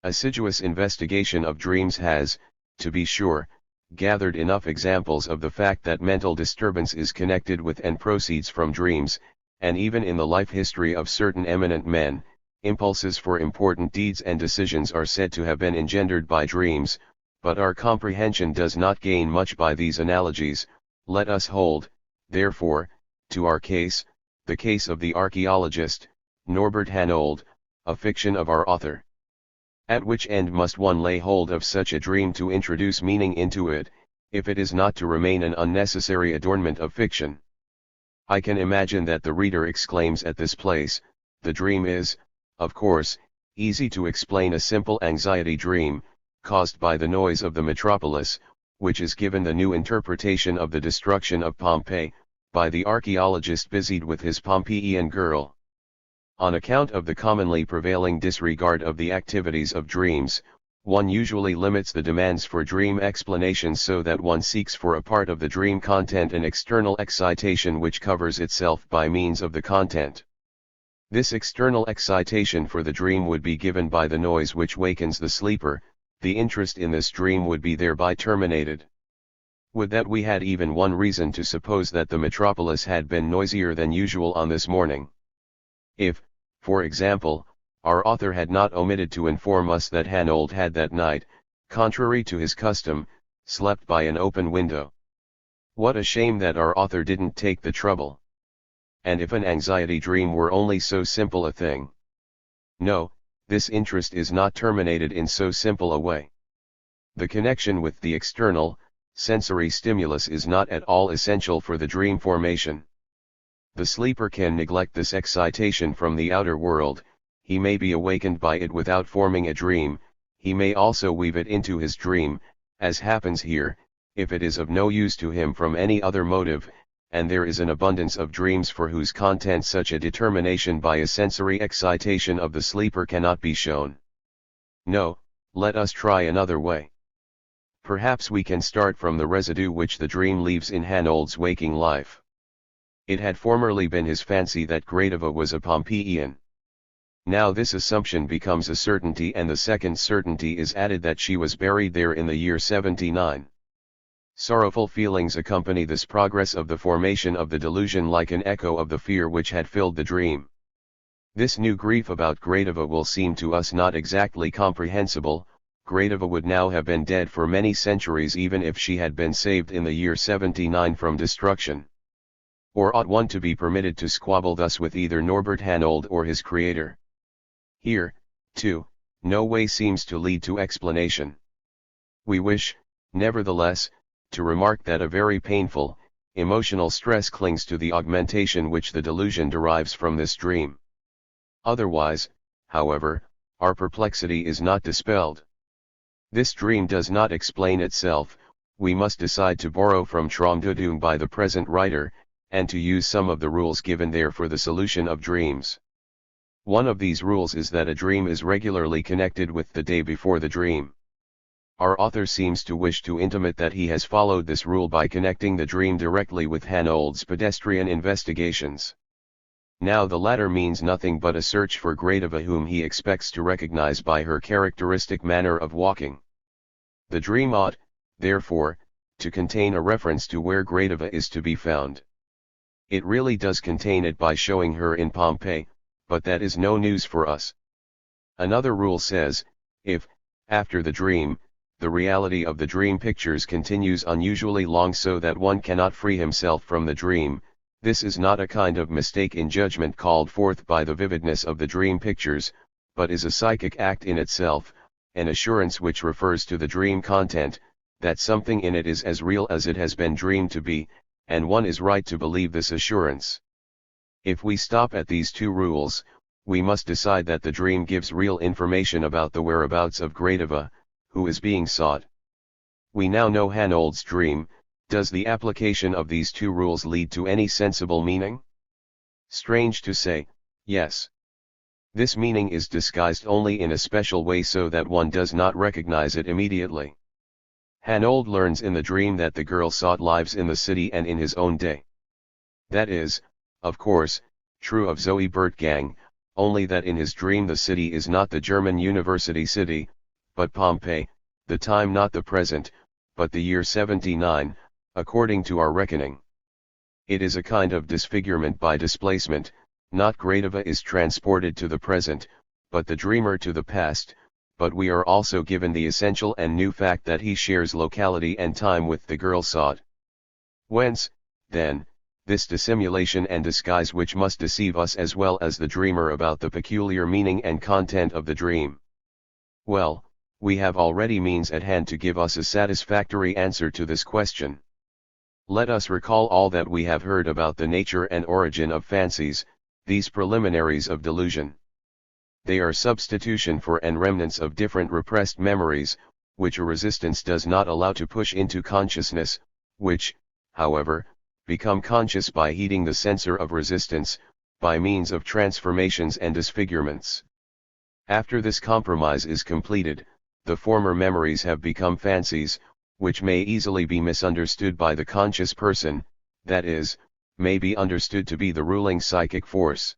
Assiduous investigation of dreams has, to be sure, gathered enough examples of the fact that mental disturbance is connected with and proceeds from dreams, and even in the life history of certain eminent men, impulses for important deeds and decisions are said to have been engendered by dreams, but our comprehension does not gain much by these analogies. Let us hold, therefore, to our case, the case of the archaeologist, Norbert Hanold, a fiction of our author. At which end must one lay hold of such a dream to introduce meaning into it, if it is not to remain an unnecessary adornment of fiction? I can imagine that the reader exclaims at this place, the dream is, of course, easy to explain, a simple anxiety dream, caused by the noise of the metropolis, which is given the new interpretation of the destruction of Pompeii, by the archaeologist busied with his Pompeian girl. On account of the commonly prevailing disregard of the activities of dreams, One usually limits the demands for dream explanations so that one seeks for a part of the dream content an external excitation which covers itself by means of the content. This external excitation for the dream would be given by the noise which wakens the sleeper. The interest in this dream would be thereby terminated. Would that we had even one reason to suppose that the metropolis had been noisier than usual on this morning. If, for example, our author had not omitted to inform us that Hanold had that night, contrary to his custom, slept by an open window. What a shame that our author didn't take the trouble. And if an anxiety dream were only so simple a thing. No, this interest is not terminated in so simple a way. The connection with the external, sensory stimulus is not at all essential for the dream formation. The sleeper can neglect this excitation from the outer world, he may be awakened by it without forming a dream, he may also weave it into his dream, as happens here, if it is of no use to him from any other motive, and there is an abundance of dreams for whose content such a determination by a sensory excitation of the sleeper cannot be shown. No, let us try another way. Perhaps we can start from the residue which the dream leaves in Hanold's waking life. It had formerly been his fancy that Gradiva was a Pompeian. Now this assumption becomes a certainty, and the second certainty is added that she was buried there in the year 79. Sorrowful feelings accompany this progress of the formation of the delusion like an echo of the fear which had filled the dream. This new grief about Gradiva will seem to us not exactly comprehensible. Gradiva would now have been dead for many centuries even if she had been saved in the year 79 from destruction. Or ought one to be permitted to squabble thus with either Norbert Hanold or his creator? Here, too, no way seems to lead to explanation. We wish, nevertheless, to remark that a very painful, emotional stress clings to the augmentation which the delusion derives from this dream. Otherwise, however, our perplexity is not dispelled. This dream does not explain itself, we must decide to borrow from Traumdeutung by the present writer, and to use some of the rules given there for the solution of dreams. One of these rules is that a dream is regularly connected with the day before the dream. Our author seems to wish to intimate that he has followed this rule by connecting the dream directly with Hanold's pedestrian investigations. Now the latter means nothing but a search for Gradiva whom he expects to recognize by her characteristic manner of walking. The dream ought, therefore, to contain a reference to where Gradiva is to be found. It really does contain it by showing her in Pompeii, but that is no news for us. Another rule says, if, after the dream, the reality of the dream pictures continues unusually long so that one cannot free himself from the dream, this is not a kind of mistake in judgment called forth by the vividness of the dream pictures, but is a psychic act in itself, an assurance which refers to the dream content, that something in it is as real as it has been dreamed to be, and one is right to believe this assurance. If we stop at these two rules, we must decide that the dream gives real information about the whereabouts of Gradiva, who is being sought. We now know Hanold's dream. Does the application of these two rules lead to any sensible meaning? Strange to say, yes. This meaning is disguised only in a special way so that one does not recognize it immediately. Hanold learns in the dream that the girl sought lives in the city and in his own day. That is, of course, true of Zoe Bertgang, only that in his dream the city is not the German university city, but Pompeii, the time not the present, but the year 79, according to our reckoning. It is a kind of disfigurement by displacement, not Gradiva is transported to the present, but the dreamer to the past, but we are also given the essential and new fact that he shares locality and time with the girl sought. Whence, then, this dissimulation and disguise which must deceive us as well as the dreamer about the peculiar meaning and content of the dream? Well, we have already means at hand to give us a satisfactory answer to this question. Let us recall all that we have heard about the nature and origin of fancies, these preliminaries of delusion. They are substitution for and remnants of different repressed memories, which a resistance does not allow to push into consciousness, which, however, become conscious by heeding the censor of resistance, by means of transformations and disfigurements. After this compromise is completed, the former memories have become fancies, which may easily be misunderstood by the conscious person, that is, may be understood to be the ruling psychic force.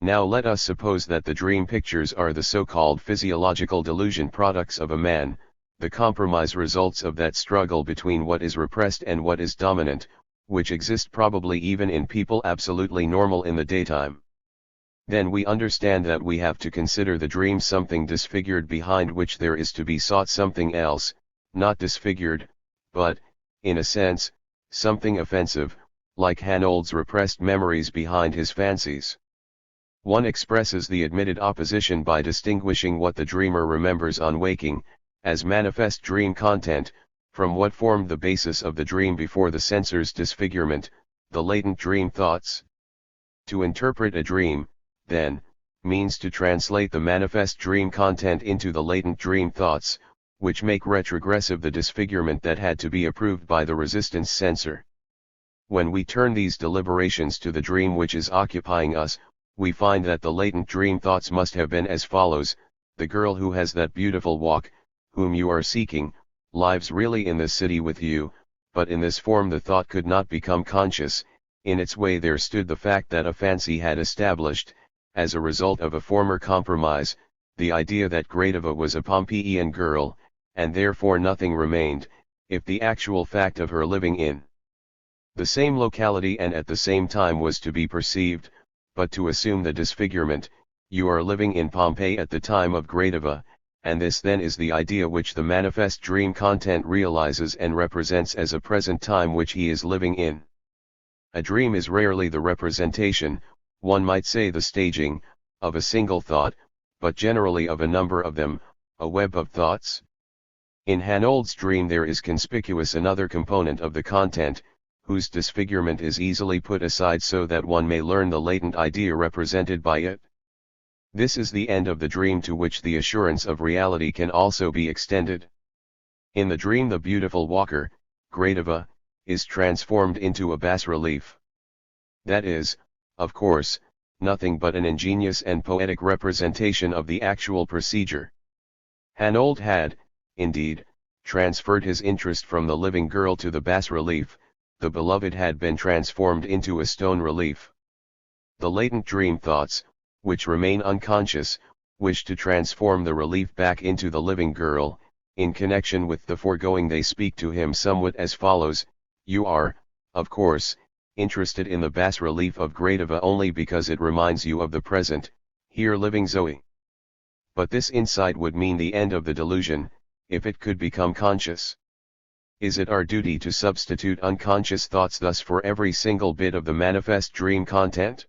Now let us suppose that the dream pictures are the so-called physiological delusion products of a man, the compromise results of that struggle between what is repressed and what is dominant, which exist probably even in people absolutely normal in the daytime. Then we understand that we have to consider the dream something disfigured behind which there is to be sought something else, not disfigured, but, in a sense, something offensive, like Hanold's repressed memories behind his fancies. One expresses the admitted opposition by distinguishing what the dreamer remembers on waking, as manifest dream content, from what formed the basis of the dream before the sensor's disfigurement, the latent dream thoughts. To interpret a dream, then, means to translate the manifest dream content into the latent dream thoughts, which make retrogressive the disfigurement that had to be approved by the resistance sensor. When we turn these deliberations to the dream which is occupying us, we find that the latent dream thoughts must have been as follows: the girl who has that beautiful walk, whom you are seeking, lives really in the city with you, but in this form the thought could not become conscious. In its way there stood the fact that a fancy had established, as a result of a former compromise, the idea that Gradiva was a Pompeian girl, and therefore nothing remained, if the actual fact of her living in the same locality and at the same time was to be perceived, but to assume the disfigurement: you are living in Pompeii at the time of Gradiva, and this then is the idea which the manifest dream content realizes and represents as a present time which he is living in. A dream is rarely the representation, one might say the staging, of a single thought, but generally of a number of them, a web of thoughts. In Hanold's dream there is conspicuous another component of the content, whose disfigurement is easily put aside so that one may learn the latent idea represented by it. This is the end of the dream to which the assurance of reality can also be extended. In the dream the beautiful walker, Gradiva, is transformed into a bas-relief. That is, of course, nothing but an ingenious and poetic representation of the actual procedure. Hanold had, indeed, transferred his interest from the living girl to the bas-relief. The beloved had been transformed into a stone relief. The latent dream thoughts, which remain unconscious, wish to transform the relief back into the living girl. In connection with the foregoing they speak to him somewhat as follows: you are, of course, interested in the bas-relief of Gradiva only because it reminds you of the present, here living Zoe. But this insight would mean the end of the delusion, if it could become conscious. Is it our duty to substitute unconscious thoughts thus for every single bit of the manifest dream content?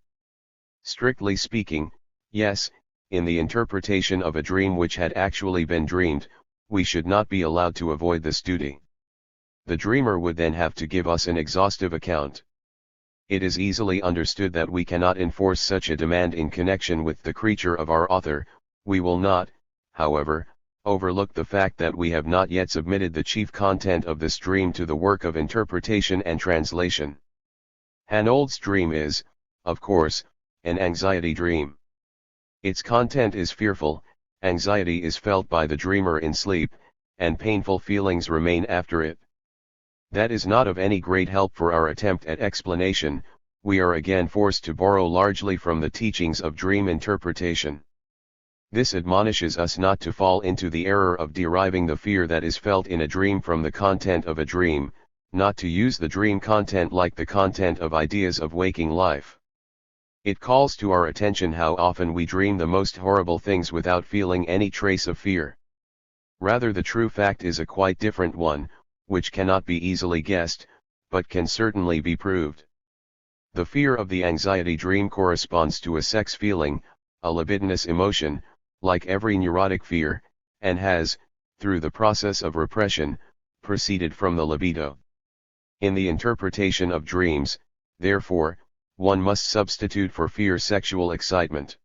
Strictly speaking, yes. In the interpretation of a dream which had actually been dreamed, we should not be allowed to avoid this duty. The dreamer would then have to give us an exhaustive account. It is easily understood that we cannot enforce such a demand in connection with the creature of our author. We will not, however, overlook the fact that we have not yet submitted the chief content of this dream to the work of interpretation and translation. Hanold's dream is, of course, an anxiety dream. Its content is fearful, anxiety is felt by the dreamer in sleep, and painful feelings remain after it. That is not of any great help for our attempt at explanation. We are again forced to borrow largely from the teachings of dream interpretation. This admonishes us not to fall into the error of deriving the fear that is felt in a dream from the content of a dream, not to use the dream content like the content of ideas of waking life. It calls to our attention how often we dream the most horrible things without feeling any trace of fear. Rather, the true fact is a quite different one, which cannot be easily guessed, but can certainly be proved. The fear of the anxiety dream corresponds to a sex feeling, a libidinous emotion, like every neurotic fear, and has, through the process of repression, proceeded from the libido. In the interpretation of dreams, therefore, one must substitute for fear sexual excitement.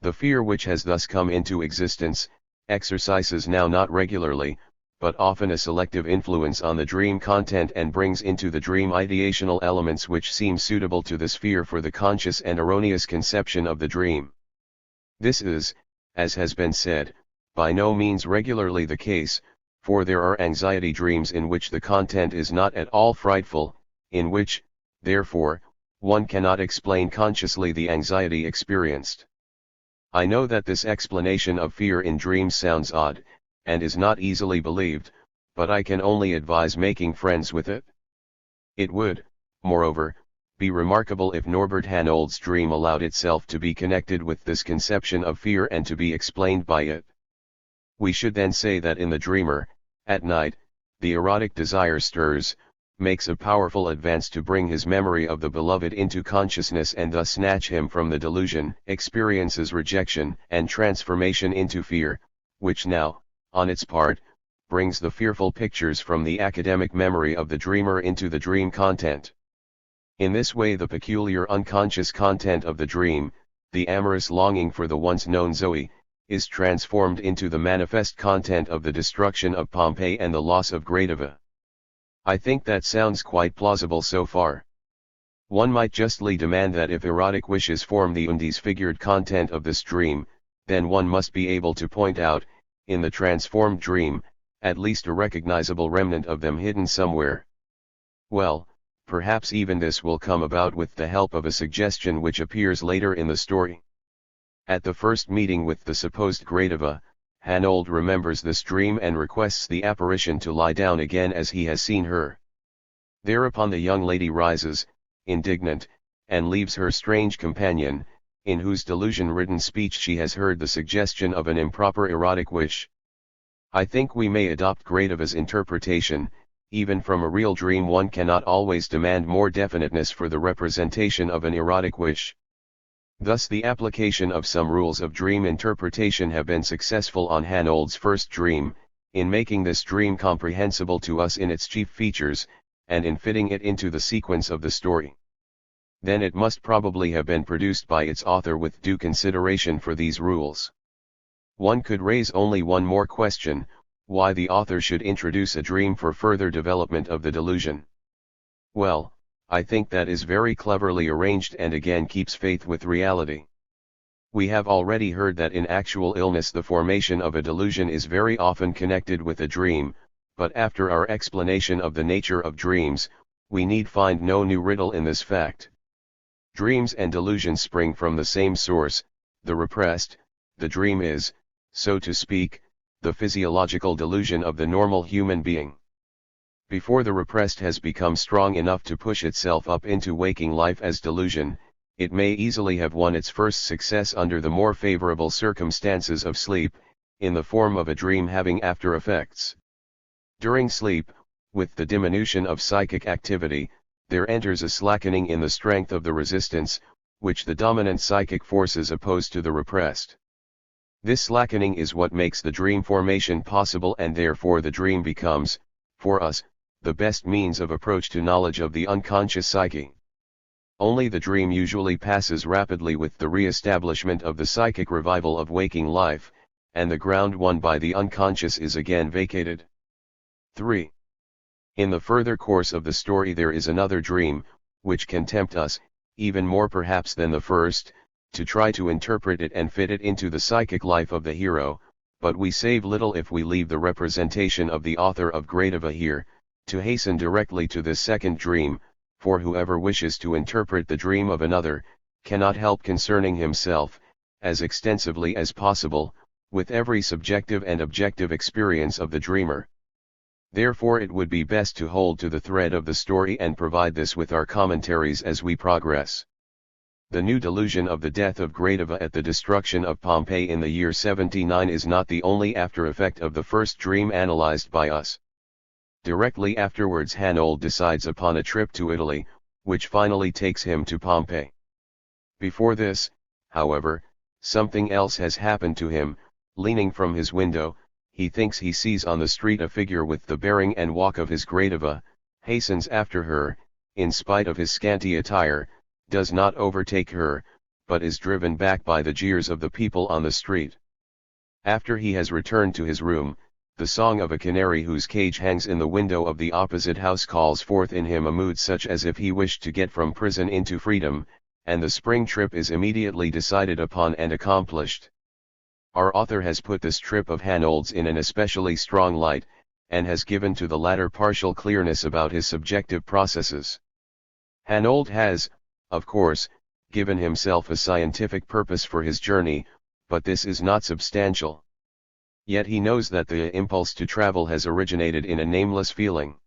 The fear which has thus come into existence, exercises now not regularly, but often a selective influence on the dream content and brings into the dream ideational elements which seem suitable to this fear for the conscious and erroneous conception of the dream. This is, as has been said, by no means regularly the case, for there are anxiety dreams in which the content is not at all frightful, in which, therefore, one cannot explain consciously the anxiety experienced. I know that this explanation of fear in dreams sounds odd, and is not easily believed, but I can only advise making friends with it. It would, moreover, be remarkable if Norbert Hanold's dream allowed itself to be connected with this conception of fear and to be explained by it. We should then say that in the dreamer, at night, the erotic desire stirs, makes a powerful advance to bring his memory of the beloved into consciousness and thus snatch him from the delusion, experiences rejection and transformation into fear, which now, on its part, brings the fearful pictures from the academic memory of the dreamer into the dream content. In this way the peculiar unconscious content of the dream, the amorous longing for the once known Zoe, is transformed into the manifest content of the destruction of Pompeii and the loss of Gradiva. I think that sounds quite plausible so far. One might justly demand that if erotic wishes form the undisfigured content of this dream, then one must be able to point out, in the transformed dream, at least a recognizable remnant of them hidden somewhere. Well, perhaps even this will come about with the help of a suggestion which appears later in the story. At the first meeting with the supposed Gradiva, Hanold remembers this dream and requests the apparition to lie down again as he has seen her. Thereupon the young lady rises, indignant, and leaves her strange companion, in whose delusion-ridden speech she has heard the suggestion of an improper erotic wish. I think we may adopt Gradiva's interpretation. Even from a real dream one cannot always demand more definiteness for the representation of an erotic wish. Thus the application of some rules of dream interpretation have been successful on Hanold's first dream, in making this dream comprehensible to us in its chief features, and in fitting it into the sequence of the story. Then it must probably have been produced by its author with due consideration for these rules. One could raise only one more question: why the author should introduce a dream for further development of the delusion. Well, I think that is very cleverly arranged and again keeps faith with reality. We have already heard that in actual illness the formation of a delusion is very often connected with a dream, but after our explanation of the nature of dreams, we need find no new riddle in this fact. Dreams and delusions spring from the same source, the repressed. The dream is, so to speak, the physiological delusion of the normal human being. Before the repressed has become strong enough to push itself up into waking life as delusion, it may easily have won its first success under the more favorable circumstances of sleep, in the form of a dream having after effects. During sleep, with the diminution of psychic activity, there enters a slackening in the strength of the resistance, which the dominant psychic forces oppose to the repressed. This slackening is what makes the dream formation possible, and therefore the dream becomes, for us, the best means of approach to knowledge of the unconscious psyche. Only the dream usually passes rapidly with the re-establishment of the psychic revival of waking life, and the ground won by the unconscious is again vacated. 3. In the further course of the story there is another dream, which can tempt us, even more perhaps than the first, to try to interpret it and fit it into the psychic life of the hero, but we save little if we leave the representation of the author of Gradiva here, to hasten directly to this second dream, for whoever wishes to interpret the dream of another, cannot help concerning himself, as extensively as possible, with every subjective and objective experience of the dreamer. Therefore it would be best to hold to the thread of the story and provide this with our commentaries as we progress. The new delusion of the death of Gradiva at the destruction of Pompeii in the year 79 is not the only after effect of the first dream analyzed by us. Directly afterwards Hanold decides upon a trip to Italy, which finally takes him to Pompeii. Before this, however, something else has happened to him. Leaning from his window, he thinks he sees on the street a figure with the bearing and walk of his Gradiva, hastens after her, in spite of his scanty attire, does not overtake her, but is driven back by the jeers of the people on the street. After he has returned to his room, the song of a canary whose cage hangs in the window of the opposite house calls forth in him a mood such as if he wished to get from prison into freedom, and the spring trip is immediately decided upon and accomplished. Our author has put this trip of Hanold's in an especially strong light, and has given to the latter partial clearness about his subjective processes. Hanold has, of course, given himself a scientific purpose for his journey, but this is not substantial. Yet he knows that the impulse to travel has originated in a nameless feeling.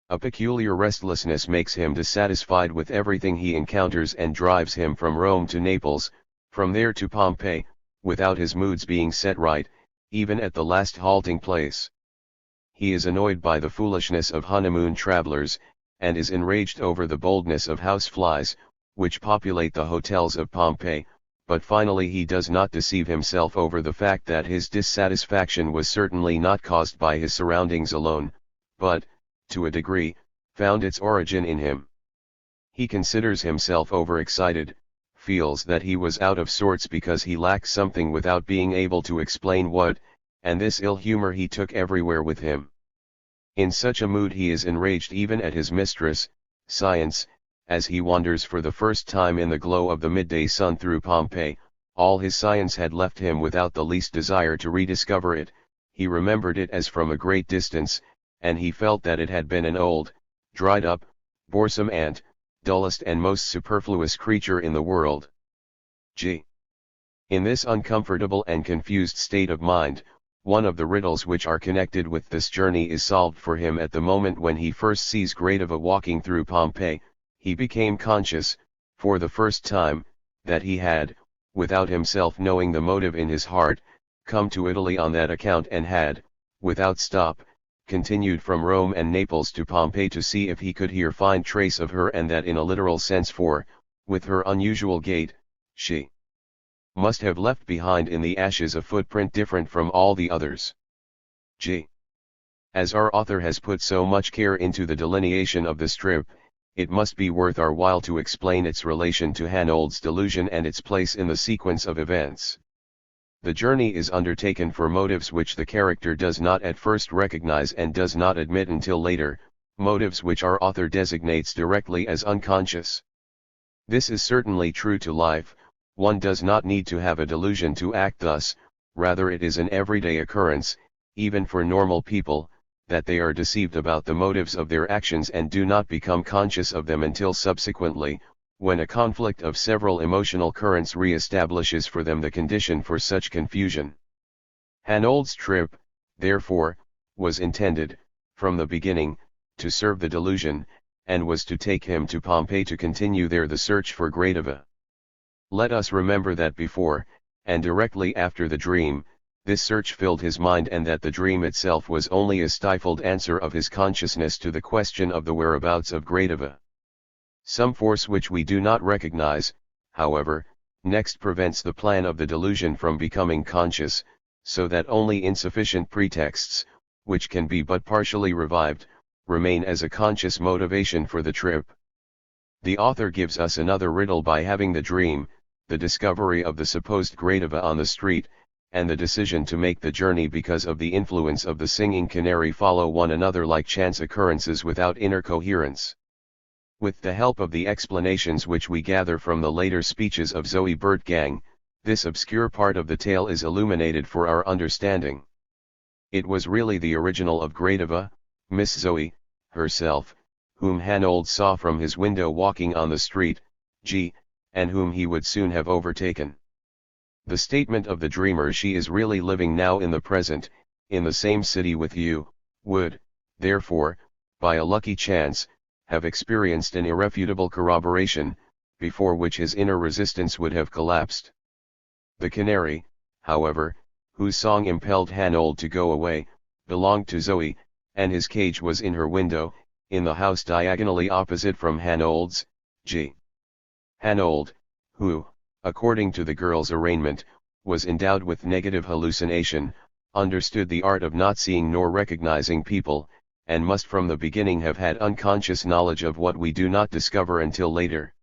A peculiar restlessness makes him dissatisfied with everything he encounters and drives him from Rome to Naples, from there to Pompeii, without his moods being set right, even at the last halting place. He is annoyed by the foolishness of honeymoon travelers, and is enraged over the boldness of houseflies, which populate the hotels of Pompeii, but finally he does not deceive himself over the fact that his dissatisfaction was certainly not caused by his surroundings alone, but, to a degree, found its origin in him. He considers himself overexcited, feels that he was out of sorts because he lacked something without being able to explain what, and this ill humor he took everywhere with him. In such a mood he is enraged even at his mistress, Science, as he wanders for the first time in the glow of the midday sun through Pompeii. All his science had left him without the least desire to rediscover it, he remembered it as from a great distance, and he felt that it had been an old, dried up, boresome ant, dullest and most superfluous creature in the world. In this uncomfortable and confused state of mind, one of the riddles which are connected with this journey is solved for him at the moment when he first sees Gradiva walking through Pompeii. He became conscious, for the first time, that he had, without himself knowing the motive in his heart, come to Italy on that account and had, without stop, continued from Rome and Naples to Pompeii to see if he could here find trace of her, and that in a literal sense, for, with her unusual gait, she must have left behind in the ashes a footprint different from all the others. As our author has put so much care into the delineation of this trip, it must be worth our while to explain its relation to Hanold's delusion and its place in the sequence of events. The journey is undertaken for motives which the character does not at first recognize and does not admit until later, motives which our author designates directly as unconscious. This is certainly true to life. One does not need to have a delusion to act thus, rather it is an everyday occurrence, even for normal people, that they are deceived about the motives of their actions and do not become conscious of them until subsequently, when a conflict of several emotional currents re-establishes for them the condition for such confusion. Hanold's trip, therefore, was intended, from the beginning, to serve the delusion, and was to take him to Pompeii to continue there the search for Gradiva. Let us remember that before, and directly after the dream, this search filled his mind, and that the dream itself was only a stifled answer of his consciousness to the question of the whereabouts of Gradiva. Some force which we do not recognize, however, next prevents the plan of the delusion from becoming conscious, so that only insufficient pretexts, which can be but partially revived, remain as a conscious motivation for the trip. The author gives us another riddle by having the dream, the discovery of the supposed Gradiva on the street, and the decision to make the journey because of the influence of the singing canary follow one another like chance occurrences without inner coherence. With the help of the explanations which we gather from the later speeches of Zoe Burtgang, this obscure part of the tale is illuminated for our understanding. It was really the original of Gradiva, Miss Zoe, herself, whom Hanold saw from his window walking on the street, and whom he would soon have overtaken. The statement of the dreamer, she is really living now in the present, in the same city with you, would, therefore, by a lucky chance, have experienced an irrefutable corroboration, before which his inner resistance would have collapsed. The canary, however, whose song impelled Hanold to go away, belonged to Zoe, and his cage was in her window, in the house diagonally opposite from Hanold's. Hanold, who, according to the girl's arraignment, was endowed with negative hallucination, understood the art of not seeing nor recognizing people, and must from the beginning have had unconscious knowledge of what we do not discover until later.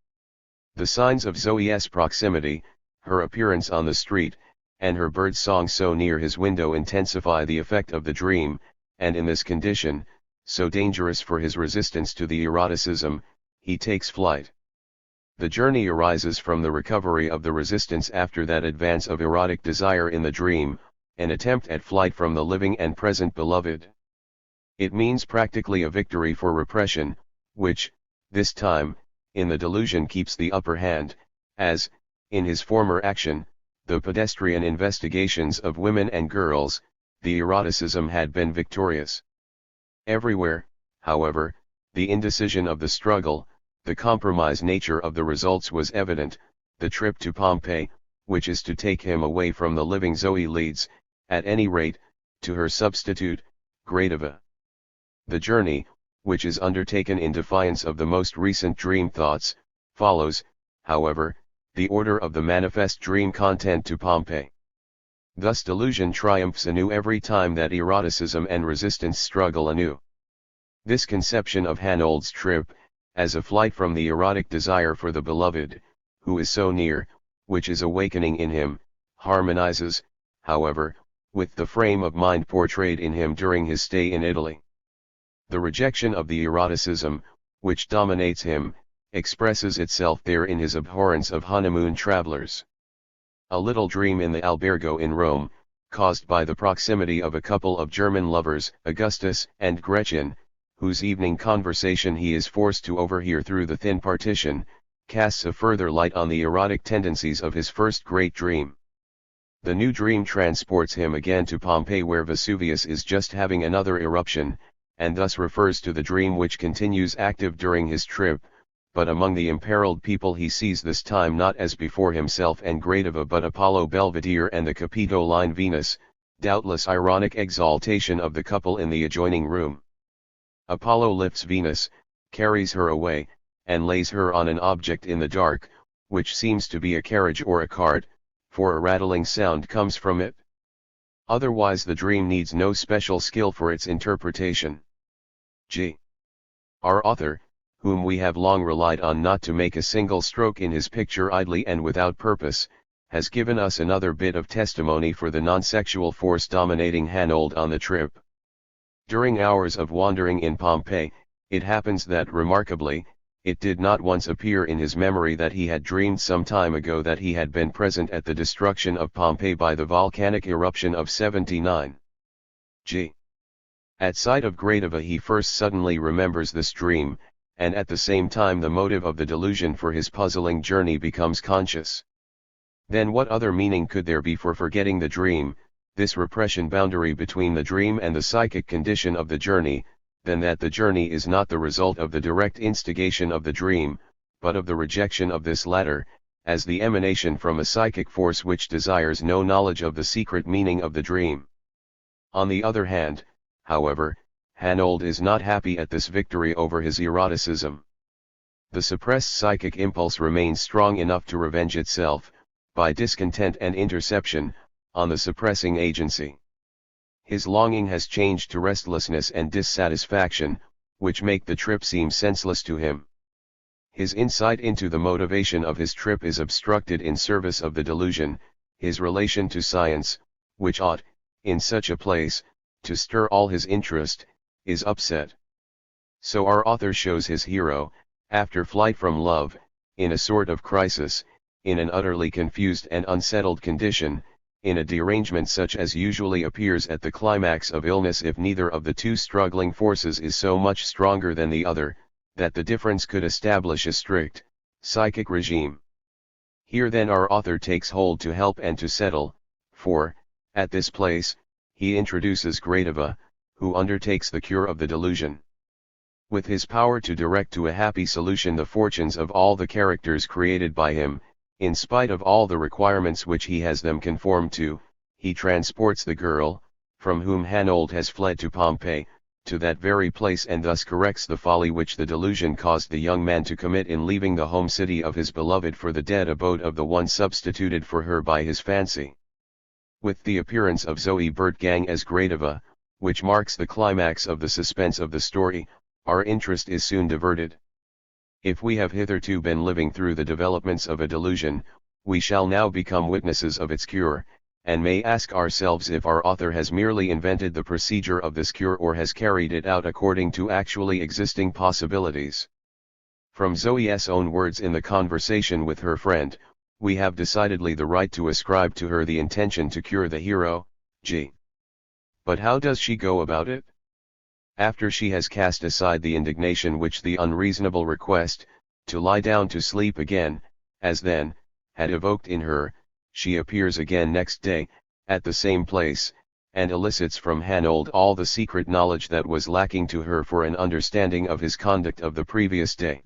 The signs of Zoe's proximity, her appearance on the street, and her bird song so near his window intensify the effect of the dream, and in this condition, so dangerous for his resistance to the eroticism, he takes flight. The journey arises from the recovery of the resistance after that advance of erotic desire in the dream, an attempt at flight from the living and present beloved. It means practically a victory for repression, which, this time, in the delusion keeps the upper hand, as, in his former action, the pedestrian investigations of women and girls, the eroticism had been victorious. Everywhere, however, the indecision of the struggle, the compromise nature of the results was evident. The trip to Pompeii, which is to take him away from the living Zoe, leads, at any rate, to her substitute, Gradiva. The journey, which is undertaken in defiance of the most recent dream thoughts, follows, however, the order of the manifest dream content to Pompeii. Thus delusion triumphs anew every time that eroticism and resistance struggle anew. This conception of Hanold's trip, as a flight from the erotic desire for the beloved, who is so near, which is awakening in him, harmonizes, however, with the frame of mind portrayed in him during his stay in Italy. The rejection of the eroticism, which dominates him, expresses itself there in his abhorrence of honeymoon travelers. A little dream in the albergo in Rome, caused by the proximity of a couple of German lovers, Augustus and Gretchen, whose evening conversation he is forced to overhear through the thin partition, casts a further light on the erotic tendencies of his first great dream. The new dream transports him again to Pompeii, where Vesuvius is just having another eruption, and thus refers to the dream which continues active during his trip, but among the imperiled people he sees this time not as before himself and Gradiva but Apollo Belvedere and the Capitoline Venus, doubtless ironic exaltation of the couple in the adjoining room. Apollo lifts Venus, carries her away, and lays her on an object in the dark, which seems to be a carriage or a cart, for a rattling sound comes from it. Otherwise the dream needs no special skill for its interpretation. G. Our author, whom we have long relied on not to make a single stroke in his picture idly and without purpose, has given us another bit of testimony for the non-sexual force dominating Hanold on the trip. During hours of wandering in Pompeii, it happens that remarkably, it did not once appear in his memory that he had dreamed some time ago that he had been present at the destruction of Pompeii by the volcanic eruption of 79. G. At sight of Gradiva he first suddenly remembers this dream, and at the same time the motive of the delusion for his puzzling journey becomes conscious. Then what other meaning could there be for forgetting the dream, this repression boundary between the dream and the psychic condition of the journey, than that the journey is not the result of the direct instigation of the dream, but of the rejection of this latter, as the emanation from a psychic force which desires no knowledge of the secret meaning of the dream. On the other hand, however, Hanold is not happy at this victory over his eroticism. The suppressed psychic impulse remains strong enough to revenge itself, by discontent and interception, on the suppressing agency. His longing has changed to restlessness and dissatisfaction, which make the trip seem senseless to him. His insight into the motivation of his trip is obstructed in service of the delusion. His relation to science, which ought, in such a place, to stir all his interest, is upset. So our author shows his hero, after flight from love, in a sort of crisis, in an utterly confused and unsettled condition, in a derangement such as usually appears at the climax of illness if neither of the two struggling forces is so much stronger than the other, that the difference could establish a strict, psychic regime. Here then our author takes hold to help and to settle, for, at this place, he introduces Gradiva, who undertakes the cure of the delusion. With his power to direct to a happy solution the fortunes of all the characters created by him, in spite of all the requirements which he has them conform to, he transports the girl, from whom Hanold has fled to Pompeii, to that very place and thus corrects the folly which the delusion caused the young man to commit in leaving the home city of his beloved for the dead abode of the one substituted for her by his fancy. With the appearance of Zoe Bertgang as Gradiva, which marks the climax of the suspense of the story, our interest is soon diverted. If we have hitherto been living through the developments of a delusion, we shall now become witnesses of its cure, and may ask ourselves if our author has merely invented the procedure of this cure or has carried it out according to actually existing possibilities. From Zoe's own words in the conversation with her friend, we have decidedly the right to ascribe to her the intention to cure the hero, G. But how does she go about it? After she has cast aside the indignation which the unreasonable request, to lie down to sleep again, as then, had evoked in her, she appears again next day, at the same place, and elicits from Hanold all the secret knowledge that was lacking to her for an understanding of his conduct of the previous day.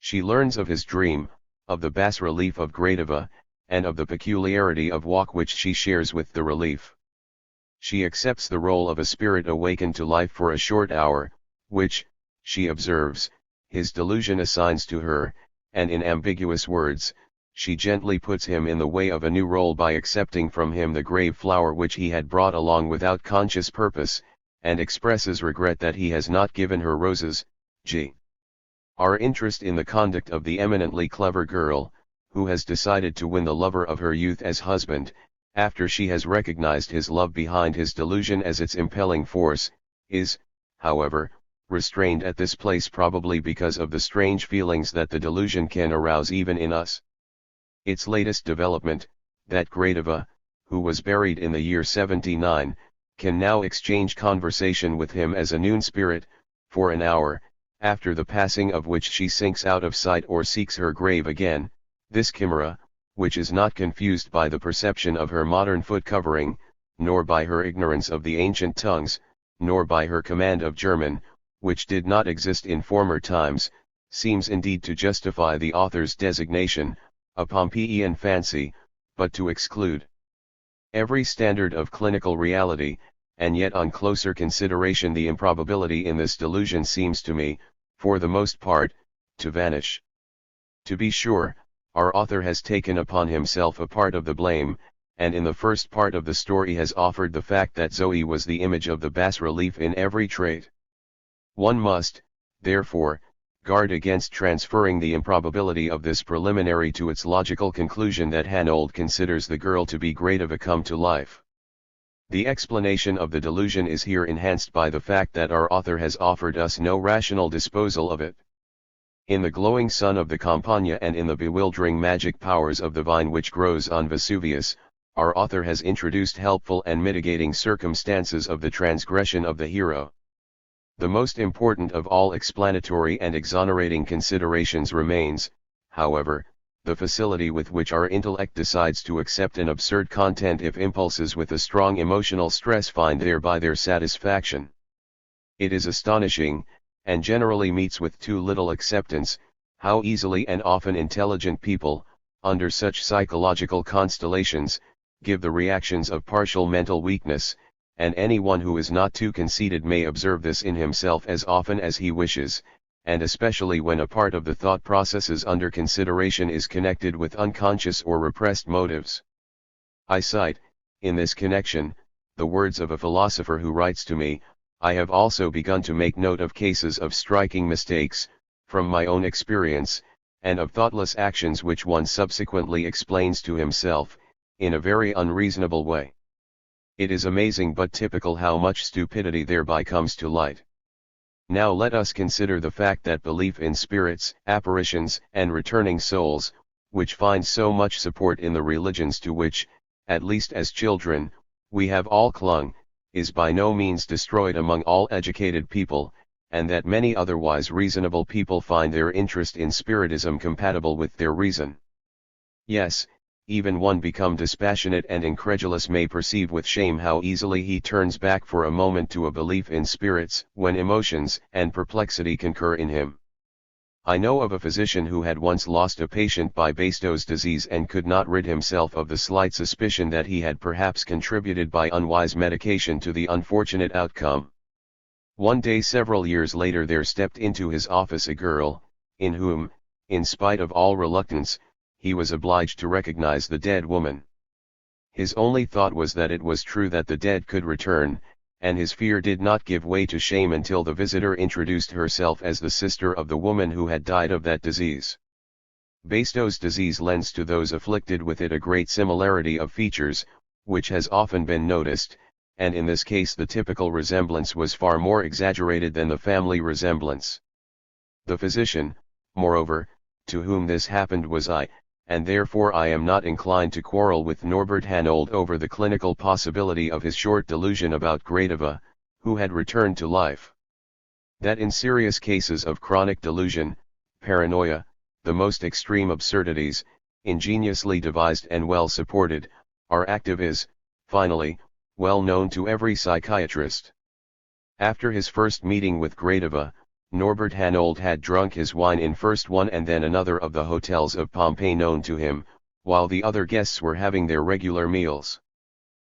She learns of his dream, of the bas-relief of Gradiva, and of the peculiarity of walk which she shares with the relief. She accepts the role of a spirit awakened to life for a short hour, which, she observes, his delusion assigns to her, and in ambiguous words, she gently puts him in the way of a new role by accepting from him the grave flower which he had brought along without conscious purpose, and expresses regret that he has not given her roses. G. Our interest in the conduct of the eminently clever girl, who has decided to win the lover of her youth as husband, after she has recognized his love behind his delusion as its impelling force, is, however, restrained at this place probably because of the strange feelings that the delusion can arouse even in us. Its latest development, that Gradiva, who was buried in the year 79, can now exchange conversation with him as a noon spirit, for an hour, after the passing of which she sinks out of sight or seeks her grave again. This chimera, which is not confused by the perception of her modern foot covering, nor by her ignorance of the ancient tongues, nor by her command of German, which did not exist in former times, seems indeed to justify the author's designation, a Pompeian fancy, but to exclude every standard of clinical reality, and yet on closer consideration the improbability in this delusion seems to me, for the most part, to vanish. To be sure, our author has taken upon himself a part of the blame, and in the first part of the story has offered the fact that Zoe was the image of the bas-relief in every trait. One must, therefore, guard against transferring the improbability of this preliminary to its logical conclusion that Hanold considers the girl to be Gradiva come to life. The explanation of the delusion is here enhanced by the fact that our author has offered us no rational disposal of it. In the glowing sun of the Campagna and in the bewildering magic powers of the vine which grows on Vesuvius, our author has introduced helpful and mitigating circumstances of the transgression of the hero. The most important of all explanatory and exonerating considerations remains, however, the facility with which our intellect decides to accept an absurd content if impulses with a strong emotional stress find thereby their satisfaction. It is astonishing, and generally meets with too little acceptance, how easily and often intelligent people, under such psychological constellations, give the reactions of partial mental weakness, and anyone who is not too conceited may observe this in himself as often as he wishes, and especially when a part of the thought processes under consideration is connected with unconscious or repressed motives. I cite, in this connection, the words of a philosopher who writes to me, "I have also begun to make note of cases of striking mistakes, from my own experience, and of thoughtless actions which one subsequently explains to himself, in a very unreasonable way. It is amazing but typical how much stupidity thereby comes to light." Now let us consider the fact that belief in spirits, apparitions, and returning souls, which finds so much support in the religions to which, at least as children, we have all clung, is by no means destroyed among all educated people, and that many otherwise reasonable people find their interest in spiritism compatible with their reason. Yes, even one become dispassionate and incredulous may perceive with shame how easily he turns back for a moment to a belief in spirits when emotions and perplexity concur in him. I know of a physician who had once lost a patient by Bastow's disease and could not rid himself of the slight suspicion that he had perhaps contributed by unwise medication to the unfortunate outcome. One day several years later there stepped into his office a girl, in whom, in spite of all reluctance, he was obliged to recognize the dead woman. His only thought was that it was true that the dead could return, and his fear did not give way to shame until the visitor introduced herself as the sister of the woman who had died of that disease. Bastow's disease lends to those afflicted with it a great similarity of features, which has often been noticed, and in this case the typical resemblance was far more exaggerated than the family resemblance. The physician, moreover, to whom this happened was I, and therefore I am not inclined to quarrel with Norbert Hanold over the clinical possibility of his short delusion about Gradiva, who had returned to life. That in serious cases of chronic delusion, paranoia, the most extreme absurdities, ingeniously devised and well supported, are active is, finally, well known to every psychiatrist. After his first meeting with Gradiva, Norbert Hanold had drunk his wine in first one and then another of the hotels of Pompeii known to him, while the other guests were having their regular meals.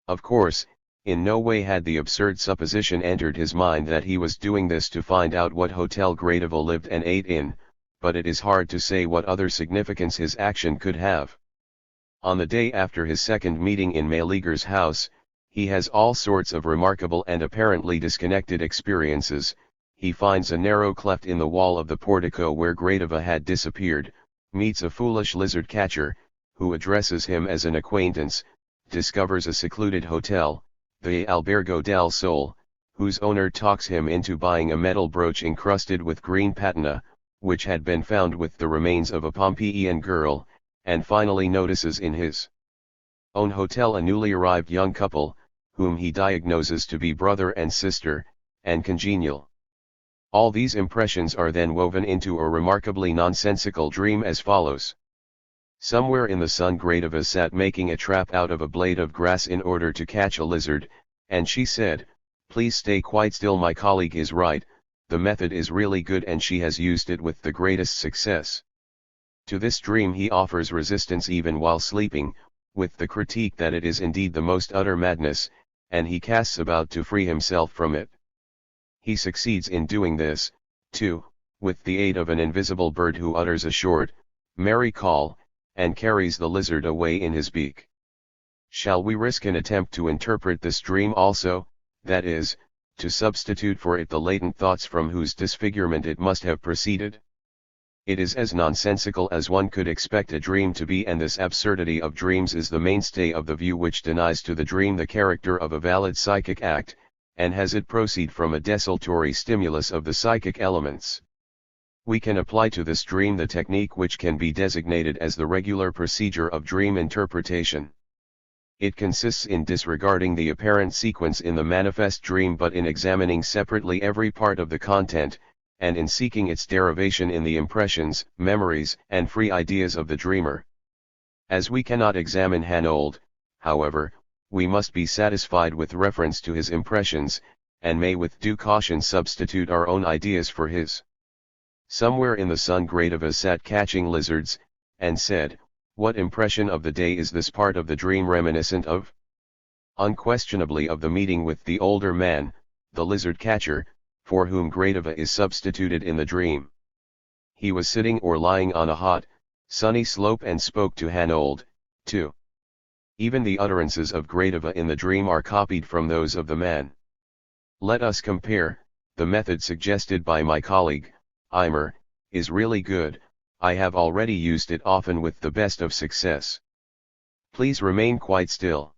Of course, in no way had the absurd supposition entered his mind that he was doing this to find out what hotel Gradiva lived and ate in, but it is hard to say what other significance his action could have. On the day after his second meeting in Meleager's house, he has all sorts of remarkable and apparently disconnected experiences. He finds a narrow cleft in the wall of the portico where Gradiva had disappeared, meets a foolish lizard catcher, who addresses him as an acquaintance, discovers a secluded hotel, the Albergo del Sole, whose owner talks him into buying a metal brooch encrusted with green patina, which had been found with the remains of a Pompeian girl, and finally notices in his own hotel a newly arrived young couple, whom he diagnoses to be brother and sister, and congenial. All these impressions are then woven into a remarkably nonsensical dream as follows. Somewhere in the sun Gradiva sat making a trap out of a blade of grass in order to catch a lizard, and she said, "Please stay quite still, my colleague is right, the method is really good and she has used it with the greatest success." To this dream he offers resistance even while sleeping, with the critique that it is indeed the most utter madness, and he casts about to free himself from it. He succeeds in doing this, too, with the aid of an invisible bird who utters a short, merry call, and carries the lizard away in his beak. Shall we risk an attempt to interpret this dream also, that is, to substitute for it the latent thoughts from whose disfigurement it must have proceeded? It is as nonsensical as one could expect a dream to be, and this absurdity of dreams is the mainstay of the view which denies to the dream the character of a valid psychic act, and has it proceed from a desultory stimulus of the psychic elements. We can apply to this dream the technique which can be designated as the regular procedure of dream interpretation. It consists in disregarding the apparent sequence in the manifest dream but in examining separately every part of the content, and in seeking its derivation in the impressions, memories, and free ideas of the dreamer. As we cannot examine Hanold, however, we must be satisfied with reference to his impressions, and may with due caution substitute our own ideas for his. Somewhere in the sun Gradiva sat catching lizards, and said, "What impression of the day is this part of the dream reminiscent of?" Unquestionably of the meeting with the older man, the lizard catcher, for whom Gradiva is substituted in the dream. He was sitting or lying on a hot, sunny slope and spoke to Hanold, too. Even the utterances of Gradiva in the dream are copied from those of the man. Let us compare. The method suggested by my colleague, Eimer, is really good. I have already used it often with the best of success. Please remain quite still.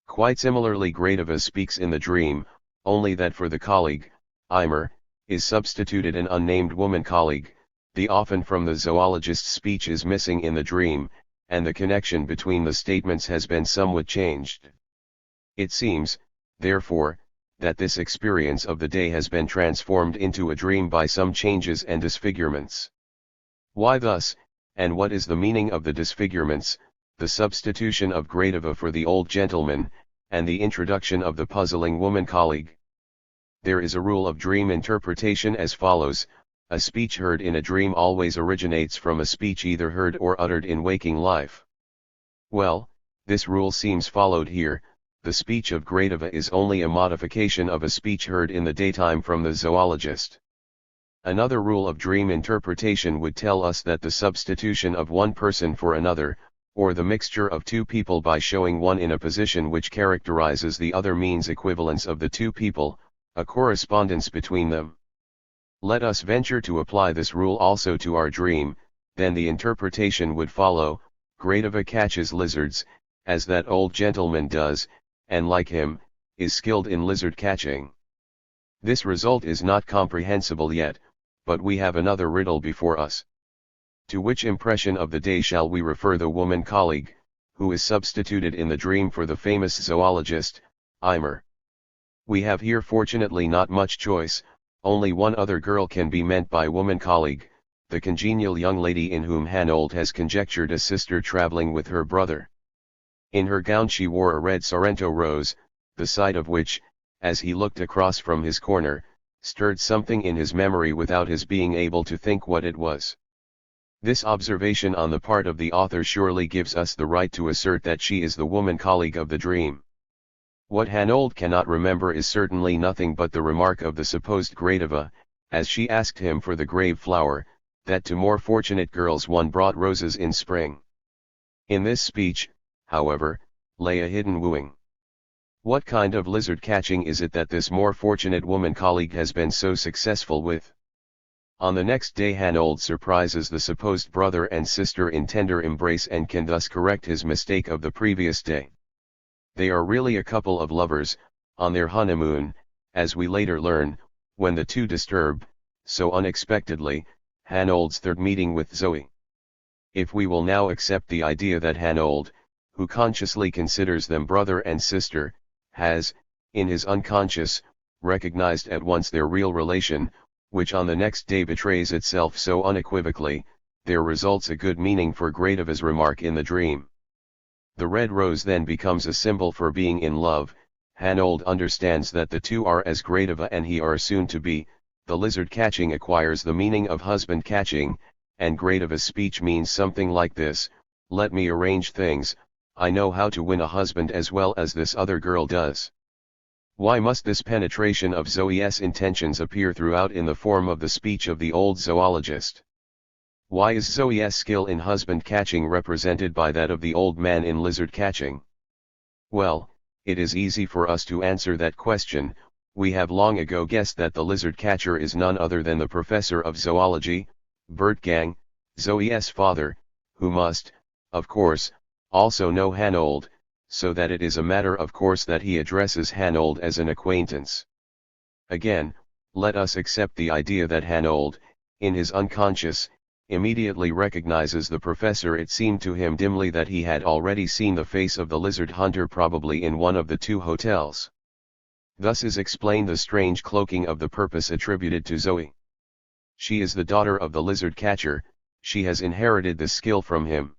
Quite similarly Gradiva speaks in the dream, only that for the colleague, Eimer, is substituted an unnamed woman colleague. The often from the zoologist's speech is missing in the dream, and the connection between the statements has been somewhat changed. It seems, therefore, that this experience of the day has been transformed into a dream by some changes and disfigurements. Why thus, and what is the meaning of the disfigurements, the substitution of Gradiva for the old gentleman, and the introduction of the puzzling woman colleague? There is a rule of dream interpretation as follows: a speech heard in a dream always originates from a speech either heard or uttered in waking life. Well, this rule seems followed here. The speech of Gradiva is only a modification of a speech heard in the daytime from the zoologist. Another rule of dream interpretation would tell us that the substitution of one person for another, or the mixture of two people by showing one in a position which characterizes the other means equivalence of the two people, a correspondence between them. Let us venture to apply this rule also to our dream, then the interpretation would follow: Gradiva catches lizards, as that old gentleman does, and like him, is skilled in lizard catching. This result is not comprehensible yet, but we have another riddle before us. To which impression of the day shall we refer the woman colleague, who is substituted in the dream for the famous zoologist, Eimer? We have here fortunately not much choice, only one other girl can be meant by woman colleague, the congenial young lady in whom Hanold has conjectured a sister traveling with her brother. In her gown she wore a red Sorrento rose, the sight of which, as he looked across from his corner, stirred something in his memory without his being able to think what it was. This observation on the part of the author surely gives us the right to assert that she is the woman colleague of the dream. What Hanold cannot remember is certainly nothing but the remark of the supposed Gradiva, as she asked him for the grave flower, that to more fortunate girls one brought roses in spring. In this speech, however, lay a hidden wooing. What kind of lizard catching is it that this more fortunate woman colleague has been so successful with? On the next day Hanold surprises the supposed brother and sister in tender embrace and can thus correct his mistake of the previous day. They are really a couple of lovers, on their honeymoon, as we later learn, when the two disturb, so unexpectedly, Hanold's third meeting with Zoe. If we will now accept the idea that Hanold, who consciously considers them brother and sister, has, in his unconscious, recognized at once their real relation, which on the next day betrays itself so unequivocally, there results a good meaning for Gradiva's remark in the dream. The red rose then becomes a symbol for being in love. Hanold understands that the two are as Gradiva and he are soon to be. The lizard catching acquires the meaning of husband catching, and Gradiva's speech means something like this: let me arrange things, I know how to win a husband as well as this other girl does. Why must this penetration of Zoe's intentions appear throughout in the form of the speech of the old zoologist? Why is Zoe's skill in husband catching represented by that of the old man in lizard catching? Well, it is easy for us to answer that question. We have long ago guessed that the lizard catcher is none other than the professor of zoology, Bertgang, Zoe's father, who must, of course, also know Hanold, so that it is a matter of course that he addresses Hanold as an acquaintance. Again, let us accept the idea that Hanold, in his unconscious, immediately recognizes the professor. It seemed to him dimly that he had already seen the face of the lizard hunter, probably in one of the two hotels. Thus is explained the strange cloaking of the purpose attributed to Zoe. She is the daughter of the lizard catcher, she has inherited this skill from him.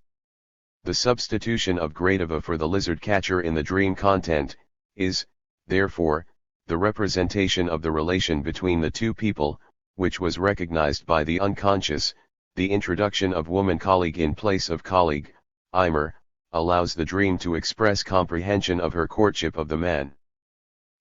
The substitution of Gradiva for the lizard catcher in the dream content, is, therefore, the representation of the relation between the two people, which was recognized by the unconscious. The introduction of woman colleague in place of colleague, Eimer, allows the dream to express comprehension of her courtship of the man.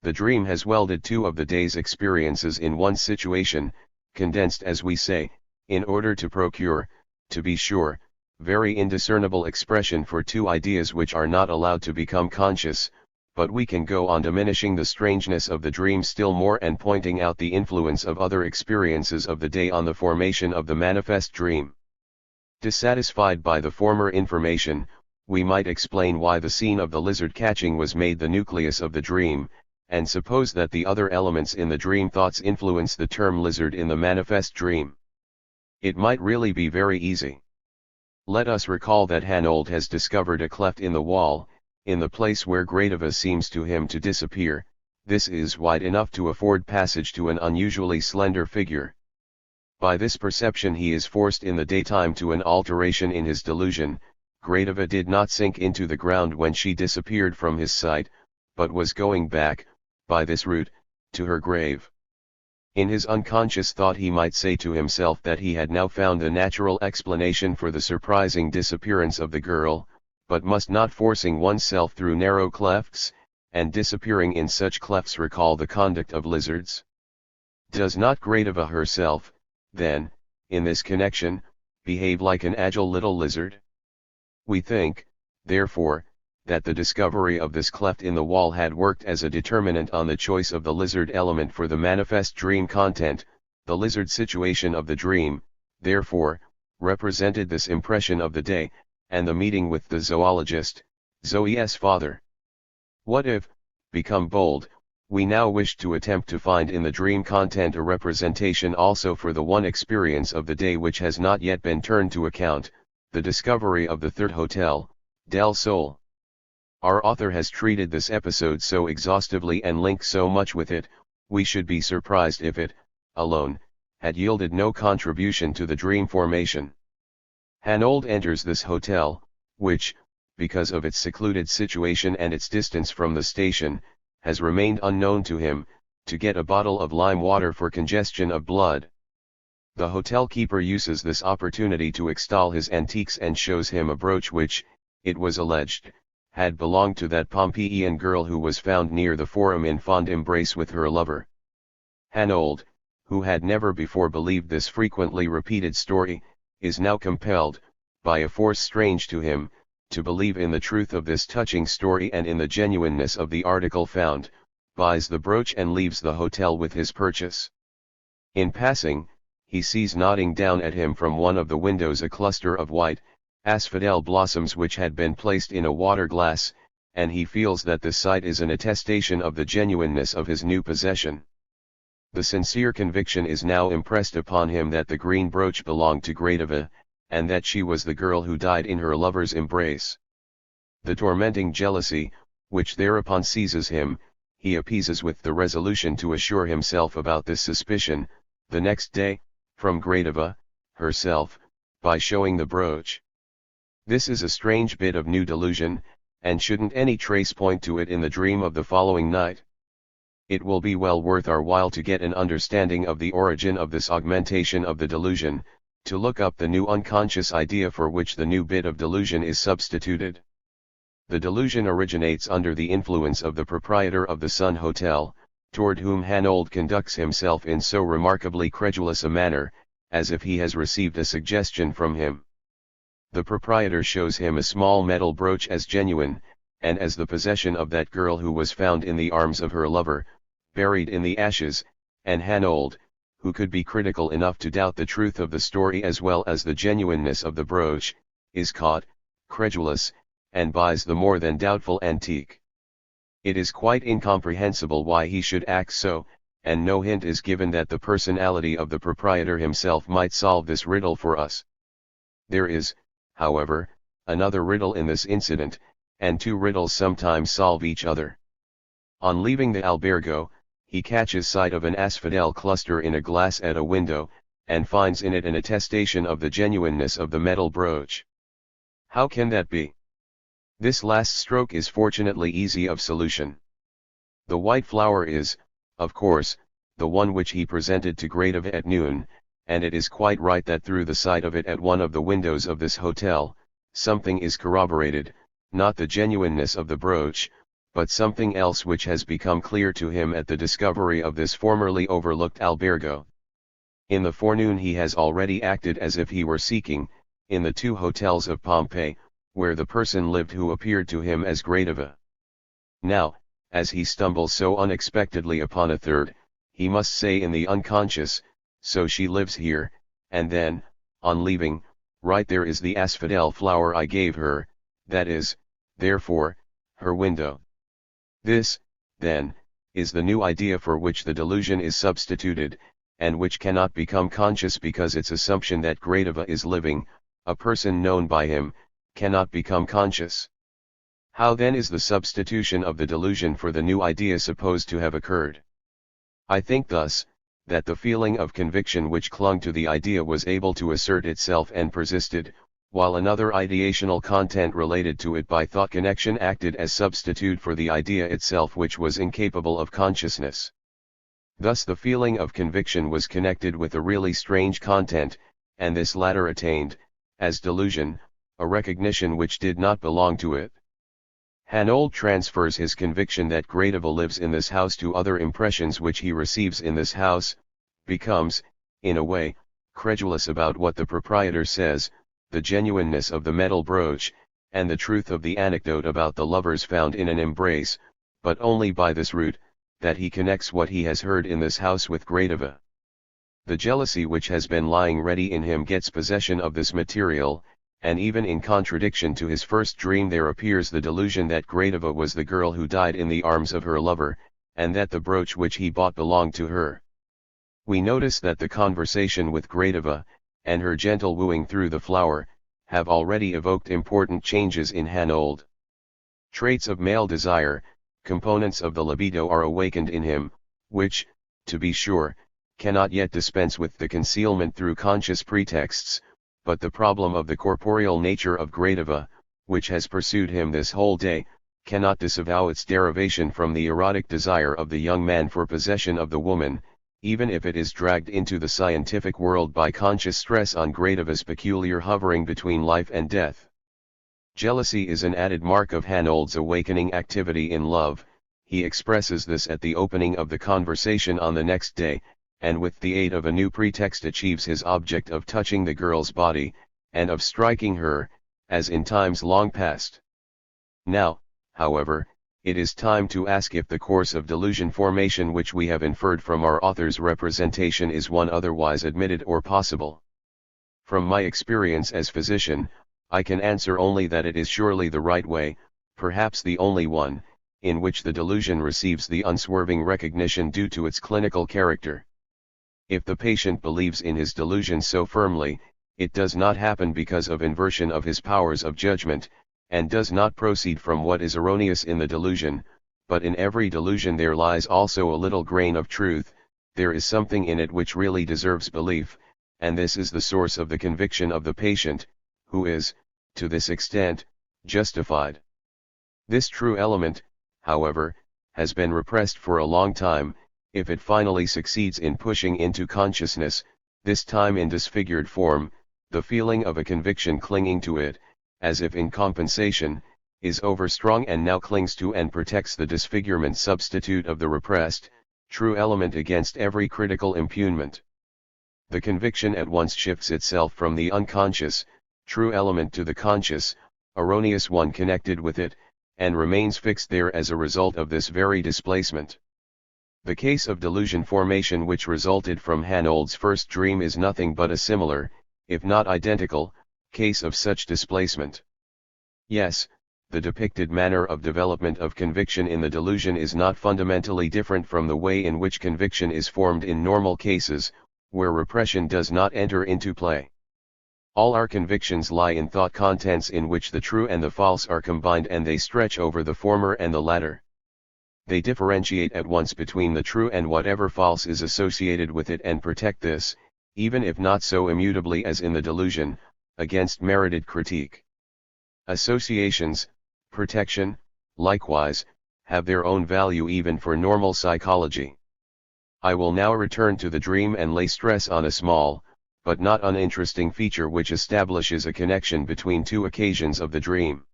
The dream has welded two of the day's experiences in one situation, condensed as we say, in order to procure, to be sure, very indiscernible expression for two ideas which are not allowed to become conscious, but we can go on diminishing the strangeness of the dream still more and pointing out the influence of other experiences of the day on the formation of the manifest dream. Dissatisfied by the former information, we might explain why the scene of the lizard catching was made the nucleus of the dream, and suppose that the other elements in the dream thoughts influence the term lizard in the manifest dream. It might really be very easy. Let us recall that Hanold has discovered a cleft in the wall, in the place where Gradiva seems to him to disappear. This is wide enough to afford passage to an unusually slender figure. By this perception he is forced in the daytime to an alteration in his delusion. Gradiva did not sink into the ground when she disappeared from his sight, but was going back, by this route, to her grave. In his unconscious thought he might say to himself that he had now found a natural explanation for the surprising disappearance of the girl, but must not forcing oneself through narrow clefts, and disappearing in such clefts recall the conduct of lizards? Does not Gradiva herself, then, in this connection, behave like an agile little lizard? We think, therefore, that the discovery of this cleft in the wall had worked as a determinant on the choice of the lizard element for the manifest dream content. The lizard situation of the dream, therefore, represented this impression of the day, and the meeting with the zoologist, Zoe's father. What if, become bold, We now wish to attempt to find in the dream content a representation also for the one experience of the day which has not yet been turned to account, the discovery of the third hotel, del Sol. Our author has treated this episode so exhaustively and linked so much with it, we should be surprised if it, alone, had yielded no contribution to the dream formation. Hanold enters this hotel, which, because of its secluded situation and its distance from the station, has remained unknown to him, to get a bottle of lime water for congestion of blood. The hotel keeper uses this opportunity to extol his antiques and shows him a brooch which, it was alleged, had belonged to that Pompeian girl who was found near the Forum in fond embrace with her lover. Hanold, who had never before believed this frequently repeated story, is now compelled, by a force strange to him, to believe in the truth of this touching story and in the genuineness of the article found, buys the brooch and leaves the hotel with his purchase. In passing, he sees nodding down at him from one of the windows a cluster of white, asphodel blossoms which had been placed in a water glass, and he feels that the sight is an attestation of the genuineness of his new possession. The sincere conviction is now impressed upon him that the green brooch belonged to Gradiva, and that she was the girl who died in her lover's embrace. The tormenting jealousy, which thereupon seizes him, he appeases with the resolution to assure himself about this suspicion, the next day, from Gradiva, herself, by showing the brooch. This is a strange bit of new delusion, and shouldn't any trace point to it in the dream of the following night? It will be well worth our while to get an understanding of the origin of this augmentation of the delusion, to look up the new unconscious idea for which the new bit of delusion is substituted. The delusion originates under the influence of the proprietor of the Sun Hotel, toward whom Hanold conducts himself in so remarkably credulous a manner, as if he has received a suggestion from him. The proprietor shows him a small metal brooch as genuine, and as the possession of that girl who was found in the arms of her lover, buried in the ashes, and Hanold, who could be critical enough to doubt the truth of the story as well as the genuineness of the brooch, is caught, credulous, and buys the more than doubtful antique. It is quite incomprehensible why he should act so, and no hint is given that the personality of the proprietor himself might solve this riddle for us. There is, however, another riddle in this incident, and two riddles sometimes solve each other. On leaving the albergo, he catches sight of an asphodel cluster in a glass at a window, and finds in it an attestation of the genuineness of the metal brooch. How can that be? This last stroke is fortunately easy of solution. The white flower is, of course, the one which he presented to Gradiva at noon, and it is quite right that through the sight of it at one of the windows of this hotel, something is corroborated, not the genuineness of the brooch, but something else which has become clear to him at the discovery of this formerly overlooked albergo. In the forenoon he has already acted as if he were seeking, in the two hotels of Pompeii, where the person lived who appeared to him as Gradiva. Now, as he stumbles so unexpectedly upon a third, he must say in the unconscious, so she lives here, and then, on leaving, right there is the asphodel flower I gave her, that is, therefore, her window. This, then, is the new idea for which the delusion is substituted, and which cannot become conscious because its assumption that Gradiva is living, a person known by him, cannot become conscious. How then is the substitution of the delusion for the new idea supposed to have occurred? I think thus, that the feeling of conviction which clung to the idea was able to assert itself and persisted, while another ideational content related to it by thought connection acted as substitute for the idea itself which was incapable of consciousness. Thus the feeling of conviction was connected with a really strange content, and this latter attained, as delusion, a recognition which did not belong to it. Hanold transfers his conviction that Gradiva lives in this house to other impressions which he receives in this house, becomes, in a way, credulous about what the proprietor says, the genuineness of the metal brooch, and the truth of the anecdote about the lovers found in an embrace, but only by this route, that he connects what he has heard in this house with Gradiva. The jealousy which has been lying ready in him gets possession of this material, and even in contradiction to his first dream there appears the delusion that Gradiva was the girl who died in the arms of her lover, and that the brooch which he bought belonged to her. We notice that the conversation with Gradiva, and her gentle wooing through the flower, have already evoked important changes in Hanold. Traits of male desire, components of the libido are awakened in him, which, to be sure, cannot yet dispense with the concealment through conscious pretexts, but the problem of the corporeal nature of Gradiva, which has pursued him this whole day, cannot disavow its derivation from the erotic desire of the young man for possession of the woman, even if it is dragged into the scientific world by conscious stress on Gradiva's peculiar hovering between life and death. Jealousy is an added mark of Hanold's awakening activity in love. He expresses this at the opening of the conversation on the next day, and with the aid of a new pretext achieves his object of touching the girl's body, and of striking her, as in times long past. Now, however, it is time to ask if the course of delusion formation which we have inferred from our author's representation is one otherwise admitted or possible. From my experience as physician, I can answer only that it is surely the right way, perhaps the only one, in which the delusion receives the unswerving recognition due to its clinical character. If the patient believes in his delusion so firmly, it does not happen because of inversion of his powers of judgment, and does not proceed from what is erroneous in the delusion, but in every delusion there lies also a little grain of truth, there is something in it which really deserves belief, and this is the source of the conviction of the patient, who is, to this extent, justified. This true element, however, has been repressed for a long time. If it finally succeeds in pushing into consciousness, this time in disfigured form, the feeling of a conviction clinging to it, as if in compensation, is overstrong and now clings to and protects the disfigurement substitute of the repressed, true element against every critical impugnment. The conviction at once shifts itself from the unconscious, true element to the conscious, erroneous one connected with it, and remains fixed there as a result of this very displacement. The case of delusion formation which resulted from Hanold's first dream is nothing but a similar, if not identical, case of such displacement. Yes, the depicted manner of development of conviction in the delusion is not fundamentally different from the way in which conviction is formed in normal cases, where repression does not enter into play. All our convictions lie in thought contents in which the true and the false are combined, and they stretch over the former and the latter. They differentiate at once between the true and whatever false is associated with it, and protect this, even if not so immutably as in the delusion, against merited critique. Associations, protection, likewise, have their own value even for normal psychology. I will now return to the dream and lay stress on a small, but not uninteresting feature which establishes a connection between two occasions of the dream.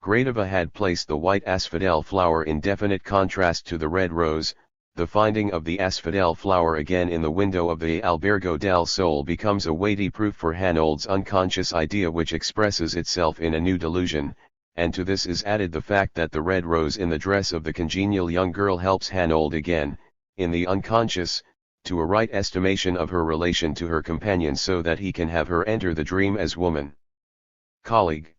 Gradiva had placed the white asphodel flower in definite contrast to the red rose. The finding of the asphodel flower again in the window of the Albergo del Sole becomes a weighty proof for Hanold's unconscious idea, which expresses itself in a new delusion, and to this is added the fact that the red rose in the dress of the congenial young girl helps Hanold again, in the unconscious, to a right estimation of her relation to her companion, so that he can have her enter the dream as woman. Colleague.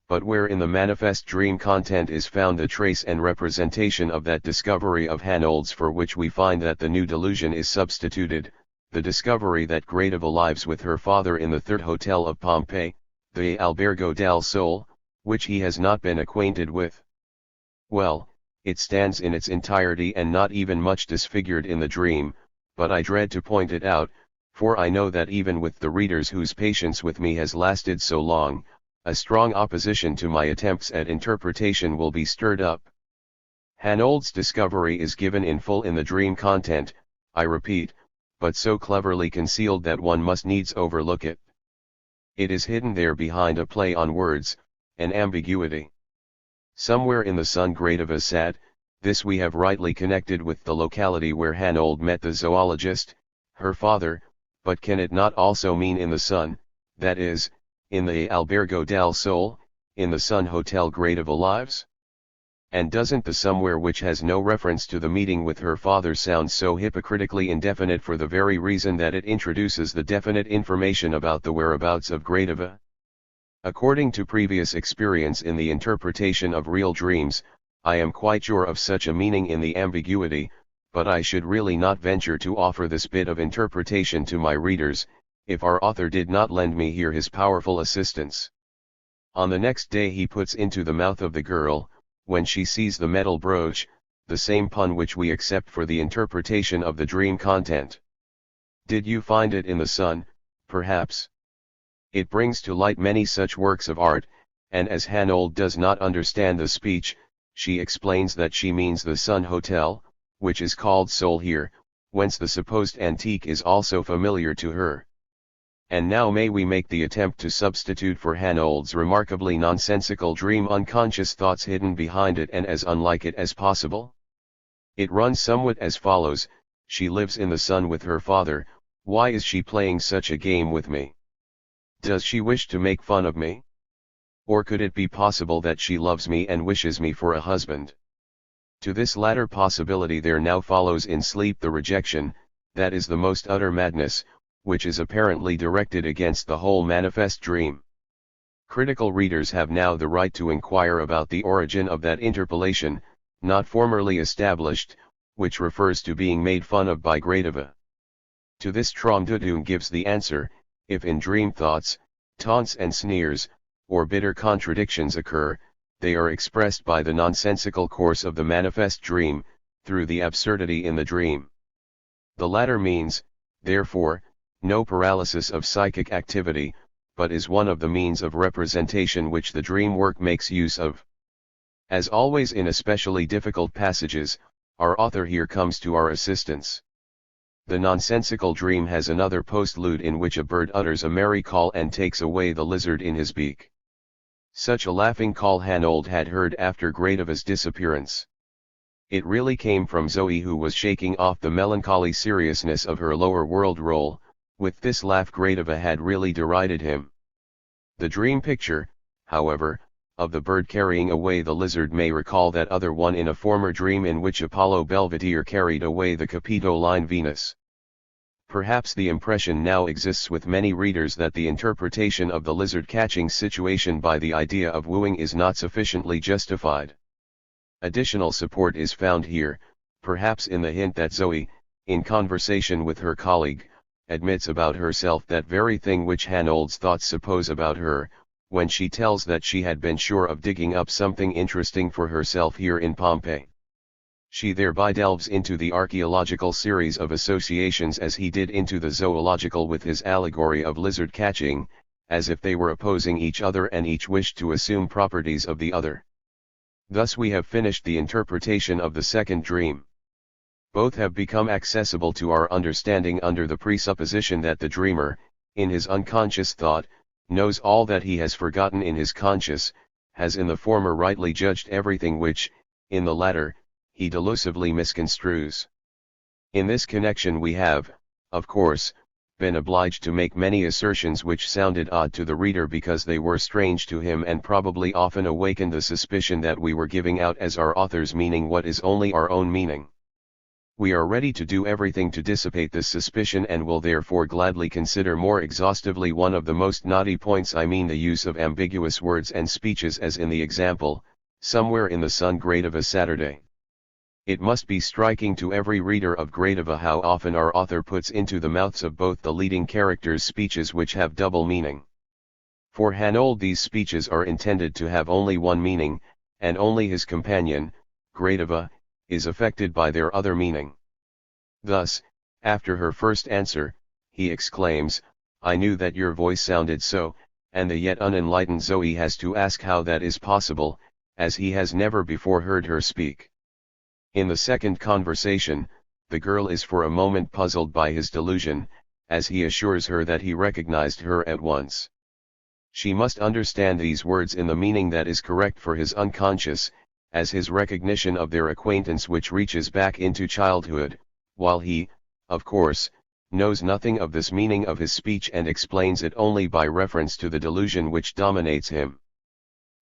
But where in the manifest dream content is found the trace and representation of that discovery of Hanold's for which we find that the new delusion is substituted, the discovery that Gradiva lives with her father in the Third Hotel of Pompeii, the Albergo del Sole, which he has not been acquainted with? Well, it stands in its entirety and not even much disfigured in the dream, but I dread to point it out, for I know that even with the readers whose patience with me has lasted so long, a strong opposition to my attempts at interpretation will be stirred up. Hanold's discovery is given in full in the dream content, I repeat, but so cleverly concealed that one must needs overlook it. It is hidden there behind a play on words, an ambiguity. Somewhere in the sun Gradiva sat. This we have rightly connected with the locality where Hanold met the zoologist, her father, but can it not also mean in the sun, that is, in the Albergo del Sole, in the Sun Hotel Gradiva lives? And doesn't the somewhere which has no reference to the meeting with her father sound so hypocritically indefinite for the very reason that it introduces the definite information about the whereabouts of Gradiva? According to previous experience in the interpretation of real dreams, I am quite sure of such a meaning in the ambiguity, but I should really not venture to offer this bit of interpretation to my readers, if our author did not lend me here his powerful assistance. On the next day he puts into the mouth of the girl, when she sees the metal brooch, the same pun which we accept for the interpretation of the dream content. Did you find it in the sun, perhaps? It brings to light many such works of art, and as Hanold does not understand the speech, she explains that she means the Sun Hotel, which is called Seoul here, whence the supposed antique is also familiar to her. And now may we make the attempt to substitute for Hanold's remarkably nonsensical dream unconscious thoughts hidden behind it and as unlike it as possible? It runs somewhat as follows: she lives in the sun with her father, why is she playing such a game with me? Does she wish to make fun of me? Or could it be possible that she loves me and wishes me for a husband? To this latter possibility there now follows in sleep the rejection, that is the most utter madness, which is apparently directed against the whole manifest dream. Critical readers have now the right to inquire about the origin of that interpolation, not formerly established, which refers to being made fun of by Gradiva. To this Tromdudung gives the answer: if in dream thoughts, taunts and sneers, or bitter contradictions occur, they are expressed by the nonsensical course of the manifest dream, through the absurdity in the dream. The latter means, therefore, no paralysis of psychic activity, but is one of the means of representation which the dream work makes use of. As always in especially difficult passages, our author here comes to our assistance. The nonsensical dream has another postlude in which a bird utters a merry call and takes away the lizard in his beak. Such a laughing call Hanold had heard after Gradiva's disappearance. It really came from Zoe, who was shaking off the melancholy seriousness of her lower world role. With this laugh Gradiva had really derided him. The dream picture, however, of the bird carrying away the lizard may recall that other one in a former dream in which Apollo Belvedere carried away the Capitoline Venus. Perhaps the impression now exists with many readers that the interpretation of the lizard-catching situation by the idea of wooing is not sufficiently justified. Additional support is found here, perhaps in the hint that Zoe, in conversation with her colleague, admits about herself that very thing which Hanold's thoughts suppose about her, when she tells that she had been sure of digging up something interesting for herself here in Pompeii. She thereby delves into the archaeological series of associations as he did into the zoological with his allegory of lizard catching, as if they were opposing each other and each wished to assume properties of the other. Thus we have finished the interpretation of the second dream. Both have become accessible to our understanding under the presupposition that the dreamer, in his unconscious thought, knows all that he has forgotten in his conscious, has in the former rightly judged everything which, in the latter, he delusively misconstrues. In this connection we have, of course, been obliged to make many assertions which sounded odd to the reader because they were strange to him and probably often awakened the suspicion that we were giving out as our author's meaning what is only our own meaning. We are ready to do everything to dissipate this suspicion and will therefore gladly consider more exhaustively one of the most knotty points, I mean the use of ambiguous words and speeches, as in the example, "Somewhere in the sun Gradiva Saturday." It must be striking to every reader of Gradiva how often our author puts into the mouths of both the leading characters speeches which have double meaning. For Hanold these speeches are intended to have only one meaning, and only his companion, Gradiva, is affected by their other meaning. Thus, after her first answer, he exclaims, "I knew that your voice sounded so," and the yet unenlightened Zoe has to ask how that is possible, as he has never before heard her speak. In the second conversation, the girl is for a moment puzzled by his delusion, as he assures her that he recognized her at once. She must understand these words in the meaning that is correct for his unconscious, as his recognition of their acquaintance which reaches back into childhood, while he, of course, knows nothing of this meaning of his speech and explains it only by reference to the delusion which dominates him.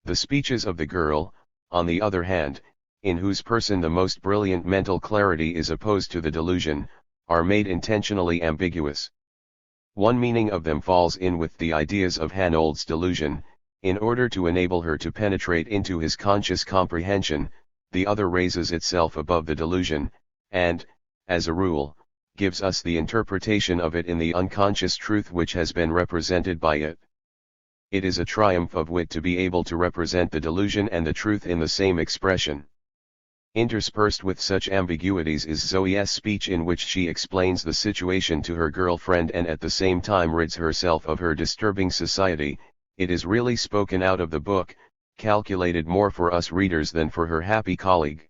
The speeches of the girl, on the other hand, in whose person the most brilliant mental clarity is opposed to the delusion, are made intentionally ambiguous. One meaning of them falls in with the ideas of Hanold's delusion, in order to enable her to penetrate into his conscious comprehension. the other raises itself above the delusion, and, as a rule, gives us the interpretation of it in the unconscious truth which has been represented by it. It is a triumph of wit to be able to represent the delusion and the truth in the same expression. Interspersed with such ambiguities is Zoe's speech, in which she explains the situation to her girlfriend and at the same time rids herself of her disturbing society. It is really spoken out of the book, calculated more for us readers than for her happy colleague.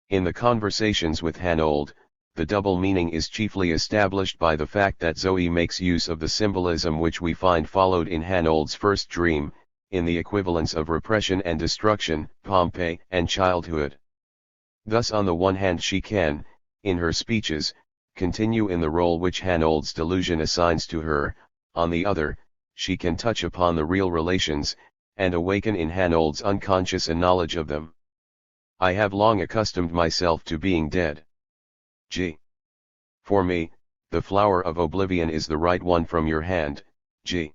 In the conversations with Hanold, the double meaning is chiefly established by the fact that Zoe makes use of the symbolism which we find followed in Hanold's first dream, in the equivalence of repression and destruction, Pompeii and childhood. Thus on the one hand she can, in her speeches, continue in the role which Hanold's delusion assigns to her, on the other, she can touch upon the real relations, and awaken in Hanold's unconscious a knowledge of them. I have long accustomed myself to being dead. G. For me, the flower of oblivion is the right one from your hand, G.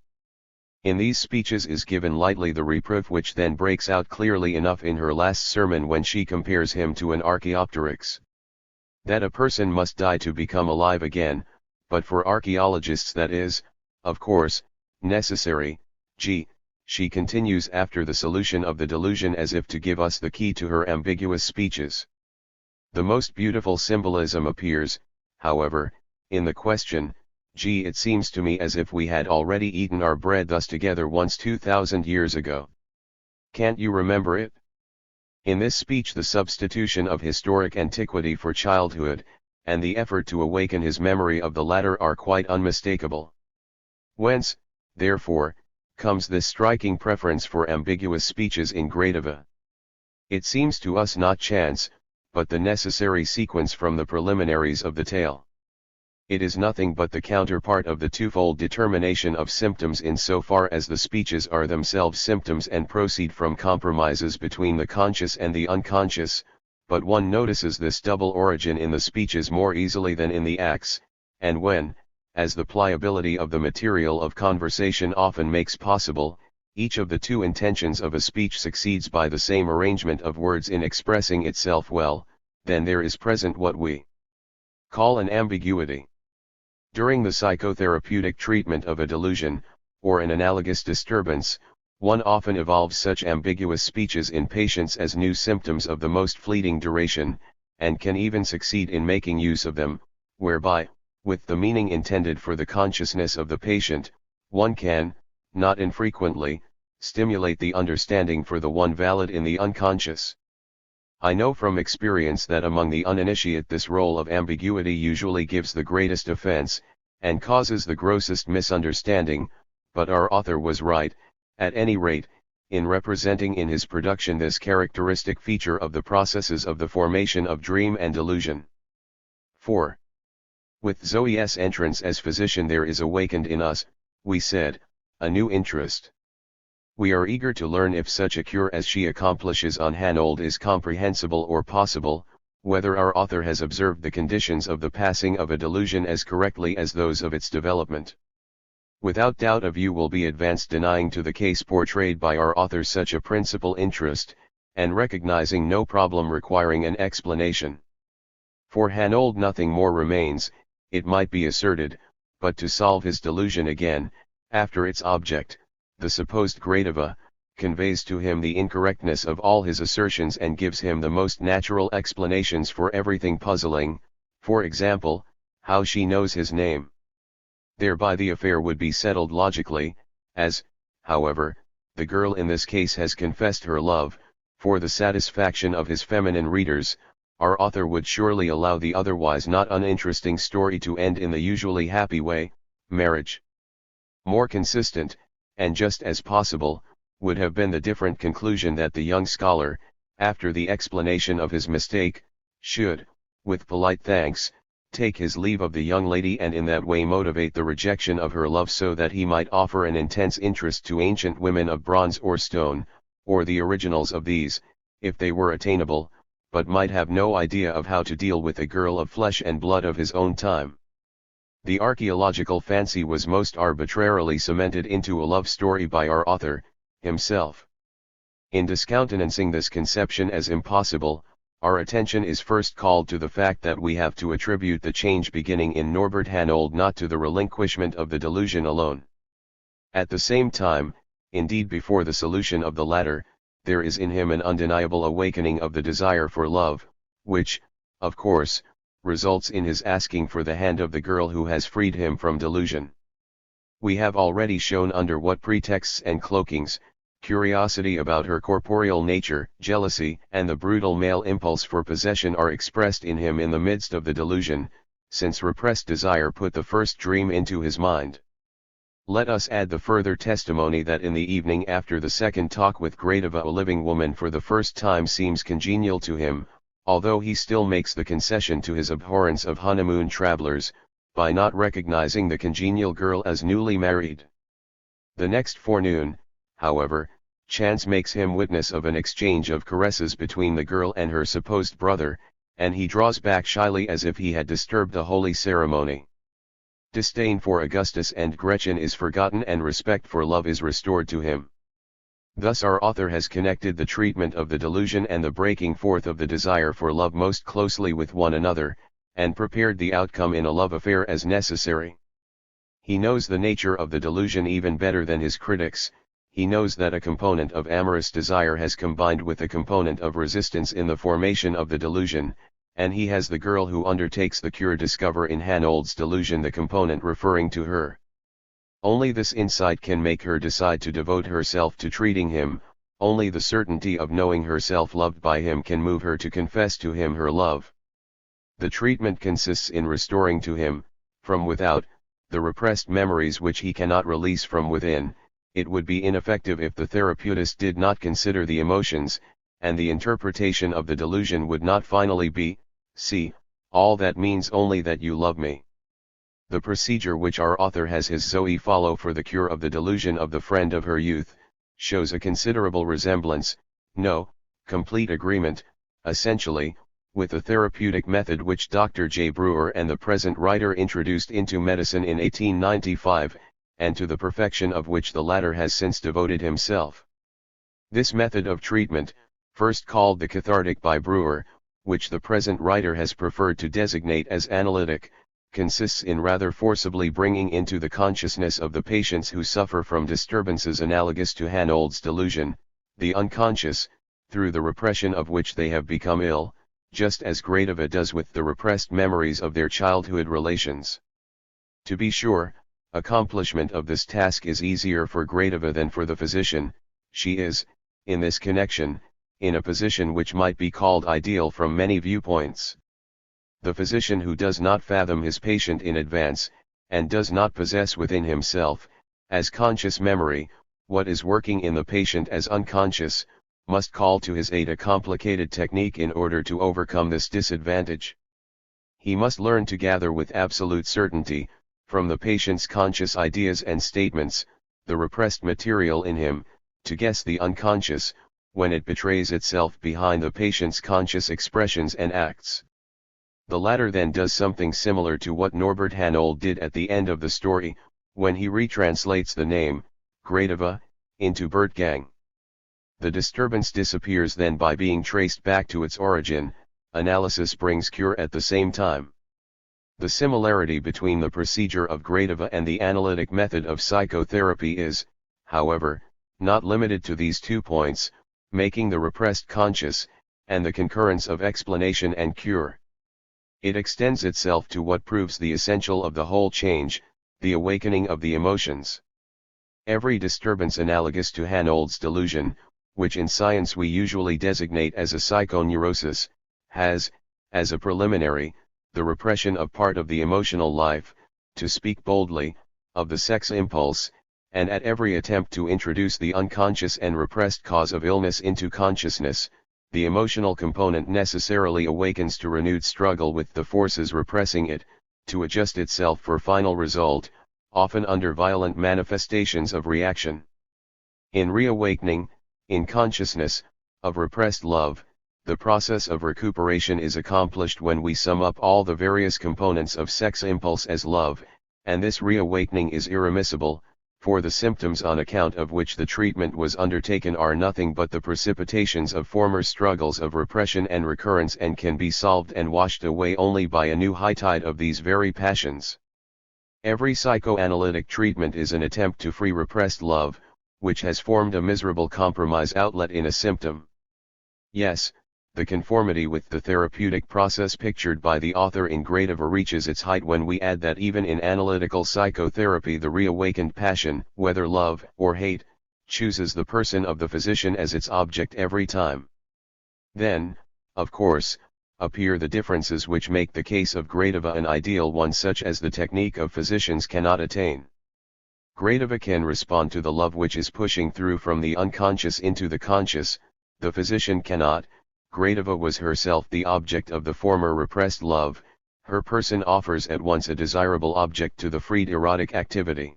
In these speeches is given lightly the reproof which then breaks out clearly enough in her last sermon when she compares him to an Archaeopteryx. That a person must die to become alive again, but for archaeologists that is, of course, necessary. G. She continues after the solution of the delusion as if to give us the key to her ambiguous speeches. The most beautiful symbolism appears, however, in the question, G. It seems to me as if we had already eaten our bread thus together once 2000 years ago. Can't you remember it? In this speech the substitution of historic antiquity for childhood, and the effort to awaken his memory of the latter are quite unmistakable. Whence, therefore, comes this striking preference for ambiguous speeches in Gradiva. It seems to us not chance, but the necessary sequence from the preliminaries of the tale. It is nothing but the counterpart of the twofold determination of symptoms in so far as the speeches are themselves symptoms and proceed from compromises between the conscious and the unconscious, but one notices this double origin in the speeches more easily than in the acts, and when, as the pliability of the material of conversation often makes possible, each of the two intentions of a speech succeeds by the same arrangement of words in expressing itself well, then there is present what we call an ambiguity. During the psychotherapeutic treatment of a delusion, or an analogous disturbance, one often evolves such ambiguous speeches in patients as new symptoms of the most fleeting duration, and can even succeed in making use of them, whereby, with the meaning intended for the consciousness of the patient, one can, not infrequently, stimulate the understanding for the one valid in the unconscious. I know from experience that among the uninitiate this role of ambiguity usually gives the greatest offense, and causes the grossest misunderstanding, but our author was right, at any rate, in representing in his production this characteristic feature of the processes of the formation of dream and delusion. 4. With Zoe's entrance as physician there is awakened in us, we said, a new interest. We are eager to learn if such a cure as she accomplishes on Hanold is comprehensible or possible, whether our author has observed the conditions of the passing of a delusion as correctly as those of its development. Without doubt a view will be advanced denying to the case portrayed by our author such a principal interest, and recognizing no problem requiring an explanation. For Hanold nothing more remains, it might be asserted, but to solve his delusion again, after its object, the supposed Gradiva, conveys to him the incorrectness of all his assertions and gives him the most natural explanations for everything puzzling, for example, how she knows his name. Thereby the affair would be settled logically, as, however, the girl in this case has confessed her love, for the satisfaction of his feminine readers, our author would surely allow the otherwise not uninteresting story to end in the usually happy way, marriage. More consistent, and just as possible, would have been the different conclusion that the young scholar, after the explanation of his mistake, should, with polite thanks, take his leave of the young lady and in that way motivate the rejection of her love so that he might offer an intense interest to ancient women of bronze or stone, or the originals of these, if they were attainable, but might have no idea of how to deal with a girl of flesh and blood of his own time. The archaeological fancy was most arbitrarily cemented into a love story by our author, himself. In discountenancing this conception as impossible, our attention is first called to the fact that we have to attribute the change beginning in Norbert Hanold not to the relinquishment of the delusion alone. At the same time, indeed before the solution of the latter, there is in him an undeniable awakening of the desire for love, which, of course, results in his asking for the hand of the girl who has freed him from delusion. We have already shown under what pretexts and cloakings, curiosity about her corporeal nature, jealousy, and the brutal male impulse for possession are expressed in him in the midst of the delusion, since repressed desire put the first dream into his mind. Let us add the further testimony that in the evening after the second talk with Gradiva a living woman for the first time seems congenial to him, although he still makes the concession to his abhorrence of honeymoon travelers, by not recognizing the congenial girl as newly married. The next forenoon, however, chance makes him witness of an exchange of caresses between the girl and her supposed brother, and he draws back shyly as if he had disturbed the holy ceremony. Disdain for Augustus and Gretchen is forgotten and respect for love is restored to him. Thus our author has connected the treatment of the delusion and the breaking forth of the desire for love most closely with one another, and prepared the outcome in a love affair as necessary. He knows the nature of the delusion even better than his critics. He knows that a component of amorous desire has combined with a component of resistance in the formation of the delusion, and he has the girl who undertakes the cure discover in Hanold's delusion the component referring to her. Only this insight can make her decide to devote herself to treating him, only the certainty of knowing herself loved by him can move her to confess to him her love. The treatment consists in restoring to him, from without, the repressed memories which he cannot release from within. It would be ineffective if the therapeutist did not consider the emotions, and the interpretation of the delusion would not finally be, see, all that means only that you love me. The procedure which our author has his Zoe follow for the cure of the delusion of the friend of her youth, shows a considerable resemblance, no, complete agreement, essentially, with the therapeutic method which Dr. J. Brewer and the present writer introduced into medicine in 1895, and to the perfection of which the latter has since devoted himself. This method of treatment, first called the cathartic by Brewer, which the present writer has preferred to designate as analytic, consists in rather forcibly bringing into the consciousness of the patients who suffer from disturbances analogous to Hanold's delusion, the unconscious, through the repression of which they have become ill, just as Gradiva does with the repressed memories of their childhood relations. To be sure, accomplishment of this task is easier for Gradiva than for the physician. She is, in this connection, in a position which might be called ideal from many viewpoints. The physician who does not fathom his patient in advance, and does not possess within himself, as conscious memory, what is working in the patient as unconscious, must call to his aid a complicated technique in order to overcome this disadvantage. He must learn to gather with absolute certainty, from the patient's conscious ideas and statements, the repressed material in him, to guess the unconscious, when it betrays itself behind the patient's conscious expressions and acts. The latter then does something similar to what Norbert Hanold did at the end of the story, when he retranslates the name, Gradiva, into Bertgang. The disturbance disappears then by being traced back to its origin. Analysis brings cure at the same time. The similarity between the procedure of Gradiva and the analytic method of psychotherapy is, however, not limited to these 2 points, making the repressed conscious, and the concurrence of explanation and cure. It extends itself to what proves the essential of the whole change, the awakening of the emotions. Every disturbance analogous to Hanold's delusion, which in science we usually designate as a psychoneurosis, has, as a preliminary, the repression of part of the emotional life, to speak boldly, of the sex impulse, and at every attempt to introduce the unconscious and repressed cause of illness into consciousness, the emotional component necessarily awakens to renewed struggle with the forces repressing it, to adjust itself for final result, often under violent manifestations of reaction. In reawakening, in consciousness, of repressed love, the process of recuperation is accomplished when we sum up all the various components of sex impulse as love, and this reawakening is irremissible, for the symptoms on account of which the treatment was undertaken are nothing but the precipitations of former struggles of repression and recurrence, and can be solved and washed away only by a new high tide of these very passions. Every psychoanalytic treatment is an attempt to free repressed love, which has formed a miserable compromise outlet in a symptom. Yes, the conformity with the therapeutic process pictured by the author in Gradiva reaches its height when we add that even in analytical psychotherapy the reawakened passion, whether love or hate, chooses the person of the physician as its object every time. Then, of course, appear the differences which make the case of Gradiva an ideal one, such as the technique of physicians cannot attain. Gradiva can respond to the love which is pushing through from the unconscious into the conscious, the physician cannot. Gradiva was herself the object of the former repressed love, her person offers at once a desirable object to the freed erotic activity.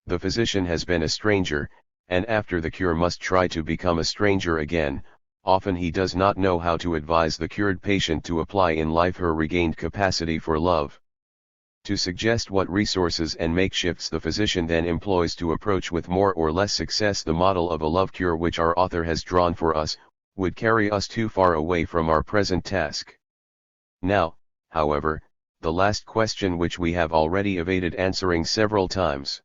The physician has been a stranger, and after the cure must try to become a stranger again. Often he does not know how to advise the cured patient to apply in life her regained capacity for love. To suggest what resources and makeshifts the physician then employs to approach with more or less success the model of a love cure which our author has drawn for us, would carry us too far away from our present task. Now, however, the last question which we have already evaded answering several times.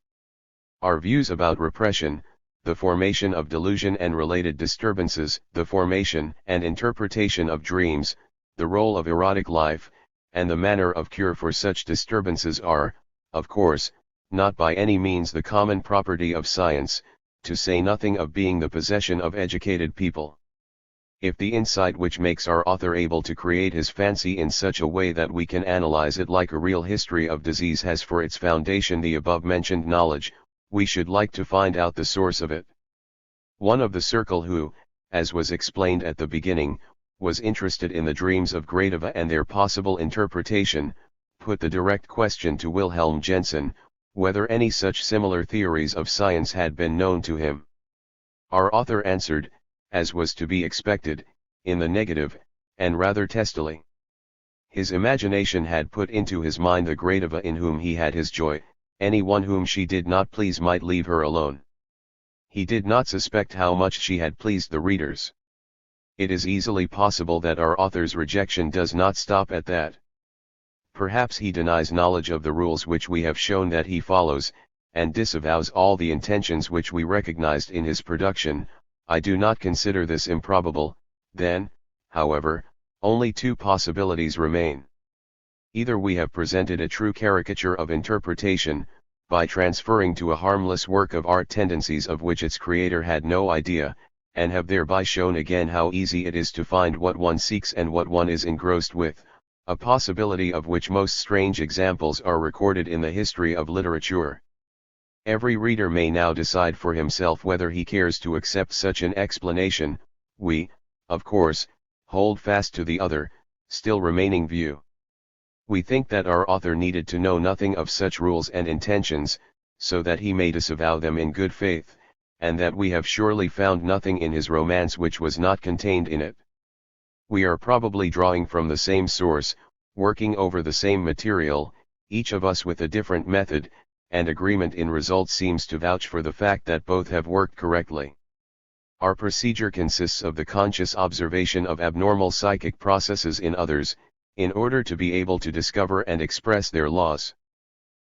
Our views about repression, the formation of delusion and related disturbances, the formation and interpretation of dreams, the role of erotic life, and the manner of cure for such disturbances are, of course, not by any means the common property of science, to say nothing of being the possession of educated people. If the insight which makes our author able to create his fancy in such a way that we can analyze it like a real history of disease has for its foundation the above-mentioned knowledge, we should like to find out the source of it. One of the circle who, as was explained at the beginning, was interested in the dreams of Gradiva and their possible interpretation, put the direct question to Wilhelm Jensen, whether any such similar theories of science had been known to him. Our author answered, as was to be expected, in the negative, and rather testily. His imagination had put into his mind the Gradiva in whom he had his joy, anyone whom she did not please might leave her alone. He did not suspect how much she had pleased the readers. It is easily possible that our author's rejection does not stop at that. Perhaps he denies knowledge of the rules which we have shown that he follows, and disavows all the intentions which we recognized in his production. I do not consider this improbable. Then, however, only two possibilities remain. Either we have presented a true caricature of interpretation, by transferring to a harmless work of art tendencies of which its creator had no idea, and have thereby shown again how easy it is to find what one seeks and what one is engrossed with, a possibility of which most strange examples are recorded in the history of literature. Every reader may now decide for himself whether he cares to accept such an explanation. We, of course, hold fast to the other, still remaining view. We think that our author needed to know nothing of such rules and intentions, so that he may disavow them in good faith, and that we have surely found nothing in his romance which was not contained in it. We are probably drawing from the same source, working over the same material, each of us with a different method, and agreement in results seems to vouch for the fact that both have worked correctly. Our procedure consists of the conscious observation of abnormal psychic processes in others, in order to be able to discover and express their laws.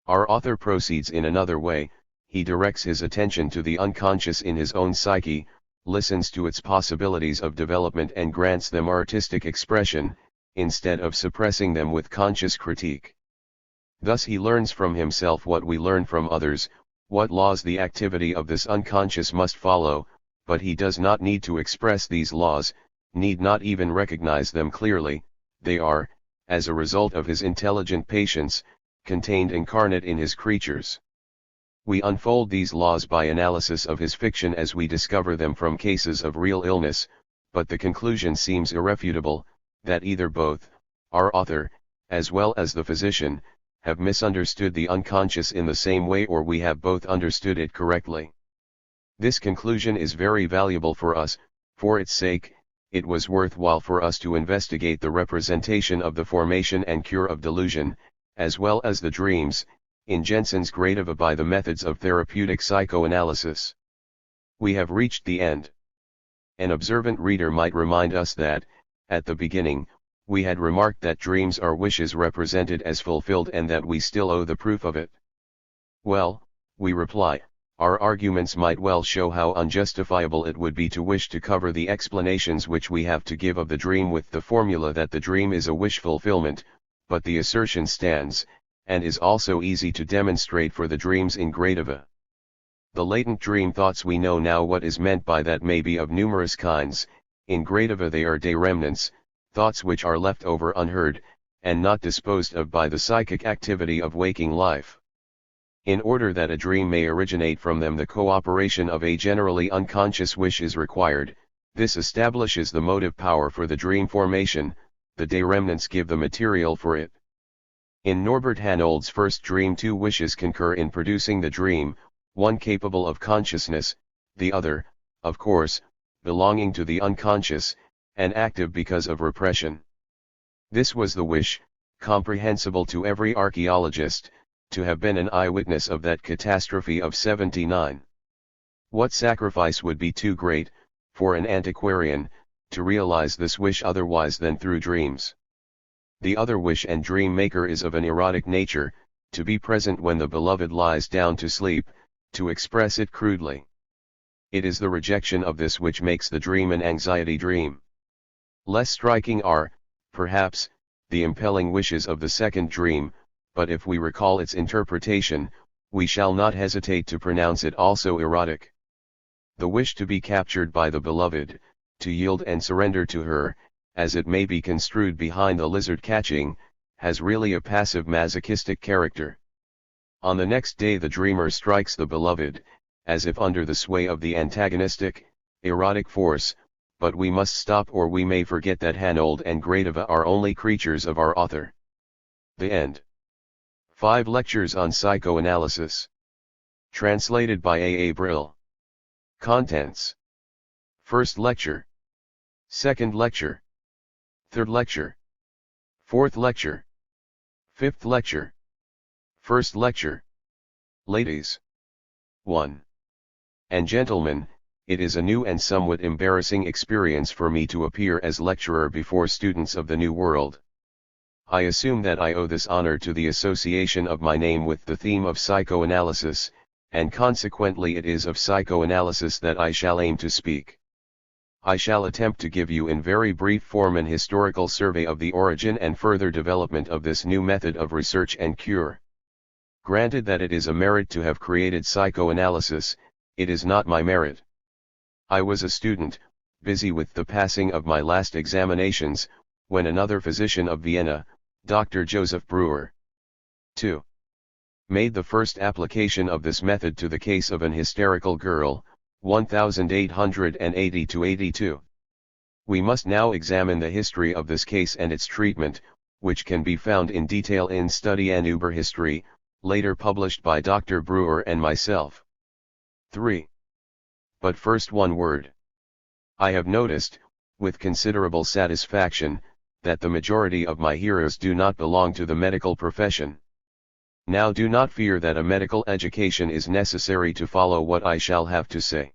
Our author proceeds in another way. He directs his attention to the unconscious in his own psyche, listens to its possibilities of development and grants them artistic expression, instead of suppressing them with conscious critique. Thus he learns from himself what we learn from others, what laws the activity of this unconscious must follow, but he does not need to express these laws, need not even recognize them clearly. They are, as a result of his intelligent patience, contained incarnate in his creatures. We unfold these laws by analysis of his fiction as we discover them from cases of real illness, but the conclusion seems irrefutable, that either both, our author, as well as the physician, have misunderstood the unconscious in the same way, or we have both understood it correctly. This conclusion is very valuable for us. For its sake, it was worthwhile for us to investigate the representation of the formation and cure of delusion, as well as the dreams, in JENSEN'S GRADIVA by the methods of therapeutic psychoanalysis. We have reached the end. An observant reader might remind us that, at the beginning, we had remarked that dreams are wishes represented as fulfilled and that we still owe the proof of it. Well, we reply, our arguments might well show how unjustifiable it would be to wish to cover the explanations which we have to give of the dream with the formula that the dream is a wish fulfillment, but the assertion stands, and is also easy to demonstrate for the dreams in Gradiva. The latent dream thoughts we know now what is meant by that may be of numerous kinds. In Gradiva they are day remnants, thoughts which are left over unheard, and not disposed of by the psychic activity of waking life. In order that a dream may originate from them, the cooperation of a generally unconscious wish is required. This establishes the motive power for the dream formation. The day remnants give the material for it. In Norbert Hanold's first dream, two wishes concur in producing the dream, one capable of consciousness, the other, of course, belonging to the unconscious, and active because of repression. This was the wish, comprehensible to every archaeologist, to have been an eyewitness of that catastrophe of '79. What sacrifice would be too great, for an antiquarian, to realize this wish otherwise than through dreams? The other wish and dream maker is of an erotic nature, to be present when the beloved lies down to sleep, to express it crudely. It is the rejection of this which makes the dream an anxiety dream. Less striking are, perhaps, the impelling wishes of the second dream, but if we recall its interpretation, we shall not hesitate to pronounce it also erotic. The wish to be captured by the beloved, to yield and surrender to her, as it may be construed behind the lizard catching, has really a passive masochistic character. On the next day the dreamer strikes the beloved, as if under the sway of the antagonistic, erotic force, but we must stop or we may forget that Hanold and Gradiva are only creatures of our author. The end. 5 lectures on psychoanalysis. Translated by A. Brill. Contents. First lecture. Second lecture. Third lecture. Fourth lecture. Fifth lecture. First lecture. Ladies. 1. And gentlemen, it is a new and somewhat embarrassing experience for me to appear as lecturer before students of the New World. I assume that I owe this honor to the association of my name with the theme of psychoanalysis, and consequently it is of psychoanalysis that I shall aim to speak. I shall attempt to give you in very brief form an historical survey of the origin and further development of this new method of research and cure. Granted that it is a merit to have created psychoanalysis, it is not my merit. I was a student, busy with the passing of my last examinations, when another physician of Vienna, Dr. Joseph Breuer, 2. made the first application of this method to the case of an hysterical girl, 1880-82. We must now examine the history of this case and its treatment, which can be found in detail in Studien über Historie, later published by Dr. Breuer and myself. 3. But first one word. I have noticed, with considerable satisfaction, that the majority of my hearers do not belong to the medical profession. Now do not fear that a medical education is necessary to follow what I shall have to say.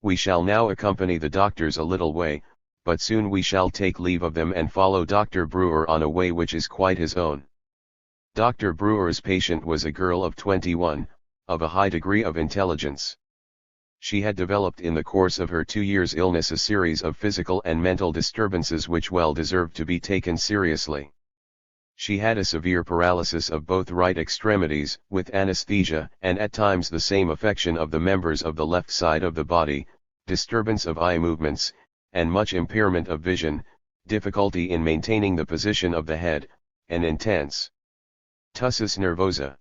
We shall now accompany the doctors a little way, but soon we shall take leave of them and follow Dr. Breuer on a way which is quite his own. Dr. Breuer's patient was a girl of 21, of a high degree of intelligence. She had developed in the course of her 2 years' illness a series of physical and mental disturbances which well deserved to be taken seriously. She had a severe paralysis of both right extremities, with anesthesia and at times the same affection of the members of the left side of the body, disturbance of eye movements, and much impairment of vision, difficulty in maintaining the position of the head, and intense tussis nervosa.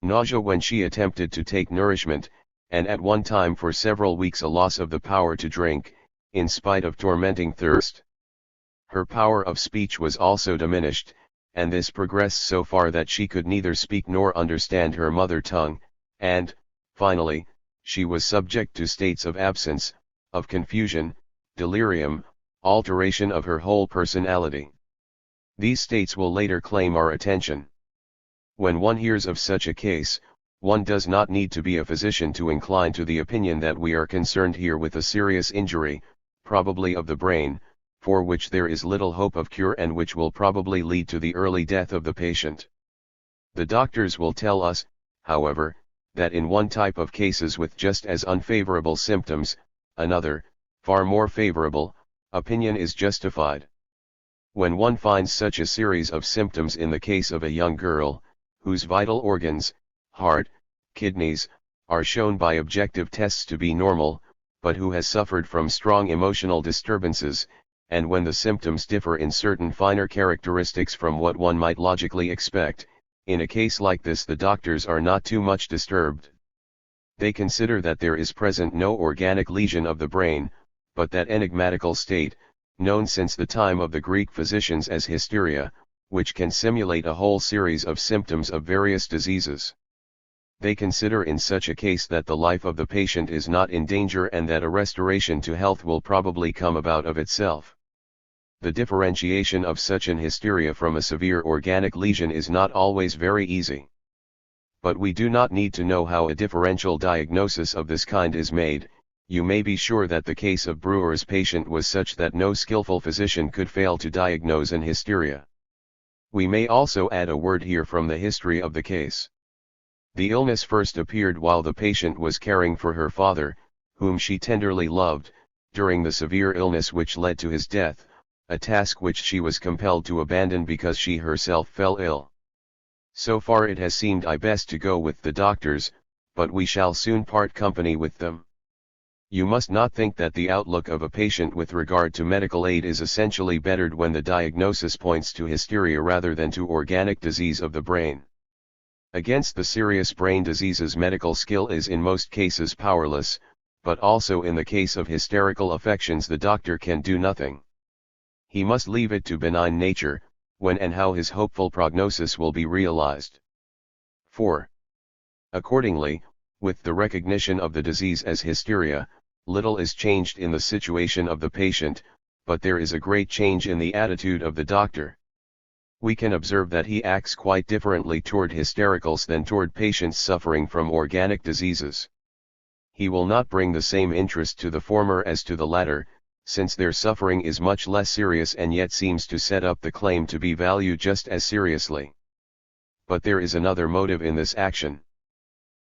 Nausea when she attempted to take nourishment, and at one time for several weeks a loss of the power to drink, in spite of tormenting thirst. Her power of speech was also diminished, and this progressed so far that she could neither speak nor understand her mother tongue, and, finally, she was subject to states of absence, of confusion, delirium, alteration of her whole personality. These states will later claim our attention. When one hears of such a case, one does not need to be a physician to incline to the opinion that we are concerned here with a serious injury, probably of the brain, for which there is little hope of cure and which will probably lead to the early death of the patient. The doctors will tell us, however, that in one type of cases with just as unfavorable symptoms, another, far more favorable, opinion is justified. When one finds such a series of symptoms in the case of a young girl, whose vital organs, heart, kidneys, are shown by objective tests to be normal, but who has suffered from strong emotional disturbances, and when the symptoms differ in certain finer characteristics from what one might logically expect, in a case like this the doctors are not too much disturbed. They consider that there is present no organic lesion of the brain, but that enigmatical state, known since the time of the Greek physicians as hysteria, which can simulate a whole series of symptoms of various diseases. They consider in such a case that the life of the patient is not in danger and that a restoration to health will probably come about of itself. The differentiation of such an hysteria from a severe organic lesion is not always very easy. But we do not need to know how a differential diagnosis of this kind is made. You may be sure that the case of Brewer's patient was such that no skillful physician could fail to diagnose an hysteria. We may also add a word here from the history of the case. The illness first appeared while the patient was caring for her father, whom she tenderly loved, during the severe illness which led to his death, a task which she was compelled to abandon because she herself fell ill. So far it has seemed best to go with the doctors, but we shall soon part company with them. You must not think that the outlook of a patient with regard to medical aid is essentially bettered when the diagnosis points to hysteria rather than to organic disease of the brain. Against the serious brain diseases medical skill is in most cases powerless, but also in the case of hysterical affections the doctor can do nothing. He must leave it to benign nature, when and how his hopeful prognosis will be realized. 4. Accordingly, with the recognition of the disease as hysteria, little is changed in the situation of the patient, but there is a great change in the attitude of the doctor. We can observe that he acts quite differently toward hystericals than toward patients suffering from organic diseases. He will not bring the same interest to the former as to the latter, since their suffering is much less serious and yet seems to set up the claim to be valued just as seriously. But there is another motive in this action.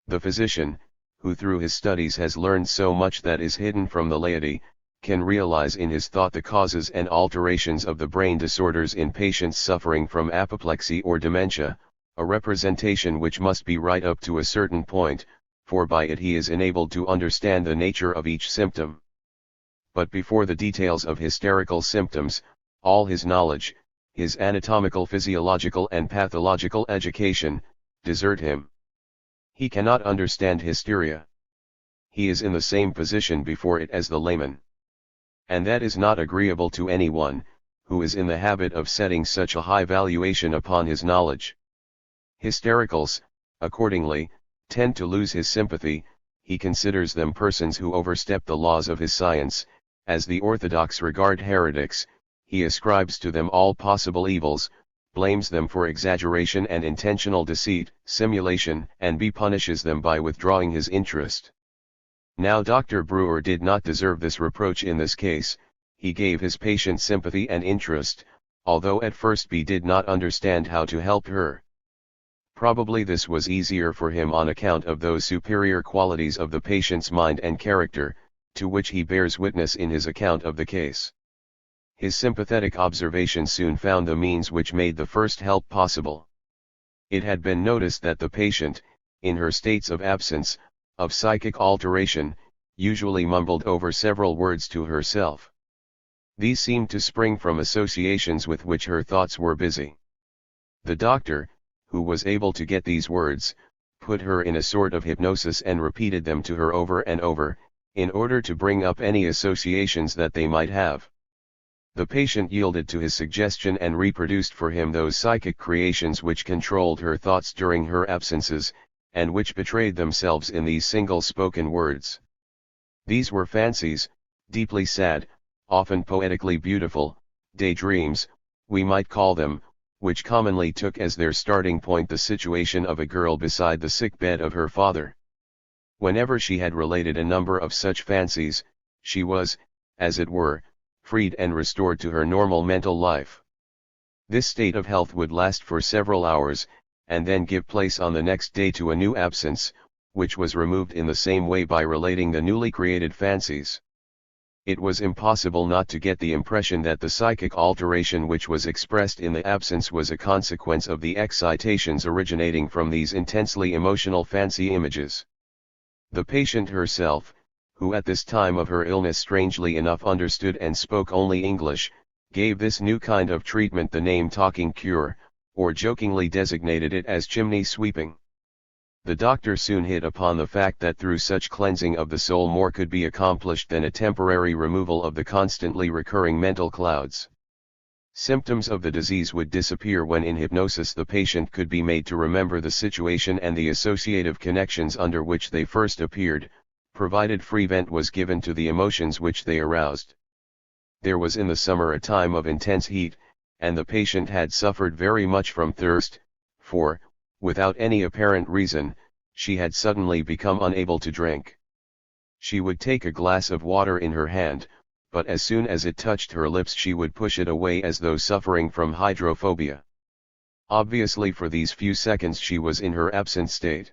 The physician, who through his studies has learned so much that is hidden from the laity, can realize in his thought the causes and alterations of the brain disorders in patients suffering from apoplexy or dementia, a representation which must be right up to a certain point, for by it he is enabled to understand the nature of each symptom. But before the details of hysterical symptoms, all his knowledge, his anatomical, physiological and pathological education, desert him. He cannot understand hysteria. He is in the same position before it as the layman. And that is not agreeable to anyone, who is in the habit of setting such a high valuation upon his knowledge. Hystericals, accordingly, tend to lose his sympathy. He considers them persons who overstep the laws of his science. As the orthodox regard heretics, he ascribes to them all possible evils, blames them for exaggeration and intentional deceit, simulation, and punishes them by withdrawing his interest. Now Dr. Brewer did not deserve this reproach in this case. He gave his patient sympathy and interest, although at first he did not understand how to help her. Probably this was easier for him on account of those superior qualities of the patient's mind and character, to which he bears witness in his account of the case. His sympathetic observation soon found the means which made the first help possible. It had been noticed that the patient, in her states of absence, of psychic alteration, usually mumbled over several words to herself. These seemed to spring from associations with which her thoughts were busy. The doctor, who was able to get these words, put her in a sort of hypnosis and repeated them to her over and over, in order to bring up any associations that they might have. The patient yielded to his suggestion and reproduced for him those psychic creations which controlled her thoughts during her absences, and which betrayed themselves in these single-spoken words. These were fancies, deeply sad, often poetically beautiful, daydreams, we might call them, which commonly took as their starting point the situation of a girl beside the sick bed of her father. Whenever she had related a number of such fancies, she was, as it were, freed and restored to her normal mental life. This state of health would last for several hours, and then give place on the next day to a new absence, which was removed in the same way by relating the newly created fancies. It was impossible not to get the impression that the psychic alteration which was expressed in the absence was a consequence of the excitations originating from these intensely emotional fancy images. The patient herself, who at this time of her illness strangely enough understood and spoke only English, gave this new kind of treatment the name talking cure, or jokingly designated it as chimney sweeping. The doctor soon hit upon the fact that through such cleansing of the soul more could be accomplished than a temporary removal of the constantly recurring mental clouds. Symptoms of the disease would disappear when in hypnosis the patient could be made to remember the situation and the associative connections under which they first appeared, provided free vent was given to the emotions which they aroused. There was in the summer a time of intense heat, and the patient had suffered very much from thirst, for, without any apparent reason, she had suddenly become unable to drink. She would take a glass of water in her hand, but as soon as it touched her lips she would push it away as though suffering from hydrophobia. Obviously for these few seconds she was in her absent state.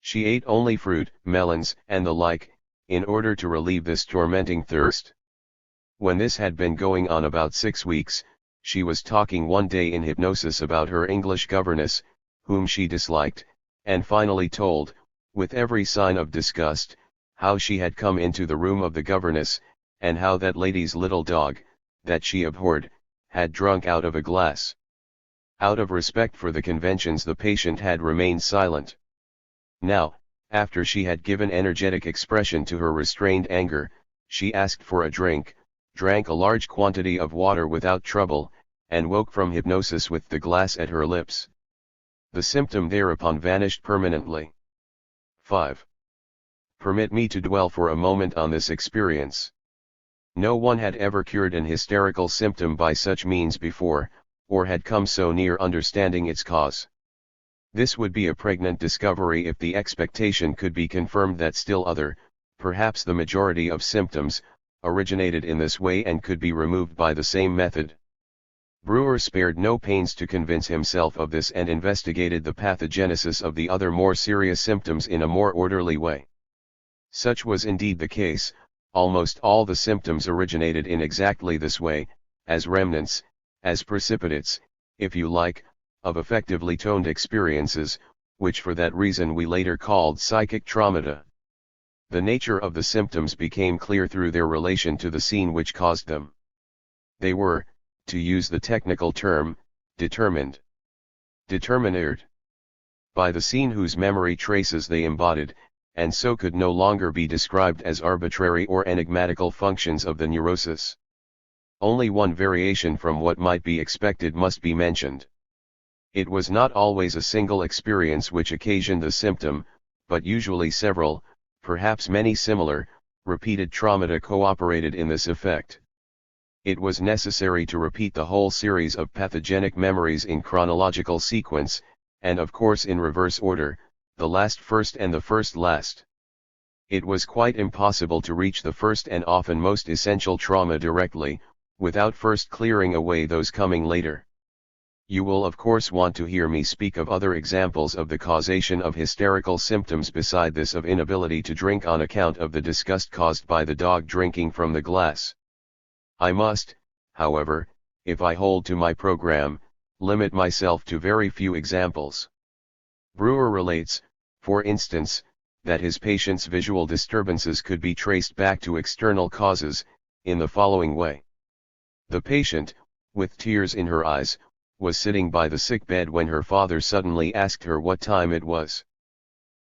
She ate only fruit, melons, and the like, in order to relieve this tormenting thirst. When this had been going on about 6 weeks, she was talking one day in hypnosis about her English governess, whom she disliked, and finally told, with every sign of disgust, how she had come into the room of the governess, and how that lady's little dog, that she abhorred, had drunk out of a glass. Out of respect for the conventions the patient had remained silent. Now, after she had given energetic expression to her restrained anger, she asked for a drink, drank a large quantity of water without trouble, and woke from hypnosis with the glass at her lips. The symptom thereupon vanished permanently. 5. Permit me to dwell for a moment on this experience. No one had ever cured an hysterical symptom by such means before, or had come so near understanding its cause. This would be a pregnant discovery if the expectation could be confirmed that still other, perhaps the majority of symptoms, originated in this way and could be removed by the same method. Breuer spared no pains to convince himself of this and investigated the pathogenesis of the other more serious symptoms in a more orderly way. Such was indeed the case. Almost all the symptoms originated in exactly this way, as remnants, as precipitates, if you like, of effectively toned experiences, which for that reason we later called psychic traumata. The nature of the symptoms became clear through their relation to the scene which caused them. They were, to use the technical term, determined. Determined by the scene whose memory traces they embodied, and so could no longer be described as arbitrary or enigmatical functions of the neurosis. Only one variation from what might be expected must be mentioned. It was not always a single experience which occasioned the symptom, but usually several, perhaps many similar, repeated traumata cooperated in this effect. It was necessary to repeat the whole series of pathogenic memories in chronological sequence, and of course in reverse order, the last first and the first last. It was quite impossible to reach the first and often most essential trauma directly, without first clearing away those coming later. You will of course want to hear me speak of other examples of the causation of hysterical symptoms beside this of inability to drink on account of the disgust caused by the dog drinking from the glass. I must, however, if I hold to my program, limit myself to very few examples. Breuer relates, for instance, that his patient's visual disturbances could be traced back to external causes, in the following way. The patient, with tears in her eyes, was sitting by the sick bed when her father suddenly asked her what time it was.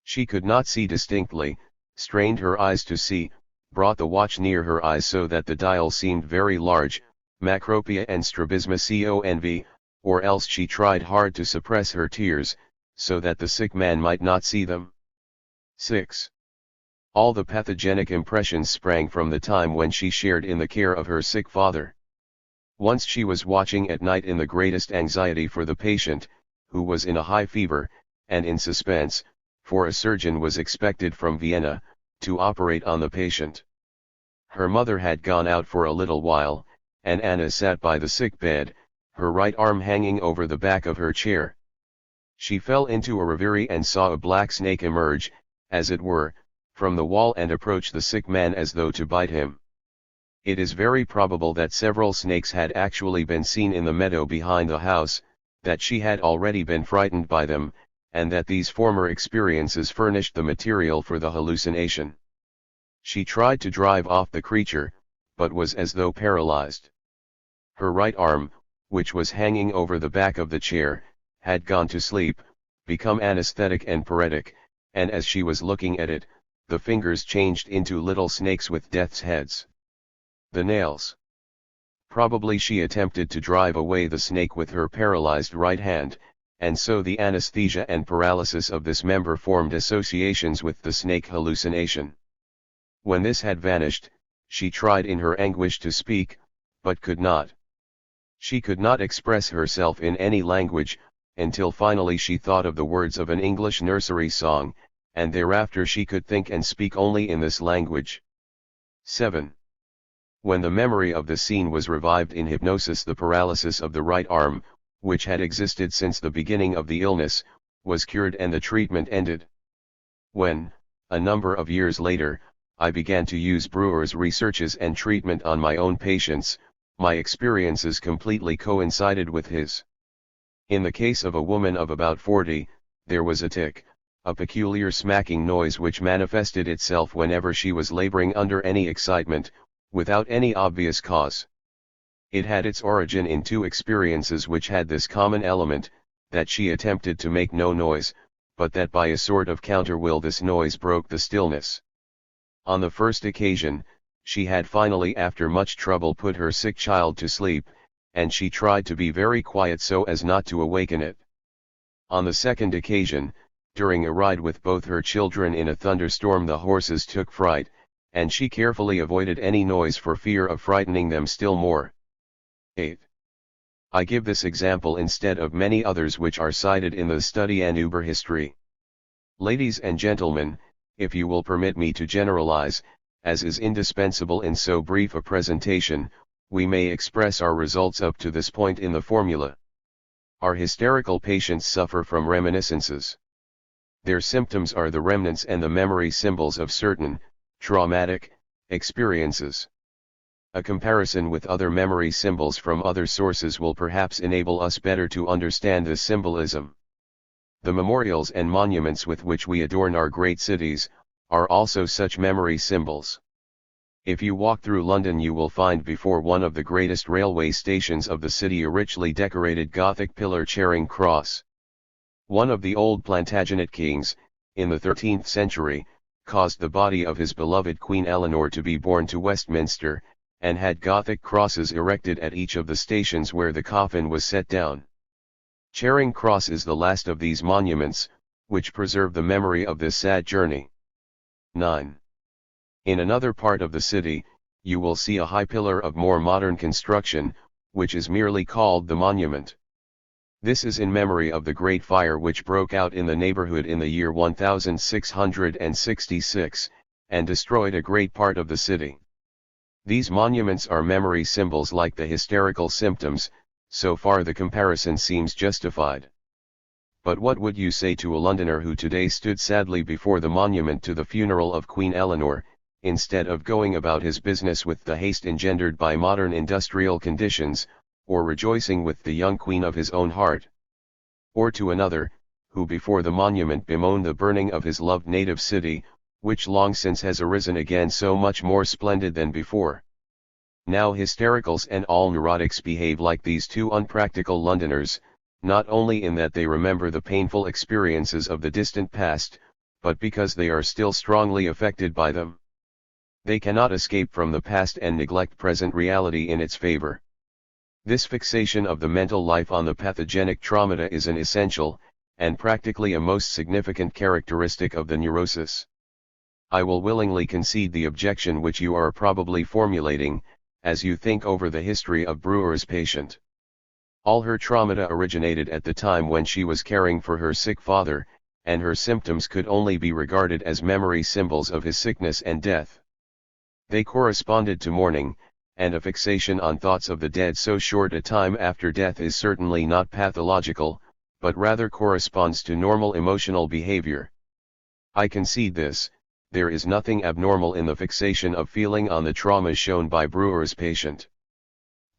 She could not see distinctly, strained her eyes to see, brought the watch near her eyes so that the dial seemed very large, macropia and strabismus conv, or else she tried hard to suppress her tears, so that the sick man might not see them. 6. All the pathogenic impressions sprang from the time when she shared in the care of her sick father. Once she was watching at night in the greatest anxiety for the patient, who was in a high fever, and in suspense, for a surgeon was expected from Vienna, to operate on the patient. Her mother had gone out for a little while, and Anna sat by the sick bed, her right arm hanging over the back of her chair. She fell into a reverie and saw a black snake emerge, as it were, from the wall and approach the sick man as though to bite him. It is very probable that several snakes had actually been seen in the meadow behind the house, that she had already been frightened by them, and that these former experiences furnished the material for the hallucination. She tried to drive off the creature, but was as though paralyzed. Her right arm, which was hanging over the back of the chair, had gone to sleep, become anesthetic and paretic, and as she was looking at it, the fingers changed into little snakes with death's heads. The nails. Probably she attempted to drive away the snake with her paralyzed right hand, and so the anesthesia and paralysis of this member formed associations with the snake hallucination. When this had vanished, she tried in her anguish to speak, but could not. She could not express herself in any language, until finally she thought of the words of an English nursery song, and thereafter she could think and speak only in this language. 7. When the memory of the scene was revived in hypnosis, the paralysis of the right arm, which had existed since the beginning of the illness, was cured and the treatment ended. When, a number of years later, I began to use Brewer's researches and treatment on my own patients, my experiences completely coincided with his. In the case of a woman of about 40, there was a tic, a peculiar smacking noise which manifested itself whenever she was laboring under any excitement, without any obvious cause. It had its origin in two experiences which had this common element, that she attempted to make no noise, but that by a sort of counter-will this noise broke the stillness. On the first occasion, she had finally after much trouble put her sick child to sleep, and she tried to be very quiet so as not to awaken it. On the second occasion, during a ride with both her children in a thunderstorm, the horses took fright, and she carefully avoided any noise for fear of frightening them still more. 8. I give this example instead of many others which are cited in the Studie an Überhistorie. Ladies and gentlemen, if you will permit me to generalize, as is indispensable in so brief a presentation, we may express our results up to this point in the formula. Our hysterical patients suffer from reminiscences. Their symptoms are the remnants and the memory symbols of certain, traumatic, experiences. A comparison with other memory symbols from other sources will perhaps enable us better to understand this symbolism. The memorials and monuments with which we adorn our great cities, are also such memory symbols. If you walk through London, you will find before one of the greatest railway stations of the city a richly decorated Gothic pillar Charing Cross. One of the old Plantagenet kings, in the 13th century, caused the body of his beloved Queen Eleanor to be borne to Westminster, and had Gothic crosses erected at each of the stations where the coffin was set down. Charing Cross is the last of these monuments, which preserve the memory of this sad journey. 9. In another part of the city, you will see a high pillar of more modern construction, which is merely called the Monument. This is in memory of the great fire which broke out in the neighborhood in the year 1666, and destroyed a great part of the city. These monuments are memory symbols like the hysterical symptoms, so far the comparison seems justified. But what would you say to a Londoner who today stood sadly before the monument to the funeral of Queen Eleanor, instead of going about his business with the haste engendered by modern industrial conditions, or rejoicing with the young queen of his own heart? Or to another, who before the monument bemoaned the burning of his loved native city, which long since has arisen again so much more splendid than before? Now hystericals and all neurotics behave like these two unpractical Londoners, not only in that they remember the painful experiences of the distant past, but because they are still strongly affected by them. They cannot escape from the past and neglect present reality in its favor. This fixation of the mental life on the pathogenic traumata is an essential, and practically a most significant characteristic of the neurosis. I will willingly concede the objection which you are probably formulating, as you think over the history of Brewer's patient. All her traumata originated at the time when she was caring for her sick father, and her symptoms could only be regarded as memory symbols of his sickness and death. They corresponded to mourning, and a fixation on thoughts of the dead so short a time after death is certainly not pathological, but rather corresponds to normal emotional behavior. I concede this, there is nothing abnormal in the fixation of feeling on the traumas shown by Brewer's patient.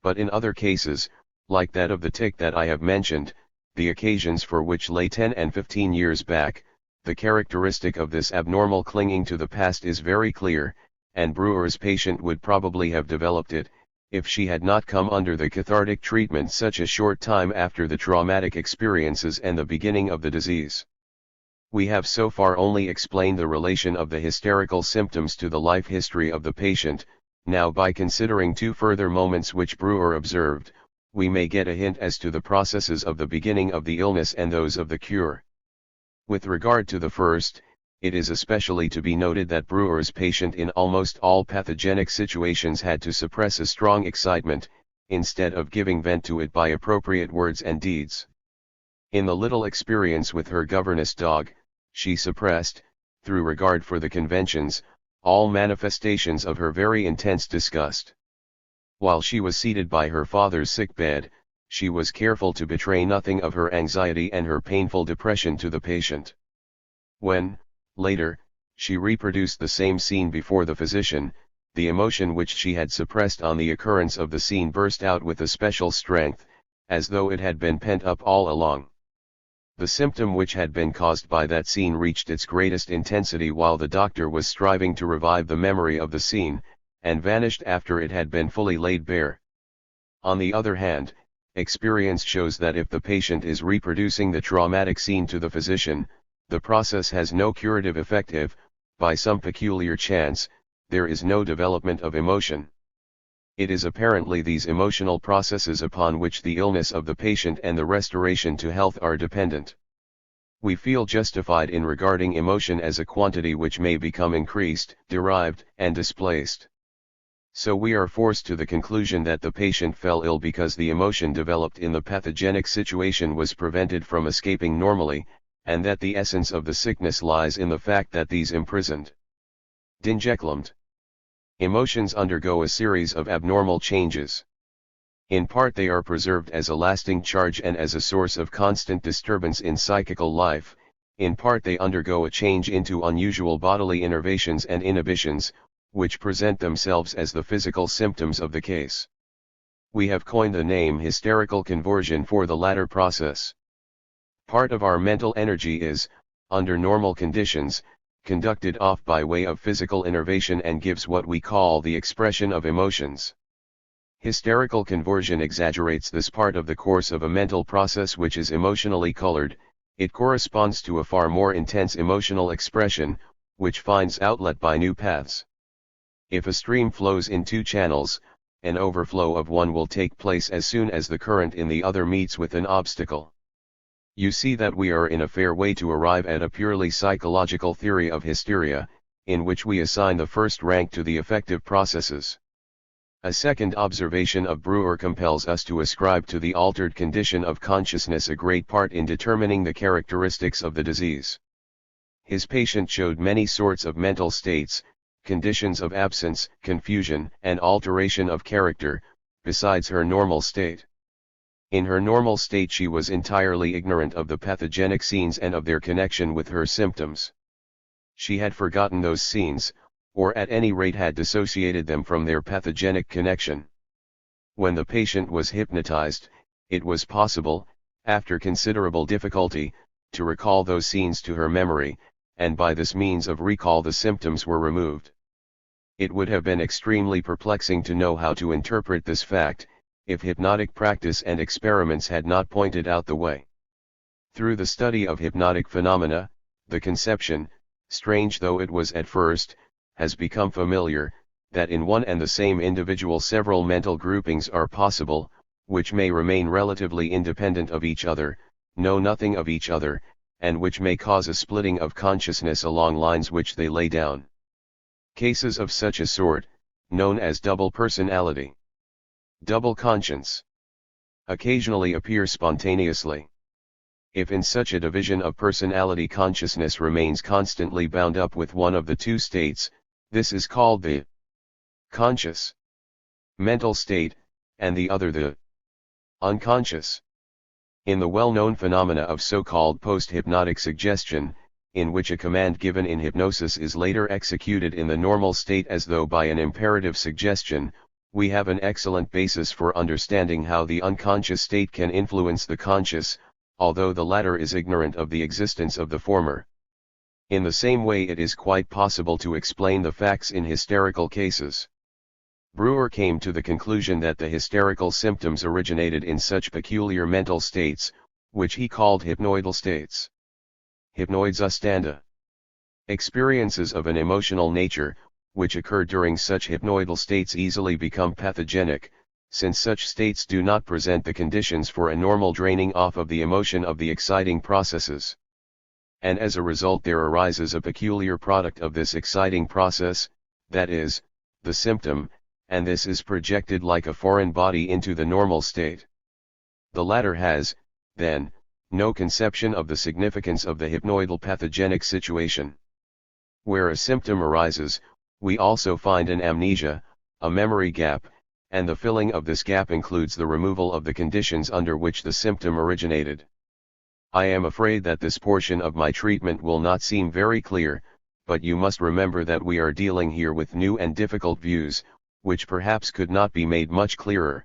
But in other cases, like that of the tic that I have mentioned, the occasions for which lay 10 and 15 years back, the characteristic of this abnormal clinging to the past is very clear, and Brewer's patient would probably have developed it, if she had not come under the cathartic treatment such a short time after the traumatic experiences and the beginning of the disease. We have so far only explained the relation of the hysterical symptoms to the life history of the patient. Now, by considering two further moments which Brewer observed, we may get a hint as to the processes of the beginning of the illness and those of the cure. With regard to the first, it is especially to be noted that Brewer's patient in almost all pathogenic situations had to suppress a strong excitement, instead of giving vent to it by appropriate words and deeds. In the little experience with her governess dog, she suppressed, through regard for the conventions, all manifestations of her very intense disgust. While she was seated by her father's sick bed, she was careful to betray nothing of her anxiety and her painful depression to the patient. When, later, she reproduced the same scene before the physician, the emotion which she had suppressed on the occurrence of the scene burst out with a special strength, as though it had been pent up all along. The symptom which had been caused by that scene reached its greatest intensity while the doctor was striving to revive the memory of the scene, and vanished after it had been fully laid bare. On the other hand, experience shows that if the patient is reproducing the traumatic scene to the physician, the process has no curative effect if, by some peculiar chance, there is no development of emotion. It is apparently these emotional processes upon which the illness of the patient and the restoration to health are dependent. We feel justified in regarding emotion as a quantity which may become increased, derived, and displaced. So we are forced to the conclusion that the patient fell ill because the emotion developed in the pathogenic situation was prevented from escaping normally, and that the essence of the sickness lies in the fact that these imprisoned Dingeklumpt emotions undergo a series of abnormal changes. In part they are preserved as a lasting charge and as a source of constant disturbance in psychical life, in part they undergo a change into unusual bodily innervations and inhibitions, which present themselves as the physical symptoms of the case. We have coined the name hysterical conversion for the latter process. Part of our mental energy is, under normal conditions, conducted off by way of physical innervation and gives what we call the expression of emotions. Hysterical conversion exaggerates this part of the course of a mental process which is emotionally colored. It corresponds to a far more intense emotional expression, which finds outlet by new paths. If a stream flows in two channels, an overflow of one will take place as soon as the current in the other meets with an obstacle. You see that we are in a fair way to arrive at a purely psychological theory of hysteria, in which we assign the first rank to the affective processes. A second observation of Brewer compels us to ascribe to the altered condition of consciousness a great part in determining the characteristics of the disease. His patient showed many sorts of mental states, conditions of absence, confusion, and alteration of character, besides her normal state. In her normal state she was entirely ignorant of the pathogenic scenes and of their connection with her symptoms. She had forgotten those scenes, or at any rate had dissociated them from their pathogenic connection. When the patient was hypnotized, it was possible, after considerable difficulty, to recall those scenes to her memory, and by this means of recall the symptoms were removed. It would have been extremely perplexing to know how to interpret this fact, if hypnotic practice and experiments had not pointed out the way. Through the study of hypnotic phenomena, the conception, strange though it was at first, has become familiar, that in one and the same individual several mental groupings are possible, which may remain relatively independent of each other, know nothing of each other, and which may cause a splitting of consciousness along lines which they lay down. Cases of such a sort, known as double personality. Double conscience occasionally appear spontaneously. If in such a division of personality consciousness remains constantly bound up with one of the two states, this is called the conscious mental state, and the other the unconscious. In the well-known phenomena of so-called post-hypnotic suggestion, in which a command given in hypnosis is later executed in the normal state as though by an imperative suggestion, we have an excellent basis for understanding how the unconscious state can influence the conscious, although the latter is ignorant of the existence of the former. In the same way it is quite possible to explain the facts in hysterical cases. Brewer came to the conclusion that the hysterical symptoms originated in such peculiar mental states, which he called hypnoidal states. Hypnoidzustanda. Experiences of an emotional nature, which occur during such hypnoidal states easily become pathogenic, since such states do not present the conditions for a normal draining off of the emotion of the exciting processes. And as a result there arises a peculiar product of this exciting process, that is, the symptom, and this is projected like a foreign body into the normal state. The latter has, then, no conception of the significance of the hypnoidal pathogenic situation. Where a symptom arises, we also find an amnesia, a memory gap, and the filling of this gap includes the removal of the conditions under which the symptom originated. I am afraid that this portion of my treatment will not seem very clear, but you must remember that we are dealing here with new and difficult views, which perhaps could not be made much clearer.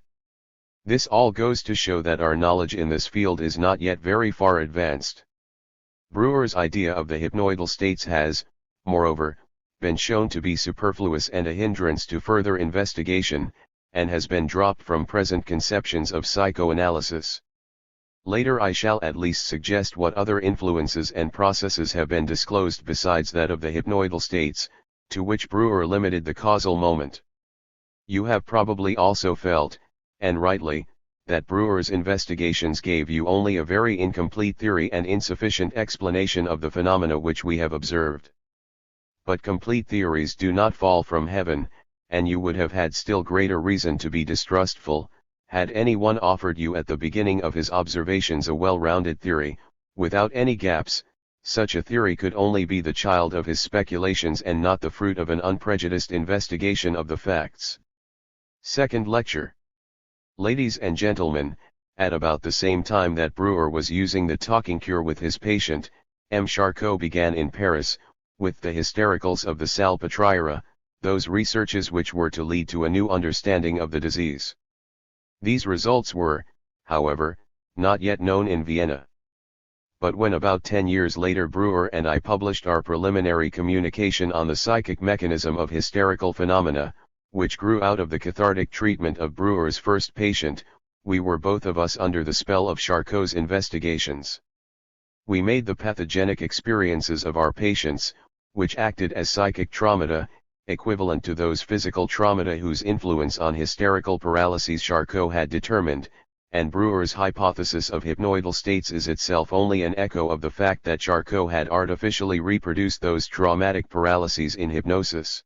This all goes to show that our knowledge in this field is not yet very far advanced. Brewer's idea of the hypnoidal states has, moreover, been shown to be superfluous and a hindrance to further investigation, and has been dropped from present conceptions of psychoanalysis. Later I shall at least suggest what other influences and processes have been disclosed besides that of the hypnoidal states, to which Brewer limited the causal moment. You have probably also felt, and rightly, that Brewer's investigations gave you only a very incomplete theory and insufficient explanation of the phenomena which we have observed. But complete theories do not fall from heaven, and you would have had still greater reason to be distrustful, had anyone offered you at the beginning of his observations a well-rounded theory, without any gaps. Such a theory could only be the child of his speculations and not the fruit of an unprejudiced investigation of the facts. Second lecture. Ladies and gentlemen, at about the same time that Brewer was using the talking cure with his patient, M. Charcot began in Paris, with the hystericals of the Salpêtrière, those researches which were to lead to a new understanding of the disease. These results were, however, not yet known in Vienna. But when about 10 years later Brewer and I published our preliminary communication on the psychic mechanism of hysterical phenomena, which grew out of the cathartic treatment of Brewer's first patient, we were both of us under the spell of Charcot's investigations. We made the pathogenic experiences of our patients, which acted as psychic traumata, equivalent to those physical traumata whose influence on hysterical paralyses Charcot had determined, and Brewer's hypothesis of hypnoidal states is itself only an echo of the fact that Charcot had artificially reproduced those traumatic paralyses in hypnosis.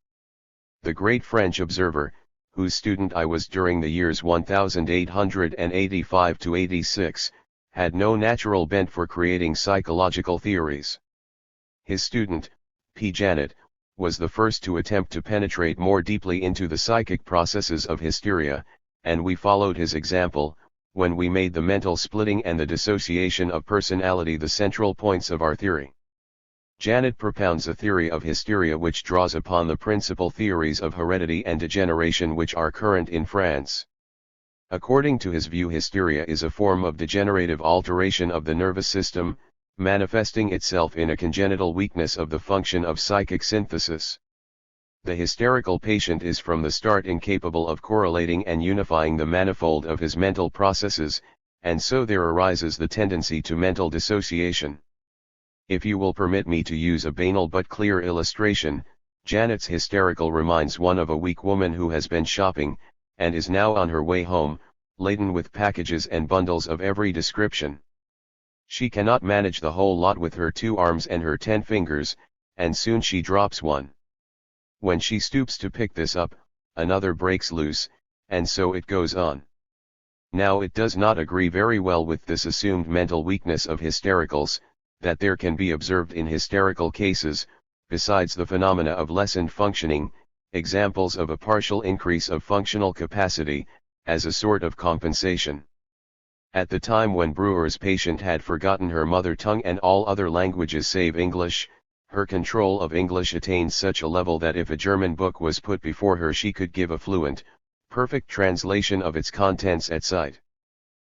The great French observer, whose student I was during the years 1885 to 86, had no natural bent for creating psychological theories. His student, P. Janet, was the first to attempt to penetrate more deeply into the psychic processes of hysteria, and we followed his example, when we made the mental splitting and the dissociation of personality the central points of our theory. Janet propounds a theory of hysteria which draws upon the principal theories of heredity and degeneration which are current in France. According to his view, hysteria is a form of degenerative alteration of the nervous system, manifesting itself in a congenital weakness of the function of psychic synthesis. The hysterical patient is from the start incapable of correlating and unifying the manifold of his mental processes, and so there arises the tendency to mental dissociation. If you will permit me to use a banal but clear illustration, Janet's hysterical reminds one of a weak woman who has been shopping, and is now on her way home, laden with packages and bundles of every description. She cannot manage the whole lot with her 2 arms and her 10 fingers, and soon she drops one. When she stoops to pick this up, another breaks loose, and so it goes on. Now it does not agree very well with this assumed mental weakness of hystericals, that there can be observed in hysterical cases, besides the phenomena of lessened functioning, examples of a partial increase of functional capacity, as a sort of compensation. At the time when Brewer's patient had forgotten her mother tongue and all other languages save English, her control of English attained such a level that if a German book was put before her she could give a fluent, perfect translation of its contents at sight.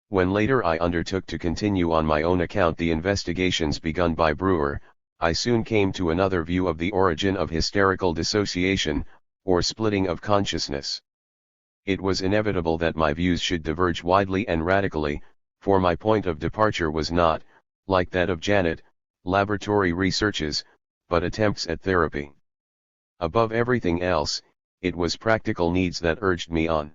When later I undertook to continue on my own account the investigations begun by Brewer, I soon came to another view of the origin of hysterical dissociation, or splitting of consciousness. It was inevitable that my views should diverge widely and radically, for my point of departure was not, like that of Janet, laboratory researches, but attempts at therapy. Above everything else, it was practical needs that urged me on.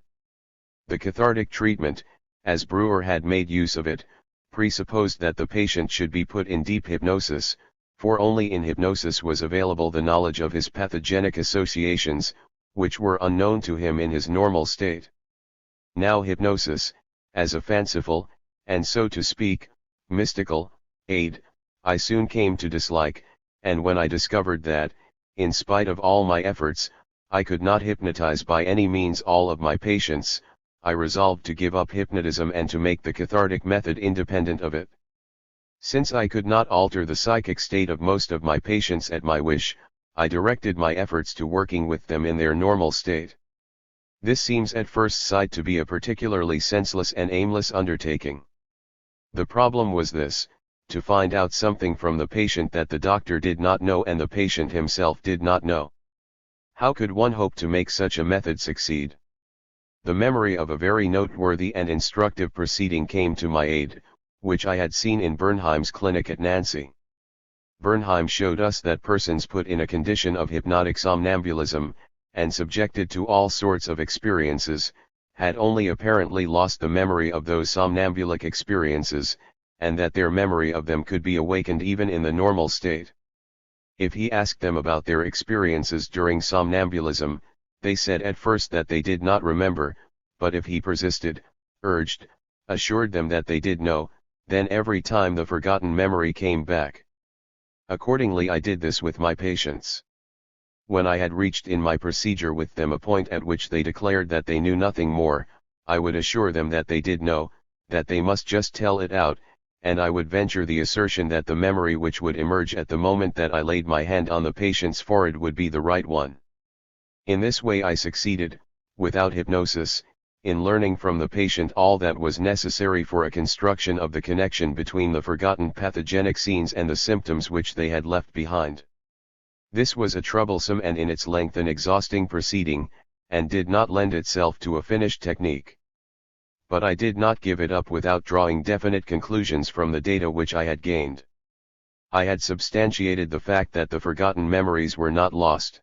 The cathartic treatment, as Brewer had made use of it, presupposed that the patient should be put in deep hypnosis, for only in hypnosis was available the knowledge of his pathogenic associations, which were unknown to him in his normal state. Now hypnosis, as a fanciful, and so to speak, mystical, aid, I soon came to dislike, and when I discovered that, in spite of all my efforts, I could not hypnotize by any means all of my patients, I resolved to give up hypnotism and to make the cathartic method independent of it. Since I could not alter the psychic state of most of my patients at my wish, I directed my efforts to working with them in their normal state. This seems at first sight to be a particularly senseless and aimless undertaking. The problem was this: to find out something from the patient that the doctor did not know and the patient himself did not know. How could one hope to make such a method succeed? The memory of a very noteworthy and instructive proceeding came to my aid, which I had seen in Bernheim's clinic at Nancy. Bernheim showed us that persons put in a condition of hypnotic somnambulism, and subjected to all sorts of experiences, had only apparently lost the memory of those somnambulic experiences, and that their memory of them could be awakened even in the normal state. If he asked them about their experiences during somnambulism, they said at first that they did not remember, but if he persisted, urged, assured them that they did know, then every time the forgotten memory came back. Accordingly I did this with my patients. When I had reached in my procedure with them a point at which they declared that they knew nothing more, I would assure them that they did know, that they must just tell it out, and I would venture the assertion that the memory which would emerge at the moment that I laid my hand on the patient's forehead would be the right one. In this way I succeeded, without hypnosis, in learning from the patient all that was necessary for a construction of the connection between the forgotten pathogenic scenes and the symptoms which they had left behind. This was a troublesome and in its length an exhausting proceeding, and did not lend itself to a finished technique. But I did not give it up without drawing definite conclusions from the data which I had gained. I had substantiated the fact that the forgotten memories were not lost.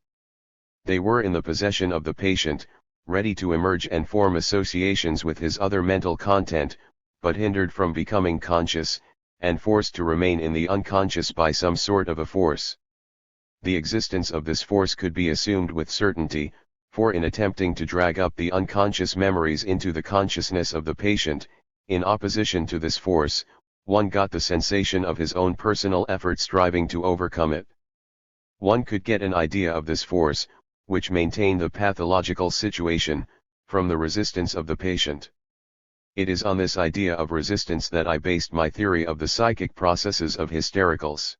They were in the possession of the patient, ready to emerge and form associations with his other mental content, but hindered from becoming conscious, and forced to remain in the unconscious by some sort of a force. The existence of this force could be assumed with certainty, for in attempting to drag up the unconscious memories into the consciousness of the patient, in opposition to this force, one got the sensation of his own personal effort striving to overcome it. One could get an idea of this force, which maintained the pathological situation, from the resistance of the patient. It is on this idea of resistance that I based my theory of the psychic processes of hystericals.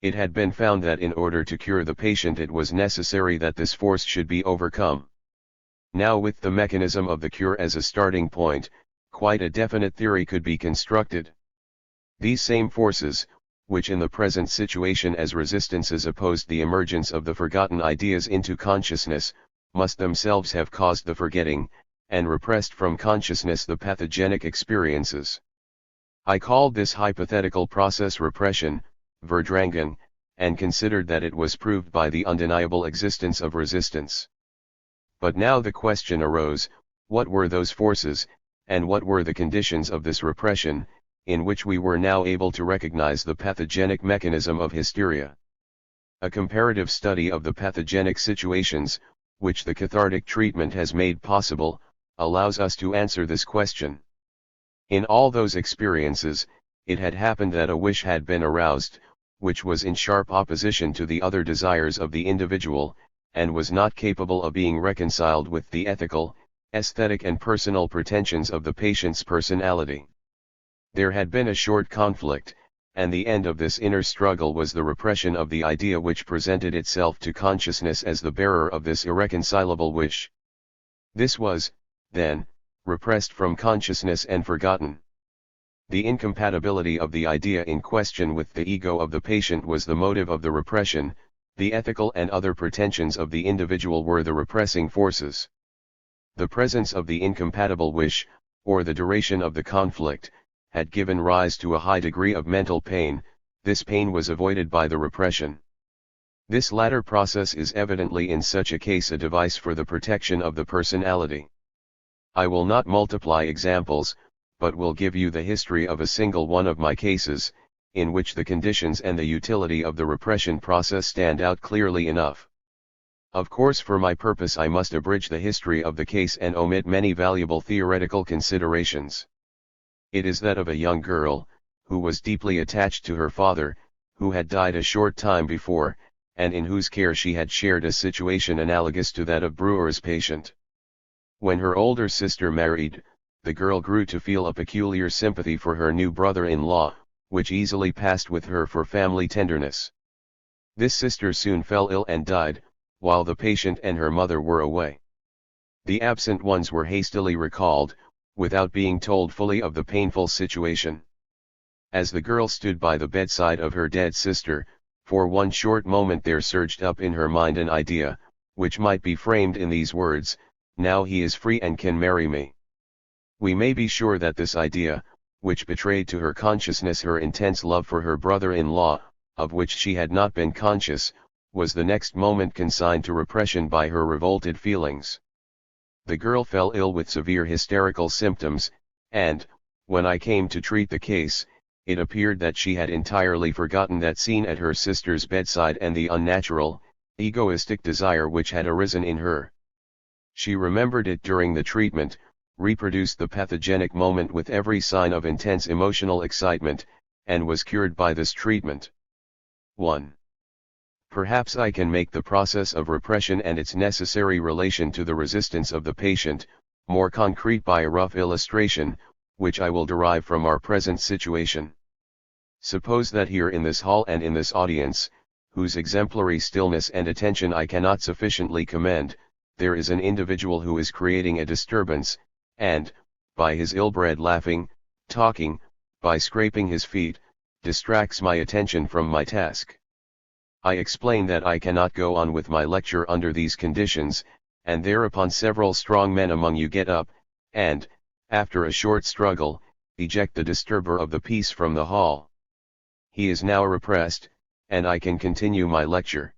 It had been found that in order to cure the patient it was necessary that this force should be overcome. Now with the mechanism of the cure as a starting point, quite a definite theory could be constructed. These same forces, which in the present situation as resistances opposed the emergence of the forgotten ideas into consciousness, must themselves have caused the forgetting, and repressed from consciousness the pathogenic experiences. I called this hypothetical process repression, verdrängen, and considered that it was proved by the undeniable existence of resistance. But now the question arose, what were those forces, and what were the conditions of this repression, in which we were now able to recognize the pathogenic mechanism of hysteria? A comparative study of the pathogenic situations, which the cathartic treatment has made possible, allows us to answer this question. In all those experiences, it had happened that a wish had been aroused, which was in sharp opposition to the other desires of the individual, and was not capable of being reconciled with the ethical, aesthetic and personal pretensions of the patient's personality. There had been a short conflict, and the end of this inner struggle was the repression of the idea which presented itself to consciousness as the bearer of this irreconcilable wish. This was, then, repressed from consciousness and forgotten. The incompatibility of the idea in question with the ego of the patient was the motive of the repression, the ethical and other pretensions of the individual were the repressing forces. The presence of the incompatible wish, or the duration of the conflict, had given rise to a high degree of mental pain. This pain was avoided by the repression. This latter process is evidently in such a case a device for the protection of the personality. I will not multiply examples, but will give you the history of a single one of my cases, in which the conditions and the utility of the repression process stand out clearly enough. Of course, for my purpose I must abridge the history of the case and omit many valuable theoretical considerations. It is that of a young girl, who was deeply attached to her father, who had died a short time before, and in whose care she had shared a situation analogous to that of Brewer's patient. When her older sister married, the girl grew to feel a peculiar sympathy for her new brother-in-law, which easily passed with her for family tenderness. This sister soon fell ill and died, while the patient and her mother were away. The absent ones were hastily recalled, without being told fully of the painful situation. As the girl stood by the bedside of her dead sister, for one short moment there surged up in her mind an idea, which might be framed in these words: "Now he is free and can marry me." We may be sure that this idea, which betrayed to her consciousness her intense love for her brother-in-law, of which she had not been conscious, was the next moment consigned to repression by her revolted feelings. The girl fell ill with severe hysterical symptoms, and, when I came to treat the case, it appeared that she had entirely forgotten that scene at her sister's bedside and the unnatural, egoistic desire which had arisen in her. She remembered it during the treatment, reproduced the pathogenic moment with every sign of intense emotional excitement, and was cured by this treatment. 1. Perhaps I can make the process of repression and its necessary relation to the resistance of the patient more concrete by a rough illustration, which I will derive from our present situation. Suppose that here in this hall and in this audience, whose exemplary stillness and attention I cannot sufficiently commend, there is an individual who is creating a disturbance, and, by his ill-bred laughing, talking, by scraping his feet, distracts my attention from my task. I explain that I cannot go on with my lecture under these conditions, and thereupon several strong men among you get up, and, after a short struggle, eject the disturber of the peace from the hall. He is now repressed, and I can continue my lecture.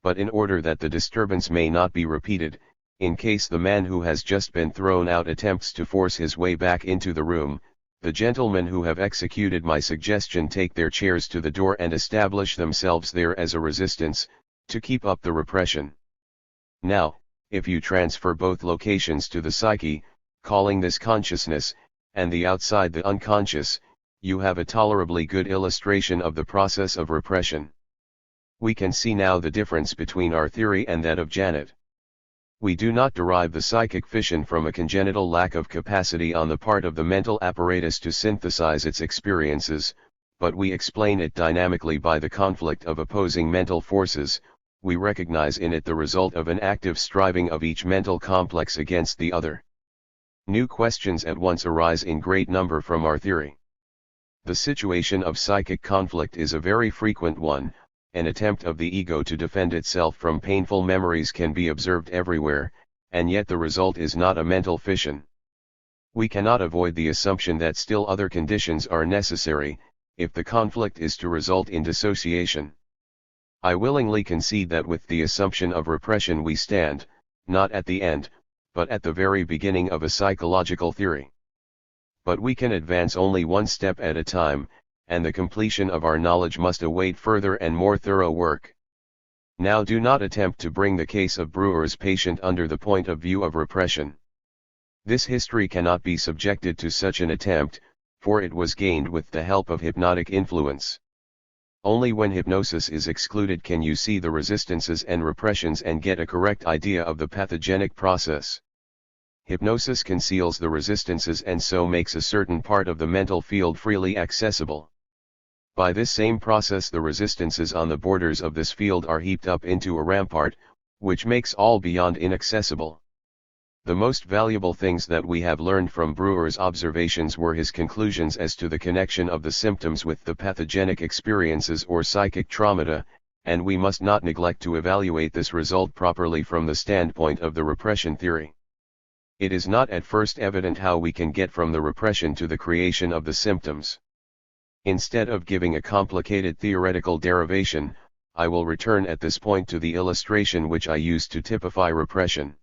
But in order that the disturbance may not be repeated, in case the man who has just been thrown out attempts to force his way back into the room, the gentlemen who have executed my suggestion take their chairs to the door and establish themselves there as a resistance, to keep up the repression. Now, if you transfer both locations to the psyche, calling this consciousness, and the outside the unconscious, you have a tolerably good illustration of the process of repression. We can see now the difference between our theory and that of Janet. We do not derive the psychic fission from a congenital lack of capacity on the part of the mental apparatus to synthesize its experiences, but we explain it dynamically by the conflict of opposing mental forces. We recognize in it the result of an active striving of each mental complex against the other. New questions at once arise in great number from our theory. The situation of psychic conflict is a very frequent one. An attempt of the ego to defend itself from painful memories can be observed everywhere, and yet the result is not a mental fission. We cannot avoid the assumption that still other conditions are necessary, if the conflict is to result in dissociation. I willingly concede that with the assumption of repression we stand, not at the end, but at the very beginning of a psychological theory. But we can advance only one step at a time, and the completion of our knowledge must await further and more thorough work. Now do not attempt to bring the case of Brewer's patient under the point of view of repression. This history cannot be subjected to such an attempt, for it was gained with the help of hypnotic influence. Only when hypnosis is excluded can you see the resistances and repressions and get a correct idea of the pathogenic process. Hypnosis conceals the resistances and so makes a certain part of the mental field freely accessible. By this same process the resistances on the borders of this field are heaped up into a rampart, which makes all beyond inaccessible. The most valuable things that we have learned from Brewer's observations were his conclusions as to the connection of the symptoms with the pathogenic experiences or psychic traumata, and we must not neglect to evaluate this result properly from the standpoint of the repression theory. It is not at first evident how we can get from the repression to the creation of the symptoms. Instead of giving a complicated theoretical derivation, I will return at this point to the illustration which I used to typify repression.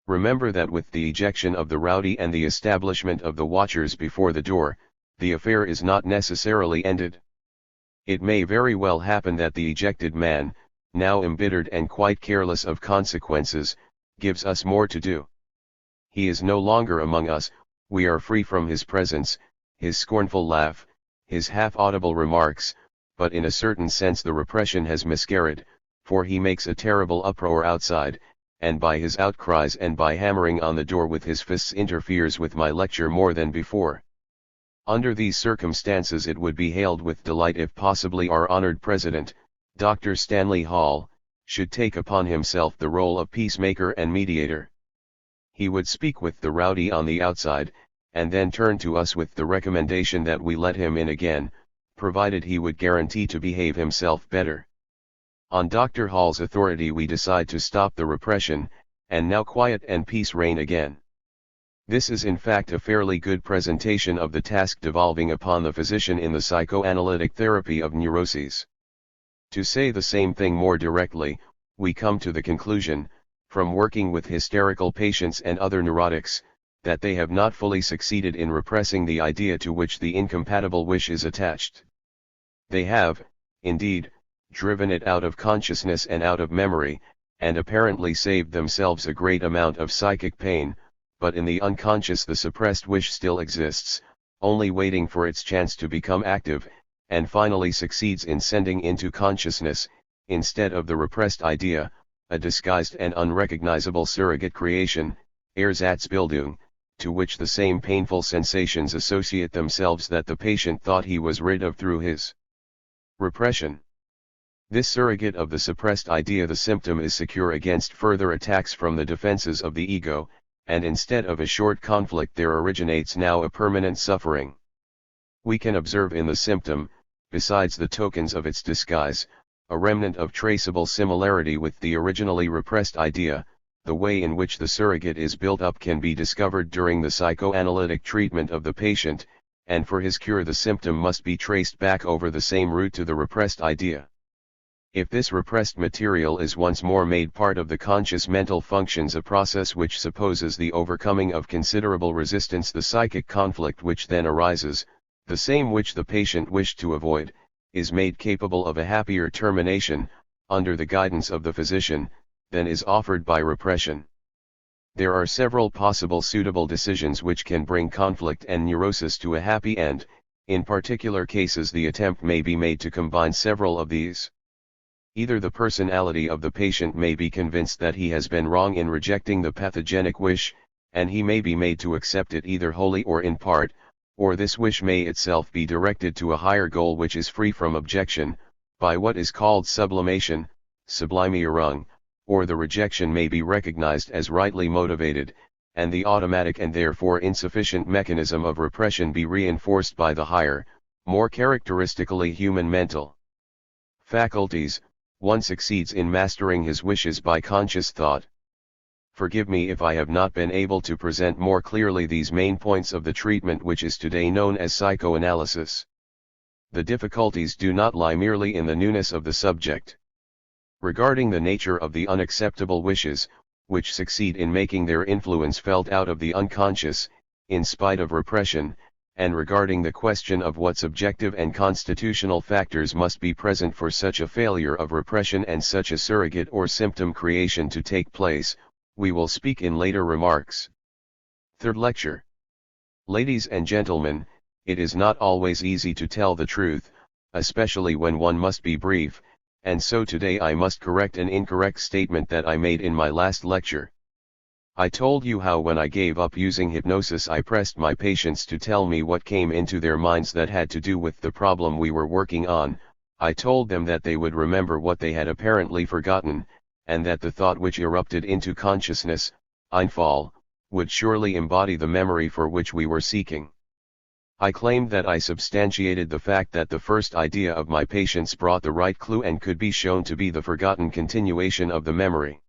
Remember that with the ejection of the rowdy and the establishment of the watchers before the door, the affair is not necessarily ended. It may very well happen that the ejected man, now embittered and quite careless of consequences, gives us more to do. He is no longer among us, we are free from his presence, his scornful laugh, his half-audible remarks, but in a certain sense the repression has miscarried, for he makes a terrible uproar outside, and by his outcries and by hammering on the door with his fists interferes with my lecture more than before. Under these circumstances it would be hailed with delight if possibly our honored President, Dr. Stanley Hall, should take upon himself the role of peacemaker and mediator. He would speak with the rowdy on the outside, and then turn to us with the recommendation that we let him in again, provided he would guarantee to behave himself better. On Dr. Hall's authority we decide to stop the repression, and now quiet and peace reign again. This is in fact a fairly good presentation of the task devolving upon the physician in the psychoanalytic therapy of neuroses. To say the same thing more directly, we come to the conclusion, from working with hysterical patients and other neurotics, that they have not fully succeeded in repressing the idea to which the incompatible wish is attached. They have, indeed, driven it out of consciousness and out of memory, and apparently saved themselves a great amount of psychic pain, but in the unconscious the suppressed wish still exists, only waiting for its chance to become active, and finally succeeds in sending into consciousness, instead of the repressed idea, a disguised and unrecognizable surrogate creation, Ersatzbildung, to which the same painful sensations associate themselves that the patient thought he was rid of through his repression. This surrogate of the suppressed idea, the symptom, is secure against further attacks from the defenses of the ego, and instead of a short conflict there originates now a permanent suffering. We can observe in the symptom, besides the tokens of its disguise, a remnant of traceable similarity with the originally repressed idea. The way in which the surrogate is built up can be discovered during the psychoanalytic treatment of the patient, and for his cure the symptom must be traced back over the same route to the repressed idea. If this repressed material is once more made part of the conscious mental functions, a process which supposes the overcoming of considerable resistance, the psychic conflict which then arises, the same which the patient wished to avoid, is made capable of a happier termination, under the guidance of the physician, than is offered by repression. There are several possible suitable decisions which can bring conflict and neurosis to a happy end. In particular cases the attempt may be made to combine several of these. Either the personality of the patient may be convinced that he has been wrong in rejecting the pathogenic wish, and he may be made to accept it either wholly or in part, or this wish may itself be directed to a higher goal which is free from objection, by what is called sublimation, Sublimierung, or the rejection may be recognized as rightly motivated, and the automatic and therefore insufficient mechanism of repression be reinforced by the higher, more characteristically human mental faculties. One succeeds in mastering his wishes by conscious thought. Forgive me if I have not been able to present more clearly these main points of the treatment which is today known as psychoanalysis. The difficulties do not lie merely in the newness of the subject. Regarding the nature of the unacceptable wishes, which succeed in making their influence felt out of the unconscious, in spite of repression, and regarding the question of what subjective and constitutional factors must be present for such a failure of repression and such a surrogate or symptom creation to take place, we will speak in later remarks. Third lecture. Ladies and gentlemen, it is not always easy to tell the truth, especially when one must be brief, and so today I must correct an incorrect statement that I made in my last lecture. I told you how when I gave up using hypnosis I pressed my patients to tell me what came into their minds that had to do with the problem we were working on. I told them that they would remember what they had apparently forgotten, and that the thought which erupted into consciousness, Einfall, would surely embody the memory for which we were seeking. I claimed that I substantiated the fact that the first idea of my patients brought the right clue and could be shown to be the forgotten continuation of the memory.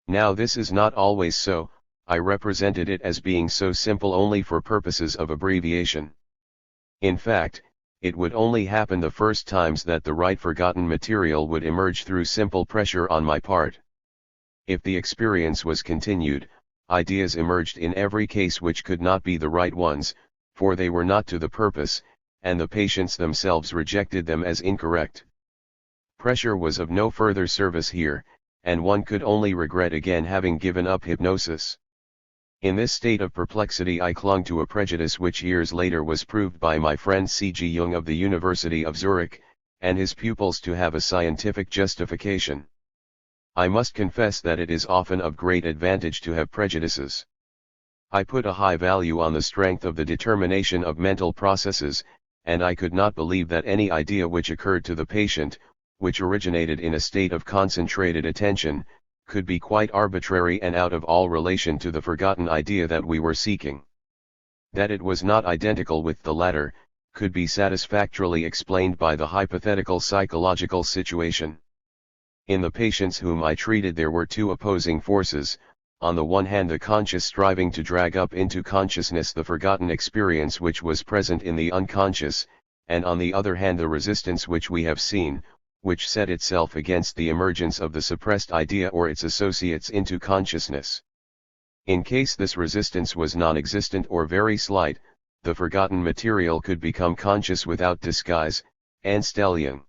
Now this is not always so. I represented it as being so simple only for purposes of abbreviation. In fact, it would only happen the first times that the right forgotten material would emerge through simple pressure on my part. If the experience was continued, ideas emerged in every case which could not be the right ones, for they were not to the purpose, and the patients themselves rejected them as incorrect. Pressure was of no further service here, and one could only regret again having given up hypnosis. In this state of perplexity I clung to a prejudice which years later was proved by my friend C.G. Jung of the University of Zurich, and his pupils to have a scientific justification. I must confess that it is often of great advantage to have prejudices. I put a high value on the strength of the determination of mental processes, and I could not believe that any idea which occurred to the patient, which originated in a state of concentrated attention, could be quite arbitrary and out of all relation to the forgotten idea that we were seeking. That it was not identical with the latter, could be satisfactorily explained by the hypothetical psychological situation. In the patients whom I treated there were two opposing forces, on the one hand the conscious striving to drag up into consciousness the forgotten experience which was present in the unconscious, and on the other hand the resistance which we have seen, which set itself against the emergence of the suppressed idea or its associates into consciousness. In case this resistance was non-existent or very slight, the forgotten material could become conscious without disguise, Anstellian.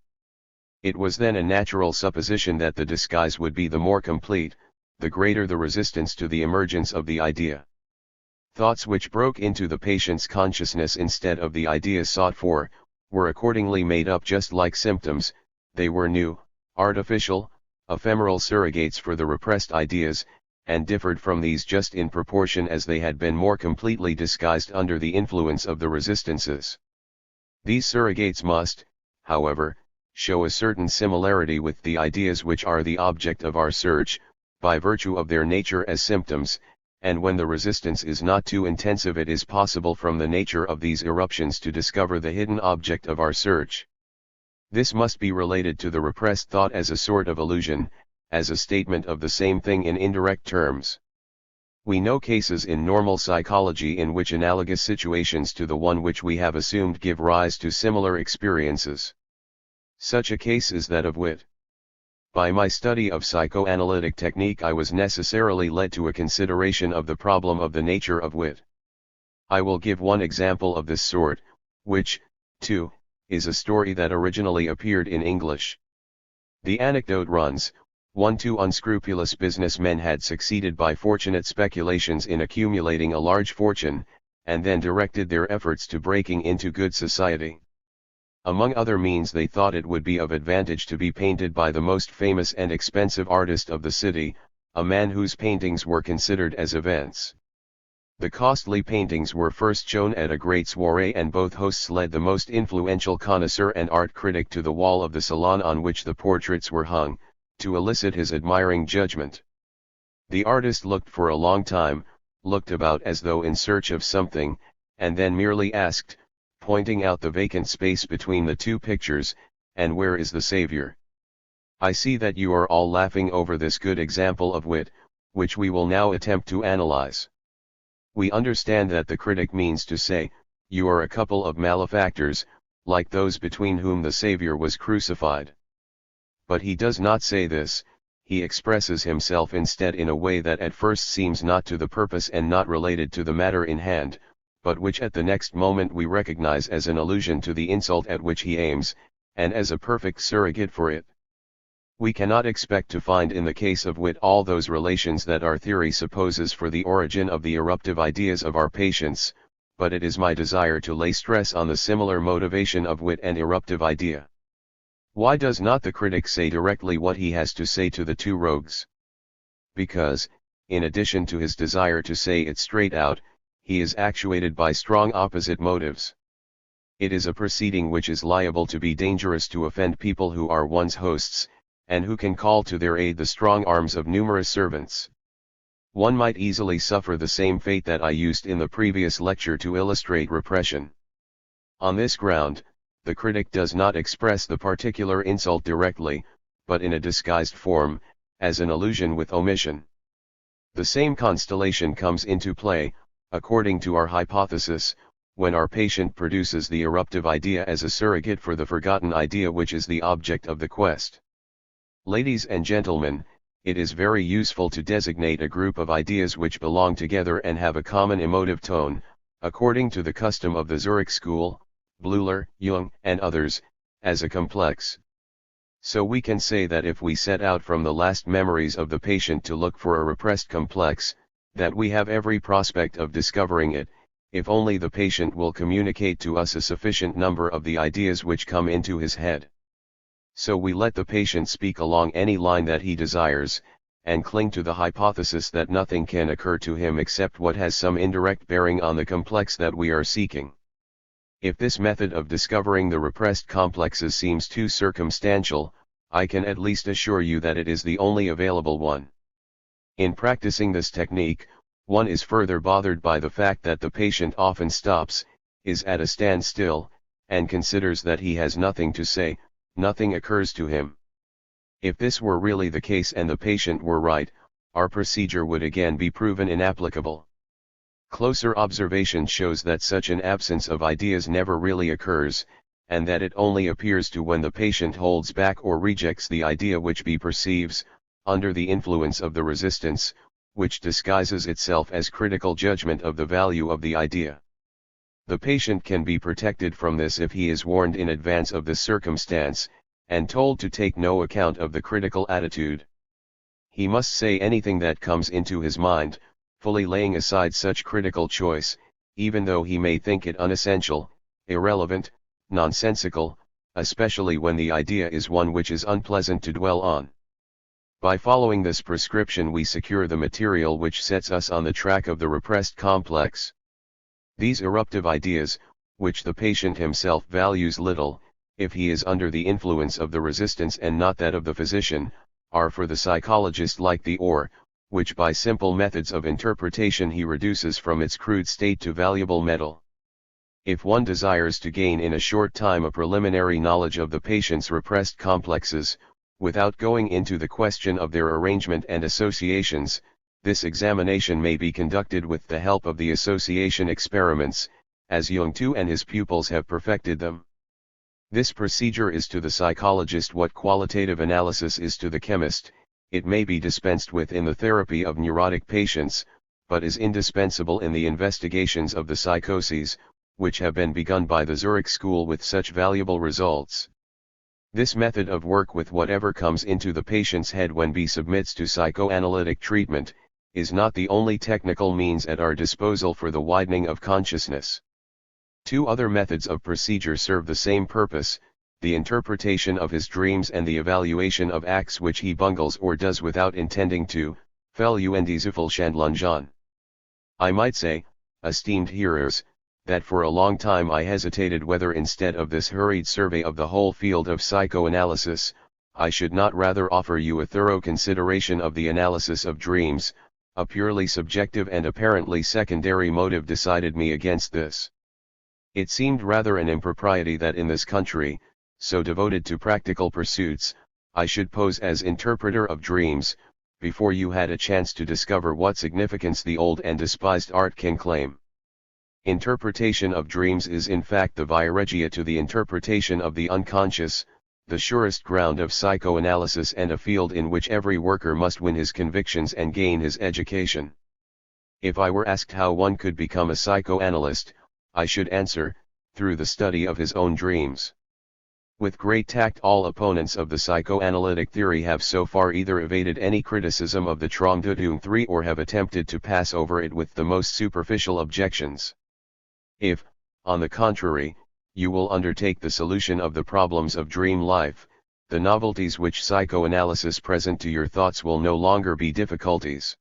It was then a natural supposition that the disguise would be the more complete, the greater the resistance to the emergence of the idea. Thoughts which broke into the patient's consciousness instead of the idea sought for, were accordingly made up just like symptoms. They were new, artificial, ephemeral surrogates for the repressed ideas, and differed from these just in proportion as they had been more completely disguised under the influence of the resistances. These surrogates must, however, show a certain similarity with the ideas which are the object of our search, by virtue of their nature as symptoms, and when the resistance is not too intensive it is possible from the nature of these eruptions to discover the hidden object of our search. This must be related to the repressed thought as a sort of illusion, as a statement of the same thing in indirect terms. We know cases in normal psychology in which analogous situations to the one which we have assumed give rise to similar experiences. Such a case is that of wit. By my study of psychoanalytic technique I was necessarily led to a consideration of the problem of the nature of wit. I will give one example of this sort, which, too, is a story that originally appeared in English. The anecdote runs, two unscrupulous businessmen had succeeded by fortunate speculations in accumulating a large fortune, and then directed their efforts to breaking into good society. Among other means they thought it would be of advantage to be painted by the most famous and expensive artist of the city, a man whose paintings were considered as events. The costly paintings were first shown at a great soirée and both hosts led the most influential connoisseur and art critic to the wall of the salon on which the portraits were hung, to elicit his admiring judgment. The artist looked for a long time, looked about as though in search of something, and then merely asked, pointing out the vacant space between the two pictures, "And where is the Saviour?" I see that you are all laughing over this good example of wit, which we will now attempt to analyze. We understand that the critic means to say, you are a couple of malefactors, like those between whom the Saviour was crucified. But he does not say this, he expresses himself instead in a way that at first seems not to the purpose and not related to the matter in hand, but which at the next moment we recognize as an allusion to the insult at which he aims, and as a perfect surrogate for it. We cannot expect to find in the case of wit all those relations that our theory supposes for the origin of the eruptive ideas of our patients, but it is my desire to lay stress on the similar motivation of wit and eruptive idea. Why does not the critic say directly what he has to say to the two rogues? Because, in addition to his desire to say it straight out, he is actuated by strong opposite motives. It is a proceeding which is liable to be dangerous to offend people who are one's hosts, and who can call to their aid the strong arms of numerous servants. One might easily suffer the same fate that I used in the previous lecture to illustrate repression. On this ground, the critic does not express the particular insult directly, but in a disguised form, as an allusion with omission. The same constellation comes into play, according to our hypothesis, when our patient produces the eruptive idea as a surrogate for the forgotten idea which is the object of the quest. Ladies and gentlemen, it is very useful to designate a group of ideas which belong together and have a common emotive tone, according to the custom of the Zurich school, Bleuler, Jung, and others, as a complex. So we can say that if we set out from the last memories of the patient to look for a repressed complex, that we have every prospect of discovering it, if only the patient will communicate to us a sufficient number of the ideas which come into his head. So we let the patient speak along any line that he desires, and cling to the hypothesis that nothing can occur to him except what has some indirect bearing on the complex that we are seeking. If this method of discovering the repressed complexes seems too circumstantial, I can at least assure you that it is the only available one. In practicing this technique, one is further bothered by the fact that the patient often stops, is at a standstill, and considers that he has nothing to say. Nothing occurs to him. If this were really the case and the patient were right, our procedure would again be proven inapplicable. Closer observation shows that such an absence of ideas never really occurs, and that it only appears to when the patient holds back or rejects the idea which he perceives, under the influence of the resistance, which disguises itself as critical judgment of the value of the idea. The patient can be protected from this if he is warned in advance of this circumstance, and told to take no account of the critical attitude. He must say anything that comes into his mind, fully laying aside such critical choice, even though he may think it unessential, irrelevant, nonsensical, especially when the idea is one which is unpleasant to dwell on. By following this prescription we secure the material which sets us on the track of the repressed complex. These eruptive ideas, which the patient himself values little, if he is under the influence of the resistance and not that of the physician, are for the psychologist like the ore, which by simple methods of interpretation he reduces from its crude state to valuable metal. If one desires to gain in a short time a preliminary knowledge of the patient's repressed complexes, without going into the question of their arrangement and associations, this examination may be conducted with the help of the association experiments, as Jung too and his pupils have perfected them. This procedure is to the psychologist what qualitative analysis is to the chemist. It may be dispensed with in the therapy of neurotic patients, but is indispensable in the investigations of the psychoses, which have been begun by the Zurich school with such valuable results. This method of work with whatever comes into the patient's head when he submits to psychoanalytic treatment, is not the only technical means at our disposal for the widening of consciousness. Two other methods of procedure serve the same purpose, the interpretation of his dreams and the evaluation of acts which he bungles or does without intending to, Fehlzuendiezufelschandlungen. I might say, esteemed hearers, that for a long time I hesitated whether instead of this hurried survey of the whole field of psychoanalysis, I should not rather offer you a thorough consideration of the analysis of dreams. A purely subjective and apparently secondary motive decided me against this. It seemed rather an impropriety that in this country, so devoted to practical pursuits, I should pose as interpreter of dreams, before you had a chance to discover what significance the old and despised art can claim. Interpretation of dreams is in fact the via regia to the interpretation of the unconscious, the surest ground of psychoanalysis and a field in which every worker must win his convictions and gain his education. If I were asked how one could become a psychoanalyst, I should answer, through the study of his own dreams. With great tact, all opponents of the psychoanalytic theory have so far either evaded any criticism of the Traumdeutung 3 or have attempted to pass over it with the most superficial objections. If, on the contrary, you will undertake the solution of the problems of dream life, the novelties which psychoanalysis present to your thoughts will no longer be difficulties.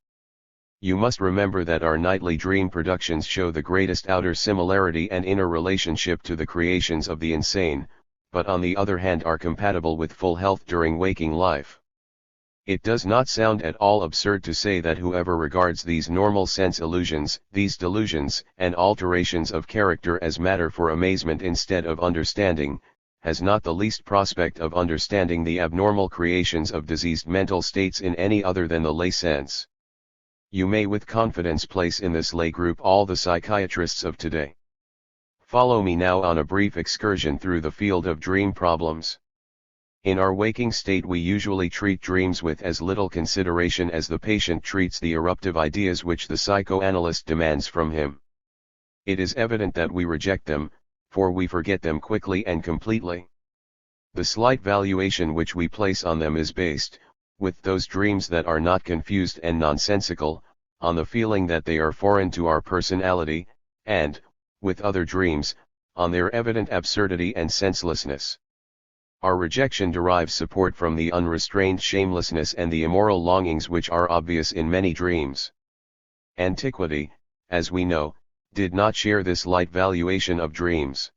You must remember that our nightly dream productions show the greatest outer similarity and inner relationship to the creations of the insane, but on the other hand are compatible with full health during waking life. It does not sound at all absurd to say that whoever regards these normal sense illusions, these delusions and alterations of character as matter for amazement instead of understanding, has not the least prospect of understanding the abnormal creations of diseased mental states in any other than the lay sense. You may with confidence place in this lay group all the psychiatrists of today. Follow me now on a brief excursion through the field of dream problems. In our waking state we usually treat dreams with as little consideration as the patient treats the eruptive ideas which the psychoanalyst demands from him. It is evident that we reject them, for we forget them quickly and completely. The slight valuation which we place on them is based, with those dreams that are not confused and nonsensical, on the feeling that they are foreign to our personality, and, with other dreams, on their evident absurdity and senselessness. Our rejection derives support from the unrestrained shamelessness and the immoral longings which are obvious in many dreams. Antiquity, as we know, did not share this light valuation of dreams.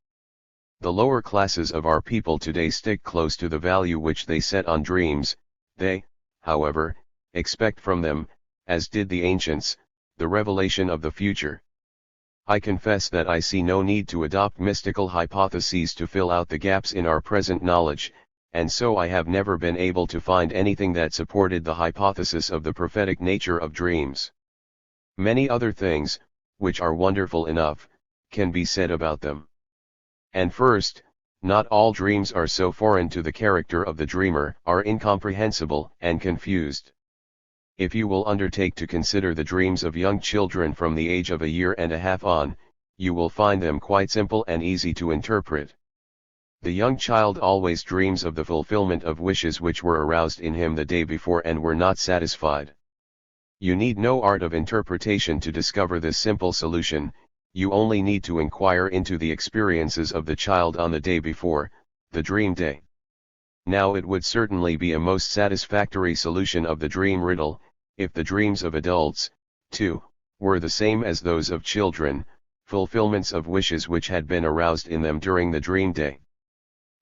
The lower classes of our people today stick close to the value which they set on dreams. They, however, expect from them, as did the ancients, the revelation of the future. I confess that I see no need to adopt mystical hypotheses to fill out the gaps in our present knowledge, and so I have never been able to find anything that supported the hypothesis of the prophetic nature of dreams. Many other things, which are wonderful enough, can be said about them. And first, not all dreams are so foreign to the character of the dreamer, are incomprehensible and confused. If you will undertake to consider the dreams of young children from the age of a year and a half on, you will find them quite simple and easy to interpret. The young child always dreams of the fulfillment of wishes which were aroused in him the day before and were not satisfied. You need no art of interpretation to discover this simple solution. You only need to inquire into the experiences of the child on the day before, the dream day. Now it would certainly be a most satisfactory solution of the dream riddle, if the dreams of adults, too, were the same as those of children, fulfillments of wishes which had been aroused in them during the dream day.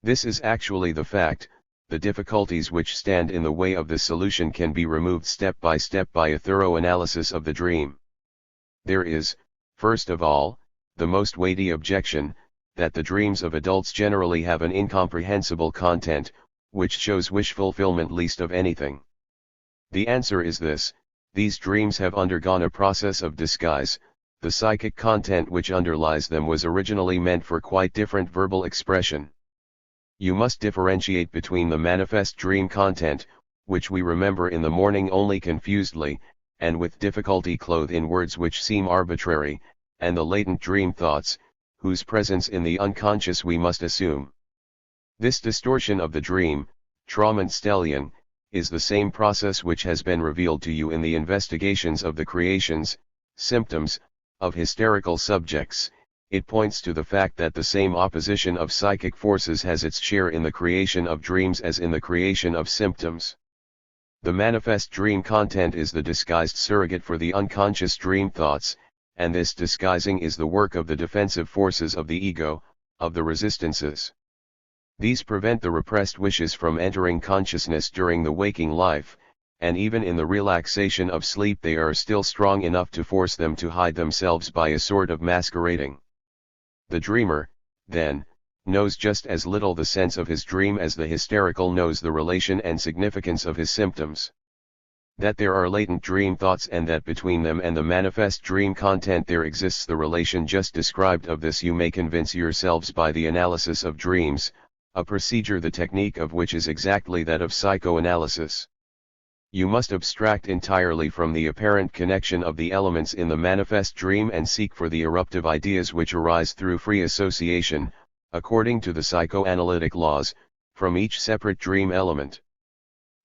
This is actually the fact. The difficulties which stand in the way of this solution can be removed step by a thorough analysis of the dream. There is, first of all, the most weighty objection, that the dreams of adults generally have an incomprehensible content, which shows wish fulfillment least of anything. The answer is this: these dreams have undergone a process of disguise. The psychic content which underlies them was originally meant for quite different verbal expression. You must differentiate between the manifest dream content, which we remember in the morning only confusedly, and with difficulty clothed in words which seem arbitrary, and the latent dream thoughts, whose presence in the unconscious we must assume. This distortion of the dream, Traumenstellung, is the same process which has been revealed to you in the investigations of the creations, symptoms, of hysterical subjects. It points to the fact that the same opposition of psychic forces has its share in the creation of dreams as in the creation of symptoms. The manifest dream content is the disguised surrogate for the unconscious dream thoughts, and this disguising is the work of the defensive forces of the ego, of the resistances. These prevent the repressed wishes from entering consciousness during the waking life, and even in the relaxation of sleep they are still strong enough to force them to hide themselves by a sort of masquerading. The dreamer, then, knows just as little the sense of his dream as the hysterical knows the relation and significance of his symptoms. That there are latent dream thoughts and that between them and the manifest dream content there exists the relation just described, of this you may convince yourselves by the analysis of dreams, a procedure the technique of which is exactly that of psychoanalysis. You must abstract entirely from the apparent connection of the elements in the manifest dream and seek for the eruptive ideas which arise through free association, according to the psychoanalytic laws, from each separate dream element.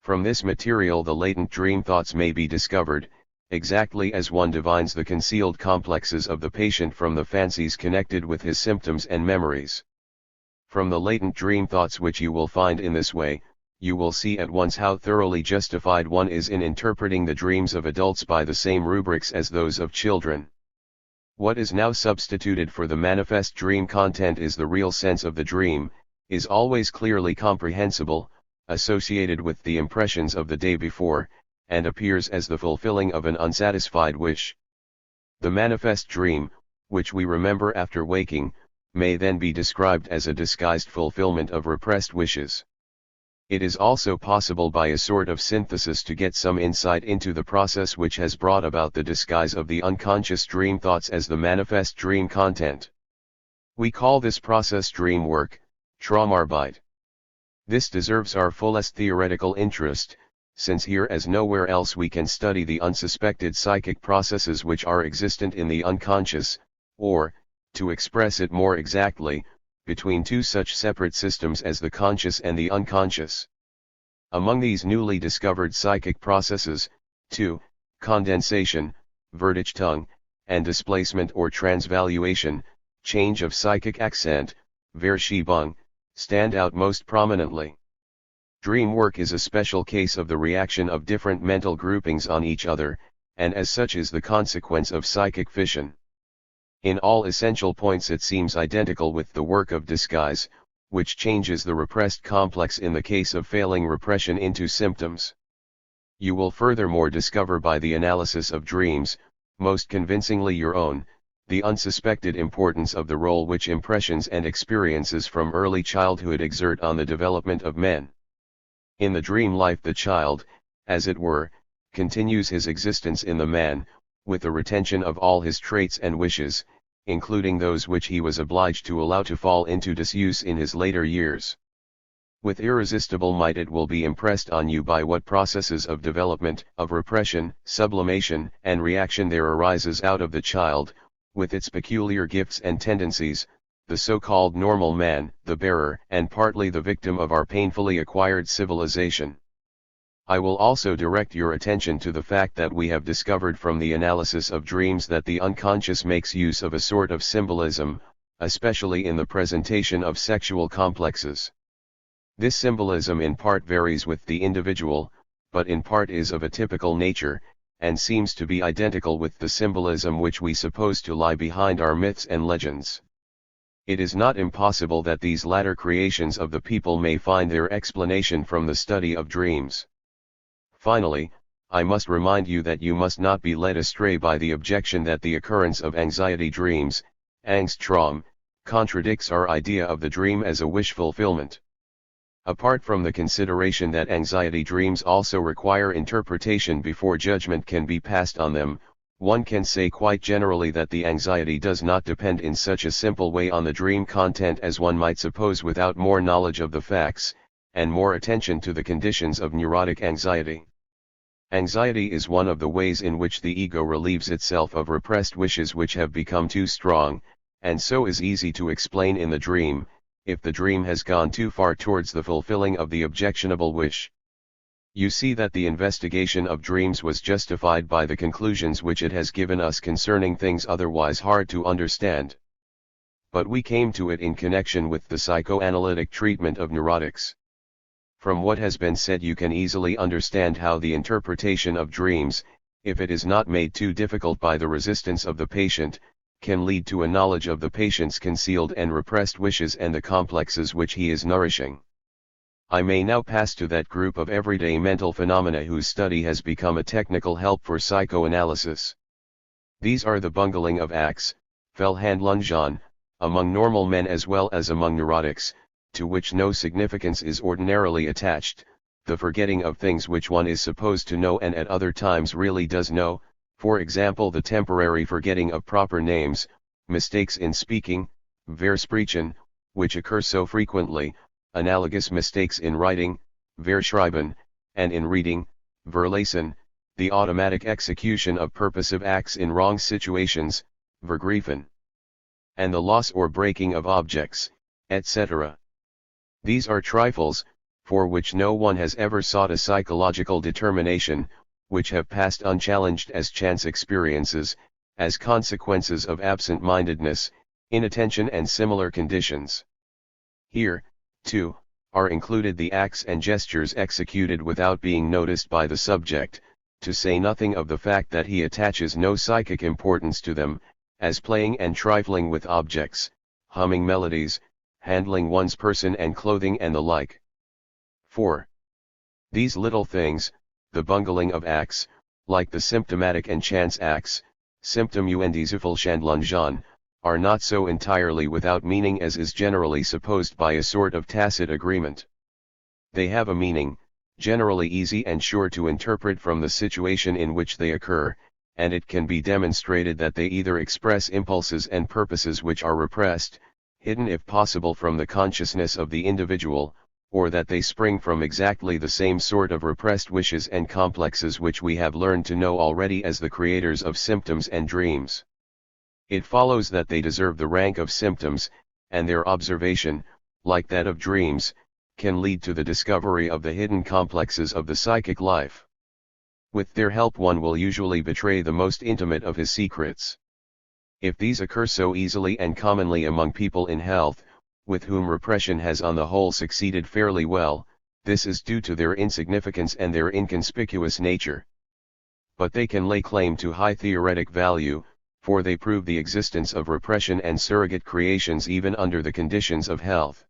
From this material the latent dream thoughts may be discovered, exactly as one divines the concealed complexes of the patient from the fancies connected with his symptoms and memories. From the latent dream thoughts which you will find in this way, you will see at once how thoroughly justified one is in interpreting the dreams of adults by the same rubrics as those of children. What is now substituted for the manifest dream content is the real sense of the dream, is always clearly comprehensible, associated with the impressions of the day before, and appears as the fulfilling of an unsatisfied wish. The manifest dream, which we remember after waking, may then be described as a disguised fulfillment of repressed wishes. It is also possible by a sort of synthesis to get some insight into the process which has brought about the disguise of the unconscious dream thoughts as the manifest dream content. We call this process dream work, Traumarbeit. This deserves our fullest theoretical interest, since here as nowhere else we can study the unsuspected psychic processes which are existent in the unconscious, or, to express it more exactly, between two such separate systems as the conscious and the unconscious. Among these newly discovered psychic processes, 2, condensation, Verdichtung, and displacement or transvaluation, change of psychic accent, Verschiebung, stand out most prominently. Dream work is a special case of the reaction of different mental groupings on each other, and as such is the consequence of psychic fission. In all essential points it seems identical with the work of disguise, which changes the repressed complex in the case of failing repression into symptoms. You will furthermore discover by the analysis of dreams, most convincingly your own, the unsuspected importance of the role which impressions and experiences from early childhood exert on the development of men. In the dream life the child, as it were, continues his existence in the man, with the retention of all his traits and wishes, including those which he was obliged to allow to fall into disuse in his later years. With irresistible might it will be impressed on you by what processes of development, of repression, sublimation, and reaction there arises out of the child, with its peculiar gifts and tendencies, the so-called normal man, the bearer and partly the victim of our painfully acquired civilization. I will also direct your attention to the fact that we have discovered from the analysis of dreams that the unconscious makes use of a sort of symbolism, especially in the presentation of sexual complexes. This symbolism in part varies with the individual, but in part is of a typical nature, and seems to be identical with the symbolism which we suppose to lie behind our myths and legends. It is not impossible that these latter creations of the people may find their explanation from the study of dreams. Finally, I must remind you that you must not be led astray by the objection that the occurrence of anxiety dreams, Angsttraum, contradicts our idea of the dream as a wish fulfillment. Apart from the consideration that anxiety dreams also require interpretation before judgment can be passed on them, one can say quite generally that the anxiety does not depend in such a simple way on the dream content as one might suppose without more knowledge of the facts, and more attention to the conditions of neurotic anxiety. Anxiety is one of the ways in which the ego relieves itself of repressed wishes which have become too strong, and so is easy to explain in the dream, if the dream has gone too far towards the fulfilling of the objectionable wish. You see that the investigation of dreams was justified by the conclusions which it has given us concerning things otherwise hard to understand. But we came to it in connection with the psychoanalytic treatment of neurotics. From what has been said you can easily understand how the interpretation of dreams, if it is not made too difficult by the resistance of the patient, can lead to a knowledge of the patient's concealed and repressed wishes and the complexes which he is nourishing. I may now pass to that group of everyday mental phenomena whose study has become a technical help for psychoanalysis. These are the bungling of acts, Fehlhandlungen, among normal men as well as among neurotics, to which no significance is ordinarily attached, the forgetting of things which one is supposed to know and at other times really does know, for example the temporary forgetting of proper names, mistakes in speaking, Versprechen, which occur so frequently, analogous mistakes in writing, Verschreiben, and in reading, verlassen, the automatic execution of purposive acts in wrong situations, vergriffen, and the loss or breaking of objects, etc. These are trifles, for which no one has ever sought a psychological determination, which have passed unchallenged as chance experiences, as consequences of absent-mindedness, inattention and similar conditions. Here, too, are included the acts and gestures executed without being noticed by the subject, to say nothing of the fact that he attaches no psychic importance to them, as playing and trifling with objects, humming melodies, handling one's person and clothing and the like. 4. These little things, the bungling of acts, like the symptomatic and chance acts, symptom und Zufallshandlungen, are not so entirely without meaning as is generally supposed by a sort of tacit agreement. They have a meaning, generally easy and sure to interpret from the situation in which they occur, and it can be demonstrated that they either express impulses and purposes which are repressed, hidden if possible from the consciousness of the individual, or that they spring from exactly the same sort of repressed wishes and complexes which we have learned to know already as the creators of symptoms and dreams. It follows that they deserve the rank of symptoms, and their observation, like that of dreams, can lead to the discovery of the hidden complexes of the psychic life. With their help one will usually betray the most intimate of his secrets. If these occur so easily and commonly among people in health, with whom repression has on the whole succeeded fairly well, this is due to their insignificance and their inconspicuous nature. But they can lay claim to high theoretic value, for they prove the existence of repression and surrogate creations even under the conditions of health.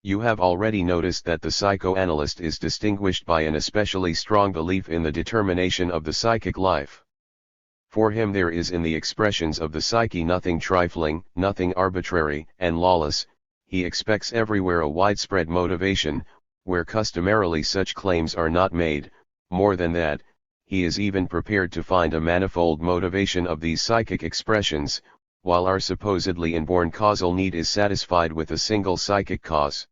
You have already noticed that the psychoanalyst is distinguished by an especially strong belief in the determination of the psychic life. For him there is in the expressions of the psyche nothing trifling, nothing arbitrary and lawless. He expects everywhere a widespread motivation, where customarily such claims are not made. More than that, he is even prepared to find a manifold motivation of these psychic expressions, while our supposedly inborn causal need is satisfied with a single psychic cause.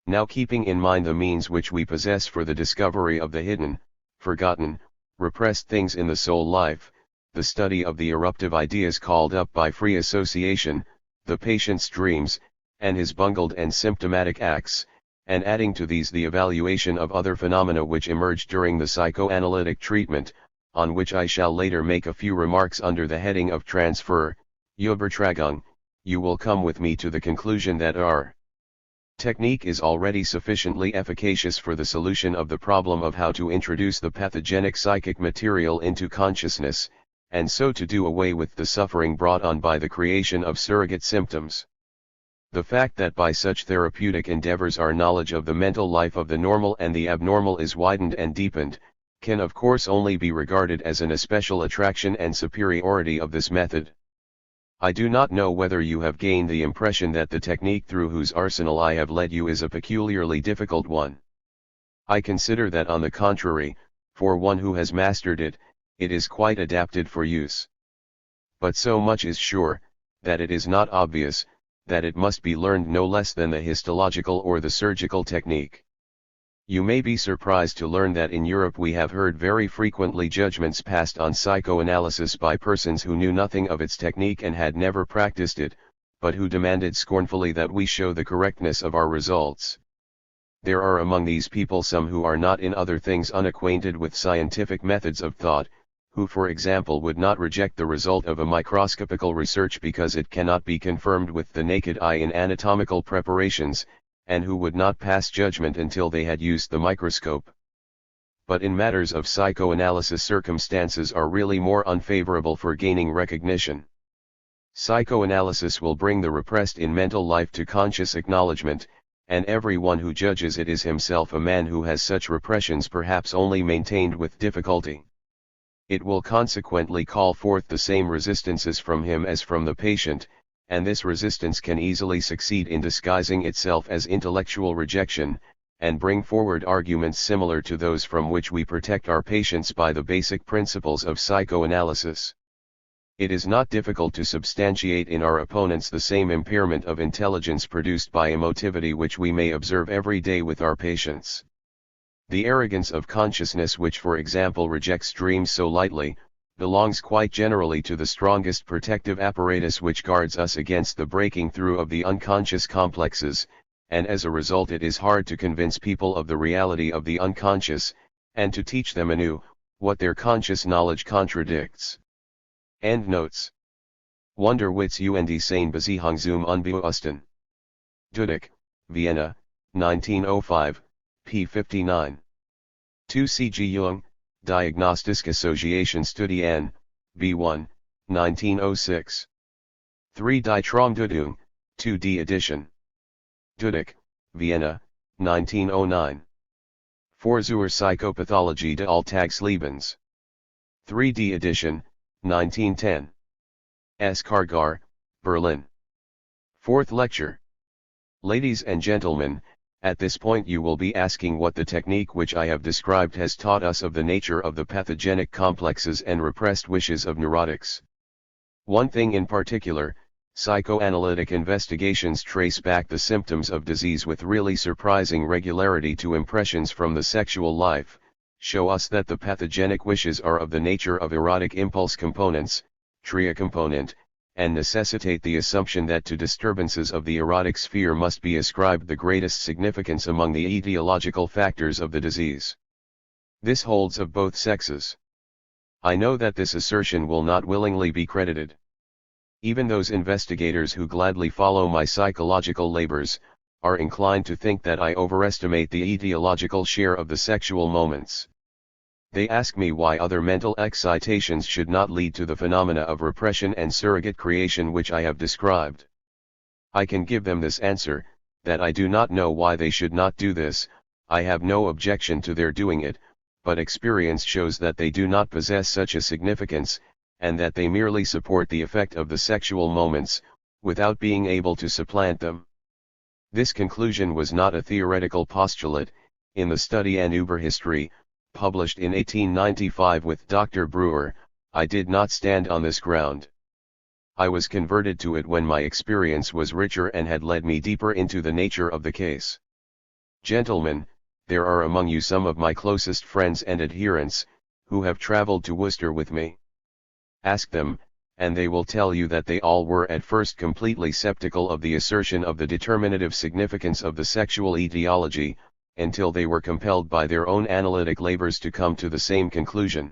Now, keeping in mind the means which we possess for the discovery of the hidden, forgotten, repressed things in the soul life, the study of the eruptive ideas called up by free association, the patient's dreams, and his bungled and symptomatic acts, and adding to these the evaluation of other phenomena which emerge during the psychoanalytic treatment, on which I shall later make a few remarks under the heading of transfer, Übertragung, you will come with me to the conclusion that our technique is already sufficiently efficacious for the solution of the problem of how to introduce the pathogenic psychic material into consciousness, and so to do away with the suffering brought on by the creation of surrogate symptoms. The fact that by such therapeutic endeavors our knowledge of the mental life of the normal and the abnormal is widened and deepened, can of course only be regarded as an especial attraction and superiority of this method. I do not know whether you have gained the impression that the technique through whose arsenal I have led you is a peculiarly difficult one. I consider that on the contrary, for one who has mastered it, it is quite adapted for use. But so much is sure, that it is not obvious, that it must be learned no less than the histological or the surgical technique. You may be surprised to learn that in Europe we have heard very frequently judgments passed on psychoanalysis by persons who knew nothing of its technique and had never practiced it, but who demanded scornfully that we show the correctness of our results. There are among these people some who are not in other things unacquainted with scientific methods of thought, who for example would not reject the result of a microscopical research because it cannot be confirmed with the naked eye in anatomical preparations, and who would not pass judgment until they had used the microscope. But in matters of psychoanalysis circumstances are really more unfavorable for gaining recognition. Psychoanalysis will bring the repressed in mental life to conscious acknowledgement, and everyone who judges it is himself a man who has such repressions perhaps only maintained with difficulty. It will consequently call forth the same resistances from him as from the patient, and this resistance can easily succeed in disguising itself as intellectual rejection, and bring forward arguments similar to those from which we protect our patients by the basic principles of psychoanalysis. It is not difficult to substantiate in our opponents the same impairment of intelligence produced by emotivity which we may observe every day with our patients. The arrogance of consciousness which for example rejects dreams so lightly, belongs quite generally to the strongest protective apparatus which guards us against the breaking through of the unconscious complexes, and as a result it is hard to convince people of the reality of the unconscious, and to teach them anew, what their conscious knowledge contradicts. Endnotes. Wunderwitz und seine Beziehung zum Unbewussten. Dudek, Vienna, 1905, p. 59. 2 C. G. Jung, Diagnostische Associationsstudien, B1, 1906. 3 Die Traumdeutung, 2d edition. Dudek, Vienna, 1909. 4 Zur Psychopathologie des Alltagslebens. 3d edition, 1910. S. Kargar, Berlin. 4th lecture. Ladies and gentlemen, at this point you will be asking what the technique which I have described has taught us of the nature of the pathogenic complexes and repressed wishes of neurotics. One thing in particular, psychoanalytic investigations trace back the symptoms of disease with really surprising regularity to impressions from the sexual life, show us that the pathogenic wishes are of the nature of erotic impulse components, tria component, and necessitate the assumption that to disturbances of the erotic sphere must be ascribed the greatest significance among the etiological factors of the disease. This holds of both sexes. I know that this assertion will not willingly be credited. Even those investigators who gladly follow my psychological labors, are inclined to think that I overestimate the etiological share of the sexual moments. They ask me why other mental excitations should not lead to the phenomena of repression and surrogate creation which I have described. I can give them this answer, that I do not know why they should not do this. I have no objection to their doing it, but experience shows that they do not possess such a significance, and that they merely support the effect of the sexual moments, without being able to supplant them. This conclusion was not a theoretical postulate. In the Study an Überhistorie, published in 1895 with Dr. Brewer, I did not stand on this ground. I was converted to it when my experience was richer and had led me deeper into the nature of the case. Gentlemen, there are among you some of my closest friends and adherents, who have traveled to Worcester with me. Ask them, and they will tell you that they all were at first completely skeptical of the assertion of the determinative significance of the sexual etiology, until they were compelled by their own analytic labors to come to the same conclusion.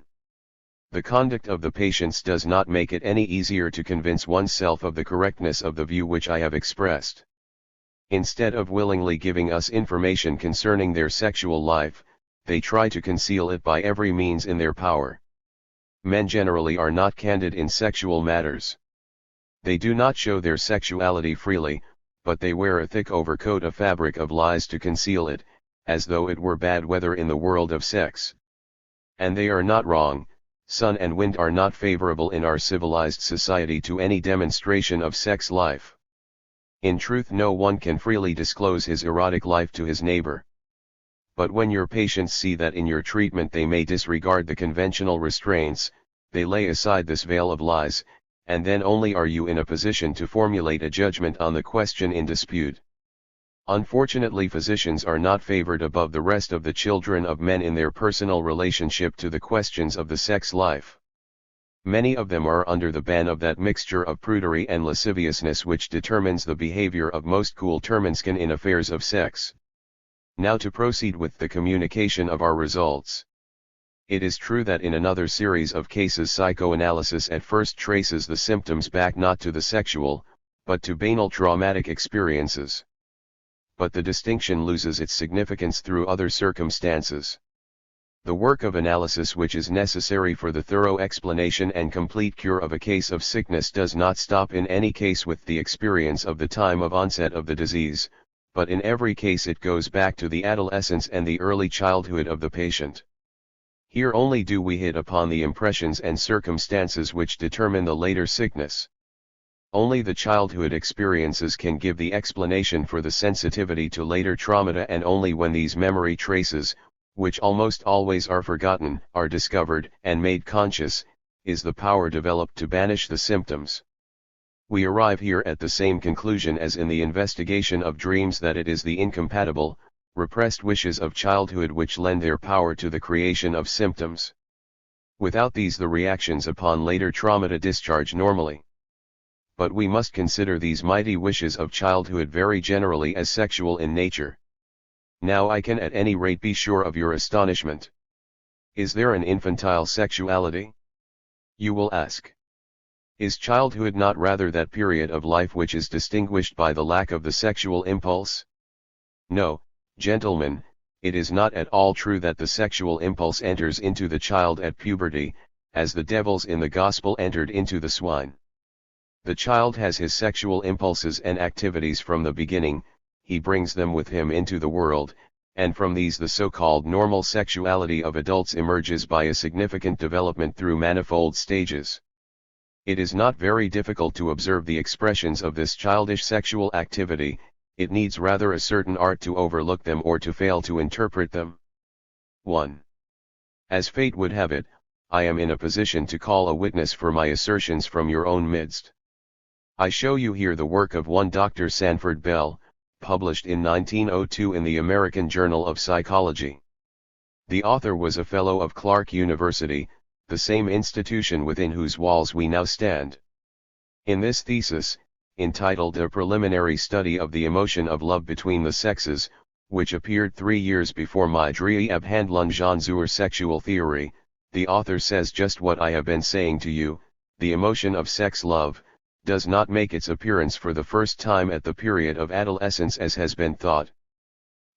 The conduct of the patients does not make it any easier to convince oneself of the correctness of the view which I have expressed. Instead of willingly giving us information concerning their sexual life, they try to conceal it by every means in their power. Men generally are not candid in sexual matters. They do not show their sexuality freely, but they wear a thick overcoat of fabric of lies to conceal it, as though it were bad weather in the world of sex. And they are not wrong. Sun and wind are not favorable in our civilized society to any demonstration of sex life. In truth, no one can freely disclose his erotic life to his neighbor. But when your patients see that in your treatment they may disregard the conventional restraints, they lay aside this veil of lies, and then only are you in a position to formulate a judgment on the question in dispute. Unfortunately, physicians are not favored above the rest of the children of men in their personal relationship to the questions of the sex life. Many of them are under the ban of that mixture of prudery and lasciviousness which determines the behavior of most Kulturmenschen in affairs of sex. Now to proceed with the communication of our results. It is true that in another series of cases psychoanalysis at first traces the symptoms back not to the sexual, but to banal traumatic experiences. But the distinction loses its significance through other circumstances. The work of analysis which is necessary for the thorough explanation and complete cure of a case of sickness does not stop in any case with the experience of the time of onset of the disease, but in every case it goes back to the adolescence and the early childhood of the patient. Here only do we hit upon the impressions and circumstances which determine the later sickness. Only the childhood experiences can give the explanation for the sensitivity to later traumata, and only when these memory traces, which almost always are forgotten, are discovered and made conscious, is the power developed to banish the symptoms. We arrive here at the same conclusion as in the investigation of dreams, that it is the incompatible, repressed wishes of childhood which lend their power to the creation of symptoms. Without these the reactions upon later traumata discharge normally. But we must consider these mighty wishes of childhood very generally as sexual in nature. Now I can at any rate be sure of your astonishment. Is there an infantile sexuality? You will ask. Is childhood not rather that period of life which is distinguished by the lack of the sexual impulse? No, gentlemen, it is not at all true that the sexual impulse enters into the child at puberty, as the devils in the gospel entered into the swine. The child has his sexual impulses and activities from the beginning, he brings them with him into the world, and from these the so-called normal sexuality of adults emerges by a significant development through manifold stages. It is not very difficult to observe the expressions of this childish sexual activity, it needs rather a certain art to overlook them or to fail to interpret them. 1. As fate would have it, I am in a position to call a witness for my assertions from your own midst. I show you here the work of one Dr. Sanford Bell, published in 1902 in the American Journal of Psychology. The author was a fellow of Clark University, the same institution within whose walls we now stand. In this thesis, entitled A Preliminary Study of the Emotion of Love Between the Sexes, which appeared 3 years before my Drei Abhandlungen zur Sexualtheorie, the author says just what I have been saying to you: the emotion of sex love does not make its appearance for the first time at the period of adolescence as has been thought.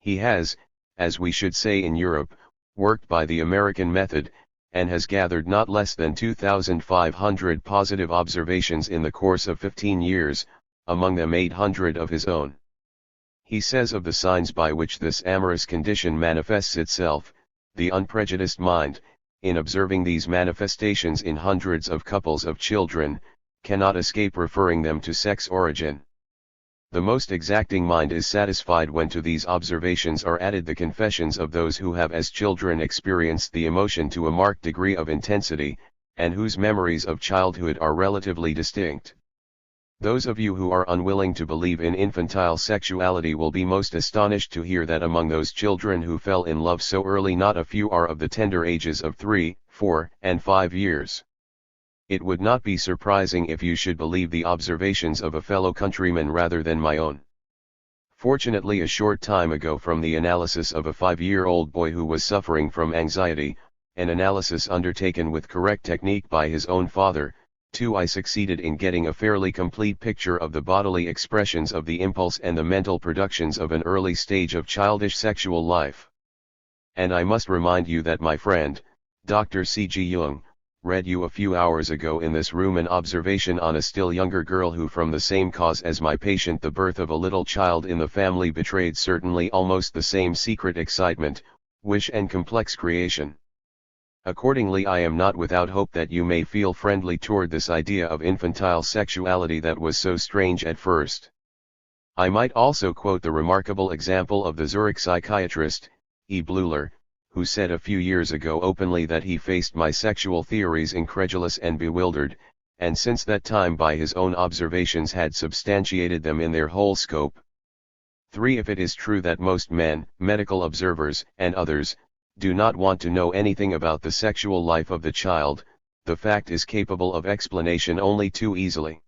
He has, as we should say in Europe, worked by the American method, and has gathered not less than 2,500 positive observations in the course of 15 years, among them 800 of his own. He says of the signs by which this amorous condition manifests itself, the unprejudiced mind, in observing these manifestations in hundreds of couples of children, cannot escape referring them to sex origin. The most exacting mind is satisfied when to these observations are added the confessions of those who have as children experienced the emotion to a marked degree of intensity, and whose memories of childhood are relatively distinct. Those of you who are unwilling to believe in infantile sexuality will be most astonished to hear that among those children who fell in love so early not a few are of the tender ages of 3, 4, and 5 years. It would not be surprising if you should believe the observations of a fellow countryman rather than my own. Fortunately, a short time ago, from the analysis of a 5-year-old boy who was suffering from anxiety, an analysis undertaken with correct technique by his own father, too, I succeeded in getting a fairly complete picture of the bodily expressions of the impulse and the mental productions of an early stage of childish sexual life. And I must remind you that my friend, Dr. C.G. Jung, read you a few hours ago in this room an observation on a still younger girl who, from the same cause as my patient, the birth of a little child in the family, betrayed certainly almost the same secret excitement, wish and complex creation. Accordingly, I am not without hope that you may feel friendly toward this idea of infantile sexuality that was so strange at first. I might also quote the remarkable example of the Zurich psychiatrist, E. Bleuler, who said a few years ago openly that he faced my sexual theories incredulous and bewildered, and since that time by his own observations had substantiated them in their whole scope. 3. If it is true that most men, medical observers, and others, do not want to know anything about the sexual life of the child, the fact is capable of explanation only too easily.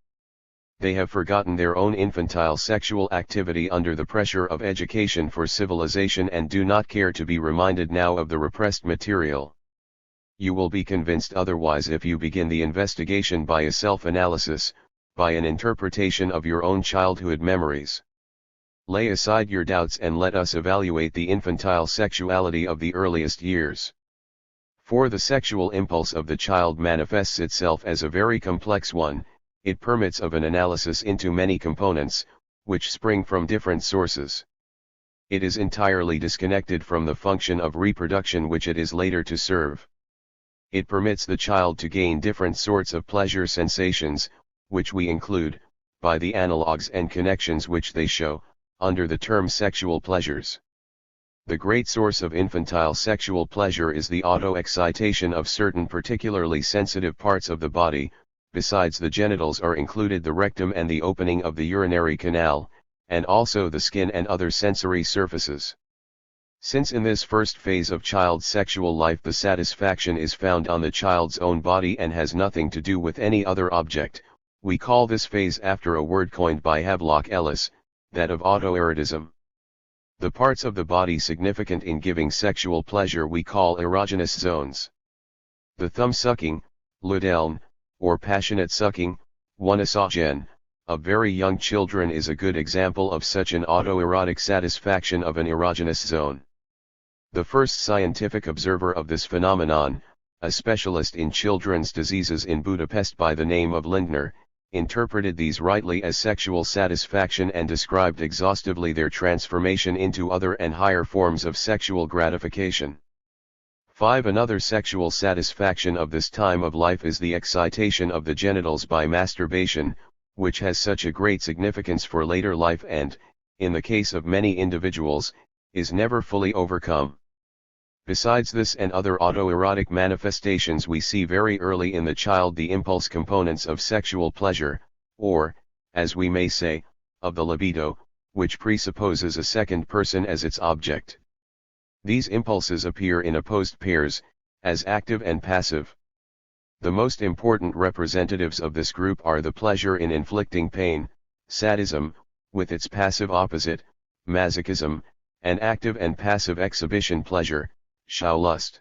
They have forgotten their own infantile sexual activity under the pressure of education for civilization and do not care to be reminded now of the repressed material. You will be convinced otherwise if you begin the investigation by a self-analysis, by an interpretation of your own childhood memories. Lay aside your doubts and let us evaluate the infantile sexuality of the earliest years. For the sexual impulse of the child manifests itself as a very complex one. It permits of an analysis into many components, which spring from different sources. It is entirely disconnected from the function of reproduction which it is later to serve. It permits the child to gain different sorts of pleasure sensations, which we include, by the analogues and connections which they show, under the term sexual pleasures. The great source of infantile sexual pleasure is the auto-excitation of certain particularly sensitive parts of the body. Besides the genitals are included the rectum and the opening of the urinary canal, and also the skin and other sensory surfaces. Since in this first phase of child's sexual life the satisfaction is found on the child's own body and has nothing to do with any other object, we call this phase after a word coined by Havelock Ellis, that of autoerotism. The parts of the body significant in giving sexual pleasure we call erogenous zones. The thumb sucking, Lideln, or passionate sucking, one-esogen, of very young children is a good example of such an autoerotic satisfaction of an erogenous zone. The first scientific observer of this phenomenon, a specialist in children's diseases in Budapest by the name of Lindner, interpreted these rightly as sexual satisfaction and described exhaustively their transformation into other and higher forms of sexual gratification. 5. Another sexual satisfaction of this time of life is the excitation of the genitals by masturbation, which has such a great significance for later life and, in the case of many individuals, is never fully overcome. Besides this and other autoerotic manifestations, we see very early in the child the impulse components of sexual pleasure, or, as we may say, of the libido, which presupposes a second person as its object. These impulses appear in opposed pairs, as active and passive. The most important representatives of this group are the pleasure in inflicting pain, sadism, with its passive opposite, masochism, and active and passive exhibition pleasure, Schaulust.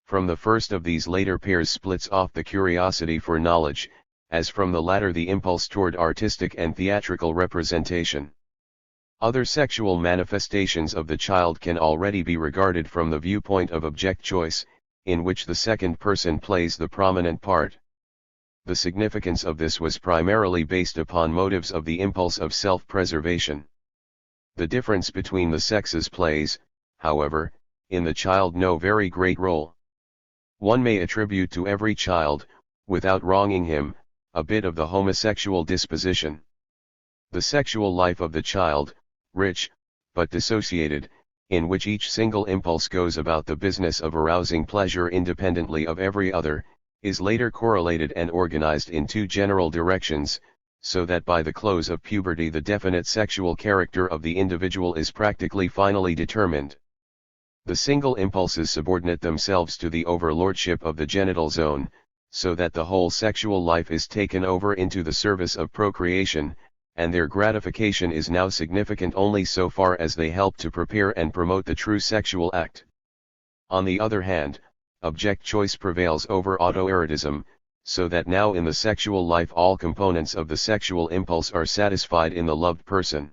From the first of these later pairs splits off the curiosity for knowledge, as from the latter the impulse toward artistic and theatrical representation. Other sexual manifestations of the child can already be regarded from the viewpoint of object choice, in which the second person plays the prominent part. The significance of this was primarily based upon motives of the impulse of self-preservation. The difference between the sexes plays, however, in the child no very great role. One may attribute to every child, without wronging him, a bit of the homosexual disposition. The sexual life of the child, rich, but dissociated, in which each single impulse goes about the business of arousing pleasure independently of every other, is later correlated and organized in two general directions, so that by the close of puberty the definite sexual character of the individual is practically finally determined. The single impulses subordinate themselves to the overlordship of the genital zone, so that the whole sexual life is taken over into the service of procreation, and their gratification is now significant only so far as they help to prepare and promote the true sexual act. On the other hand, object choice prevails over autoerotism, so that now in the sexual life all components of the sexual impulse are satisfied in the loved person.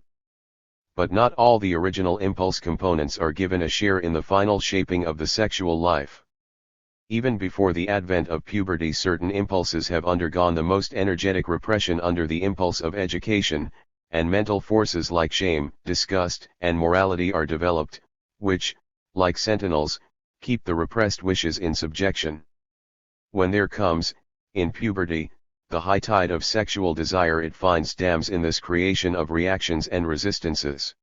But not all the original impulse components are given a share in the final shaping of the sexual life. Even before the advent of puberty, certain impulses have undergone the most energetic repression under the impulse of education, and mental forces like shame, disgust, and morality are developed, which, like sentinels, keep the repressed wishes in subjection. When there comes, in puberty, the high tide of sexual desire, it finds dams in this creation of reactions and resistances.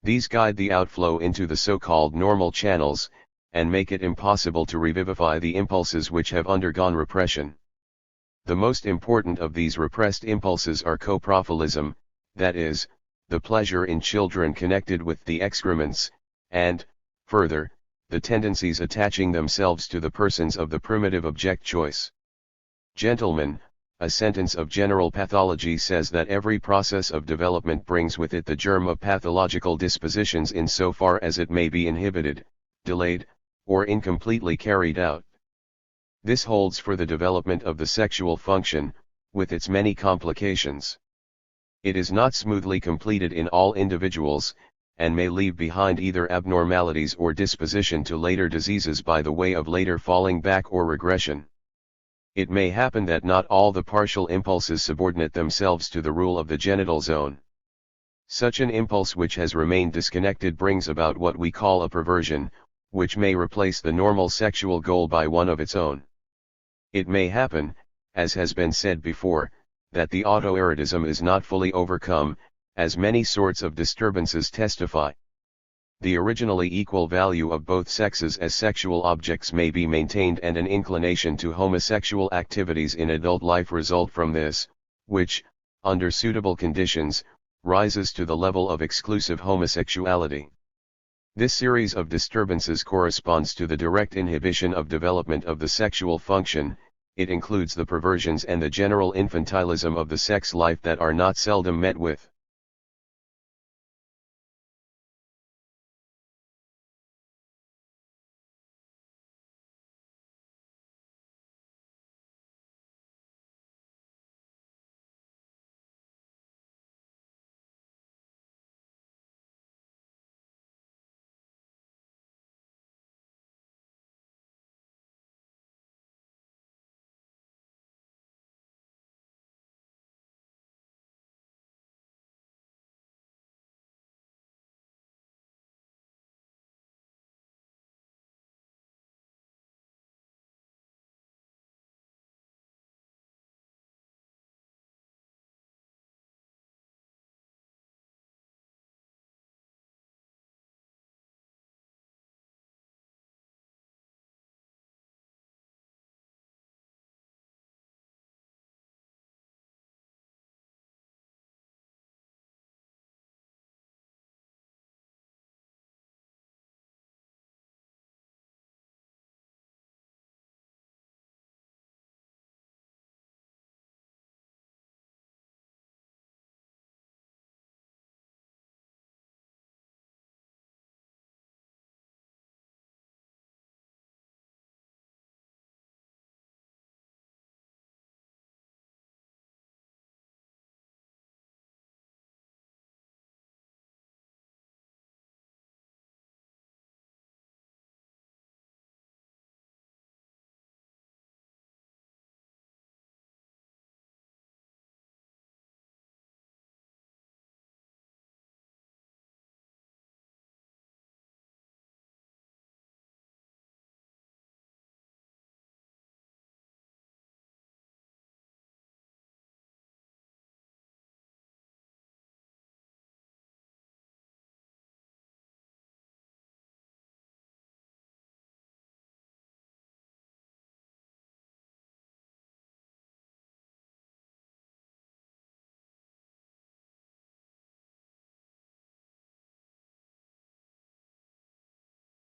These guide the outflow into the so-called normal channels, and make it impossible to revivify the impulses which have undergone repression. The most important of these repressed impulses are coprophilism, that is, the pleasure in children connected with the excrements, and, further, the tendencies attaching themselves to the persons of the primitive object choice. Gentlemen, a sentence of general pathology says that every process of development brings with it the germ of pathological dispositions in so far as it may be inhibited, delayed, or incompletely carried out. This holds for the development of the sexual function, with its many complications. It is not smoothly completed in all individuals, and may leave behind either abnormalities or disposition to later diseases by the way of later falling back or regression. It may happen that not all the partial impulses subordinate themselves to the rule of the genital zone. Such an impulse which has remained disconnected brings about what we call a perversion, which may replace the normal sexual goal by one of its own. It may happen, as has been said before, that the autoerotism is not fully overcome, as many sorts of disturbances testify. The originally equal value of both sexes as sexual objects may be maintained, and an inclination to homosexual activities in adult life result from this, which, under suitable conditions, rises to the level of exclusive homosexuality. This series of disturbances corresponds to the direct inhibition of development of the sexual function. It includes the perversions and the general infantilism of the sex life that are not seldom met with.